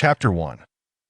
Chapter 1.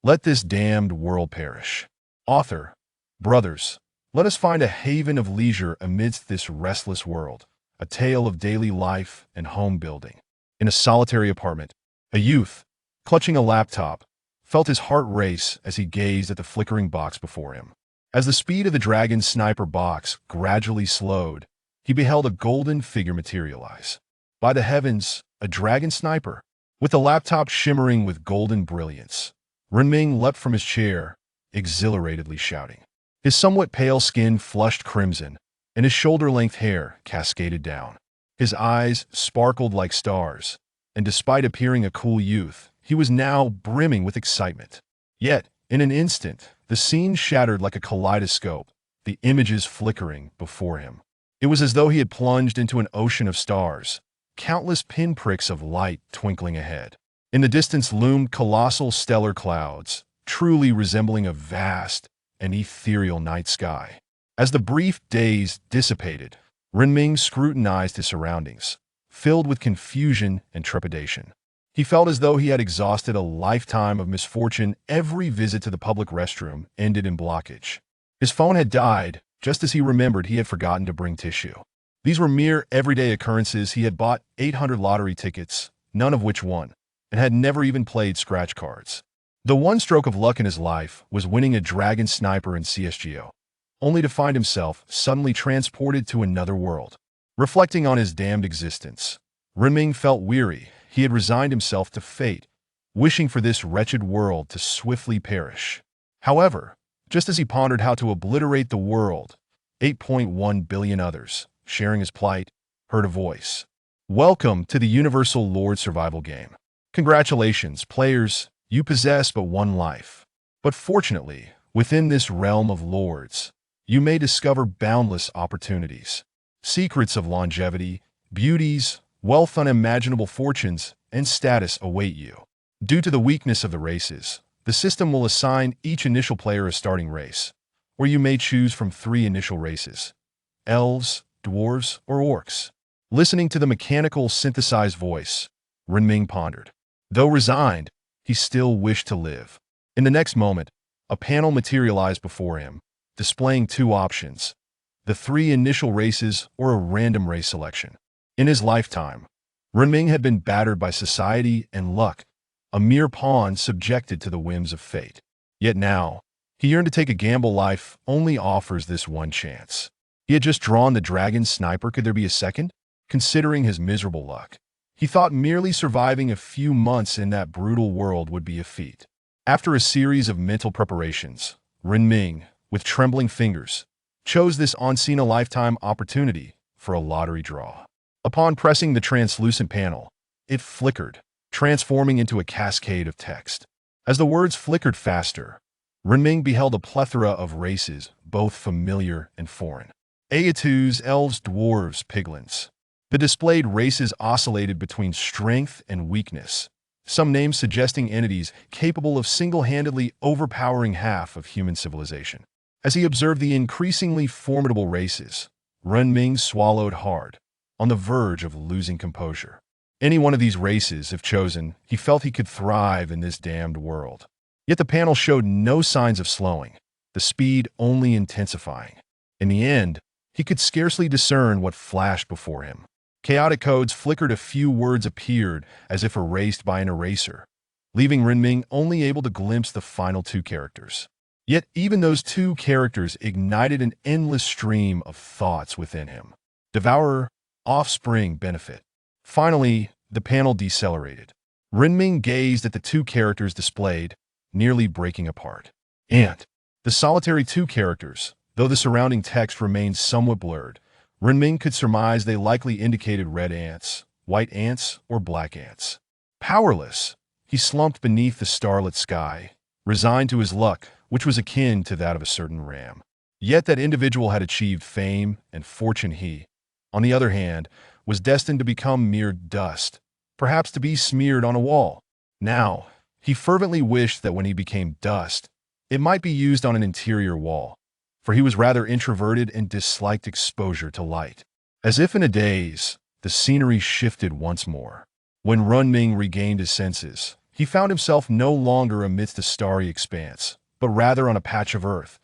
Let this damned world perish. Author, brothers, let us find a haven of leisure amidst this restless world, a tale of daily life and home building. In a solitary apartment, a youth, clutching a laptop, felt his heart race as he gazed at the flickering box before him. As the speed of the Dragon Sniper box gradually slowed, he beheld a golden figure materialize. By the heavens, a Dragon Sniper! With the laptop shimmering with golden brilliance, Renming leapt from his chair, exhilaratedly shouting. His somewhat pale skin flushed crimson, and his shoulder-length hair cascaded down. His eyes sparkled like stars, and despite appearing a cool youth, he was now brimming with excitement. Yet, in an instant, the scene shattered like a kaleidoscope, the images flickering before him. It was as though he had plunged into an ocean of stars, countless pinpricks of light twinkling ahead. In the distance loomed colossal stellar clouds, truly resembling a vast and ethereal night sky. As the brief days dissipated, Renming scrutinized his surroundings, filled with confusion and trepidation. He felt as though he had exhausted a lifetime of misfortune. Every visit to the public restroom ended in blockage. His phone had died, just as he remembered he had forgotten to bring tissue. These were mere everyday occurrences. He had bought 800 lottery tickets, none of which won, and had never even played scratch cards. The one stroke of luck in his life was winning a Dragon Sniper in CSGO, only to find himself suddenly transported to another world. Reflecting on his damned existence, Renming felt weary. He had resigned himself to fate, wishing for this wretched world to swiftly perish. However, just as he pondered how to obliterate the world, 8.1 billion others, sharing his plight, heard a voice. Welcome to the Universal Lord survival game. Congratulations, players, you possess but one life. But fortunately, within this realm of lords, you may discover boundless opportunities, secrets of longevity, beauties, wealth, unimaginable fortunes, and status await you. Due to the weakness of the races, the system will assign each initial player a starting race, where you may choose from 3 initial races: elves, dwarves, or orcs. Listening to the mechanical synthesized voice, Renming pondered. Though resigned, he still wished to live. In the next moment, a panel materialized before him, displaying 2 options: the 3 initial races or a random race selection. In his lifetime, Renming had been battered by society and luck, a mere pawn subjected to the whims of fate. Yet now, he yearned to take a gamble. Life only offers this one chance. He had just drawn the Dragon Sniper. Could there be a second? Considering his miserable luck, he thought merely surviving a few months in that brutal world would be a feat. After a series of mental preparations, Renming, with trembling fingers, chose this once-in-a-lifetime opportunity for a lottery draw. Upon pressing the translucent panel, it flickered, transforming into a cascade of text. As the words flickered faster, Renming beheld a plethora of races, both familiar and foreign. Ayatus, elves, dwarves, piglins. The displayed races oscillated between strength and weakness, some names suggesting entities capable of single-handedly overpowering half of human civilization. As he observed the increasingly formidable races, Renming swallowed hard, on the verge of losing composure. Any one of these races, if chosen, he felt he could thrive in this damned world. Yet the panel showed no signs of slowing, the speed only intensifying. In the end, he could scarcely discern what flashed before him. Chaotic codes flickered. A few words appeared as if erased by an eraser, leaving Renming only able to glimpse the final 2 characters. Yet even those 2 characters ignited an endless stream of thoughts within him. Devourer, offspring, benefit. Finally, the panel decelerated. Renming gazed at the 2 characters displayed, nearly breaking apart. And the solitary 2 characters, though the surrounding text remained somewhat blurred, Renming could surmise they likely indicated red ants, white ants, or black ants. Powerless, he slumped beneath the starlit sky, resigned to his luck, which was akin to that of a certain ram. Yet that individual had achieved fame and fortune. He, on the other hand, was destined to become mere dust, perhaps to be smeared on a wall. Now, he fervently wished that when he became dust, it might be used on an interior wall, for he was rather introverted and disliked exposure to light. As if in a daze, the scenery shifted once more. When Renming regained his senses, He found himself no longer amidst a starry expanse, but rather on a patch of earth.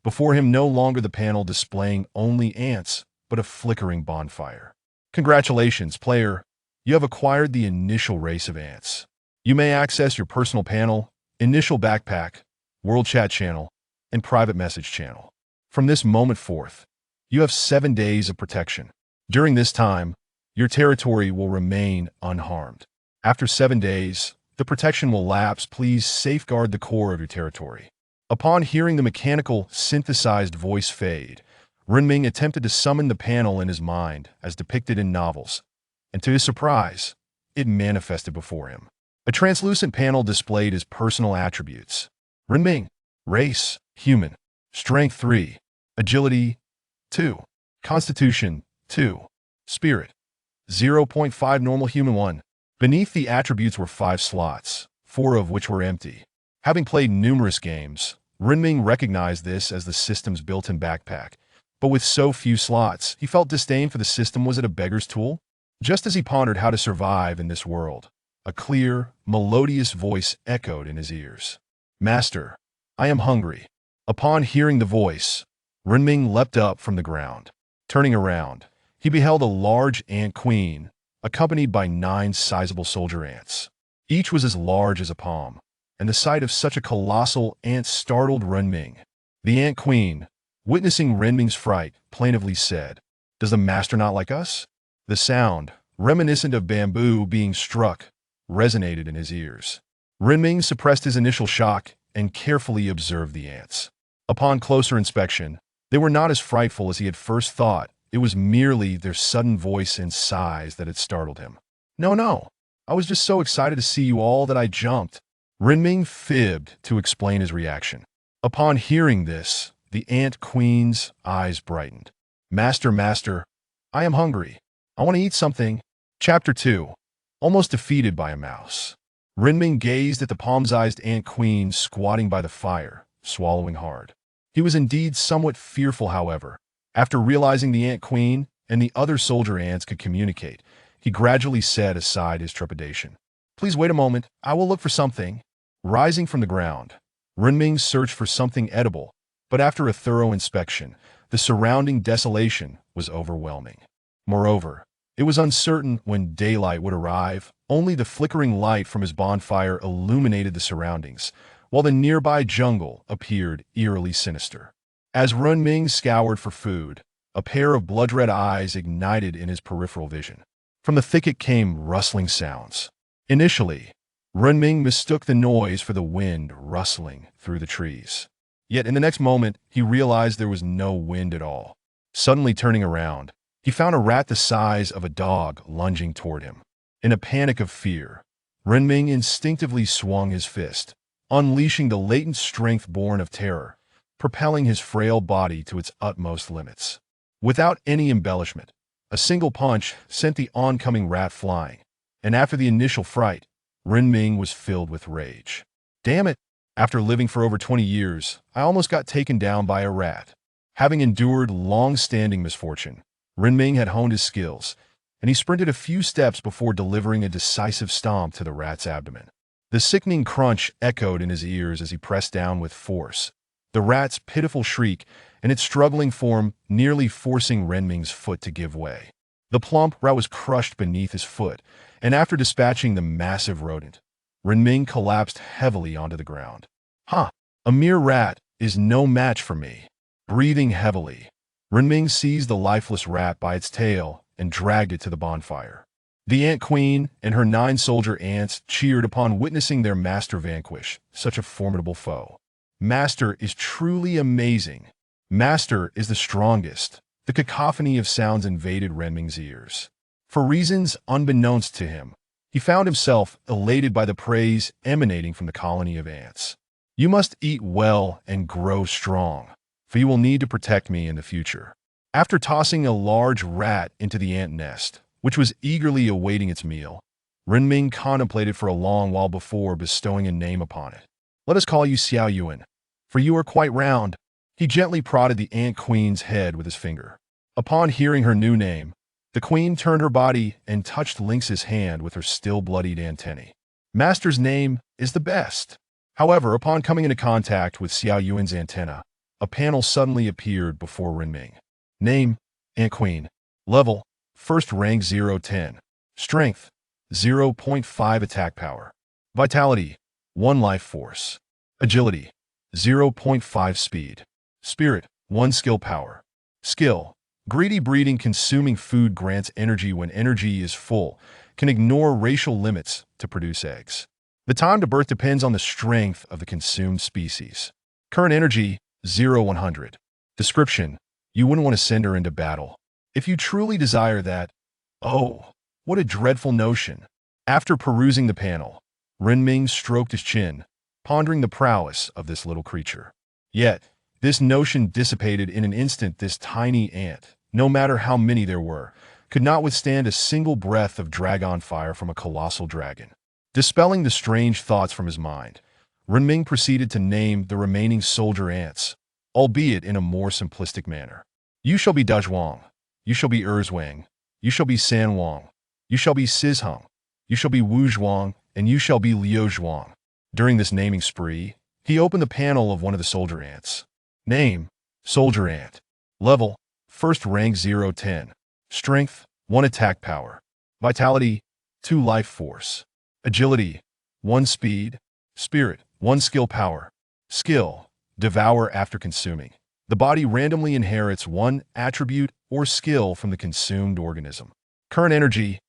Before him no longer the panel displaying only ants, but a flickering bonfire. Congratulations, player. You have acquired the initial race of ants. You may access your personal panel, initial backpack, world chat channel, and private message channel. From this moment forth, you have 7 days of protection. During this time, your territory will remain unharmed. After 7 days, the protection will lapse. Please safeguard the core of your territory. Upon hearing the mechanical, synthesized voice fade, Renming attempted to summon the panel in his mind as depicted in novels, and to his surprise, it manifested before him. A translucent panel displayed his personal attributes. Renming, race, human, strength 3, agility 2, constitution 2, spirit 0.5, normal human 1. Beneath the attributes were 5 slots, 4 of which were empty. Having played numerous games, Renming recognized this as the system's built-in backpack. But with so few slots, he felt disdain for the system. Was it a beggar's tool? Just as he pondered how to survive in this world, a clear, melodious voice echoed in his ears. Master, I am hungry. Upon hearing the voice, Renming leapt up from the ground. Turning around, he beheld a large ant queen, accompanied by 9 sizable soldier ants. Each was as large as a palm, and the sight of such a colossal ant startled Renming. The ant queen, witnessing Renming's fright, plaintively said, "Does the master not like us?" The sound, reminiscent of bamboo being struck, resonated in his ears. Renming suppressed his initial shock and carefully observed the ants. Upon closer inspection, they were not as frightful as he had first thought. It was merely their sudden voice and size that had startled him. No, I was just so excited to see you all that I jumped." Renming fibbed to explain his reaction. Upon hearing this, the ant queen's eyes brightened. Master, I am hungry. I want to eat something." Chapter 2. Almost defeated by a mouse. Renming gazed at the palm-sized ant queen squatting by the fire, swallowing hard. He was indeed somewhat fearful, however. After realizing the ant queen and the other soldier ants could communicate, he gradually set aside his trepidation. "Please wait a moment, I will look for something." Rising from the ground, Renming searched for something edible, but after a thorough inspection, the surrounding desolation was overwhelming. Moreover, it was uncertain when daylight would arrive. Only the flickering light from his bonfire illuminated the surroundings, while the nearby jungle appeared eerily sinister. As Renming scoured for food, a pair of blood-red eyes ignited in his peripheral vision. From the thicket came rustling sounds. Initially, Renming mistook the noise for the wind rustling through the trees. Yet in the next moment, he realized there was no wind at all. Suddenly turning around, he found a rat the size of a dog lunging toward him. In a panic of fear, Renming instinctively swung his fist, unleashing the latent strength born of terror, propelling his frail body to its utmost limits. Without any embellishment, a single punch sent the oncoming rat flying, and after the initial fright, Renming was filled with rage. Damn it! After living for over 20 years, I almost got taken down by a rat. Having endured long-standing misfortune, Renming had honed his skills, and he sprinted a few steps before delivering a decisive stomp to the rat's abdomen. The sickening crunch echoed in his ears as he pressed down with force, the rat's pitiful shriek and its struggling form nearly forcing Renming's foot to give way. The plump rat was crushed beneath his foot, and after dispatching the massive rodent, Renming collapsed heavily onto the ground. "Huh, a mere rat is no match for me." Breathing heavily, Renming seized the lifeless rat by its tail and dragged it to the bonfire. The ant queen and her 9 soldier ants cheered upon witnessing their master vanquish such a formidable foe. Master is truly amazing. Master is the strongest. The cacophony of sounds invaded Renming's ears. For reasons unbeknownst to him, he found himself elated by the praise emanating from the colony of ants. "You must eat well and grow strong, for you will need to protect me in the future." After tossing a large rat into the ant nest, which was eagerly awaiting its meal, Renming contemplated for a long while before bestowing a name upon it. "Let us call you Xiao Yuan, for you are quite round." He gently prodded the ant queen's head with his finger. Upon hearing her new name, the queen turned her body and touched Lynx's hand with her still bloodied antennae. Master's name is the best. However, upon coming into contact with Xiao Yuan's antenna, a panel suddenly appeared before Renming. Name, Ant Queen. Level, first rank 0-10. Strength, 0.5 attack power. Vitality, 1 life force. Agility, 0.5 speed. Spirit, 1 skill power. Skill, greedy breeding. Consuming food grants energy when energy is full, can ignore racial limits to produce eggs. The time to birth depends on the strength of the consumed species. Current energy, 0-100. Description, you wouldn't want to send her into battle. If you truly desire that, oh, what a dreadful notion. After perusing the panel, Renming stroked his chin, pondering the prowess of this little creature. Yet, this notion dissipated in an instant. This tiny ant, no matter how many there were, could not withstand a single breath of dragon fire from a colossal dragon. Dispelling the strange thoughts from his mind, Renming proceeded to name the remaining soldier ants, albeit in a more simplistic manner. You shall be Dazhuang. You shall be Erzwang. You shall be San Wang. You shall be Sizhung. You shall be Wu Zhuang, and you shall be Liu Zhuang. During this naming spree, he opened the panel of one of the soldier ants. Name, Soldier Ant. Level, first rank 0-10. Strength, 1 attack power. Vitality, 2 life force. Agility, 1 speed. Spirit, 1 skill power. Skill, devour after consuming. The body randomly inherits 1 attribute or skill from the consumed organism. Current energy,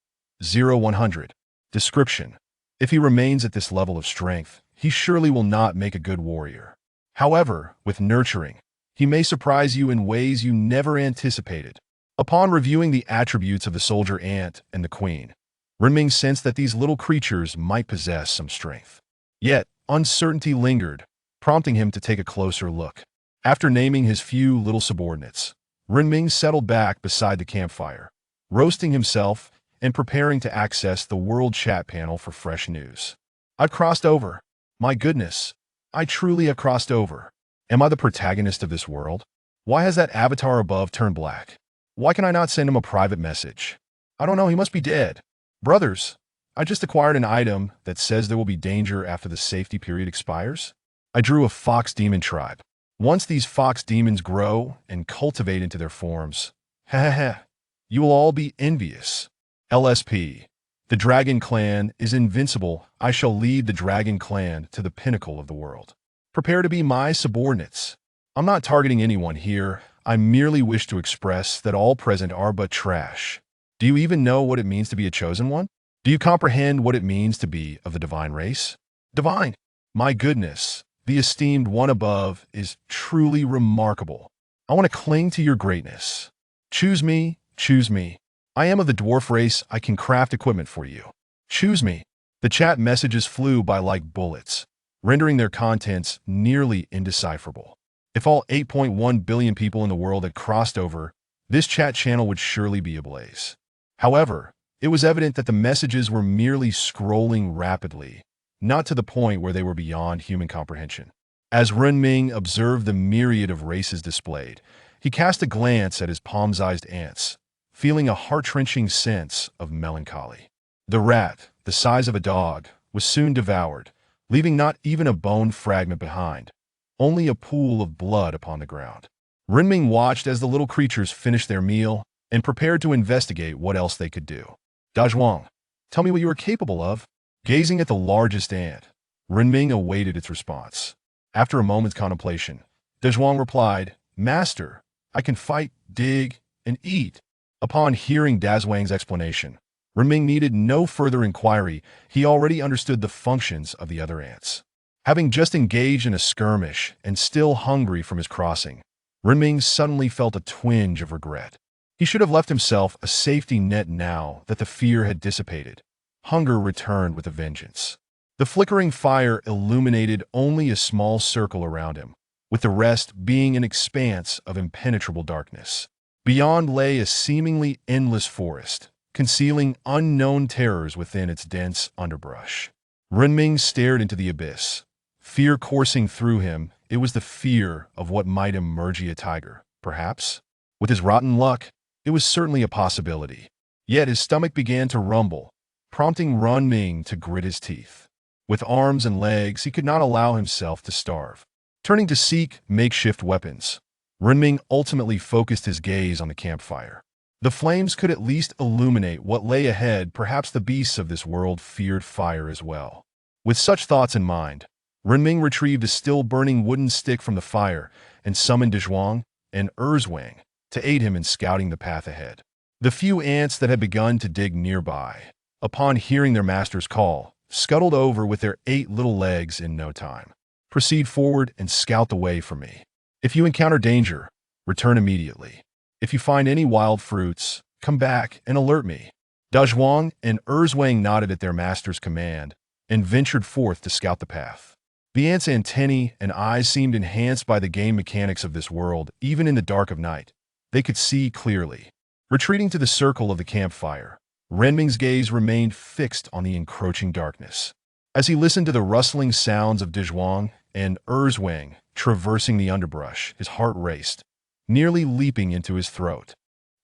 0-100. Description, if he remains at this level of strength, he surely will not make a good warrior. However, with nurturing, he may surprise you in ways you never anticipated. Upon reviewing the attributes of the soldier ant and the queen, Renming sensed that these little creatures might possess some strength. Yet, uncertainty lingered, prompting him to take a closer look. After naming his few little subordinates, Renming settled back beside the campfire, roasting himself and preparing to access the world chat panel for fresh news. I've crossed over. My goodness, I truly have crossed over. Am I the protagonist of this world? Why has that avatar above turned black? Why can I not send him a private message? I don't know, he must be dead. Brothers, I just acquired an item that says there will be danger after the safety period expires. I drew a fox demon tribe. Once these fox demons grow and cultivate into their forms, you will all be envious. LSP. The Dragon Clan is invincible. I shall lead the Dragon Clan to the pinnacle of the world. Prepare to be my subordinates. I'm not targeting anyone here. I merely wish to express that all present are but trash. Do you even know what it means to be a chosen one? Do you comprehend what it means to be of the divine race? Divine! My goodness, the esteemed one above is truly remarkable. I want to cling to your greatness. Choose me, choose me. I am of the dwarf race. I can craft equipment for you. Choose me. The chat messages flew by like bullets, rendering their contents nearly indecipherable. If all 8.1 billion people in the world had crossed over, this chat channel would surely be ablaze. However, it was evident that the messages were merely scrolling rapidly, not to the point where they were beyond human comprehension. As Renming observed the myriad of races displayed, he cast a glance at his palm-sized ants, feeling a heart-wrenching sense of melancholy. The rat, the size of a dog, was soon devoured, leaving not even a bone fragment behind, only a pool of blood upon the ground. Renming watched as the little creatures finished their meal and prepared to investigate what else they could do. Dazhuang, tell me what you are capable of. Gazing at the largest ant, Renming awaited its response. After a moment's contemplation, Dazhuang replied, Master, I can fight, dig, and eat. Upon hearing Dazhuang's explanation, Renming needed no further inquiry. He already understood the functions of the other ants. Having just engaged in a skirmish and still hungry from his crossing, Renming suddenly felt a twinge of regret. He should have left himself a safety net now that the fear had dissipated. Hunger returned with a vengeance. The flickering fire illuminated only a small circle around him, with the rest being an expanse of impenetrable darkness. Beyond lay a seemingly endless forest, concealing unknown terrors within its dense underbrush. Renming stared into the abyss, fear coursing through him. It was the fear of what might emerge a tiger, perhaps. With his rotten luck, it was certainly a possibility. Yet his stomach began to rumble, prompting Renming to grit his teeth. With arms and legs, he could not allow himself to starve. Turning to seek makeshift weapons, Renming ultimately focused his gaze on the campfire. The flames could at least illuminate what lay ahead. Perhaps the beasts of this world feared fire as well. With such thoughts in mind, Renming retrieved a still-burning wooden stick from the fire and summoned Dezhuang and Erzwang to aid him in scouting the path ahead. The few ants that had begun to dig nearby, upon hearing their master's call, scuttled over with their 8 little legs in no time. Proceed forward and scout the way for me. If you encounter danger, return immediately. If you find any wild fruits, come back and alert me. Dezhuang and Erzwang nodded at their master's command and ventured forth to scout the path. The ants' antennae and eyes seemed enhanced by the game mechanics of this world. Even in the dark of night, they could see clearly. Retreating to the circle of the campfire, Renming's gaze remained fixed on the encroaching darkness. As he listened to the rustling sounds of Dezhuang and Erzwang traversing the underbrush, his heart raced, nearly leaping into his throat.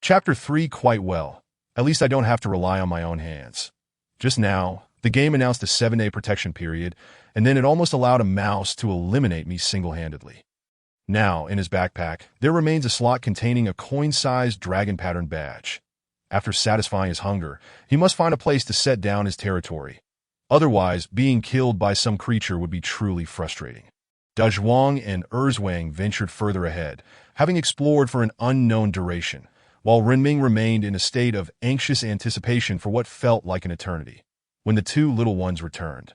Chapter 3. Quite well. At least I don't have to rely on my own hands. Just now, the game announced a 7-day protection period, and then it almost allowed a mouse to eliminate me single-handedly. Now, in his backpack, there remains a slot containing a coin-sized dragon pattern badge. After satisfying his hunger, he must find a place to set down his territory. Otherwise, being killed by some creature would be truly frustrating. Dezhuang and Erzwang ventured further ahead, having explored for an unknown duration, while Renming remained in a state of anxious anticipation for what felt like an eternity, when the 2 little ones returned.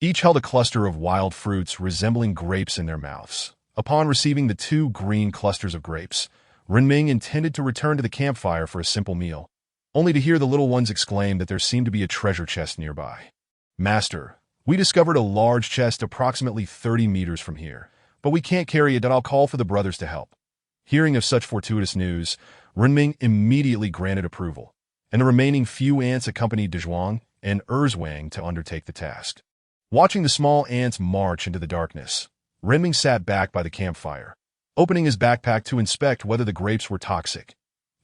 Each held a cluster of wild fruits resembling grapes in their mouths. Upon receiving the 2 green clusters of grapes, Renming intended to return to the campfire for a simple meal, only to hear the little ones exclaim that there seemed to be a treasure chest nearby. Master, we discovered a large chest approximately 30 meters from here, but we can't carry it. I'll call for the brothers to help. Hearing of such fortuitous news, Renming immediately granted approval, and the remaining few ants accompanied Dezhuang and Erzwang to undertake the task. Watching the small ants march into the darkness, Renming sat back by the campfire, opening his backpack to inspect whether the grapes were toxic.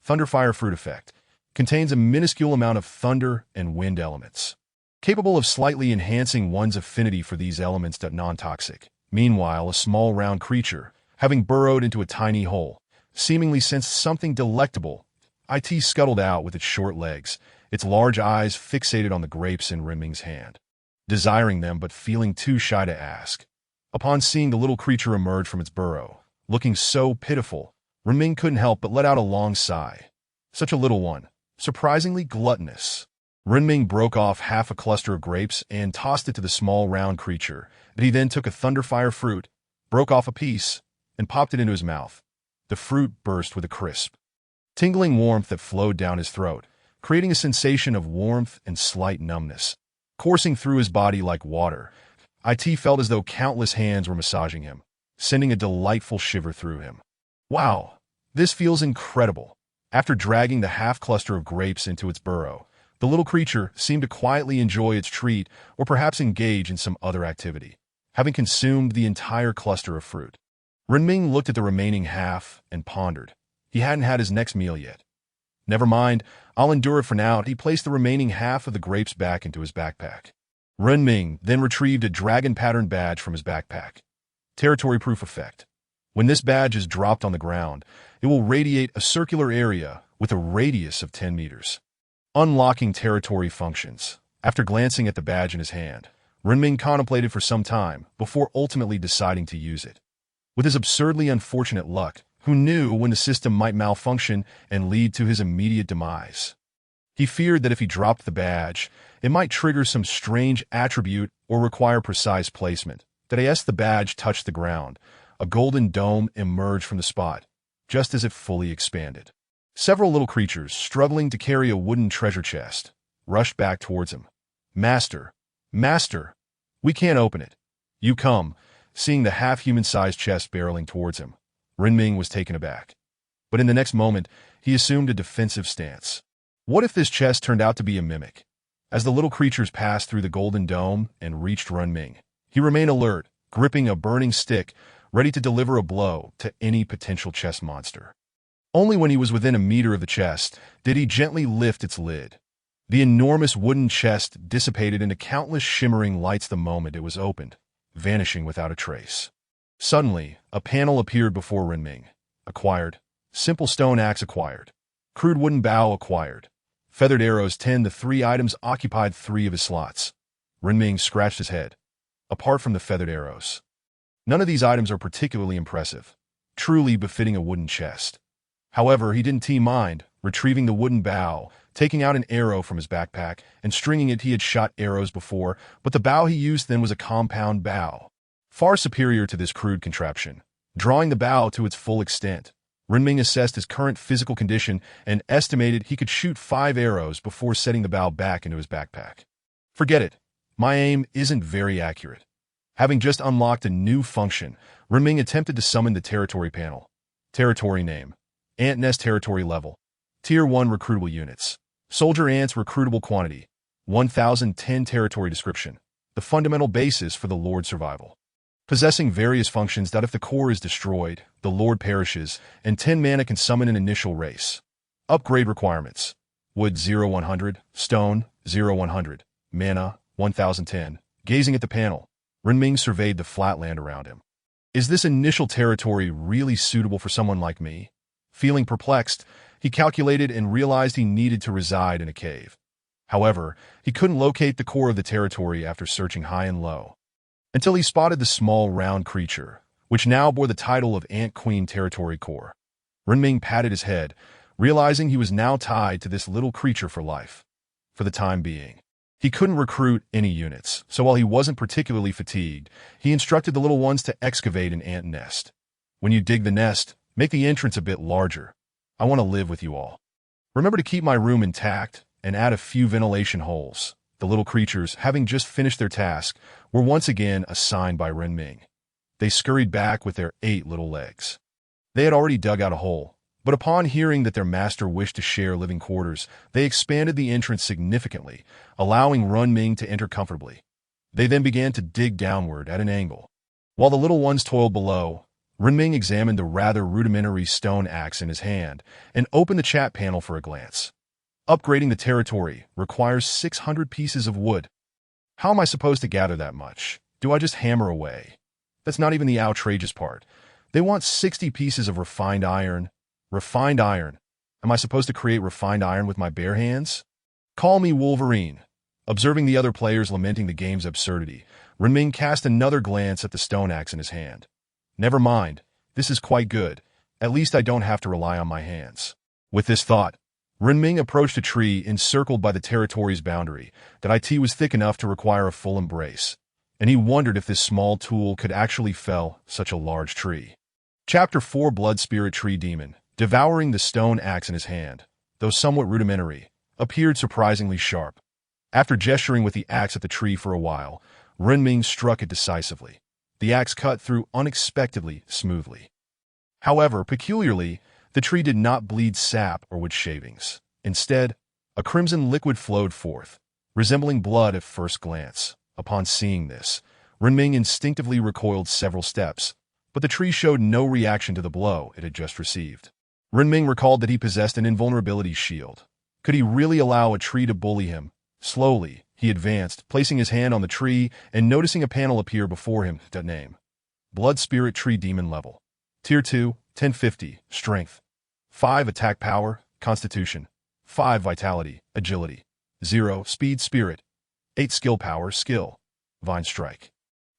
Thunderfire fruit effect contains a minuscule amount of thunder and wind elements, capable of slightly enhancing one's affinity for these elements. Non-toxic. Meanwhile, a small round creature, having burrowed into a tiny hole, seemingly sensed something delectable. It scuttled out with its short legs, its large eyes fixated on the grapes in Renming's hand, desiring them but feeling too shy to ask. Upon seeing the little creature emerge from its burrow, looking so pitiful, Renming couldn't help but let out a long sigh. Such a little one, surprisingly gluttonous. Renming broke off half a cluster of grapes and tossed it to the small round creature. He then took a thunderfire fruit, broke off a piece, and popped it into his mouth. The fruit burst with a crisp, tingling warmth that flowed down his throat, creating a sensation of warmth and slight numbness. Coursing through his body like water, It felt as though countless hands were massaging him, sending a delightful shiver through him. Wow, this feels incredible. After dragging the half cluster of grapes into its burrow, the little creature seemed to quietly enjoy its treat or perhaps engage in some other activity, having consumed the entire cluster of fruit. Renming looked at the remaining half and pondered. He hadn't had his next meal yet. Never mind, I'll endure it for now. He placed the remaining half of the grapes back into his backpack. Renming then retrieved a dragon pattern badge from his backpack. Territory proof effect. When this badge is dropped on the ground, it will radiate a circular area with a radius of 10 meters. Unlocking territory functions. After glancing at the badge in his hand, Renming contemplated for some time before ultimately deciding to use it. With his absurdly unfortunate luck, who knew when the system might malfunction and lead to his immediate demise? He feared that if he dropped the badge, it might trigger some strange attribute or require precise placement. As the badge touched the ground, a golden dome emerged from the spot, just as it fully expanded. Several little creatures, struggling to carry a wooden treasure chest, rushed back towards him. Master, Master, we can't open it. You come. Seeing the half-human-sized chest barreling towards him, Renming was taken aback. But in the next moment, he assumed a defensive stance. What if this chest turned out to be a mimic? As the little creatures passed through the golden dome and reached Renming, he remained alert, gripping a burning stick, ready to deliver a blow to any potential chest monster. Only when he was within a meter of the chest did he gently lift its lid. The enormous wooden chest dissipated into countless shimmering lights the moment it was opened, vanishing without a trace. Suddenly, a panel appeared before Renming. Acquired. Simple stone axe acquired. Crude wooden bow acquired. Feathered arrows 10. The 3 items occupied 3 of his slots. Renming scratched his head. Apart from the feathered arrows, none of these items are particularly impressive, truly befitting a wooden chest. However, he didn't mind retrieving the wooden bow, taking out an arrow from his backpack, and stringing it. He had shot arrows before, but the bow he used then was a compound bow, far superior to this crude contraption. Drawing the bow to its full extent, Renming assessed his current physical condition and estimated he could shoot 5 arrows before setting the bow back into his backpack. Forget it. My aim isn't very accurate. Having just unlocked a new function, Renming attempted to summon the territory panel. Territory name. Ant nest territory level. Tier 1 recruitable units. Soldier ants recruitable quantity. 1010 territory description. The fundamental basis for the Lord survival. Possessing various functions that if the core is destroyed, the Lord perishes, and 10 mana can summon an initial race. Upgrade requirements. Wood 0-100, stone 0-100, mana 1010. Gazing at the panel, Renming surveyed the flat land around him. Is this initial territory really suitable for someone like me? Feeling perplexed, he calculated and realized he needed to reside in a cave. However, he couldn't locate the core of the territory after searching high and low, until he spotted the small round creature, which now bore the title of Ant Queen Territory Core. Renming patted his head, realizing he was now tied to this little creature for life. For the time being, he couldn't recruit any units, so while he wasn't particularly fatigued, he instructed the little ones to excavate an ant nest. When you dig the nest, make the entrance a bit larger. I want to live with you all. Remember to keep my room intact and add a few ventilation holes. The little creatures, having just finished their task, were once again assigned by Renming. They scurried back with their 8 little legs. They had already dug out a hole, but upon hearing that their master wished to share living quarters, they expanded the entrance significantly, allowing Renming to enter comfortably. They then began to dig downward at an angle. While the little ones toiled below, Renming examined the rather rudimentary stone axe in his hand and opened the chat panel for a glance. Upgrading the territory requires 600 pieces of wood. How am I supposed to gather that much? Do I just hammer away? That's not even the outrageous part. They want 60 pieces of refined iron. Refined iron. Am I supposed to create refined iron with my bare hands? Call me Wolverine. Observing the other players lamenting the game's absurdity, Renming cast another glance at the stone axe in his hand. Never mind. This is quite good. At least I don't have to rely on my hands. With this thought, Renming approached a tree encircled by the territory's boundary that it was thick enough to require a full embrace, and he wondered if this small tool could actually fell such a large tree. Chapter 4 Blood Spirit Tree Demon, devouring the stone axe in his hand, though somewhat rudimentary, appeared surprisingly sharp. After gesturing with the axe at the tree for a while, Renming struck it decisively. The axe cut through unexpectedly smoothly. However, peculiarly, the tree did not bleed sap or wood shavings. Instead, a crimson liquid flowed forth, resembling blood at first glance. Upon seeing this, Renming instinctively recoiled several steps, but the tree showed no reaction to the blow it had just received. Renming recalled that he possessed an invulnerability shield. Could he really allow a tree to bully him? Slowly, he advanced, placing his hand on the tree and noticing a panel appear before him. That name. Blood Spirit Tree Demon Level. Tier 2, 1050, Strength. 5 Attack Power, Constitution. 5 Vitality, Agility. 0 Speed Spirit. 8 Skill Power, Skill. Vine Strike.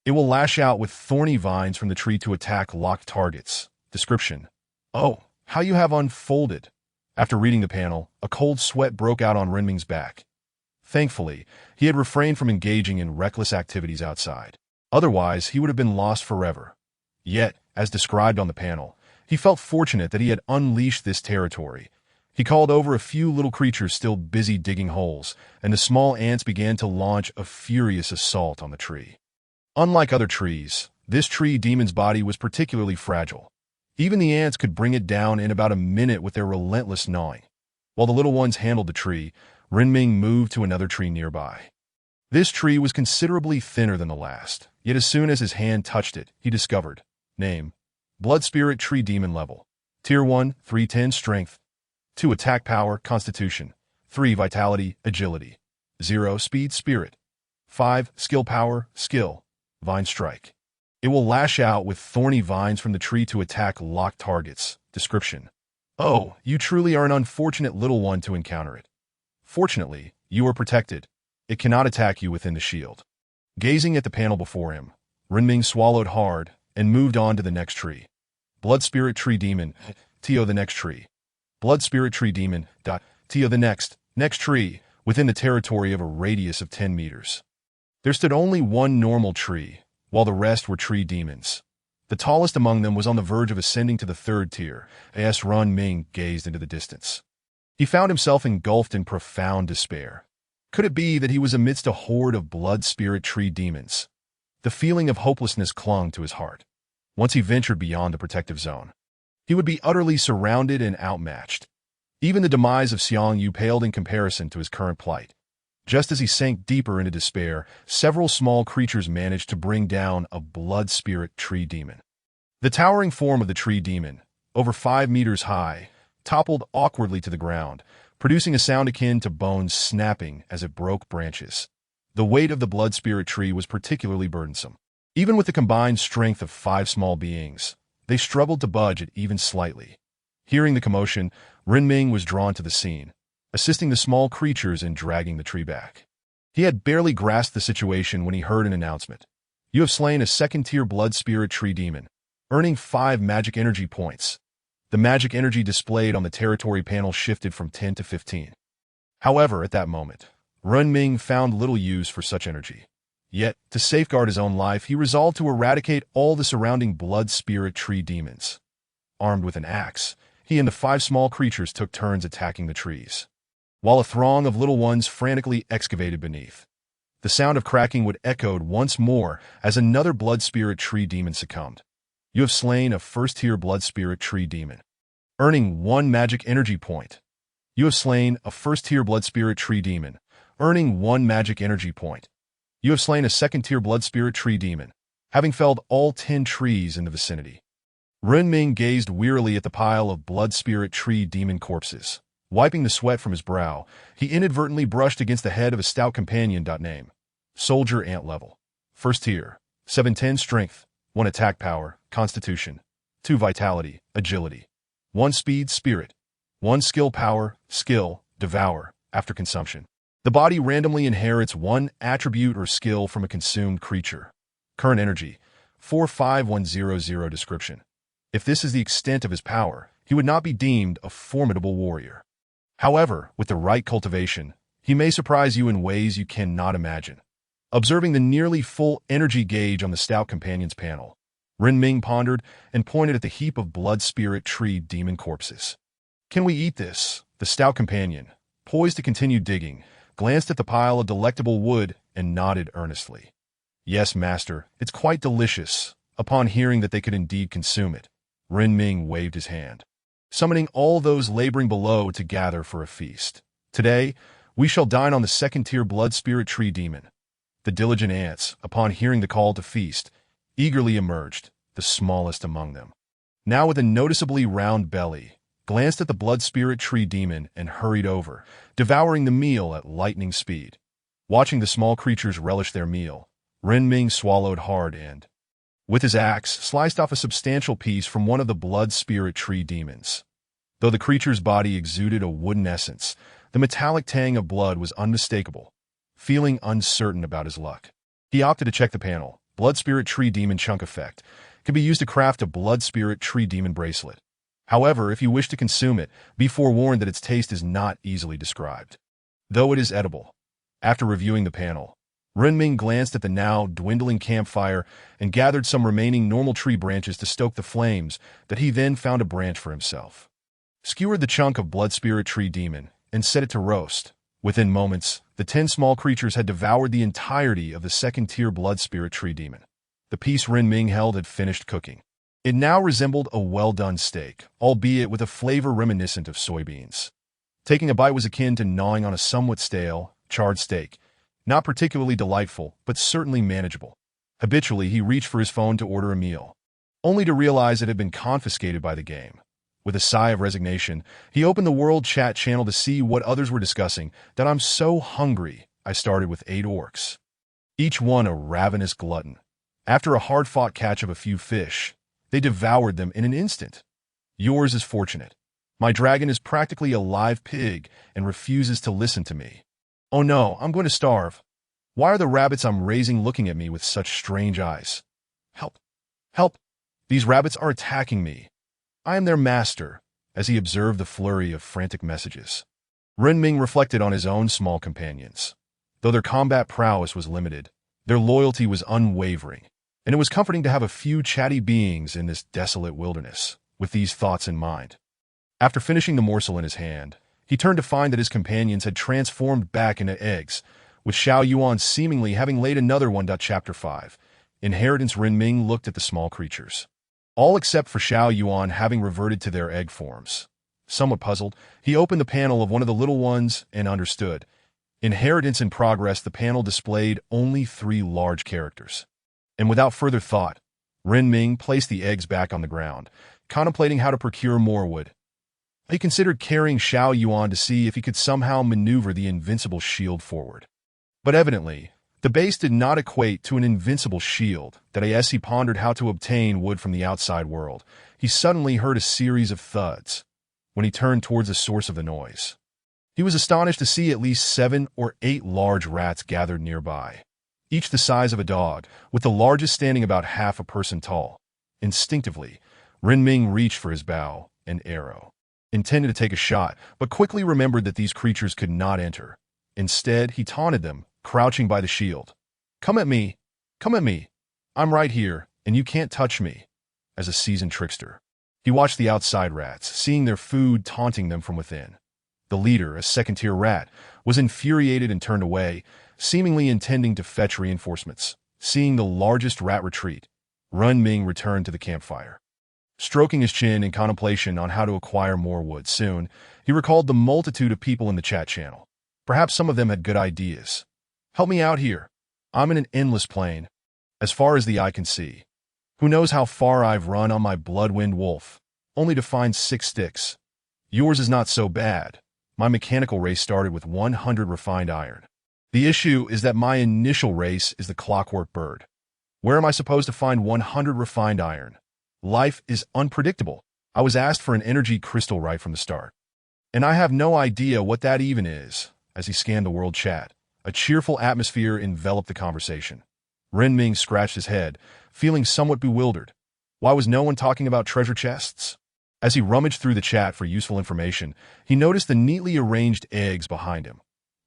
It will lash out with thorny vines from the tree to attack locked targets. Description. Oh, how you have unfolded. After reading the panel, a cold sweat broke out on Renming's back. Thankfully, he had refrained from engaging in reckless activities outside. Otherwise, he would have been lost forever. Yet, as described on the panel, he felt fortunate that he had unleashed this territory. He called over a few little creatures still busy digging holes, and the small ants began to launch a furious assault on the tree. Unlike other trees, this tree demon's body was particularly fragile. Even the ants could bring it down in about a minute with their relentless gnawing. While the little ones handled the tree, Renming moved to another tree nearby. This tree was considerably thinner than the last, yet as soon as his hand touched it, he discovered. Name. Blood Spirit Tree Demon Level. Tier 1, 310 Strength. 2 Attack Power, Constitution. 3. Vitality, agility. 0. Speed, spirit. 5. Skill, power, skill. Vine strike. It will lash out with thorny vines from the tree to attack locked targets. Description. Oh, you truly are an unfortunate little one to encounter it. Fortunately, you are protected. It cannot attack you within the shield. Gazing at the panel before him, Renming swallowed hard and moved on to the next tree. Blood Spirit Tree Demon. Tio the next tree. Blood Spirit Tree Demon. Tio the next tree, within the territory of a radius of 10 meters. There stood only one normal tree, while the rest were tree demons. The tallest among them was on the verge of ascending to the third tier, as Renming gazed into the distance. He found himself engulfed in profound despair. Could it be that he was amidst a horde of blood spirit tree demons? The feeling of hopelessness clung to his heart. Once he ventured beyond the protective zone, he would be utterly surrounded and outmatched. Even the demise of Xiang Yu paled in comparison to his current plight. Just as he sank deeper into despair, several small creatures managed to bring down a blood spirit tree demon. The towering form of the tree demon, over 5 meters high, toppled awkwardly to the ground, producing a sound akin to bones snapping as it broke branches. The weight of the blood spirit tree was particularly burdensome. Even with the combined strength of 5 small beings, they struggled to budge it even slightly. Hearing the commotion, Renming was drawn to the scene, assisting the small creatures in dragging the tree back. He had barely grasped the situation when he heard an announcement. You have slain a second-tier blood spirit tree demon, earning 5 magic energy points. The magic energy displayed on the territory panel shifted from 10 to 15. However, at that moment, Renming found little use for such energy. Yet, to safeguard his own life, he resolved to eradicate all the surrounding blood spirit tree demons. Armed with an axe, he and the 5 small creatures took turns attacking the trees, while a throng of little ones frantically excavated beneath. The sound of cracking would echoed once more as another blood spirit tree demon succumbed. You have slain a first-tier blood spirit tree demon, earning 1 magic energy point. You have slain a first-tier blood spirit tree demon, earning 1 magic energy point. You have slain a second-tier blood spirit tree demon, having felled all 10 trees in the vicinity. Renming gazed wearily at the pile of blood spirit tree demon corpses. Wiping the sweat from his brow, he inadvertently brushed against the head of a stout companion. Name: Soldier Ant Level. First tier, 710 Strength, 1 Attack Power, Constitution, 2 Vitality, Agility, 1 Speed, Spirit, 1 Skill Power, Skill, Devour, after consumption. The body randomly inherits 1 attribute or skill from a consumed creature. Current energy, 45100. Description. If this is the extent of his power, he would not be deemed a formidable warrior. However, with the right cultivation, he may surprise you in ways you cannot imagine. Observing the nearly full energy gauge on the stout companion's panel, Renming pondered and pointed at the heap of blood spirit tree demon corpses. Can we eat this? The stout companion, poised to continue digging, glanced at the pile of delectable wood and nodded earnestly. Yes, master, it's quite delicious. Upon hearing that they could indeed consume it, Renming waved his hand, summoning all those laboring below to gather for a feast. Today, we shall dine on the second-tier blood spirit tree demon. The diligent ants, upon hearing the call to feast, eagerly emerged, the smallest among them. Now with a noticeably round belly, glanced at the blood spirit tree demon and hurried over, devouring the meal at lightning speed. Watching the small creatures relish their meal, Renming swallowed hard and, with his axe, sliced off a substantial piece from one of the blood spirit tree demons. Though the creature's body exuded a wooden essence, the metallic tang of blood was unmistakable. Feeling uncertain about his luck, he opted to check the panel. Blood spirit tree demon chunk effect can be used to craft a blood spirit tree demon bracelet. However, if you wish to consume it, be forewarned that its taste is not easily described, though it is edible. After reviewing the panel, Renming glanced at the now dwindling campfire and gathered some remaining normal tree branches to stoke the flames that he then found a branch for himself. Skewered the chunk of blood spirit tree demon and set it to roast. Within moments, the 10 small creatures had devoured the entirety of the second-tier blood spirit tree demon. The piece Renming held had finished cooking. It now resembled a well-done steak, albeit with a flavor reminiscent of soybeans. Taking a bite was akin to gnawing on a somewhat stale, charred steak. Not particularly delightful, but certainly manageable. Habitually, he reached for his phone to order a meal, only to realize it had been confiscated by the game. With a sigh of resignation, he opened the world chat channel to see what others were discussing. That I'm so hungry, I started with 8 orcs. Each one a ravenous glutton. After a hard-fought catch of a few fish, they devoured them in an instant. Yours is fortunate. My dragon is practically a live pig and refuses to listen to me. Oh no, I'm going to starve. Why are the rabbits I'm raising looking at me with such strange eyes? Help! Help! These rabbits are attacking me. I am their master, as he observed the flurry of frantic messages. Renming reflected on his own small companions. Though their combat prowess was limited, their loyalty was unwavering, and it was comforting to have a few chatty beings in this desolate wilderness, with these thoughts in mind. After finishing the morsel in his hand, he turned to find that his companions had transformed back into eggs, with Xiao Yuan seemingly having laid another one. Chapter 5. Inheritance. Renming looked at the small creatures, all except for Xiao Yuan having reverted to their egg forms. Somewhat puzzled, he opened the panel of one of the little ones and understood. Inheritance in progress. The panel displayed only 3 large characters. And without further thought, Renming placed the eggs back on the ground, contemplating how to procure more wood. He considered carrying Xiao Yuan to see if he could somehow maneuver the invincible shield forward. But evidently, the base did not equate to an invincible shield. That as he pondered how to obtain wood from the outside world, he suddenly heard a series of thuds. When he turned towards the source of the noise, he was astonished to see at least 7 or 8 large rats gathered nearby, each the size of a dog, with the largest standing about half a person tall. Instinctively, Renming reached for his bow and arrow, intended to take a shot, but quickly remembered that these creatures could not enter. Instead, he taunted them, crouching by the shield. Come at me! Come at me! I'm right here, and you can't touch me. As a seasoned trickster, he watched the outside rats, seeing their food taunting them from within. The leader, a second-tier rat, was infuriated and turned away, seemingly intending to fetch reinforcements. Seeing the largest rat retreat, Renming returned to the campfire. Stroking his chin in contemplation on how to acquire more wood, soon, he recalled the multitude of people in the chat channel. Perhaps some of them had good ideas. Help me out here. I'm in an endless plain, as far as the eye can see. Who knows how far I've run on my Bloodwind Wolf, only to find 6 sticks. Yours is not so bad. My mechanical race started with 100 refined iron. The issue is that my initial race is the Clockwork Bird. Where am I supposed to find 100 refined iron? Life is unpredictable. I was asked for an energy crystal right from the start, and I have no idea what that even is. As he scanned the world chat, a cheerful atmosphere enveloped the conversation. Renming scratched his head, feeling somewhat bewildered. Why was no one talking about treasure chests? As he rummaged through the chat for useful information, he noticed the neatly arranged eggs behind him.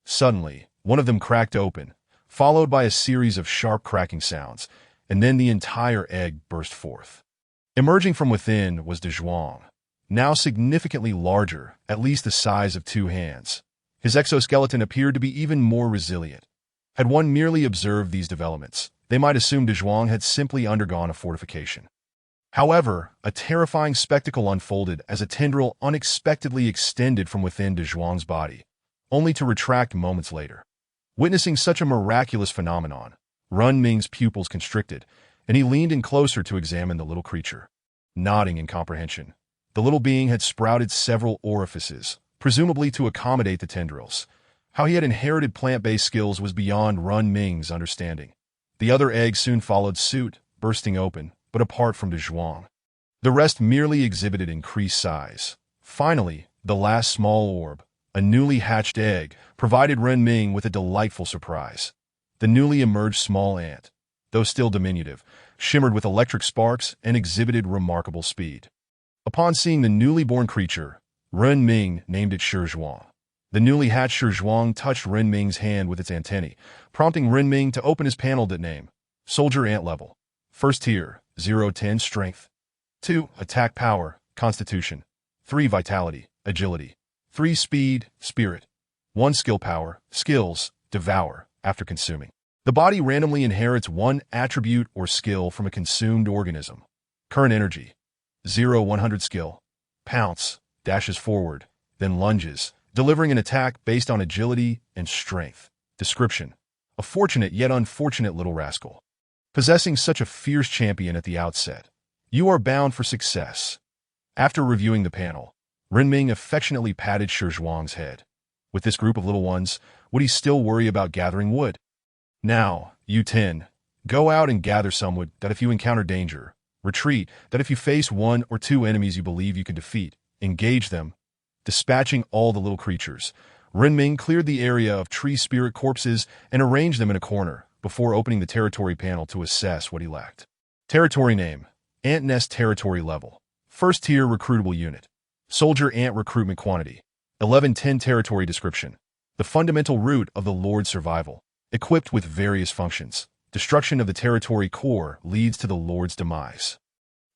Suddenly, one of them cracked open, followed by a series of sharp cracking sounds, and then the entire egg burst forth. Emerging from within was De Zhuang, now significantly larger, at least the size of 2 hands. His exoskeleton appeared to be even more resilient. Had one merely observed these developments, they might assume De Zhuang had simply undergone a fortification. However, a terrifying spectacle unfolded as a tendril unexpectedly extended from within De Zhuang's body, only to retract moments later. Witnessing such a miraculous phenomenon, Renming's pupils constricted, and he leaned in closer to examine the little creature. Nodding in comprehension, the little being had sprouted several orifices, presumably to accommodate the tendrils. How he had inherited plant-based skills was beyond Renming's understanding. The other eggs soon followed suit, bursting open, but apart from De Zhuang. The rest merely exhibited increased size. Finally, the last small orb, a newly hatched egg, provided Renming with a delightful surprise. The newly emerged small ant, though still diminutive, shimmered with electric sparks and exhibited remarkable speed. Upon seeing the newly born creature, Renming named it Shizhuang. The newly hatched Shizhuang touched Renming's hand with its antennae, prompting Renming to open his panel. Name: Soldier Ant Level. First tier, 0-10 Strength. 2. Attack Power, Constitution. 3. Vitality, Agility. 3. Speed, Spirit. 1. Skill Power, Skills, Devour, after consuming. The body randomly inherits 1 attribute or skill from a consumed organism. Current Energy, 0-100 Skill. Pounce, dashes forward, then lunges, delivering an attack based on agility and strength. Description: a fortunate yet unfortunate little rascal. Possessing such a fierce champion at the outset, you are bound for success. After reviewing the panel, Renming affectionately patted Shi Zhuang's head. With this group of little ones, would he still worry about gathering wood? Now, you 10, go out and gather some wood that if you encounter danger, retreat that if you face 1 or 2 enemies you believe you can defeat, engage them. Dispatching all the little creatures, Renming cleared the area of tree spirit corpses and arranged them in a corner before opening the territory panel to assess what he lacked. Territory name, Ant Nest Territory Level, First Tier Recruitable Unit, Soldier Ant Recruitment Quantity, 1110 Territory Description, the fundamental root of the Lord's survival, equipped with various functions. Destruction of the territory core leads to the Lord's demise.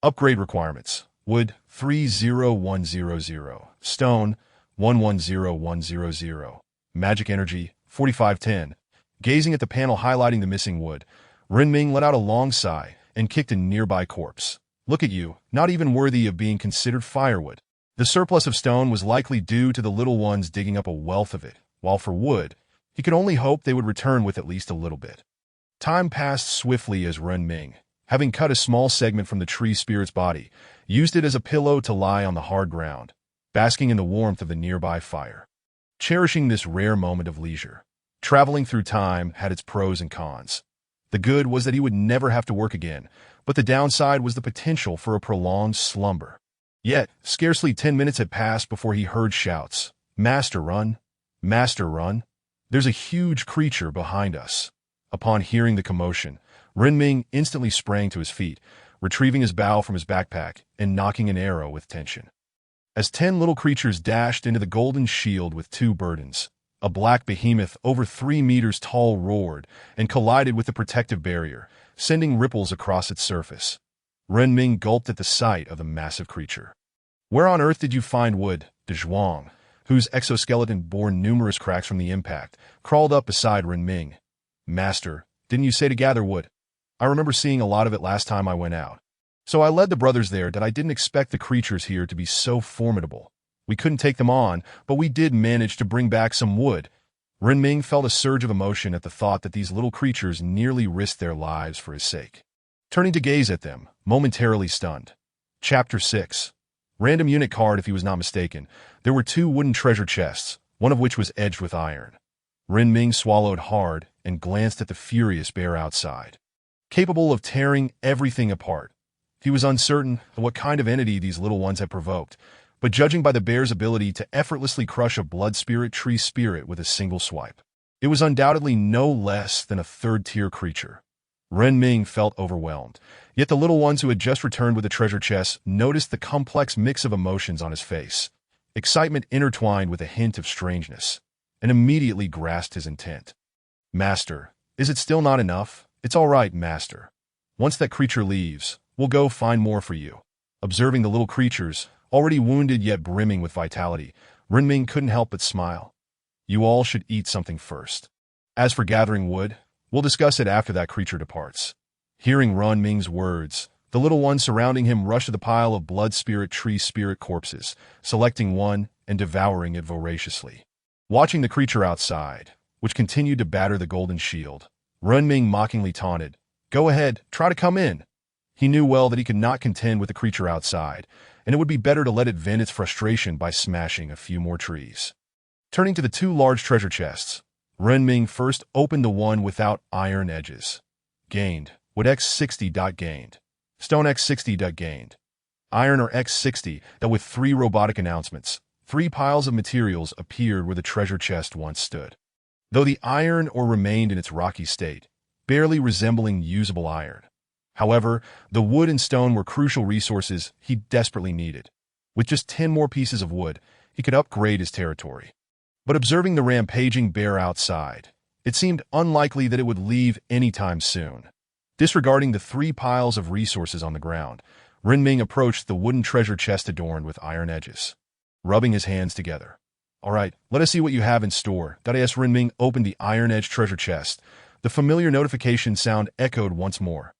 Upgrade requirements, wood 30100, stone 110100, magic energy 4510. Gazing at the panel highlighting the missing wood, Renming let out a long sigh and kicked a nearby corpse. Look at you, not even worthy of being considered firewood. The surplus of stone was likely due to the little ones digging up a wealth of it, while for wood, he could only hope they would return with at least a little bit. Time passed swiftly as Renming, having cut a small segment from the tree spirit's body, used it as a pillow to lie on the hard ground, basking in the warmth of the nearby fire. Cherishing this rare moment of leisure, traveling through time had its pros and cons. The good was that he would never have to work again, but the downside was the potential for a prolonged slumber. Yet, scarcely 10 minutes had passed before he heard shouts. "Master, run! Master, run! There's a huge creature behind us." Upon hearing the commotion, Renming instantly sprang to his feet, retrieving his bow from his backpack and knocking an arrow with tension. As 10 little creatures dashed into the golden shield with 2 burdens, a black behemoth over 3 meters tall roared and collided with the protective barrier, sending ripples across its surface. Renming gulped at the sight of the massive creature. "Where on earth did you find wood?" De Zhuang, whose exoskeleton bore numerous cracks from the impact, crawled up beside Renming. "Master, didn't you say to gather wood? I remember seeing a lot of it last time I went out. So I led the brothers there that I didn't expect the creatures here to be so formidable. We couldn't take them on, but we did manage to bring back some wood." Renming felt a surge of emotion at the thought that these little creatures nearly risked their lives for his sake. Turning to gaze at them, momentarily stunned. Chapter 6. Random unit card if he was not mistaken. There were 2 wooden treasure chests, one of which was edged with iron. Renming swallowed hard and glanced at the furious bear outside. Capable of tearing everything apart. He was uncertain of what kind of entity these little ones had provoked, but judging by the bear's ability to effortlessly crush a blood spirit tree spirit with a single swipe, it was undoubtedly no less than a 3rd-tier creature. Renming felt overwhelmed, yet the little ones who had just returned with the treasure chest noticed the complex mix of emotions on his face, excitement intertwined with a hint of strangeness, and immediately grasped his intent. "Master, is it still not enough? It's all right, Master. Once that creature leaves, we'll go find more for you." Observing the little creatures, already wounded yet brimming with vitality, Renming couldn't help but smile. "You all should eat something first. As for gathering wood, we'll discuss it after that creature departs." Hearing Renming's words, the little ones surrounding him rushed to the pile of blood spirit tree spirit corpses, selecting one and devouring it voraciously. Watching the creature outside, which continued to batter the golden shield, Renming mockingly taunted, "Go ahead, try to come in." He knew well that he could not contend with the creature outside, and it would be better to let it vent its frustration by smashing a few more trees. Turning to the 2 large treasure chests, Renming first opened the one without iron edges. Gained. Wood X60. Gained. Stone X60. Gained. Iron or X60 that with 3 robotic announcements, 3 piles of materials appeared where the treasure chest once stood. Though the iron ore remained in its rocky state, barely resembling usable iron. However, the wood and stone were crucial resources he desperately needed. With just 10 more pieces of wood, he could upgrade his territory. But observing the rampaging bear outside, it seemed unlikely that it would leave anytime soon. Disregarding the 3 piles of resources on the ground, Renming approached the wooden treasure chest adorned with iron edges. Rubbing his hands together. "All right, let us see what you have in store." As Renming opened the iron-edged treasure chest, the familiar notification sound echoed once more.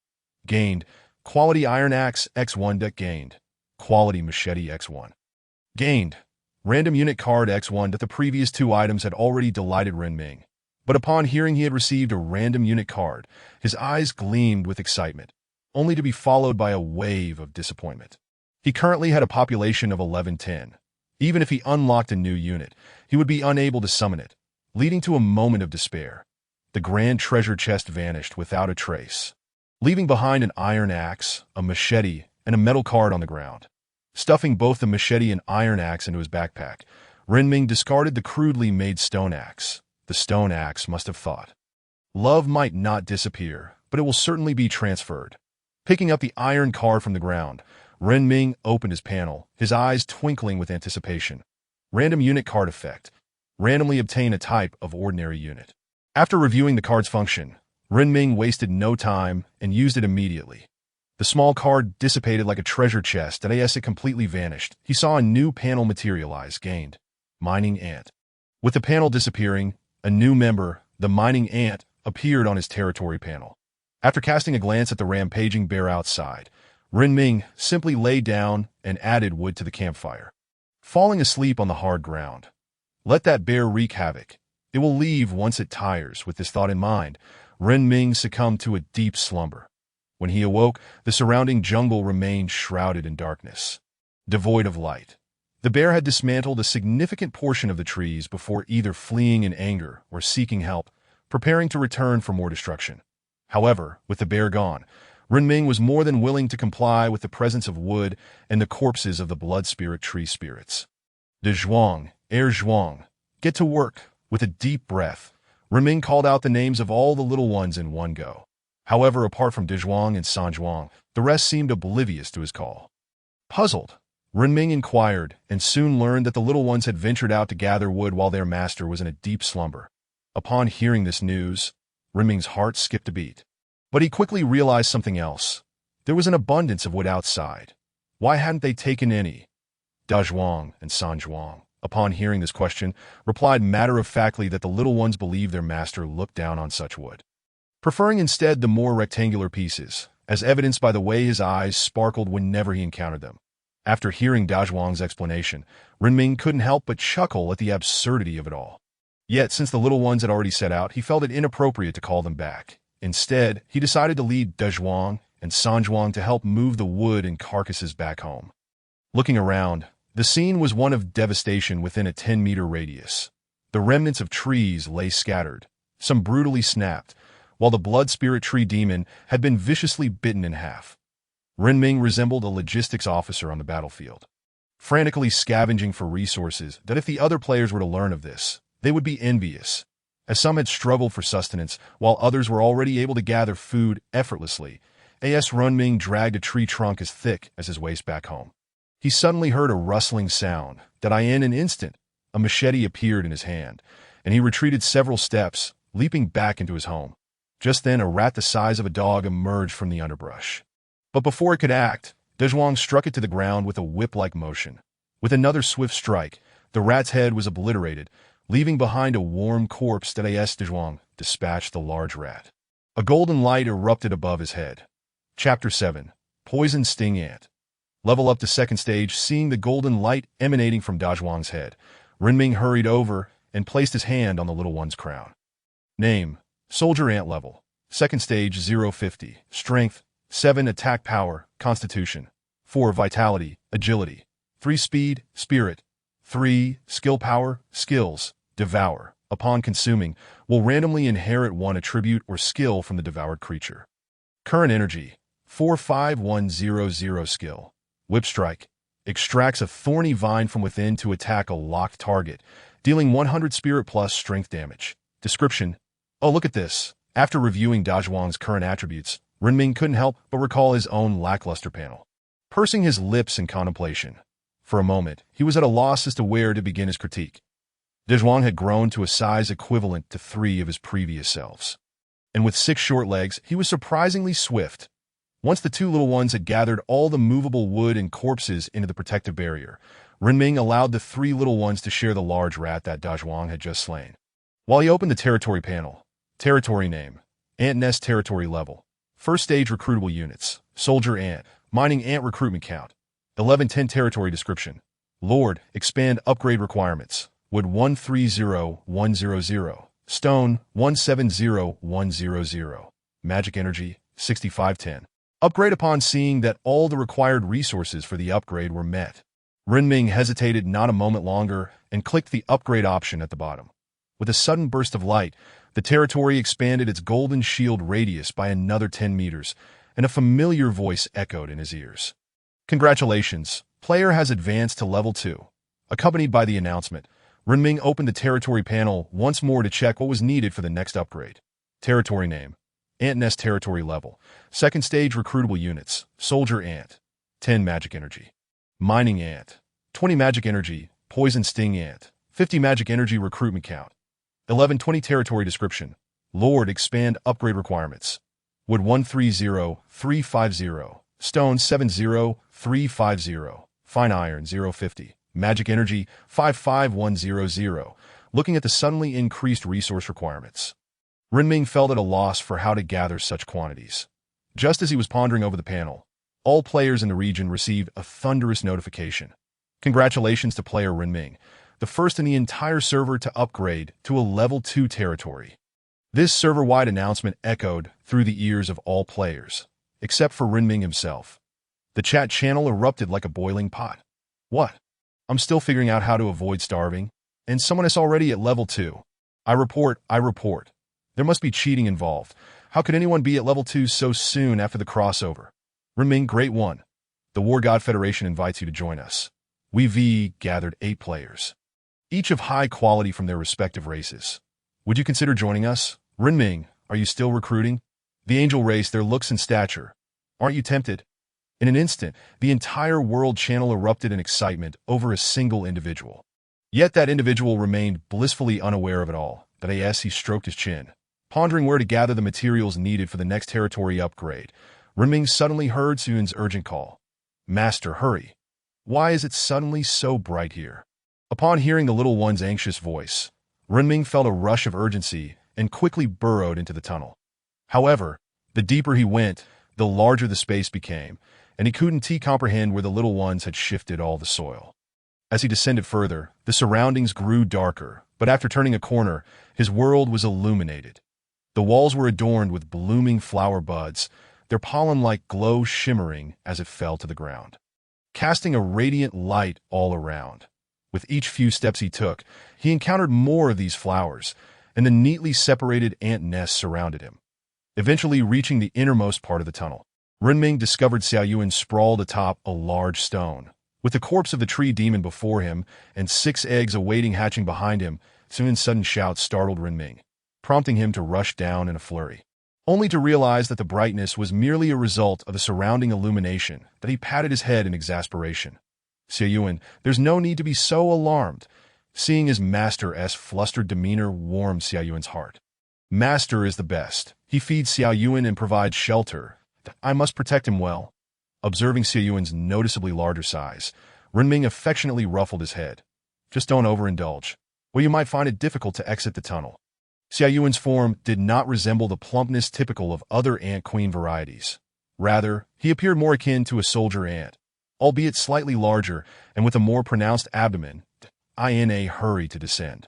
Gained. Quality Iron Axe X1. Gained. Quality Machete X1. Gained. Random unit card X1. The previous 2 items had already delighted Renming, but upon hearing he had received a random unit card, his eyes gleamed with excitement, only to be followed by a wave of disappointment. He currently had a population of 1110. Even if he unlocked a new unit, he would be unable to summon it, leading to a moment of despair. The grand treasure chest vanished without a trace, leaving behind an iron axe, a machete, and a metal card on the ground. Stuffing both the machete and iron axe into his backpack, Renming discarded the crudely made stone axe. The stone axe must have thought, "Love might not disappear, but it will certainly be transferred." Picking up the iron card from the ground, Renming opened his panel, his eyes twinkling with anticipation. Random unit card effect. Randomly obtain a type of ordinary unit. After reviewing the card's function, Renming wasted no time and used it immediately. The small card dissipated like a treasure chest, and as it completely vanished, he saw a new panel materialize, gained. Mining Ant. With the panel disappearing, a new member, the Mining Ant, appeared on his territory panel. After casting a glance at the rampaging bear outside, Renming simply lay down and added wood to the campfire. Falling asleep on the hard ground. Let that bear wreak havoc. It will leave once it tires. With this thought in mind, Renming succumbed to a deep slumber. When he awoke, the surrounding jungle remained shrouded in darkness, devoid of light. The bear had dismantled a significant portion of the trees before either fleeing in anger or seeking help, preparing to return for more destruction. However, with the bear gone, Renming was more than willing to comply with the presence of wood and the corpses of the blood spirit tree spirits. De Zhuang, Zhuang, get to work. With a deep breath, Renming called out the names of all the little ones in one go. However, apart from De Zhuang and San Zhuang, the rest seemed oblivious to his call. Puzzled, Renming inquired and soon learned that the little ones had ventured out to gather wood while their master was in a deep slumber. Upon hearing this news, Renming's heart skipped a beat. But he quickly realized something else. There was an abundance of wood outside. Why hadn't they taken any? Da Zhuang and San Zhuang, upon hearing this question, replied matter-of-factly that the little ones believed their master looked down on such wood, preferring instead the more rectangular pieces, as evidenced by the way his eyes sparkled whenever he encountered them. After hearing Da Zhuang's explanation, Renming couldn't help but chuckle at the absurdity of it all. Yet, since the little ones had already set out, he felt it inappropriate to call them back. Instead, he decided to lead Da Zhuang and San Zhuang to help move the wood and carcasses back home. Looking around, the scene was one of devastation within a 10-meter radius. The remnants of trees lay scattered, some brutally snapped, while the blood spirit tree demon had been viciously bitten in half. Renming resembled a logistics officer on the battlefield, frantically scavenging for resources that if the other players were to learn of this, they would be envious. As some had struggled for sustenance, while others were already able to gather food effortlessly, Renming dragged a tree trunk as thick as his waist back home. He suddenly heard a rustling sound that in an instant, a machete appeared in his hand, and he retreated several steps, leaping back into his home. Just then, a rat the size of a dog emerged from the underbrush. But before it could act, De Zhuang struck it to the ground with a whip-like motion. With another swift strike, the rat's head was obliterated, leaving behind a warm corpse that De Zhuang dispatched the large rat. A golden light erupted above his head. Chapter 7. Poison Sting Ant. Level up to second stage. Seeing the golden light emanating from Da Zhuang's head, Renming hurried over and placed his hand on the little one's crown. Name: Soldier Ant. Level: second stage, 050. Strength: 7. Attack power, Constitution. 4. Vitality, Agility. 3. Speed, Spirit. 3. Skill power, Skills. Devour, upon consuming, will randomly inherit one attribute or skill from the devoured creature. Current energy: 45100. Skill: Whip Strike. Extracts a thorny vine from within to attack a locked target, dealing 100 spirit plus strength damage. Description: oh, look at this. After reviewing Da Zhuang's current attributes, Renming couldn't help but recall his own lackluster panel. Pursing his lips in contemplation, for a moment, he was at a loss as to where to begin his critique. De Zhuang had grown to a size equivalent to 3 of his previous selves. And with 6 short legs, he was surprisingly swift. Once the 2 little ones had gathered all the movable wood and corpses into the protective barrier, Renming allowed the 3 little ones to share the large rat that Da Zhuang had just slain. While he opened the territory panel, territory name: Ant Nest. Territory level: first stage. Recruitable units: Soldier Ant. Mining Ant. Recruitment count: 1110. Territory description: Lord, expand upgrade requirements: wood 130100, stone 170100, magic energy 6510. Upgrade upon seeing that all the required resources for the upgrade were met. Renming hesitated not a moment longer and clicked the upgrade option at the bottom. With a sudden burst of light, the territory expanded its golden shield radius by another 10 meters, and a familiar voice echoed in his ears. Congratulations, player has advanced to level 2. Accompanied by the announcement, Renming opened the territory panel once more to check what was needed for the next upgrade. Territory name: Ant Nest Territory Level. Second stage recruitable units: Soldier Ant, 10 Magic Energy. Mining Ant, 20 Magic Energy. Poison Sting Ant, 50 Magic Energy. Recruitment count 1120. Territory description: Lord expand upgrade requirements. Wood 130350, Stone 70350, Fine Iron 050, Magic Energy 55100. Looking at the suddenly increased resource requirements, Renming felt at a loss for how to gather such quantities. Just as he was pondering over the panel, all players in the region received a thunderous notification. Congratulations to player Renming, the first in the entire server to upgrade to a level 2 territory. This server-wide announcement echoed through the ears of all players, except for Renming himself. The chat channel erupted like a boiling pot. What? I'm still figuring out how to avoid starving, and someone is already at level 2. I report. There must be cheating involved. How could anyone be at level 2 so soon after the crossover? Renming, Great One. The War God Federation invites you to join us. We've gathered 8 players, each of high quality from their respective races. Would you consider joining us? Renming, are you still recruiting? The angel race, their looks and stature. Aren't you tempted? In an instant, the entire world channel erupted in excitement over a single individual. Yet that individual remained blissfully unaware of it all. As he stroked his chin, pondering where to gather the materials needed for the next territory upgrade, Renming suddenly heard Xiaoyun's urgent call. Master, hurry. Why is it suddenly so bright here? Upon hearing the little one's anxious voice, Renming felt a rush of urgency and quickly burrowed into the tunnel. However, the deeper he went, the larger the space became, and he couldn't comprehend where the little ones had shifted all the soil. As he descended further, the surroundings grew darker, but after turning a corner, his world was illuminated. The walls were adorned with blooming flower buds, their pollen-like glow shimmering as it fell to the ground, casting a radiant light all around. With each few steps he took, he encountered more of these flowers, and the neatly separated ant nests surrounded him. Eventually reaching the innermost part of the tunnel, Renming discovered Xiaoyun sprawled atop a large stone. With the corpse of the tree demon before him and 6 eggs awaiting hatching behind him, Xiaoyun's sudden shout startled Renming, prompting him to rush down in a flurry, only to realize that the brightness was merely a result of the surrounding illumination. That he patted his head in exasperation. Xiaoyun, there's no need to be so alarmed. Seeing his master's flustered demeanor warmed Xiaoyun's heart. Master is the best. He feeds Xiaoyun and provides shelter. I must protect him well. Observing Xiaoyun's noticeably larger size, Renming affectionately ruffled his head. Just don't overindulge, or you might find it difficult to exit the tunnel. Xiaoyun's form did not resemble the plumpness typical of other ant queen varieties. Rather, he appeared more akin to a soldier ant, albeit slightly larger and with a more pronounced abdomen. In a hurry to descend,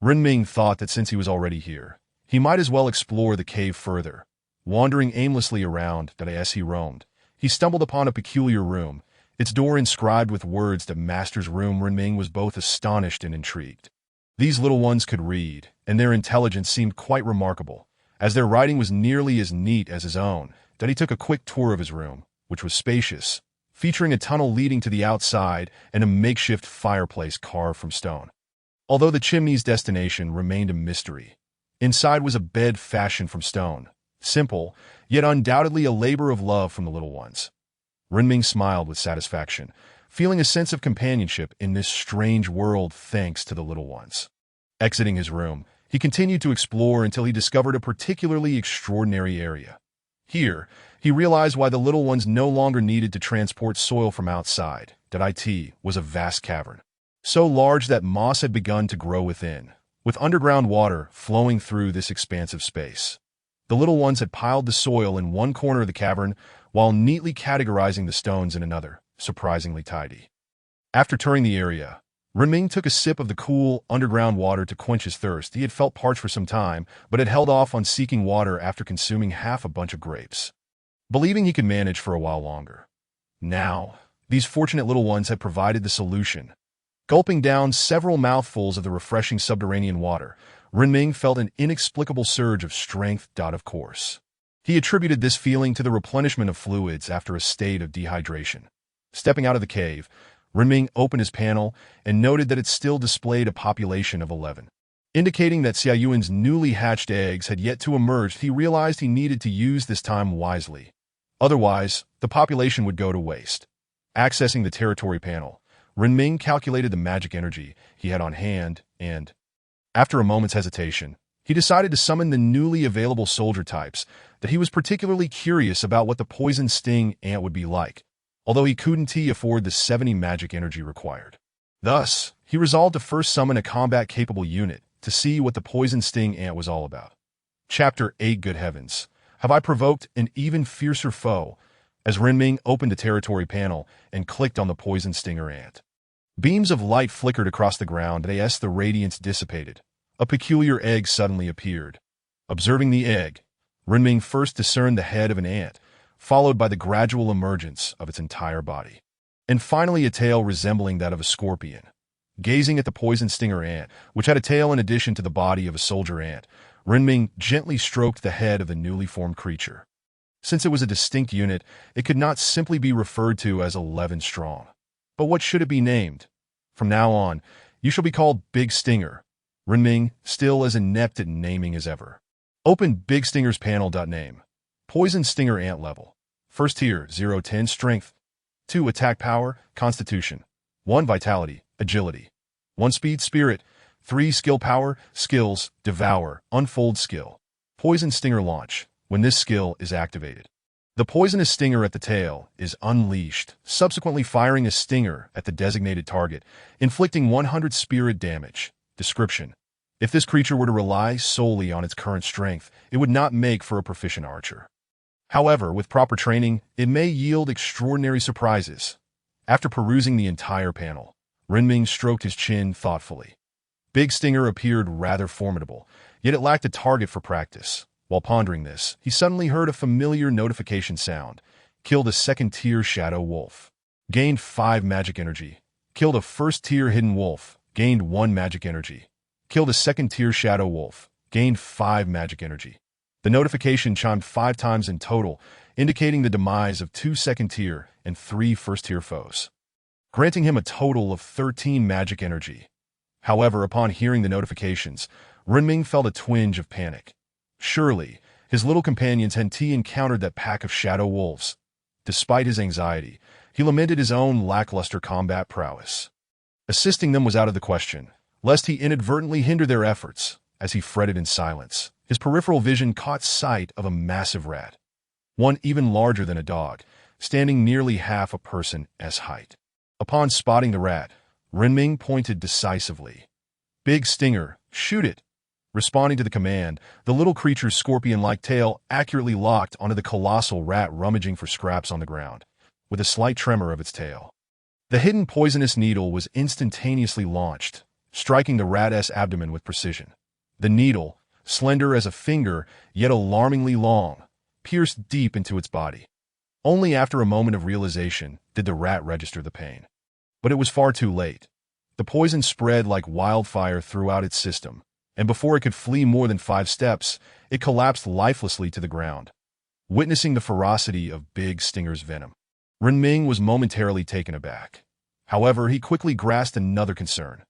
Renming thought that since he was already here, he might as well explore the cave further. Wandering aimlessly around, as he roamed, he stumbled upon a peculiar room, its door inscribed with words that Master's Room. Renming was both astonished and intrigued. These little ones could read, and their intelligence seemed quite remarkable, as their writing was nearly as neat as his own. That he took a quick tour of his room, which was spacious, featuring a tunnel leading to the outside and a makeshift fireplace carved from stone. Although the chimney's destination remained a mystery, inside was a bed fashioned from stone, simple, yet undoubtedly a labor of love from the little ones. Renming smiled with satisfaction, feeling a sense of companionship in this strange world thanks to the little ones. Exiting his room, he continued to explore until he discovered a particularly extraordinary area. Here, he realized why the little ones no longer needed to transport soil from outside. It was a vast cavern, so large that moss had begun to grow within, with underground water flowing through this expansive space. The little ones had piled the soil in one corner of the cavern while neatly categorizing the stones in another, surprisingly tidy. After touring the area, Renming took a sip of the cool, underground water to quench his thirst. He had felt parched for some time, but had held off on seeking water after consuming half a bunch of grapes. believing he could manage for a while longer. Now, these fortunate little ones had provided the solution. Gulping down several mouthfuls of the refreshing subterranean water, Renming felt an inexplicable surge of strength. Of course, he attributed this feeling to the replenishment of fluids after a state of dehydration. Stepping out of the cave, Renming opened his panel and noted that it still displayed a population of 11. Indicating that Xiaoyuan's newly hatched eggs had yet to emerge, he realized he needed to use this time wisely. Otherwise, the population would go to waste. Accessing the territory panel, Renming calculated the magic energy he had on hand and, after a moment's hesitation, he decided to summon the newly available soldier types that he was particularly curious about what the poison sting ant would be like, although he couldn't afford the 70 magic energy required. Thus, he resolved to first summon a combat-capable unit to see what the poison sting ant was all about. Chapter 8. Good heavens, have I provoked an even fiercer foe? As Renming opened the territory panel and clicked on the poison stinger ant, beams of light flickered across the ground as the radiance dissipated. A peculiar egg suddenly appeared. Observing the egg, Renming first discerned the head of an ant, followed by the gradual emergence of its entire body, and finally a tail resembling that of a scorpion. Gazing at the poison stinger ant, which had a tail in addition to the body of a soldier ant, Renming gently stroked the head of the newly formed creature. Since it was a distinct unit, it could not simply be referred to as 11 strong. But what should it be named? From now on, you shall be called Big Stinger. Renming, still as inept at naming as ever. Open Big Stinger's panel. Name. Poison Stinger Ant Level. First tier, 0-10 Strength. 2 Attack Power, Constitution. 1 Vitality, Agility. 1 Speed, Spirit. 3 Skill Power, Skills, Devour, Unfold Skill. Poison Stinger Launch. When this skill is activated, the poisonous stinger at the tail is unleashed, subsequently firing a stinger at the designated target, inflicting 100 spirit damage. Description: if this creature were to rely solely on its current strength, it would not make for a proficient archer. However, with proper training, it may yield extraordinary surprises. After perusing the entire panel, Renming stroked his chin thoughtfully. Big Stinger appeared rather formidable, yet it lacked a target for practice. While pondering this, he suddenly heard a familiar notification sound. Killed a 2nd-tier Shadow Wolf. Gained 5 magic energy. Killed a 1st-tier Hidden Wolf. Gained 1 magic energy. Killed a 2nd-tier Shadow Wolf. Gained 5 magic energy. The notification chimed 5 times in total, indicating the demise of 2 2nd-tier and 3 1st-tier foes, granting him a total of 13 magic energy. However, upon hearing the notifications, Renming felt a twinge of panic. Surely, his little companions had encountered that pack of shadow wolves. Despite his anxiety, he lamented his own lackluster combat prowess. Assisting them was out of the question, lest he inadvertently hinder their efforts. As he fretted in silence, his peripheral vision caught sight of a massive rat, one even larger than a dog, standing nearly half a person's height. Upon spotting the rat, Renming pointed decisively. Big Stinger, shoot it! Responding to the command, the little creature's scorpion-like tail accurately locked onto the colossal rat rummaging for scraps on the ground, with a slight tremor of its tail. The hidden poisonous needle was instantaneously launched, striking the rat's abdomen with precision. The needle, slender as a finger, yet alarmingly long, pierced deep into its body. Only after a moment of realization did the rat register the pain. But it was far too late. The poison spread like wildfire throughout its system, and before it could flee more than 5 steps, it collapsed lifelessly to the ground. Witnessing the ferocity of Big Stinger's venom, Renming was momentarily taken aback. However, he quickly grasped another concern.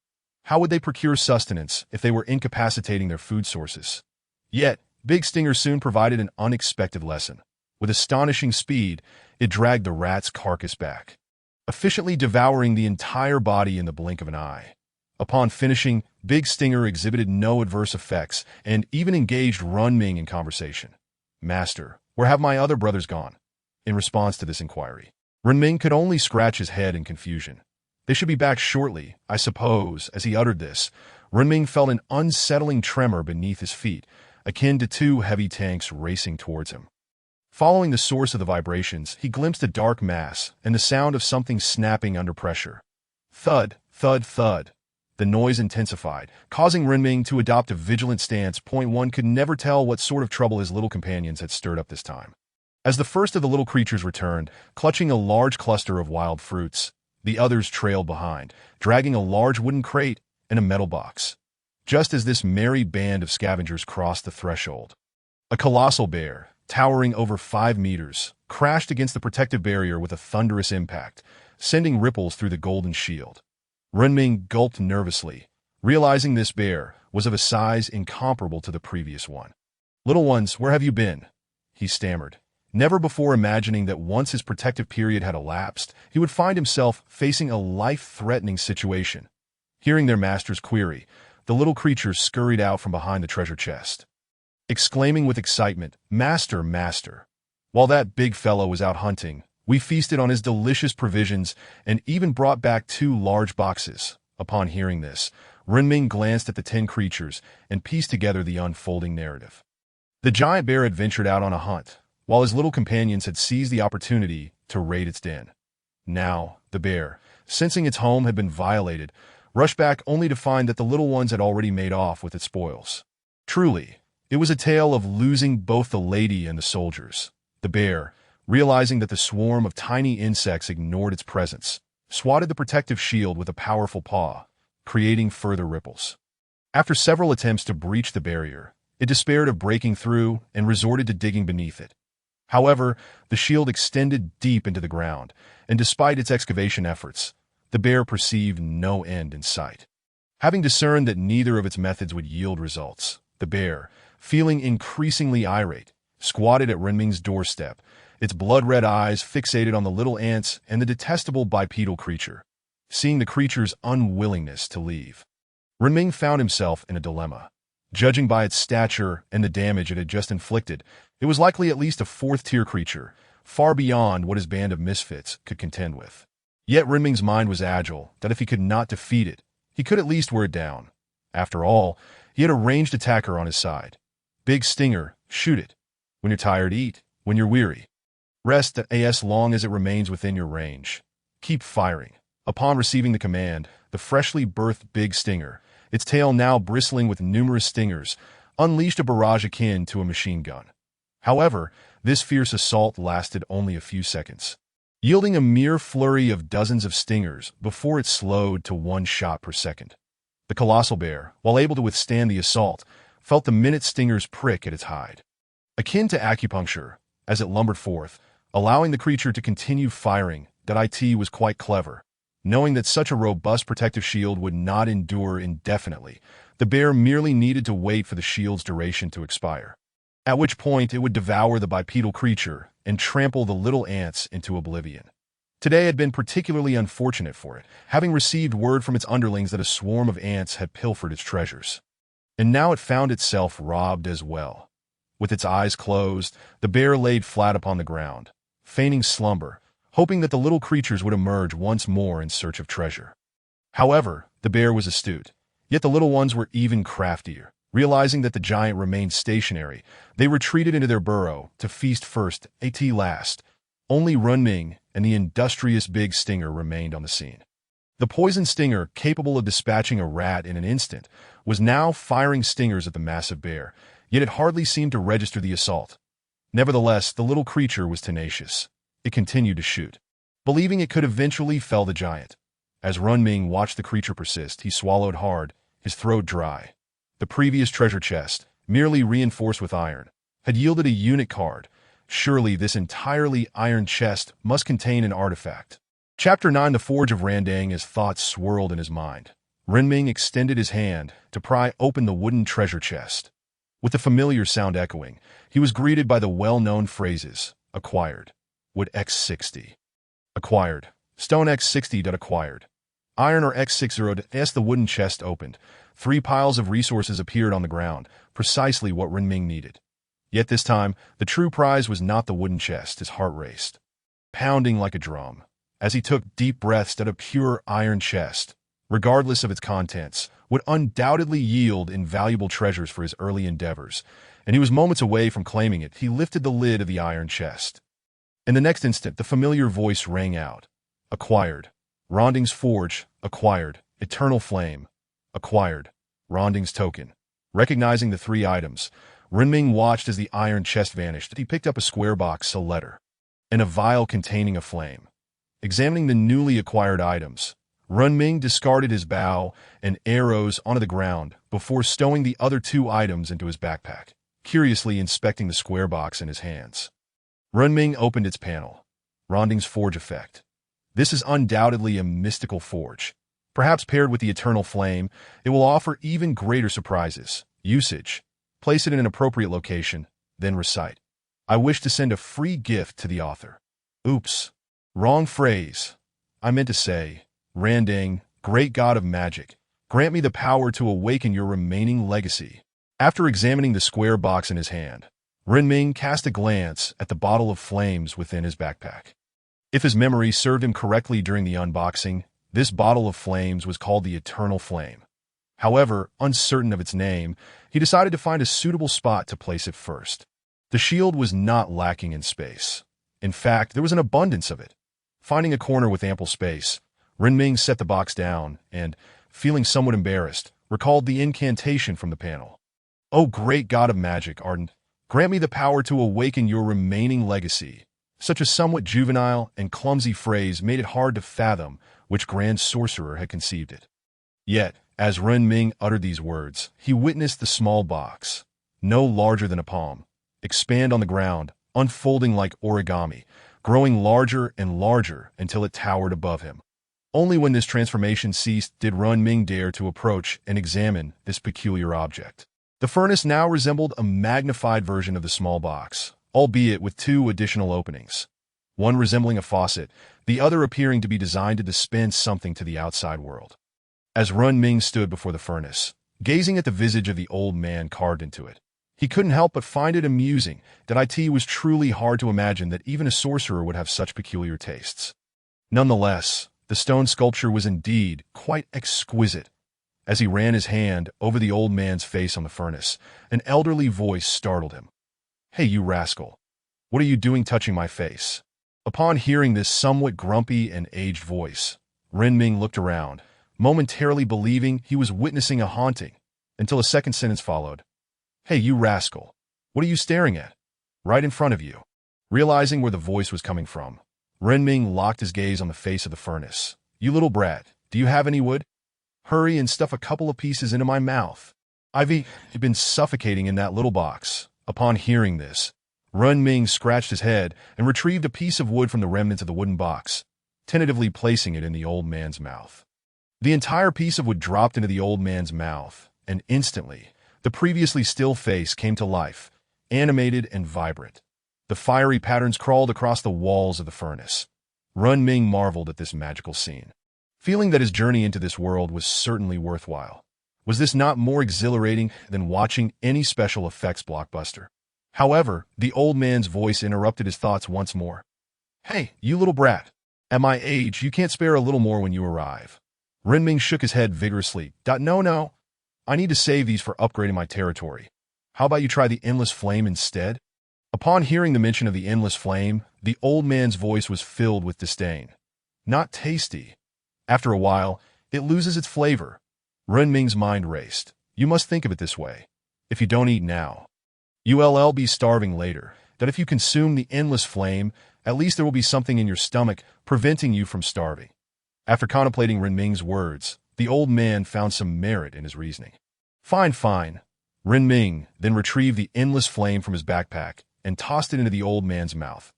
How would they procure sustenance if they were incapacitating their food sources? Yet, Big Stinger soon provided an unexpected lesson. With astonishing speed, it dragged the rat's carcass back, efficiently devouring the entire body in the blink of an eye. Upon finishing, Big Stinger exhibited no adverse effects and even engaged Renming in conversation. "Master, where have my other brothers gone?" In response to this inquiry, Renming could only scratch his head in confusion. "They should be back shortly, I suppose." As he uttered this, Renming felt an unsettling tremor beneath his feet, akin to 2 heavy tanks racing towards him. Following the source of the vibrations, he glimpsed a dark mass and the sound of something snapping under pressure. Thud, thud, thud. The noise intensified, causing Renming to adopt a vigilant stance. One could never tell what sort of trouble his little companions had stirred up this time. As the first of the little creatures returned, clutching a large cluster of wild fruits, the others trailed behind, dragging a large wooden crate and a metal box. Just as this merry band of scavengers crossed the threshold, a colossal bear, towering over 5 meters, crashed against the protective barrier with a thunderous impact, sending ripples through the golden shield. Renming gulped nervously, realizing this bear was of a size incomparable to the previous one. "Little ones, where have you been?" he stammered, never before imagining that once his protective period had elapsed, he would find himself facing a life-threatening situation. Hearing their master's query, the little creatures scurried out from behind the treasure chest, exclaiming with excitement, "Master, master! While that big fellow was out hunting, we feasted on his delicious provisions and even brought back 2 large boxes." Upon hearing this, Renming glanced at the 10 creatures and pieced together the unfolding narrative. The giant bear had ventured out on a hunt, while his little companions had seized the opportunity to raid its den. Now, the bear, sensing its home had been violated, rushed back only to find that the little ones had already made off with its spoils. Truly, it was a tale of losing both the lady and the soldiers. The bear, realizing that the swarm of tiny insects ignored its presence, swatted the protective shield with a powerful paw, creating further ripples. After several attempts to breach the barrier, it despaired of breaking through and resorted to digging beneath it. However, the shield extended deep into the ground, and despite its excavation efforts, the bear perceived no end in sight. Having discerned that neither of its methods would yield results, the bear, feeling increasingly irate, squatted at Renming's doorstep, its blood-red eyes fixated on the little ants and the detestable bipedal creature. Seeing the creature's unwillingness to leave, Renming found himself in a dilemma. Judging by its stature and the damage it had just inflicted, it was likely at least a 4th-tier creature, far beyond what his band of misfits could contend with. Yet Renming's mind was agile, that if he could not defeat it, he could at least wear it down. After all, he had a ranged attacker on his side. Big Stinger, shoot it. When you're tired, eat. When you're weary, rest as long as it remains within your range. Keep firing. Upon receiving the command, the freshly birthed Big Stinger, its tail now bristling with numerous stingers, unleashed a barrage akin to a machine gun. However, this fierce assault lasted only a few seconds, yielding a mere flurry of dozens of stingers before it slowed to 1 shot per second. The colossal bear, while able to withstand the assault, felt the minute stingers prick at its hide, akin to acupuncture, as it lumbered forth, allowing the creature to continue firing. That IT was quite clever. Knowing that such a robust protective shield would not endure indefinitely, the bear merely needed to wait for the shield's duration to expire, at which point it would devour the bipedal creature and trample the little ants into oblivion. Today had been particularly unfortunate for it, having received word from its underlings that a swarm of ants had pilfered its treasures. And now it found itself robbed as well. With its eyes closed, the bear laid flat upon the ground, feigning slumber, hoping that the little creatures would emerge once more in search of treasure. However, the bear was astute, yet the little ones were even craftier. Realizing that the giant remained stationary, they retreated into their burrow to feast first, at last. Only Renming and the industrious Big Stinger remained on the scene. The poison stinger, capable of dispatching a rat in an instant, was now firing stingers at the massive bear, yet it hardly seemed to register the assault. Nevertheless, the little creature was tenacious. It continued to shoot, believing it could eventually fell the giant. As Renming watched the creature persist, he swallowed hard, his throat dry. The previous treasure chest, merely reinforced with iron, had yielded a unit card. Surely this entirely iron chest must contain an artifact. Chapter 9: The Forge of Randang. As thoughts swirled in his mind, Renming extended his hand to pry open the wooden treasure chest. With the familiar sound echoing, he was greeted by the well-known phrases, "Acquired. Wood X60. Acquired. Stone X60. Acquired. Iron or X60. As the wooden chest opened, 3 piles of resources appeared on the ground, precisely what Renming needed. Yet this time, the true prize was not the wooden chest. His heart raced, pounding like a drum, as he took deep breaths at a pure iron chest, regardless of its contents, would undoubtedly yield invaluable treasures for his early endeavors, and he was moments away from claiming it. He lifted the lid of the iron chest. In the next instant, the familiar voice rang out. Acquired. Ronding's Forge. Acquired. Eternal Flame. Acquired. Ronding's Token. Recognizing the 3 items, Renming watched as the iron chest vanished. He picked up a square box, a letter, and a vial containing a flame. Examining the newly acquired items, Renming discarded his bow and arrows onto the ground before stowing the other two items into his backpack, curiously inspecting the square box in his hands. Renming opened its panel. Ronding's Forge Effect. This is undoubtedly a mystical forge. Perhaps paired with the Eternal Flame, it will offer even greater surprises. Usage. Place it in an appropriate location, then recite. I wish to send a free gift to the author. Oops. Wrong phrase. I meant to say, Randing, great god of magic, grant me the power to awaken your remaining legacy. After examining the square box in his hand, Renming cast a glance at the bottle of flames within his backpack. If his memory served him correctly during the unboxing, this bottle of flames was called the Eternal Flame. However, uncertain of its name, he decided to find a suitable spot to place it first. The shield was not lacking in space. In fact, there was an abundance of it. Finding a corner with ample space, Renming set the box down and, feeling somewhat embarrassed, recalled the incantation from the panel. O great god of magic, Ardent, grant me the power to awaken your remaining legacy. Such a somewhat juvenile and clumsy phrase made it hard to fathom which grand sorcerer had conceived it. Yet, as Renming uttered these words, he witnessed the small box, no larger than a palm, expand on the ground, unfolding like origami, growing larger and larger until it towered above him. Only when this transformation ceased did Renming dare to approach and examine this peculiar object. The furnace now resembled a magnified version of the small box, albeit with two additional openings, one resembling a faucet, the other appearing to be designed to dispense something to the outside world. As Renming stood before the furnace, gazing at the visage of the old man carved into it, he couldn't help but find it amusing that it was truly hard to imagine that even a sorcerer would have such peculiar tastes. Nonetheless, the stone sculpture was indeed quite exquisite. As he ran his hand over the old man's face on the furnace, an elderly voice startled him. Hey, you rascal! What are you doing touching my face? Upon hearing this somewhat grumpy and aged voice, Renming looked around, momentarily believing he was witnessing a haunting, until a second sentence followed. Hey, you rascal! What are you staring at? Right in front of you. Realizing where the voice was coming from, Renming locked his gaze on the face of the furnace. You little brat, do you have any wood? Hurry and stuff a couple of pieces into my mouth. I've been suffocating in that little box. Upon hearing this, Renming scratched his head and retrieved a piece of wood from the remnants of the wooden box, tentatively placing it in the old man's mouth. The entire piece of wood dropped into the old man's mouth, and instantly, the previously still face came to life, animated and vibrant. The fiery patterns crawled across the walls of the furnace. Renming marveled at this magical scene, feeling that his journey into this world was certainly worthwhile. Was this not more exhilarating than watching any special effects blockbuster? However, the old man's voice interrupted his thoughts once more. Hey, you little brat. At my age, you can't spare a little more when you arrive. Renming shook his head vigorously. No. I need to save these for upgrading my territory. How about you try the Endless Flame instead? Upon hearing the mention of the Endless Flame, the old man's voice was filled with disdain. Not tasty. After a while, it loses its flavor. Renming's mind raced. You must think of it this way. If you don't eat now, you'll be starving later. That if you consume the Endless Flame, at least there will be something in your stomach preventing you from starving. After contemplating Renming's words, the old man found some merit in his reasoning. Fine. Renming then retrieved the Endless Flame from his backpack and tossed it into the old man's mouth.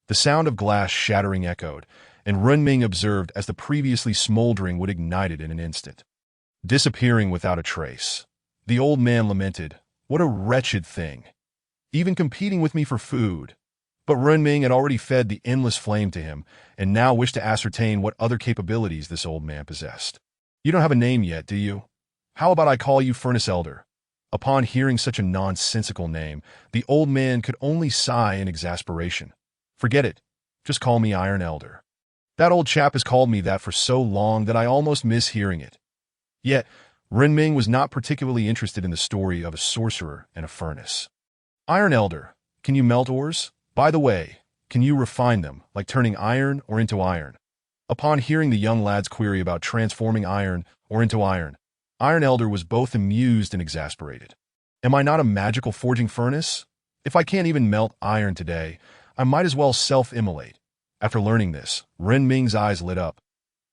The sound of glass shattering echoed, and Renming observed as the previously smoldering wood ignited in an instant, disappearing without a trace. The old man lamented, What a wretched thing! Even competing with me for food. But Renming had already fed the Endless Flame to him, and now wished to ascertain what other capabilities this old man possessed. You don't have a name yet, do you? How about I call you Furnace Elder? Upon hearing such a nonsensical name, the old man could only sigh in exasperation. Forget it. Just call me Iron Elder. That old chap has called me that for so long that I almost miss hearing it. Yet, Renming was not particularly interested in the story of a sorcerer and a furnace. Iron Elder, can you melt ores? By the way, can you refine them, like turning iron or into iron? Upon hearing the young lad's query about transforming iron or into iron, Iron Elder was both amused and exasperated. Am I not a magical forging furnace? If I can't even melt iron today, I might as well self-immolate. After learning this, Ren Ming's eyes lit up.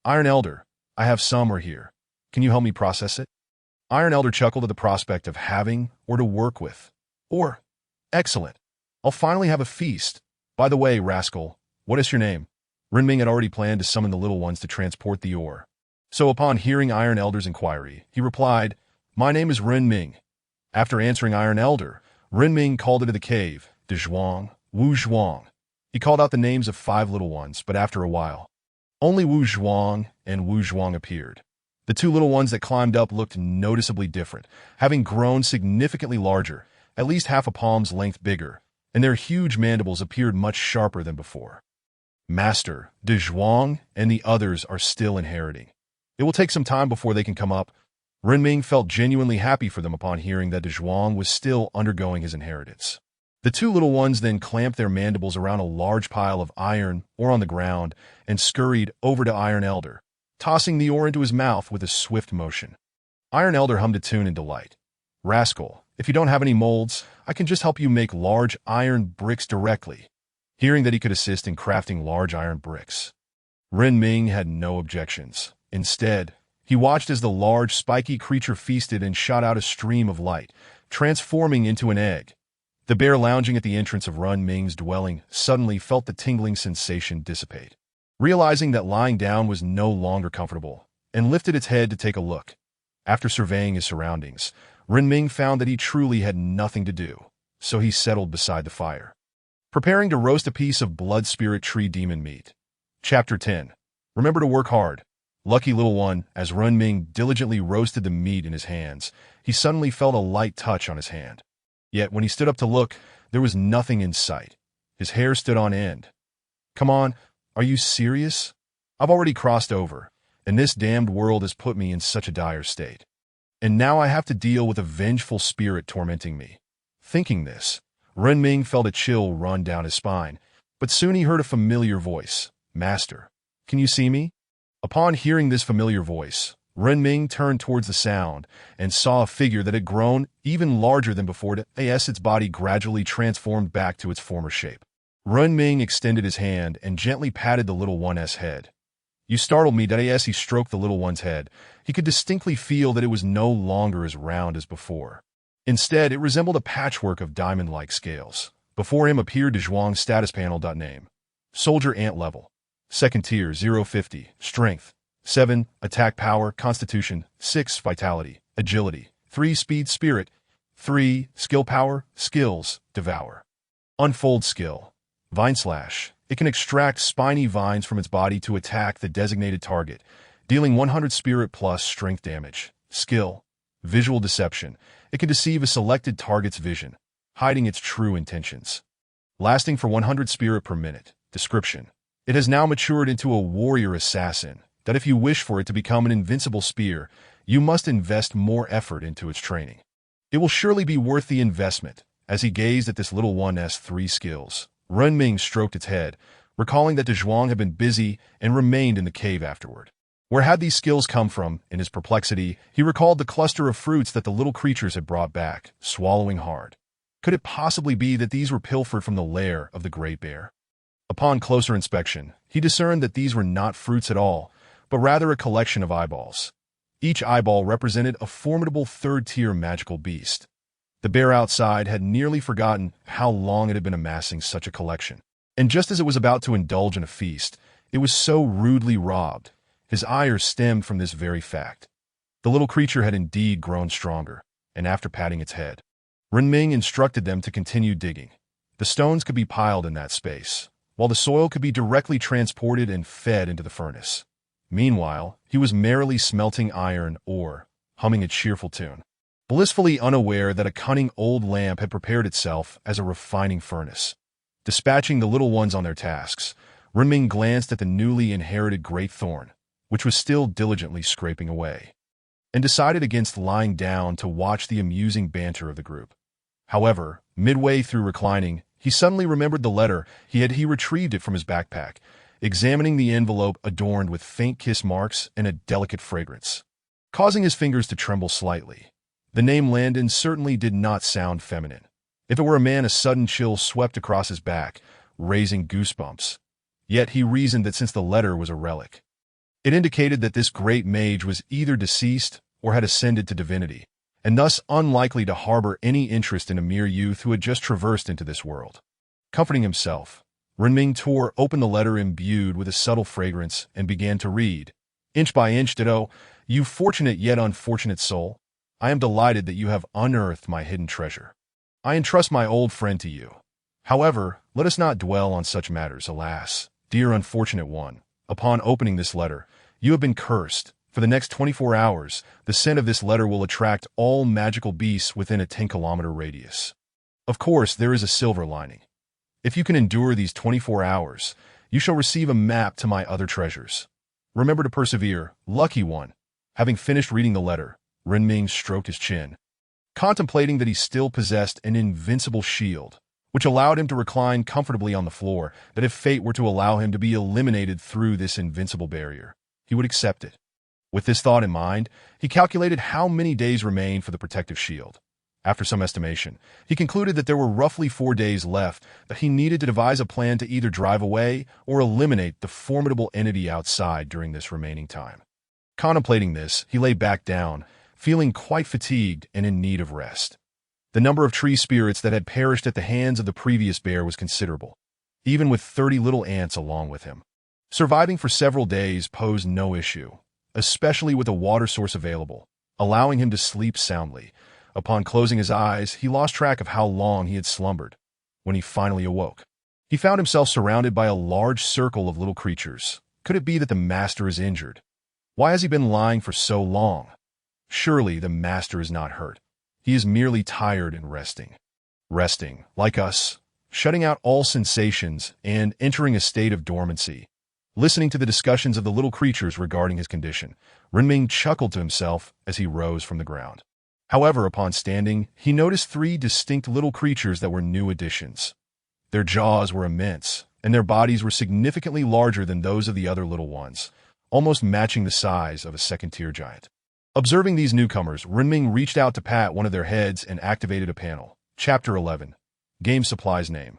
Iron Elder, I have somewhere here. Can you help me process it? Iron Elder chuckled at the prospect of having or to work with. Or, excellent. I'll finally have a feast. By the way, rascal, what is your name? Ren Ming had already planned to summon the little ones to transport the ore. So upon hearing Iron Elder's inquiry, he replied, My name is Ren Ming. After answering Iron Elder, Ren Ming called into the cave, De Zhuang, Wu Zhuang. He called out the names of 5 little ones, but after a while, only Wu Zhuang and Wu Zhuang appeared. The 2 little ones that climbed up looked noticeably different, having grown significantly larger, at least half a palm's length bigger, and their huge mandibles appeared much sharper than before. Master, De Zhuang and the others are still inheriting. It will take some time before they can come up. Ren Ming felt genuinely happy for them upon hearing that De Zhuang was still undergoing his inheritance. The 2 little ones then clamped their mandibles around a large pile of iron or on the ground and scurried over to Iron Elder, tossing the ore into his mouth with a swift motion. Iron Elder hummed a tune in delight. Rascal, if you don't have any molds, I can just help you make large iron bricks directly. Hearing that he could assist in crafting large iron bricks, Ren Ming had no objections. Instead, he watched as the large, spiky creature feasted and shot out a stream of light, transforming into an egg. The bear lounging at the entrance of Ren Ming's dwelling suddenly felt the tingling sensation dissipate, realizing that lying down was no longer comfortable, and lifted its head to take a look. After surveying his surroundings, Ren Ming found that he truly had nothing to do, so he settled beside the fire, preparing to roast a piece of blood spirit tree demon meat. Chapter 10. Remember to work hard. Lucky little one, as Ren Ming diligently roasted the meat in his hands, he suddenly felt a light touch on his hand. Yet when he stood up to look, there was nothing in sight. His hair stood on end. Come on, are you serious? I've already crossed over, and this damned world has put me in such a dire state. And now I have to deal with a vengeful spirit tormenting me. Thinking this, Ren Ming felt a chill run down his spine, but soon he heard a familiar voice. Master, can you see me? Upon hearing this familiar voice, Ren Ming turned towards the sound and saw a figure that had grown even larger than before as its body gradually transformed back to its former shape. Ren Ming extended his hand and gently patted the little one's head. You startled me, as he stroked the little one's head. He could distinctly feel that it was no longer as round as before. Instead, it resembled a patchwork of diamond-like scales. Before him appeared De Zhuang's status panel. Name: Soldier Ant Level. Second tier, 050. Strength, 7. Attack power, Constitution, 6. Vitality, Agility, 3. Speed, Spirit, 3. Skill power, Skills, Devour. Unfold skill. Vine Slash. It can extract spiny vines from its body to attack the designated target, dealing 100 Spirit plus Strength damage. Skill. Visual Deception. It can deceive a selected target's vision, hiding its true intentions. Lasting for 100 Spirit per minute. Description. It has now matured into a warrior assassin that if you wish for it to become an invincible spear, you must invest more effort into its training. It will surely be worth the investment. As he gazed at this little one's 3 skills, Ren Ming stroked its head, recalling that De Zhuang had been busy and remained in the cave afterward. Where had these skills come from? In his perplexity, he recalled the cluster of fruits that the little creatures had brought back, swallowing hard. Could it possibly be that these were pilfered from the lair of the Great Bear? Upon closer inspection, he discerned that these were not fruits at all, but rather a collection of eyeballs. Each eyeball represented a formidable 3rd-tier magical beast. The bear outside had nearly forgotten how long it had been amassing such a collection. And just as it was about to indulge in a feast, it was so rudely robbed. His ire stemmed from this very fact. The little creature had indeed grown stronger, and after patting its head, Ren Ming instructed them to continue digging. The stones could be piled in that space, while the soil could be directly transported and fed into the furnace. Meanwhile, he was merrily smelting iron ore, humming a cheerful tune, blissfully unaware that a cunning old lamp had prepared itself as a refining furnace. Dispatching the little ones on their tasks, Ren Ming glanced at the newly inherited great thorn, which was still diligently scraping away, and decided against lying down to watch the amusing banter of the group. However, midway through reclining, he suddenly remembered the letter. He retrieved it from his backpack, examining the envelope adorned with faint kiss marks and a delicate fragrance, causing his fingers to tremble slightly. The name Landon certainly did not sound feminine. If it were a man, a sudden chill swept across his back, raising goosebumps. Yet he reasoned that since the letter was a relic, it indicated that this great mage was either deceased or had ascended to divinity, and thus unlikely to harbor any interest in a mere youth who had just traversed into this world. Comforting himself, Renming tore open the letter imbued with a subtle fragrance and began to read. Inch by inch, Ditto, you fortunate yet unfortunate soul, I am delighted that you have unearthed my hidden treasure. I entrust my old friend to you. However, let us not dwell on such matters, alas. Dear unfortunate one, upon opening this letter, you have been cursed. For the next 24 hours, the scent of this letter will attract all magical beasts within a 10-kilometer radius. Of course, there is a silver lining. If you can endure these 24 hours, you shall receive a map to my other treasures. Remember to persevere, lucky one. Having finished reading the letter, Renming stroked his chin, contemplating that he still possessed an invincible shield, which allowed him to recline comfortably on the floor, that if fate were to allow him to be eliminated through this invincible barrier, he would accept it. With this thought in mind, he calculated how many days remained for the protective shield. After some estimation, he concluded that there were roughly 4 days left, that he needed to devise a plan to either drive away or eliminate the formidable entity outside during this remaining time. Contemplating this, he lay back down, feeling quite fatigued and in need of rest. The number of tree spirits that had perished at the hands of the previous bear was considerable, even with 30 little ants along with him. Surviving for several days posed no issue, especially with a water source available, allowing him to sleep soundly. Upon closing his eyes, he lost track of how long he had slumbered. When he finally awoke, he found himself surrounded by a large circle of little creatures. Could it be that the master is injured? Why has he been lying for so long? Surely the master is not hurt. He is merely tired and resting. Resting, like us, shutting out all sensations and entering a state of dormancy. Listening to the discussions of the little creatures regarding his condition, Renming chuckled to himself as he rose from the ground. However, upon standing, he noticed 3 distinct little creatures that were new additions. Their jaws were immense, and their bodies were significantly larger than those of the other little ones, almost matching the size of a second-tier giant. Observing these newcomers, Renming reached out to pat one of their heads and activated a panel. Chapter 11. Game Supplies Name.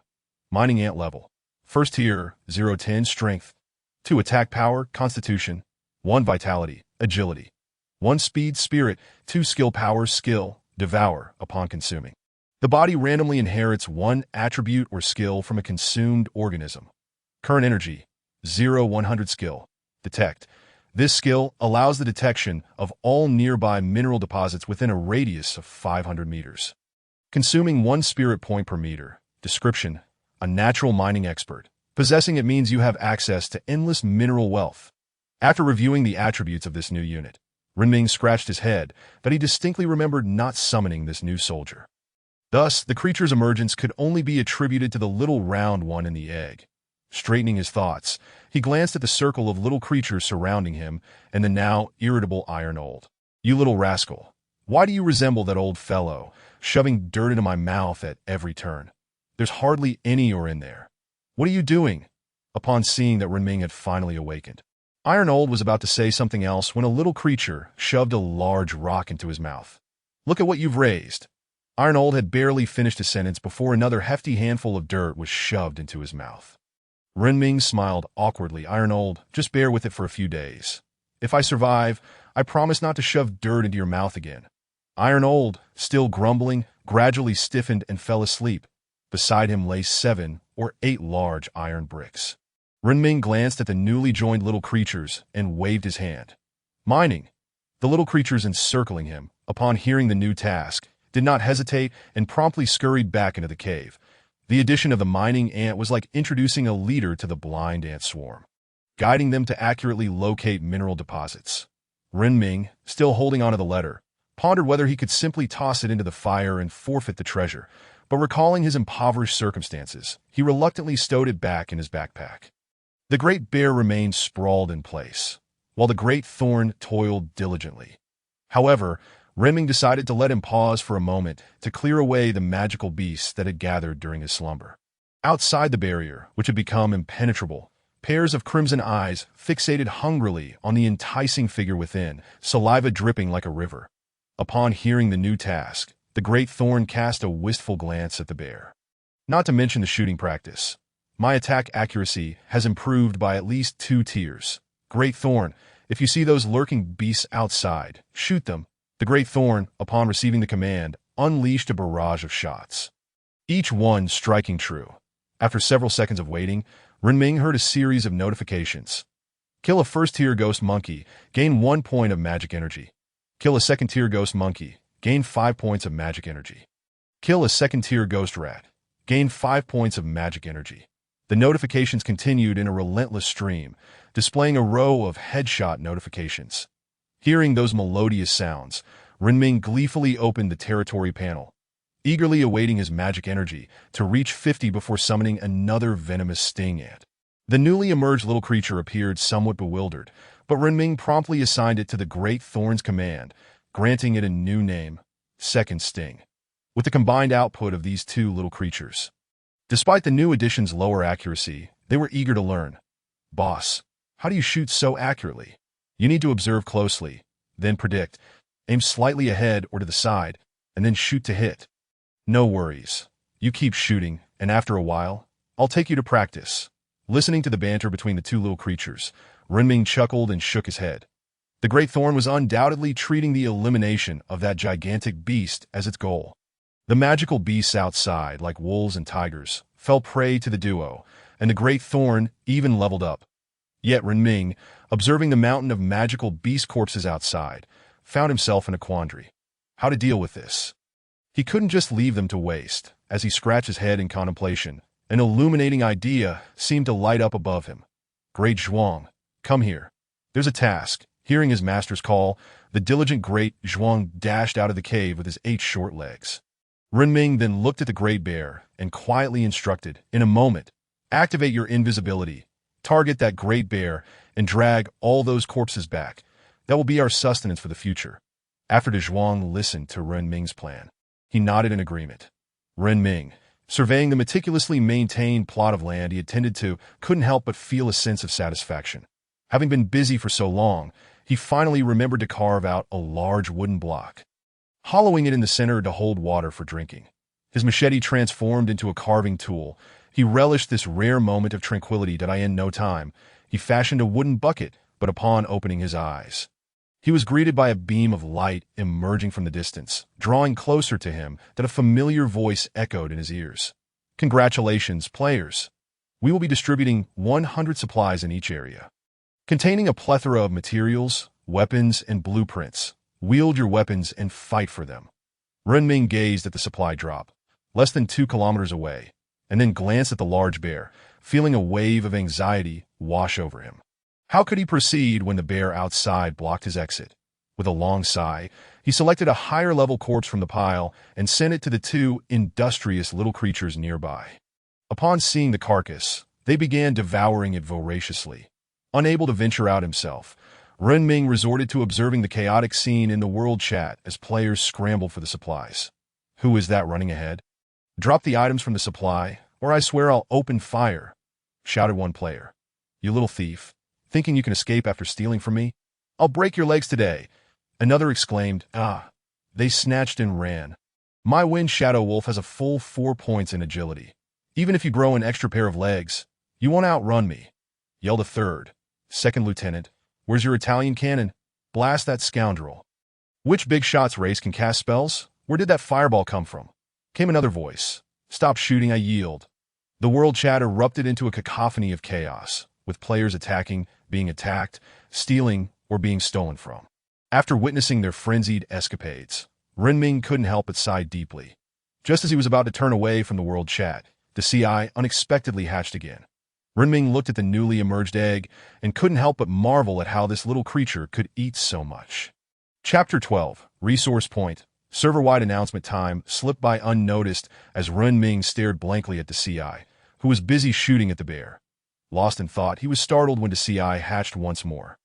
Mining Ant Level. First Tier, 0-10 Strength, 2 Attack Power, Constitution, 1 Vitality, Agility, 1 Speed, Spirit, 2 Skill Power, Skill, Devour, upon consuming. The body randomly inherits 1 attribute or skill from a consumed organism. Current Energy, 0-100 Skill, Detect. This skill allows the detection of all nearby mineral deposits within a radius of 500 meters. Consuming 1 spirit point per meter. Description: a natural mining expert. Possessing it means you have access to endless mineral wealth. After reviewing the attributes of this new unit, Renming scratched his head that he distinctly remembered not summoning this new soldier. Thus, the creature's emergence could only be attributed to the little round one in the egg. Straightening his thoughts, he glanced at the circle of little creatures surrounding him and the now irritable Iron Old. You little rascal, why do you resemble that old fellow, shoving dirt into my mouth at every turn? There's hardly any ore in there. What are you doing? Upon seeing that Renming had finally awakened, Iron Old was about to say something else when a little creature shoved a large rock into his mouth. Look at what you've raised. Iron Old had barely finished his sentence before another hefty handful of dirt was shoved into his mouth. Renming smiled awkwardly. Iron Old, just bear with it for a few days. If I survive, I promise not to shove dirt into your mouth again. Iron Old, still grumbling, gradually stiffened and fell asleep. Beside him lay 7 or 8 large iron bricks. Renming glanced at the newly joined little creatures and waved his hand. Mining. The little creatures encircling him, upon hearing the new task, did not hesitate and promptly scurried back into the cave. The addition of the mining ant was like introducing a leader to the blind ant swarm, guiding them to accurately locate mineral deposits. Renming, still holding onto the letter, pondered whether he could simply toss it into the fire and forfeit the treasure, but recalling his impoverished circumstances, he reluctantly stowed it back in his backpack. The great bear remained sprawled in place, while the great thorn toiled diligently. However, Renming decided to let him pause for a moment to clear away the magical beasts that had gathered during his slumber. Outside the barrier, which had become impenetrable, pairs of crimson eyes fixated hungrily on the enticing figure within, saliva dripping like a river. Upon hearing the new task, the great thorn cast a wistful glance at the bear. Not to mention the shooting practice. My attack accuracy has improved by at least 2 tiers. Great thorn, if you see those lurking beasts outside, shoot them. The great thorn, upon receiving the command, unleashed a barrage of shots, each one striking true. After several seconds of waiting, Renming heard a series of notifications. Kill a first-tier ghost monkey, gain 1 point of magic energy. Kill a second-tier ghost monkey, gain 5 points of magic energy. Kill a second-tier ghost rat, gain 5 points of magic energy. The notifications continued in a relentless stream, displaying a row of headshot notifications. Hearing those melodious sounds, Renming gleefully opened the territory panel, eagerly awaiting his magic energy to reach 50 before summoning another venomous sting ant. The newly emerged little creature appeared somewhat bewildered, but Renming promptly assigned it to the Great Thorn's command, granting it a new name, Second Sting. With the combined output of these two little creatures, despite the new addition's lower accuracy, they were eager to learn. Boss, how do you shoot so accurately? You need to observe closely, then predict, aim slightly ahead or to the side, and then shoot to hit. No worries. You keep shooting, and after a while, I'll take you to practice. Listening to the banter between the two little creatures, Renming chuckled and shook his head. The Great Thorn was undoubtedly treating the elimination of that gigantic beast as its goal. The magical beasts outside, like wolves and tigers, fell prey to the duo, and the Great Thorn even leveled up. Yet Renming, observing the mountain of magical beast corpses outside, found himself in a quandary. How to deal with this? He couldn't just leave them to waste. As he scratched his head in contemplation, an illuminating idea seemed to light up above him. Great Zhuang, come here. There's a task. Hearing his master's call, the diligent Great Zhuang dashed out of the cave with his 8 short legs. Renming then looked at the great bear and quietly instructed, in a moment, activate your invisibility, target that great bear, and drag all those corpses back. That will be our sustenance for the future. After the Zhuang listened to Renming's plan, he nodded in agreement. Renming, surveying the meticulously maintained plot of land he attended to, couldn't help but feel a sense of satisfaction. Having been busy for so long, he finally remembered to carve out a large wooden block, hollowing it in the center to hold water for drinking. His machete transformed into a carving tool. He relished this rare moment of tranquility that in no time. He fashioned a wooden bucket, but upon opening his eyes, he was greeted by a beam of light emerging from the distance, drawing closer to him that a familiar voice echoed in his ears. Congratulations, players. We will be distributing 100 supplies in each area, containing a plethora of materials, weapons, and blueprints. Wield your weapons and fight for them. Renming gazed at the supply drop, less than 2 kilometers away, and then glanced at the large bear, feeling a wave of anxiety wash over him. How could he proceed when the bear outside blocked his exit? With a long sigh, he selected a higher-level corpse from the pile and sent it to the 2 industrious little creatures nearby. Upon seeing the carcass, they began devouring it voraciously. Unable to venture out himself, Renming resorted to observing the chaotic scene in the world chat as players scrambled for the supplies. Who is that running ahead? Drop the items from the supply, or I swear I'll open fire, shouted one player. You little thief. Thinking you can escape after stealing from me? I'll break your legs today. Another exclaimed, Ah. They snatched and ran. My wind Shadow Wolf has a full 4 points in agility. Even if you grow an extra pair of legs, you won't outrun me, yelled a third. Second Lieutenant, where's your Italian cannon? Blast that scoundrel. Which Big Shots race can cast spells? Where did that fireball come from? Came another voice. Stop shooting, I yield. The world chat erupted into a cacophony of chaos, with players attacking, being attacked, stealing, or being stolen from. After witnessing their frenzied escapades, Renming couldn't help but sigh deeply. Just as he was about to turn away from the world chat, the CI unexpectedly hatched again. Renming looked at the newly emerged egg and couldn't help but marvel at how this little creature could eat so much. Chapter 12, Resource Point. Server-wide announcement time slipped by unnoticed as Renming stared blankly at the CI, who was busy shooting at the bear. Lost in thought, he was startled when the CI hatched once more.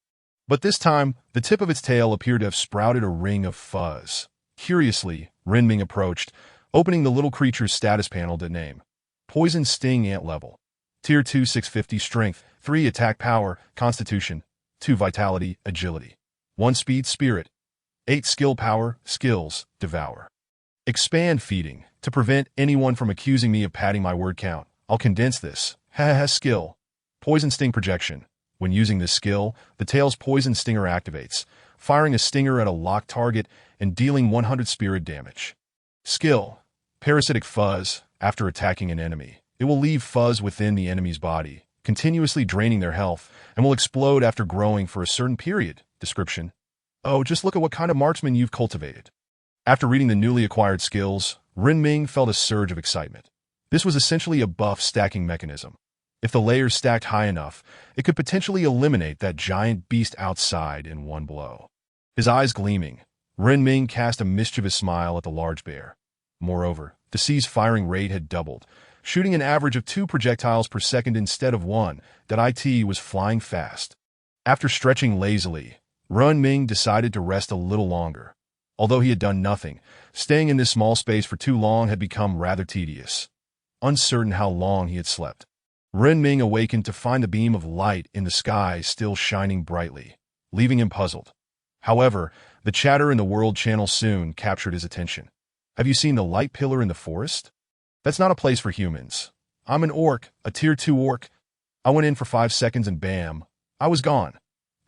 But this time, the tip of its tail appeared to have sprouted a ring of fuzz. Curiously, Renming approached, opening the little creature's status panel to name. Poison Sting Ant Level. Tier 2 650 Strength, 3 Attack Power, Constitution, 2 Vitality, Agility, 1 Speed Spirit. 8 skill power, skills, devour. Expand feeding. To prevent anyone from accusing me of padding my word count, I'll condense this. Skill. Poison sting projection. When using this skill, the tail's poison stinger activates, firing a stinger at a locked target and dealing 100 spirit damage. Skill. Parasitic fuzz. After attacking an enemy, it will leave fuzz within the enemy's body, continuously draining their health, and will explode after growing for a certain period. Description. Oh, just look at what kind of marksman you've cultivated. After reading the newly acquired skills, Renming felt a surge of excitement. This was essentially a buff stacking mechanism. If the layers stacked high enough, it could potentially eliminate that giant beast outside in one blow. His eyes gleaming, Renming cast a mischievous smile at the large bear. Moreover, the C's firing rate had doubled, shooting an average of 2 projectiles per second instead of 1, that it was flying fast. After stretching lazily, Renming decided to rest a little longer. Although he had done nothing, staying in this small space for too long had become rather tedious. Uncertain how long he had slept, Renming awakened to find the beam of light in the sky still shining brightly, leaving him puzzled. However, the chatter in the World Channel soon captured his attention. Have you seen the light pillar in the forest? That's not a place for humans. I'm an orc, a tier 2 orc. I went in for 5 seconds and bam, I was gone.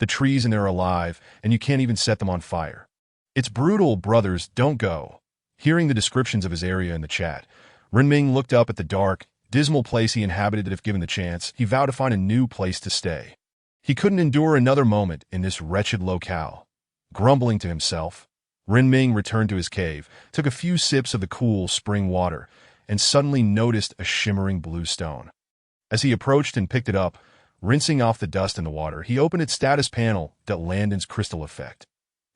The trees in there are alive, and you can't even set them on fire. It's brutal, brothers, don't go. Hearing the descriptions of his area in the chat, Renming looked up at the dark, dismal place he inhabited that if given the chance, he vowed to find a new place to stay. He couldn't endure another moment in this wretched locale. Grumbling to himself, Renming returned to his cave, took a few sips of the cool spring water, and suddenly noticed a shimmering blue stone. As he approached and picked it up, rinsing off the dust in the water, he opened its status panel, Landon's crystal effect.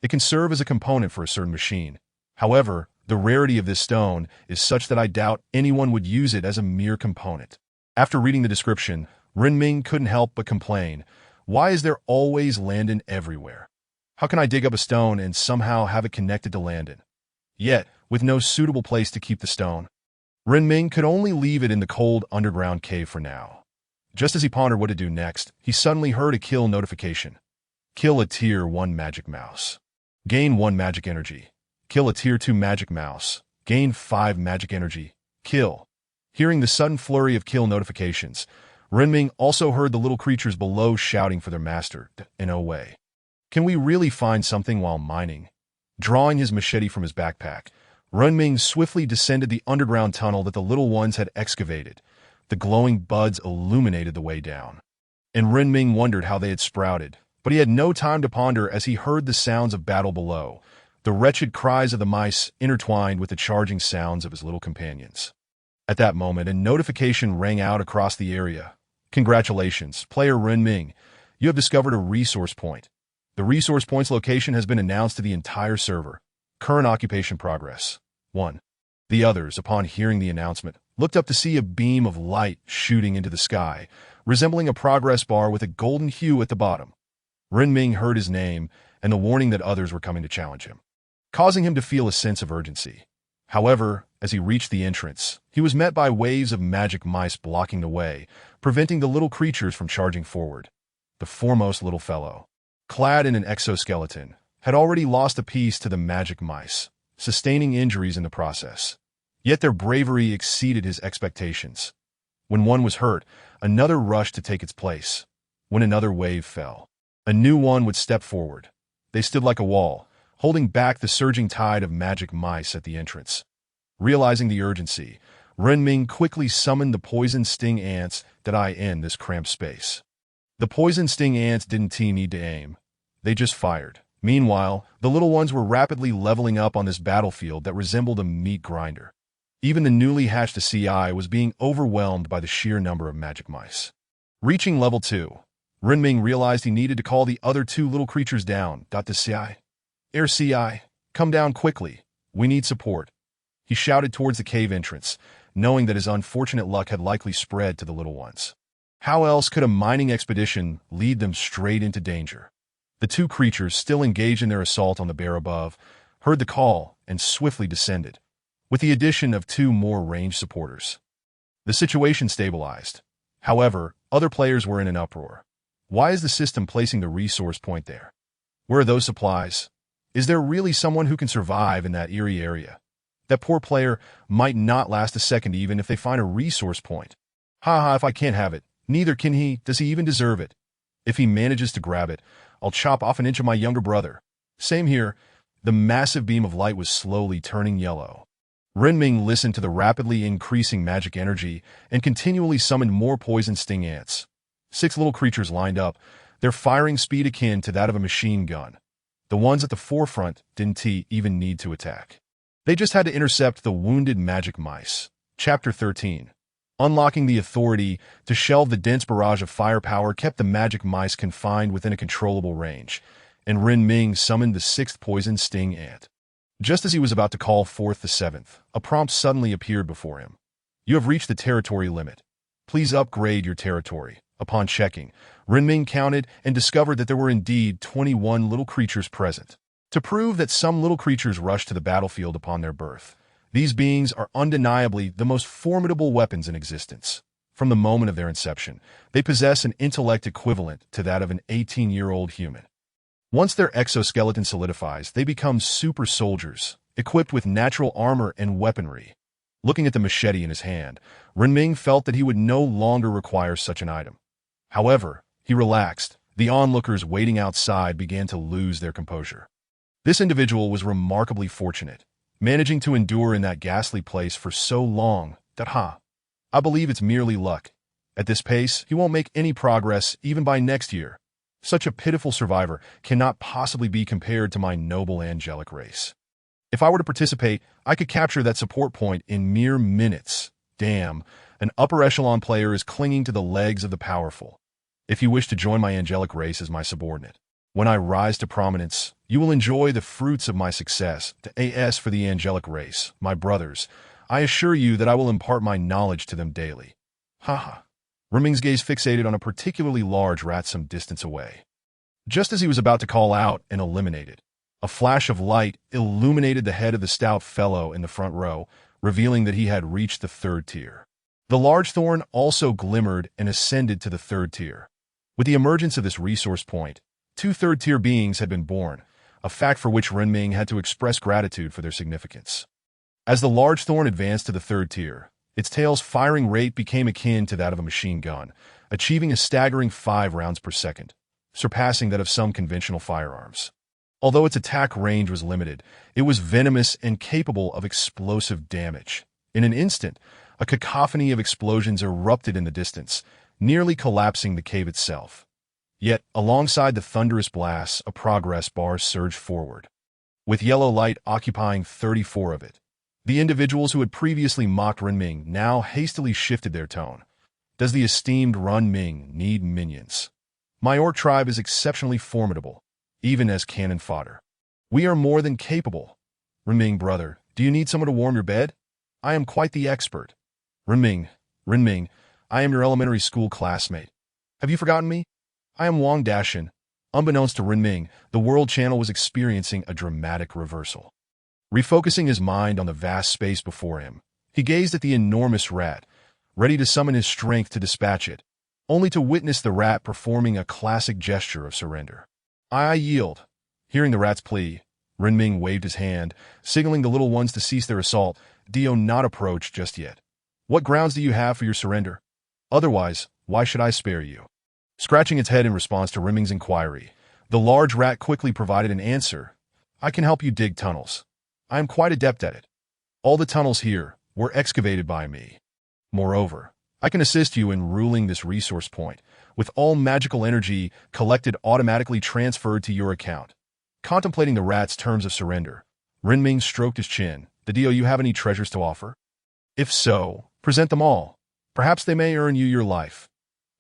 It can serve as a component for a certain machine. However, the rarity of this stone is such that I doubt anyone would use it as a mere component. After reading the description, Renming couldn't help but complain. Why is there always Landon everywhere? How can I dig up a stone and somehow have it connected to Landon? Yet, with no suitable place to keep the stone, Renming could only leave it in the cold underground cave for now. Just as he pondered what to do next, he suddenly heard a kill notification. Kill a tier 1 magic mouse. Gain 1 magic energy. Kill a tier 2 magic mouse. Gain 5 magic energy. Kill. Hearing the sudden flurry of kill notifications, Renming also heard the little creatures below shouting for their master, in a way. Can we really find something while mining? Drawing his machete from his backpack, Renming swiftly descended the underground tunnel that the little ones had excavated. The glowing buds illuminated the way down. And Renming wondered how they had sprouted, but he had no time to ponder as he heard the sounds of battle below, the wretched cries of the mice intertwined with the charging sounds of his little companions. At that moment, a notification rang out across the area. Congratulations, player Renming. You have discovered a resource point. The resource point's location has been announced to the entire server. Current occupation progress. 1. The others, upon hearing the announcement, looked up to see a beam of light shooting into the sky, resembling a progress bar with a golden hue at the bottom. Renming heard his name and the warning that others were coming to challenge him, causing him to feel a sense of urgency. However, as he reached the entrance, he was met by waves of magic mice blocking the way, preventing the little creatures from charging forward. The foremost little fellow, clad in an exoskeleton, had already lost a piece to the magic mice, sustaining injuries in the process. Yet their bravery exceeded his expectations. When one was hurt, another rushed to take its place. When another wave fell, a new one would step forward. They stood like a wall, holding back the surging tide of magic mice at the entrance. Realizing the urgency, Renming quickly summoned the poison sting ants that in this cramped space. The poison sting ants didn't need to aim. They just fired. Meanwhile, the little ones were rapidly leveling up on this battlefield that resembled a meat grinder. Even the newly hatched CI was being overwhelmed by the sheer number of magic mice. Reaching level 2, Renming realized he needed to call the other 2 little creatures down. The CI. Air CI, come down quickly. We need support. He shouted towards the cave entrance, knowing that his unfortunate luck had likely spread to the little ones. How else could a mining expedition lead them straight into danger? The 2 creatures, still engaged in their assault on the bear above, heard the call and swiftly descended, with the addition of 2 more ranged supporters. The situation stabilized. However, other players were in an uproar. Why is the system placing the resource point there? Where are those supplies? Is there really someone who can survive in that eerie area? That poor player might not last a second even if they find a resource point. Haha, if I can't have it, neither can he. Does he even deserve it? If he manages to grab it, I'll chop off an inch of my younger brother. Same here. The massive beam of light was slowly turning yellow. Renming listened to the rapidly increasing magic energy and continually summoned more poison sting ants. 6 little creatures lined up, their firing speed akin to that of a machine gun. The ones at the forefront didn't even need to attack. They just had to intercept the wounded magic mice. Chapter 13. Unlocking the authority to shelve the dense barrage of firepower kept the magic mice confined within a controllable range, and Renming summoned the 6th poison sting ant. Just as he was about to call forth the 7th, a prompt suddenly appeared before him. You have reached the territory limit. Please upgrade your territory. Upon checking, Renming counted and discovered that there were indeed 21 little creatures present. To prove that some little creatures rush to the battlefield upon their birth, these beings are undeniably the most formidable weapons in existence. From the moment of their inception, they possess an intellect equivalent to that of an 18-year-old human. Once their exoskeleton solidifies, they become super soldiers, equipped with natural armor and weaponry. Looking at the machete in his hand, Renming felt that he would no longer require such an item. However, he relaxed. The onlookers waiting outside began to lose their composure. This individual was remarkably fortunate, managing to endure in that ghastly place for so long that, I believe it's merely luck. At this pace, he won't make any progress even by next year. Such a pitiful survivor cannot possibly be compared to my noble angelic race. If I were to participate, I could capture that support point in mere minutes. Damn, an upper echelon player is clinging to the legs of the powerful. If you wish to join my angelic race as my subordinate, when I rise to prominence, you will enjoy the fruits of my success. To AS for the angelic race, my brothers, I assure you that I will impart my knowledge to them daily. Renming's gaze fixated on a particularly large rat some distance away. Just as he was about to call out and eliminate it, a flash of light illuminated the head of the stout fellow in the front row, revealing that he had reached the 3rd tier. The large thorn also glimmered and ascended to the 3rd tier. With the emergence of this resource point, 2 3rd-tier beings had been born, a fact for which Renming had to express gratitude for their significance. As the large thorn advanced to the 3rd tier, its tail's firing rate became akin to that of a machine gun, achieving a staggering 5 rounds per second, surpassing that of some conventional firearms. Although its attack range was limited, it was venomous and capable of explosive damage. In an instant, a cacophony of explosions erupted in the distance, nearly collapsing the cave itself. Yet, alongside the thunderous blasts, a progress bar surged forward, with yellow light occupying 34 of it. The individuals who had previously mocked Renming now hastily shifted their tone. Does the esteemed Renming need minions? My orc tribe is exceptionally formidable, even as cannon fodder. We are more than capable. Renming, brother, do you need someone to warm your bed? I am quite the expert. Renming, I am your elementary school classmate. Have you forgotten me? I am Wang Dashin. Unbeknownst to Renming, the world channel was experiencing a dramatic reversal. Refocusing his mind on the vast space before him, he gazed at the enormous rat, ready to summon his strength to dispatch it, only to witness the rat performing a classic gesture of surrender. I yield. Hearing the rat's plea, Renming waved his hand, signaling the little ones to cease their assault. Do not approach just yet. What grounds do you have for your surrender? Otherwise, why should I spare you? Scratching its head in response to Renming's inquiry, the large rat quickly provided an answer. I can help you dig tunnels. I am quite adept at it. All the tunnels here were excavated by me. Moreover, I can assist you in ruling this resource point, with all magical energy collected automatically transferred to your account. Contemplating the rat's terms of surrender, Renming stroked his chin. Do you have any treasures to offer? If so, present them all. Perhaps they may earn you your life.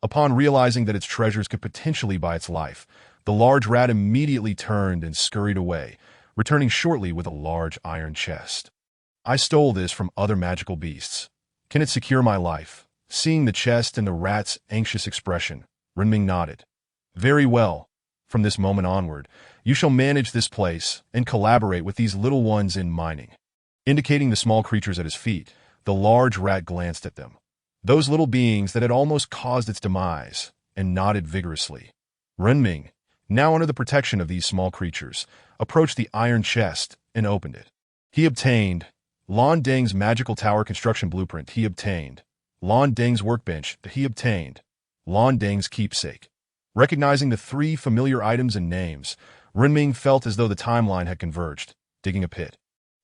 Upon realizing that its treasures could potentially buy its life, the large rat immediately turned and scurried away, returning shortly with a large iron chest. I stole this from other magical beasts. Can it secure my life? Seeing the chest and the rat's anxious expression, Renming nodded. Very well. From this moment onward, you shall manage this place and collaborate with these little ones in mining. Indicating the small creatures at his feet, the large rat glanced at them. Those little beings that had almost caused its demise, and nodded vigorously. Renming, now under the protection of these small creatures, approached the iron chest and opened it. He obtained Lan Deng's magical tower construction blueprint. He obtained Lan Deng's workbench. He obtained Lan Deng's keepsake. Recognizing the three familiar items and names, Renming felt as though the timeline had converged, digging a pit.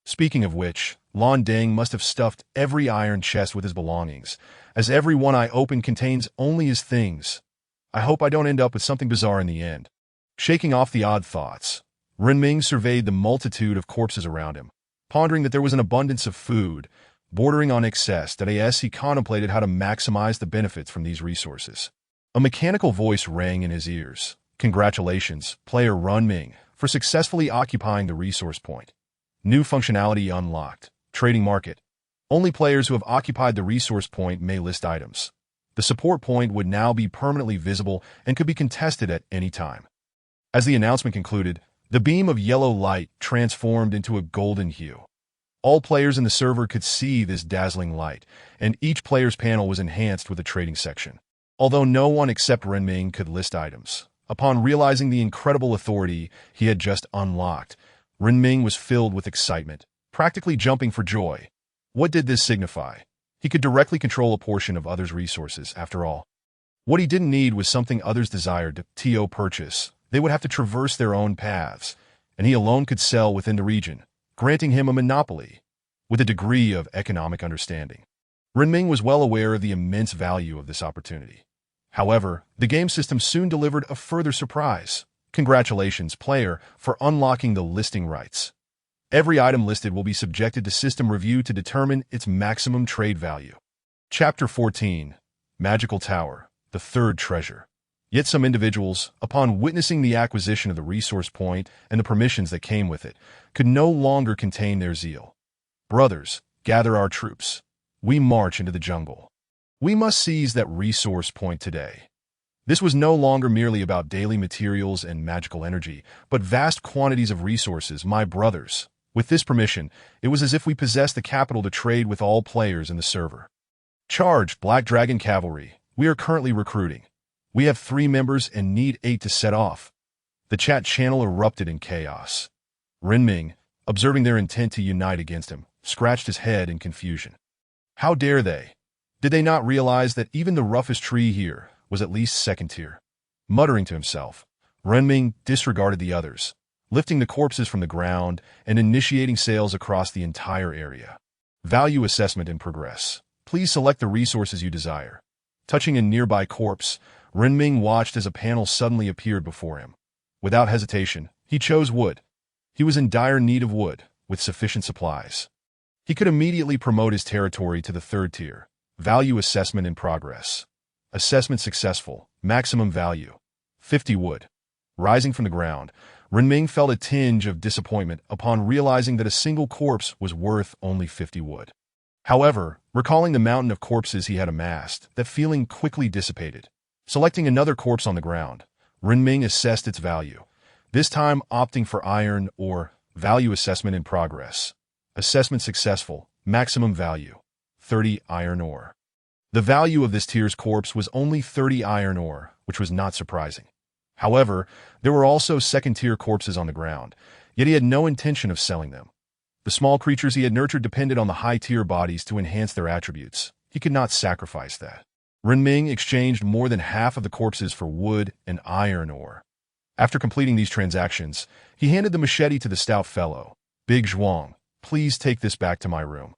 Speaking of which, Lan Deng must have stuffed every iron chest with his belongings, as every one I open contains only his things. I hope I don't end up with something bizarre in the end. Shaking off the odd thoughts, Renming surveyed the multitude of corpses around him, pondering that there was an abundance of food, bordering on excess, that as he contemplated how to maximize the benefits from these resources. A mechanical voice rang in his ears. Congratulations, player Renming, for successfully occupying the resource point. New functionality unlocked. Trading market. Only players who have occupied the resource point may list items. The support point would now be permanently visible and could be contested at any time. As the announcement concluded, the beam of yellow light transformed into a golden hue. All players in the server could see this dazzling light, and each player's panel was enhanced with a trading section. Although no one except Renming could list items, upon realizing the incredible authority he had just unlocked, Renming was filled with excitement, practically jumping for joy. What did this signify? He could directly control a portion of others' resources, after all. What he didn't need was something others desired to purchase. They would have to traverse their own paths, and he alone could sell within the region, granting him a monopoly, with a degree of economic understanding. Renming was well aware of the immense value of this opportunity. However, the game system soon delivered a further surprise. Congratulations, player, for unlocking the listing rights. Every item listed will be subjected to system review to determine its maximum trade value. Chapter 14. Magical Tower, the Third Treasure. Yet some individuals, upon witnessing the acquisition of the resource point and the permissions that came with it, could no longer contain their zeal. Brothers, gather our troops. We march into the jungle. We must seize that resource point today. This was no longer merely about daily materials and magical energy, but vast quantities of resources, my brothers. With this permission, it was as if we possessed the capital to trade with all players in the server. Charge, Black Dragon Cavalry. We are currently recruiting. We have 3 members and need 8 to set off. The chat channel erupted in chaos. Renming, observing their intent to unite against him, scratched his head in confusion. How dare they? Did they not realize that even the roughest tree here was at least second tier? Muttering to himself, Renming disregarded the others, lifting the corpses from the ground and initiating sales across the entire area. Value assessment in progress. Please select the resources you desire. Touching a nearby corpse, Renming watched as a panel suddenly appeared before him. Without hesitation, he chose wood. He was in dire need of wood, with sufficient supplies. He could immediately promote his territory to the 3rd tier. Value assessment in progress. Assessment successful. Maximum value. 50 wood. Rising from the ground, Renming felt a tinge of disappointment upon realizing that a single corpse was worth only 50 wood. However, recalling the mountain of corpses he had amassed, that feeling quickly dissipated. Selecting another corpse on the ground, Renming assessed its value, this time opting for iron ore. Value assessment in progress. Assessment successful. Maximum value. 30 iron ore. The value of this tier's corpse was only 30 iron ore, which was not surprising. However, there were also second-tier corpses on the ground, yet he had no intention of selling them. The small creatures he had nurtured depended on the high-tier bodies to enhance their attributes. He could not sacrifice that. Renming exchanged more than half of the corpses for wood and iron ore. After completing these transactions, he handed the machete to the stout fellow. Big Zhuang, please take this back to my room.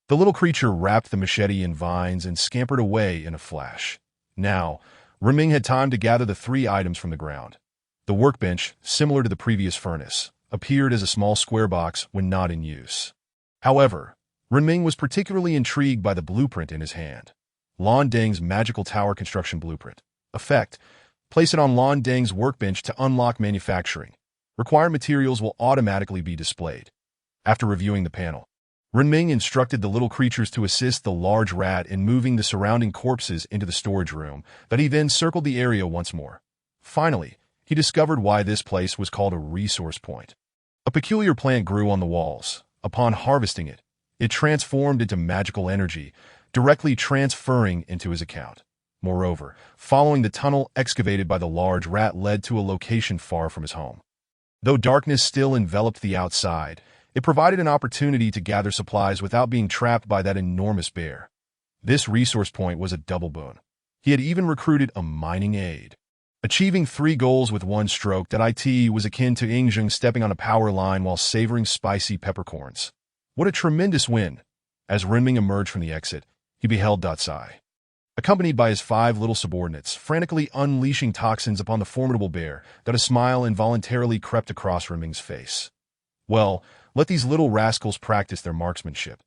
The little creature wrapped the machete in vines and scampered away in a flash. Now, Renming had time to gather the 3 items from the ground. The workbench, similar to the previous furnace, appeared as a small square box when not in use. However, Renming was particularly intrigued by the blueprint in his hand. Lan Deng's magical tower construction blueprint. Effect: place it on Lan Deng's workbench to unlock manufacturing. Required materials will automatically be displayed. After reviewing the panel, Renming instructed the little creatures to assist the large rat in moving the surrounding corpses into the storage room, that he then circled the area once more. Finally, he discovered why this place was called a resource point. A peculiar plant grew on the walls. Upon harvesting it, it transformed into magical energy, directly transferring into his account. Moreover, following the tunnel excavated by the large rat led to a location far from his home. Though darkness still enveloped the outside, it provided an opportunity to gather supplies without being trapped by that enormous bear. This resource point was a double boon. He had even recruited a mining aide. Achieving 3 goals with one stroke, that it was akin to Ingjung stepping on a power line while savoring spicy peppercorns. What a tremendous win! As Renming emerged from the exit, he beheld Datsai, accompanied by his 5 little subordinates, frantically unleashing toxins upon the formidable bear, that a smile involuntarily crept across Renming's face. Well, let these little rascals practice their marksmanship.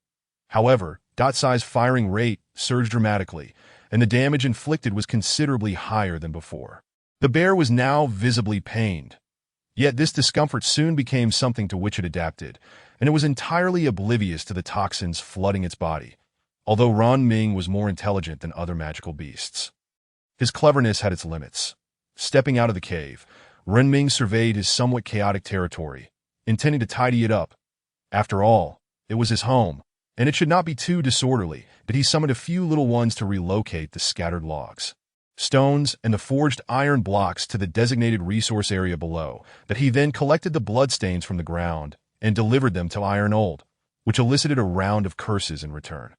However, Datsai's firing rate surged dramatically, and the damage inflicted was considerably higher than before. The bear was now visibly pained. Yet this discomfort soon became something to which it adapted, and it was entirely oblivious to the toxins flooding its body, although Renming was more intelligent than other magical beasts. His cleverness had its limits. Stepping out of the cave, Renming surveyed his somewhat chaotic territory, intending to tidy it up. After all, it was his home, and it should not be too disorderly, but he summoned a few little ones to relocate the scattered logs, stones, and the forged iron blocks to the designated resource area below, that he then collected the bloodstains from the ground and delivered them to Iron Old, which elicited a round of curses in return.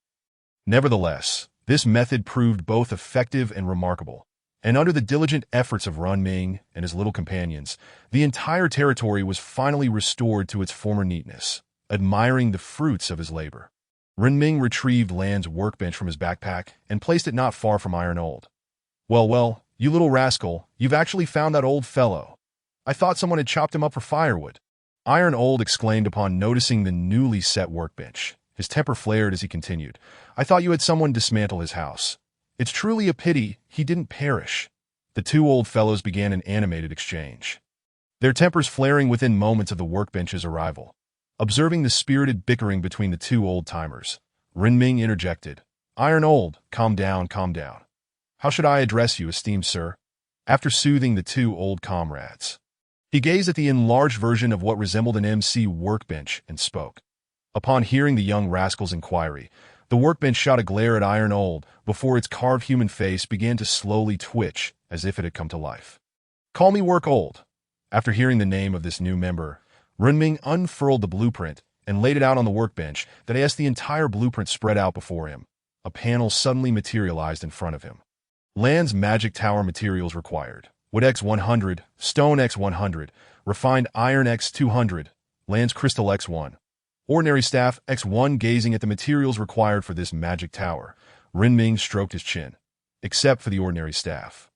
Nevertheless, this method proved both effective and remarkable, and under the diligent efforts of Renming and his little companions, the entire territory was finally restored to its former neatness. Admiring the fruits of his labor, Renming retrieved Lan's workbench from his backpack and placed it not far from Iron Old. Well, you little rascal, you've actually found that old fellow. I thought someone had chopped him up for firewood. Iron Old exclaimed upon noticing the newly set workbench. His temper flared as he continued. I thought you had someone dismantle his house. It's truly a pity he didn't perish. The 2 old fellows began an animated exchange, their tempers flaring within moments of the workbench's arrival. Observing the spirited bickering between the 2 old-timers, Renming interjected. Iron Old, calm down, calm down. How should I address you, esteemed sir? After soothing the 2 old comrades, he gazed at the enlarged version of what resembled an MC workbench and spoke. Upon hearing the young rascal's inquiry, the workbench shot a glare at Iron Old before its carved human face began to slowly twitch as if it had come to life. Call me Work Old. After hearing the name of this new member, Renming unfurled the blueprint and laid it out on the workbench, that as the entire blueprint spread out before him, a panel suddenly materialized in front of him. Lan's magic tower materials required: wood X100, stone X100, refined iron X200, Lan's crystal X1, ordinary staff X1. Gazing at the materials required for this magic tower, Renming stroked his chin. Except for the ordinary staff,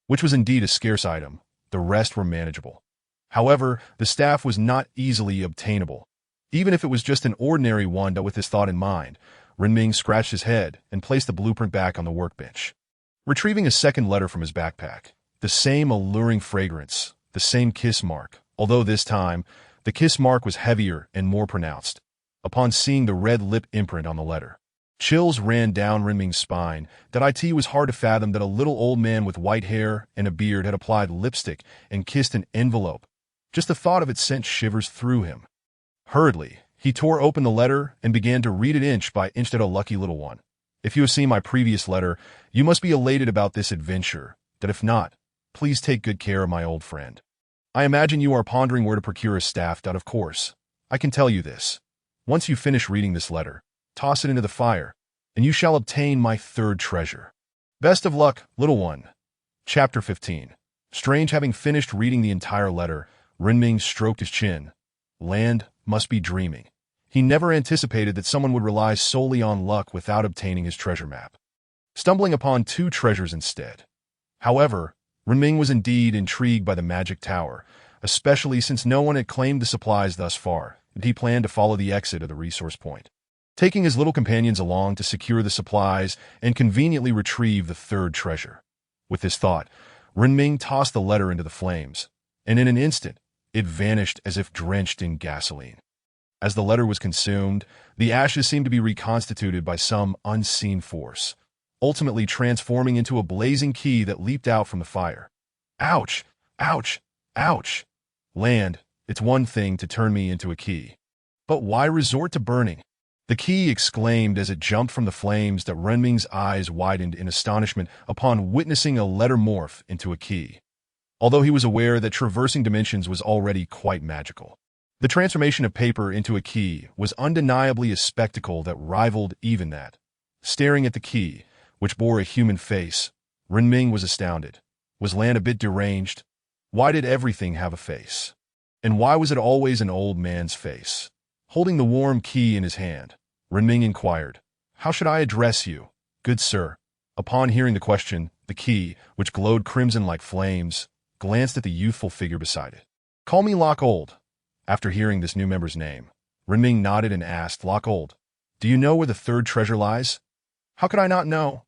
which was indeed a scarce item, the rest were manageable. However, the staff was not easily obtainable. Even if it was just an ordinary one, but with this thought in mind, Renming scratched his head and placed the blueprint back on the workbench. Retrieving a second letter from his backpack, the same alluring fragrance, the same kiss mark, although this time, the kiss mark was heavier and more pronounced. Upon seeing the red lip imprint on the letter, chills ran down Renming's spine. That it was hard to fathom that a little old man with white hair and a beard had applied lipstick and kissed an envelope. Just the thought of it sent shivers through him. Hurriedly, he tore open the letter and began to read it inch by inch. That a lucky little one. If you have seen my previous letter, you must be elated about this adventure. That if not, please take good care of my old friend. I imagine you are pondering where to procure a staff. Of course, I can tell you this. Once you finish reading this letter, toss it into the fire, and you shall obtain my 3rd treasure. Best of luck, little one. Chapter 15. Strange. Having finished reading the entire letter, Renming stroked his chin. Land must be dreaming. He never anticipated that someone would rely solely on luck without obtaining his treasure map, stumbling upon 2 treasures instead. However, Renming was indeed intrigued by the magic tower, especially since no one had claimed the supplies thus far, and he planned to follow the exit of the resource point, taking his little companions along to secure the supplies and conveniently retrieve the 3rd treasure. With this thought, Renming tossed the letter into the flames, and in an instant, it vanished as if drenched in gasoline. As the letter was consumed, the ashes seemed to be reconstituted by some unseen force, ultimately transforming into a blazing key that leaped out from the fire. Ouch! Ouch! Ouch! Land, it's one thing to turn me into a key, but why resort to burning? The key exclaimed as it jumped from the flames that Renming's eyes widened in astonishment upon witnessing a letter morph into a key. Although he was aware that traversing dimensions was already quite magical, the transformation of paper into a key was undeniably a spectacle that rivaled even that. Staring at the key, which bore a human face, Renming was astounded. Was Lan a bit deranged? Why did everything have a face? And why was it always an old man's face? Holding the warm key in his hand, Renming inquired, "How should I address you, good sir?" Upon hearing the question, the key, which glowed crimson like flames, glanced at the youthful figure beside it. "Call me Lock Old." After hearing this new member's name, Renming nodded and asked, "Lock Old, do you know where the third treasure lies?" "How could I not know?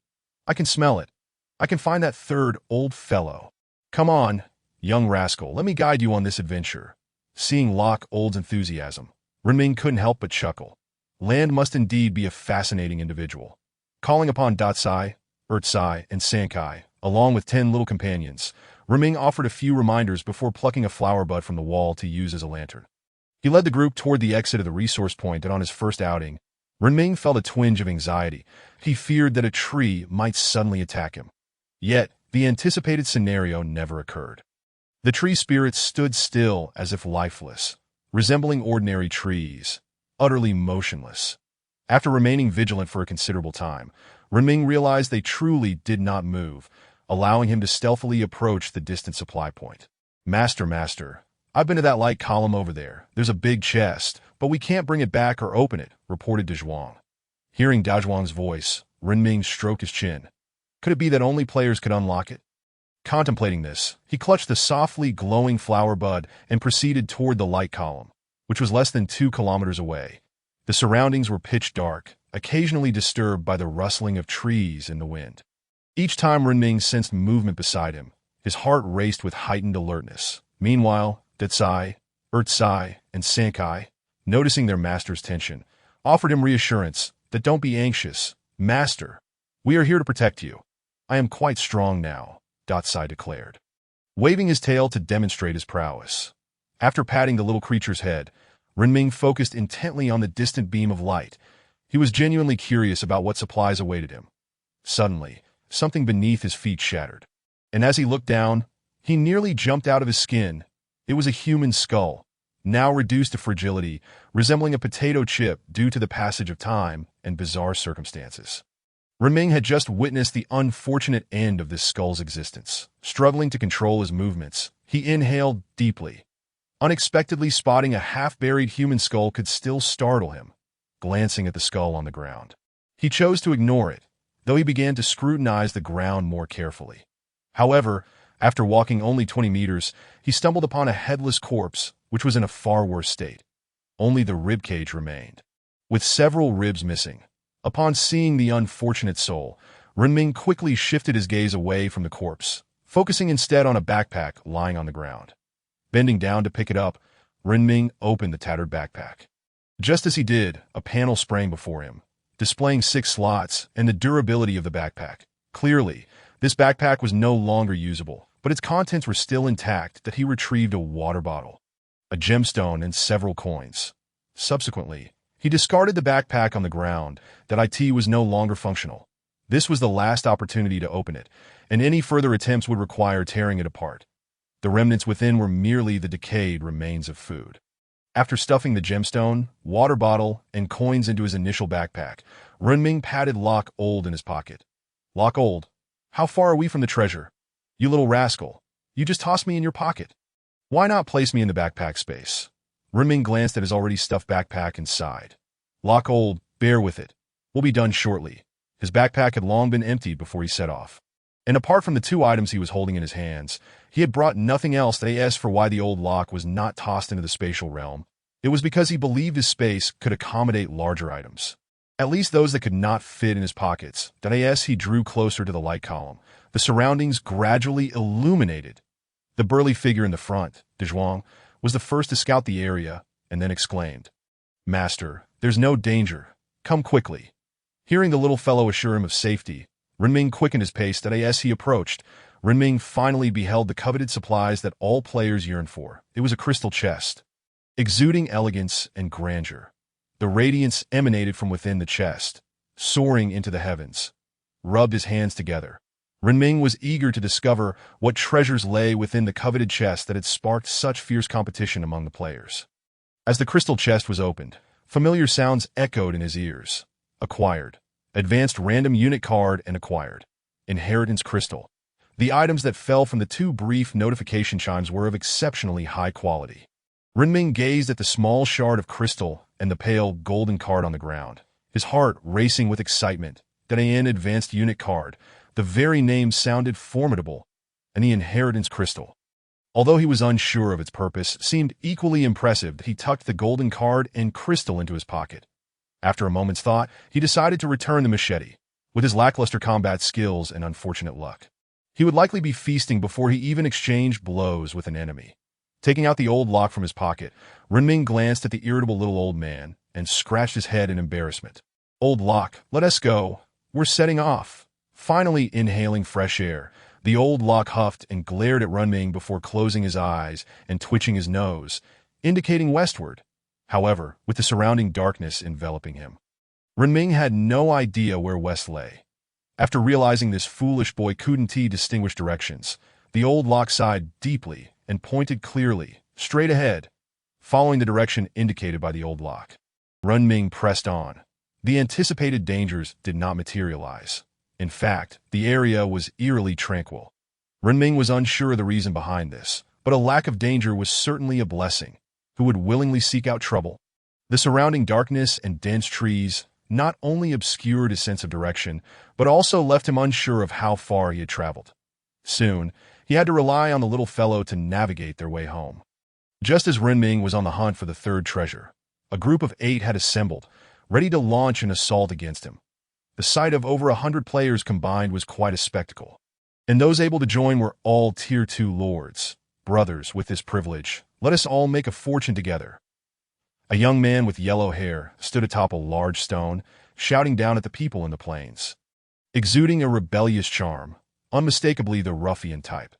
I can smell it. I can find that third old fellow." "Come on, young rascal, let me guide you on this adventure." Seeing Lock Old's enthusiasm, Renming couldn't help but chuckle. Land must indeed be a fascinating individual. Calling upon Datsai, Ertsai, and Sankai, along with 10 little companions, Renming offered a few reminders before plucking a flower bud from the wall to use as a lantern. He led the group toward the exit of the resource point, and on his first outing, Renming felt a twinge of anxiety. He feared that a tree might suddenly attack him. Yet, the anticipated scenario never occurred. The tree spirits stood still as if lifeless, resembling ordinary trees, utterly motionless. After remaining vigilant for a considerable time, Renming realized they truly did not move, allowing him to stealthily approach the distant supply point. Master, I've been to that light column over there. There's a big chest, but we can't bring it back or open it," reported Dazhuang. Hearing Dazhuang's voice, Renming stroked his chin. Could it be that only players could unlock it? Contemplating this, he clutched the softly glowing flower bud and proceeded toward the light column, which was less than 2 kilometers away. The surroundings were pitch dark, occasionally disturbed by the rustling of trees in the wind. Each time Renming sensed movement beside him, his heart raced with heightened alertness. Meanwhile, Datsai, Ertsai, and Sankai, noticing their master's tension, offered him reassurance that "Don't be anxious, master. We are here to protect you. I am quite strong now," Datsai declared, waving his tail to demonstrate his prowess. After patting the little creature's head, Renming focused intently on the distant beam of light. He was genuinely curious about what supplies awaited him. Suddenly, something beneath his feet shattered, and as he looked down, he nearly jumped out of his skin. It was a human skull, now reduced to fragility, resembling a potato chip due to the passage of time and bizarre circumstances. Renming had just witnessed the unfortunate end of this skull's existence. Struggling to control his movements, he inhaled deeply. Unexpectedly spotting a half-buried human skull could still startle him. Glancing at the skull on the ground, he chose to ignore it, though he began to scrutinize the ground more carefully. However, after walking only 20 meters, he stumbled upon a headless corpse, which was in a far worse state. Only the ribcage remained, with several ribs missing. Upon seeing the unfortunate soul, Renming quickly shifted his gaze away from the corpse, focusing instead on a backpack lying on the ground. Bending down to pick it up, Renming opened the tattered backpack. Just as he did, a panel sprang before him, displaying 6 slots and the durability of the backpack. Clearly, this backpack was no longer usable, but its contents were still intact. That he retrieved a water bottle, a gemstone, and several coins. Subsequently, he discarded the backpack on the ground. That IT was no longer functional. This was the last opportunity to open it, and any further attempts would require tearing it apart. The remnants within were merely the decayed remains of food. After stuffing the gemstone, water bottle, and coins into his initial backpack, Renming patted Lock Old in his pocket. "Lock Old, how far are we from the treasure? You little rascal, you just tossed me in your pocket. Why not place me in the backpack space?" Renming glanced at his already stuffed backpack and sighed. "Lock Old, bear with it. We'll be done shortly." His backpack had long been emptied before he set off. And apart from the 2 items he was holding in his hands, he had brought nothing else. As for why the old Lock was not tossed into the spatial realm, it was because he believed his space could accommodate larger items. At least those that could not fit in his pockets. As he drew closer to the light column, the surroundings gradually illuminated. The burly figure in the front, Dazhuang, was the first to scout the area, and then exclaimed, "Master, there's no danger. Come quickly." Hearing the little fellow assure him of safety, Renming quickened his pace. As he approached, Renming finally beheld the coveted supplies that all players yearned for. It was a crystal chest, exuding elegance and grandeur. The radiance emanated from within the chest, soaring into the heavens. Rubbed his hands together. Renming was eager to discover what treasures lay within the coveted chest that had sparked such fierce competition among the players. As the crystal chest was opened, familiar sounds echoed in his ears. Acquired. Advanced random unit card and acquired. Inheritance crystal. The items that fell from the two brief notification chimes were of exceptionally high quality. Renming gazed at the small shard of crystal and the pale golden card on the ground, his heart racing with excitement. Danayan Advanced Unit Card. The very name sounded formidable, and the inheritance crystal, although he was unsure of its purpose, seemed equally impressive that he tucked the golden card and crystal into his pocket. After a moment's thought, he decided to return the machete. With his lackluster combat skills and unfortunate luck, he would likely be feasting before he even exchanged blows with an enemy. Taking out the old lock from his pocket, Renming glanced at the irritable little old man and scratched his head in embarrassment. "Old lock, let us go. We're setting off." Finally inhaling fresh air, the old lock huffed and glared at Renming before closing his eyes and twitching his nose, indicating westward, however, with the surrounding darkness enveloping him. Renming had no idea where west lay. After realizing this foolish boy couldn't distinguish directions, the old lock sighed deeply and pointed clearly, straight ahead, following the direction indicated by the old lock. Renming pressed on. The anticipated dangers did not materialize. In fact, the area was eerily tranquil. Renming was unsure of the reason behind this, but a lack of danger was certainly a blessing. Who would willingly seek out trouble? The surrounding darkness and dense trees not only obscured his sense of direction, but also left him unsure of how far he had traveled. Soon, he had to rely on the little fellow to navigate their way home. Just as Renming was on the hunt for the third treasure, a group of 8 had assembled, ready to launch an assault against him. The sight of over 100 players combined was quite a spectacle, and those able to join were all Tier 2 lords. Brothers, with this privilege, let us all make a fortune together. A young man with yellow hair stood atop a large stone, shouting down at the people in the plains, exuding a rebellious charm, unmistakably the ruffian type.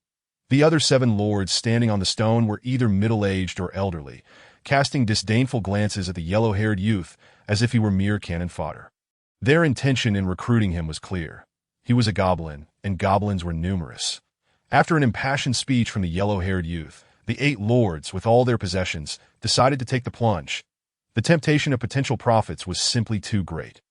The other 7 lords standing on the stone were either middle-aged or elderly, casting disdainful glances at the yellow-haired youth as if he were mere cannon fodder. Their intention in recruiting him was clear. He was a goblin, and goblins were numerous. After an impassioned speech from the yellow-haired youth, the 8 lords, with all their possessions, decided to take the plunge. The temptation of potential profits was simply too great.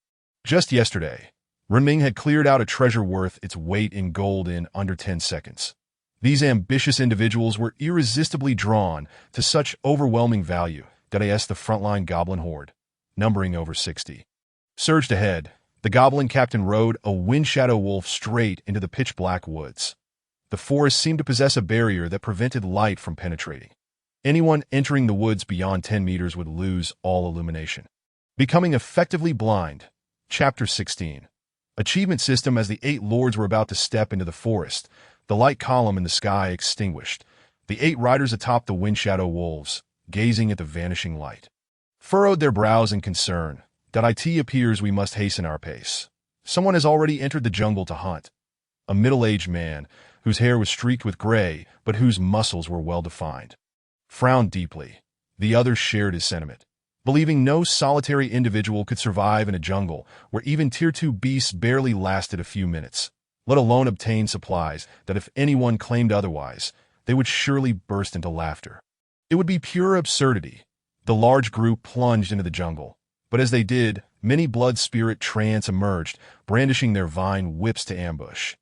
Just yesterday, Renming had cleared out a treasure worth its weight in gold in under 10 seconds. These ambitious individuals were irresistibly drawn to such overwhelming value that the frontline goblin horde, numbering over 60. Surged ahead, the goblin captain rode a windshadow wolf straight into the pitch-black woods. The forest seemed to possess a barrier that prevented light from penetrating. Anyone entering the woods beyond 10 meters would lose all illumination, becoming effectively blind. Chapter 16. Achievement system. As the 8 lords were about to step into the forest, the light column in the sky extinguished. The 8 riders atop the windshadow wolves, gazing at the vanishing light, furrowed their brows in concern. It appears we must hasten our pace. Someone has already entered the jungle to hunt. A middle-aged man, whose hair was streaked with gray, but whose muscles were well-defined, frowned deeply. The others shared his sentiment, believing no solitary individual could survive in a jungle where even Tier 2 beasts barely lasted a few minutes, let alone obtain supplies that if anyone claimed otherwise, they would surely burst into laughter. It would be pure absurdity. The large group plunged into the jungle. But as they did, many blood spirit trants emerged, brandishing their vine whips to ambush.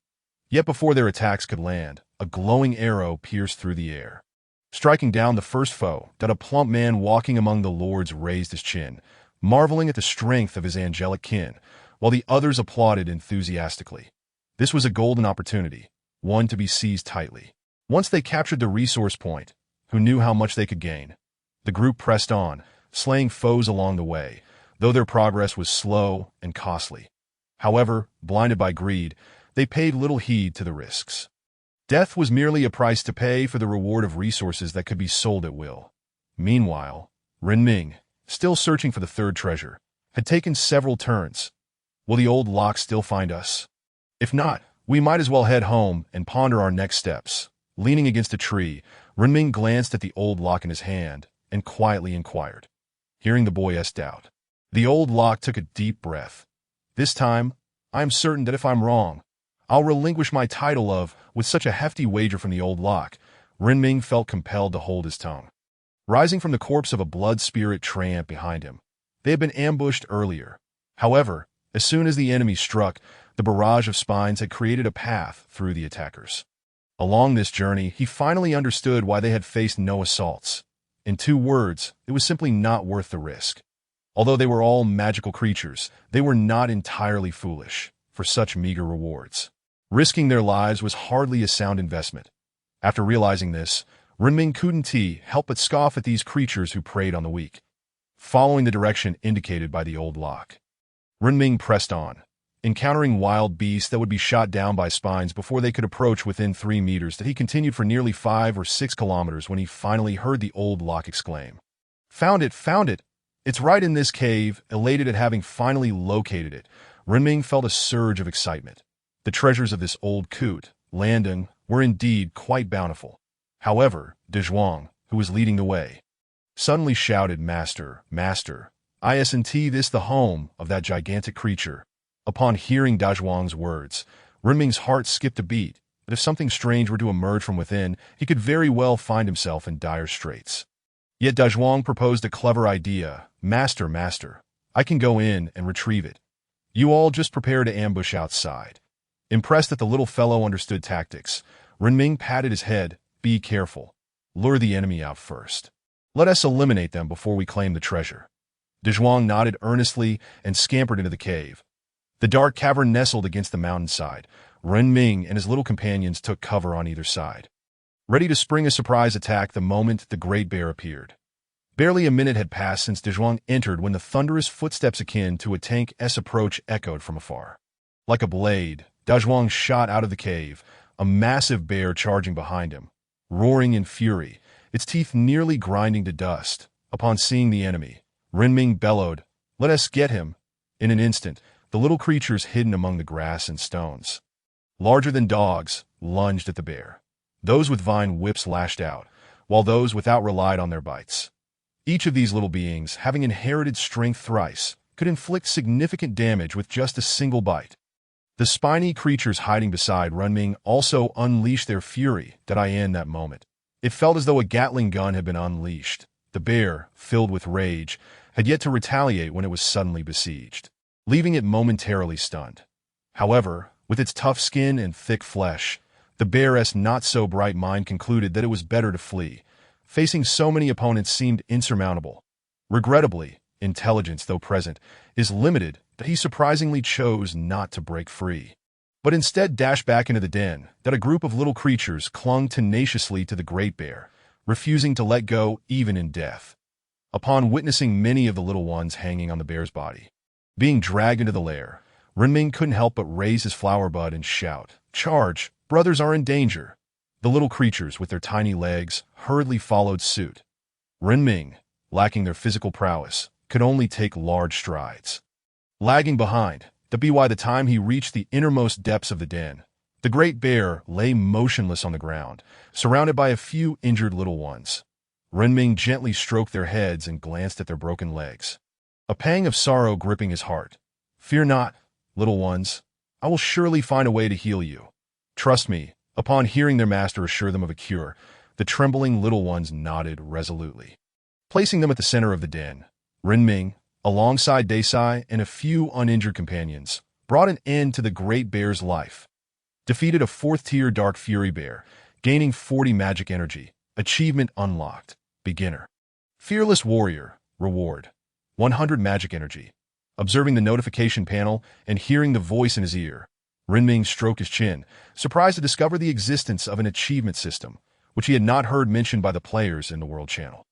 Yet before their attacks could land, a glowing arrow pierced through the air, striking down the first foe. A plump man walking among the lords raised his chin, marveling at the strength of his angelic kin, while the others applauded enthusiastically. This was a golden opportunity, one to be seized tightly. Once they captured the resource point, who knew how much they could gain? The group pressed on, slaying foes along the way, though their progress was slow and costly. However, blinded by greed, they paid little heed to the risks. Death was merely a price to pay for the reward of resources that could be sold at will. Meanwhile, Renming, still searching for the third treasure, had taken several turns. Will the old lock still find us? If not, we might as well head home and ponder our next steps. Leaning against a tree, Renming glanced at the old lock in his hand and quietly inquired, hearing the boy's doubt. The old lock took a deep breath. This time, I am certain that if I'm wrong, I'll relinquish my title of, with such a hefty wager from the old lock. Renming felt compelled to hold his tongue. Rising from the corpse of a blood spirit tramp behind him, they had been ambushed earlier. However, as soon as the enemy struck, the barrage of spines had created a path through the attackers. Along this journey, he finally understood why they had faced no assaults. In 2 words, it was simply not worth the risk. Although they were all magical creatures, they were not entirely foolish for such meager rewards. Risking their lives was hardly a sound investment. After realizing this, Renming couldn't help but scoff at these creatures who preyed on the weak. Following the direction indicated by the old lock, Renming pressed on, encountering wild beasts that would be shot down by spines before they could approach within 3 meters. That he continued for nearly 5 or 6 kilometers when he finally heard the old lock exclaim, "Found it! Found it! It's right in this cave." Elated at having finally located it, Renming felt a surge of excitement. The treasures of this old coot, Landing, were indeed quite bountiful. However, Dezhuang, who was leading the way, suddenly shouted, "Master, Master, isn't this the home of that gigantic creature?" Upon hearing Dezhuang's words, Renming's heart skipped a beat, that if something strange were to emerge from within, he could very well find himself in dire straits. Yet Dezhuang proposed a clever idea. "Master, Master, I can go in and retrieve it. You all just prepare to ambush outside." Impressed that the little fellow understood tactics, Renming patted his head. "Be careful. Lure the enemy out first. Let us eliminate them before we claim the treasure." Dezhuang nodded earnestly and scampered into the cave. The dark cavern nestled against the mountainside. Renming and his little companions took cover on either side, ready to spring a surprise attack the moment the great bear appeared. Barely a minute had passed since Dezhuang entered when the thunderous footsteps akin to a tank's approach echoed from afar. Like a blade, Dezhuang shot out of the cave, a massive bear charging behind him, roaring in fury, its teeth nearly grinding to dust. Upon seeing the enemy, Renming bellowed, "Let us get him!" In an instant, the little creatures hidden among the grass and stones, larger than dogs, lunged at the bear. Those with vine whips lashed out, while those without relied on their bites. Each of these little beings, having inherited strength thrice, could inflict significant damage with just a single bite. The spiny creatures hiding beside Renming also unleashed their fury in that moment. It felt as though a Gatling gun had been unleashed. The bear, filled with rage, had yet to retaliate when it was suddenly besieged, leaving it momentarily stunned. However, with its tough skin and thick flesh, the bear's not-so-bright mind concluded that it was better to flee. Facing so many opponents seemed insurmountable. Regrettably, intelligence, though present, is limited, that he surprisingly chose not to break free, but instead dashed back into the den. That a group of little creatures clung tenaciously to the great bear, refusing to let go even in death. Upon witnessing many of the little ones hanging on the bear's body, being dragged into the lair, Renming couldn't help but raise his flower bud and shout, "Charge! Brothers are in danger!" The little creatures, with their tiny legs, hurriedly followed suit. Renming, lacking their physical prowess, could only take large strides, lagging behind. By the time he reached the innermost depths of the den, the great bear lay motionless on the ground, surrounded by a few injured little ones. Renming gently stroked their heads and glanced at their broken legs, a pang of sorrow gripping his heart. "Fear not, little ones. I will surely find a way to heal you. Trust me." Upon hearing their master assure them of a cure, the trembling little ones nodded resolutely. Placing them at the center of the den, Renming, alongside Desai and a few uninjured companions, brought an end to the great bear's life. Defeated a 4th-tier Dark Fury bear, gaining 40 magic energy. Achievement unlocked. Beginner. Fearless Warrior. Reward. 100 magic energy. Observing the notification panel and hearing the voice in his ear, Renming stroked his chin, surprised to discover the existence of an achievement system, which he had not heard mentioned by the players in the World Channel.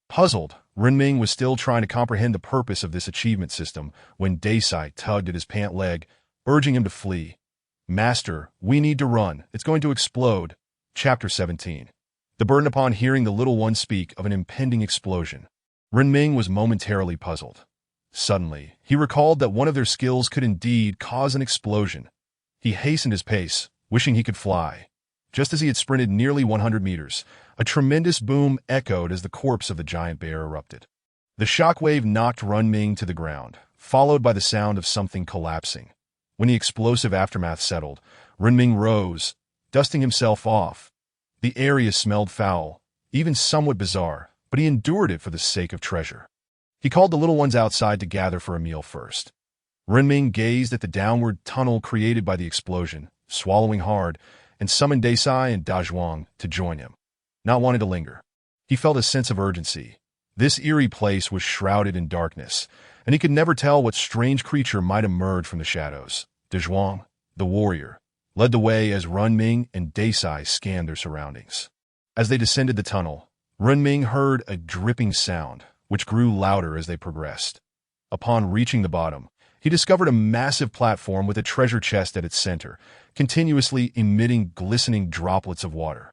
Puzzled, Renming was still trying to comprehend the purpose of this achievement system when Desai tugged at his pant leg, urging him to flee. "Master, we need to run. It's going to explode." Chapter 17. The burden upon hearing the little one speak of an impending explosion. Renming was momentarily puzzled. Suddenly, he recalled that one of their skills could indeed cause an explosion. He hastened his pace, wishing he could fly. Just as he had sprinted nearly 100 meters, a tremendous boom echoed as the corpse of the giant bear erupted. The shockwave knocked Runming to the ground, followed by the sound of something collapsing. When the explosive aftermath settled, Runming rose, dusting himself off. The area smelled foul, even somewhat bizarre, but he endured it for the sake of treasure. He called the little ones outside to gather for a meal first. Runming gazed at the downward tunnel created by the explosion, swallowing hard, and summoned Desai and Dazhuang to join him. Not wanting to linger, he felt a sense of urgency. This eerie place was shrouded in darkness, and he could never tell what strange creature might emerge from the shadows. Dazhuang, the warrior, led the way as Runming and Desai scanned their surroundings. As they descended the tunnel, Runming heard a dripping sound, which grew louder as they progressed. Upon reaching the bottom, he discovered a massive platform with a treasure chest at its center, continuously emitting glistening droplets of water.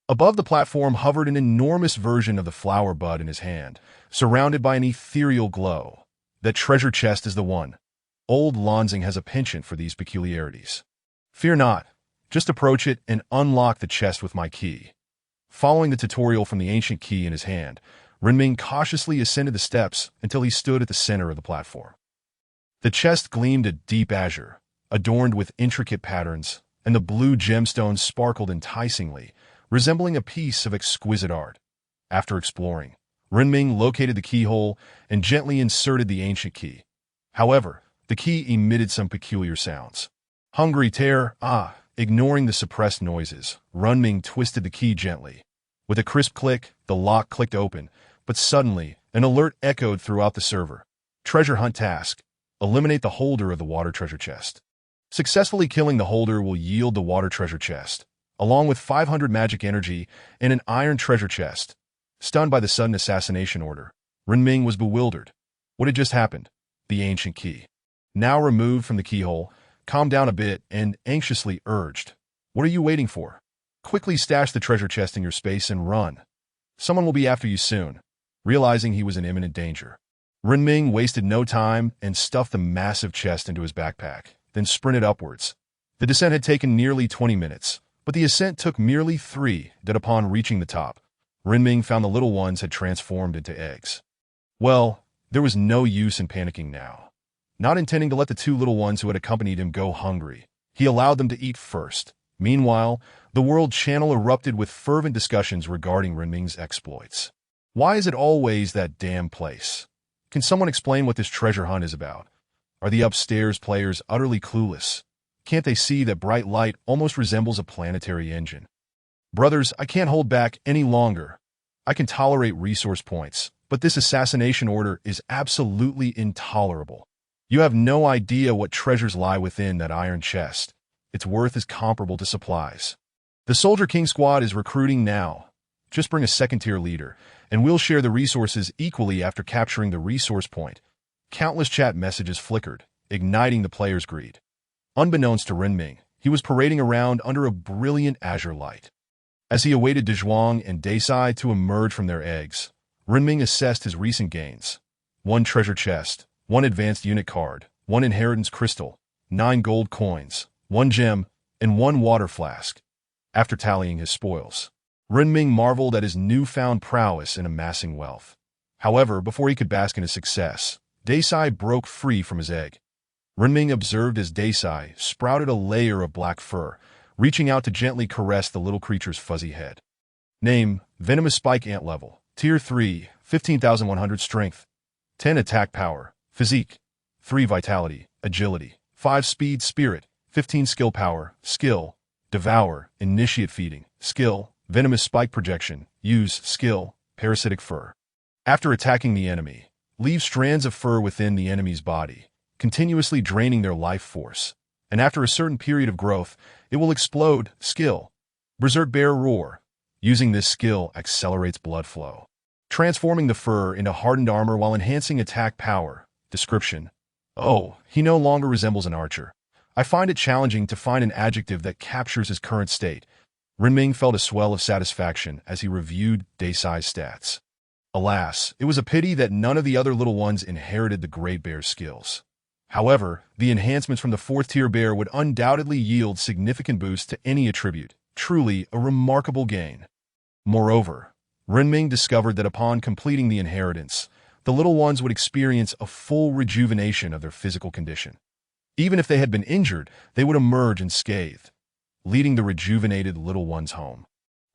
Above the platform hovered an enormous version of the flower bud in his hand, surrounded by an ethereal glow. That treasure chest is the one. Old Lanzing has a penchant for these peculiarities. Fear not. Just approach it and unlock the chest with my key. Following the tutorial from the ancient key in his hand, Runming cautiously ascended the steps until he stood at the center of the platform. The chest gleamed a deep azure, adorned with intricate patterns, and the blue gemstones sparkled enticingly, resembling a piece of exquisite art. After exploring, Runming located the keyhole and gently inserted the ancient key. However, the key emitted some peculiar sounds. Hungry tear, ignoring the suppressed noises, Runming twisted the key gently. With a crisp click, the lock clicked open, but suddenly, an alert echoed throughout the server. Treasure hunt task. Eliminate the holder of the water treasure chest. Successfully killing the holder will yield the water treasure chest, along with 500 magic energy and an iron treasure chest. Stunned by the sudden assassination order, Runming was bewildered. What had just happened? The ancient key. Now removed from the keyhole, calmed down a bit and anxiously urged, "What are you waiting for? Quickly stash the treasure chest in your space and run. Someone will be after you soon." Realizing he was in imminent danger, Runming wasted no time and stuffed the massive chest into his backpack, then sprinted upwards. The descent had taken nearly 20 minutes, but the ascent took merely 3. That upon reaching the top, Runming found the little ones had transformed into eggs. Well, there was no use in panicking now. Not intending to let the 2 little ones who had accompanied him go hungry, he allowed them to eat first. Meanwhile, the world channel erupted with fervent discussions regarding Runming's exploits. Why is it always that damn place? Can someone explain what this treasure hunt is about? Are the upstairs players utterly clueless? Can't they see that bright light almost resembles a planetary engine? Brothers, I can't hold back any longer. I can tolerate resource points, but this assassination order is absolutely intolerable. You have no idea what treasures lie within that iron chest. Its worth is comparable to supplies. The Soldier King squad is recruiting now. Just bring a second-tier leader, and we'll share the resources equally after capturing the resource point. Countless chat messages flickered, igniting the players' greed. Unbeknownst to Runming, he was parading around under a brilliant azure light. As he awaited Dazhuang and Desai to emerge from their eggs, Runming assessed his recent gains. 1 treasure chest, 1 advanced unit card, 1 inheritance crystal, 9 gold coins, 1 gem, and 1 water flask. After tallying his spoils, Runming marveled at his newfound prowess in amassing wealth. However, before he could bask in his success, Desai broke free from his egg. Runming observed as Desai sprouted a layer of black fur, reaching out to gently caress the little creature's fuzzy head. Name, Venomous Spike Ant Level, Tier 3, 15,100 Strength, 10 Attack Power, Physique, 3 Vitality, Agility, 5 Speed Spirit, 15 Skill Power, Skill, Devour, Initiate Feeding, Skill, Venomous Spike Projection, Use, Skill, Parasitic Fur. After attacking the enemy, leave strands of fur within the enemy's body, continuously draining their life force, and after a certain period of growth, it will explode. Skill, Berserk Bear Roar. Using this skill accelerates blood flow, transforming the fur into hardened armor while enhancing attack power. Description: Oh, he no longer resembles an archer. I find it challenging to find an adjective that captures his current state. Runming felt a swell of satisfaction as he reviewed Desai's stats. Alas, it was a pity that none of the other little ones inherited the Great Bear's skills. However, the enhancements from the 4th-tier bear would undoubtedly yield significant boosts to any attribute. Truly a remarkable gain. Moreover, Runming discovered that upon completing the inheritance, the little ones would experience a full rejuvenation of their physical condition. Even if they had been injured, they would emerge unscathed, leading the rejuvenated little ones home.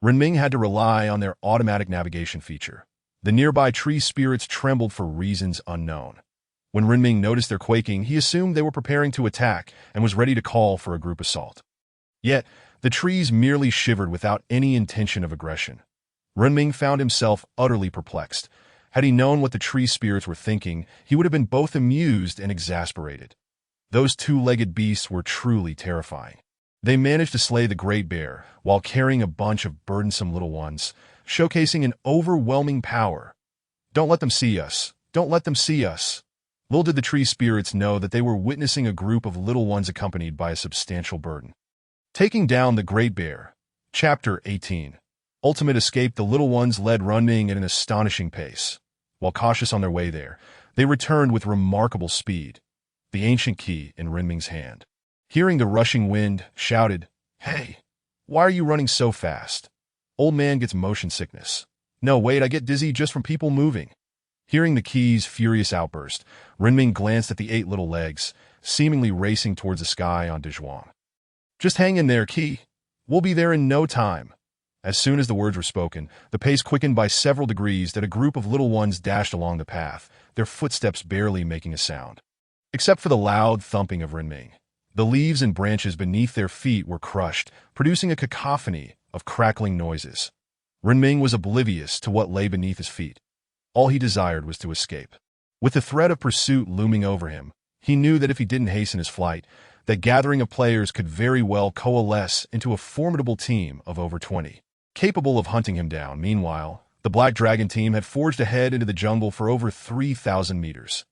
Renming had to rely on their automatic navigation feature. The nearby tree spirits trembled for reasons unknown. When Renming noticed their quaking, he assumed they were preparing to attack and was ready to call for a group assault. Yet, the trees merely shivered without any intention of aggression. Renming found himself utterly perplexed. Had he known what the tree spirits were thinking, he would have been both amused and exasperated. Those two-legged beasts were truly terrifying. They managed to slay the great bear while carrying a bunch of burdensome little ones, showcasing an overwhelming power. "Don't let them see us! Don't let them see us!" Little did the tree spirits know that they were witnessing a group of little ones accompanied by a substantial burden. Taking down the great bear. Chapter 18. Ultimate escape. The little ones led Renming at an astonishing pace. While cautious on their way there, they returned with remarkable speed, the ancient key in Renming's hand. Hearing the rushing wind, shouted, "Hey, why are you running so fast? Old man gets motion sickness." "No, wait, I get dizzy just from people moving." Hearing the key's furious outburst, Renming glanced at the 8 little legs, seemingly racing towards the sky on Dezhuang. "Just hang in there, Key. We'll be there in no time." As soon as the words were spoken, the pace quickened by several degrees that a group of little ones dashed along the path, their footsteps barely making a sound. Except for the loud thumping of Renming, the leaves and branches beneath their feet were crushed, producing a cacophony of crackling noises. Renming was oblivious to what lay beneath his feet. All he desired was to escape. With the threat of pursuit looming over him, he knew that if he didn't hasten his flight, that gathering of players could very well coalesce into a formidable team of over 20, capable of hunting him down. Meanwhile, the Black Dragon team had forged ahead into the jungle for over 3,000 meters.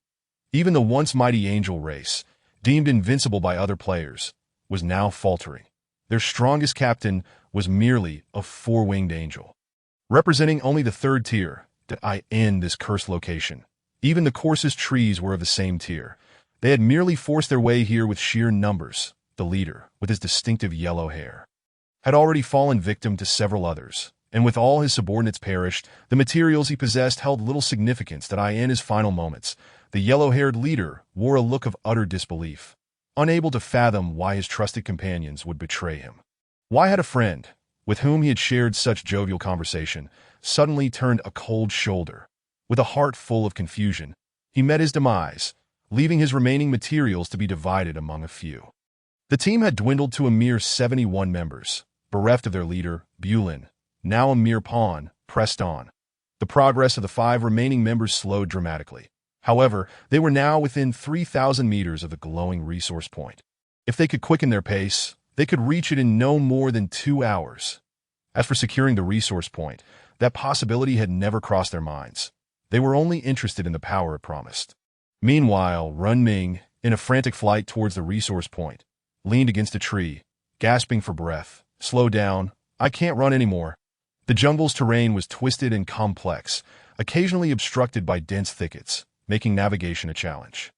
Even the once mighty Angel race, deemed invincible by other players, was now faltering. Their strongest captain was merely a 4-winged angel. Representing only the 3rd tier, that I end this cursed location. Even the coarsest trees were of the same tier. They had merely forced their way here with sheer numbers. The leader, with his distinctive yellow hair, had already fallen victim to several others, and with all his subordinates perished, the materials he possessed held little significance. That in his final moments, the yellow-haired leader wore a look of utter disbelief, unable to fathom why his trusted companions would betray him. Why had a friend, with whom he had shared such jovial conversation, suddenly turned a cold shoulder? With a heart full of confusion, he met his demise, leaving his remaining materials to be divided among a few. The team had dwindled to a mere 71 members, bereft of their leader, Bulin, now a mere pawn, pressed on. The progress of the 5 remaining members slowed dramatically. However, they were now within 3,000 meters of the glowing resource point. If they could quicken their pace, they could reach it in no more than 2 hours. As for securing the resource point, that possibility had never crossed their minds. They were only interested in the power it promised. Meanwhile, Renming, in a frantic flight towards the resource point, leaned against a tree, gasping for breath. "Slow down. I can't run anymore." The jungle's terrain was twisted and complex, occasionally obstructed by dense thickets, making navigation a challenge.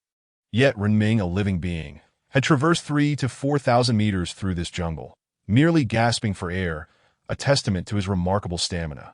Yet Renming, a living being, had traversed 3,000 to 4,000 meters through this jungle, merely gasping for air, a testament to his remarkable stamina.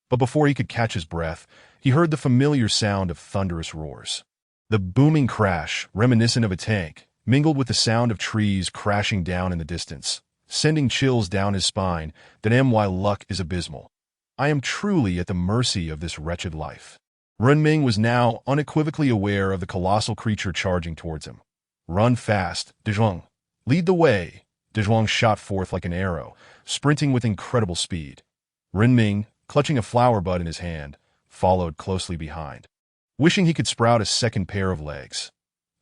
But before he could catch his breath, he heard the familiar sound of thunderous roars. The booming crash, reminiscent of a tank, mingled with the sound of trees crashing down in the distance, sending chills down his spine. That my luck is abysmal. I am truly at the mercy of this wretched life. Renming was now unequivocally aware of the colossal creature charging towards him. "Run fast, Dezhuang. Lead the way." Dezhuang shot forth like an arrow, sprinting with incredible speed. Renming, clutching a flower bud in his hand, followed closely behind, wishing he could sprout a second pair of legs.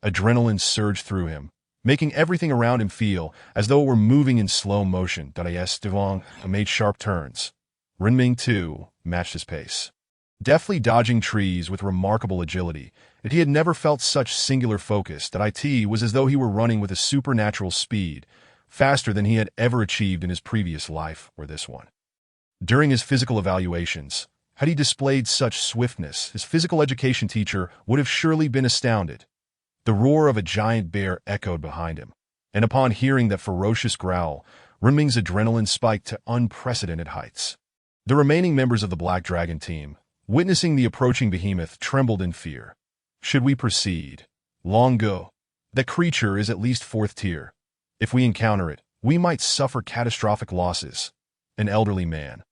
Adrenaline surged through him, making everything around him feel as though it were moving in slow motion. Dezhuang made sharp turns. Renming, too, matched his pace, deftly dodging trees with remarkable agility. That he had never felt such singular focus. That it was as though he were running with a supernatural speed, faster than he had ever achieved in his previous life or this one. During his physical evaluations, had he displayed such swiftness, his physical education teacher would have surely been astounded. The roar of a giant bear echoed behind him, and upon hearing that ferocious growl, Renming's adrenaline spiked to unprecedented heights. The remaining members of the Black Dragon team, Witnessing the approaching behemoth trembled in fear. Should we proceed? Long go. That creature is at least fourth tier. If we encounter it, we might suffer catastrophic losses. An elderly man,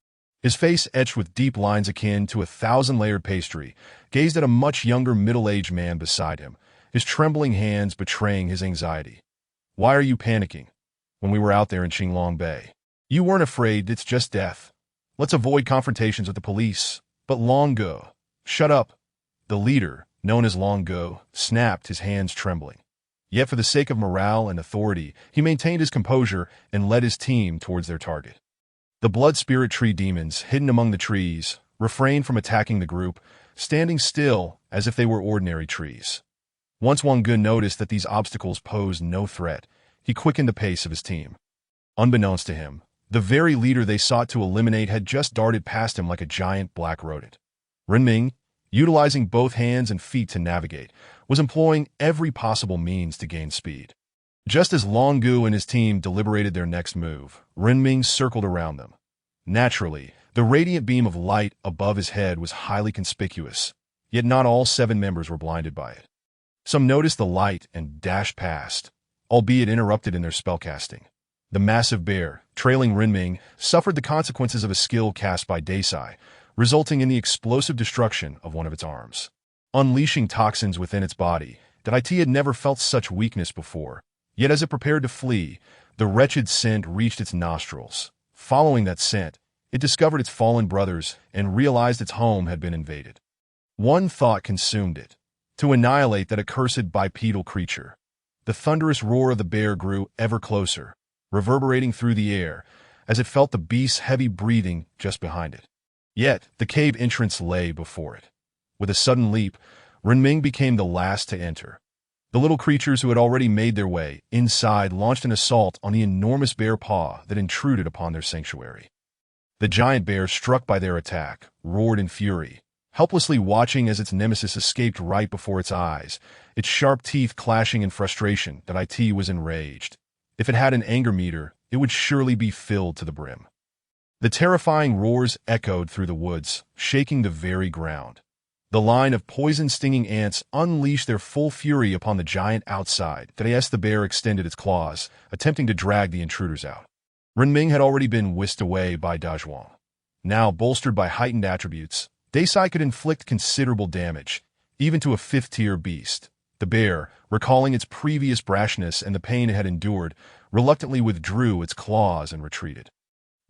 his face etched with deep lines akin to a thousand-layered pastry, gazed at a much younger middle-aged man beside him, his trembling hands betraying his anxiety. Why are you panicking? When we were out there in Qinglong Bay, you weren't afraid. It's just death. Let's avoid confrontations with the police. But Long Go, shut up. The leader, known as Long Go, snapped, his hands trembling. Yet for the sake of morale and authority, he maintained his composure and led his team towards their target. The blood spirit tree demons, hidden among the trees, refrained from attacking the group, standing still as if they were ordinary trees. Once Wang Gun noticed that these obstacles posed no threat, he quickened the pace of his team. Unbeknownst to him, the very leader they sought to eliminate had just darted past him like a giant black rodent. Renming, utilizing both hands and feet to navigate, was employing every possible means to gain speed. Just as Long Gu and his team deliberated their next move, Renming circled around them. Naturally, the radiant beam of light above his head was highly conspicuous, yet not all 7 members were blinded by it. Some noticed the light and dashed past, albeit interrupted in their spellcasting. The massive bear, trailing Renming, suffered the consequences of a skill cast by Desai, resulting in the explosive destruction of one of its arms. Unleashing toxins within its body, that IT had never felt such weakness before. Yet as it prepared to flee, the wretched scent reached its nostrils. Following that scent, it discovered its fallen brothers and realized its home had been invaded. One thought consumed it: to annihilate that accursed bipedal creature. The thunderous roar of the bear grew ever closer, reverberating through the air, as it felt the beast's heavy breathing just behind it. Yet, the cave entrance lay before it. With a sudden leap, Renming became the last to enter. The little creatures who had already made their way inside launched an assault on the enormous bear paw that intruded upon their sanctuary. The giant bear, struck by their attack, roared in fury, helplessly watching as its nemesis escaped right before its eyes, its sharp teeth clashing in frustration that IT was enraged. If it had an anger meter, it would surely be filled to the brim. The terrifying roars echoed through the woods, shaking the very ground. The line of poison-stinging ants unleashed their full fury upon the giant outside. The bear extended its claws, attempting to drag the intruders out. Renming had already been whisked away by Dazhuang. Now, bolstered by heightened attributes, Desai could inflict considerable damage, even to a 5th-tier beast. The bear, recalling its previous brashness and the pain it had endured, reluctantly withdrew its claws and retreated.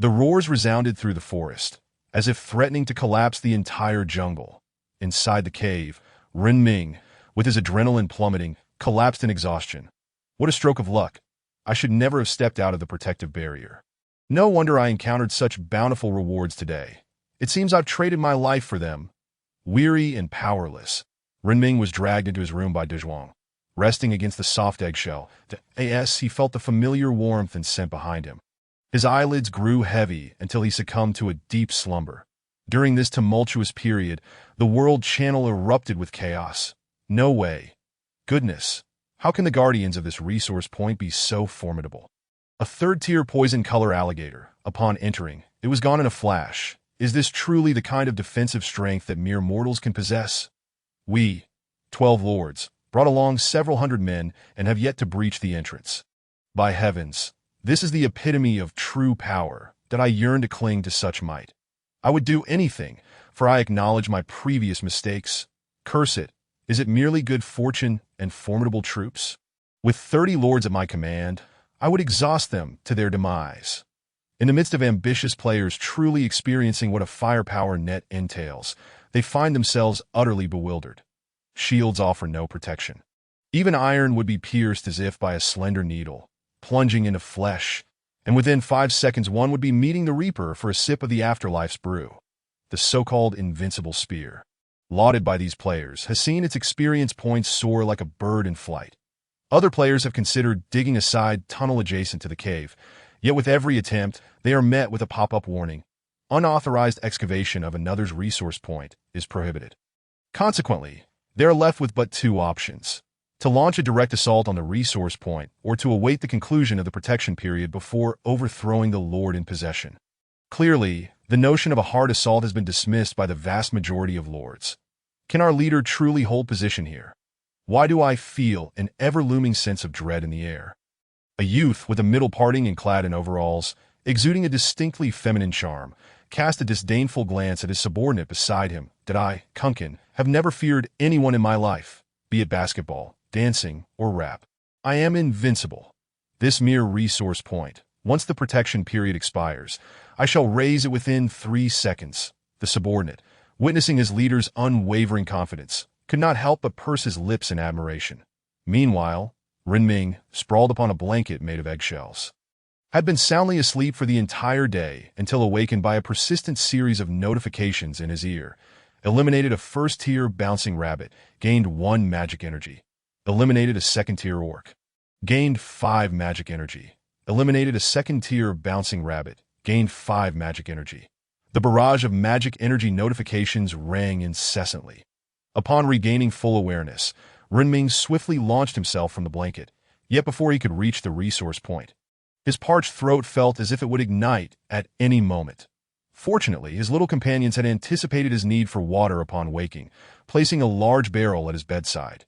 The roars resounded through the forest, as if threatening to collapse the entire jungle. Inside the cave, Renming, with his adrenaline plummeting, collapsed in exhaustion. What a stroke of luck. I should never have stepped out of the protective barrier. No wonder I encountered such bountiful rewards today. It seems I've traded my life for them. Weary and powerless, Renming was dragged into his room by Dazhuang. Resting against the soft eggshell, he felt the familiar warmth and scent behind him. His eyelids grew heavy until he succumbed to a deep slumber. During this tumultuous period, the world channel erupted with chaos. No way. Goodness, how can the guardians of this resource point be so formidable? A 3rd-tier poison-color alligator. Upon entering, it was gone in a flash. Is this truly the kind of defensive strength that mere mortals can possess? We, 12 lords, brought along several hundred men and have yet to breach the entrance. By heavens, this is the epitome of true power, that I yearn to cling to such might. I would do anything, for I acknowledge my previous mistakes. Curse it, is it merely good fortune and formidable troops? With 30 lords at my command, I would exhaust them to their demise. In the midst of ambitious players truly experiencing what a firepower net entails, they find themselves utterly bewildered. Shields offer no protection. Even iron would be pierced as if by a slender needle, plunging into flesh, and within 5 seconds one would be meeting the Reaper for a sip of the afterlife's brew. The so-called invincible spear, lauded by these players, has seen its experience points soar like a bird in flight. Other players have considered digging a side tunnel adjacent to the cave, yet with every attempt, they are met with a pop-up warning. Unauthorized excavation of another's resource point is prohibited. Consequently, they are left with but 2 options: to launch a direct assault on the resource point, or to await the conclusion of the protection period before overthrowing the lord in possession. Clearly, The notion of a hard assault has been dismissed by the vast majority of lords. Can our leader truly hold position here? Why do I feel an ever-looming sense of dread in the air? A youth with a middle parting and clad in overalls, exuding a distinctly feminine charm, cast a disdainful glance at his subordinate beside him. That I, Kunkin, have never feared anyone in my life, be it basketball, dancing, or rap. I am invincible. This mere resource point, once the protection period expires, I shall raise it within 3 seconds. The subordinate, witnessing his leader's unwavering confidence, could not help but purse his lips in admiration. Meanwhile, Renming, sprawled upon a blanket made of eggshells, had been soundly asleep for the entire day until awakened by a persistent series of notifications in his ear. Eliminated a first-tier bouncing rabbit, gained 1 magic energy. Eliminated a second-tier orc, gained 5 magic energy. Eliminated a second-tier bouncing rabbit, gained 5 magic energy. The barrage of magic energy notifications rang incessantly. Upon regaining full awareness, Renming swiftly launched himself from the blanket, yet before he could reach the resource point, his parched throat felt as if it would ignite at any moment. Fortunately, his little companions had anticipated his need for water upon waking, placing a large barrel at his bedside.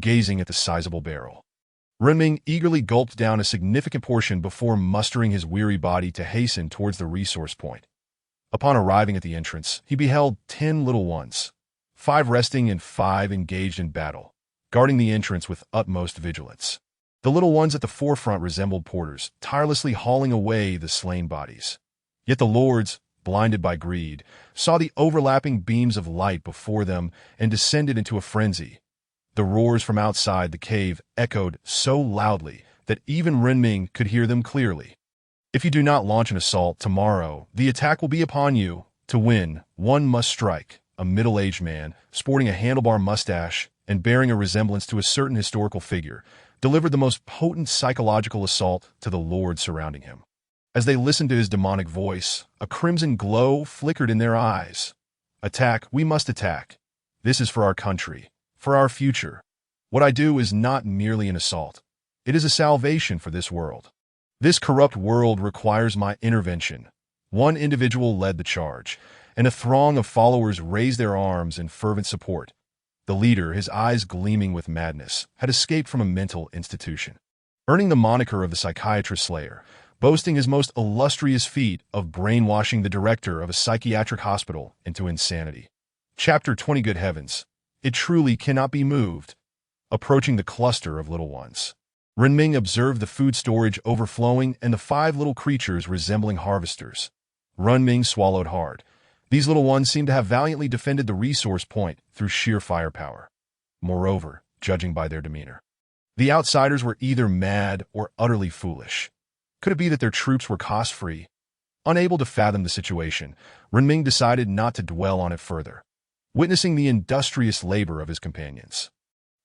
Gazing at the sizable barrel, Renming eagerly gulped down a significant portion before mustering his weary body to hasten towards the resource point. Upon arriving at the entrance, he beheld 10 little ones, 5 resting and 5 engaged in battle, guarding the entrance with utmost vigilance. The little ones at the forefront resembled porters, tirelessly hauling away the slain bodies. Yet the lords, blinded by greed, saw the overlapping beams of light before them and descended into a frenzy. The roars from outside the cave echoed so loudly that even Renming could hear them clearly. If you do not launch an assault tomorrow, the attack will be upon you. To win, one must strike. A middle-aged man, sporting a handlebar mustache and bearing a resemblance to a certain historical figure, delivered the most potent psychological assault to the lords surrounding him. As they listened to his demonic voice, a crimson glow flickered in their eyes. Attack, we must attack. This is for our country, for our future. What I do is not merely an assault. It is a salvation for this world. This corrupt world requires my intervention. One individual led the charge, and a throng of followers raised their arms in fervent support. The leader, his eyes gleaming with madness, had escaped from a mental institution, earning the moniker of the Psychiatrist Slayer, boasting his most illustrious feat of brainwashing the director of a psychiatric hospital into insanity. Chapter 20. Good heavens! It truly cannot be moved. Approaching the cluster of little ones, Renming observed the food storage overflowing and the 5 little creatures resembling harvesters. Renming swallowed hard. These little ones seemed to have valiantly defended the resource point through sheer firepower. Moreover, judging by their demeanor, the outsiders were either mad or utterly foolish. Could it be that their troops were cost-free? Unable to fathom the situation, Renming decided not to dwell on it further. Witnessing the industrious labor of his companions,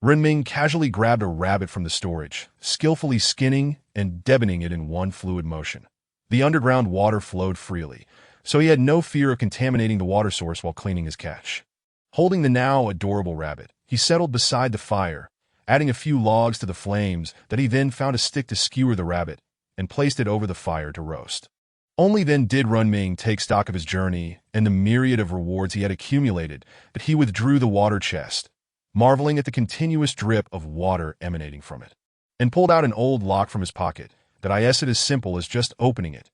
Renming casually grabbed a rabbit from the storage, skillfully skinning and deboning it in one fluid motion. The underground water flowed freely, so he had no fear of contaminating the water source while cleaning his catch. Holding the now adorable rabbit, he settled beside the fire, adding a few logs to the flames that he then found a stick to skewer the rabbit and placed it over the fire to roast. Only then did Renming take stock of his journey and the myriad of rewards he had accumulated, that he withdrew the water chest, marveling at the continuous drip of water emanating from it, and pulled out an old lock from his pocket that I guessed it as simple as just opening it.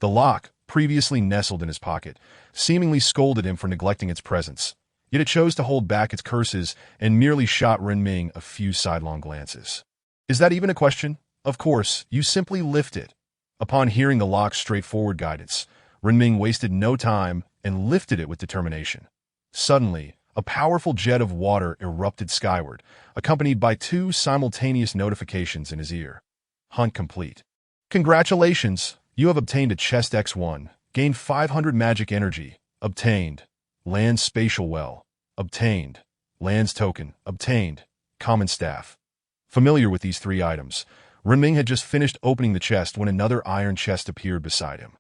The lock, previously nestled in his pocket, seemingly scolded him for neglecting its presence, yet it chose to hold back its curses and merely shot Renming a few sidelong glances. Is that even a question? Of course, you simply lift it. Upon hearing the lock's straightforward guidance, Renming wasted no time and lifted it with determination. Suddenly, a powerful jet of water erupted skyward, accompanied by 2 simultaneous notifications in his ear. Hunt complete. Congratulations! You have obtained a chest X1, gained 500 magic energy, obtained. Land's spatial well, obtained. Land's token, obtained. Common staff. Familiar with these 3 items, Renming had just finished opening the chest when another iron chest appeared beside him.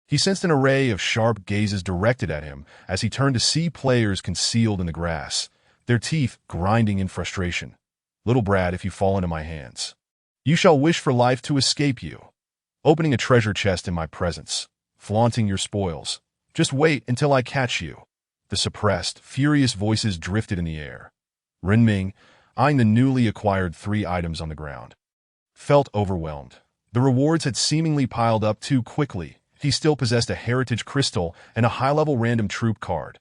He sensed an array of sharp gazes directed at him as he turned to see players concealed in the grass, their teeth grinding in frustration. Little brat, if you fall into my hands, you shall wish for life to escape you. Opening a treasure chest in my presence, flaunting your spoils, Just wait until I catch you. The suppressed, furious voices drifted in the air. Renming, eyeing the newly acquired 3 items on the ground, felt overwhelmed. The rewards had seemingly piled up too quickly. He still possessed a heritage crystal and a high-level random troop card.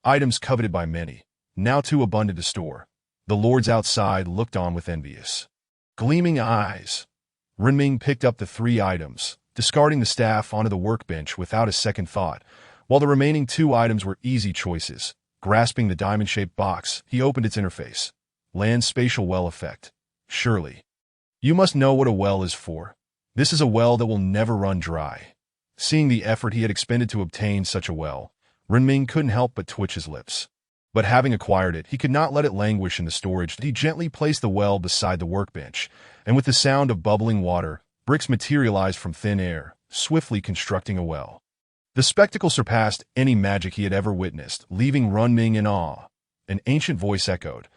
Items coveted by many, now too abundant to store. The lords outside looked on with envious, gleaming eyes. Renming picked up the 3 items, discarding the staff onto the workbench without a second thought, while the remaining 2 items were easy choices. Grasping the diamond-shaped box, he opened its interface. Land spatial well effect. Surely. You must know what a well is for. This is a well that will never run dry. Seeing the effort he had expended to obtain such a well, Renming couldn't help but twitch his lips. But having acquired it, he could not let it languish in the storage. He gently placed the well beside the workbench, and with the sound of bubbling water, bricks materialized from thin air, swiftly constructing a well. The spectacle surpassed any magic he had ever witnessed, leaving Renming in awe. An ancient voice echoed,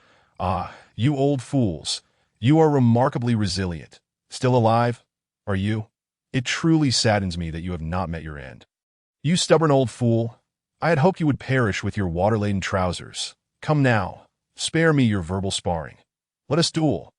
"Ah, you old fools, you are remarkably resilient. Still alive, are you? It truly saddens me that you have not met your end. You stubborn old fool, I had hoped you would perish with your water-laden trousers. Come now, spare me your verbal sparring. Let us duel."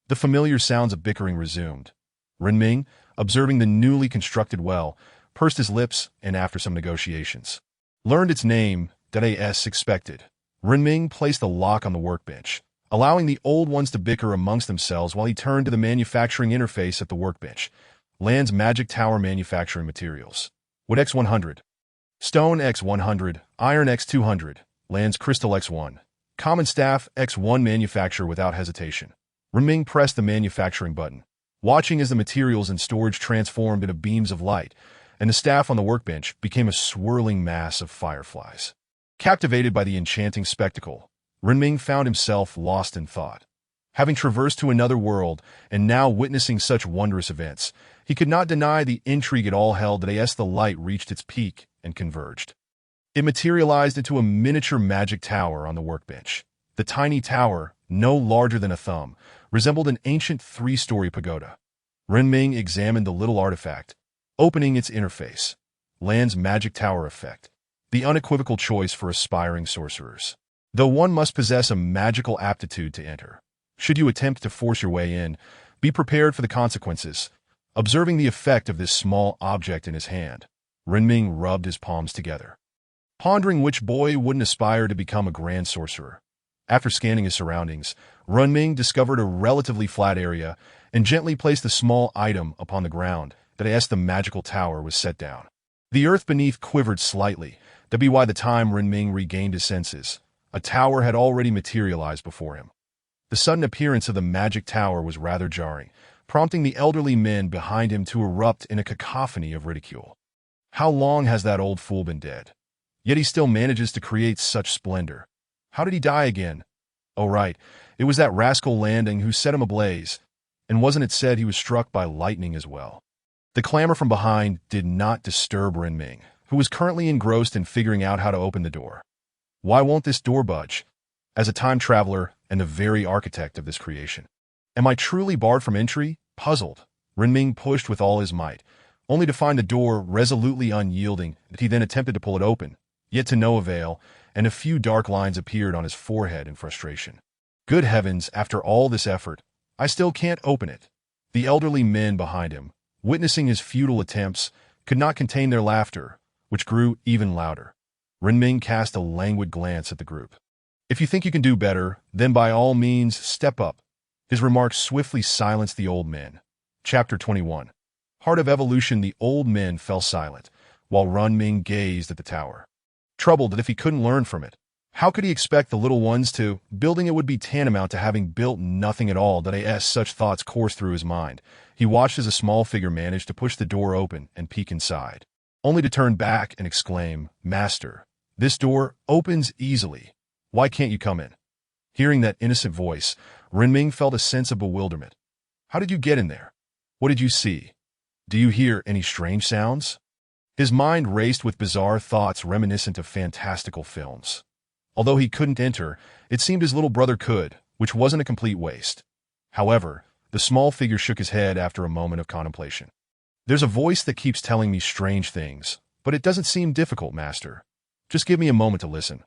The familiar sounds of bickering resumed. Renming, observing the newly constructed well, pursed his lips and, after some negotiations, learned its name, as expected. Renming placed the lock on the workbench, allowing the old ones to bicker amongst themselves while he turned to the manufacturing interface at the workbench. Land's Magic Tower Manufacturing Materials. Wood X100. Stone X100. Iron X200. Land's Crystal X1. Common Staff X1. Manufacture without hesitation. Renming pressed the manufacturing button, watching as the materials in storage transformed into beams of light, and the staff on the workbench became a swirling mass of fireflies. Captivated by the enchanting spectacle, Renming found himself lost in thought. Having traversed to another world and now witnessing such wondrous events, he could not deny the intrigue it all held as the light reached its peak and converged. It materialized into a miniature magic tower on the workbench. The tiny tower, no larger than a thumb, resembled an ancient 3-story pagoda. Renming examined the little artifact, opening its interface. Land's Magic Tower Effect. The unequivocal choice for aspiring sorcerers. Though one must possess a magical aptitude to enter. Should you attempt to force your way in, be prepared for the consequences. Observing the effect of this small object in his hand, Renming rubbed his palms together, pondering which boy wouldn't aspire to become a grand sorcerer. After scanning his surroundings, Renming discovered a relatively flat area and gently placed the small item upon the ground as the magical tower was set down. The earth beneath quivered slightly, by the time Renming regained his senses, a tower had already materialized before him. The sudden appearance of the magic tower was rather jarring, prompting the elderly men behind him to erupt in a cacophony of ridicule. How long has that old fool been dead? Yet he still manages to create such splendor. How did he die again? Oh right, it was that rascal Landing who set him ablaze, and wasn't it said he was struck by lightning as well? The clamor from behind did not disturb Renming, who was currently engrossed in figuring out how to open the door. Why won't this door budge? As a time traveler and the very architect of this creation, am I truly barred from entry? Puzzled, Renming pushed with all his might, only to find the door resolutely unyielding. He then attempted to pull it open, yet to no avail, and a few dark lines appeared on his forehead in frustration. Good heavens, after all this effort, I still can't open it. The elderly men behind him, witnessing his futile attempts, could not contain their laughter, which grew even louder. Renming cast a languid glance at the group. If you think you can do better, then by all means step up. His remarks swiftly silenced the old men. Chapter 21. Heart of Evolution. The old men fell silent, while Renming gazed at the tower, troubled that if he couldn't learn from it, how could he expect the little ones to? Building it would be tantamount to having built nothing at all. Such thoughts coursed through his mind. He watched as a small figure managed to push the door open and peek inside, only to turn back and exclaim, "Master, this door opens easily. Why can't you come in?" Hearing that innocent voice, Renming felt a sense of bewilderment. How did you get in there? What did you see? Do you hear any strange sounds? His mind raced with bizarre thoughts reminiscent of fantastical films. Although he couldn't enter, it seemed his little brother could, which wasn't a complete waste. However, the small figure shook his head after a moment of contemplation. There's a voice that keeps telling me strange things, But it doesn't seem difficult, master. Just give me a moment to listen.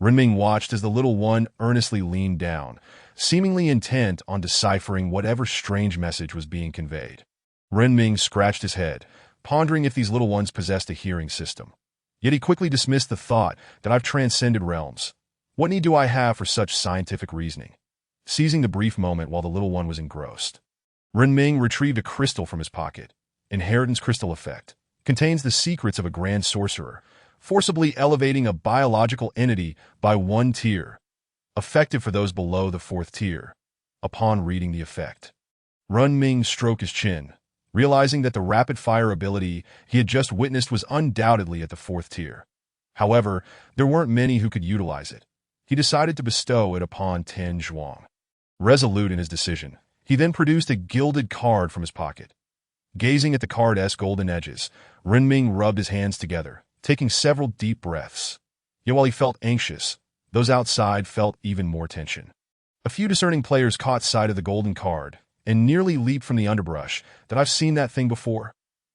Renming watched as the little one earnestly leaned down, seemingly intent on deciphering whatever strange message was being conveyed. Renming scratched his head, pondering if these little ones possessed a hearing system. Yet he quickly dismissed the thought that I've transcended realms. What need do I have for such scientific reasoning? Seizing the brief moment while the little one was engrossed, Renming retrieved a crystal from his pocket. Inheritance Crystal Effect contains the secrets of a grand sorcerer, forcibly elevating a biological entity by 1 tier, effective for those below the 4th tier. Upon reading the effect, Renming stroked his chin, realizing that the rapid-fire ability he had just witnessed was undoubtedly at the 4th tier. However, there weren't many who could utilize it. He decided to bestow it upon Tan Zhuang. Resolute in his decision, he then produced a gilded card from his pocket. Gazing at the card's golden edges, Renming rubbed his hands together, taking several deep breaths. Yet while he felt anxious, those outside felt even more tension. A few discerning players caught sight of the golden card and nearly leaped from the underbrush. That I've seen that thing before.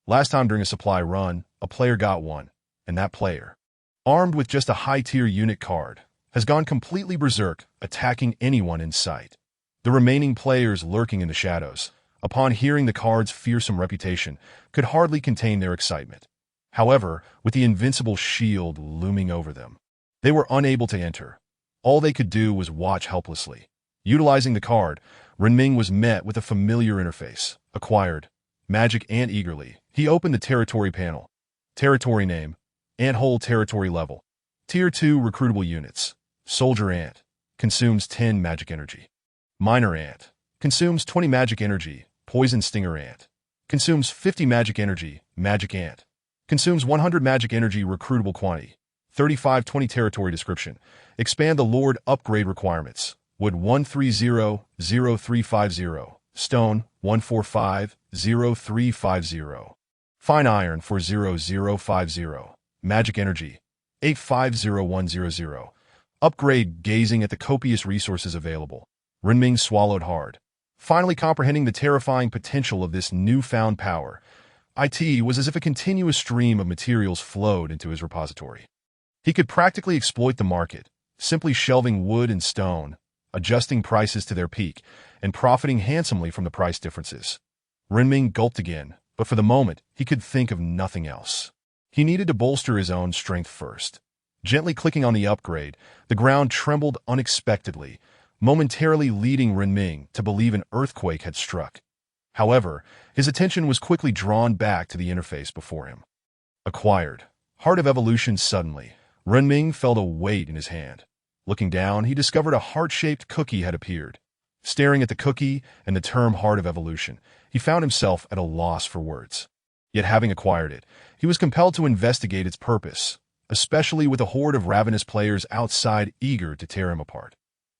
Last time during a supply run, a player got one, and that player, armed with just a high-tier unit card, has gone completely berserk, attacking anyone in sight. The remaining players lurking in the shadows, upon hearing the card's fearsome reputation, could hardly contain their excitement. However, with the invincible shield looming over them, they were unable to enter. All they could do was watch helplessly. Utilizing the card, Renming was met with a familiar interface. Acquired. Magic Ant. Eagerly, he opened the territory panel. Territory name. Ant-hole territory level. Tier 2 recruitable units. Soldier Ant. Consumes 10 magic energy. Miner Ant. Consumes 20 magic energy. Poison Stinger Ant. Consumes 50 magic energy. Magic Ant. Consumes 100 magic energy recruitable quantity. 3520 territory description. Expand the Lord upgrade requirements. Wood 1300350. Stone 1450350. Fine iron 40050. Magic energy 850100. Upgrade. Gazing at the copious resources available, Renming swallowed hard, finally comprehending the terrifying potential of this newfound power. It was as if a continuous stream of materials flowed into his repository. He could practically exploit the market, simply shelving wood and stone, adjusting prices to their peak, and profiting handsomely from the price differences. Renming gulped again, but for the moment, he could think of nothing else. He needed to bolster his own strength first. Gently clicking on the upgrade, the ground trembled unexpectedly, momentarily leading Renming to believe an earthquake had struck. However, his attention was quickly drawn back to the interface before him. Acquired. Heart of Evolution. Suddenly, Renming felt a weight in his hand. Looking down, he discovered a heart-shaped cookie had appeared. Staring at the cookie and the term Heart of Evolution, he found himself at a loss for words. Yet having acquired it, he was compelled to investigate its purpose, especially with a horde of ravenous players outside eager to tear him apart.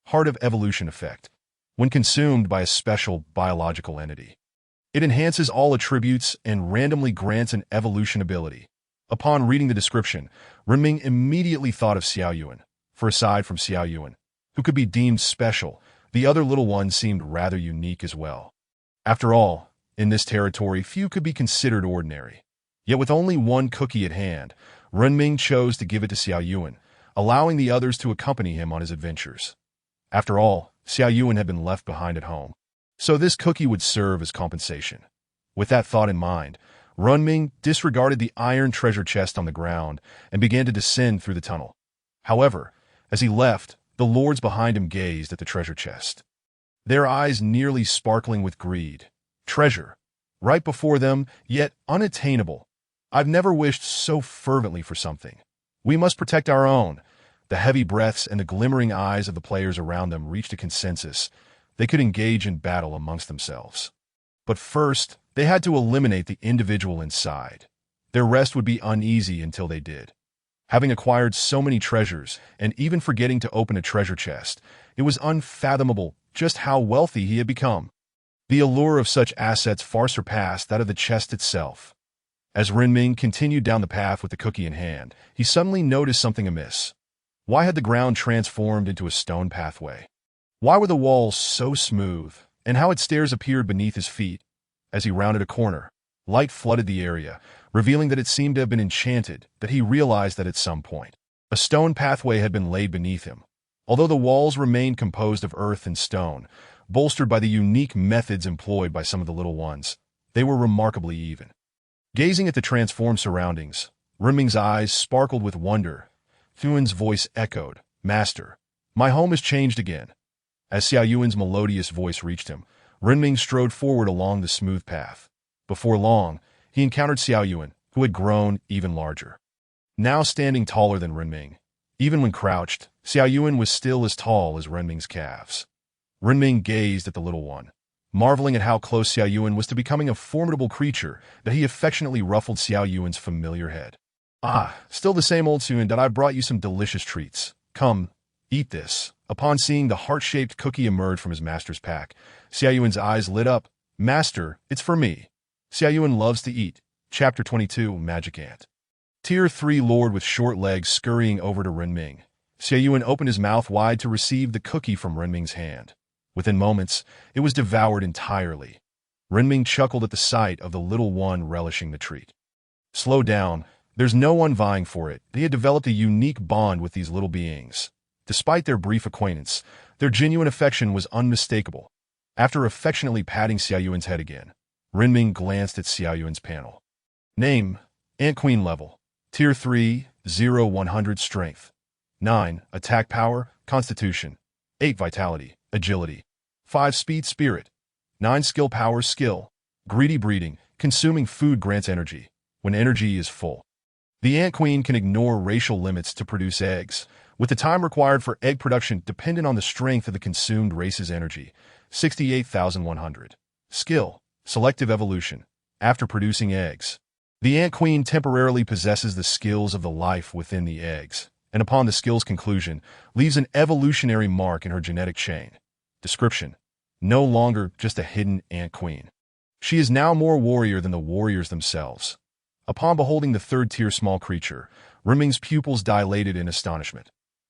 Heart of Evolution effect. When consumed by a special biological entity, it enhances all attributes and randomly grants an evolution ability. Upon reading the description, Renming immediately thought of Xiao Yuan, for aside from Xiao Yuan, who could be deemed special, the other little ones seemed rather unique as well. After all, in this territory few could be considered ordinary. Yet with only one cookie at hand, Renming chose to give it to Xiao Yuan, allowing the others to accompany him on his adventures. After all, Xiao Yuan had been left behind at home, so this cookie would serve as compensation. With that thought in mind, Renming disregarded the iron treasure chest on the ground and began to descend through the tunnel. However, as he left, the lords behind him gazed at the treasure chest, their eyes nearly sparkling with greed. Treasure, right before them, yet unattainable. I've never wished so fervently for something. We must protect our own. The heavy breaths and the glimmering eyes of the players around them reached a consensus. They could engage in battle amongst themselves. But first, they had to eliminate the individual inside. Their rest would be uneasy until they did. Having acquired so many treasures, and even forgetting to open a treasure chest, it was unfathomable just how wealthy he had become. The allure of such assets far surpassed that of the chest itself. As Renming continued down the path with the cookie in hand, he suddenly noticed something amiss. Why had the ground transformed into a stone pathway? Why were the walls so smooth, and how had stairs appeared beneath his feet? As he rounded a corner, light flooded the area, revealing that it seemed to have been enchanted, that he realized that at some point, a stone pathway had been laid beneath him. Although the walls remained composed of earth and stone, bolstered by the unique methods employed by some of the little ones, they were remarkably even. Gazing at the transformed surroundings, Renming's eyes sparkled with wonder. Yuan's voice echoed, "Master, my home has changed again." As Xiao Yuan's melodious voice reached him, Renming strode forward along the smooth path. Before long, he encountered Xiao Yuan, who had grown even larger. Now standing taller than Renming, even when crouched, Xiao Yuan was still as tall as Renming's calves. Renming gazed at the little one, marveling at how close Xiao Yuan was to becoming a formidable creature that he affectionately ruffled Xiao Yuan's familiar head. "Ah, still the same old Yuan, that I brought you some delicious treats. Come, eat this." Upon seeing the heart-shaped cookie emerge from his master's pack, Xiao Yuan's eyes lit up. "Master, it's for me." Xiao Yuan loves to eat. Chapter 22, Magic Ant. Tier 3 Lord with short legs scurrying over to Renming. Xiao Yuan opened his mouth wide to receive the cookie from Renming's hand. Within moments, it was devoured entirely. Renming chuckled at the sight of the little one relishing the treat. "Slow down. There's no one vying for it." He had developed a unique bond with these little beings. Despite their brief acquaintance, their genuine affection was unmistakable. After affectionately patting Xiao Yuan's head again, Renming glanced at Xiao Yuan's panel. Name: Ant Queen level. Tier 3, 0-100 Strength. 9. Attack Power, Constitution. 8. Vitality, Agility. 5. Speed, Spirit. 9. Skill Power, Skill. Greedy Breeding, consuming food grants energy. When energy is full, the Ant Queen can ignore racial limits to produce eggs, with the time required for egg production dependent on the strength of the consumed race's energy. 68,100. Skill: Selective Evolution. After producing eggs, the Ant Queen temporarily possesses the skills of the life within the eggs, and upon the skill's conclusion, leaves an evolutionary mark in her genetic chain. Description: no longer just a hidden Ant Queen. She is now more warrior than the warriors themselves. Upon beholding the third-tier small creature, Renming's pupils dilated in astonishment.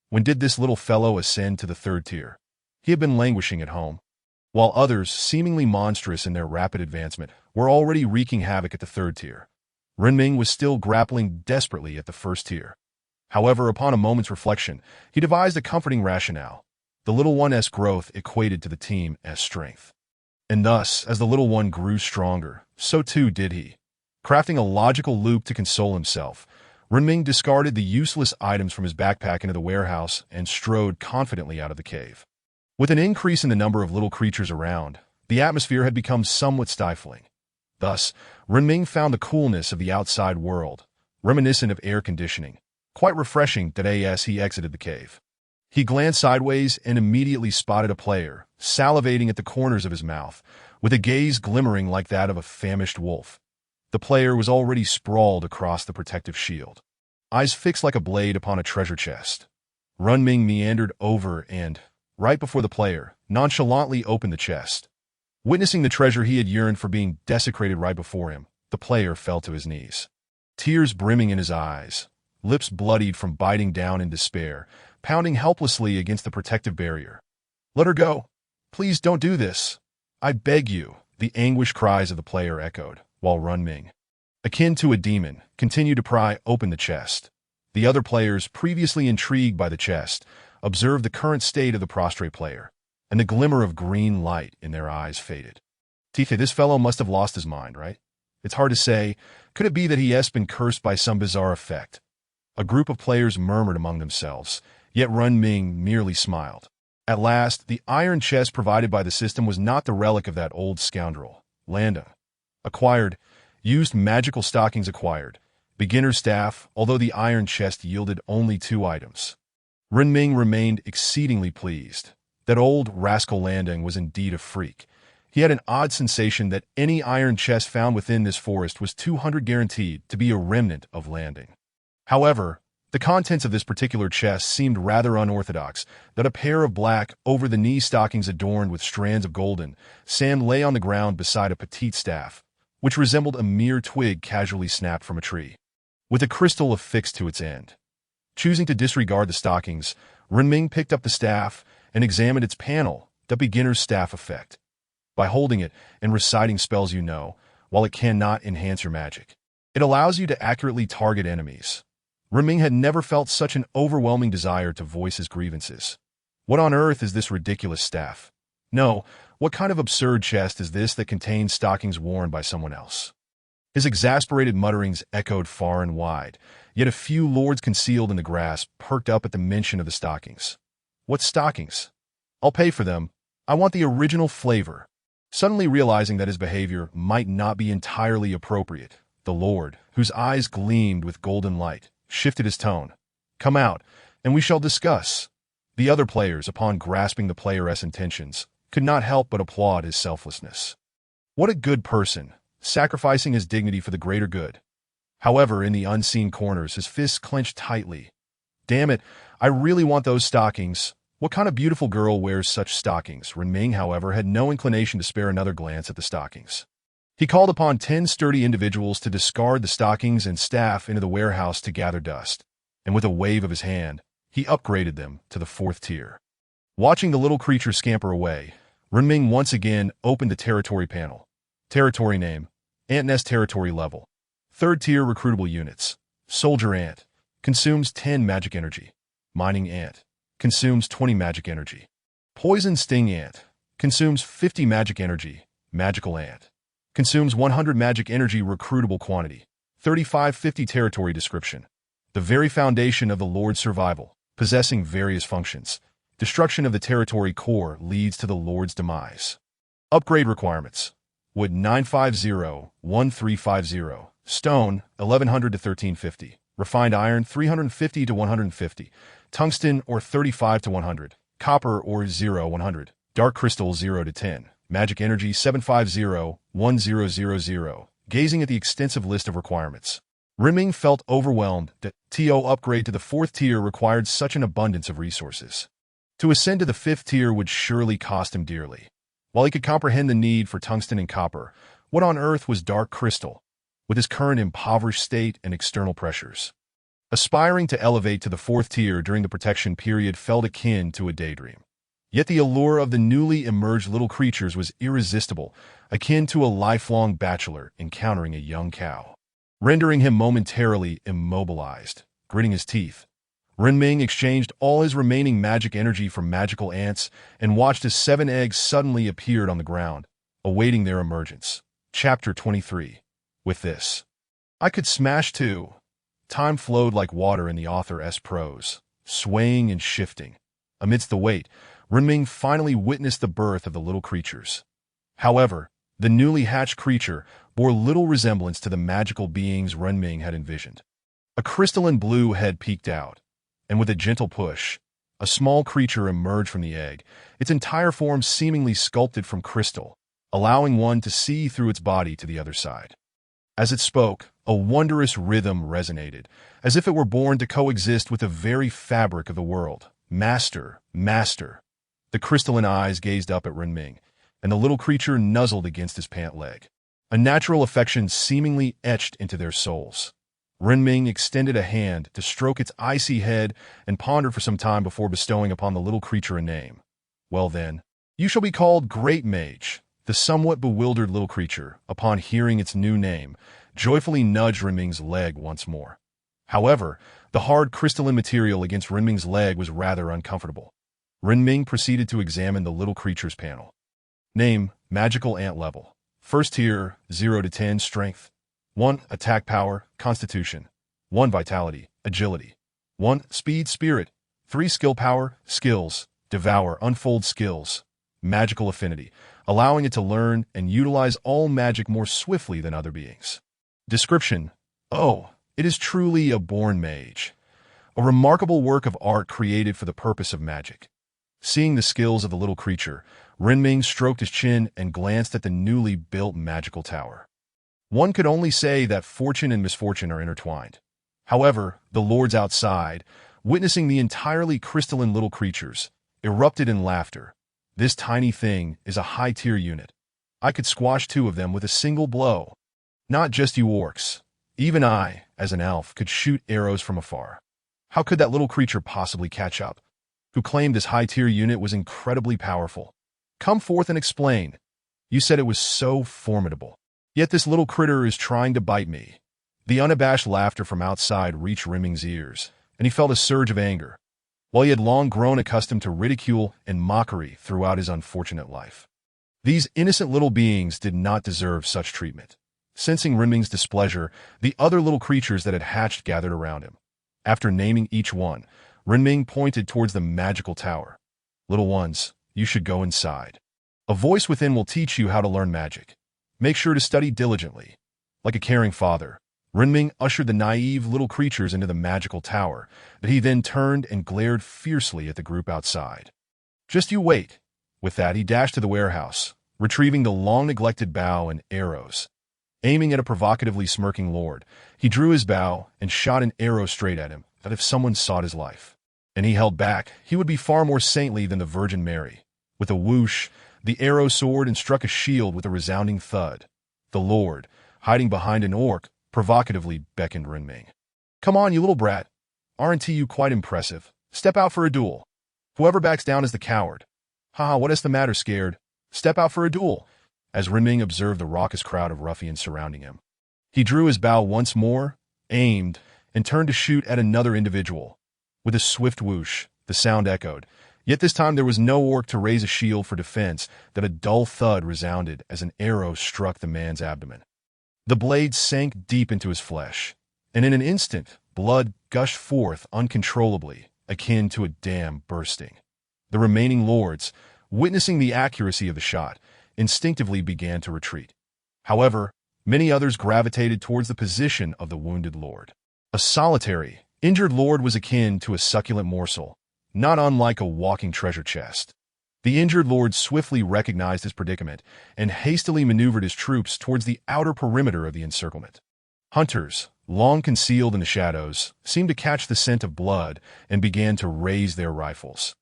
When did this little fellow ascend to the third tier? He had been languishing at home, while others, seemingly monstrous in their rapid advancement, were already wreaking havoc at the third tier. Renming was still grappling desperately at the first tier. However, upon a moment's reflection, he devised a comforting rationale. The little one's growth equated to the team's strength. And thus, as the little one grew stronger, so too did he. Crafting a logical loop to console himself, Renming discarded the useless items from his backpack into the warehouse and strode confidently out of the cave. With an increase in the number of little creatures around, the atmosphere had become somewhat stifling. Thus, Renming found the coolness of the outside world, reminiscent of air conditioning, quite refreshing today as he exited the cave. He glanced sideways and immediately spotted a player, salivating at the corners of his mouth, with a gaze glimmering like that of a famished wolf. The player was already sprawled across the protective shield, eyes fixed like a blade upon a treasure chest. Renming meandered over and, right before the player, nonchalantly opened the chest. Witnessing the treasure he had yearned for being desecrated right before him, the player fell to his knees. Tears brimming in his eyes, lips bloodied from biting down in despair, pounding helplessly against the protective barrier. "Let her go. Please don't do this. I beg you," the anguished cries of the player echoed, while Renming, akin to a demon, continued to pry open the chest. The other players, previously intrigued by the chest, observed the current state of the prostrate player, and the glimmer of green light in their eyes faded. "Tifa, this fellow must have lost his mind, right? It's hard to say. Could it be that he has been cursed by some bizarre effect?" A group of players murmured among themselves, yet Renming merely smiled. At last, the iron chest provided by the system was not the relic of that old scoundrel. Landing. Acquired. Used magical stockings acquired. Beginner's staff, although the iron chest yielded only 2 items. Renming remained exceedingly pleased. That old rascal Landing was indeed a freak. He had an odd sensation that any iron chest found within this forest was 200 guaranteed to be a remnant of Landing. However, the contents of this particular chest seemed rather unorthodox, that a pair of black, over-the-knee stockings adorned with strands of golden sand lay on the ground beside a petite staff, which resembled a mere twig casually snapped from a tree, with a crystal affixed to its end. Choosing to disregard the stockings, Renming picked up the staff and examined its panel, the beginner's staff effect. By holding it and reciting spells you know, while it cannot enhance your magic, It allows you to accurately target enemies. Renming had never felt such an overwhelming desire to voice his grievances. What on earth is this ridiculous staff? No, what kind of absurd chest is this that contains stockings worn by someone else? His exasperated mutterings echoed far and wide, yet a few lords concealed in the grass perked up at the mention of the stockings. What stockings? I'll pay for them. I want the original flavor. Suddenly realizing that his behavior might not be entirely appropriate, the lord, whose eyes gleamed with golden light, shifted his tone. Come out, and we shall discuss. The other players, upon grasping the player's intentions, could not help but applaud his selflessness. What a good person, sacrificing his dignity for the greater good. However, in the unseen corners, his fists clenched tightly. Damn it, I really want those stockings. What kind of beautiful girl wears such stockings? Renming, however, had no inclination to spare another glance at the stockings. He called upon 10 sturdy individuals to discard the stockings and staff into the warehouse to gather dust, and with a wave of his hand, he upgraded them to the 4th tier. Watching the little creature scamper away, Renming once again opened the territory panel. Territory name, Ant Nest Territory Level. 3rd tier recruitable units. Soldier Ant. Consumes 10 magic energy. Mining Ant. Consumes 20 magic energy. Poison Sting Ant. Consumes 50 magic energy. Magical Ant. Consumes 100 magic energy recruitable quantity. 3550 territory description. The very foundation of the Lord's survival, possessing various functions. Destruction of the territory core leads to the Lord's demise. Upgrade requirements. Wood 950-1350. Stone 1100 to 1350. Refined iron 350 to 150. Tungsten or 35 to 100. Copper or 100. Dark crystal 0 to 10. Magic energy 750-1000. Gazing at the extensive list of requirements, Renming felt overwhelmed that TO upgrade to the 4th tier required such an abundance of resources. To ascend to the 5th tier would surely cost him dearly. While he could comprehend the need for tungsten and copper, what on earth was dark crystal, with his current impoverished state and external pressures? Aspiring to elevate to the 4th tier during the protection period felt akin to a daydream. Yet the allure of the newly emerged little creatures was irresistible, akin to a lifelong bachelor encountering a young cow, rendering him momentarily immobilized. Gritting his teeth, Renming exchanged all his remaining magic energy for magical ants and watched as 7 eggs suddenly appeared on the ground, awaiting their emergence. Chapter 23. With this, I could smash too. Time flowed like water in the author's prose, swaying and shifting. Amidst the weight, Renming finally witnessed the birth of the little creatures. However, the newly hatched creature bore little resemblance to the magical beings Renming had envisioned. A crystalline blue head peeked out, and with a gentle push, a small creature emerged from the egg, its entire form seemingly sculpted from crystal, allowing one to see through its body to the other side. As it spoke, a wondrous rhythm resonated, as if it were born to coexist with the very fabric of the world. Master, master. The crystalline eyes gazed up at Renming, and the little creature nuzzled against his pant leg, a natural affection seemingly etched into their souls. Renming extended a hand to stroke its icy head and pondered for some time before bestowing upon the little creature a name. Well then, you shall be called Great Mage. The somewhat bewildered little creature, upon hearing its new name, joyfully nudged Renming's leg once more. However, the hard crystalline material against Renming's leg was rather uncomfortable. Renming proceeded to examine the little creature's panel. Name, Magical Ant Level. 1st tier, 0 to 10 Strength. 1. Attack Power, Constitution. 1. Vitality, Agility. 1. Speed, Spirit. 3. Skill Power, Skills. Devour, Unfold Skills. Magical Affinity, allowing it to learn and utilize all magic more swiftly than other beings. Description: oh, it is truly a born mage. A remarkable work of art created for the purpose of magic. Seeing the skills of the little creature, Renming stroked his chin and glanced at the newly built magical tower. One could only say that fortune and misfortune are intertwined. However, the lords outside, witnessing the entirely crystalline little creatures, erupted in laughter. This tiny thing is a high-tier unit. I could squash 2 of them with a single blow. Not just you orcs. Even I, as an elf, could shoot arrows from afar. How could that little creature possibly catch up? Who claimed this high-tier unit was incredibly powerful? Come forth and explain. You said it was so formidable. Yet this little critter is trying to bite me. The unabashed laughter from outside reached Renming's ears, and he felt a surge of anger. While he had long grown accustomed to ridicule and mockery throughout his unfortunate life, these innocent little beings did not deserve such treatment. Sensing Renming's displeasure, the other little creatures that had hatched gathered around him. After naming each one, Renming pointed towards the magical tower. "Little ones, you should go inside. A voice within will teach you how to learn magic. Make sure to study diligently." Like a caring father, Renming ushered the naive little creatures into the magical tower, but he then turned and glared fiercely at the group outside. "Just you wait." With that, he dashed to the warehouse, retrieving the long-neglected bow and arrows. Aiming at a provocatively smirking lord, he drew his bow and shot an arrow straight at him, that if someone sought his life, and he held back, he would be far more saintly than the Virgin Mary. With a whoosh, the arrow soared and struck a shield with a resounding thud. The lord, hiding behind an orc, provocatively beckoned Renming. "Come on, you little brat. Aren't you quite impressive? Step out for a duel. Whoever backs down is the coward." "Haha, what is the matter, scared? Step out for a duel." As Renming observed the raucous crowd of ruffians surrounding him, he drew his bow once more, aimed, and turned to shoot at another individual. With a swift whoosh, the sound echoed, yet this time there was no orc to raise a shield for defense that a dull thud resounded as an arrow struck the man's abdomen. The blade sank deep into his flesh, and in an instant, blood gushed forth uncontrollably, akin to a dam bursting. The remaining lords, witnessing the accuracy of the shot, instinctively began to retreat. However, many others gravitated towards the position of the wounded lord. A solitary, injured lord was akin to a succulent morsel, not unlike a walking treasure chest. The injured lord swiftly recognized his predicament and hastily maneuvered his troops towards the outer perimeter of the encirclement. Hunters, long concealed in the shadows, seemed to catch the scent of blood and began to raise their rifles.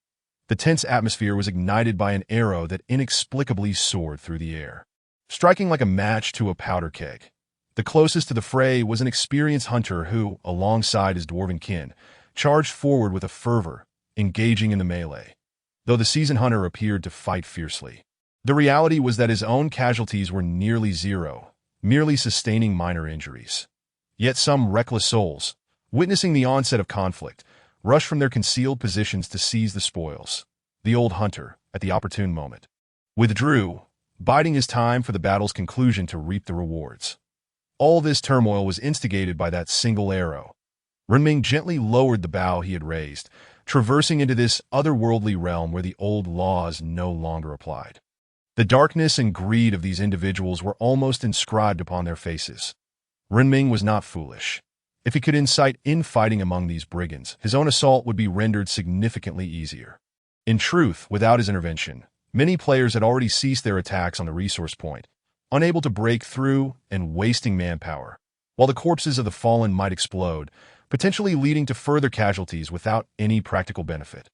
The tense atmosphere was ignited by an arrow that inexplicably soared through the air, striking like a match to a powder keg. The closest to the fray was an experienced hunter who, alongside his dwarven kin, charged forward with a fervor, engaging in the melee. Though the seasoned hunter appeared to fight fiercely, the reality was that his own casualties were nearly zero, merely sustaining minor injuries. Yet some reckless souls, witnessing the onset of conflict, rushed from their concealed positions to seize the spoils. The old hunter, at the opportune moment, withdrew, biding his time for the battle's conclusion to reap the rewards. All this turmoil was instigated by that single arrow. Renming gently lowered the bow he had raised, traversing into this otherworldly realm where the old laws no longer applied. The darkness and greed of these individuals were almost inscribed upon their faces. Renming was not foolish. If he could incite infighting among these brigands, his own assault would be rendered significantly easier. In truth, without his intervention, many players had already ceased their attacks on the resource point, unable to break through and wasting manpower, while the corpses of the fallen might explode, potentially leading to further casualties without any practical benefit.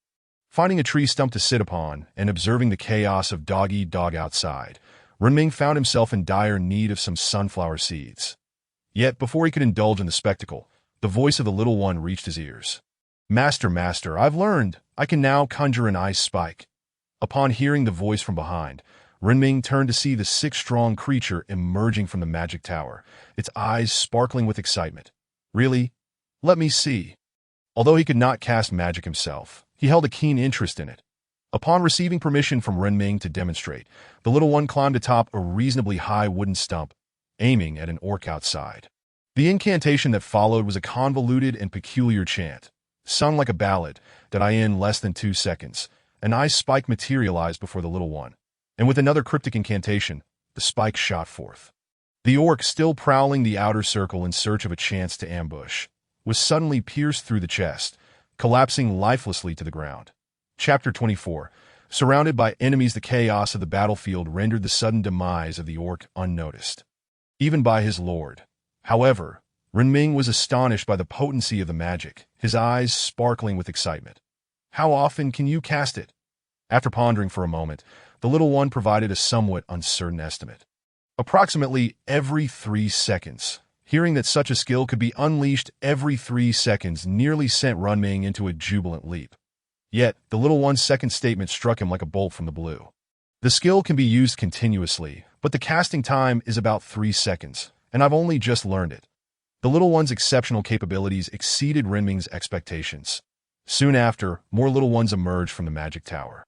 Finding a tree stump to sit upon and observing the chaos of dog-eat-dog outside, Renming found himself in dire need of some sunflower seeds. Yet, before he could indulge in the spectacle, the voice of the little one reached his ears. "Master, master, I've learned. I can now conjure an ice spike." Upon hearing the voice from behind, Renming turned to see the six-strong creature emerging from the magic tower, its eyes sparkling with excitement. "Really? Let me see." Although he could not cast magic himself, he held a keen interest in it. Upon receiving permission from Renming to demonstrate, the little one climbed atop a reasonably high wooden stump, aiming at an orc outside. The incantation that followed was a convoluted and peculiar chant, sung like a ballad, that in less than 2 seconds, an ice spike materialized before the little one, and with another cryptic incantation, the spike shot forth. The orc, still prowling the outer circle in search of a chance to ambush, was suddenly pierced through the chest, collapsing lifelessly to the ground. Chapter 24. Surrounded by enemies, the chaos of the battlefield rendered the sudden demise of the orc unnoticed, even by his lord. However, Renming was astonished by the potency of the magic, his eyes sparkling with excitement. "How often can you cast it?" After pondering for a moment, the little one provided a somewhat uncertain estimate. "Approximately every 3 seconds." Hearing that such a skill could be unleashed every 3 seconds nearly sent Renming into a jubilant leap. Yet, the little one's second statement struck him like a bolt from the blue. "The skill can be used continuously, but the casting time is about 3 seconds, and I've only just learned it." The little one's exceptional capabilities exceeded Renming's expectations. Soon after, more little ones emerged from the magic tower,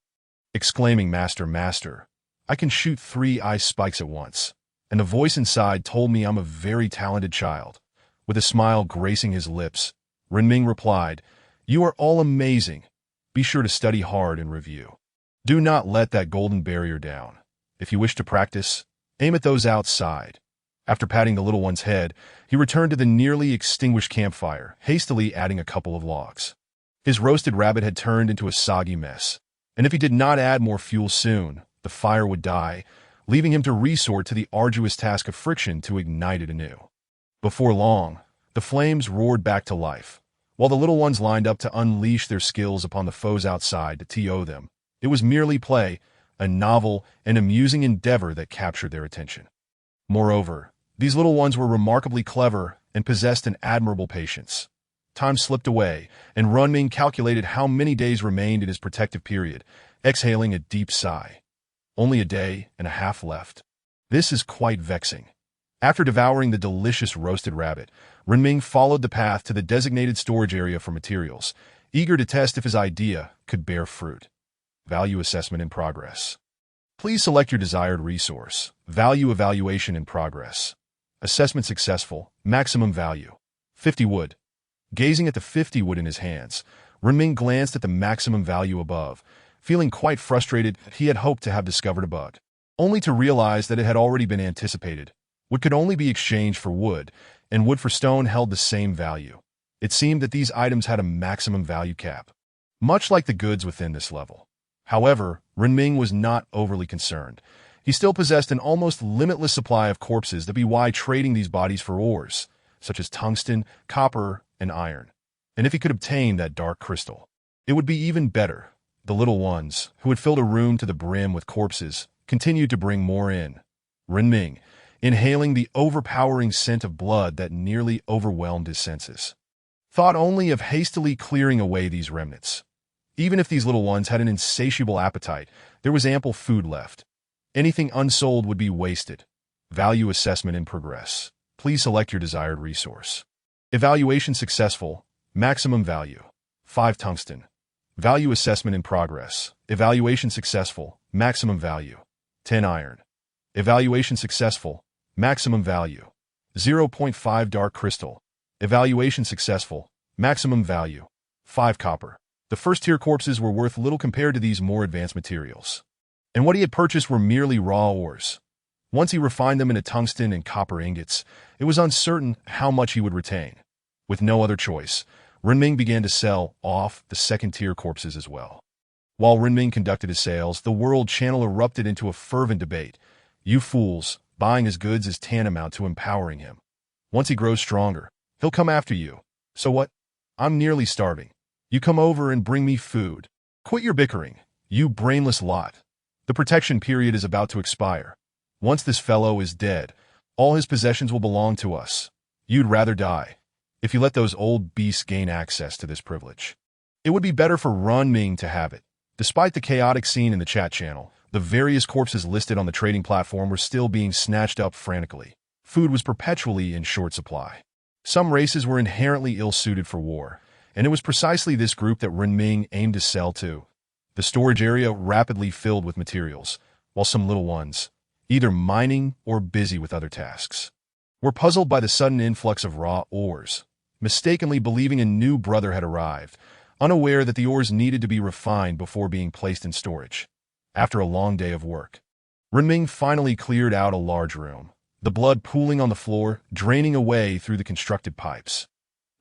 exclaiming, "Master, Master, I can shoot 3 ice spikes at once." And the voice inside told me I'm a very talented child. With a smile gracing his lips, Renming replied, "You are all amazing. Be sure to study hard and review. Do not let that golden barrier down. If you wish to practice, aim at those outside." After patting the little one's head, he returned to the nearly extinguished campfire, hastily adding a couple of logs. His roasted rabbit had turned into a soggy mess, and if he did not add more fuel soon, the fire would die, leaving him to resort to the arduous task of friction to ignite it anew. Before long, the flames roared back to life, while the little ones lined up to unleash their skills upon the foes outside to TO them. It was merely play, a novel and amusing endeavor that captured their attention. Moreover, these little ones were remarkably clever and possessed an admirable patience. Time slipped away, and Renming calculated how many days remained in his protective period, exhaling a deep sigh. Only a day and a half left. This is quite vexing. After devouring the delicious roasted rabbit, Renming followed the path to the designated storage area for materials, eager to test if his idea could bear fruit. Value assessment in progress. Please select your desired resource. Value evaluation in progress. Assessment successful. Maximum value. 50 wood. Gazing at the 50 wood in his hands, Renming glanced at the maximum value above, feeling quite frustrated. He had hoped to have discovered a bug, only to realize that it had already been anticipated. Wood could only be exchanged for wood, and wood for stone held the same value. It seemed that these items had a maximum value cap, much like the goods within this level. However, Renming was not overly concerned. He still possessed an almost limitless supply of corpses that be why trading these bodies for ores, such as tungsten, copper, and iron. And if he could obtain that dark crystal, it would be even better. The little ones, who had filled a room to the brim with corpses, continued to bring more in. Renming, inhaling the overpowering scent of blood that nearly overwhelmed his senses, thought only of hastily clearing away these remnants. Even if these little ones had an insatiable appetite, there was ample food left. Anything unsold would be wasted. Value assessment in progress. Please select your desired resource. Evaluation successful. Maximum value. 5 tungsten. Value assessment in progress. Evaluation successful. Maximum value. 10 iron. Evaluation successful. Maximum value. 0.5 dark crystal. Evaluation successful. Maximum value. 5 copper. The first-tier corpses were worth little compared to these more advanced materials, and what he had purchased were merely raw ores. Once he refined them into tungsten and copper ingots, it was uncertain how much he would retain. With no other choice, Renming began to sell off the second-tier corpses as well. While Renming conducted his sales, the world channel erupted into a fervent debate. "You fools, buying his goods is tantamount to empowering him. Once he grows stronger, he'll come after you. So what? I'm nearly starving. You come over and bring me food. Quit your bickering, you brainless lot. The protection period is about to expire. Once this fellow is dead, all his possessions will belong to us. You'd rather die if you let those old beasts gain access to this privilege. It would be better for Renming to have it." Despite the chaotic scene in the chat channel, the various corpses listed on the trading platform were still being snatched up frantically. Food was perpetually in short supply. Some races were inherently ill-suited for war, and it was precisely this group that Renming aimed to sell to. The storage area rapidly filled with materials, while some little ones, either mining or busy with other tasks, were puzzled by the sudden influx of raw ores, mistakenly believing a new brother had arrived, unaware that the ores needed to be refined before being placed in storage. After a long day of work, Renming finally cleared out a large room, the blood pooling on the floor, draining away through the constructed pipes.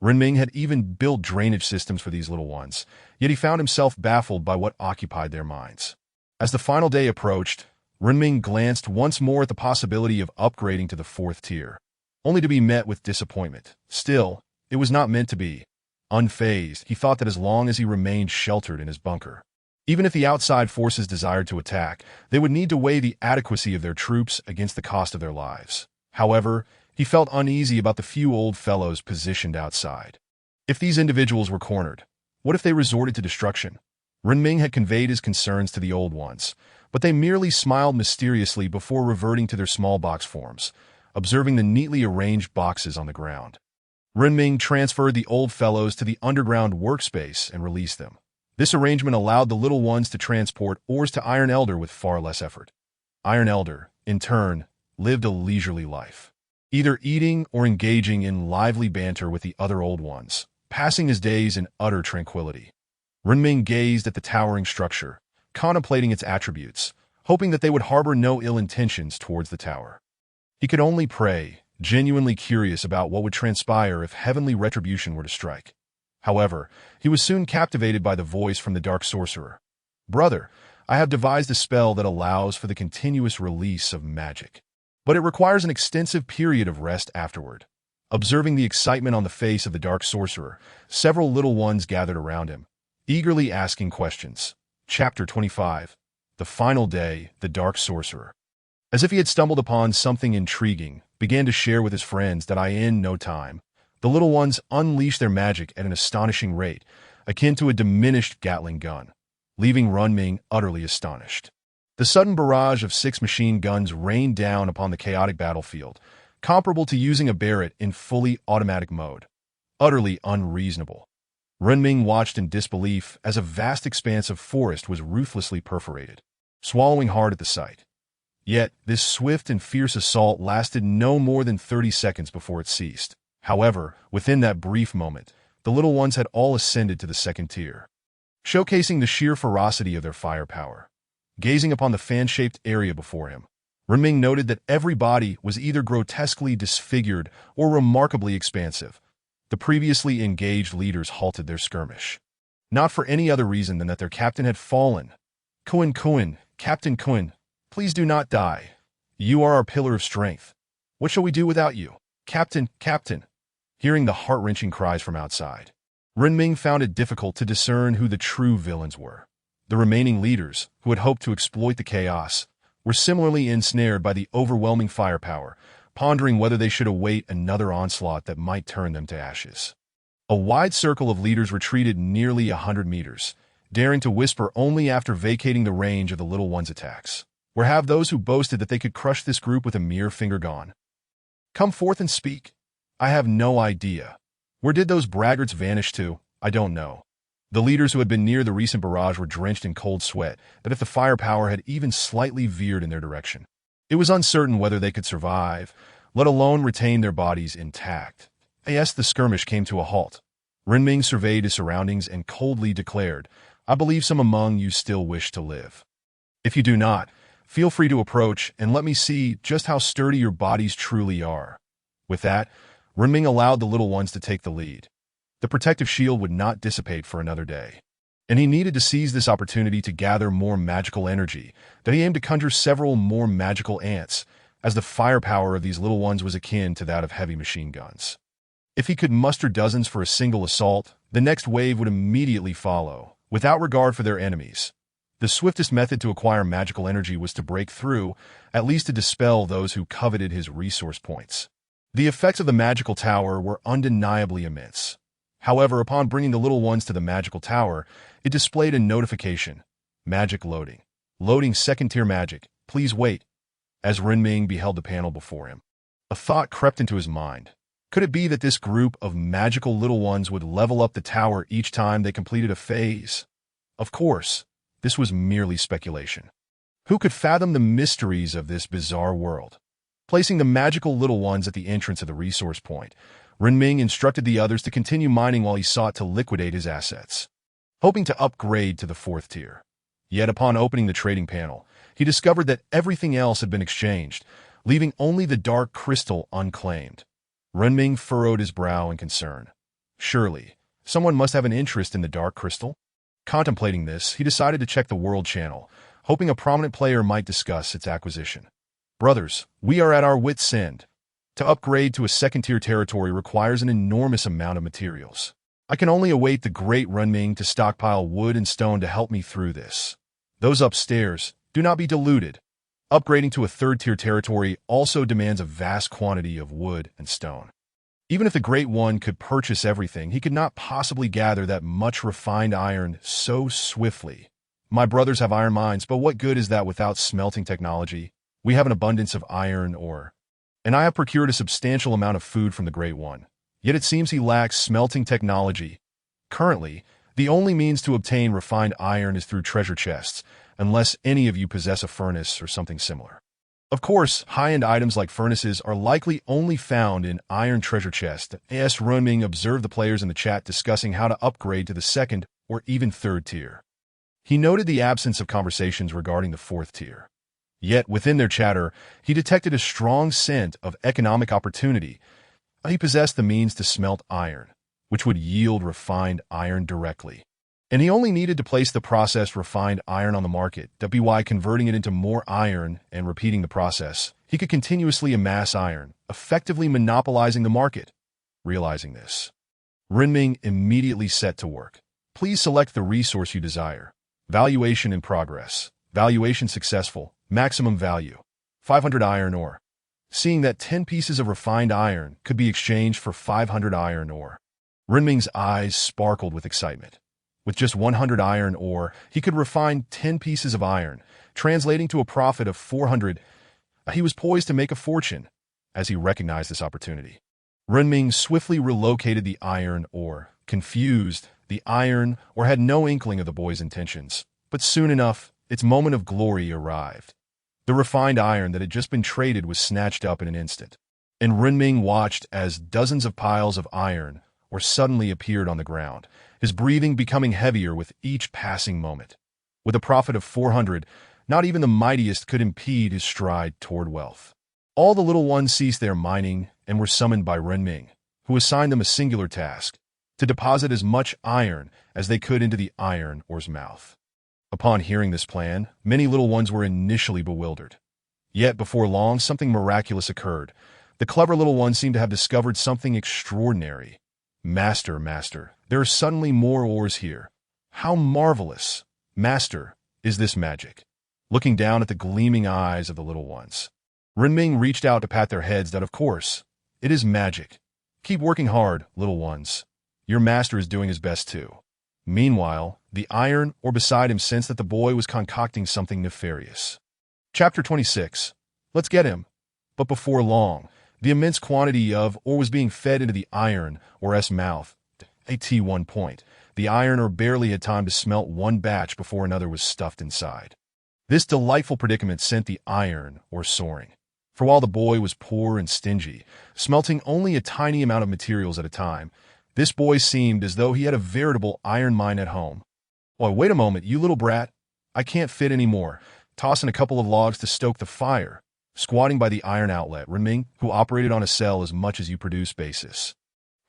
Renming had even built drainage systems for these little ones, yet he found himself baffled by what occupied their minds. As the final day approached, Renming glanced once more at the possibility of upgrading to the 4th tier, only to be met with disappointment. Still, it was not meant to be. Unfazed, he thought that as long as he remained sheltered in his bunker, even if the outside forces desired to attack, they would need to weigh the adequacy of their troops against the cost of their lives. However, he felt uneasy about the few old fellows positioned outside. If these individuals were cornered, what if they resorted to destruction? Renming had conveyed his concerns to the old ones, but they merely smiled mysteriously before reverting to their small box forms, observing the neatly arranged boxes on the ground. Renming transferred the old fellows to the underground workspace and released them. This arrangement allowed the little ones to transport ores to Iron Elder with far less effort. Iron Elder, in turn, lived a leisurely life, either eating or engaging in lively banter with the other old ones, passing his days in utter tranquility. Renming gazed at the towering structure, contemplating its attributes, hoping that they would harbor no ill intentions towards the tower. He could only pray, genuinely curious about what would transpire if heavenly retribution were to strike. However, he was soon captivated by the voice from the Dark Sorcerer. "Brother, I have devised a spell that allows for the continuous release of magic, but it requires an extensive period of rest afterward." Observing the excitement on the face of the Dark Sorcerer, several little ones gathered around him, eagerly asking questions. Chapter 25. The Final Day, the Dark Sorcerer. As if he had stumbled upon something intriguing, began to share with his friends that in no time, the little ones unleashed their magic at an astonishing rate, akin to a diminished Gatling gun, leaving Renming utterly astonished. The sudden barrage of 6 machine guns rained down upon the chaotic battlefield, comparable to using a Barrett in fully automatic mode. Utterly unreasonable. Renming watched in disbelief as a vast expanse of forest was ruthlessly perforated, swallowing hard at the sight. Yet, this swift and fierce assault lasted no more than 30 seconds before it ceased. However, within that brief moment, the little ones had all ascended to the second tier, showcasing the sheer ferocity of their firepower. Gazing upon the fan-shaped area before him, Renming noted that every body was either grotesquely disfigured or remarkably expansive. The previously engaged leaders halted their skirmish, not for any other reason than that their captain had fallen. "Kuin, Captain Kuin, please do not die. You are our pillar of strength. What shall we do without you? Captain!" Hearing the heart-wrenching cries from outside, Renming found it difficult to discern who the true villains were. The remaining leaders, who had hoped to exploit the chaos, were similarly ensnared by the overwhelming firepower, pondering whether they should await another onslaught that might turn them to ashes. A wide circle of leaders retreated nearly 100 meters, daring to whisper only after vacating the range of the little one's attacks. Where have those who boasted that they could crush this group with a mere finger gone? Come forth and speak. I have no idea. Where did those braggarts vanish to? I don't know. The leaders who had been near the recent barrage were drenched in cold sweat, that if the firepower had even slightly veered in their direction, it was uncertain whether they could survive, let alone retain their bodies intact. Yes, the skirmish came to a halt. Renming surveyed his surroundings and coldly declared, "I believe some among you still wish to live. If you do not, feel free to approach and let me see just how sturdy your bodies truly are." With that, Renming allowed the little ones to take the lead. The protective shield would not dissipate for another day, and he needed to seize this opportunity to gather more magical energy, that he aimed to conjure several more magical ants, as the firepower of these little ones was akin to that of heavy machine guns. If he could muster dozens for a single assault, the next wave would immediately follow, without regard for their enemies. The swiftest method to acquire magical energy was to break through, at least to dispel those who coveted his resource points. The effects of the magical tower were undeniably immense. However, upon bringing the little ones to the magical tower, it displayed a notification. Magic loading. Loading second-tier magic. Please wait. As Renming beheld the panel before him, a thought crept into his mind. Could it be that this group of magical little ones would level up the tower each time they completed a phase? Of course, this was merely speculation. Who could fathom the mysteries of this bizarre world? Placing the magical little ones at the entrance of the resource point, Renming instructed the others to continue mining while he sought to liquidate his assets, hoping to upgrade to the 4th tier. Yet upon opening the trading panel, he discovered that everything else had been exchanged, leaving only the dark crystal unclaimed. Renming furrowed his brow in concern. Surely, someone must have an interest in the dark crystal? Contemplating this, he decided to check the World Channel, hoping a prominent player might discuss its acquisition. "Brothers, we are at our wits' end. To upgrade to a second-tier territory requires an enormous amount of materials. I can only await the great Renming to stockpile wood and stone to help me through this. Those upstairs, do not be deluded. Upgrading to a 3rd-tier territory also demands a vast quantity of wood and stone. Even if the Great One could purchase everything, he could not possibly gather that much refined iron so swiftly. My brothers have iron mines, but what good is that without smelting technology? We have an abundance of iron ore, and I have procured a substantial amount of food from the Great One. Yet it seems he lacks smelting technology. Currently, the only means to obtain refined iron is through treasure chests, unless any of you possess a furnace or something similar. Of course, high-end items like furnaces are likely only found in iron treasure chests. A.S. Runming observed the players in the chat discussing how to upgrade to the second or even third tier. He noted the absence of conversations regarding the fourth tier. Yet, within their chatter, he detected a strong scent of economic opportunity. He possessed the means to smelt iron, which would yield refined iron directly. And he only needed to place the processed refined iron on the market. By converting it into more iron and repeating the process, he could continuously amass iron, effectively monopolizing the market. Realizing this, Renming immediately set to work. Please select the resource you desire. Valuation in progress. Valuation successful. Maximum value. 500 iron ore. Seeing that 10 pieces of refined iron could be exchanged for 500 iron ore, Renming's eyes sparkled with excitement. With just 100 iron ore, he could refine 10 pieces of iron, translating to a profit of 400. He was poised to make a fortune as he recognized this opportunity. Renming swiftly relocated the iron ore, confused. The iron ore had no inkling of the boy's intentions. But soon enough, its moment of glory arrived. The refined iron that had just been traded was snatched up in an instant. And Renming watched as dozens of piles of iron ore suddenly appeared on the ground, his breathing becoming heavier with each passing moment. With a profit of 400, not even the mightiest could impede his stride toward wealth. All the little ones ceased their mining and were summoned by Renming, who assigned them a singular task: to deposit as much iron as they could into the iron ore's mouth. Upon hearing this plan, many little ones were initially bewildered. Yet before long, something miraculous occurred. The clever little ones seemed to have discovered something extraordinary. Master, there are suddenly more ores here. How marvelous, Master, is this magic? Looking down at the gleaming eyes of the little ones, Renming reached out to pat their heads that, of course, it is magic. Keep working hard, little ones. Your master is doing his best too. Meanwhile, the iron ore beside him sensed that the boy was concocting something nefarious. Chapter 26. Let's get him. But before long, the immense quantity of ore was being fed into the iron ore's mouth. At one point, the iron ore barely had time to smelt one batch before another was stuffed inside. This delightful predicament sent the iron ore soaring. For while the boy was poor and stingy, smelting only a tiny amount of materials at a time, this boy seemed as though he had a veritable iron mine at home. Why, wait a moment, you little brat. I can't fit any more. Tossing a couple of logs to stoke the fire. Squatting by the iron outlet, Renming, who operated on a sell as much as you produce basis,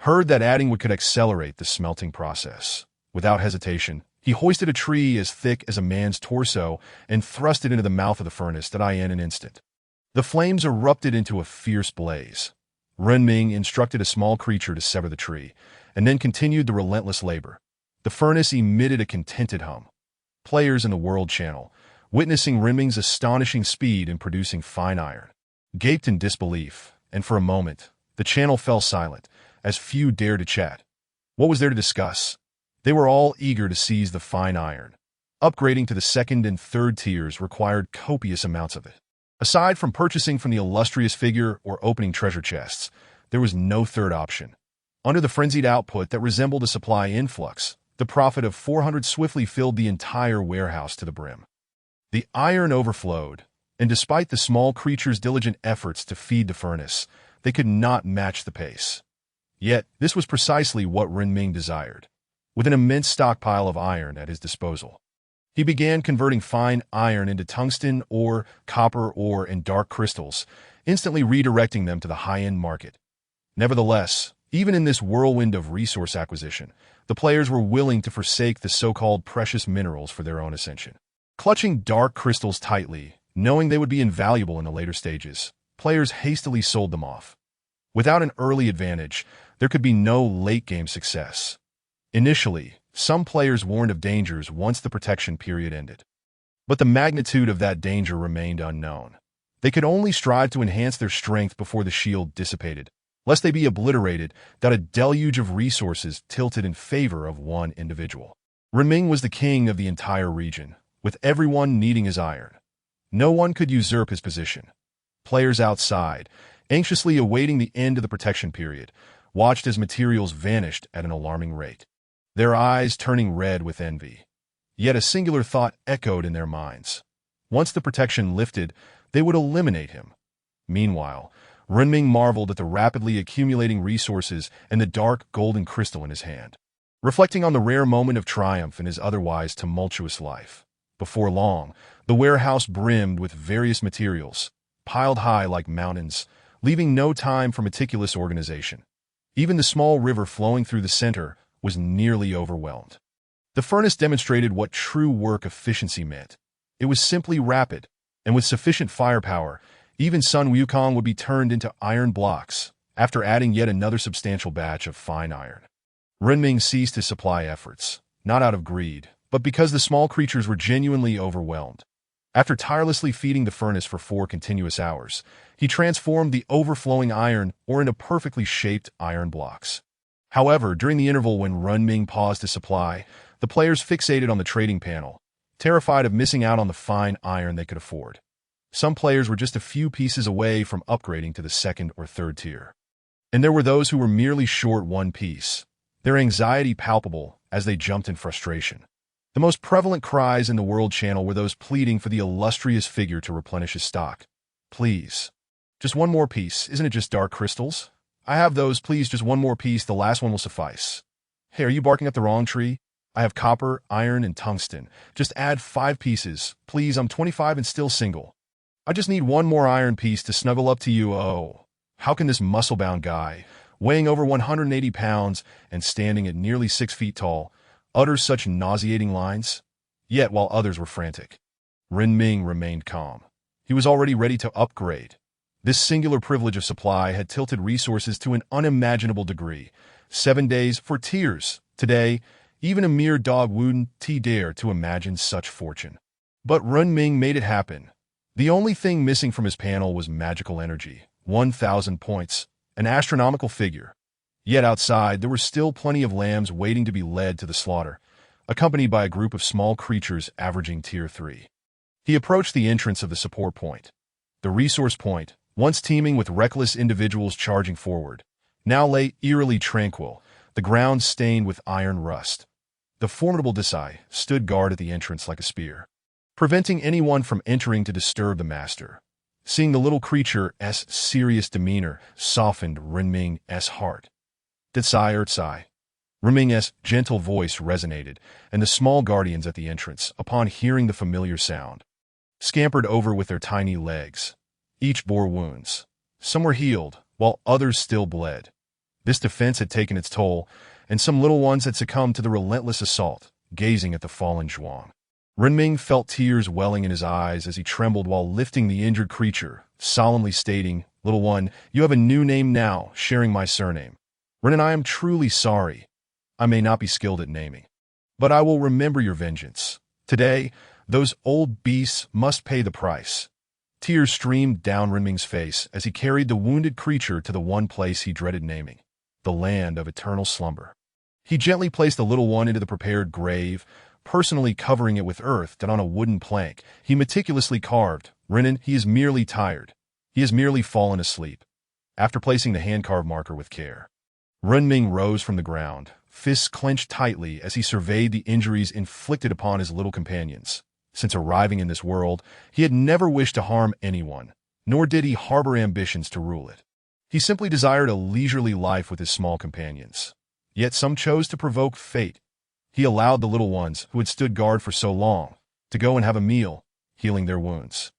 heard that adding would could accelerate the smelting process. Without hesitation, he hoisted a tree as thick as a man's torso and thrust it into the mouth of the furnace in an instant. The flames erupted into a fierce blaze. Renming instructed a small creature to sever the tree, and then continued the relentless labor. The furnace emitted a contented hum. Players in the World Channel, witnessing Renming's astonishing speed in producing fine iron, gaped in disbelief, and for a moment, the channel fell silent, as few dared to chat. What was there to discuss? They were all eager to seize the fine iron. Upgrading to the second and third tiers required copious amounts of it. Aside from purchasing from the illustrious figure or opening treasure chests, there was no third option. Under the frenzied output that resembled a supply influx, the profit of 400 swiftly filled the entire warehouse to the brim. The iron overflowed, and despite the small creature's diligent efforts to feed the furnace, they could not match the pace. Yet, this was precisely what Renming desired. With an immense stockpile of iron at his disposal, he began converting fine iron into tungsten ore, copper ore, and dark crystals, instantly redirecting them to the high-end market. Nevertheless, even in this whirlwind of resource acquisition, the players were willing to forsake the so-called precious minerals for their own ascension. Clutching dark crystals tightly, knowing they would be invaluable in the later stages, players hastily sold them off. Without an early advantage, there could be no late-game success. Initially, some players warned of dangers once the protection period ended. But the magnitude of that danger remained unknown. They could only strive to enhance their strength before the shield dissipated, lest they be obliterated, that a deluge of resources tilted in favor of one individual. Renming was the king of the entire region, with everyone needing his iron. No one could usurp his position. Players outside, anxiously awaiting the end of the protection period, watched as materials vanished at an alarming rate, their eyes turning red with envy. Yet a singular thought echoed in their minds. Once the protection lifted, they would eliminate him. Meanwhile, Renming marveled at the rapidly accumulating resources and the dark golden crystal in his hand, reflecting on the rare moment of triumph in his otherwise tumultuous life. Before long, the warehouse brimmed with various materials, piled high like mountains, leaving no time for meticulous organization. Even the small river flowing through the center was nearly overwhelmed. The furnace demonstrated what true work efficiency meant. It was simply rapid, and with sufficient firepower, even Sun Wukong would be turned into iron blocks, after adding yet another substantial batch of fine iron. Renming ceased his supply efforts, not out of greed, but because the small creatures were genuinely overwhelmed. After tirelessly feeding the furnace for 4 continuous hours, he transformed the overflowing iron ore into perfectly shaped iron blocks. However, during the interval when Renming paused his supply, the players fixated on the trading panel, terrified of missing out on the fine iron they could afford. Some players were just a few pieces away from upgrading to the 2nd or 3rd tier. And there were those who were merely short 1 piece, their anxiety palpable as they jumped in frustration. The most prevalent cries in the World Channel were those pleading for the illustrious figure to replenish his stock. Please. Just 1 more piece, isn't it just dark crystals? I have those, please, just 1 more piece, the last one will suffice. Hey, are you barking up the wrong tree? I have copper, iron, and tungsten. Just add 5 pieces. Please, I'm 25 and still single. I just need 1 more iron piece to snuggle up to you. Oh, how can this muscle-bound guy, weighing over 180 pounds and standing at nearly 6 feet tall, utter such nauseating lines? Yet, while others were frantic, Renming remained calm. He was already ready to upgrade. This singular privilege of supply had tilted resources to an unimaginable degree. 7 days for tears. Today, even a mere dog wouldn't dare to imagine such fortune. But Renming made it happen. The only thing missing from his panel was magical energy. 1,000 points, an astronomical figure. Yet outside, there were still plenty of lambs waiting to be led to the slaughter, accompanied by a group of small creatures averaging tier 3. He approached the entrance of the support point. The resource point, once teeming with reckless individuals charging forward, now lay eerily tranquil, the ground stained with iron rust. The formidable Desai stood guard at the entrance like a spear, preventing anyone from entering to disturb the master. Seeing the little creature's serious demeanor softened Renming's heart. Desai. Renming's gentle voice resonated, and the small guardians at the entrance, upon hearing the familiar sound, scampered over with their tiny legs. Each bore wounds. Some were healed, while others still bled. This defense had taken its toll, and some little ones had succumbed to the relentless assault, gazing at the fallen Zhuang. Renming felt tears welling in his eyes as he trembled while lifting the injured creature, solemnly stating, "Little one, you have a new name now, sharing my surname. Ren and I am truly sorry. I may not be skilled at naming, but I will remember your vengeance. Today, those old beasts must pay the price." Tears streamed down Renming's face as he carried the wounded creature to the one place he dreaded naming, the land of eternal slumber. He gently placed the little one into the prepared grave, personally covering it with earth that on a wooden plank he meticulously carved. "Renan, he is merely tired. He has merely fallen asleep." After placing the hand-carved marker with care, Renming rose from the ground, fists clenched tightly as he surveyed the injuries inflicted upon his little companions. Since arriving in this world, he had never wished to harm anyone, nor did he harbor ambitions to rule it. He simply desired a leisurely life with his small companions. Yet some chose to provoke fate. He allowed the little ones, who had stood guard for so long, to go and have a meal, healing their wounds.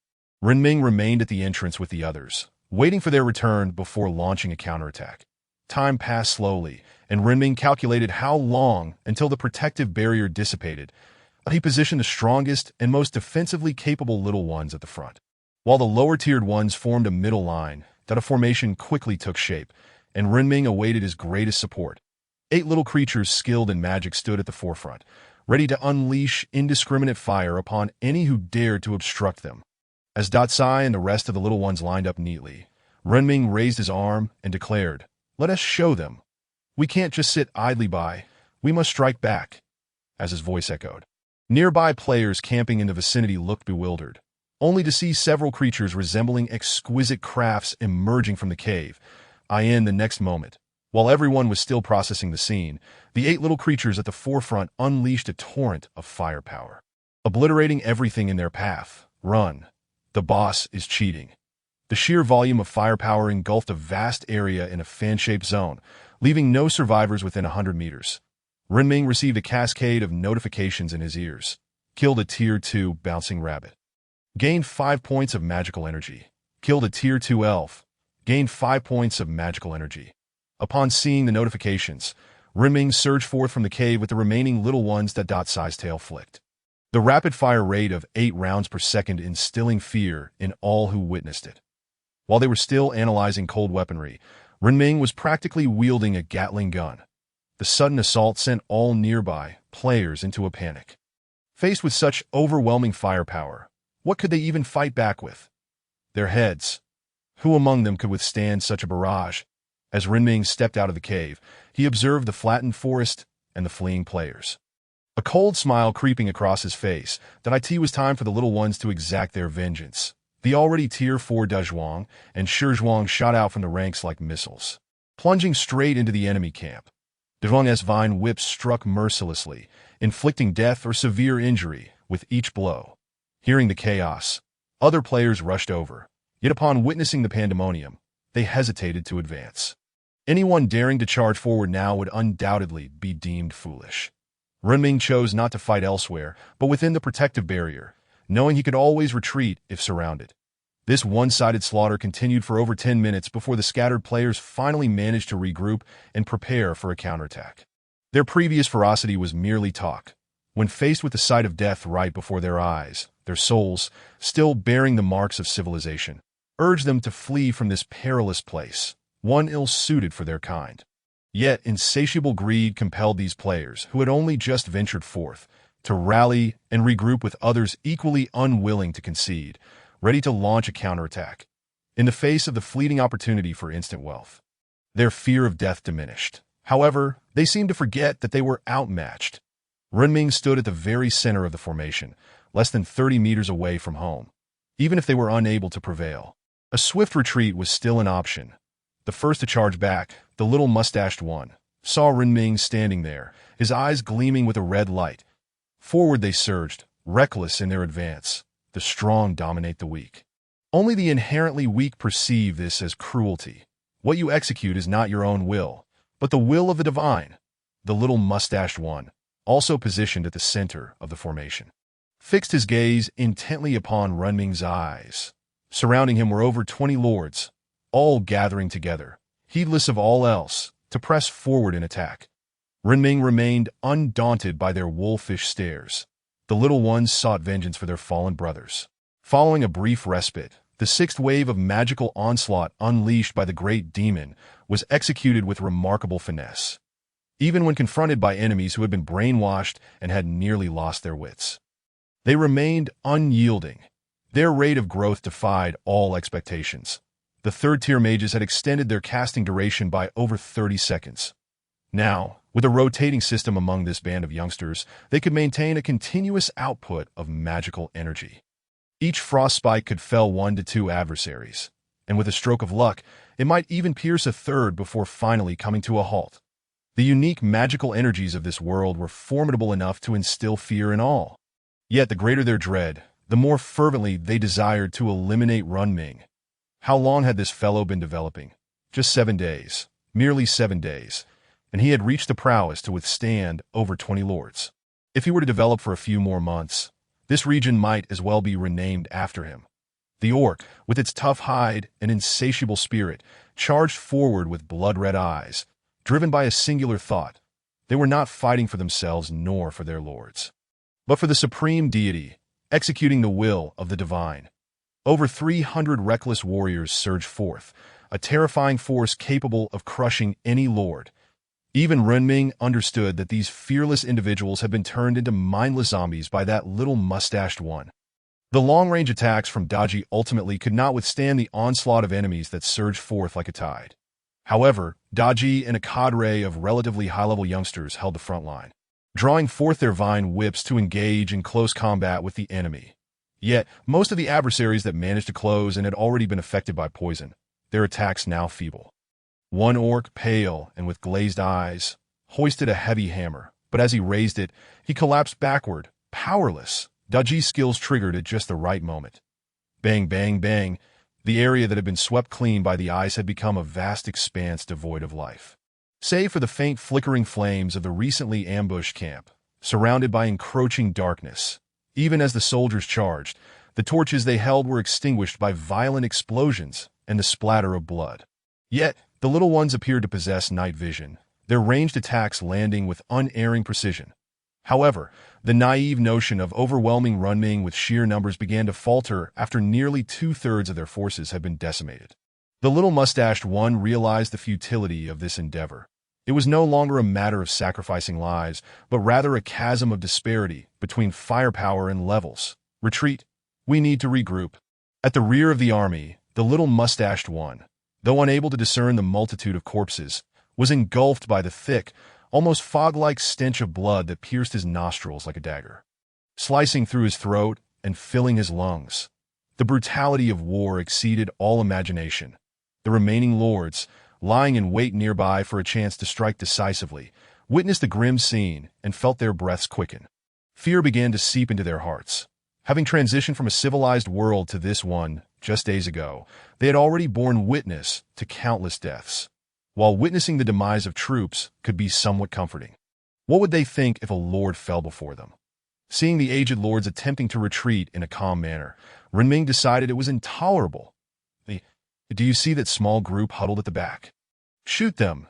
Renming remained at the entrance with the others, waiting for their return before launching a counterattack. Time passed slowly, and Renming calculated how long until the protective barrier dissipated. He positioned the strongest and most defensively capable little ones at the front, while the lower-tiered ones formed a middle line. That a formation quickly took shape, and Renming awaited his greatest support. 8 little creatures skilled in magic stood at the forefront, ready to unleash indiscriminate fire upon any who dared to obstruct them. As Datsai and the rest of the little ones lined up neatly, Renming raised his arm and declared, "Let us show them. We can't just sit idly by. We must strike back." As his voice echoed, nearby players camping in the vicinity looked bewildered, only to see several creatures resembling exquisite crafts emerging from the cave. In the next moment, While everyone was still processing the scene, the 8 little creatures at the forefront unleashed a torrent of firepower, obliterating everything in their path. Run. The boss is cheating. The sheer volume of firepower engulfed a vast area in a fan-shaped zone, leaving no survivors within 100 meters. Renming received a cascade of notifications in his ears. Killed a Tier 2 bouncing rabbit. Gained 5 points of magical energy. Killed a Tier 2 elf. Gained 5 points of magical energy. Upon seeing the notifications, Renming surged forth from the cave with the remaining little ones that Dot-Size tail flicked. The rapid-fire rate of 8 rounds per second instilling fear in all who witnessed it. While they were still analyzing cold weaponry, Renming was practically wielding a Gatling gun. The sudden assault sent all nearby players into a panic. Faced with such overwhelming firepower, what could they even fight back with? Their heads. Who among them could withstand such a barrage? As Renming stepped out of the cave, he observed the flattened forest and the fleeing players. A cold smile creeping across his face, that it was time for the little ones to exact their vengeance. The already Tier 4 Dezhuang and Shizhuang shot out from the ranks like missiles, plunging straight into the enemy camp. Dezhuang's vine whip struck mercilessly, inflicting death or severe injury with each blow. Hearing the chaos, other players rushed over, yet upon witnessing the pandemonium, they hesitated to advance. Anyone daring to charge forward now would undoubtedly be deemed foolish. Renming chose not to fight elsewhere, but within the protective barrier, knowing he could always retreat if surrounded. This one-sided slaughter continued for over 10 minutes before the scattered players finally managed to regroup and prepare for a counterattack. Their previous ferocity was merely talk. When faced with the sight of death right before their eyes, their souls, still bearing the marks of civilization, urged them to flee from this perilous place, one ill-suited for their kind. Yet insatiable greed compelled these players, who had only just ventured forth, to rally and regroup with others equally unwilling to concede, ready to launch a counterattack, in the face of the fleeting opportunity for instant wealth. Their fear of death diminished. However, they seemed to forget that they were outmatched. Renming stood at the very center of the formation, less than 30 meters away from home. Even if they were unable to prevail, a swift retreat was still an option. The first to charge back, the little mustached one, saw Renming standing there, his eyes gleaming with a red light. Forward they surged, reckless in their advance. The strong dominate the weak. Only the inherently weak perceive this as cruelty. What you execute is not your own will, but the will of the divine. The little mustached one, also positioned at the center of the formation, fixed his gaze intently upon Renming's eyes. Surrounding him were over 20 lords, all gathering together, heedless of all else, to press forward in attack. Renming remained undaunted by their wolfish stares. The little ones sought vengeance for their fallen brothers. Following a brief respite, the 6th wave of magical onslaught unleashed by the great demon was executed with remarkable finesse, even when confronted by enemies who had been brainwashed and had nearly lost their wits. They remained unyielding. Their rate of growth defied all expectations. The 3rd-tier mages had extended their casting duration by over 30 seconds. Now, with a rotating system among this band of youngsters, they could maintain a continuous output of magical energy. Each frost spike could fell 1 to 2 adversaries, and with a stroke of luck, it might even pierce a 3rd before finally coming to a halt. The unique magical energies of this world were formidable enough to instill fear in all. Yet the greater their dread, the more fervently they desired to eliminate Renming. How long had this fellow been developing? Just 7 days. Merely 7 days. And he had reached the prowess to withstand over 20 lords. If he were to develop for a few more months, this region might as well be renamed after him. The orc, with its tough hide and insatiable spirit, charged forward with blood-red eyes, driven by a singular thought. They were not fighting for themselves nor for their lords, but for the supreme deity, executing the will of the divine. Over 300 reckless warriors surged forth, a terrifying force capable of crushing any lord. Even Renming understood that these fearless individuals had been turned into mindless zombies by that little mustached one. The long-range attacks from Daji ultimately could not withstand the onslaught of enemies that surged forth like a tide. However, Daji and a cadre of relatively high-level youngsters held the front line, drawing forth their vine whips to engage in close combat with the enemy. Yet, most of the adversaries that managed to close and had already been affected by poison, their attacks now feeble. One orc, pale and with glazed eyes, hoisted a heavy hammer, but as he raised it, he collapsed backward, powerless. Daji's skills triggered at just the right moment. Bang, bang, bang. The area that had been swept clean by the ice had become a vast expanse devoid of life. Save for the faint flickering flames of the recently ambushed camp, surrounded by encroaching darkness. Even as the soldiers charged, the torches they held were extinguished by violent explosions and the splatter of blood. Yet, the little ones appeared to possess night vision, their ranged attacks landing with unerring precision. However, the naive notion of overwhelming Runming with sheer numbers began to falter after nearly two-thirds of their forces had been decimated. The little mustached one realized the futility of this endeavor. It was no longer a matter of sacrificing lives, but rather a chasm of disparity between firepower and levels. Retreat. We need to regroup. At the rear of the army, the little mustached one, though unable to discern the multitude of corpses, was engulfed by the thick, almost fog-like stench of blood that pierced his nostrils like a dagger, slicing through his throat and filling his lungs. The brutality of war exceeded all imagination. The remaining lords, lying in wait nearby for a chance to strike decisively, witnessed the grim scene and felt their breaths quicken. Fear began to seep into their hearts. Having transitioned from a civilized world to this one just days ago, they had already borne witness to countless deaths. While witnessing the demise of troops could be somewhat comforting, what would they think if a lord fell before them? Seeing the aged lords attempting to retreat in a calm manner, Renming decided it was intolerable. Do you see that small group huddled at the back? Shoot them.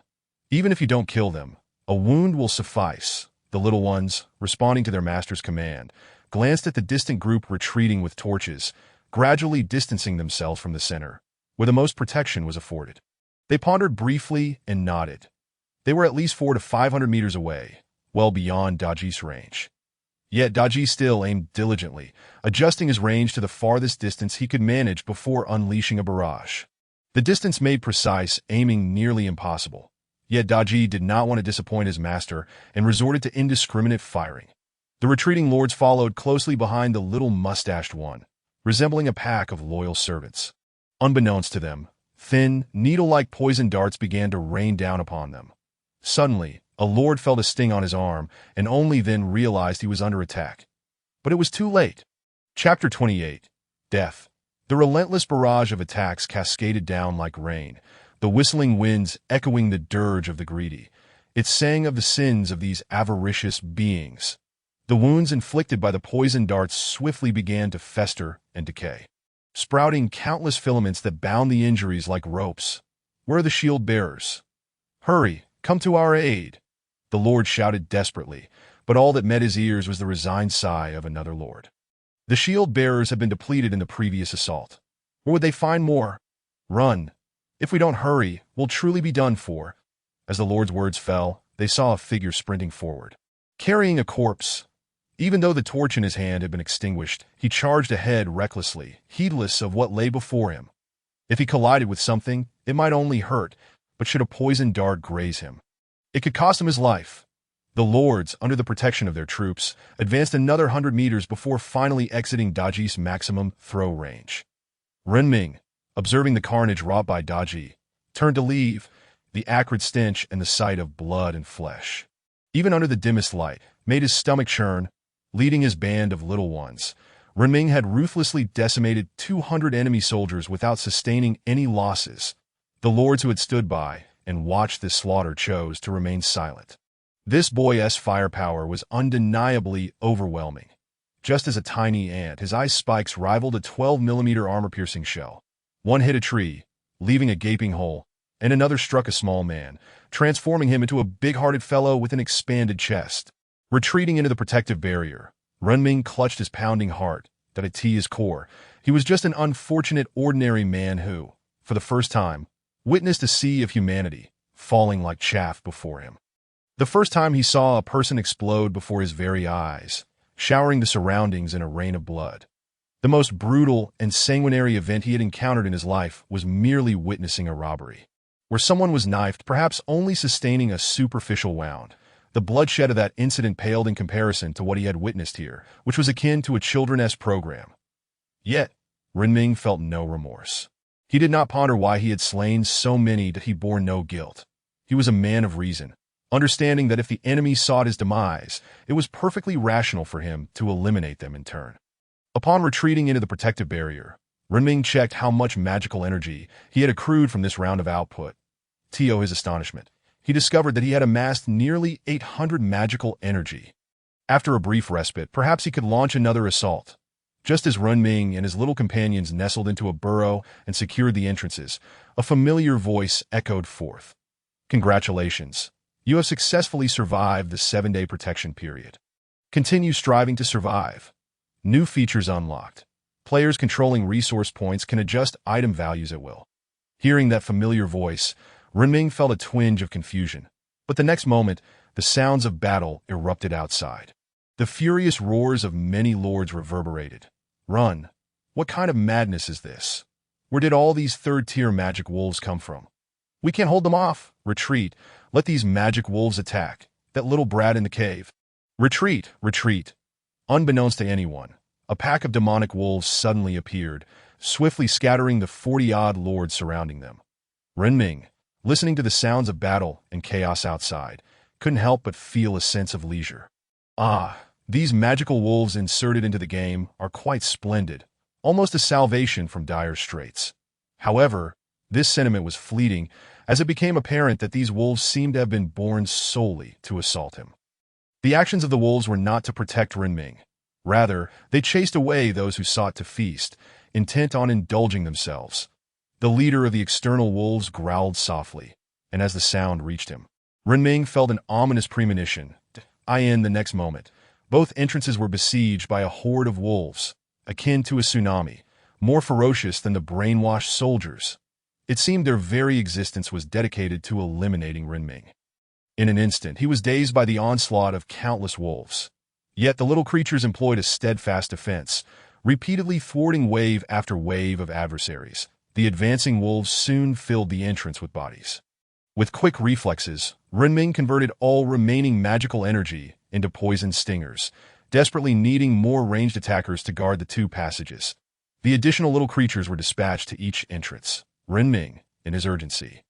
Even if you don't kill them, a wound will suffice. The little ones, responding to their master's command, glanced at the distant group retreating with torches, gradually distancing themselves from the center, where the most protection was afforded. They pondered briefly and nodded. They were at least 400 to 500 meters away, well beyond Daji's range. Yet Daji still aimed diligently, adjusting his range to the farthest distance he could manage before unleashing a barrage. The distance made precise aiming nearly impossible. Yet Daji did not want to disappoint his master and resorted to indiscriminate firing. The retreating lords followed closely behind the little mustached one, resembling a pack of loyal servants. Unbeknownst to them, thin, needle-like poison darts began to rain down upon them. Suddenly, a lord felt a sting on his arm and only then realized he was under attack. But it was too late. Chapter 28. Death. The relentless barrage of attacks cascaded down like rain, the whistling winds echoing the dirge of the greedy. It sang of the sins of these avaricious beings. The wounds inflicted by the poison darts swiftly began to fester and decay, sprouting countless filaments that bound the injuries like ropes. Where are the shield bearers? Hurry, come to our aid! The lord shouted desperately, but all that met his ears was the resigned sigh of another lord. The shield bearers had been depleted in the previous assault. Where would they find more? Run! If we don't hurry, we'll truly be done for. As the lord's words fell, they saw a figure sprinting forward, carrying a corpse. Even though the torch in his hand had been extinguished, he charged ahead recklessly, heedless of what lay before him. If he collided with something, it might only hurt, but should a poisoned dart graze him, it could cost him his life. The lords, under the protection of their troops, advanced another 100 meters before finally exiting Daji's maximum throw range. Renming, observing the carnage wrought by Daji, turned to leave, the acrid stench and the sight of blood and flesh, even under the dimmest light, made his stomach churn. Leading his band of little ones, Renming had ruthlessly decimated 200 enemy soldiers without sustaining any losses. The lords who had stood by and watched this slaughter chose to remain silent. This boy's firepower was undeniably overwhelming. Just as a tiny ant, his ice spikes rivaled a 12mm armor-piercing shell. One hit a tree, leaving a gaping hole, and another struck a small man, transforming him into a big-hearted fellow with an expanded chest. Retreating into the protective barrier, Renming clutched his pounding heart that had his core. He was just an unfortunate, ordinary man who, for the first time, witnessed a sea of humanity falling like chaff before him. The first time he saw a person explode before his very eyes, showering the surroundings in a rain of blood. The most brutal and sanguinary event he had encountered in his life was merely witnessing a robbery, where someone was knifed, perhaps only sustaining a superficial wound. The bloodshed of that incident paled in comparison to what he had witnessed here, which was akin to a children's program. Yet, Renming felt no remorse. He did not ponder why he had slain so many that he bore no guilt. He was a man of reason, understanding that if the enemy sought his demise, it was perfectly rational for him to eliminate them in turn. Upon retreating into the protective barrier, Renming checked how much magical energy he had accrued from this round of output. To his astonishment, he discovered that he had amassed nearly 800 magical energy. After a brief respite, perhaps he could launch another assault. Just as Renming and his little companions nestled into a burrow and secured the entrances, a familiar voice echoed forth. Congratulations. You have successfully survived the 7-day protection period. Continue striving to survive. New features unlocked. Players controlling resource points can adjust item values at will. Hearing that familiar voice, Renming felt a twinge of confusion. But the next moment, the sounds of battle erupted outside. The furious roars of many lords reverberated. Run! What kind of madness is this? Where did all these third-tier magic wolves come from? We can't hold them off. Retreat. Let these magic wolves attack. That little brat in the cave. Retreat! Retreat! Unbeknownst to anyone, a pack of demonic wolves suddenly appeared, swiftly scattering the 40-odd lords surrounding them. Renming, listening to the sounds of battle and chaos outside, couldn't help but feel a sense of leisure. Ah, these magical wolves inserted into the game are quite splendid, almost a salvation from dire straits. However, this sentiment was fleeting as it became apparent that these wolves seemed to have been born solely to assault him. The actions of the wolves were not to protect Renming. Rather, they chased away those who sought to feast, intent on indulging themselves. The leader of the external wolves growled softly, and as the sound reached him, Renming felt an ominous premonition. In the next moment, both entrances were besieged by a horde of wolves, akin to a tsunami, more ferocious than the brainwashed soldiers. It seemed their very existence was dedicated to eliminating Renming. In an instant, he was dazed by the onslaught of countless wolves. Yet the little creatures employed a steadfast defense, repeatedly thwarting wave after wave of adversaries. The advancing wolves soon filled the entrance with bodies. With quick reflexes, Renming converted all remaining magical energy into poison stingers, desperately needing more ranged attackers to guard the 2 passages. The additional little creatures were dispatched to each entrance. Renming, in his urgency,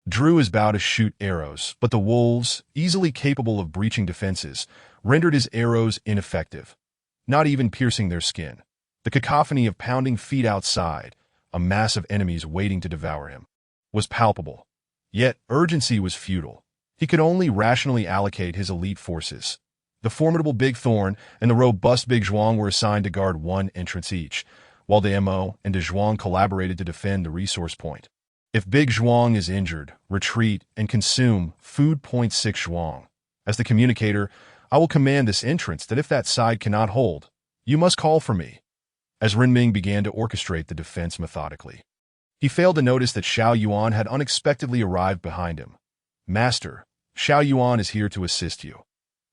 drew his bow to shoot arrows, but the wolves, easily capable of breaching defenses, rendered his arrows ineffective, not even piercing their skin. The cacophony of pounding feet outside, a mass of enemies waiting to devour him, was palpable. Yet urgency was futile. He could only rationally allocate his elite forces. The formidable Big Thorn and the robust Big Zhuang were assigned to guard 1 entrance each, while the Mo and De Zhuang collaborated to defend the resource point. If Big Zhuang is injured, retreat and consume food point 6 Zhuang. As the communicator, I will command this entrance that if that side cannot hold, you must call for me. As Renming began to orchestrate the defense methodically, he failed to notice that Xiao Yuan had unexpectedly arrived behind him. Master, Xiao Yuan is here to assist you.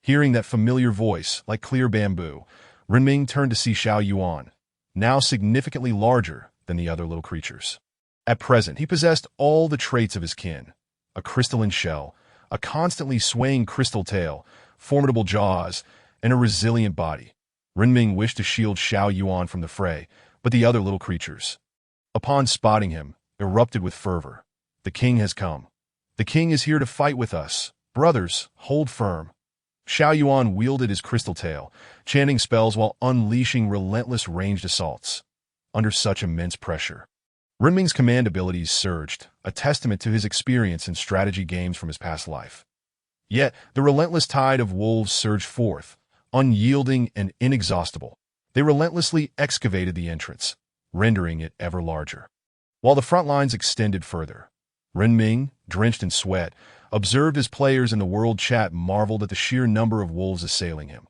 Hearing that familiar voice, like clear bamboo, Renming turned to see Xiao Yuan, now significantly larger than the other little creatures. At present, he possessed all the traits of his kin: a crystalline shell, a constantly swaying crystal tail, formidable jaws, and a resilient body. Renming wished to shield Xiao Yuan from the fray, but the other little creatures, upon spotting him, erupted with fervor. The king has come. The king is here to fight with us. Brothers, hold firm. Xiao Yuan wielded his crystal tail, chanting spells while unleashing relentless ranged assaults. Under such immense pressure, Renming's command abilities surged, a testament to his experience in strategy games from his past life. Yet, the relentless tide of wolves surged forth, unyielding and inexhaustible. They relentlessly excavated the entrance, rendering it ever larger. While the front lines extended further, Renming, drenched in sweat, observed as players in the world chat marveled at the sheer number of wolves assailing him.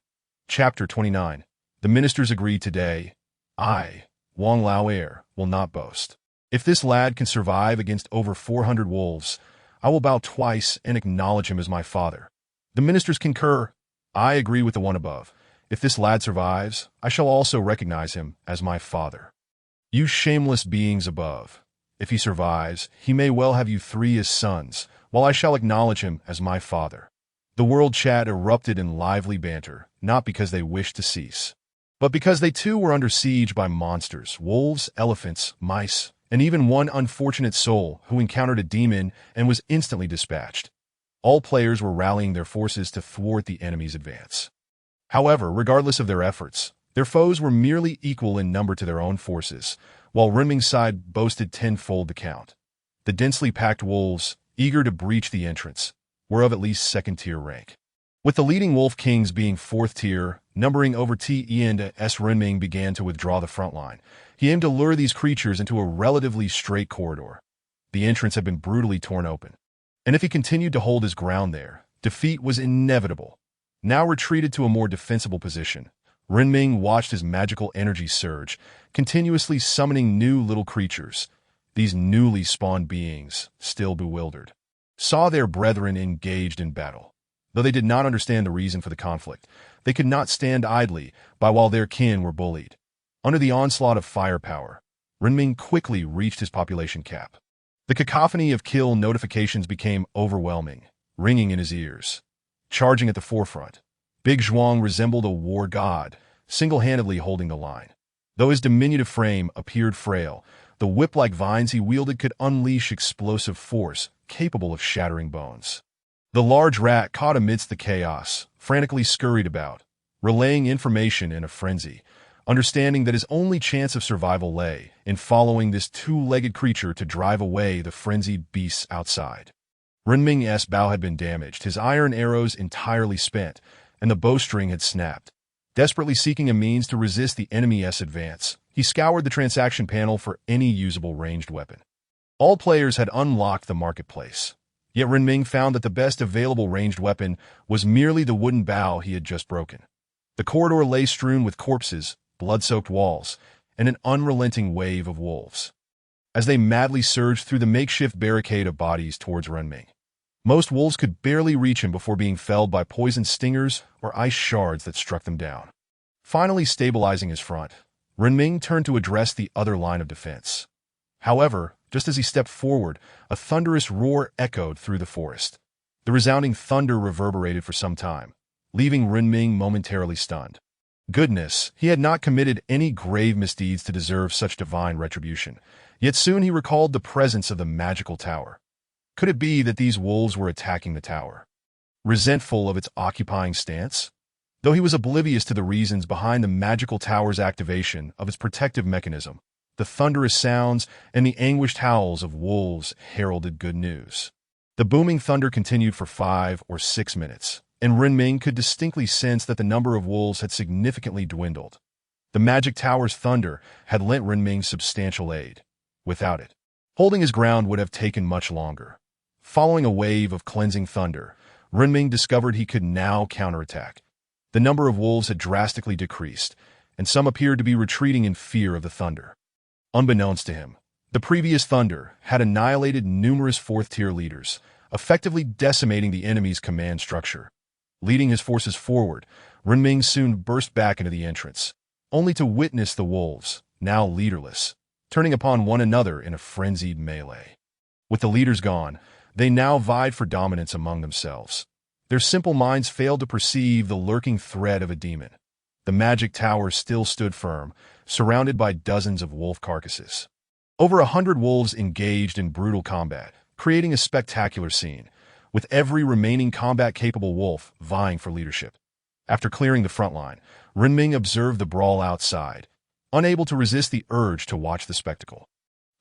Chapter 29. The ministers agreed today. I, Wang Lao will not boast. If this lad can survive against over 400 wolves, I will bow twice and acknowledge him as my father. The ministers concur. I agree with the one above. If this lad survives, I shall also recognize him as my father. You shameless beings above. If he survives, he may well have you 3 as sons, while I shall acknowledge him as my father. The world chat erupted in lively banter, not because they wished to cease, but because they too were under siege by monsters, wolves, elephants, mice, and even one unfortunate soul who encountered a demon and was instantly dispatched. All players were rallying their forces to thwart the enemy's advance. However, regardless of their efforts, their foes were merely equal in number to their own forces, while Renming's side boasted tenfold the count. The densely packed wolves, eager to breach the entrance, were of at least second-tier rank. With the leading wolf kings being fourth tier, numbering over T and S, Renming began to withdraw the front line. He aimed to lure these creatures into a relatively straight corridor. The entrance had been brutally torn open, and if he continued to hold his ground there, defeat was inevitable. Now retreated to a more defensible position, Renming watched his magical energy surge, continuously summoning new little creatures. These newly spawned beings, still bewildered, saw their brethren engaged in battle. Though they did not understand the reason for the conflict, they could not stand idly by while their kin were bullied. Under the onslaught of firepower, Renming quickly reached his population cap. The cacophony of kill notifications became overwhelming, ringing in his ears. Charging at the forefront, Big Zhuang resembled a war god, single-handedly holding the line. Though his diminutive frame appeared frail, the whip-like vines he wielded could unleash explosive force capable of shattering bones. The large rat, caught amidst the chaos, frantically scurried about, relaying information in a frenzy, understanding that his only chance of survival lay in following this two-legged creature to drive away the frenzied beasts outside. Renming's bow had been damaged, his iron arrows entirely spent, and the bowstring had snapped. Desperately seeking a means to resist the enemy's advance, he scoured the transaction panel for any usable ranged weapon. All players had unlocked the marketplace, yet Renming found that the best available ranged weapon was merely the wooden bow he had just broken. The corridor lay strewn with corpses, blood-soaked walls, and an unrelenting wave of wolves. As they madly surged through the makeshift barricade of bodies towards Renming, most wolves could barely reach him before being felled by poison stingers or ice shards that struck them down. Finally stabilizing his front, Renming turned to address the other line of defense. However, just as he stepped forward, a thunderous roar echoed through the forest. The resounding thunder reverberated for some time, leaving Renming momentarily stunned. Goodness, he had not committed any grave misdeeds to deserve such divine retribution, yet soon he recalled the presence of the magical tower. Could it be that these wolves were attacking the tower, resentful of its occupying stance? Though he was oblivious to the reasons behind the magical tower's activation of its protective mechanism, the thunderous sounds and the anguished howls of wolves heralded good news. The booming thunder continued for 5 or 6 minutes, and Renming could distinctly sense that the number of wolves had significantly dwindled. The magic tower's thunder had lent Renming substantial aid. Without it, holding his ground would have taken much longer. Following a wave of cleansing thunder, Renming discovered he could now counterattack. The number of wolves had drastically decreased, and some appeared to be retreating in fear of the thunder. Unbeknownst to him, the previous thunder had annihilated numerous fourth-tier leaders, effectively decimating the enemy's command structure. Leading his forces forward, Renming soon burst back into the entrance, only to witness the wolves, now leaderless, turning upon one another in a frenzied melee. With the leaders gone, they now vied for dominance among themselves. Their simple minds failed to perceive the lurking threat of a demon. The magic tower still stood firm, surrounded by dozens of wolf carcasses. Over 100 wolves engaged in brutal combat, creating a spectacular scene, with every remaining combat-capable wolf vying for leadership. After clearing the front line, Renming observed the brawl outside, unable to resist the urge to watch the spectacle.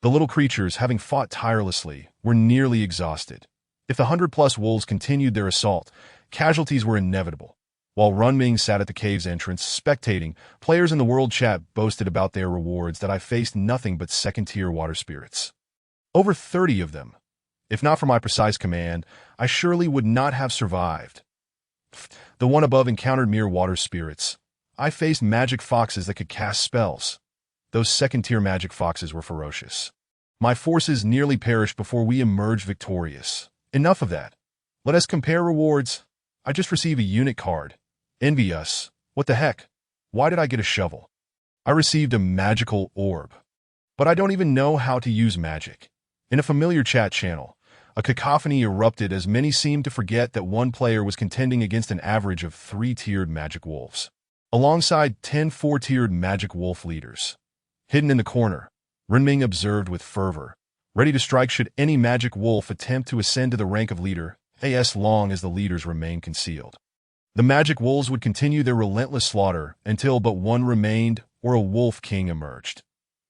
The little creatures, having fought tirelessly, were nearly exhausted. If the 100-plus wolves continued their assault, casualties were inevitable. While Renming sat at the cave's entrance, spectating, players in the world chat boasted about their rewards that I faced nothing but second-tier water spirits. Over 30 of them. If not for my precise command, I surely would not have survived. The one above encountered mere water spirits. I faced magic foxes that could cast spells. Those second-tier magic foxes were ferocious. My forces nearly perished before we emerged victorious. Enough of that. Let us compare rewards. I just received a unit card. Envy us. What the heck? Why did I get a shovel? I received a magical orb. But I don't even know how to use magic. In a familiar chat channel, a cacophony erupted as many seemed to forget that one player was contending against an average of 3-tiered magic wolves, alongside 10 4-tiered magic wolf leaders. Hidden in the corner, Renming observed with fervor, ready to strike should any magic wolf attempt to ascend to the rank of leader, as long as the leaders remain concealed. The magic wolves would continue their relentless slaughter until but one remained or a wolf king emerged.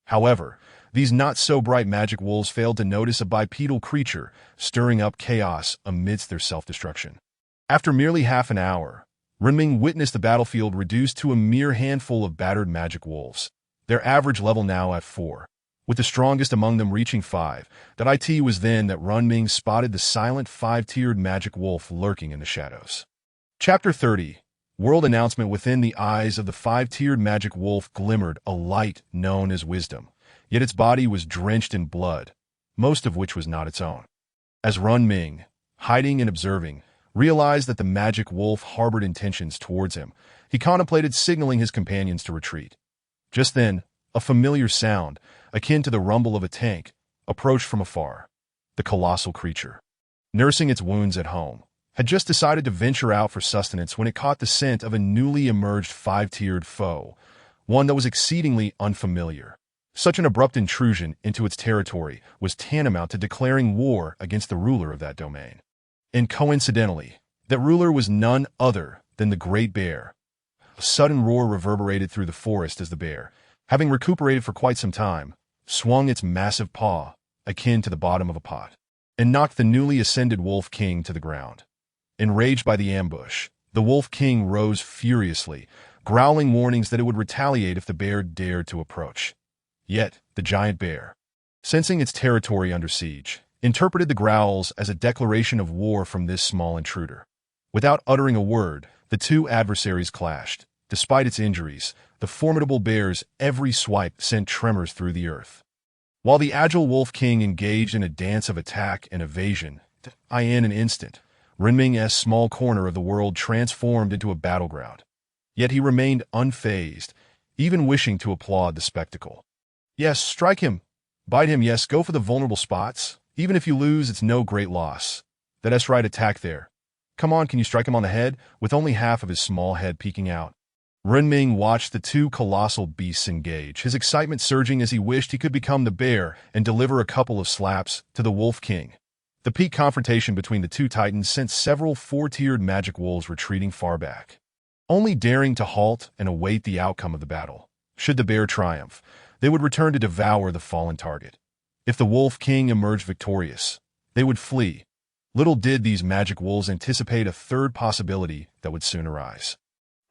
However, these not-so-bright magic wolves failed to notice a bipedal creature stirring up chaos amidst their self-destruction. After merely half an hour, Renming witnessed the battlefield reduced to a mere handful of battered magic wolves, their average level now at 4, with the strongest among them reaching 5. It was then that Renming spotted the silent 5-tiered magic wolf lurking in the shadows. Chapter 30. World Announcement. Within the eyes of the 5-tiered magic wolf glimmered a light known as wisdom, yet its body was drenched in blood, most of which was not its own. As Renming, hiding and observing, realized that the magic wolf harbored intentions towards him, he contemplated signaling his companions to retreat. Just then, a familiar sound, akin to the rumble of a tank, approached from afar. The colossal creature, nursing its wounds at home, had just decided to venture out for sustenance when it caught the scent of a newly emerged 5-tiered foe, one that was exceedingly unfamiliar. Such an abrupt intrusion into its territory was tantamount to declaring war against the ruler of that domain. And coincidentally, that ruler was none other than the Great Bear. A sudden roar reverberated through the forest as the bear, having recuperated for quite some time, swung its massive paw, akin to the bottom of a pot, and knocked the newly ascended Wolf King to the ground. Enraged by the ambush, the Wolf King rose furiously, growling warnings that it would retaliate if the bear dared to approach. Yet, the giant bear, sensing its territory under siege, interpreted the growls as a declaration of war from this small intruder. Without uttering a word, the two adversaries clashed. Despite its injuries, the formidable bear's every swipe sent tremors through the earth. While the agile Wolf King engaged in a dance of attack and evasion, in an instant, Renming's small corner of the world transformed into a battleground. Yet he remained unfazed, even wishing to applaud the spectacle. Yes, strike him. Bite him, yes, go for the vulnerable spots. Even if you lose, it's no great loss. That's right, attack there. Come on, can you strike him on the head, with only half of his small head peeking out? Renming watched the two colossal beasts engage, his excitement surging as he wished he could become the bear and deliver a couple of slaps to the Wolf King. The peak confrontation between the two titans sent several 4-tiered magic wolves retreating far back, only daring to halt and await the outcome of the battle. Should the bear triumph, they would return to devour the fallen target. If the Wolf King emerged victorious, they would flee. Little did these magic wolves anticipate a third possibility that would soon arise.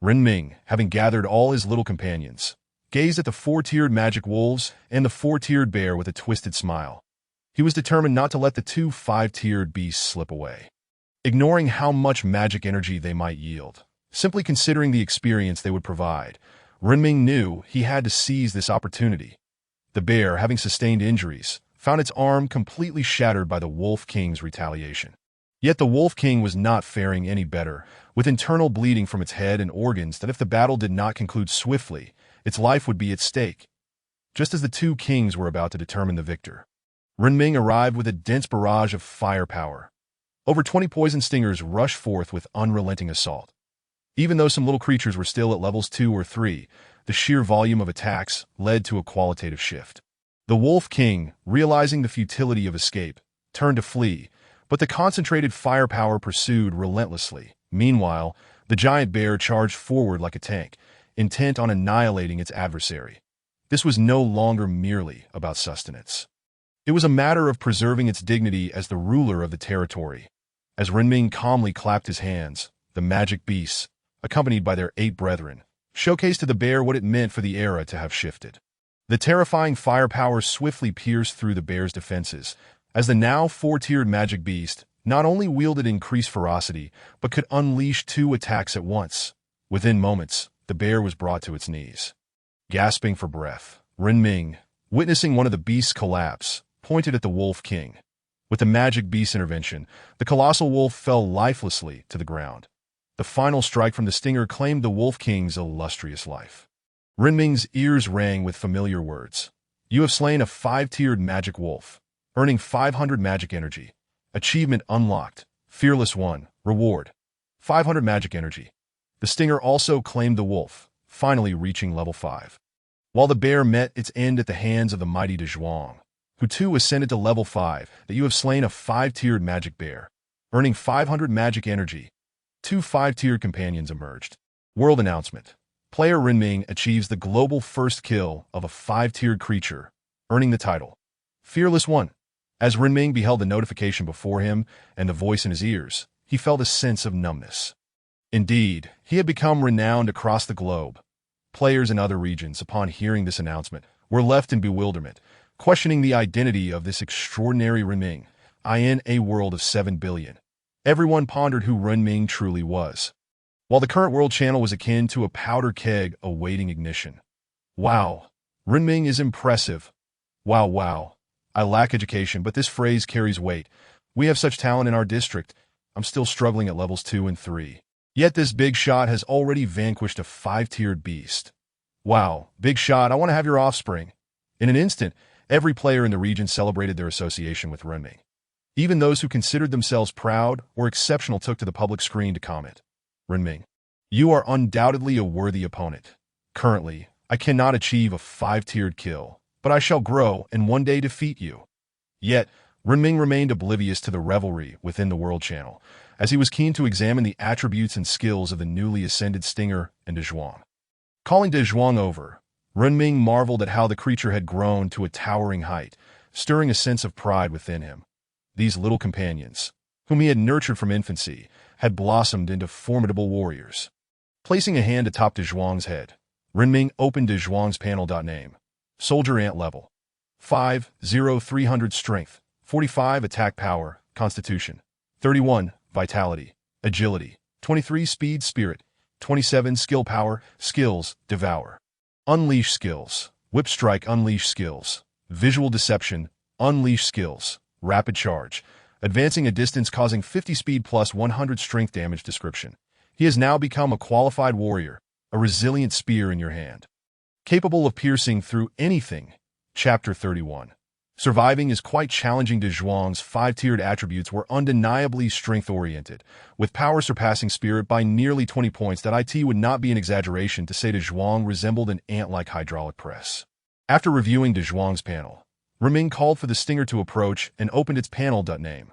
Renming, having gathered all his little companions, gazed at the 4-tiered magic wolves and the 4-tiered bear with a twisted smile. He was determined not to let the two 5-tiered beasts slip away, ignoring how much magic energy they might yield. Simply considering the experience they would provide, Renming knew he had to seize this opportunity. The bear, having sustained injuries, found its arm completely shattered by the Wolf King's retaliation. Yet the Wolf King was not faring any better, with internal bleeding from its head and organs that if the battle did not conclude swiftly, its life would be at stake. Just as the two kings were about to determine the victor, Renming arrived with a dense barrage of firepower. Over 20 poison stingers rushed forth with unrelenting assault. Even though some little creatures were still at levels 2 or 3, the sheer volume of attacks led to a qualitative shift. The Wolf King, realizing the futility of escape, turned to flee, but the concentrated firepower pursued relentlessly. Meanwhile, the giant bear charged forward like a tank, intent on annihilating its adversary. This was no longer merely about sustenance. It was a matter of preserving its dignity as the ruler of the territory. As Renming calmly clapped his hands, the magic beasts, accompanied by their 8 brethren, showcased to the bear what it meant for the era to have shifted. The terrifying firepower swiftly pierced through the bear's defenses, as the now 4-tiered magic beast not only wielded increased ferocity, but could unleash 2 attacks at once. Within moments, the bear was brought to its knees. Gasping for breath, Renming, witnessing one of the beasts collapse, pointed at the Wolf King. With the magic beast's intervention, the colossal wolf fell lifelessly to the ground. The final strike from the stinger claimed the Wolf King's illustrious life. Renming's ears rang with familiar words. You have slain a 5-tiered magic wolf, earning 500 magic energy. Achievement unlocked. Fearless 1. Reward. 500 magic energy. The stinger also claimed the wolf, finally reaching level 5. while the bear met its end at the hands of the mighty De Zhuang, who too ascended to level 5, that you have slain a 5-tiered magic bear, earning 500 magic energy. 2 5-tiered companions emerged. World announcement. Player Renming achieves the global first kill of a 5-tiered creature, earning the title Fearless One. As Renming beheld the notification before him and the voice in his ears, he felt a sense of numbness. Indeed, he had become renowned across the globe. Players in other regions, upon hearing this announcement, were left in bewilderment, questioning the identity of this extraordinary Renming, in a world of 7 billion. Everyone pondered who Renming truly was, while the current world channel was akin to a powder keg awaiting ignition. Wow, Renming is impressive. Wow. I lack education, but this phrase carries weight. We have such talent in our district. I'm still struggling at levels 2 and 3. Yet this big shot has already vanquished a 5-tiered beast. Wow, big shot, I want to have your offspring. In an instant, every player in the region celebrated their association with Renming. Even those who considered themselves proud or exceptional took to the public screen to comment. Renming, you are undoubtedly a worthy opponent. Currently, I cannot achieve a 5-tiered kill, but I shall grow and one day defeat you. Yet, Renming remained oblivious to the revelry within the World Channel, as he was keen to examine the attributes and skills of the newly ascended Stinger and De Zhuang. Calling De Zhuang over, Renming marveled at how the creature had grown to a towering height, stirring a sense of pride within him. These little companions, whom he had nurtured from infancy, had blossomed into formidable warriors. Placing a hand atop De Zhuang's head, Renming opened De Zhuang's panel. Name: Soldier Ant level 5, 300 strength, 45 attack power, constitution, 31 vitality, agility, 23 speed spirit, 27 skill power, skills, devour. Unleash skills, whip strike, unleash skills, visual deception, unleash skills, rapid charge, advancing a distance causing 50 speed plus 100 strength damage. Description: he has now become a qualified warrior, a resilient spear in your hand, capable of piercing through anything. Chapter 31. Surviving is quite challenging. De Zhuang's 5-tiered attributes were undeniably strength-oriented, with power surpassing spirit by nearly 20 points. It would not be an exaggeration to say De Zhuang resembled an ant-like hydraulic press. After reviewing De Zhuang's panel, Renming called for the Stinger to approach and opened its panel. Name: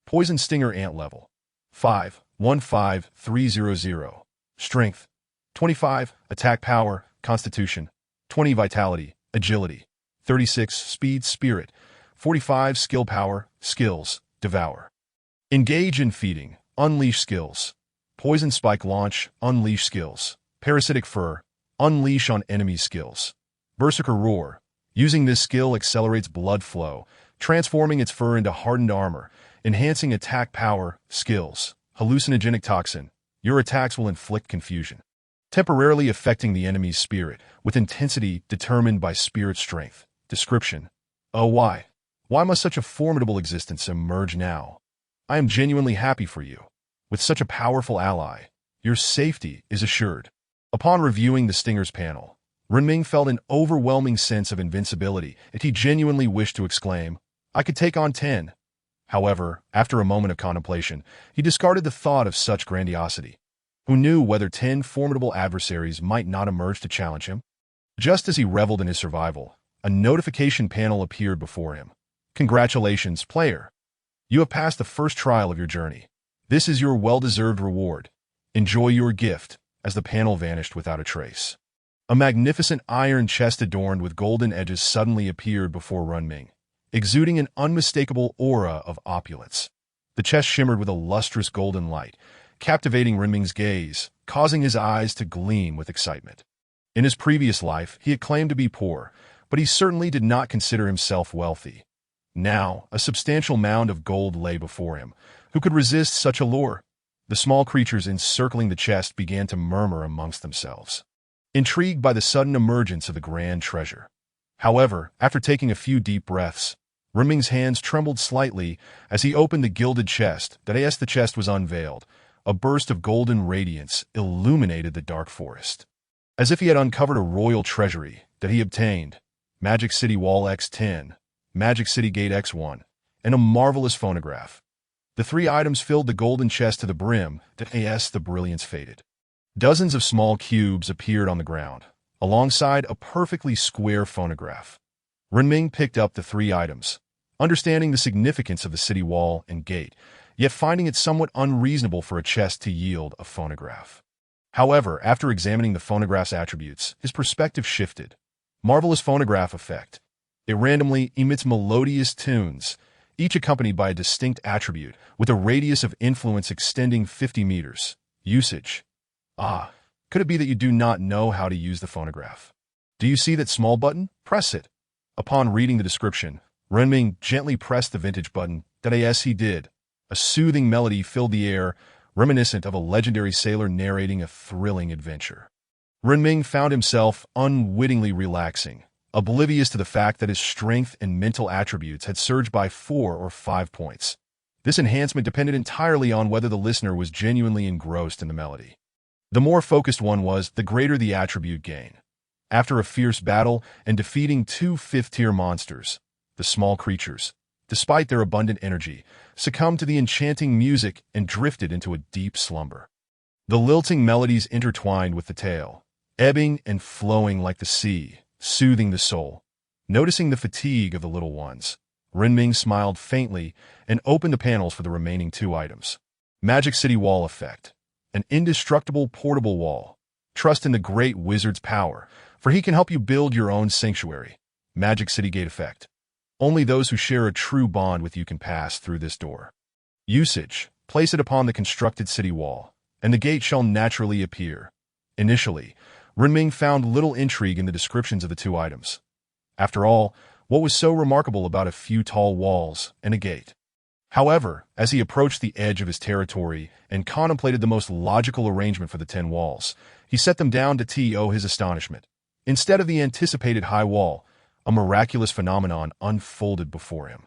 Poison Stinger Ant level 5, 15300, strength, 25, attack power, constitution, 20 vitality, agility, 36 speed spirit, 45 skill power, skills, devour. Engage in feeding, unleash skills. Poison spike launch, unleash skills. Parasitic fur, unleash on enemy skills. Berserker roar. Using this skill accelerates blood flow, transforming its fur into hardened armor, enhancing attack power, skills. Hallucinogenic toxin. Your attacks will inflict confusion, temporarily affecting the enemy's spirit, with intensity determined by spirit strength. Description: oh, why must such a formidable existence emerge now? I am genuinely happy for you. With such a powerful ally, your safety is assured. Upon reviewing the Stinger's panel, Renming felt an overwhelming sense of invincibility, and he genuinely wished to exclaim, I could take on 10. However, after a moment of contemplation, he discarded the thought of such grandiosity. Who knew whether 10 formidable adversaries might not emerge to challenge him? Just as he reveled in his survival, a notification panel appeared before him. Congratulations, player. You have passed the first trial of your journey. This is your well-deserved reward. Enjoy your gift. As the panel vanished without a trace, a magnificent iron chest adorned with golden edges suddenly appeared before Renming, exuding an unmistakable aura of opulence. The chest shimmered with a lustrous golden light, captivating Renming's gaze, causing his eyes to gleam with excitement. In his previous life, he had claimed to be poor, but he certainly did not consider himself wealthy. Now, a substantial mound of gold lay before him. Who could resist such a lure? The small creatures encircling the chest began to murmur amongst themselves, intrigued by the sudden emergence of the grand treasure. However, after taking a few deep breaths, Renming's hands trembled slightly as he opened the gilded chest. As the chest was unveiled, a burst of golden radiance illuminated the dark forest, as if he had uncovered a royal treasury that he obtained. Magic City Wall X10, Magic City Gate X1, and a marvelous phonograph. The 3 items filled the golden chest to the brim. The brilliance faded. Dozens of small cubes appeared on the ground, alongside a perfectly square phonograph. Renming picked up the three items, understanding the significance of the city wall and gate, yet finding it somewhat unreasonable for a chest to yield a phonograph. However, after examining the phonograph's attributes, his perspective shifted. Marvelous phonograph effect. It randomly emits melodious tunes, each accompanied by a distinct attribute, with a radius of influence extending 50 meters. Usage. Ah, could it be that you do not know how to use the phonograph? Do you see that small button? Press it. Upon reading the description, Renming gently pressed the vintage button. Yes, he did. A soothing melody filled the air, reminiscent of a legendary sailor narrating a thrilling adventure. Renming found himself unwittingly relaxing, oblivious to the fact that his strength and mental attributes had surged by 4 or 5 points. This enhancement depended entirely on whether the listener was genuinely engrossed in the melody. The more focused one was, the greater the attribute gain. After a fierce battle and defeating 2 fifth-tier monsters, the small creatures, despite their abundant energy, succumbed to the enchanting music and drifted into a deep slumber. The lilting melodies intertwined with the tale, ebbing and flowing like the sea, soothing the soul. Noticing the fatigue of the little ones, Renming smiled faintly and opened the panels for the remaining 2 items. Magic City Wall Effect. An indestructible portable wall. Trust in the great wizard's power, for he can help you build your own sanctuary. Magic City Gate Effect. Only those who share a true bond with you can pass through this door. Usage. Place it upon the constructed city wall, and the gate shall naturally appear. Initially, Renming found little intrigue in the descriptions of the 2 items. After all, what was so remarkable about a few tall walls and a gate? However, as he approached the edge of his territory and contemplated the most logical arrangement for the 10 walls, he set them down to his astonishment. Instead of the anticipated high wall, a miraculous phenomenon unfolded before him.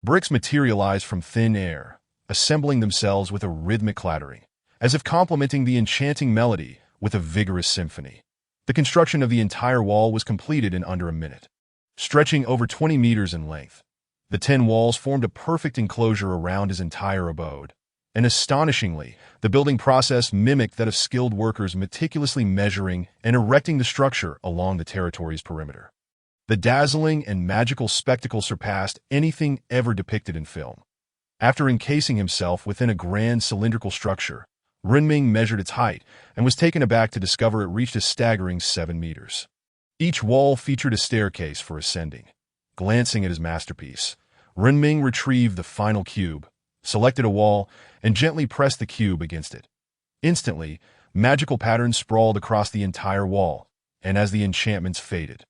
Bricks materialized from thin air, assembling themselves with a rhythmic clattering, as if complementing the enchanting melody with a vigorous symphony. The construction of the entire wall was completed in under a minute. Stretching over 20 meters in length, the 10 walls formed a perfect enclosure around his entire abode. And astonishingly, the building process mimicked that of skilled workers meticulously measuring and erecting the structure along the territory's perimeter. The dazzling and magical spectacle surpassed anything ever depicted in film. After encasing himself within a grand cylindrical structure, Renming measured its height and was taken aback to discover it reached a staggering 7 meters. Each wall featured a staircase for ascending. Glancing at his masterpiece, Renming retrieved the final cube, selected a wall, and gently pressed the cube against it. Instantly, magical patterns sprawled across the entire wall, and as the enchantments faded,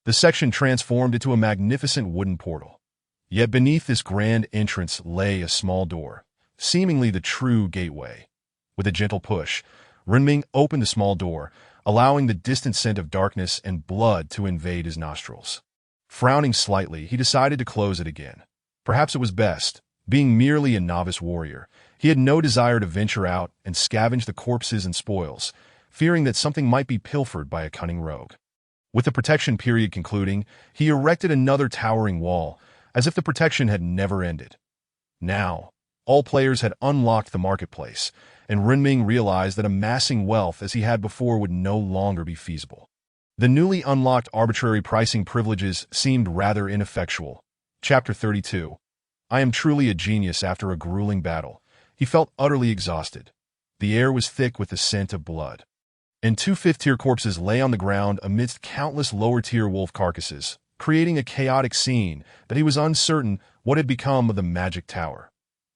the section transformed into a magnificent wooden portal. Yet beneath this grand entrance lay a small door, seemingly the true gateway. With a gentle push, Renming opened the small door, allowing the distant scent of darkness and blood to invade his nostrils. Frowning slightly, he decided to close it again. Perhaps it was best. Being merely a novice warrior, he had no desire to venture out and scavenge the corpses and spoils, fearing that something might be pilfered by a cunning rogue. With the protection period concluding, he erected another towering wall, as if the protection had never ended. Now, all players had unlocked the marketplace, and Renming realized that amassing wealth as he had before would no longer be feasible. The newly unlocked arbitrary pricing privileges seemed rather ineffectual. Chapter 32. I am truly a genius after a grueling battle. He felt utterly exhausted. The air was thick with the scent of blood. And 2 fifth-tier corpses lay on the ground amidst countless lower-tier wolf carcasses, creating a chaotic scene that he was uncertain what had become of the magic tower.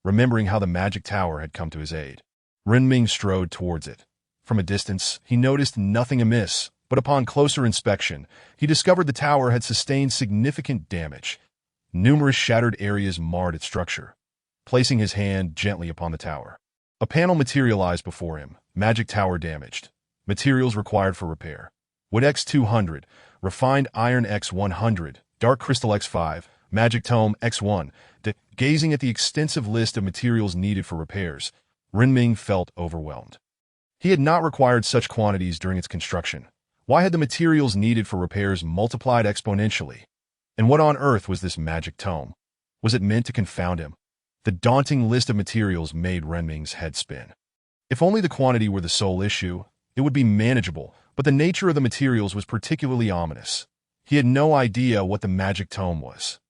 Remembering how the magic tower had come to his aid, Renming strode towards it. From a distance, he noticed nothing amiss, but upon closer inspection, he discovered the tower had sustained significant damage. Numerous shattered areas marred its structure. Placing his hand gently upon the tower, a panel materialized before him. Magic tower damaged. Materials required for repair: wood X200, refined iron X100, dark crystal X5, magic tome X1. Gazing at the extensive list of materials needed for repairs, Renming felt overwhelmed. He had not required such quantities during its construction. Why had the materials needed for repairs multiplied exponentially? And what on earth was this magic tome? Was it meant to confound him? The daunting list of materials made Renming's head spin. If only the quantity were the sole issue, it would be manageable, but the nature of the materials was particularly ominous. He had no idea what the magic tome was.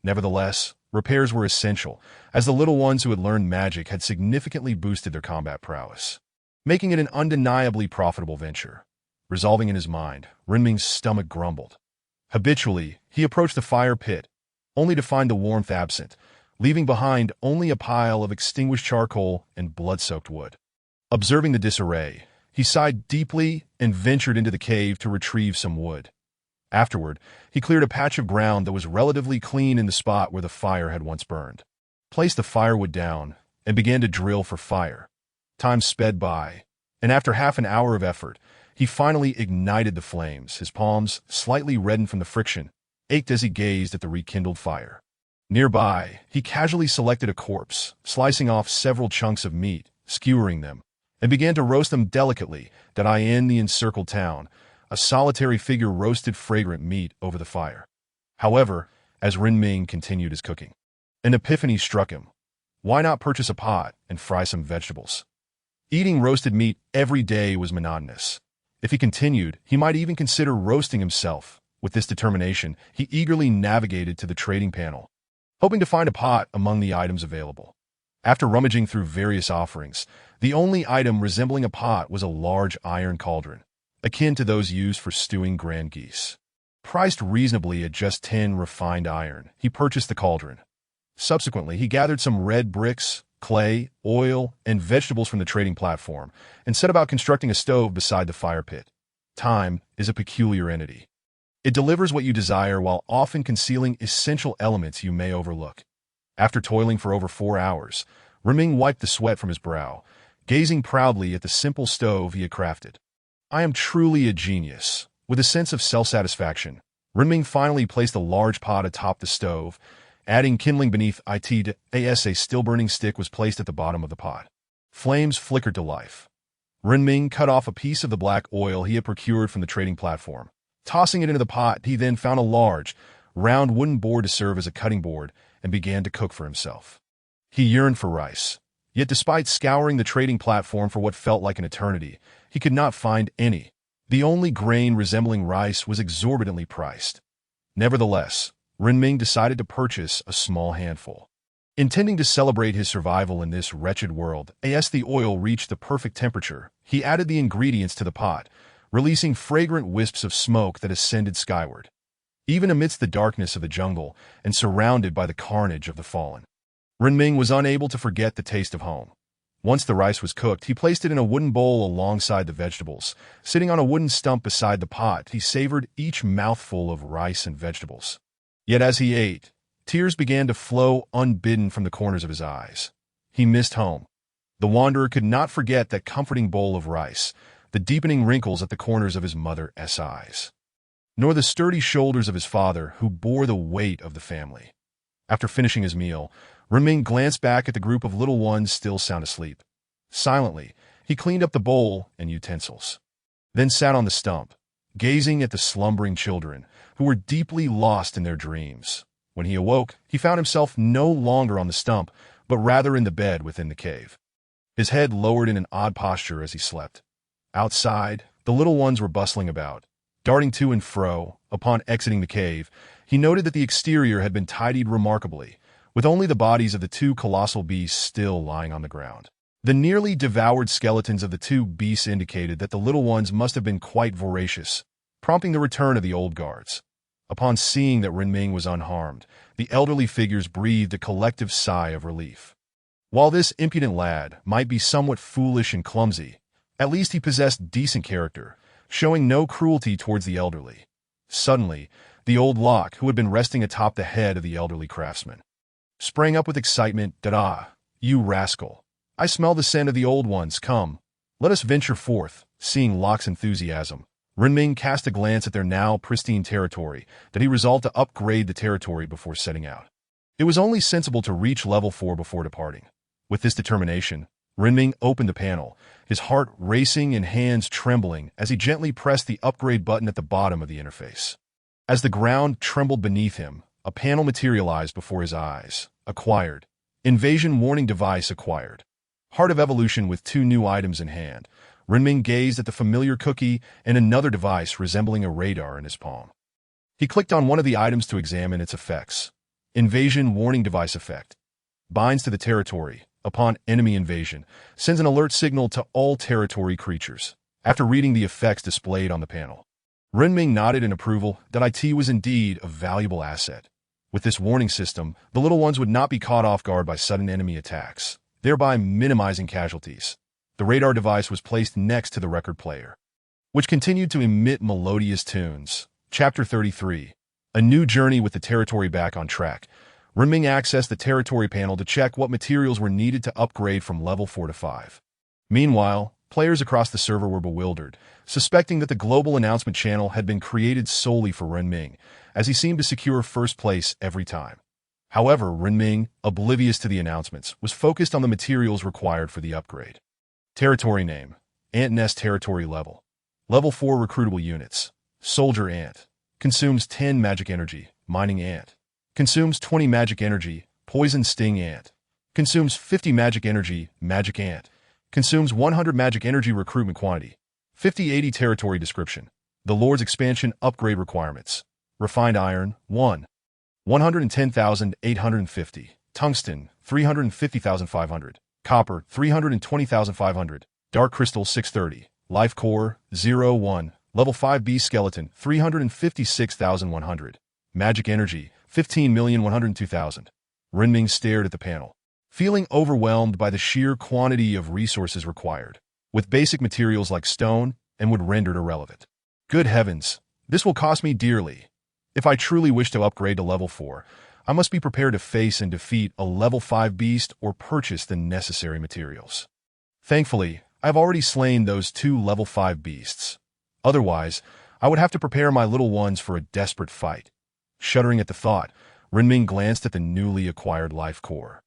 Nevertheless, repairs were essential, as the little ones who had learned magic had significantly boosted their combat prowess, making it an undeniably profitable venture. Resolving in his mind, Renming's stomach grumbled. Habitually, he approached the fire pit, only to find the warmth absent, leaving behind only a pile of extinguished charcoal and blood-soaked wood. Observing the disarray, he sighed deeply and ventured into the cave to retrieve some wood. Afterward, he cleared a patch of ground that was relatively clean in the spot where the fire had once burned, placed the firewood down, and began to drill for fire. Time sped by, and after half an hour of effort, he finally ignited the flames. His palms, slightly reddened from the friction, ached as he gazed at the rekindled fire. Nearby, he casually selected a corpse, slicing off several chunks of meat, skewering them, and began to roast them delicately. In the encircled town, a solitary figure roasted fragrant meat over the fire. However, as Renming continued his cooking, an epiphany struck him. Why not purchase a pot and fry some vegetables? Eating roasted meat every day was monotonous. If he continued, he might even consider roasting himself. With this determination, he eagerly navigated to the trading panel, hoping to find a pot among the items available. After rummaging through various offerings, the only item resembling a pot was a large iron cauldron, akin to those used for stewing grand geese. Priced reasonably at just 10 refined iron, he purchased the cauldron. Subsequently, he gathered some red bricks, clay, oil, and vegetables from the trading platform, and set about constructing a stove beside the fire pit. Time is a peculiar entity. It delivers what you desire while often concealing essential elements you may overlook. After toiling for over 4 hours, Renming wiped the sweat from his brow, gazing proudly at the simple stove he had crafted. I am truly a genius. With a sense of self-satisfaction, Renming finally placed a large pot atop the stove, adding kindling beneath it. A still-burning stick was placed at the bottom of the pot. Flames flickered to life. Renming cut off a piece of the black oil he had procured from the trading platform. Tossing it into the pot, he then found a large, round wooden board to serve as a cutting board and began to cook for himself. He yearned for rice, yet despite scouring the trading platform for what felt like an eternity, he could not find any. The only grain resembling rice was exorbitantly priced. Nevertheless, Renming decided to purchase a small handful. Intending to celebrate his survival in this wretched world, as the oil reached the perfect temperature, he added the ingredients to the pot, releasing fragrant wisps of smoke that ascended skyward. Even amidst the darkness of the jungle and surrounded by the carnage of the fallen, Renming was unable to forget the taste of home. Once the rice was cooked, he placed it in a wooden bowl alongside the vegetables. Sitting on a wooden stump beside the pot, he savored each mouthful of rice and vegetables. Yet as he ate, tears began to flow unbidden from the corners of his eyes. He missed home. The wanderer could not forget that comforting bowl of rice, the deepening wrinkles at the corners of his mother's eyes, nor the sturdy shoulders of his father who bore the weight of the family. After finishing his meal, Renming glanced back at the group of little ones still sound asleep. Silently, he cleaned up the bowl and utensils, then sat on the stump, gazing at the slumbering children, who were deeply lost in their dreams. When he awoke, he found himself no longer on the stump, but rather in the bed within the cave. His head lowered in an odd posture as he slept. Outside, the little ones were bustling about, darting to and fro. Upon exiting the cave, he noted that the exterior had been tidied remarkably, with only the bodies of the 2 colossal beasts still lying on the ground. The nearly devoured skeletons of the 2 beasts indicated that the little ones must have been quite voracious, prompting the return of the old guards. Upon seeing that Renming was unharmed, the elderly figures breathed a collective sigh of relief. While this impudent lad might be somewhat foolish and clumsy, at least he possessed decent character, showing no cruelty towards the elderly. Suddenly, the old lock, who had been resting atop the head of the elderly craftsman, sprang up with excitement. You rascal! I smell the scent of the old ones. Come, let us venture forth. Seeing Locke's enthusiasm, Renming cast a glance at their now pristine territory that he resolved to upgrade the territory before setting out. It was only sensible to reach level 4 before departing. With this determination, Renming opened the panel, his heart racing and hands trembling as he gently pressed the upgrade button at the bottom of the interface. As the ground trembled beneath him, a panel materialized before his eyes. Acquired. Invasion warning device acquired. Heart of Evolution with 2 new items in hand. Renming gazed at the familiar cookie and another device resembling a radar in his palm. He clicked on one of the items to examine its effects. Invasion Warning Device Effect. Binds to the territory. Upon enemy invasion, sends an alert signal to all territory creatures. After reading the effects displayed on the panel, Renming nodded in approval that IT was indeed a valuable asset. With this warning system, the little ones would not be caught off guard by sudden enemy attacks, thereby minimizing casualties. The radar device was placed next to the record player, which continued to emit melodious tunes. Chapter 33. A new journey with the territory back on track. Renming accessed the territory panel to check what materials were needed to upgrade from level 4 to 5. Meanwhile, players across the server were bewildered, suspecting that the global announcement channel had been created solely for Renming, as he seemed to secure first place every time. However, Renming, oblivious to the announcements, was focused on the materials required for the upgrade. Territory name. Ant Nest Territory Level. Level 4 recruitable units. Soldier Ant. Consumes 10 magic energy. Mining Ant. Consumes 20 magic energy. Poison Sting Ant. Consumes 50 magic energy. Magic Ant. Consumes 100 magic energy. Recruitment quantity. 50-80 territory description. The Lord's expansion upgrade requirements. Refined iron, 1. 110,850. Tungsten, 350,500. Copper, 320,500. Dark crystal, 630. Life core, 0-1. Level 5B skeleton, 356,100. Magic energy, 15,102,000. Renming stared at the panel, feeling overwhelmed by the sheer quantity of resources required, with basic materials like stone and wood rendered irrelevant. Good heavens, this will cost me dearly. If I truly wish to upgrade to level 4, I must be prepared to face and defeat a level 5 beast or purchase the necessary materials. Thankfully, I have already slain those 2 level 5 beasts. Otherwise, I would have to prepare my little ones for a desperate fight. Shuddering at the thought, Renming glanced at the newly acquired life core,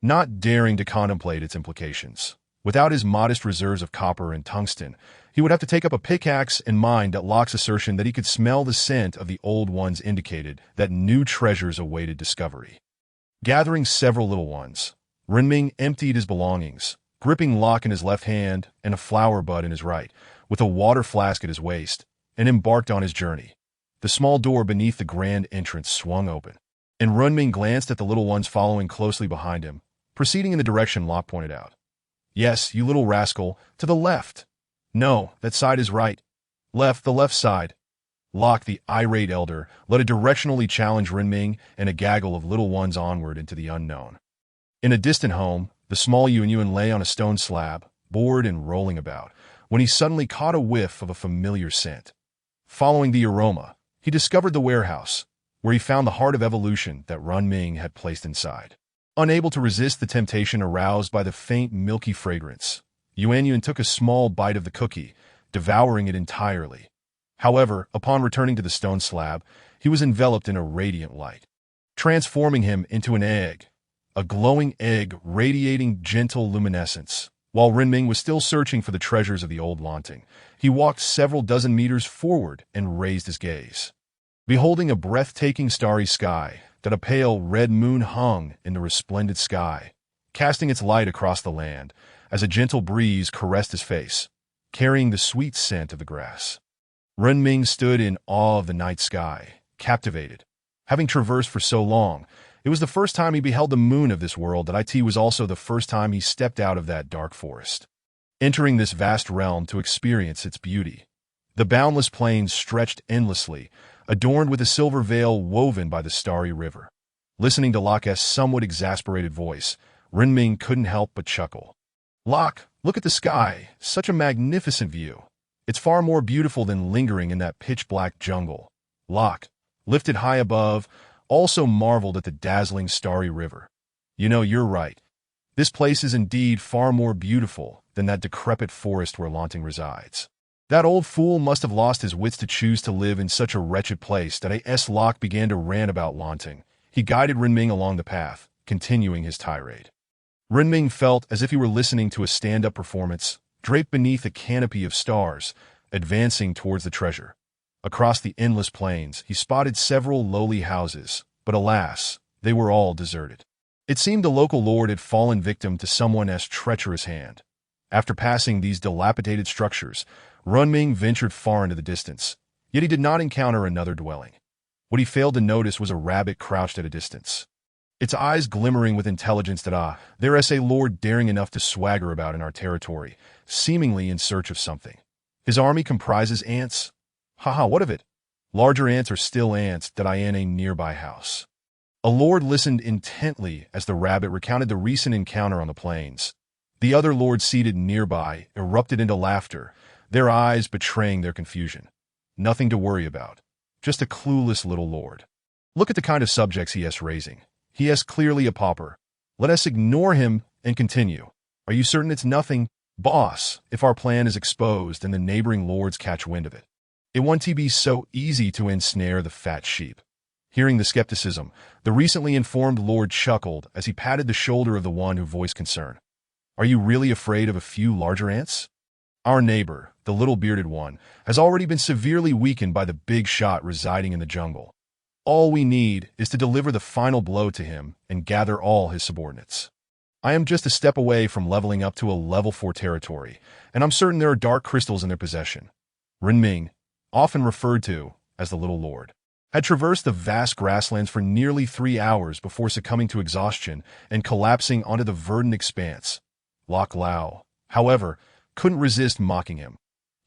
not daring to contemplate its implications. Without his modest reserves of copper and tungsten, he would have to take up a pickaxe and mine that Locke's assertion that he could smell the scent of the old ones indicated that new treasures awaited discovery. Gathering several little ones, Renming emptied his belongings, gripping Locke in his left hand and a flower bud in his right, with a water flask at his waist, and embarked on his journey. The small door beneath the grand entrance swung open, and Renming glanced at the little ones following closely behind him, proceeding in the direction Locke pointed out. Yes, you little rascal, to the left. No, that side is right. Left, the left side. Locke, the irate elder, led a directionally challenge Renming and a gaggle of little ones onward into the unknown. In a distant home, the small Yuanyuan lay on a stone slab, bored and rolling about, when he suddenly caught a whiff of a familiar scent. Following the aroma, he discovered the warehouse, where he found the heart of evolution that Renming had placed inside. Unable to resist the temptation aroused by the faint, milky fragrance, Yuanyuan took a small bite of the cookie, devouring it entirely. However, upon returning to the stone slab, he was enveloped in a radiant light, transforming him into an egg, a glowing egg radiating gentle luminescence. While Renming was still searching for the treasures of the old Lanting, he walked several dozen meters forward and raised his gaze, beholding a breathtaking starry sky that a pale red moon hung in the resplendent sky, casting its light across the land as a gentle breeze caressed his face, carrying the sweet scent of the grass. Renming stood in awe of the night sky, captivated. Having traversed for so long, it was the first time he beheld the moon of this world that it was also the first time he stepped out of that dark forest, entering this vast realm to experience its beauty. The boundless plains stretched endlessly, adorned with a silver veil woven by the starry river. Listening to Locke's somewhat exasperated voice, Renming couldn't help but chuckle. Locke, look at the sky, such a magnificent view. It's far more beautiful than lingering in that pitch-black jungle. Locke, lifted high above, also marveled at the dazzling starry river. You know, you're right. This place is indeed far more beautiful than that decrepit forest where Lanting resides. That old fool must have lost his wits to choose to live in such a wretched place that Locke began to rant about Lanting. He guided Renming along the path, continuing his tirade. Renming felt as if he were listening to a stand-up performance, draped beneath a canopy of stars, advancing towards the treasure. Across the endless plains, he spotted several lowly houses, but alas, they were all deserted. It seemed the local lord had fallen victim to someone's treacherous hand. After passing these dilapidated structures, Runming ventured far into the distance, yet he did not encounter another dwelling. What he failed to notice was a rabbit crouched at a distance, its eyes glimmering with intelligence that, there is a lord daring enough to swagger about in our territory, seemingly in search of something. His army comprises ants? Haha, what of it? Larger ants are still ants that I in a nearby house. A lord listened intently as the rabbit recounted the recent encounter on the plains. The other lords seated nearby erupted into laughter, their eyes betraying their confusion. Nothing to worry about. Just a clueless little lord. Look at the kind of subjects he is raising. He is clearly a pauper. Let us ignore him and continue. Are you certain it's nothing, boss, if our plan is exposed and the neighboring lords catch wind of it? It won't be so easy to ensnare the fat sheep. Hearing the skepticism, the recently informed lord chuckled as he patted the shoulder of the one who voiced concern. Are you really afraid of a few larger ants? Our neighbor, the little bearded one, has already been severely weakened by the big shot residing in the jungle. All we need is to deliver the final blow to him and gather all his subordinates. I am just a step away from leveling up to a level 4 territory, and I'm certain there are dark crystals in their possession. Renming, often referred to as the Little Lord, had traversed the vast grasslands for nearly 3 hours before succumbing to exhaustion and collapsing onto the verdant expanse. Lok Lao, however, couldn't resist mocking him.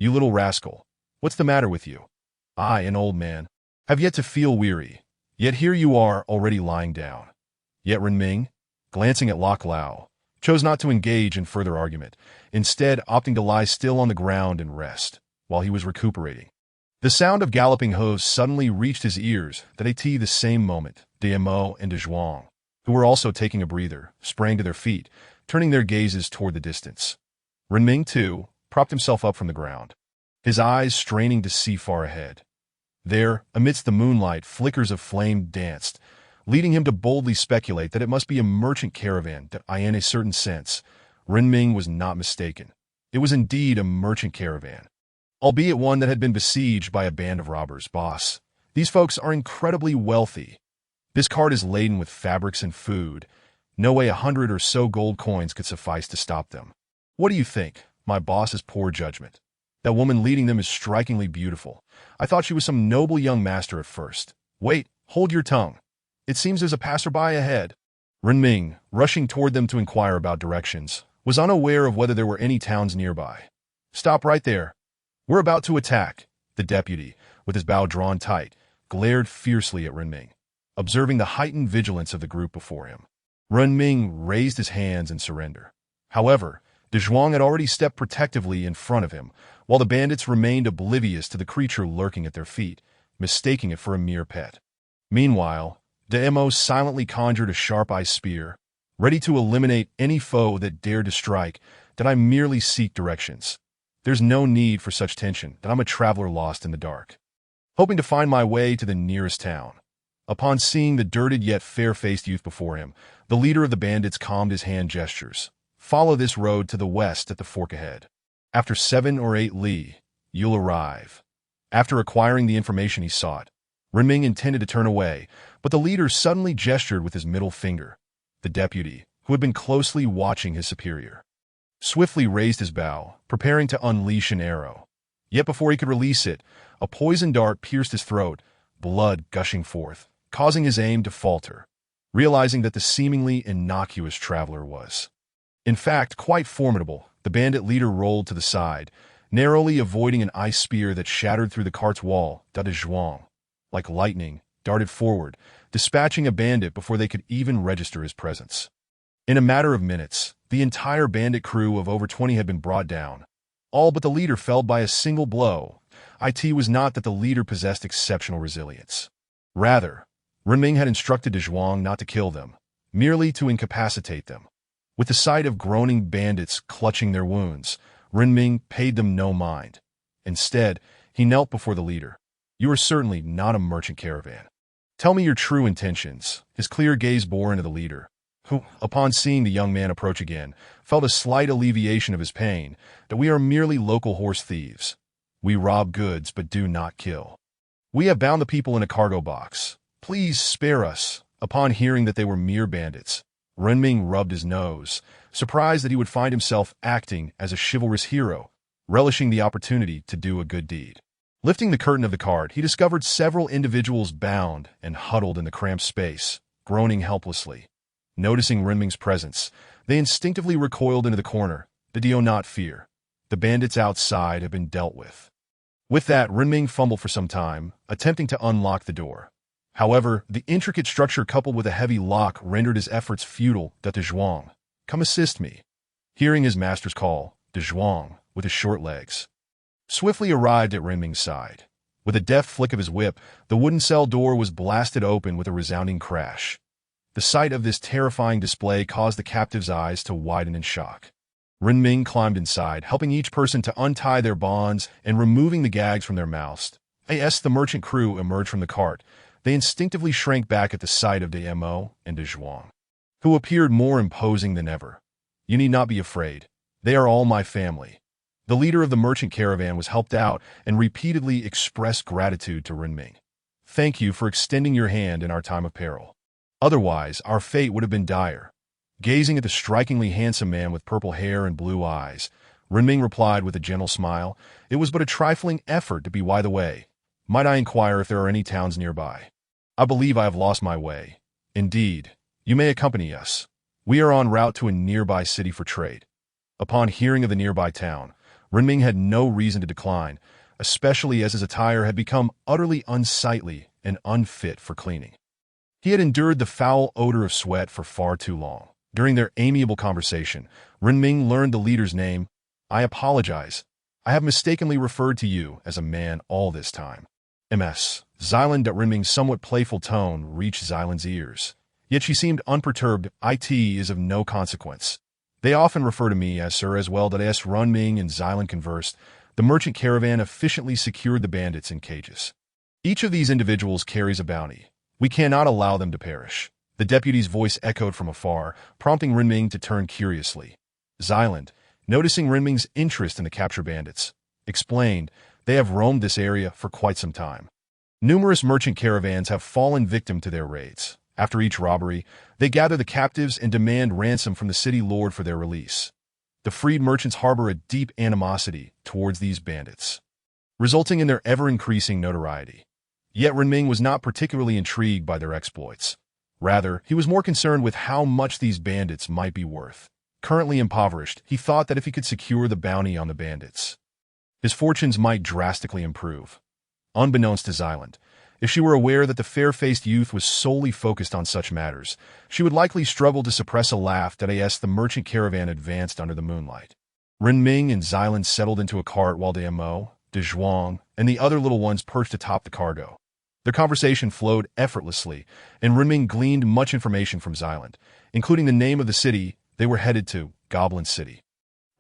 You little rascal, what's the matter with you? I, an old man, have yet to feel weary, yet here you are already lying down. Yet Renming, glancing at Lok Lao, chose not to engage in further argument, instead opting to lie still on the ground and rest, while he was recuperating. The sound of galloping hooves suddenly reached his ears at the same moment. Demo and De Zhuang, who were also taking a breather, sprang to their feet, turning their gazes toward the distance. Renming, too, propped himself up from the ground, his eyes straining to see far ahead. There, amidst the moonlight, flickers of flame danced, leading him to boldly speculate that it must be a merchant caravan that, in a certain sense, Renming was not mistaken. It was indeed a merchant caravan, albeit one that had been besieged by a band of robbers. Boss, these folks are incredibly wealthy. This cart is laden with fabrics and food. No way 100 or so gold coins could suffice to stop them. What do you think? My boss's poor judgment. That woman leading them is strikingly beautiful. I thought she was some noble young master at first. Wait, hold your tongue. It seems there's a passerby ahead. Renming, rushing toward them to inquire about directions, was unaware of whether there were any towns nearby. Stop right there. We're about to attack. The deputy, with his bow drawn tight, glared fiercely at Renming, observing the heightened vigilance of the group before him. Renming raised his hands in surrender. However, De Zhuang had already stepped protectively in front of him, while the bandits remained oblivious to the creature lurking at their feet, mistaking it for a mere pet. Meanwhile, Demo silently conjured a sharp-eyed spear, ready to eliminate any foe that dared to strike. Did I merely seek directions? There's no need for such tension, that I'm a traveler lost in the dark, hoping to find my way to the nearest town. Upon seeing the dirted yet fair-faced youth before him, the leader of the bandits calmed his hand gestures. Follow this road to the west at the fork ahead. After 7 or 8 li, you'll arrive. After acquiring the information he sought, Renming intended to turn away, but the leader suddenly gestured with his middle finger. The deputy, who had been closely watching his superior, swiftly raised his bow, preparing to unleash an arrow. Yet before he could release it, a poison dart pierced his throat, blood gushing forth, causing his aim to falter, realizing that the seemingly innocuous traveler was, in fact, quite formidable. The bandit leader rolled to the side, narrowly avoiding an ice spear that shattered through the cart's wall. De Zhuang, like lightning, darted forward, dispatching a bandit before they could even register his presence. In a matter of minutes, the entire bandit crew of over 20 had been brought down, all but the leader felled by a single blow. It was not that the leader possessed exceptional resilience. Rather, Renming had instructed De Zhuang not to kill them, merely to incapacitate them. With the sight of groaning bandits clutching their wounds, Renming paid them no mind. Instead, he knelt before the leader. You are certainly not a merchant caravan. Tell me your true intentions. His clear gaze bore into the leader, who, upon seeing the young man approach again, felt a slight alleviation of his pain, that we are merely local horse thieves. We rob goods but do not kill. We have bound the people in a cargo box. Please spare us. Upon hearing that they were mere bandits, Renming rubbed his nose, surprised that he would find himself acting as a chivalrous hero, relishing the opportunity to do a good deed. Lifting the curtain of the cart, he discovered several individuals bound and huddled in the cramped space, groaning helplessly. Noticing Renming's presence, they instinctively recoiled into the corner. But do not fear. The bandits outside have been dealt with. With that, Renming fumbled for some time, attempting to unlock the door. However, the intricate structure coupled with a heavy lock rendered his efforts futile. De Zhuang, come assist me. Hearing his master's call, De Zhuang, with his short legs, swiftly arrived at Renming's side. With a deft flick of his whip, the wooden cell door was blasted open with a resounding crash. The sight of this terrifying display caused the captive's eyes to widen in shock. Renming climbed inside, helping each person to untie their bonds and removing the gags from their mouths. As the merchant crew emerged from the cart, they instinctively shrank back at the sight of De Mo and De Zhuang, who appeared more imposing than ever. You need not be afraid. They are all my family. The leader of the merchant caravan was helped out and repeatedly expressed gratitude to Renming. Thank you for extending your hand in our time of peril. Otherwise, our fate would have been dire. Gazing at the strikingly handsome man with purple hair and blue eyes, Renming replied with a gentle smile, "It was but a trifling effort to be by the way. Might I inquire if there are any towns nearby? I believe I have lost my way. Indeed, you may accompany us. We are en route to a nearby city for trade." Upon hearing of the nearby town, Renming had no reason to decline, especially as his attire had become utterly unsightly and unfit for cleaning. He had endured the foul odor of sweat for far too long. During their amiable conversation, Renming learned the leader's name. "I apologize. I have mistakenly referred to you as a man all this time." Ms. Xilan. Renming's somewhat playful tone reached Xilan's ears, yet she seemed unperturbed. "It is of no consequence. They often refer to me as Sir as well." As Renming and Xilan conversed, the merchant caravan efficiently secured the bandits in cages. Each of these individuals carries a bounty. We cannot allow them to perish. The deputy's voice echoed from afar, prompting Renming to turn curiously. Xilan, noticing Renming's interest in the captured bandits, explained, "They have roamed this area for quite some time. Numerous merchant caravans have fallen victim to their raids. After each robbery, they gather the captives and demand ransom from the city lord for their release. The freed merchants harbor a deep animosity towards these bandits, resulting in their ever-increasing notoriety." Yet Renming was not particularly intrigued by their exploits. Rather, he was more concerned with how much these bandits might be worth. Currently impoverished, he thought that if he could secure the bounty on the bandits, his fortunes might drastically improve. Unbeknownst to Xilan, if she were aware that the fair-faced youth was solely focused on such matters, she would likely struggle to suppress a laugh as the merchant caravan advanced under the moonlight. Renming and Xilan settled into a cart while De Mo, De Zhuang, and the other little ones perched atop the cargo. Their conversation flowed effortlessly, and Renming gleaned much information from Xilan, including the name of the city they were headed to, Goblin City,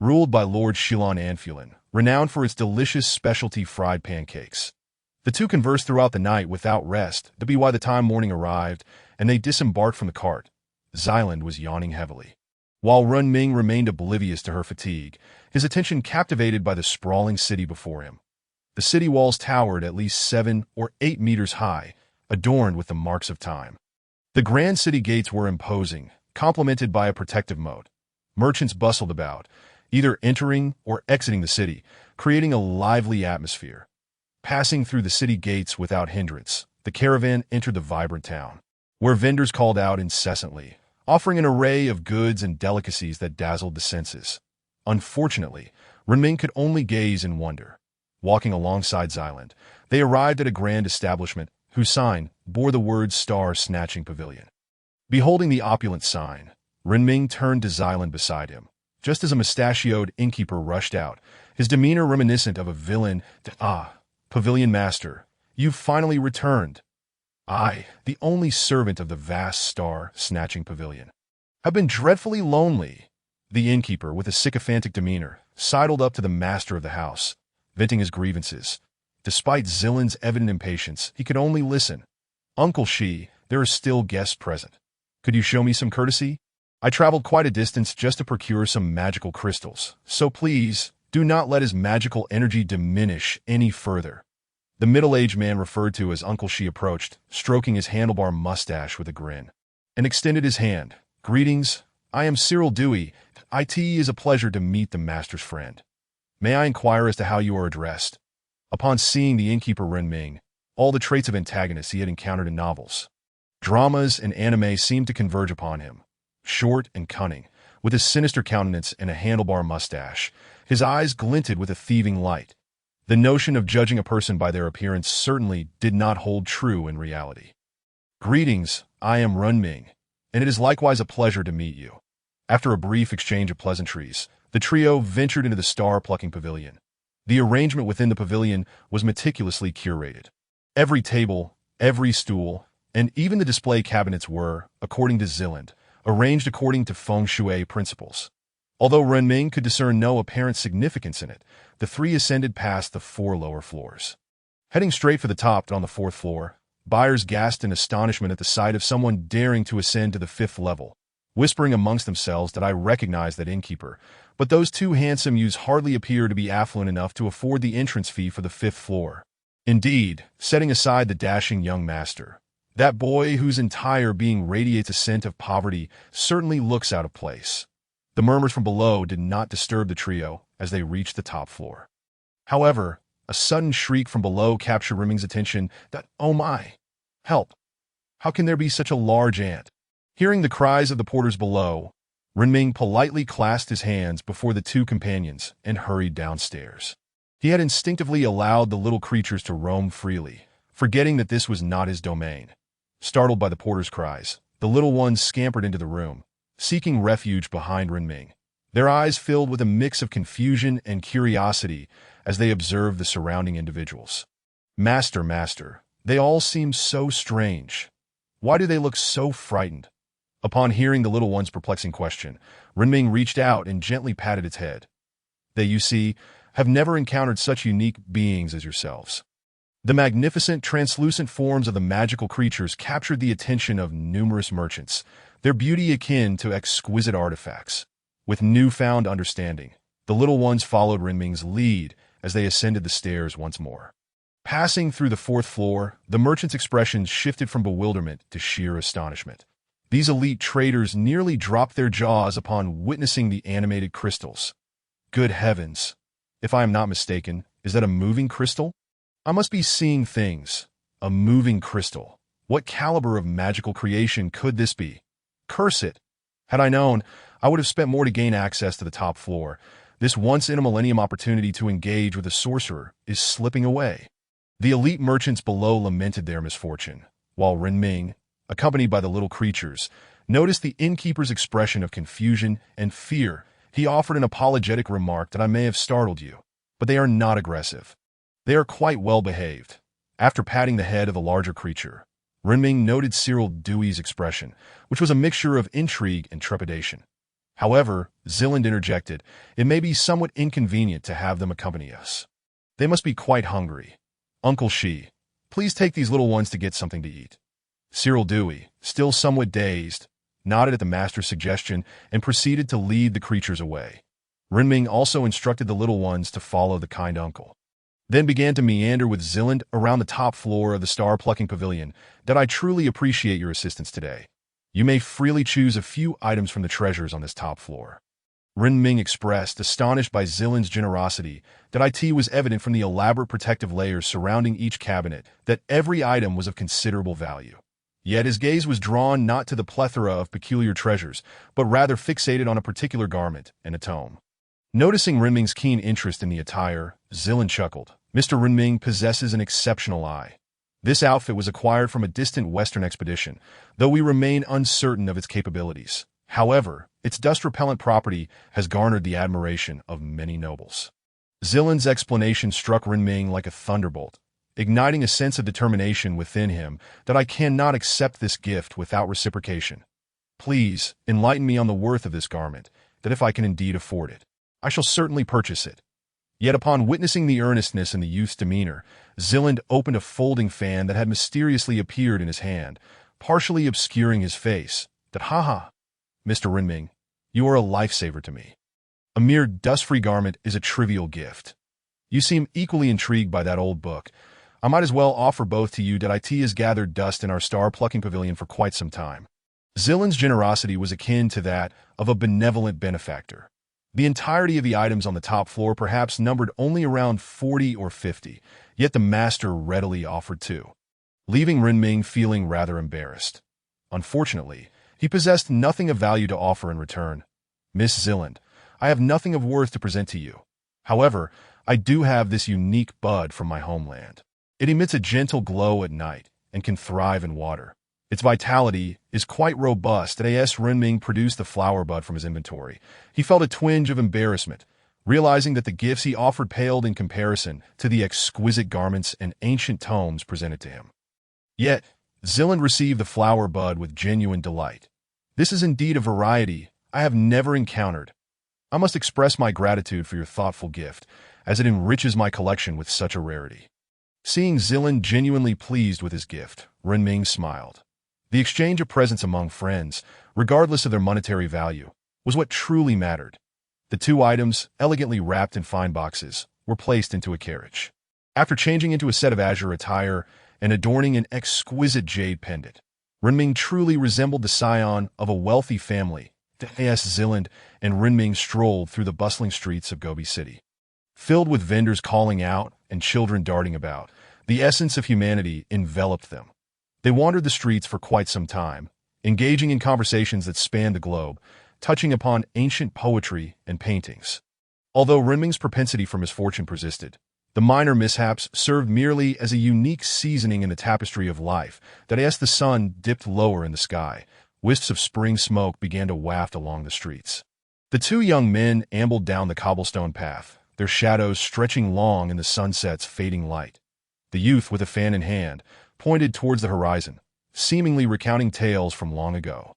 ruled by Lord Shilon Anfulin, renowned for its delicious specialty fried pancakes. The two conversed throughout the night without rest, by the time morning arrived, and they disembarked from the cart. Xilan was yawning heavily, while Renming remained oblivious to her fatigue, his attention captivated by the sprawling city before him. The city walls towered at least 7 or 8 meters high, adorned with the marks of time. The grand city gates were imposing, complemented by a protective moat. Merchants bustled about, either entering or exiting the city, creating a lively atmosphere. Passing through the city gates without hindrance, the caravan entered the vibrant town, where vendors called out incessantly, offering an array of goods and delicacies that dazzled the senses. Unfortunately, Renming could only gaze in wonder. Walking alongside Xilan, they arrived at a grand establishment whose sign bore the words Star Snatching Pavilion. Beholding the opulent sign, Renming turned to Xilan beside him, just as a mustachioed innkeeper rushed out, his demeanor reminiscent of a villain. Pavilion Master, you've finally returned. I, the only servant of the vast Star-Snatching Pavilion, have been dreadfully lonely." The innkeeper, with a sycophantic demeanor, sidled up to the master of the house, venting his grievances. Despite Xilan's evident impatience, he could only listen. "Uncle Shi, there are still guests present. Could you show me some courtesy? I traveled quite a distance just to procure some magical crystals, so please, do not let his magical energy diminish any further." The middle-aged man referred to as Uncle Shi approached, stroking his handlebar mustache with a grin, and extended his hand, Greetings, I am Cyril Dewey. It is a pleasure to meet the Master's friend. May I inquire as to how you are addressed? Upon seeing the innkeeper Renming, all the traits of antagonists he had encountered in novels, dramas, and anime seemed to converge upon him. Short and cunning, with his sinister countenance and a handlebar mustache, his eyes glinted with a thieving light. The notion of judging a person by their appearance certainly did not hold true in reality. Greetings, I am Renming, and it is likewise a pleasure to meet you. After a brief exchange of pleasantries, the trio ventured into the star-plucking pavilion. The arrangement within the pavilion was meticulously curated. Every table, every stool, and even the display cabinets were, according to Zilland, arranged according to feng shui principles. Although Renming could discern no apparent significance in it, the three ascended past the 4 lower floors. Heading straight for the top on the 4th floor, buyers gasped in astonishment at the sight of someone daring to ascend to the 5th level, whispering amongst themselves that I recognized that innkeeper, but those 2 handsome youths hardly appear to be affluent enough to afford the entrance fee for the 5th floor. Indeed, setting aside the dashing young master, that boy whose entire being radiates a scent of poverty certainly looks out of place. The murmurs from below did not disturb the trio as they reached the top floor. However, a sudden shriek from below captured Renming's attention that, oh my! Help! How can there be such a large ant? Hearing the cries of the porters below, Renming politely clasped his hands before the 2 companions and hurried downstairs. He had instinctively allowed the little creatures to roam freely, forgetting that this was not his domain. Startled by the porter's cries, the little ones scampered into the room, seeking refuge behind Renming, their eyes filled with a mix of confusion and curiosity as they observed the surrounding individuals. Master, they all seem so strange. Why do they look so frightened? Upon hearing the little one's perplexing question, Renming reached out and gently patted its head. They, you see, have never encountered such unique beings as yourselves. The magnificent, translucent forms of the magical creatures captured the attention of numerous merchants, their beauty akin to exquisite artifacts. With newfound understanding, the little ones followed Renming's lead as they ascended the stairs once more. Passing through the 4th floor, the merchants' expressions shifted from bewilderment to sheer astonishment. These elite traders nearly dropped their jaws upon witnessing the animated crystals. Good heavens! If I am not mistaken, is that a moving crystal? I must be seeing things. A moving crystal. What caliber of magical creation could this be? Curse it! Had I known, I would have spent more to gain access to the top floor. This once-in-a-millennium opportunity to engage with a sorcerer is slipping away. The elite merchants below lamented their misfortune, while Renming, accompanied by the little creatures, noticed the innkeeper's expression of confusion and fear. He offered an apologetic remark that I may have startled you, but they are not aggressive. They are quite well behaved. After patting the head of the larger creature, Renming noted Cyril Dewey's expression, which was a mixture of intrigue and trepidation. However, Zilland interjected, it may be somewhat inconvenient to have them accompany us. They must be quite hungry. Uncle Shi, please take these little ones to get something to eat. Cyril Dewey, still somewhat dazed, nodded at the master's suggestion and proceeded to lead the creatures away. Renming also instructed the little ones to follow the kind uncle, then began to meander with Zilland around the top floor of the star-plucking pavilion. That I truly appreciate your assistance today. You may freely choose a few items from the treasures on this top floor. Renming expressed, astonished by Zilland's generosity, that it was evident from the elaborate protective layers surrounding each cabinet that every item was of considerable value. Yet his gaze was drawn not to the plethora of peculiar treasures, but rather fixated on a particular garment and a tome. Noticing Renming's keen interest in the attire, Zilland chuckled. Mr. Renming possesses an exceptional eye. This outfit was acquired from a distant western expedition, though we remain uncertain of its capabilities. However, its dust-repellent property has garnered the admiration of many nobles. Zilland's explanation struck Renming like a thunderbolt, igniting a sense of determination within him that I cannot accept this gift without reciprocation. Please, enlighten me on the worth of this garment, that if I can indeed afford it, I shall certainly purchase it. Yet upon witnessing the earnestness in the youth's demeanor, Zilland opened a folding fan that had mysteriously appeared in his hand, partially obscuring his face. That, ha! Mr. Renming, you are a lifesaver to me. A mere dust-free garment is a trivial gift. You seem equally intrigued by that old book. I might as well offer both to you. That it has gathered dust in our star-plucking pavilion for quite some time. Zilland's generosity was akin to that of a benevolent benefactor. The entirety of the items on the top floor perhaps numbered only around 40 or 50, yet the master readily offered two, leaving Renming feeling rather embarrassed. Unfortunately, he possessed nothing of value to offer in return. Miss Zilland, I have nothing of worth to present to you. However, I do have this unique bud from my homeland. It emits a gentle glow at night and can thrive in water. Its vitality is quite robust. As Renming produced the flower bud from his inventory, he felt a twinge of embarrassment, realizing that the gifts he offered paled in comparison to the exquisite garments and ancient tomes presented to him. Yet, Zilland received the flower bud with genuine delight. This is indeed a variety I have never encountered. I must express my gratitude for your thoughtful gift, as it enriches my collection with such a rarity. Seeing Zilland genuinely pleased with his gift, Renming smiled. The exchange of presents among friends, regardless of their monetary value, was what truly mattered. The two items, elegantly wrapped in fine boxes, were placed into a carriage. After changing into a set of azure attire and adorning an exquisite jade pendant, Renming truly resembled the scion of a wealthy family. As Zilland and Renming strolled through the bustling streets of Gobi City, filled with vendors calling out and children darting about, the essence of humanity enveloped them. They wandered the streets for quite some time, engaging in conversations that spanned the globe, touching upon ancient poetry and paintings. Although Renming's propensity for misfortune persisted, the minor mishaps served merely as a unique seasoning in the tapestry of life that as the sun dipped lower in the sky, wisps of spring smoke began to waft along the streets. The two young men ambled down the cobblestone path, their shadows stretching long in the sunset's fading light. The youth, with a fan in hand, pointed towards the horizon, seemingly recounting tales from long ago.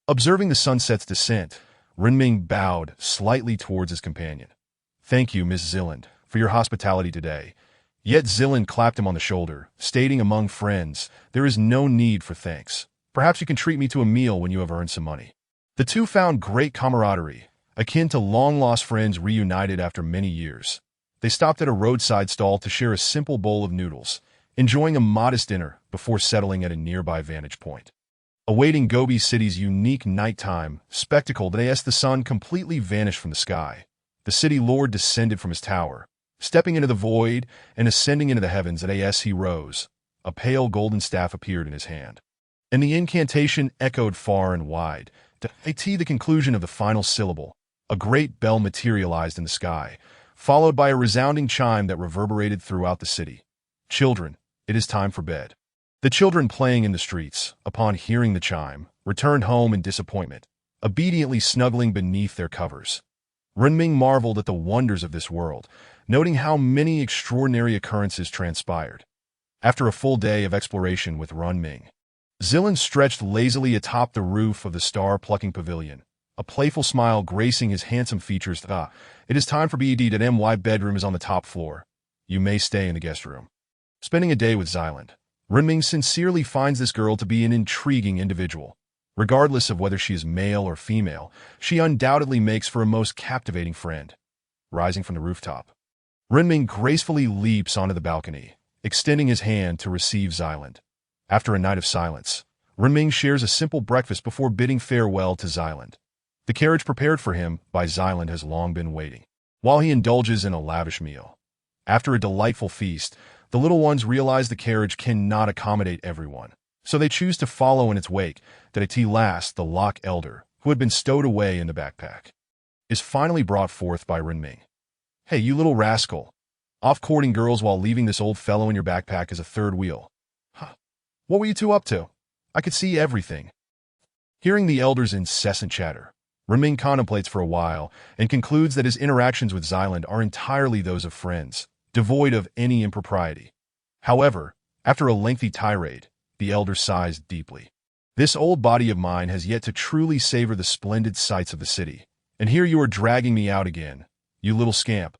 Observing the sunset's descent, Renming bowed slightly towards his companion. "Thank you, Miss Zilland, for your hospitality today." Yet Zilland clapped him on the shoulder, stating among friends, "There is no need for thanks. Perhaps you can treat me to a meal when you have earned some money." The two found great camaraderie, akin to long-lost friends reunited after many years. They stopped at a roadside stall to share a simple bowl of noodles, enjoying a modest dinner before settling at a nearby vantage point. Awaiting Gobi City's unique nighttime spectacle, as the sun completely vanished from the sky, the city lord descended from his tower, stepping into the void and ascending into the heavens. As he rose, a pale golden staff appeared in his hand, and the incantation echoed far and wide. At the conclusion of the final syllable, a great bell materialized in the sky, followed by a resounding chime that reverberated throughout the city. "Children, it is time for bed." The children playing in the streets, upon hearing the chime, returned home in disappointment, obediently snuggling beneath their covers. Renming marveled at the wonders of this world, noting how many extraordinary occurrences transpired. After a full day of exploration with Renming, Zilland stretched lazily atop the roof of the star-plucking pavilion, a playful smile gracing his handsome features. It is time for bed. My bedroom is on the top floor. You may stay in the guest room." Spending a day with Zilland, Renming sincerely finds this girl to be an intriguing individual. Regardless of whether she is male or female, she undoubtedly makes for a most captivating friend. Rising from the rooftop, Renming gracefully leaps onto the balcony, extending his hand to receive Zilland. After a night of silence, Renming shares a simple breakfast before bidding farewell to Zilland. The carriage prepared for him by Zilland has long been waiting, while he indulges in a lavish meal. After a delightful feast, the little ones realize the carriage cannot accommodate everyone, so they choose to follow in its wake. At last, the Loch Elder, who had been stowed away in the backpack, is finally brought forth by Renming. "Hey, you little rascal, off courting girls while leaving this old fellow in your backpack as a third wheel. Huh. What were you two up to? I could see everything." Hearing the elder's incessant chatter, Renming contemplates for a while and concludes that his interactions with Zilland are entirely those of friends, devoid of any impropriety. However, after a lengthy tirade, the elder sighs deeply. "This old body of mine has yet to truly savor the splendid sights of the city, and here you are dragging me out again, you little scamp."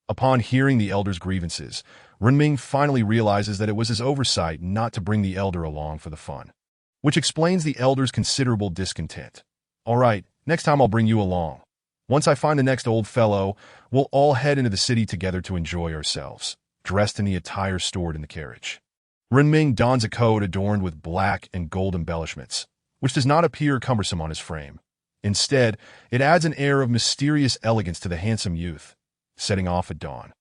Upon hearing the elder's grievances, Renming finally realizes that it was his oversight not to bring the elder along for the fun, which explains the elder's considerable discontent. "All right, next time I'll bring you along. Once I find the next old fellow, we'll all head into the city together to enjoy ourselves," dressed in the attire stored in the carriage. Renming dons a coat adorned with black and gold embellishments, which does not appear cumbersome on his frame. Instead, it adds an air of mysterious elegance to the handsome youth, setting off at dawn.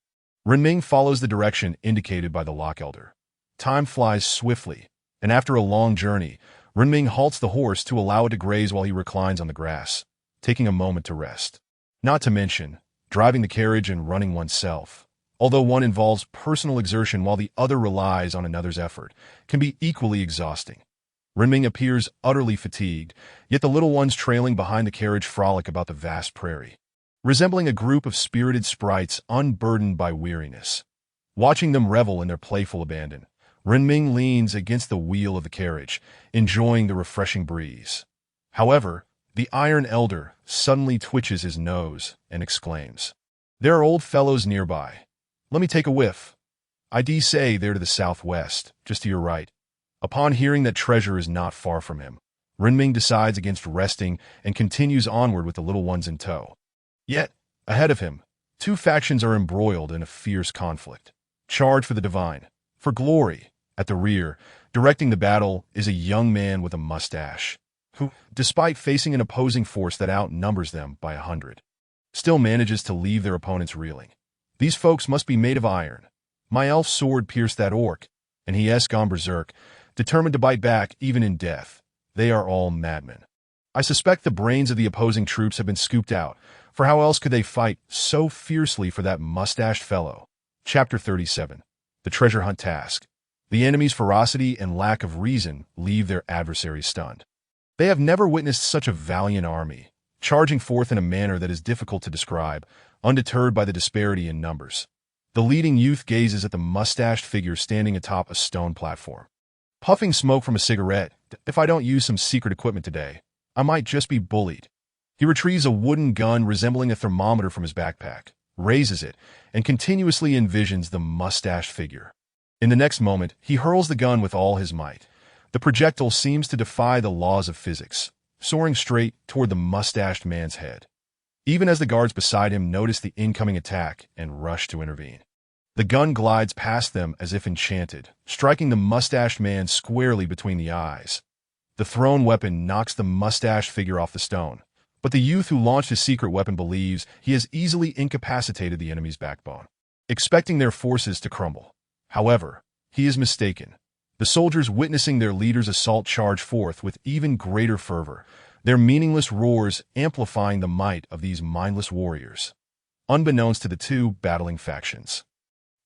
Renming follows the direction indicated by the Loch Elder. Time flies swiftly, and after a long journey, Renming halts the horse to allow it to graze while he reclines on the grass, taking a moment to rest. Not to mention, driving the carriage and running oneself, although one involves personal exertion while the other relies on another's effort, can be equally exhausting. Renming appears utterly fatigued, yet the little ones trailing behind the carriage frolic about the vast prairie, resembling a group of spirited sprites unburdened by weariness. Watching them revel in their playful abandon, Renming leans against the wheel of the carriage, enjoying the refreshing breeze. However, the Iron Elder suddenly twitches his nose and exclaims, "There are old fellows nearby. Let me take a whiff. I dee say they're to the southwest, just to your right." Upon hearing that treasure is not far from him, Renming decides against resting and continues onward with the little ones in tow. Yet, ahead of him, two factions are embroiled in a fierce conflict. Charge for the divine, for glory. At the rear, directing the battle, is a young man with a mustache, who, despite facing an opposing force that outnumbers them by 100, still manages to leave their opponents reeling. These folks must be made of iron. My elf sword pierced that orc, and he has gone berserk, determined to bite back even in death. They are all madmen. I suspect the brains of the opposing troops have been scooped out, for how else could they fight so fiercely for that mustached fellow? Chapter 37. The Treasure Hunt Task. The enemy's ferocity and lack of reason leave their adversaries stunned. They have never witnessed such a valiant army, charging forth in a manner that is difficult to describe, undeterred by the disparity in numbers. The leading youth gazes at the mustached figure standing atop a stone platform, puffing smoke from a cigarette. If I don't use some secret equipment today, I might just be bullied. He retrieves a wooden gun resembling a thermometer from his backpack, raises it, and continuously envisions the mustached figure. In the next moment, he hurls the gun with all his might. The projectile seems to defy the laws of physics, soaring straight toward the mustached man's head. Even as the guards beside him notice the incoming attack and rush to intervene, the gun glides past them as if enchanted, striking the mustached man squarely between the eyes. The thrown weapon knocks the mustached figure off the stone, but the youth who launched his secret weapon believes he has easily incapacitated the enemy's backbone, expecting their forces to crumble. However, he is mistaken. The soldiers witnessing their leader's assault charge forth with even greater fervor, their meaningless roars amplifying the might of these mindless warriors. Unbeknownst to the two battling factions,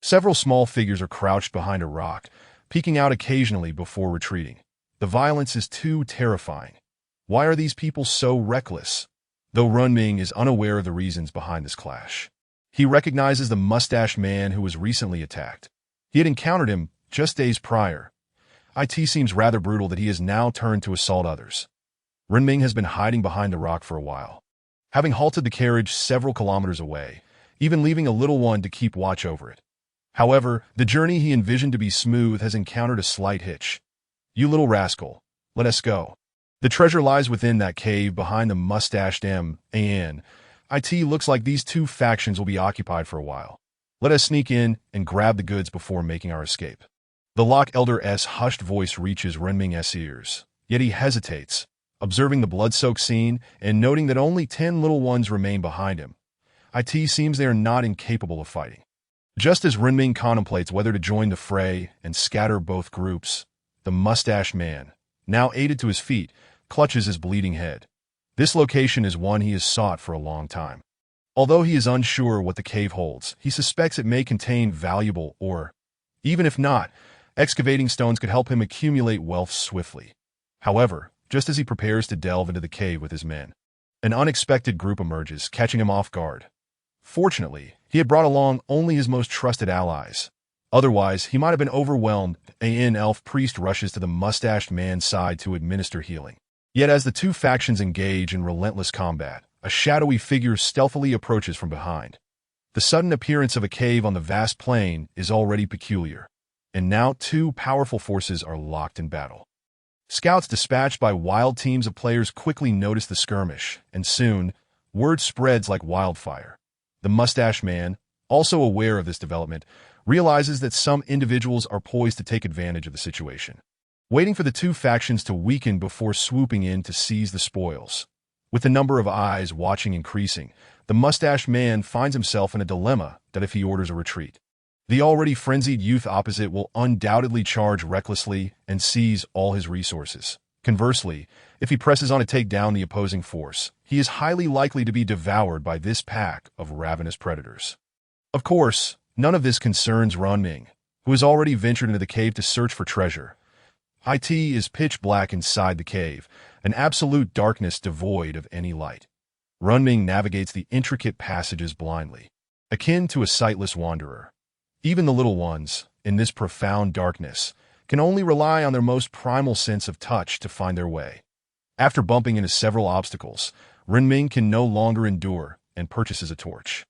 several small figures are crouched behind a rock, peeking out occasionally before retreating. The violence is too terrifying. Why are these people so reckless? Though Renming is unaware of the reasons behind this clash, he recognizes the mustached man who was recently attacked. He had encountered him just days prior. It seems rather brutal that he has now turned to assault others. Renming has been hiding behind the rock for a while, having halted the carriage several kilometers away, even leaving a little one to keep watch over it. However, the journey he envisioned to be smooth has encountered a slight hitch. "You little rascal, let us go. The treasure lies within that cave behind the mustached man. It looks like these two factions will be occupied for a while. Let us sneak in and grab the goods before making our escape." The Loch Elder's hushed voice reaches Renming's ears, yet he hesitates, observing the blood-soaked scene and noting that only 10 little ones remain behind him. It seems they are not incapable of fighting. Just as Renming contemplates whether to join the fray and scatter both groups, the mustached man, now aided to his feet, clutches his bleeding head. This location is one he has sought for a long time. Although he is unsure what the cave holds, he suspects it may contain valuable ore. Even if not, excavating stones could help him accumulate wealth swiftly. However, just as he prepares to delve into the cave with his men, an unexpected group emerges, catching him off guard. Fortunately, he had brought along only his most trusted allies. Otherwise, he might have been overwhelmed. An elf priest rushes to the mustached man's side to administer healing. Yet as the two factions engage in relentless combat, a shadowy figure stealthily approaches from behind. The sudden appearance of a cave on the vast plain is already peculiar, and now two powerful forces are locked in battle. Scouts dispatched by wild teams of players quickly notice the skirmish, and soon, word spreads like wildfire. The mustached man, also aware of this development, realizes that some individuals are poised to take advantage of the situation. waiting for the two factions to weaken before swooping in to seize the spoils. With the number of eyes watching increasing, the mustached man finds himself in a dilemma that if he orders a retreat, the already frenzied youth opposite will undoubtedly charge recklessly and seize all his resources. Conversely, if he presses on to take down the opposing force, he is highly likely to be devoured by this pack of ravenous predators. Of course, none of this concerns Runming, who has already ventured into the cave to search for treasure. It is pitch black inside the cave, an absolute darkness devoid of any light. Runming navigates the intricate passages blindly, akin to a sightless wanderer. Even the little ones, in this profound darkness, can only rely on their most primal sense of touch to find their way. After bumping into several obstacles, Runming can no longer endure and purchases a torch.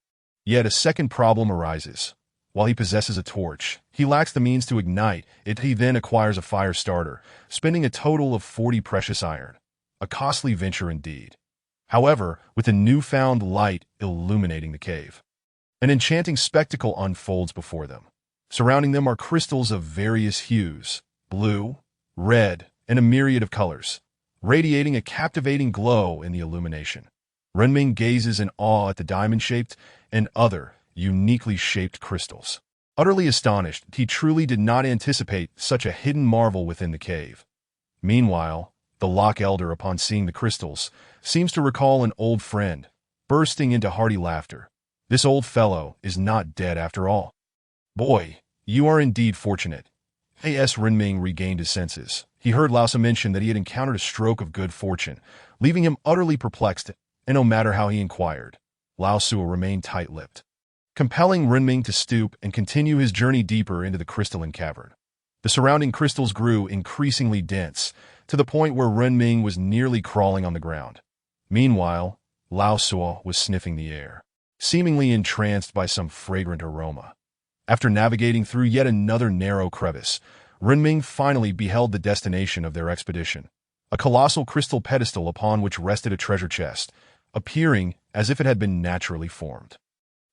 Yet a second problem arises. While he possesses a torch, he lacks the means to ignite it. He then acquires a fire starter, spending a total of 40 precious iron. A costly venture indeed. However, with the newfound light illuminating the cave, an enchanting spectacle unfolds before them. Surrounding them are crystals of various hues, blue, red, and a myriad of colors, radiating a captivating glow in the illumination. Runming gazes in awe at the diamond-shaped and other uniquely shaped crystals. Utterly astonished, he truly did not anticipate such a hidden marvel within the cave. Meanwhile, the Loch Elder, upon seeing the crystals, seems to recall an old friend, bursting into hearty laughter. This old fellow is not dead after all. Boy, you are indeed fortunate. As Runming regained his senses, he heard Lausa mention that he had encountered a stroke of good fortune, leaving him utterly perplexed, and no matter how he inquired, Laosua remained tight-lipped, compelling Runming to stoop and continue his journey deeper into the crystalline cavern. The surrounding crystals grew increasingly dense, to the point where Runming was nearly crawling on the ground. Meanwhile, Laosua was sniffing the air, seemingly entranced by some fragrant aroma. After navigating through yet another narrow crevice, Runming finally beheld the destination of their expedition, a colossal crystal pedestal upon which rested a treasure chest, appearing as if it had been naturally formed.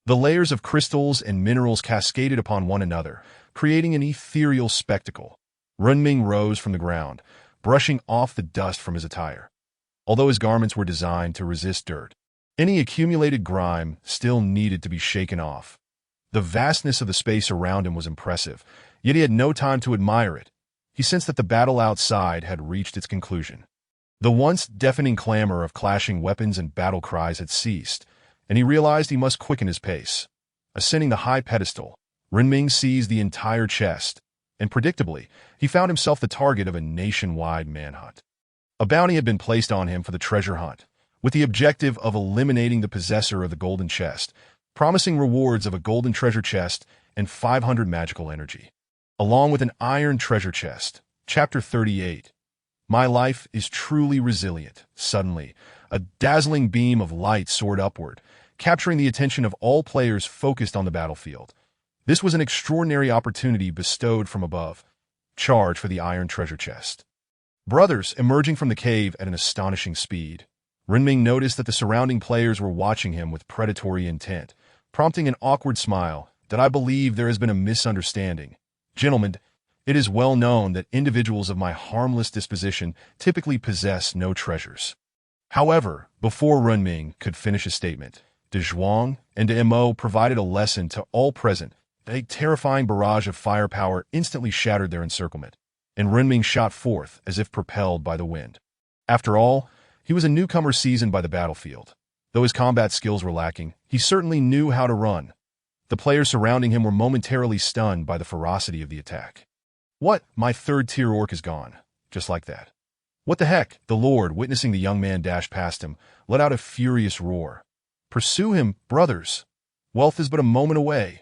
The layers of crystals and minerals cascaded upon one another, creating an ethereal spectacle. Runming rose from the ground, brushing off the dust from his attire. Although his garments were designed to resist dirt, any accumulated grime still needed to be shaken off. The vastness of the space around him was impressive, yet he had no time to admire it. He sensed that the battle outside had reached its conclusion. The once deafening clamor of clashing weapons and battle cries had ceased, and he realized he must quicken his pace. Ascending the high pedestal, Runming seized the entire chest, and predictably, he found himself the target of a nationwide manhunt. A bounty had been placed on him for the treasure hunt, with the objective of eliminating the possessor of the golden chest, promising rewards of a golden treasure chest and 500 magical energy, along with an iron treasure chest. Chapter 38. My life is truly resilient. Suddenly, a dazzling beam of light soared upward, capturing the attention of all players focused on the battlefield. This was an extraordinary opportunity bestowed from above. Charge for the iron treasure chest. Brothers emerging from the cave at an astonishing speed. Runming noticed that the surrounding players were watching him with predatory intent, prompting an awkward smile. That I believe there has been a misunderstanding. Gentlemen, it is well known that individuals of my harmless disposition typically possess no treasures. However, before Runming could finish his statement, De Zhuang and De Mo provided a lesson to all present. A terrifying barrage of firepower instantly shattered their encirclement, and Runming shot forth as if propelled by the wind. After all, he was a newcomer seasoned by the battlefield. Though his combat skills were lacking, he certainly knew how to run. The players surrounding him were momentarily stunned by the ferocity of the attack. What? My third-tier orc is gone. Just like that. What the heck? The Lord, witnessing the young man dash past him, let out a furious roar. Pursue him, brothers. Wealth is but a moment away.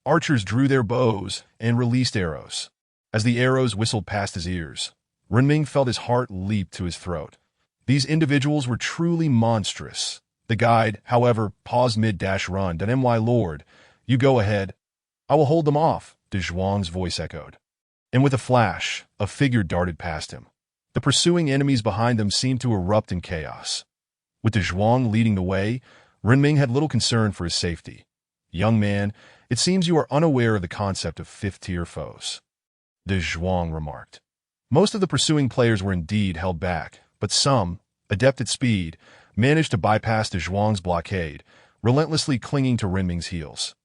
Archers drew their bows and released arrows. As the arrows whistled past his ears, Runming felt his heart leap to his throat. These individuals were truly monstrous. The guide, however, paused mid-dash run. My lord, you go ahead. I will hold them off, De Zhuang's voice echoed. And with a flash, a figure darted past him. The pursuing enemies behind them seemed to erupt in chaos. With De Zhuang leading the way, Runming had little concern for his safety. Young man, it seems you are unaware of the concept of fifth-tier foes, De Zhuang remarked. Most of the pursuing players were indeed held back, but some, adept at speed, managed to bypass de Zhuang's blockade, relentlessly clinging to Renming's heels.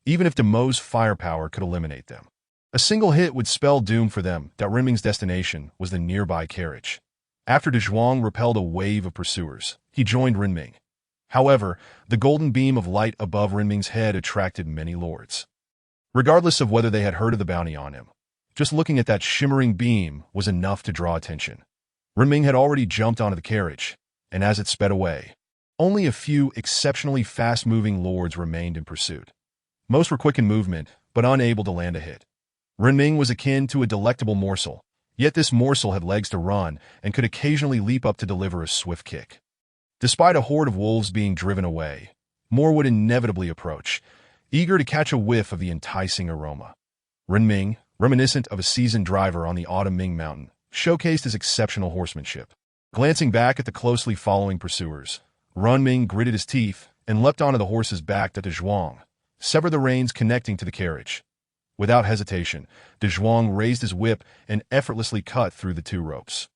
Even if de Mo's firepower could eliminate them, a single hit would spell doom for them. That Renming's destination was the nearby carriage. After de Zhuang repelled a wave of pursuers, he joined Renming. However, the golden beam of light above Renming's head attracted many lords. Regardless of whether they had heard of the bounty on him, just looking at that shimmering beam was enough to draw attention. Renming had already jumped onto the carriage, and as it sped away, only a few exceptionally fast-moving lords remained in pursuit. Most were quick in movement, but unable to land a hit. Renming was akin to a delectable morsel, yet this morsel had legs to run and could occasionally leap up to deliver a swift kick. Despite a horde of wolves being driven away, more would inevitably approach, eager to catch a whiff of the enticing aroma. Renming, reminiscent of a seasoned driver on the Autumn Ming Mountain, showcased his exceptional horsemanship. Glancing back at the closely following pursuers, Renming gritted his teeth and leapt onto the horse's back that de Zhuang severed the reins connecting to the carriage. Without hesitation, de Zhuang raised his whip and effortlessly cut through the two ropes.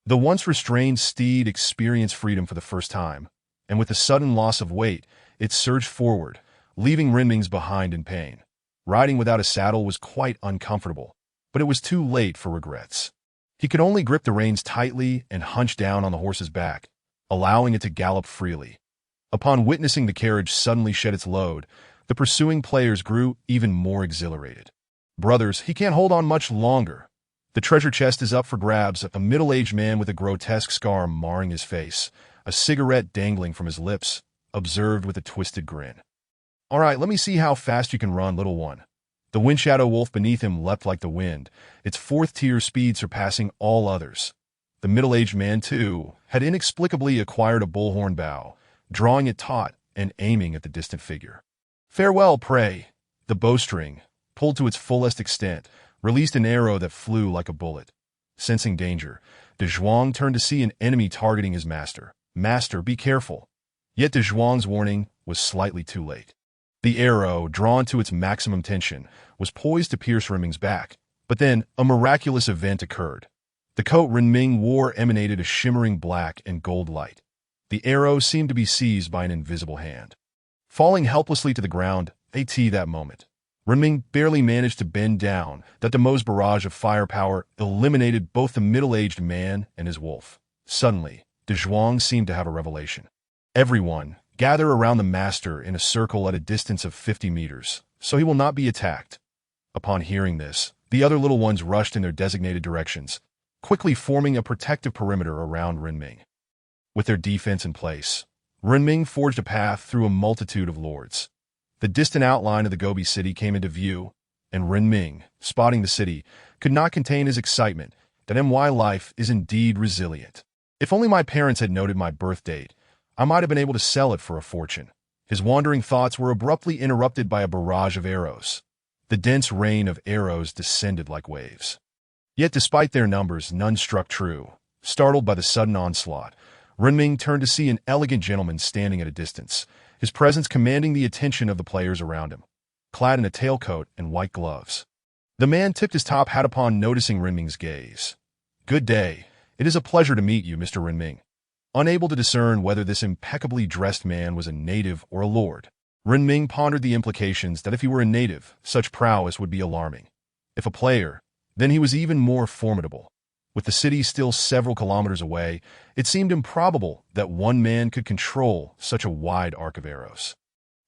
The once restrained steed experienced freedom for the first time, and with the sudden loss of weight, it surged forward, leaving Renming's behind in pain. Riding without a saddle was quite uncomfortable, but it was too late for regrets. He could only grip the reins tightly and hunch down on the horse's back, allowing it to gallop freely. Upon witnessing the carriage suddenly shed its load, the pursuing players grew even more exhilarated. Brothers, he can't hold on much longer. The treasure chest is up for grabs. A middle-aged man with a grotesque scar marring his face, a cigarette dangling from his lips, observed with a twisted grin. All right, let me see how fast you can run, little one. The Windshadow Wolf beneath him leapt like the wind, its fourth-tier speed surpassing all others. The middle-aged man, too, had inexplicably acquired a bullhorn bow, drawing it taut and aiming at the distant figure. Farewell, prey. The bowstring, pulled to its fullest extent, released an arrow that flew like a bullet. Sensing danger, de Zhuang turned to see an enemy targeting his master. Master, be careful. Yet de Zhuang's warning was slightly too late. The arrow, drawn to its maximum tension, was poised to pierce Renming's back, but then a miraculous event occurred. The coat Renming wore emanated a shimmering black and gold light. The arrow seemed to be seized by an invisible hand. Falling helplessly to the ground, at that moment, Renming barely managed to bend down that de Mo's barrage of firepower eliminated both the middle-aged man and his wolf. Suddenly, de Zhuang seemed to have a revelation. Everyone, gather around the master in a circle at a distance of 50 meters, so he will not be attacked. Upon hearing this, the other little ones rushed in their designated directions, quickly forming a protective perimeter around Renming. With their defense in place, Renming forged a path through a multitude of lords. The distant outline of the Gobi city came into view, and Renming, spotting the city, could not contain his excitement that MY life is indeed resilient. If only my parents had noted my birth date, I might have been able to sell it for a fortune. His wandering thoughts were abruptly interrupted by a barrage of arrows. The dense rain of arrows descended like waves. Yet despite their numbers, none struck true. Startled by the sudden onslaught, Renming turned to see an elegant gentleman standing at a distance, his presence commanding the attention of the players around him, clad in a tailcoat and white gloves. The man tipped his top hat upon noticing Renming's gaze. Good day. It is a pleasure to meet you, Mr. Renming. Unable to discern whether this impeccably dressed man was a native or a lord, Renming pondered the implications that if he were a native, such prowess would be alarming. If a player, then he was even more formidable. With the city still several kilometers away, it seemed improbable that one man could control such a wide arc of arrows.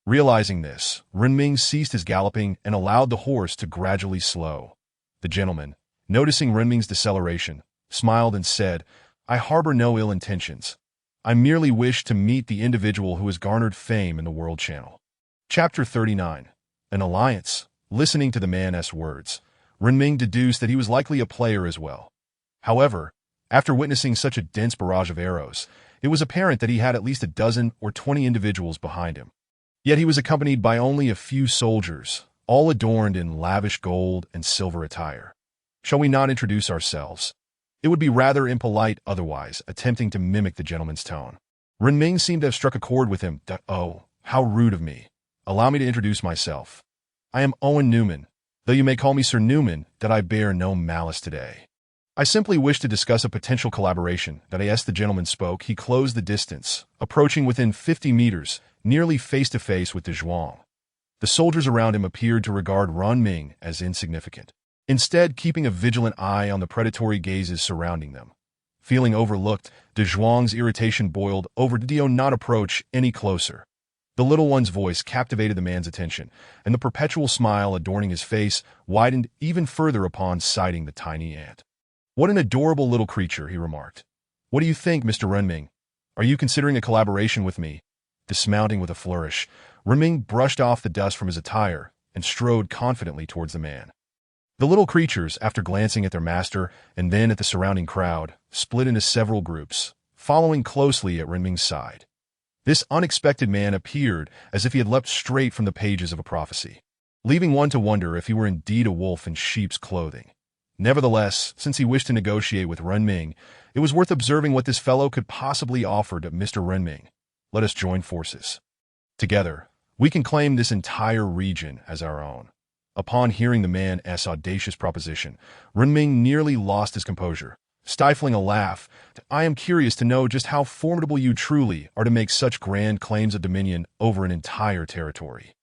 Realizing this, Renming ceased his galloping and allowed the horse to gradually slow. The gentleman, noticing Renming's deceleration, smiled and said, I harbor no ill intentions. I merely wish to meet the individual who has garnered fame in the World Channel. Chapter 39. An Alliance. Listening to the man's words, Renming deduced that he was likely a player as well. However, after witnessing such a dense barrage of arrows, it was apparent that he had at least a dozen or 20 individuals behind him. Yet he was accompanied by only a few soldiers, all adorned in lavish gold and silver attire. Shall we not introduce ourselves? It would be rather impolite otherwise, attempting to mimic the gentleman's tone. Renming seemed to have struck a chord with him. Oh, how rude of me. Allow me to introduce myself. I am Owen Newman, though you may call me Sir Newman, that I bear no malice today. I simply wish to discuss a potential collaboration. That as the gentleman spoke, he closed the distance, approaching within 50 meters, nearly face-to-face with De Zhuang. The soldiers around him appeared to regard Runming as insignificant, instead keeping a vigilant eye on the predatory gazes surrounding them. Feeling overlooked, De Zhuang's irritation boiled over. Did he not approach any closer? The little one's voice captivated the man's attention, and the perpetual smile adorning his face widened even further upon sighting the tiny ant. "What an adorable little creature," he remarked. "What do you think, Mr. Renming? Are you considering a collaboration with me?" Dismounting with a flourish, Renming brushed off the dust from his attire and strode confidently towards the man. The little creatures, after glancing at their master and then at the surrounding crowd, split into several groups, following closely at Renming's side. This unexpected man appeared as if he had leapt straight from the pages of a prophecy, leaving one to wonder if he were indeed a wolf in sheep's clothing. Nevertheless, since he wished to negotiate with Renming, it was worth observing what this fellow could possibly offer to Mr. Renming. Let us join forces. Together, we can claim this entire region as our own. Upon hearing the man's audacious proposition, Renming nearly lost his composure, stifling a laugh. "I am curious to know just how formidable you truly are to make such grand claims of dominion over an entire territory.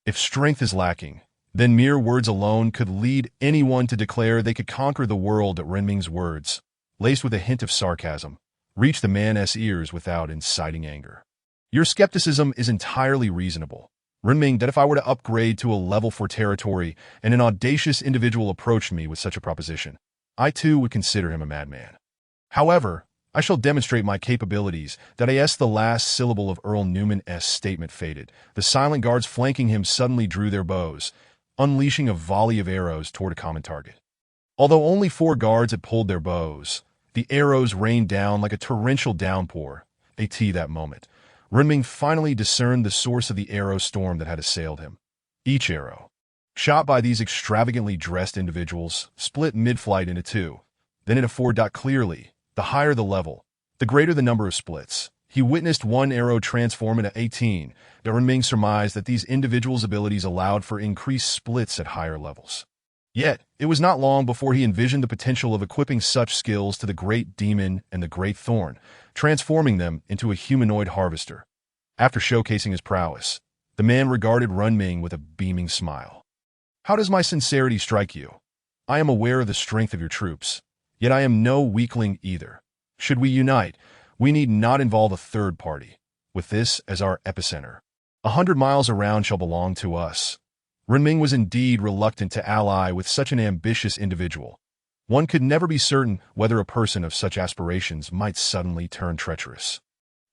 If strength is lacking, then mere words alone could lead anyone to declare they could conquer the world." Renming's words, laced with a hint of sarcasm, reached the man's ears without inciting anger. "Your skepticism is entirely reasonable, Renming. That if I were to upgrade to a level 4 territory and an audacious individual approached me with such a proposition, I too would consider him a madman. However, I shall demonstrate my capabilities." That as the last syllable of Earl Newman's statement faded, the silent guards flanking him suddenly drew their bows, unleashing a volley of arrows toward a common target. Although only 4 guards had pulled their bows, the arrows rained down like a torrential downpour. At that moment, Renming finally discerned the source of the arrow storm that had assailed him. Each arrow, shot by these extravagantly dressed individuals, split mid-flight into 2, then into 4. Clearly, the higher the level, the greater the number of splits. He witnessed one arrow transform into 18. Renming surmised that these individuals' abilities allowed for increased splits at higher levels. Yet, it was not long before he envisioned the potential of equipping such skills to the Great Demon and the Great Thorn, transforming them into a humanoid harvester. After showcasing his prowess, the man regarded Renming with a beaming smile. "How does my sincerity strike you? I am aware of the strength of your troops, yet I am no weakling either. Should we unite, we need not involve a third party, with this as our epicenter. 100 miles around shall belong to us." Renming was indeed reluctant to ally with such an ambitious individual. One could never be certain whether a person of such aspirations might suddenly turn treacherous.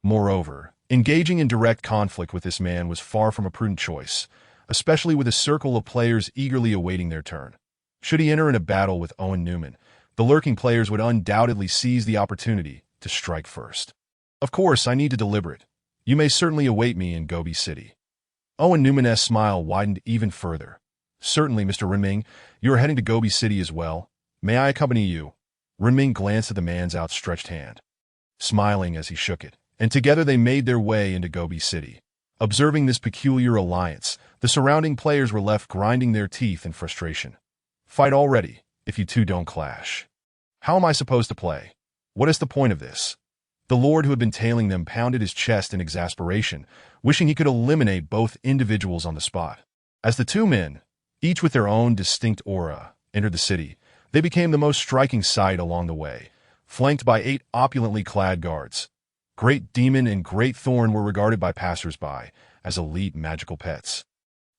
Moreover, engaging in direct conflict with this man was far from a prudent choice, especially with a circle of players eagerly awaiting their turn. Should he enter in a battle with Owen Newman, the lurking players would undoubtedly seize the opportunity to strike first. "Of course, I need to deliberate. You may certainly await me in Gobi City." Owen Newman's smile widened even further. "Certainly, Mr. Renming, you are heading to Gobi City as well. May I accompany you?" Renming glanced at the man's outstretched hand, smiling as he shook it, and together they made their way into Gobi City. Observing this peculiar alliance, the surrounding players were left grinding their teeth in frustration. "Fight already, if you two don't clash. How am I supposed to play? What is the point of this?" The lord who had been tailing them pounded his chest in exasperation, wishing he could eliminate both individuals on the spot. As the 2 men, each with their own distinct aura, entered the city, they became the most striking sight along the way, flanked by 8 opulently clad guards. Great Demon and Great Thorn were regarded by passers-by as elite magical pets,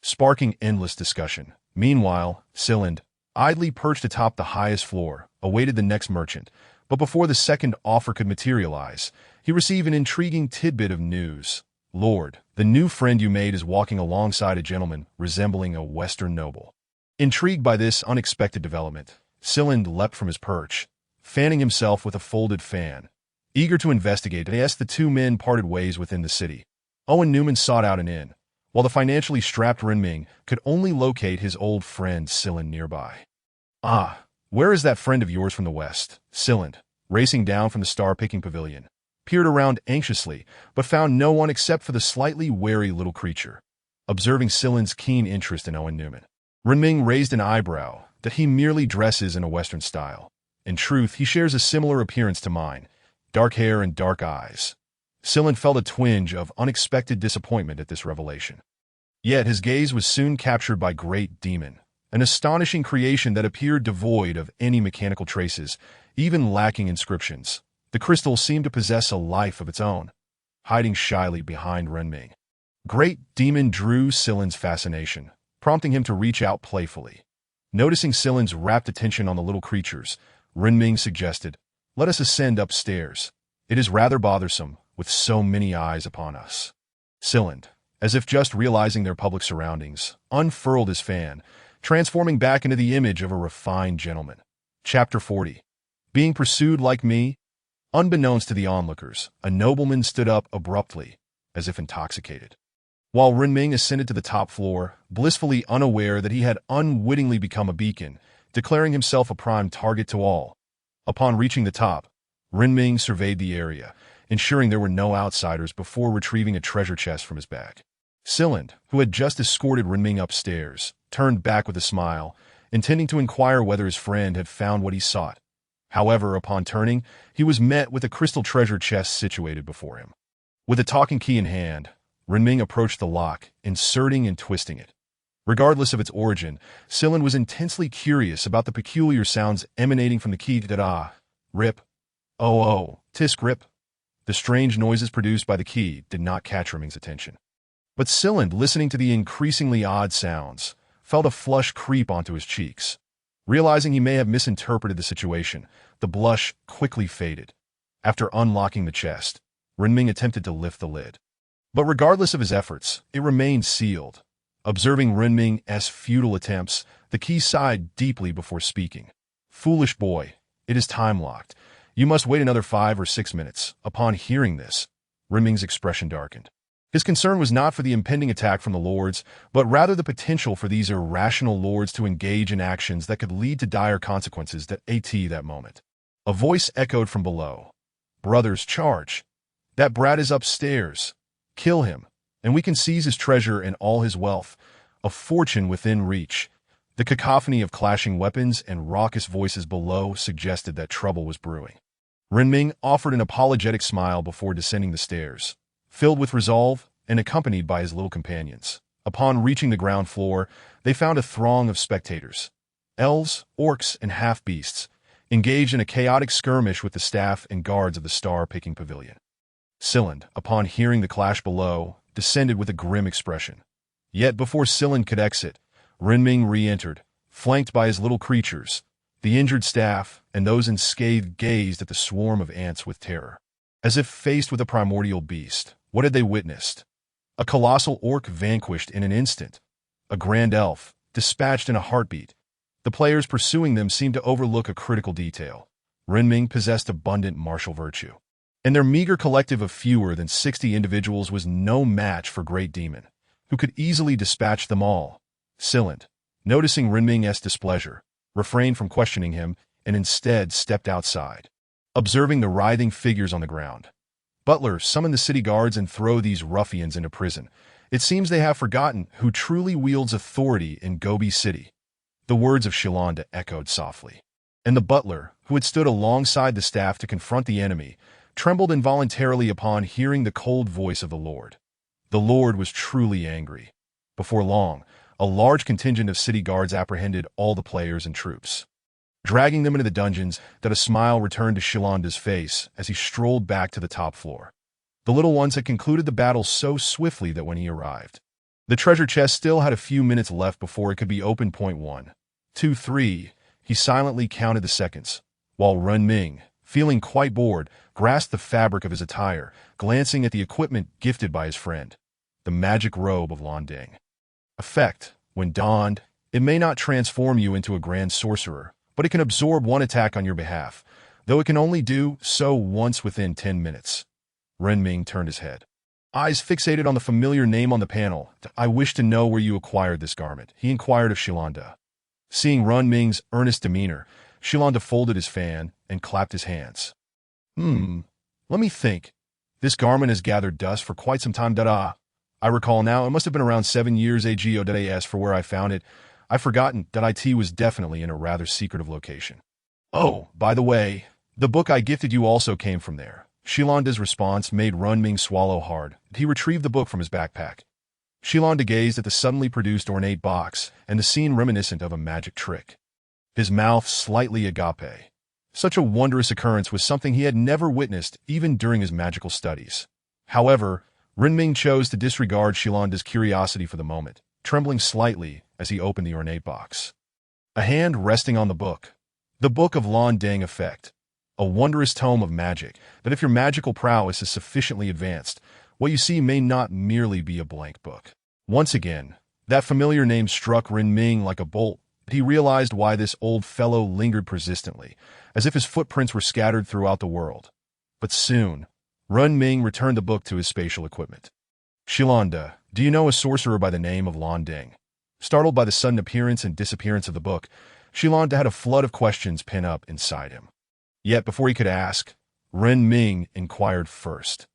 sparking endless discussion. Meanwhile, Siland, idly perched atop the highest floor, awaited the next merchant, but before the second offer could materialize, he received an intriguing tidbit of news. "Lord, the new friend you made is walking alongside a gentleman resembling a Western noble." Intrigued by this unexpected development, Siland leapt from his perch, fanning himself with a folded fan. Eager to investigate, as the 2 men parted ways within the city, Owen Newman sought out an inn, while the financially strapped Renming could only locate his old friend Siland nearby. "Ah, where is that friend of yours from the west?" Siland, racing down from the star-picking pavilion, peered around anxiously, but found no one except for the slightly wary little creature. Observing Siland's keen interest in Owen Newman, Renming raised an eyebrow. "That he merely dresses in a Western style. In truth, he shares a similar appearance to mine, dark hair and dark eyes. Scyld felt a twinge of unexpected disappointment at this revelation. Yet his gaze was soon captured by Great Demon, an astonishing creation that appeared devoid of any mechanical traces, even lacking inscriptions. The crystal seemed to possess a life of its own, hiding shyly behind Renming. Great Demon drew Scyld's fascination, prompting him to reach out playfully. Noticing Scyld's rapt attention on the little creatures, Renming suggested, "Let us ascend upstairs. It is rather bothersome, with so many eyes upon us." Scyld, as if just realizing their public surroundings, unfurled his fan, transforming back into the image of a refined gentleman. Chapter 40. Being pursued like me? Unbeknownst to the onlookers, a nobleman stood up abruptly, as if intoxicated. While Renming ascended to the top floor, blissfully unaware that he had unwittingly become a beacon, declaring himself a prime target to all. Upon reaching the top, Renming surveyed the area, ensuring there were no outsiders before retrieving a treasure chest from his bag. Scyld, who had just escorted Renming upstairs, turned back with a smile, intending to inquire whether his friend had found what he sought. However, upon turning, he was met with a crystal treasure chest situated before him. With a talking key in hand, Renming approached the lock, inserting and twisting it. Regardless of its origin, Scyld was intensely curious about the peculiar sounds emanating from the key. Da-da, rip, oh, tisk rip. The strange noises produced by the key did not catch Renming's attention. But Scyld, listening to the increasingly odd sounds, felt a flush creep onto his cheeks. Realizing he may have misinterpreted the situation, the blush quickly faded. After unlocking the chest, Renming attempted to lift the lid. But regardless of his efforts, it remained sealed. Observing Renming's futile attempts, the key sighed deeply before speaking. "Foolish boy, it is time-locked. You must wait another 5 or 6 minutes." Upon hearing this, Renming's expression darkened. His concern was not for the impending attack from the lords, but rather the potential for these irrational lords to engage in actions that could lead to dire consequences that moment. A voice echoed from below. "Brothers, charge! That brat is upstairs. Kill him, and we can seize his treasure and all his wealth, a fortune within reach." The cacophony of clashing weapons and raucous voices below suggested that trouble was brewing. Renming offered an apologetic smile before descending the stairs, filled with resolve and accompanied by his little companions. Upon reaching the ground floor, they found a throng of spectators, elves, orcs, and half-beasts, engaged in a chaotic skirmish with the staff and guards of the star-picking pavilion. Scyld, upon hearing the clash below, descended with a grim expression. Yet before Scyld could exit, Renming re-entered, flanked by his little creatures. The injured staff and those unscathed gazed at the swarm of ants with terror. As if faced with a primordial beast, what had they witnessed? A colossal orc vanquished in an instant. A grand elf, dispatched in a heartbeat. The players pursuing them seemed to overlook a critical detail. Renming possessed abundant martial virtue, and their meager collective of fewer than 60 individuals was no match for Great Demon, who could easily dispatch them all. Scyld, noticing Renming's displeasure, refrained from questioning him and instead stepped outside. Observing the writhing figures on the ground, "Butler, summon the city guards and throw these ruffians into prison. It seems they have forgotten who truly wields authority in Gobi City." The words of Scyld echoed softly, and the butler, who had stood alongside the staff to confront the enemy, trembled involuntarily upon hearing the cold voice of the Lord. The Lord was truly angry. Before long, a large contingent of city guards apprehended all the players and troops. Dragging them into the dungeons, that a smile returned to Scyld's face as he strolled back to the top floor. The little ones had concluded the battle so swiftly that when he arrived, the treasure chest still had a few minutes left before it could be opened. 1, 2, 3. He silently counted the seconds, while Renming, feeling quite bored, grasped the fabric of his attire, glancing at the equipment gifted by his friend, the magic robe of Londing. Effect: when donned, it may not transform you into a grand sorcerer, but it can absorb one attack on your behalf, though it can only do so once within 10 minutes. Renming turned his head, eyes fixated on the familiar name on the panel. "I wish to know where you acquired this garment," he inquired of Scyld. Seeing Renming's earnest demeanor, Scyld folded his fan and clapped his hands. Let me think. This garment has gathered dust for quite some time. I recall now, it must have been around 7 years ago. As for where I found it, I've forgotten. It was definitely in a rather secretive location." Oh, by the way, the book I gifted you also came from there. Shilanda's response made Runming swallow hard. He retrieved the book from his backpack. Shilanda gazed at the suddenly produced ornate box and the scene reminiscent of a magic trick. His mouth slightly agape. Such a wondrous occurrence was something he had never witnessed even during his magical studies. However, Renming chose to disregard Shilanda's curiosity for the moment, trembling slightly as he opened the ornate box. A hand resting on the Book of Lan Dang Effect, a wondrous tome of magic that if your magical prowess is sufficiently advanced, what you see may not merely be a blank book. Once again, that familiar name struck Renming like a bolt. He realized why this old fellow lingered persistently, as if his footprints were scattered throughout the world. But soon, Renming returned the book to his spatial equipment. Shilanda, do you know a sorcerer by the name of Lan Dang? Startled by the sudden appearance and disappearance of the book, Shilanda had a flood of questions pent up inside him. Yet before he could ask, Renming inquired first.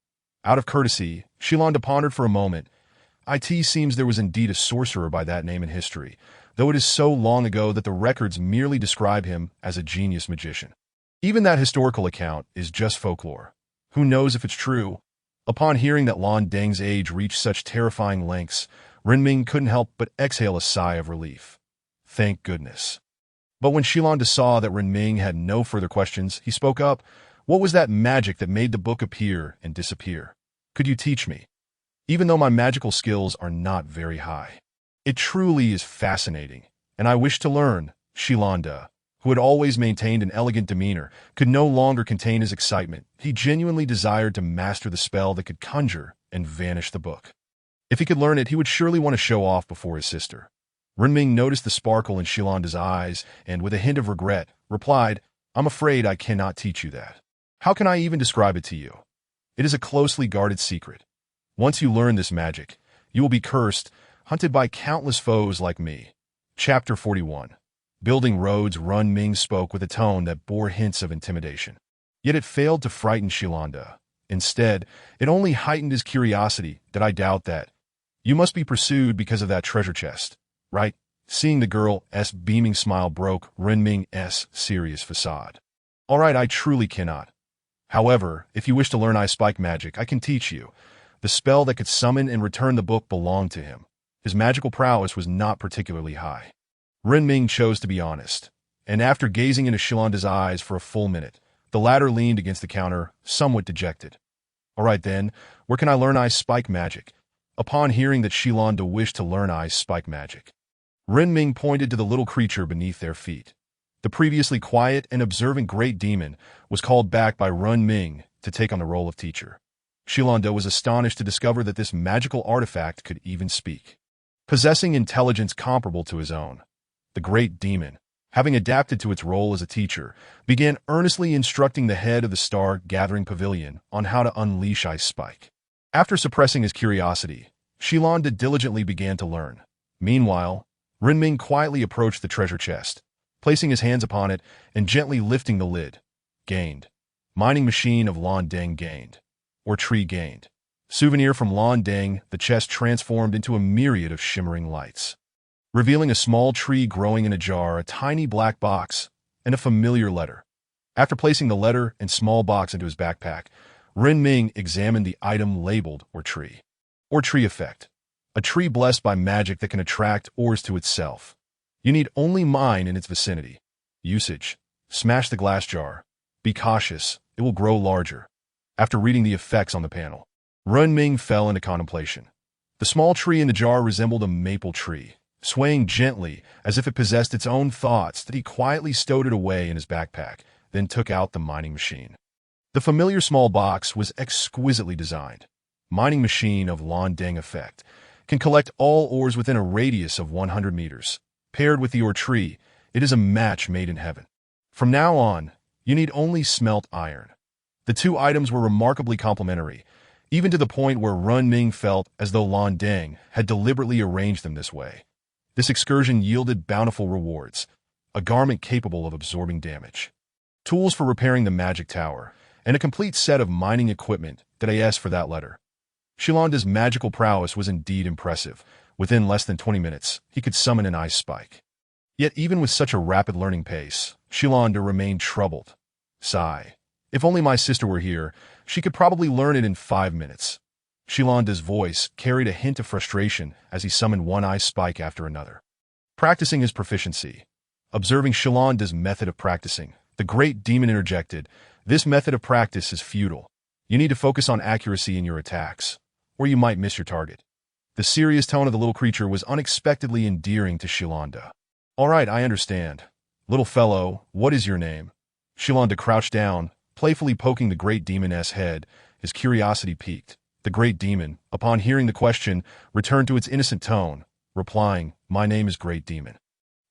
Out of courtesy, Shilanda pondered for a moment. It seems there was indeed a sorcerer by that name in history, though it is so long ago that the records merely describe him as a genius magician. Even that historical account is just folklore. Who knows if it's true? Upon hearing that Lan Dang's age reached such terrifying lengths, Renming couldn't help but exhale a sigh of relief. Thank goodness. But when Shilanda saw that Renming had no further questions, he spoke up. What was that magic that made the book appear and disappear? Could you teach me? Even though my magical skills are not very high. It truly is fascinating, and I wish to learn. Shilanda, who had always maintained an elegant demeanor, could no longer contain his excitement. He genuinely desired to master the spell that could conjure and vanish the book. If he could learn it, he would surely want to show off before his sister. Renming noticed the sparkle in Shilanda's eyes and, with a hint of regret, replied, I'm afraid I cannot teach you that. How can I even describe it to you? It is a closely guarded secret. Once you learn this magic, you will be cursed, hunted by countless foes like me. Chapter 41. Building roads. Renming spoke with a tone that bore hints of intimidation. Yet it failed to frighten Shilanda. Instead, it only heightened his curiosity. Did I doubt that? You must be pursued because of that treasure chest, right? Seeing the girl's beaming smile broke Renming's serious facade. All right, I truly cannot. However, if you wish to learn I Spike magic, I can teach you. The spell that could summon and return the book belonged to him. His magical prowess was not particularly high. Renming chose to be honest, and after gazing into Shilanda's eyes for a full minute, the latter leaned against the counter, somewhat dejected. All right then, where can I learn I Spike magic? Upon hearing that Shilanda wished to learn I Spike magic, Renming pointed to the little creature beneath their feet. The previously quiet and observant great demon was called back by Renming to take on the role of teacher. Shilanda was astonished to discover that this magical artifact could even speak. Possessing intelligence comparable to his own, the great demon, having adapted to its role as a teacher, began earnestly instructing the head of the Star-Gathering Pavilion on how to unleash I Spike. After suppressing his curiosity, Shilanda diligently began to learn. Meanwhile, Renming quietly approached the treasure chest, placing his hands upon it and gently lifting the lid. Gained. Mining machine of Lan Dang gained. Or tree gained. Souvenir from Lan Dang. The chest transformed into a myriad of shimmering lights, revealing a small tree growing in a jar, a tiny black box, and a familiar letter. After placing the letter and small box into his backpack, Renming examined the item labeled Or Tree. Or Tree Effect. A tree blessed by magic that can attract ores to itself. You need only mine in its vicinity. Usage. Smash the glass jar. Be cautious, it will grow larger. After reading the effects on the panel, Renming fell into contemplation. The small tree in the jar resembled a maple tree, swaying gently as if it possessed its own thoughts. That he quietly stowed it away in his backpack, then took out the mining machine. The familiar small box was exquisitely designed. Mining machine of Lan Dang Effect. Can collect all ores within a radius of 100 meters. Paired with the Or Tree, it is a match made in heaven. From now on, you need only smelt iron. The two items were remarkably complementary, even to the point where Renming felt as though Lan Dang had deliberately arranged them this way. This excursion yielded bountiful rewards, a garment capable of absorbing damage, tools for repairing the magic tower, and a complete set of mining equipment. Did I ask for that letter? Shilanda's magical prowess was indeed impressive. Within less than 20 minutes, he could summon an I Spike. Yet even with such a rapid learning pace, Shilanda remained troubled. Sigh. If only my sister were here, she could probably learn it in 5 minutes. Shilanda's voice carried a hint of frustration as he summoned one ice spike after another. Practicing his proficiency. Observing Shilanda's method of practicing, the great demon interjected, "This method of practice is futile. You need to focus on accuracy in your attacks, or you might miss your target." The serious tone of the little creature was unexpectedly endearing to Shilanda. "All right, I understand. Little fellow, what is your name?" Shilanda crouched down, playfully poking the great demon's head, his curiosity piqued. The great demon, upon hearing the question, returned to its innocent tone, replying, "My name is Great Demon.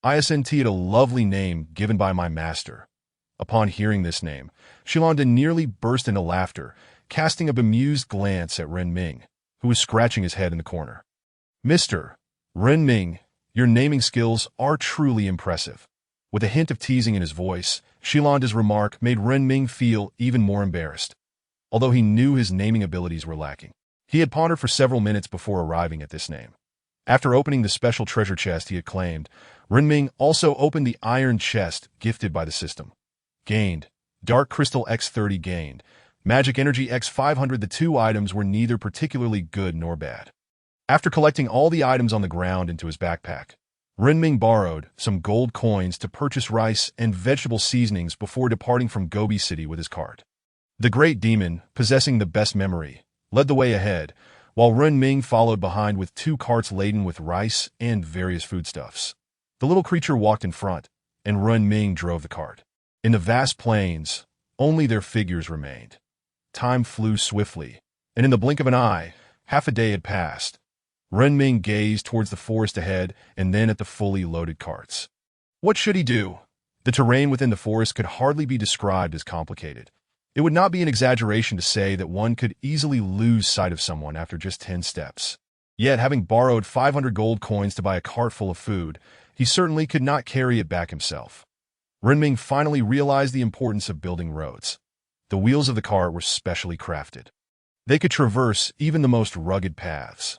I sent a lovely name given by my master." Upon hearing this name, Shilanda nearly burst into laughter, casting a bemused glance at Ren Ming, who was scratching his head in the corner. "Mr. Ren Ming, your naming skills are truly impressive." With a hint of teasing in his voice, Shilanda's remark made Ren Ming feel even more embarrassed. Although he knew his naming abilities were lacking, he had pondered for several minutes before arriving at this name. After opening the special treasure chest he had claimed, Ren Ming also opened the iron chest gifted by the system. Gained. Dark Crystal X30 gained. Magic Energy X500. The two items were neither particularly good nor bad. After collecting all the items on the ground into his backpack, Ren Ming borrowed some gold coins to purchase rice and vegetable seasonings before departing from Gobi City with his cart. The great demon, possessing the best memory, led the way ahead, while Ren Ming followed behind with 2 carts laden with rice and various foodstuffs. The little creature walked in front, and Ren Ming drove the cart. In the vast plains, only their figures remained. Time flew swiftly, and in the blink of an eye, half a day had passed. Ren Ming gazed towards the forest ahead and then at the fully loaded carts. What should he do? The terrain within the forest could hardly be described as complicated. It would not be an exaggeration to say that one could easily lose sight of someone after just 10 steps. Yet, having borrowed 500 gold coins to buy a cart full of food, he certainly could not carry it back himself. Ren Ming finally realized the importance of building roads. The wheels of the cart were specially crafted. They could traverse even the most rugged paths.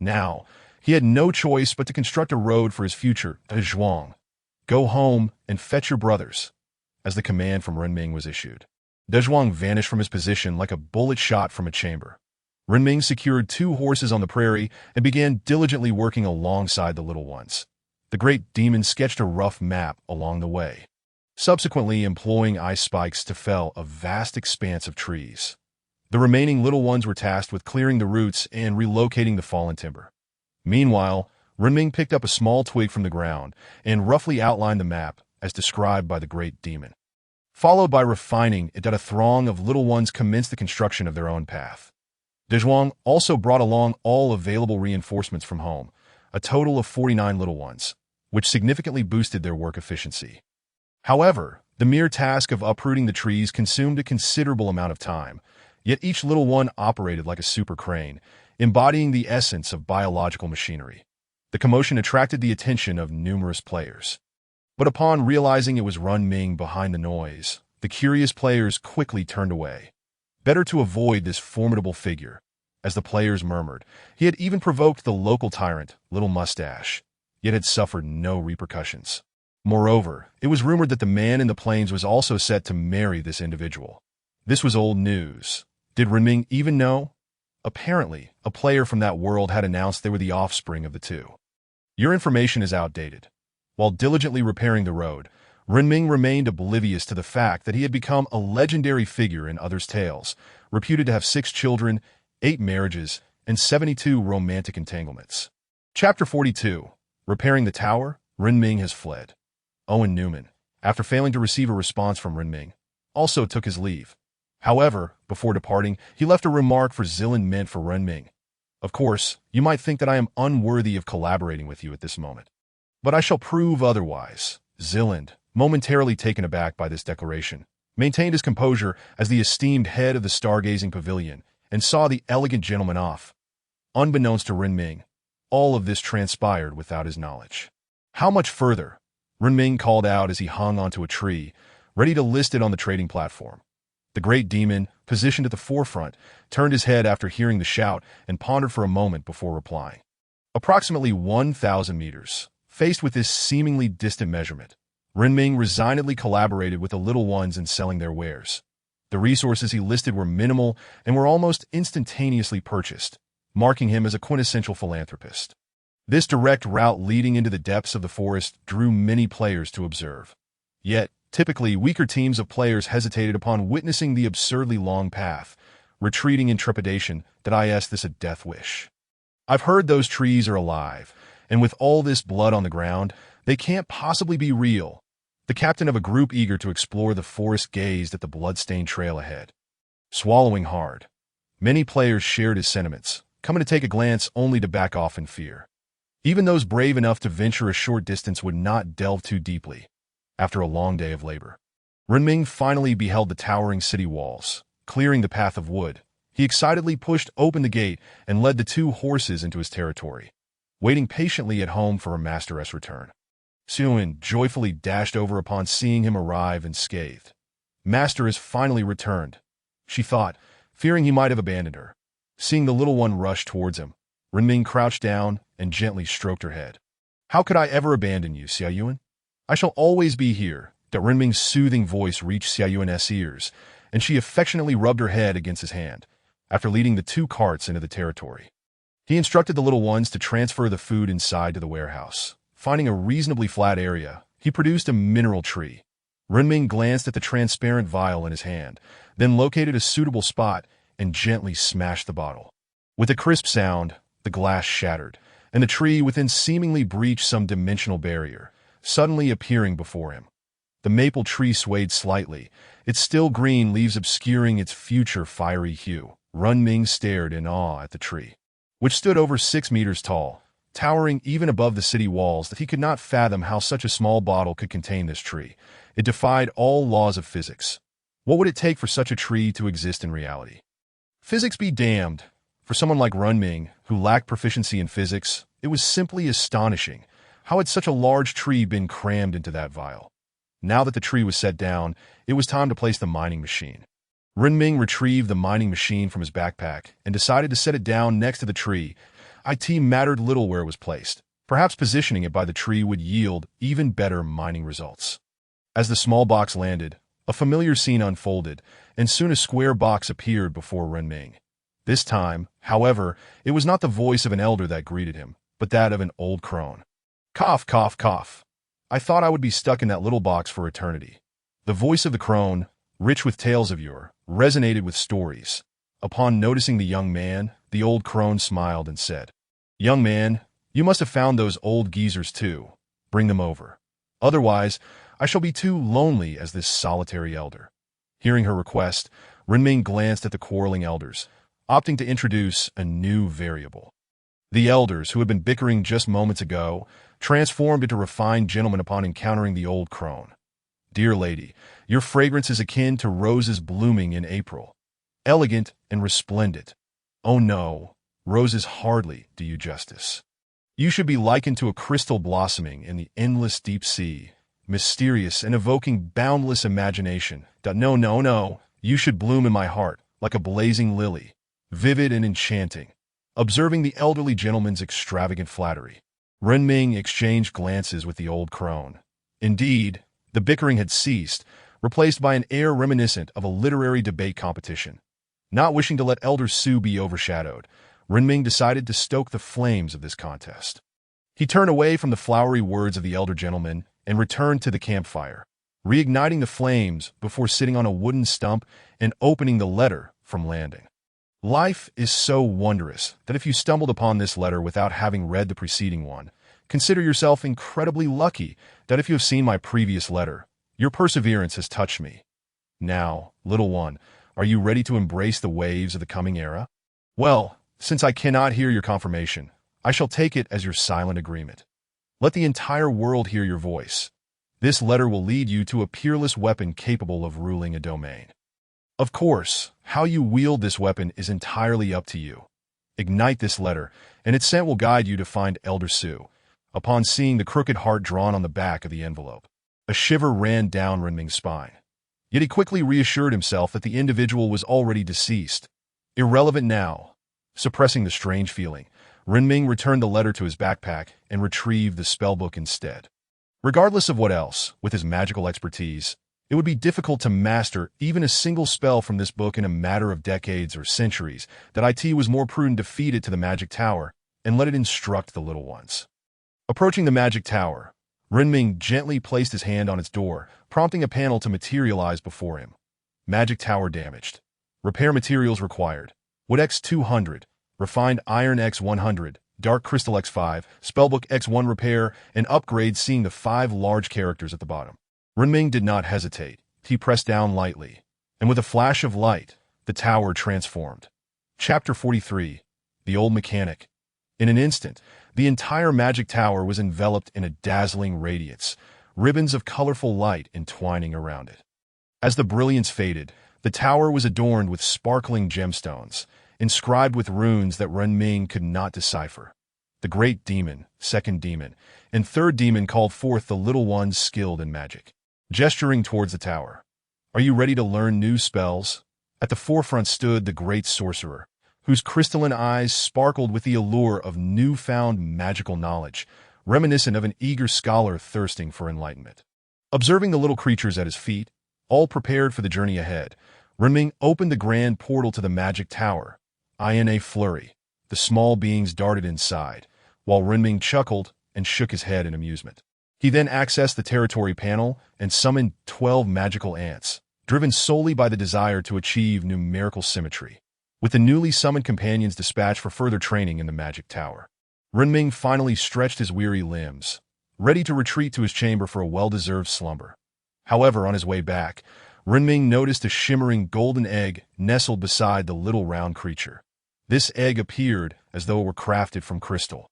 Now, he had no choice but to construct a road for his future, Dezhuang. "Go home and fetch your brothers," as the command from Ren Ming was issued. Dezhuang vanished from his position like a bullet shot from a chamber. Ren Ming secured 2 horses on the prairie and began diligently working alongside the little ones. The great demon sketched a rough map along the way, subsequently employing ice spikes to fell a vast expanse of trees. The remaining little ones were tasked with clearing the roots and relocating the fallen timber. Meanwhile, Ren Ming picked up a small twig from the ground and roughly outlined the map as described by the great demon. Followed by refining it, that a throng of little ones commenced the construction of their own path. Dezhuang also brought along all available reinforcements from home, a total of 49 little ones, which significantly boosted their work efficiency. However, the mere task of uprooting the trees consumed a considerable amount of time, yet each little one operated like a super crane, embodying the essence of biological machinery. The commotion attracted the attention of numerous players. But upon realizing it was Ren Ming behind the noise, the curious players quickly turned away. Better to avoid this formidable figure, as the players murmured. He had even provoked the local tyrant, Little Mustache, yet had suffered no repercussions. Moreover, it was rumored that the man in the plains was also set to marry this individual. This was old news. Did Ren Ming even know? Apparently, a player from that world had announced they were the offspring of the two. Your information is outdated. While diligently repairing the road, Ren Ming remained oblivious to the fact that he had become a legendary figure in others' tales, reputed to have 6 children, 8 marriages, and 72 romantic entanglements. Chapter 42. Repairing the Tower, Ren Ming has fled. Owen Newman, after failing to receive a response from Ren Ming, also took his leave. However, before departing, he left a remark for Zilan meant for Ren Ming. Of course, you might think that I am unworthy of collaborating with you at this moment. But I shall prove otherwise. Zilan, momentarily taken aback by this declaration, maintained his composure as the esteemed head of the stargazing pavilion and saw the elegant gentleman off. Unbeknownst to Ren Ming, all of this transpired without his knowledge. How much further? Ren Ming called out as he hung onto a tree, ready to list it on the trading platform. The great demon, positioned at the forefront, turned his head after hearing the shout and pondered for a moment before replying. Approximately 1,000 meters. Faced with this seemingly distant measurement, Renming resignedly collaborated with the little ones in selling their wares. The resources he listed were minimal and were almost instantaneously purchased, marking him as a quintessential philanthropist. This direct route leading into the depths of the forest drew many players to observe. Yet, typically, weaker teams of players hesitated upon witnessing the absurdly long path, retreating in trepidation that is this a death wish. I've heard those trees are alive, and with all this blood on the ground, they can't possibly be real. The captain of a group eager to explore the forest gazed at the blood-stained trail ahead. Swallowing hard, many players shared his sentiments, coming to take a glance only to back off in fear. Even those brave enough to venture a short distance would not delve too deeply. After a long day of labor, Renming finally beheld the towering city walls. Clearing the path of wood, he excitedly pushed open the gate and led the two horses into his territory, waiting patiently at home for her master's return. Suyin joyfully dashed over upon seeing him arrive unscathed. Master has finally returned, she thought, fearing he might have abandoned her. Seeing the little one rush towards him, Renming crouched down and gently stroked her head. How could I ever abandon you, Xiaoyuan? I shall always be here. That Renming's soothing voice reached Xiaoyuan's ears, and she affectionately rubbed her head against his hand, after leading the two carts into the territory. He instructed the little ones to transfer the food inside to the warehouse. Finding a reasonably flat area, he produced a mineral tree. Renming glanced at the transparent vial in his hand, then located a suitable spot and gently smashed the bottle. With a crisp sound, the glass shattered, and the tree within seemingly breached some dimensional barrier, suddenly appearing before him. The maple tree swayed slightly, its still green leaves obscuring its future fiery hue. Renming stared in awe at the tree, which stood over 6 meters tall, towering even above the city walls. That he could not fathom how such a small bottle could contain this tree. It defied all laws of physics. What would it take for such a tree to exist in reality? Physics be damned. For someone like Renming, who lacked proficiency in physics, it was simply astonishing. How had such a large tree been crammed into that vial? Now that the tree was set down, it was time to place the mining machine. Renming retrieved the mining machine from his backpack and decided to set it down next to the tree. It mattered little where it was placed. Perhaps positioning it by the tree would yield even better mining results. As the small box landed, a familiar scene unfolded, and soon a square box appeared before Renming. This time, however, it was not the voice of an elder that greeted him, but that of an old crone. Cough, cough, cough. I thought I would be stuck in that little box for eternity. The voice of the crone, rich with tales of yore, resonated with stories. Upon noticing the young man, the old crone smiled and said, Young man, you must have found those old geezers too. Bring them over. Otherwise, I shall be too lonely as this solitary elder. Hearing her request, Renming glanced at the quarreling elders, opting to introduce a new variable. The elders, who had been bickering just moments ago, transformed into refined gentlemen upon encountering the old crone. Dear lady, your fragrance is akin to roses blooming in April. Elegant and resplendent. Oh no, roses hardly do you justice. You should be likened to a crystal blossoming in the endless deep sea, mysterious and evoking boundless imagination. No, you should bloom in my heart like a blazing lily, vivid and enchanting. Observing the elderly gentleman's extravagant flattery, Renming exchanged glances with the old crone. Indeed, the bickering had ceased, replaced by an air reminiscent of a literary debate competition. Not wishing to let Elder Su be overshadowed, Renming decided to stoke the flames of this contest. He turned away from the flowery words of the elder gentleman and returned to the campfire, reigniting the flames before sitting on a wooden stump and opening the letter from Landing. Life is so wondrous that if you stumbled upon this letter without having read the preceding one, consider yourself incredibly lucky that if you have seen my previous letter, your perseverance has touched me. Now, little one, are you ready to embrace the waves of the coming era? Well, since I cannot hear your confirmation, I shall take it as your silent agreement. Let the entire world hear your voice. This letter will lead you to a peerless weapon capable of ruling a domain. Of course, how you wield this weapon is entirely up to you. Ignite this letter, and its scent will guide you to find Elder Su. Upon seeing the crooked heart drawn on the back of the envelope, a shiver ran down Renming's spine. Yet he quickly reassured himself that the individual was already deceased. Irrelevant now. Suppressing the strange feeling, Renming returned the letter to his backpack and retrieved the spellbook instead. Regardless of what else, with his magical expertise, it would be difficult to master even a single spell from this book in a matter of decades or centuries, that it was more prudent to feed it to the magic tower and let it instruct the little ones. Approaching the magic tower, Renming gently placed his hand on its door, prompting a panel to materialize before him. Magic tower damaged. Repair materials required. Wood X200, refined iron X100, dark crystal X5, spellbook X1 repair, and upgrade, seeing the 5 large characters at the bottom. Renming did not hesitate. He pressed down lightly, and with a flash of light, the tower transformed. Chapter 43, The Old Mechanic. In an instant, the entire magic tower was enveloped in a dazzling radiance, ribbons of colorful light entwining around it. As the brilliance faded, the tower was adorned with sparkling gemstones, inscribed with runes that Renming could not decipher. The great demon, second demon, and third demon called forth the little ones skilled in magic. Gesturing towards the tower. Are you ready to learn new spells? At the forefront stood the great sorcerer, whose crystalline eyes sparkled with the allure of newfound magical knowledge, reminiscent of an eager scholar thirsting for enlightenment. Observing the little creatures at his feet, all prepared for the journey ahead, Renming opened the grand portal to the magic tower. In a flurry, the small beings darted inside, while Renming chuckled and shook his head in amusement. He then accessed the territory panel and summoned 12 magical ants, driven solely by the desire to achieve numerical symmetry. With the newly summoned companions dispatched for further training in the magic tower, Renming finally stretched his weary limbs, ready to retreat to his chamber for a well-deserved slumber. However, on his way back, Renming noticed a shimmering golden egg nestled beside the little round creature. This egg appeared as though it were crafted from crystal,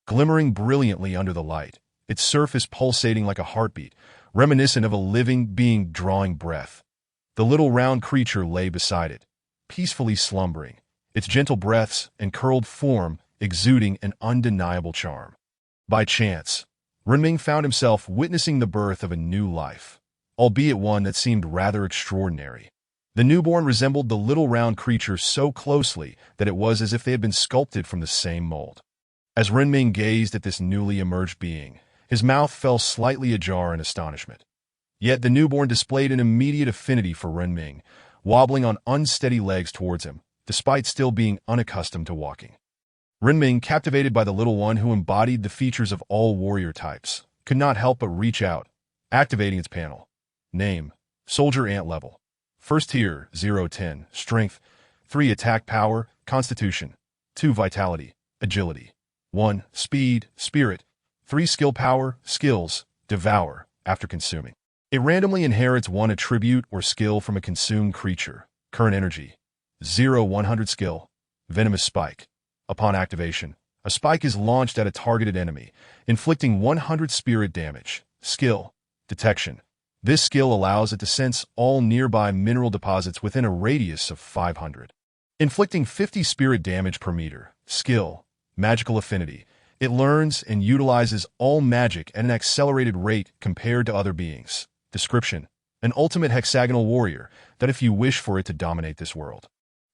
glimmering brilliantly under the light, its surface pulsating like a heartbeat, reminiscent of a living being drawing breath. The little round creature lay beside it, peacefully slumbering, its gentle breaths and curled form exuding an undeniable charm. By chance, Renming found himself witnessing the birth of a new life, albeit one that seemed rather extraordinary. The newborn resembled the little round creature so closely that it was as if they had been sculpted from the same mold. As Renming gazed at this newly emerged being, his mouth fell slightly ajar in astonishment. Yet the newborn displayed an immediate affinity for Renming, wobbling on unsteady legs towards him, despite still being unaccustomed to walking. Renming, captivated by the little one who embodied the features of all warrior types, could not help but reach out, activating its panel. Name: Soldier Ant Level. First tier, 0-10, Strength, 3 Attack Power, Constitution, 2 Vitality, Agility, 1 Speed, Spirit, 3 Skill Power, Skills, Devour, after consuming. It randomly inherits 1 attribute or skill from a consumed creature. Current energy, 0-100 Skill, Venomous Spike. Upon activation, a spike is launched at a targeted enemy, inflicting 100 spirit damage. Skill, Detection. This skill allows it to sense all nearby mineral deposits within a radius of 500, inflicting 50 spirit damage per meter. Skill, Magical Affinity. It learns and utilizes all magic at an accelerated rate compared to other beings. Description: an ultimate hexagonal warrior that if you wish for it to dominate this world,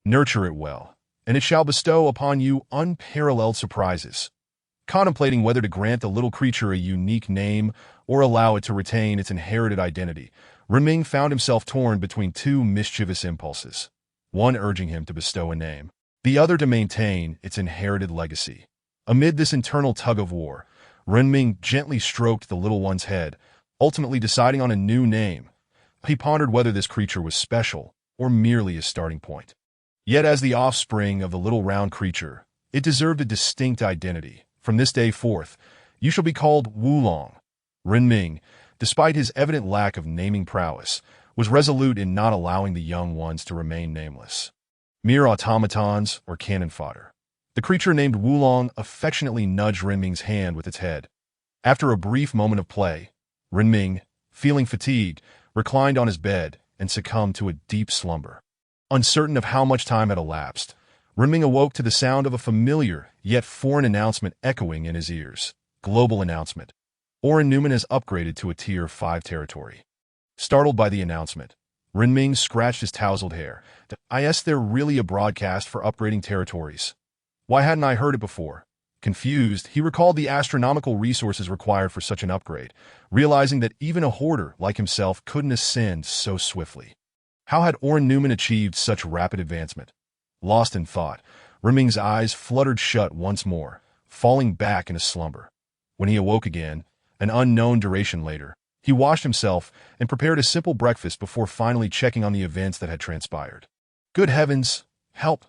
nurture it well, and it shall bestow upon you unparalleled surprises. Contemplating whether to grant the little creature a unique name or allow it to retain its inherited identity, Renming found himself torn between 2 mischievous impulses, one urging him to bestow a name, the other to maintain its inherited legacy. Amid this internal tug-of-war, Renming gently stroked the little one's head, ultimately deciding on a new name. He pondered whether this creature was special or merely a starting point. Yet as the offspring of the little round creature, it deserved a distinct identity. From this day forth, you shall be called Wulong. Renming, despite his evident lack of naming prowess, was resolute in not allowing the young ones to remain nameless. Mere automatons or cannon fodder. The creature named Wulong affectionately nudged Renming's hand with its head. After a brief moment of play, Renming, feeling fatigued, reclined on his bed and succumbed to a deep slumber. Uncertain of how much time had elapsed, Renming awoke to the sound of a familiar yet foreign announcement echoing in his ears. Global announcement. Orin Newman has upgraded to a Tier 5 territory. Startled by the announcement, Renming scratched his tousled hair. Is there really a broadcast for upgrading territories? Why hadn't I heard it before? Confused, he recalled the astronomical resources required for such an upgrade, realizing that even a hoarder like himself couldn't ascend so swiftly. How had Orrin Newman achieved such rapid advancement? Lost in thought, Renming's eyes fluttered shut once more, falling back into slumber. When he awoke again, an unknown duration later, he washed himself and prepared a simple breakfast before finally checking on the events that had transpired. Good heavens, help!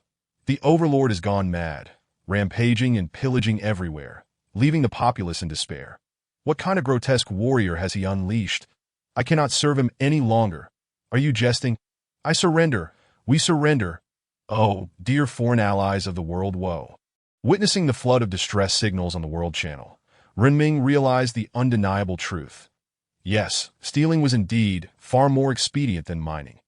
The Overlord has gone mad, rampaging and pillaging everywhere, leaving the populace in despair. What kind of grotesque warrior has he unleashed? I cannot serve him any longer. Are you jesting? I surrender. We surrender. Oh, dear foreign allies of the world, woe. Witnessing the flood of distress signals on the World Channel, Renming realized the undeniable truth. Yes, stealing was indeed far more expedient than mining.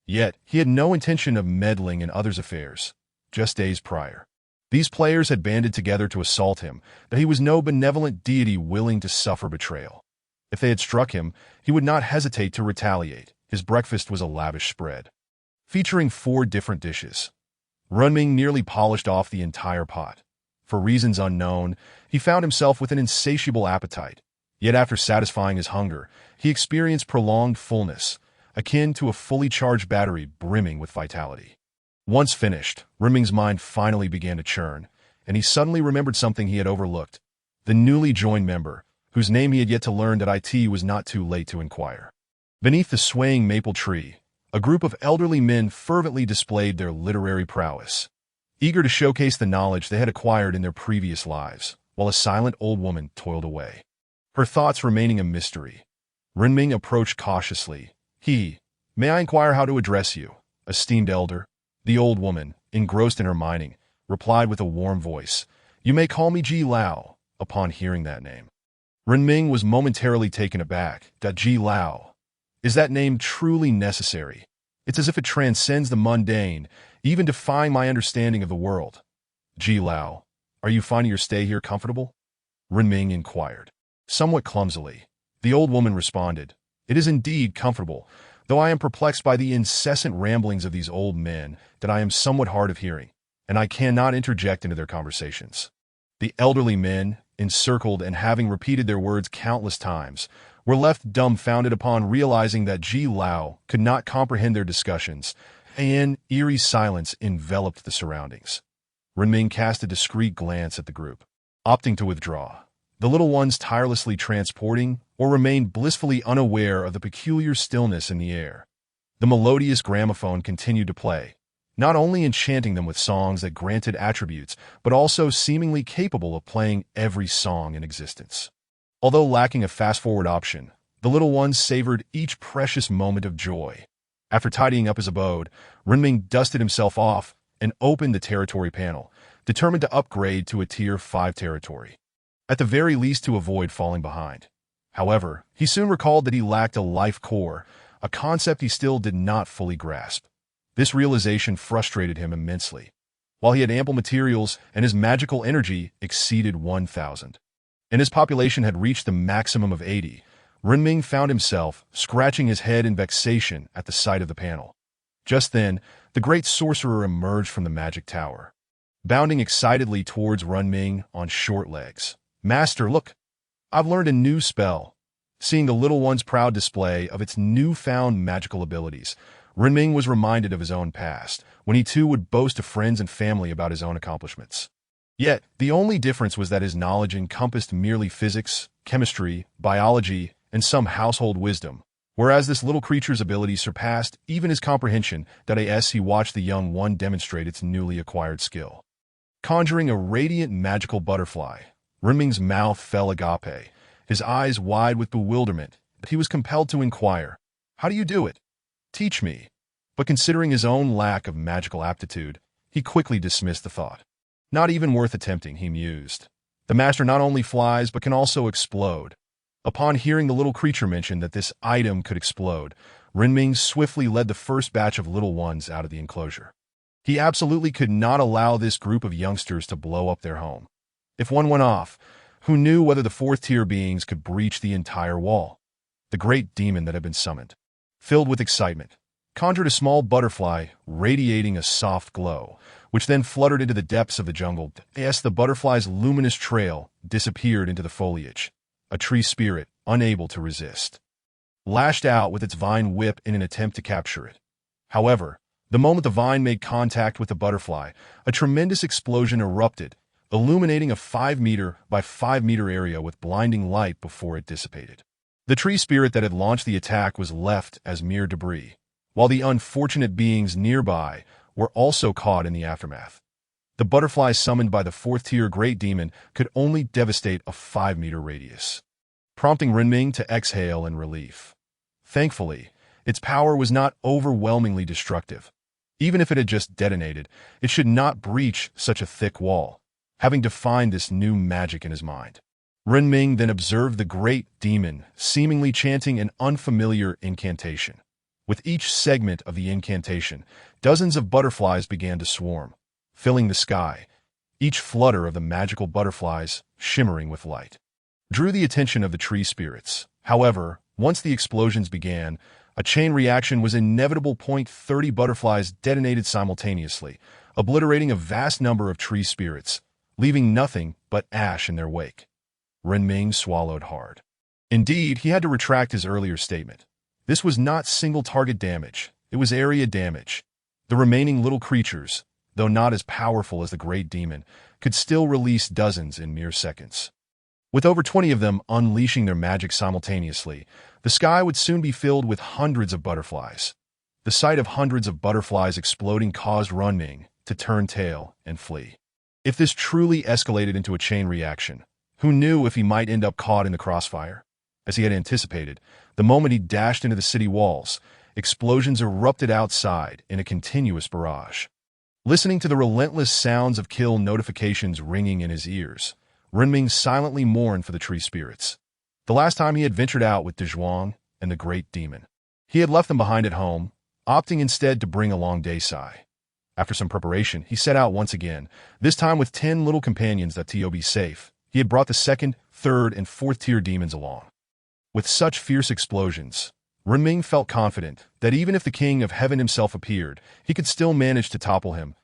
Yet, he had no intention of meddling in others' affairs. Just days prior, these players had banded together to assault him, but he was no benevolent deity willing to suffer betrayal. If they had struck him, he would not hesitate to retaliate. His breakfast was a lavish spread, featuring 4 different dishes. Renming nearly polished off the entire pot. For reasons unknown, he found himself with an insatiable appetite. Yet after satisfying his hunger, he experienced prolonged fullness, akin to a fully charged battery brimming with vitality. Once finished, Renming's mind finally began to churn, and he suddenly remembered something he had overlooked. The newly joined member, whose name he had yet to learn that it was not too late to inquire. Beneath the swaying maple tree, a group of elderly men fervently displayed their literary prowess, eager to showcase the knowledge they had acquired in their previous lives, while a silent old woman toiled away, her thoughts remaining a mystery. Renming approached cautiously. May I inquire how to address you, esteemed elder? The old woman, engrossed in her mining, replied with a warm voice, You may call me Ji Lao. Upon hearing that name, Renming was momentarily taken aback. Ji Lao. Is that name truly necessary? It's as if it transcends the mundane, even defying my understanding of the world. Ji Lao, are you finding your stay here comfortable? Renming inquired. Somewhat clumsily, the old woman responded, It is indeed comfortable, though I am perplexed by the incessant ramblings of these old men that I am somewhat hard of hearing, and I cannot interject into their conversations. The elderly men, encircled and having repeated their words countless times, were left dumbfounded upon realizing that Ji Lao could not comprehend their discussions, and eerie silence enveloped the surroundings. Renming cast a discreet glance at the group, opting to withdraw, the little ones tirelessly transporting or remained blissfully unaware of the peculiar stillness in the air. The melodious gramophone continued to play, not only enchanting them with songs that granted attributes, but also seemingly capable of playing every song in existence. Although lacking a fast-forward option, the little ones savored each precious moment of joy. After tidying up his abode, Renming dusted himself off and opened the territory panel, determined to upgrade to a Tier 5 territory, at the very least to avoid falling behind. However, he soon recalled that he lacked a life core, a concept he still did not fully grasp. This realization frustrated him immensely. While he had ample materials and his magical energy exceeded 1,000, and his population had reached the maximum of 80, Renming found himself scratching his head in vexation at the sight of the panel. Just then, the great sorcerer emerged from the magic tower, bounding excitedly towards Renming on short legs. Master, look! I've learned a new spell. Seeing the little one's proud display of its newfound magical abilities, Renming was reminded of his own past, when he too would boast to friends and family about his own accomplishments. Yet, the only difference was that his knowledge encompassed merely physics, chemistry, biology, and some household wisdom, whereas this little creature's abilities surpassed even his comprehension. As he watched the young one demonstrate its newly acquired skill, conjuring a radiant magical butterfly, Renming's mouth fell agape, his eyes wide with bewilderment. He was compelled to inquire, How do you do it? Teach me. But considering his own lack of magical aptitude, he quickly dismissed the thought. Not even worth attempting, he mused. The master not only flies but can also explode. Upon hearing the little creature mention that this item could explode, Renming swiftly led the first batch of little ones out of the enclosure. He absolutely could not allow this group of youngsters to blow up their home. If one went off, who knew whether the 4th-tier beings could breach the entire wall? The great demon that had been summoned, filled with excitement, conjured a small butterfly radiating a soft glow, which then fluttered into the depths of the jungle. As the butterfly's luminous trail disappeared into the foliage, a tree spirit, unable to resist, lashed out with its vine whip in an attempt to capture it. However, the moment the vine made contact with the butterfly, a tremendous explosion erupted, illuminating a 5-meter by 5-meter area with blinding light before it dissipated. The tree spirit that had launched the attack was left as mere debris, while the unfortunate beings nearby were also caught in the aftermath. The butterfly summoned by the 4th-tier Great Demon could only devastate a 5-meter radius, prompting Renming to exhale in relief. Thankfully, its power was not overwhelmingly destructive. Even if it had just detonated, it should not breach such a thick wall, having defined this new magic in his mind. Renming then observed the Great Demon seemingly chanting an unfamiliar incantation. With each segment of the incantation, dozens of butterflies began to swarm, filling the sky, each flutter of the magical butterflies shimmering with light. Drew the attention of the tree spirits. However, once the explosions began, a chain reaction was inevitable. 30 butterflies detonated simultaneously, obliterating a vast number of tree spirits, leaving nothing but ash in their wake. Renming swallowed hard. Indeed, he had to retract his earlier statement. This was not single-target damage, it was area damage. The remaining little creatures, though not as powerful as the Great Demon, could still release dozens in mere seconds. With over 20 of them unleashing their magic simultaneously, the sky would soon be filled with hundreds of butterflies. The sight of hundreds of butterflies exploding caused Renming to turn tail and flee. If this truly escalated into a chain reaction, who knew if he might end up caught in the crossfire? As he had anticipated, the moment he dashed into the city walls, explosions erupted outside in a continuous barrage. Listening to the relentless sounds of kill notifications ringing in his ears, Renming silently mourned for the tree spirits. The last time he had ventured out with Dezhuang and the Great Demon, he had left them behind at home, opting instead to bring along Desai. After some preparation, he set out once again, this time with 10 little companions that to be safe. He had brought the 2nd, 3rd, and 4th-tier demons along. With such fierce explosions, Renming felt confident that even if the King of Heaven himself appeared, he could still manage to topple him.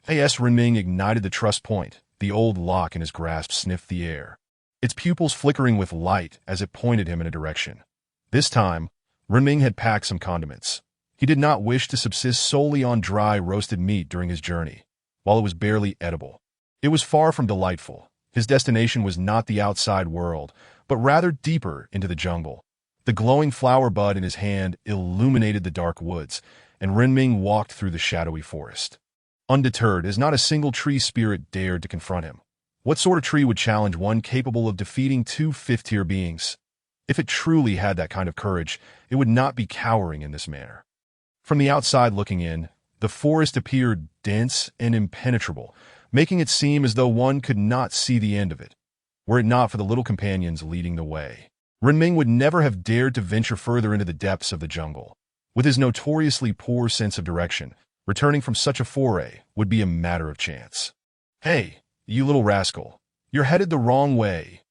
As Renming ignited the trust point, the old lock in his grasp sniffed the air, its pupils flickering with light as it pointed him in a direction. This time, Renming had packed some condiments. He did not wish to subsist solely on dry roasted meat during his journey, while it was barely edible. It was far from delightful. His destination was not the outside world, but rather deeper into the jungle. The glowing flower bud in his hand illuminated the dark woods, and Renming walked through the shadowy forest. Undeterred, as not a single tree spirit dared to confront him. What sort of tree would challenge one capable of defeating 2 5th-tier beings? If it truly had that kind of courage, it would not be cowering in this manner. From the outside looking in, the forest appeared dense and impenetrable, making it seem as though one could not see the end of it, were it not for the little companions leading the way. Renming would never have dared to venture further into the depths of the jungle. With his notoriously poor sense of direction, returning from such a foray would be a matter of chance. Hey, you little rascal, you're headed the wrong way.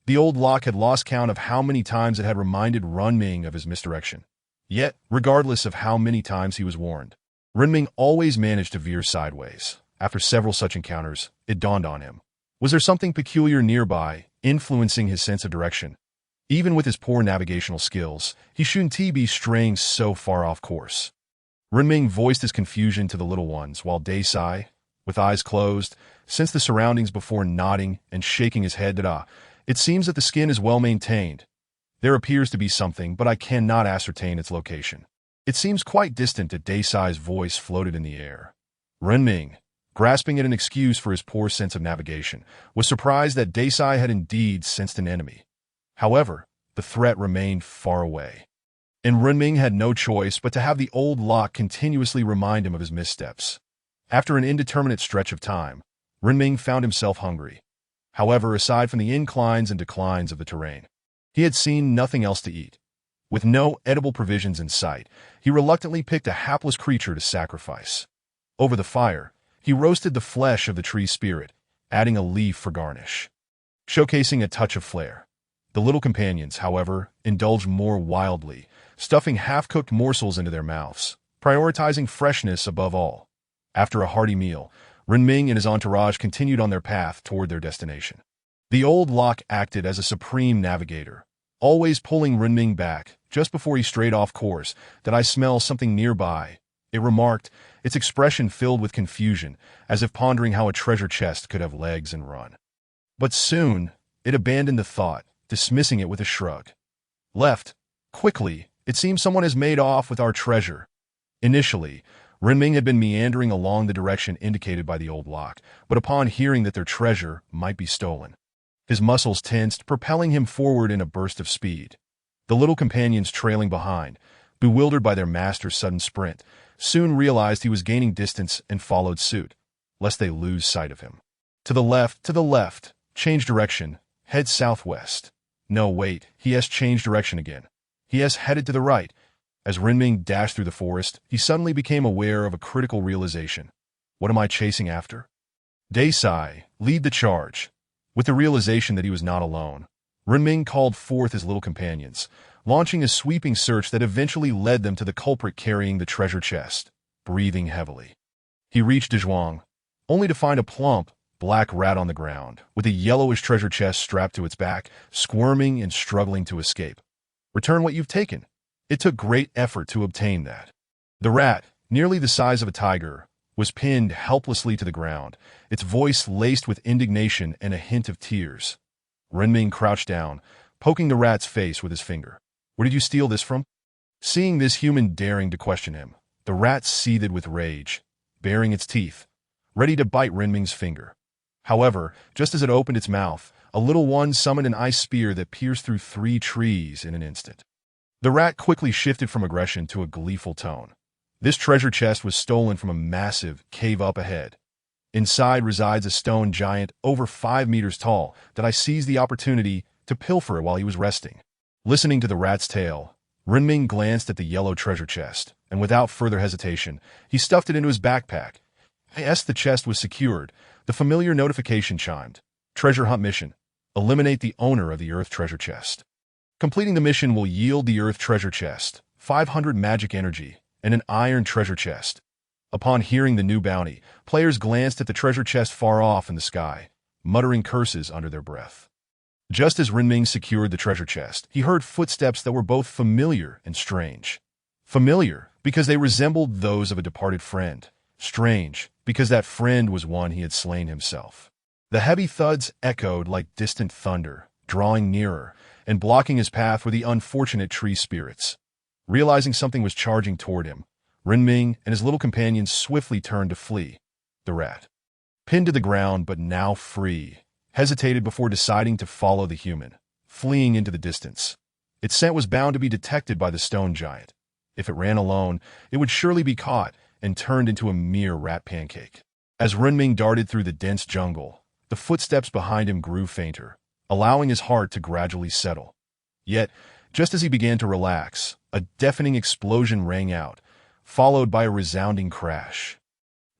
The old lock had lost count of how many times it had reminded Renming of his misdirection. Yet, regardless of how many times he was warned, Renming always managed to veer sideways. After several such encounters, it dawned on him. Was there something peculiar nearby, influencing his sense of direction? Even with his poor navigational skills, he shouldn't be straying so far off course. Renming voiced his confusion to the little ones, while Desai, with eyes closed, sensed the surroundings before nodding and shaking his head. It seems that the skin is well maintained. There appears to be something, but I cannot ascertain its location. It seems quite distant. Desai's voice floated in the air. Renming, grasping at an excuse for his poor sense of navigation, was surprised that Desai had indeed sensed an enemy. However, the threat remained far away, and Renming had no choice but to have the old lock continuously remind him of his missteps. After an indeterminate stretch of time, Renming found himself hungry. However, aside from the inclines and declines of the terrain, he had seen nothing else to eat. With no edible provisions in sight, he reluctantly picked a hapless creature to sacrifice. Over the fire, he roasted the flesh of the tree spirit, adding a leaf for garnish, showcasing a touch of flair. The little companions, however, indulged more wildly, stuffing half-cooked morsels into their mouths, prioritizing freshness above all. After a hearty meal, Renming and his entourage continued on their path toward their destination. The old lock acted as a supreme navigator, always pulling Renming back. Just before he strayed off course, "Did I smell something nearby?" it remarked, its expression filled with confusion, as if pondering how a treasure chest could have legs and run. But soon, it abandoned the thought, dismissing it with a shrug. "Left. Quickly. It seems someone has made off with our treasure." Initially, Renming had been meandering along the direction indicated by the old lock, but upon hearing that their treasure might be stolen, his muscles tensed, propelling him forward in a burst of speed. The little companions trailing behind, bewildered by their master's sudden sprint, soon realized he was gaining distance and followed suit, lest they lose sight of him. To the left, change direction, head southwest. No, wait, he has changed direction again. He has headed to the right. As Renming dashed through the forest, he suddenly became aware of a critical realization. What am I chasing after? Desai, lead the charge. With the realization that he was not alone, Renming called forth his little companions, launching a sweeping search that eventually led them to the culprit carrying the treasure chest. Breathing heavily, he reached Dezhuang, only to find a plump, black rat on the ground, with a yellowish treasure chest strapped to its back, squirming and struggling to escape. "Return what you've taken. It took great effort to obtain that." The rat, nearly the size of a tiger, was pinned helplessly to the ground, its voice laced with indignation and a hint of tears. Renming crouched down, poking the rat's face with his finger. "Where did you steal this from?" Seeing this human daring to question him, the rat seethed with rage, baring its teeth, ready to bite Renming's finger. However, just as it opened its mouth, a little one summoned an ice spear that pierced through 3 trees in an instant. The rat quickly shifted from aggression to a gleeful tone. This treasure chest was stolen from a massive cave up ahead. Inside resides a stone giant over 5 meters tall that I seized the opportunity to pilfer it while he was resting. Listening to the rat's tale, Renming glanced at the yellow treasure chest, and without further hesitation, he stuffed it into his backpack. As the chest was secured, the familiar notification chimed. Treasure hunt mission. Eliminate the owner of the Earth treasure chest. Completing the mission will yield the Earth treasure chest, 500 magic energy, and an iron treasure chest. Upon hearing the new bounty, players glanced at the treasure chest far off in the sky, muttering curses under their breath. Just as Renming secured the treasure chest, he heard footsteps that were both familiar and strange. Familiar, because they resembled those of a departed friend. Strange, because that friend was one he had slain himself. The heavy thuds echoed like distant thunder, drawing nearer, and blocking his path were the unfortunate tree spirits. Realizing something was charging toward him, Renming and his little companions swiftly turned to flee. The rat, pinned to the ground but now free, hesitated before deciding to follow the human, fleeing into the distance. Its scent was bound to be detected by the stone giant. If it ran alone, it would surely be caught and turned into a mere rat pancake. As Renming darted through the dense jungle, the footsteps behind him grew fainter, allowing his heart to gradually settle. Yet, just as he began to relax, a deafening explosion rang out, followed by a resounding crash.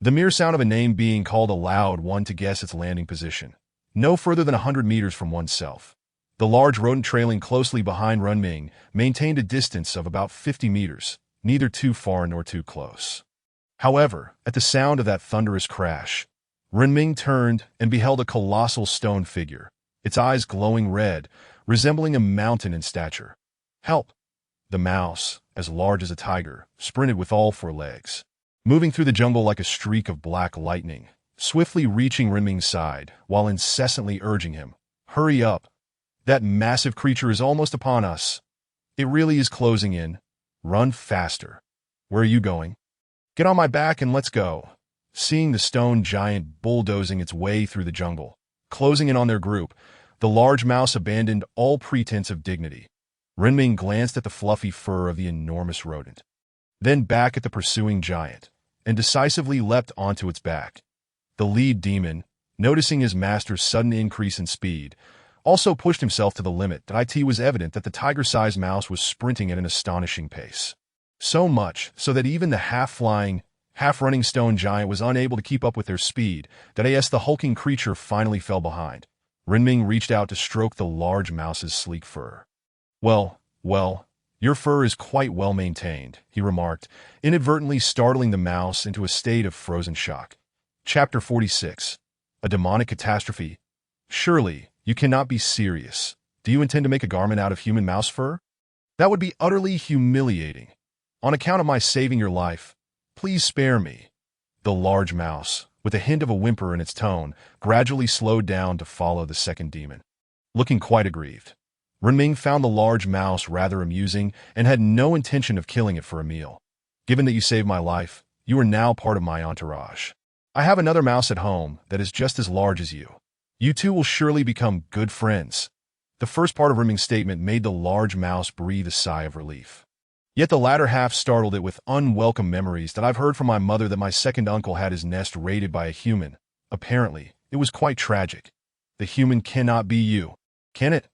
The mere sound of a name being called allowed one to guess its landing position, no further than 100 meters from oneself. The large rodent trailing closely behind Renming maintained a distance of about 50 meters, neither too far nor too close. However, at the sound of that thunderous crash, Renming turned and beheld a colossal stone figure, its eyes glowing red, resembling a mountain in stature. "Help!" The mouse, as large as a tiger, sprinted with all 4 legs, moving through the jungle like a streak of black lightning, swiftly reaching Renming's side while incessantly urging him, "Hurry up! That massive creature is almost upon us. It really is closing in. Run faster." "Where are you going?" "Get on my back and let's go." Seeing the stone giant bulldozing its way through the jungle, closing in on their group, the large mouse abandoned all pretense of dignity. Renming glanced at the fluffy fur of the enormous rodent, then back at the pursuing giant, and decisively leapt onto its back. The lead demon, noticing his master's sudden increase in speed, also pushed himself to the limit. It was evident that the tiger-sized mouse was sprinting at an astonishing pace. So much so that even the half-flying, half-running stone giant was unable to keep up with their speed. The hulking creature finally fell behind. Renming reached out to stroke the large mouse's sleek fur. Well, your fur is quite well maintained," he remarked, inadvertently startling the mouse into a state of frozen shock. Chapter 46. A demonic catastrophe. Surely, you cannot be serious. Do you intend to make a garment out of human mouse fur? That would be utterly humiliating. On account of my saving your life, please spare me. The large mouse, with a hint of a whimper in its tone, gradually slowed down to follow the second demon. Looking quite aggrieved, Renming found the large mouse rather amusing and had no intention of killing it for a meal. Given that you saved my life, you are now part of my entourage. I have another mouse at home that is just as large as you. You two will surely become good friends. The first part of Renming's statement made the large mouse breathe a sigh of relief. Yet the latter half startled it with unwelcome memories that I've heard from my mother that my second uncle had his nest raided by a human. Apparently, it was quite tragic. The human cannot be you, can it?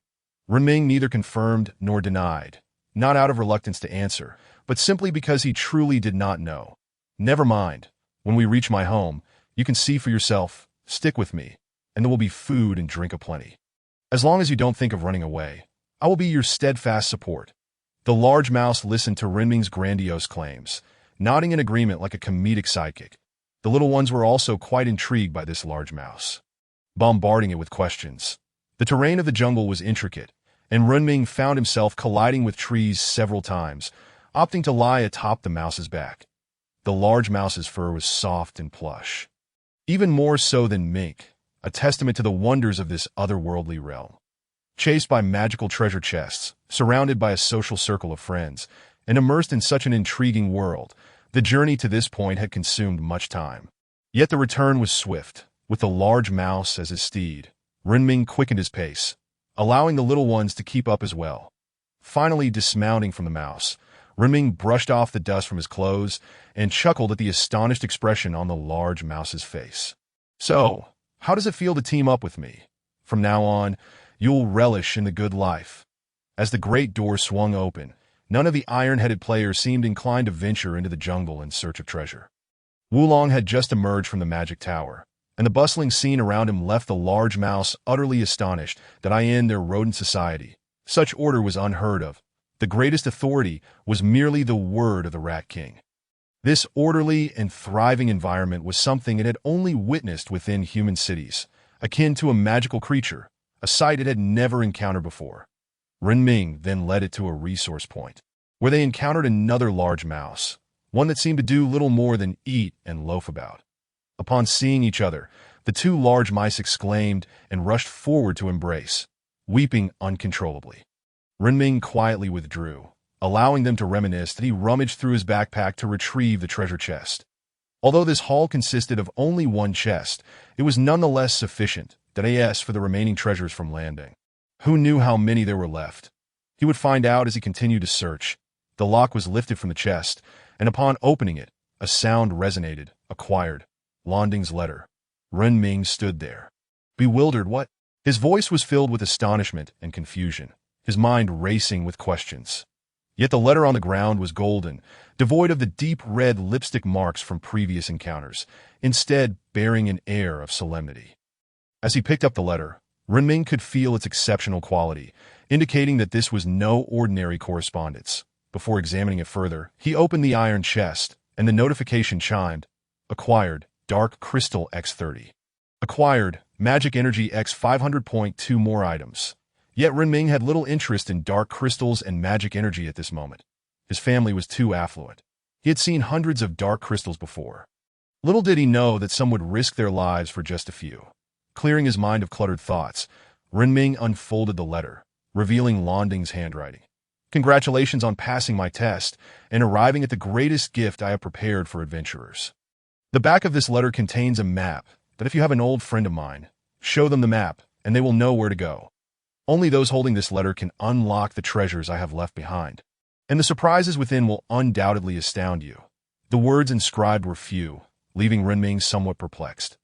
Renming neither confirmed nor denied, not out of reluctance to answer, but simply because he truly did not know. Never mind. When we reach my home, you can see for yourself. Stick with me, and there will be food and drink aplenty. As long as you don't think of running away, I will be your steadfast support. The large mouse listened to Renming's grandiose claims, nodding in agreement like a comedic sidekick. The little ones were also quite intrigued by this large mouse, bombarding it with questions. The terrain of the jungle was intricate, and Renming found himself colliding with trees several times, opting to lie atop the mouse's back. The large mouse's fur was soft and plush, even more so than mink, a testament to the wonders of this otherworldly realm. Chased by magical treasure chests, surrounded by a social circle of friends, and immersed in such an intriguing world, the journey to this point had consumed much time. Yet the return was swift. With the large mouse as his steed, Renming quickened his pace, allowing the little ones to keep up as well. Finally dismounting from the mouse, Renming brushed off the dust from his clothes and chuckled at the astonished expression on the large mouse's face. So, how does it feel to team up with me? From now on, you'll relish in the good life. As the great door swung open, none of the iron-headed players seemed inclined to venture into the jungle in search of treasure. Wulong had just emerged from the magic tower, and the bustling scene around him left the large mouse utterly astonished that in their rodent society, such order was unheard of. The greatest authority was merely the word of the Rat King. This orderly and thriving environment was something it had only witnessed within human cities, akin to a magical creature, a sight it had never encountered before. Renming then led it to a resource point, where they encountered another large mouse, one that seemed to do little more than eat and loaf about. Upon seeing each other, the two large mice exclaimed and rushed forward to embrace, weeping uncontrollably. Renming quietly withdrew, allowing them to reminisce that he rummaged through his backpack to retrieve the treasure chest. Although this haul consisted of only one chest, it was nonetheless sufficient for the remaining treasures from landing. Who knew how many there were left? He would find out as he continued to search. The lock was lifted from the chest, and upon opening it, a sound resonated. Acquired. Landing's letter. Renming stood there, bewildered. What? His voice was filled with astonishment and confusion, his mind racing with questions. Yet the letter on the ground was golden, devoid of the deep red lipstick marks from previous encounters, instead bearing an air of solemnity. As he picked up the letter, Renming could feel its exceptional quality, indicating that this was no ordinary correspondence. Before examining it further, he opened the iron chest, and the notification chimed. Acquired, Dark Crystal X30. Acquired, Magic Energy X 500.2 more items. Yet Renming had little interest in dark crystals and magic energy at this moment. His family was too affluent. He had seen hundreds of dark crystals before. Little did he know that some would risk their lives for just a few. Clearing his mind of cluttered thoughts, Renming unfolded the letter, revealing Landing's handwriting. Congratulations on passing my test and arriving at the greatest gift I have prepared for adventurers. The back of this letter contains a map that if you have an old friend of mine, show them the map and they will know where to go. Only those holding this letter can unlock the treasures I have left behind, and the surprises within will undoubtedly astound you. The words inscribed were few, leaving Renming somewhat perplexed.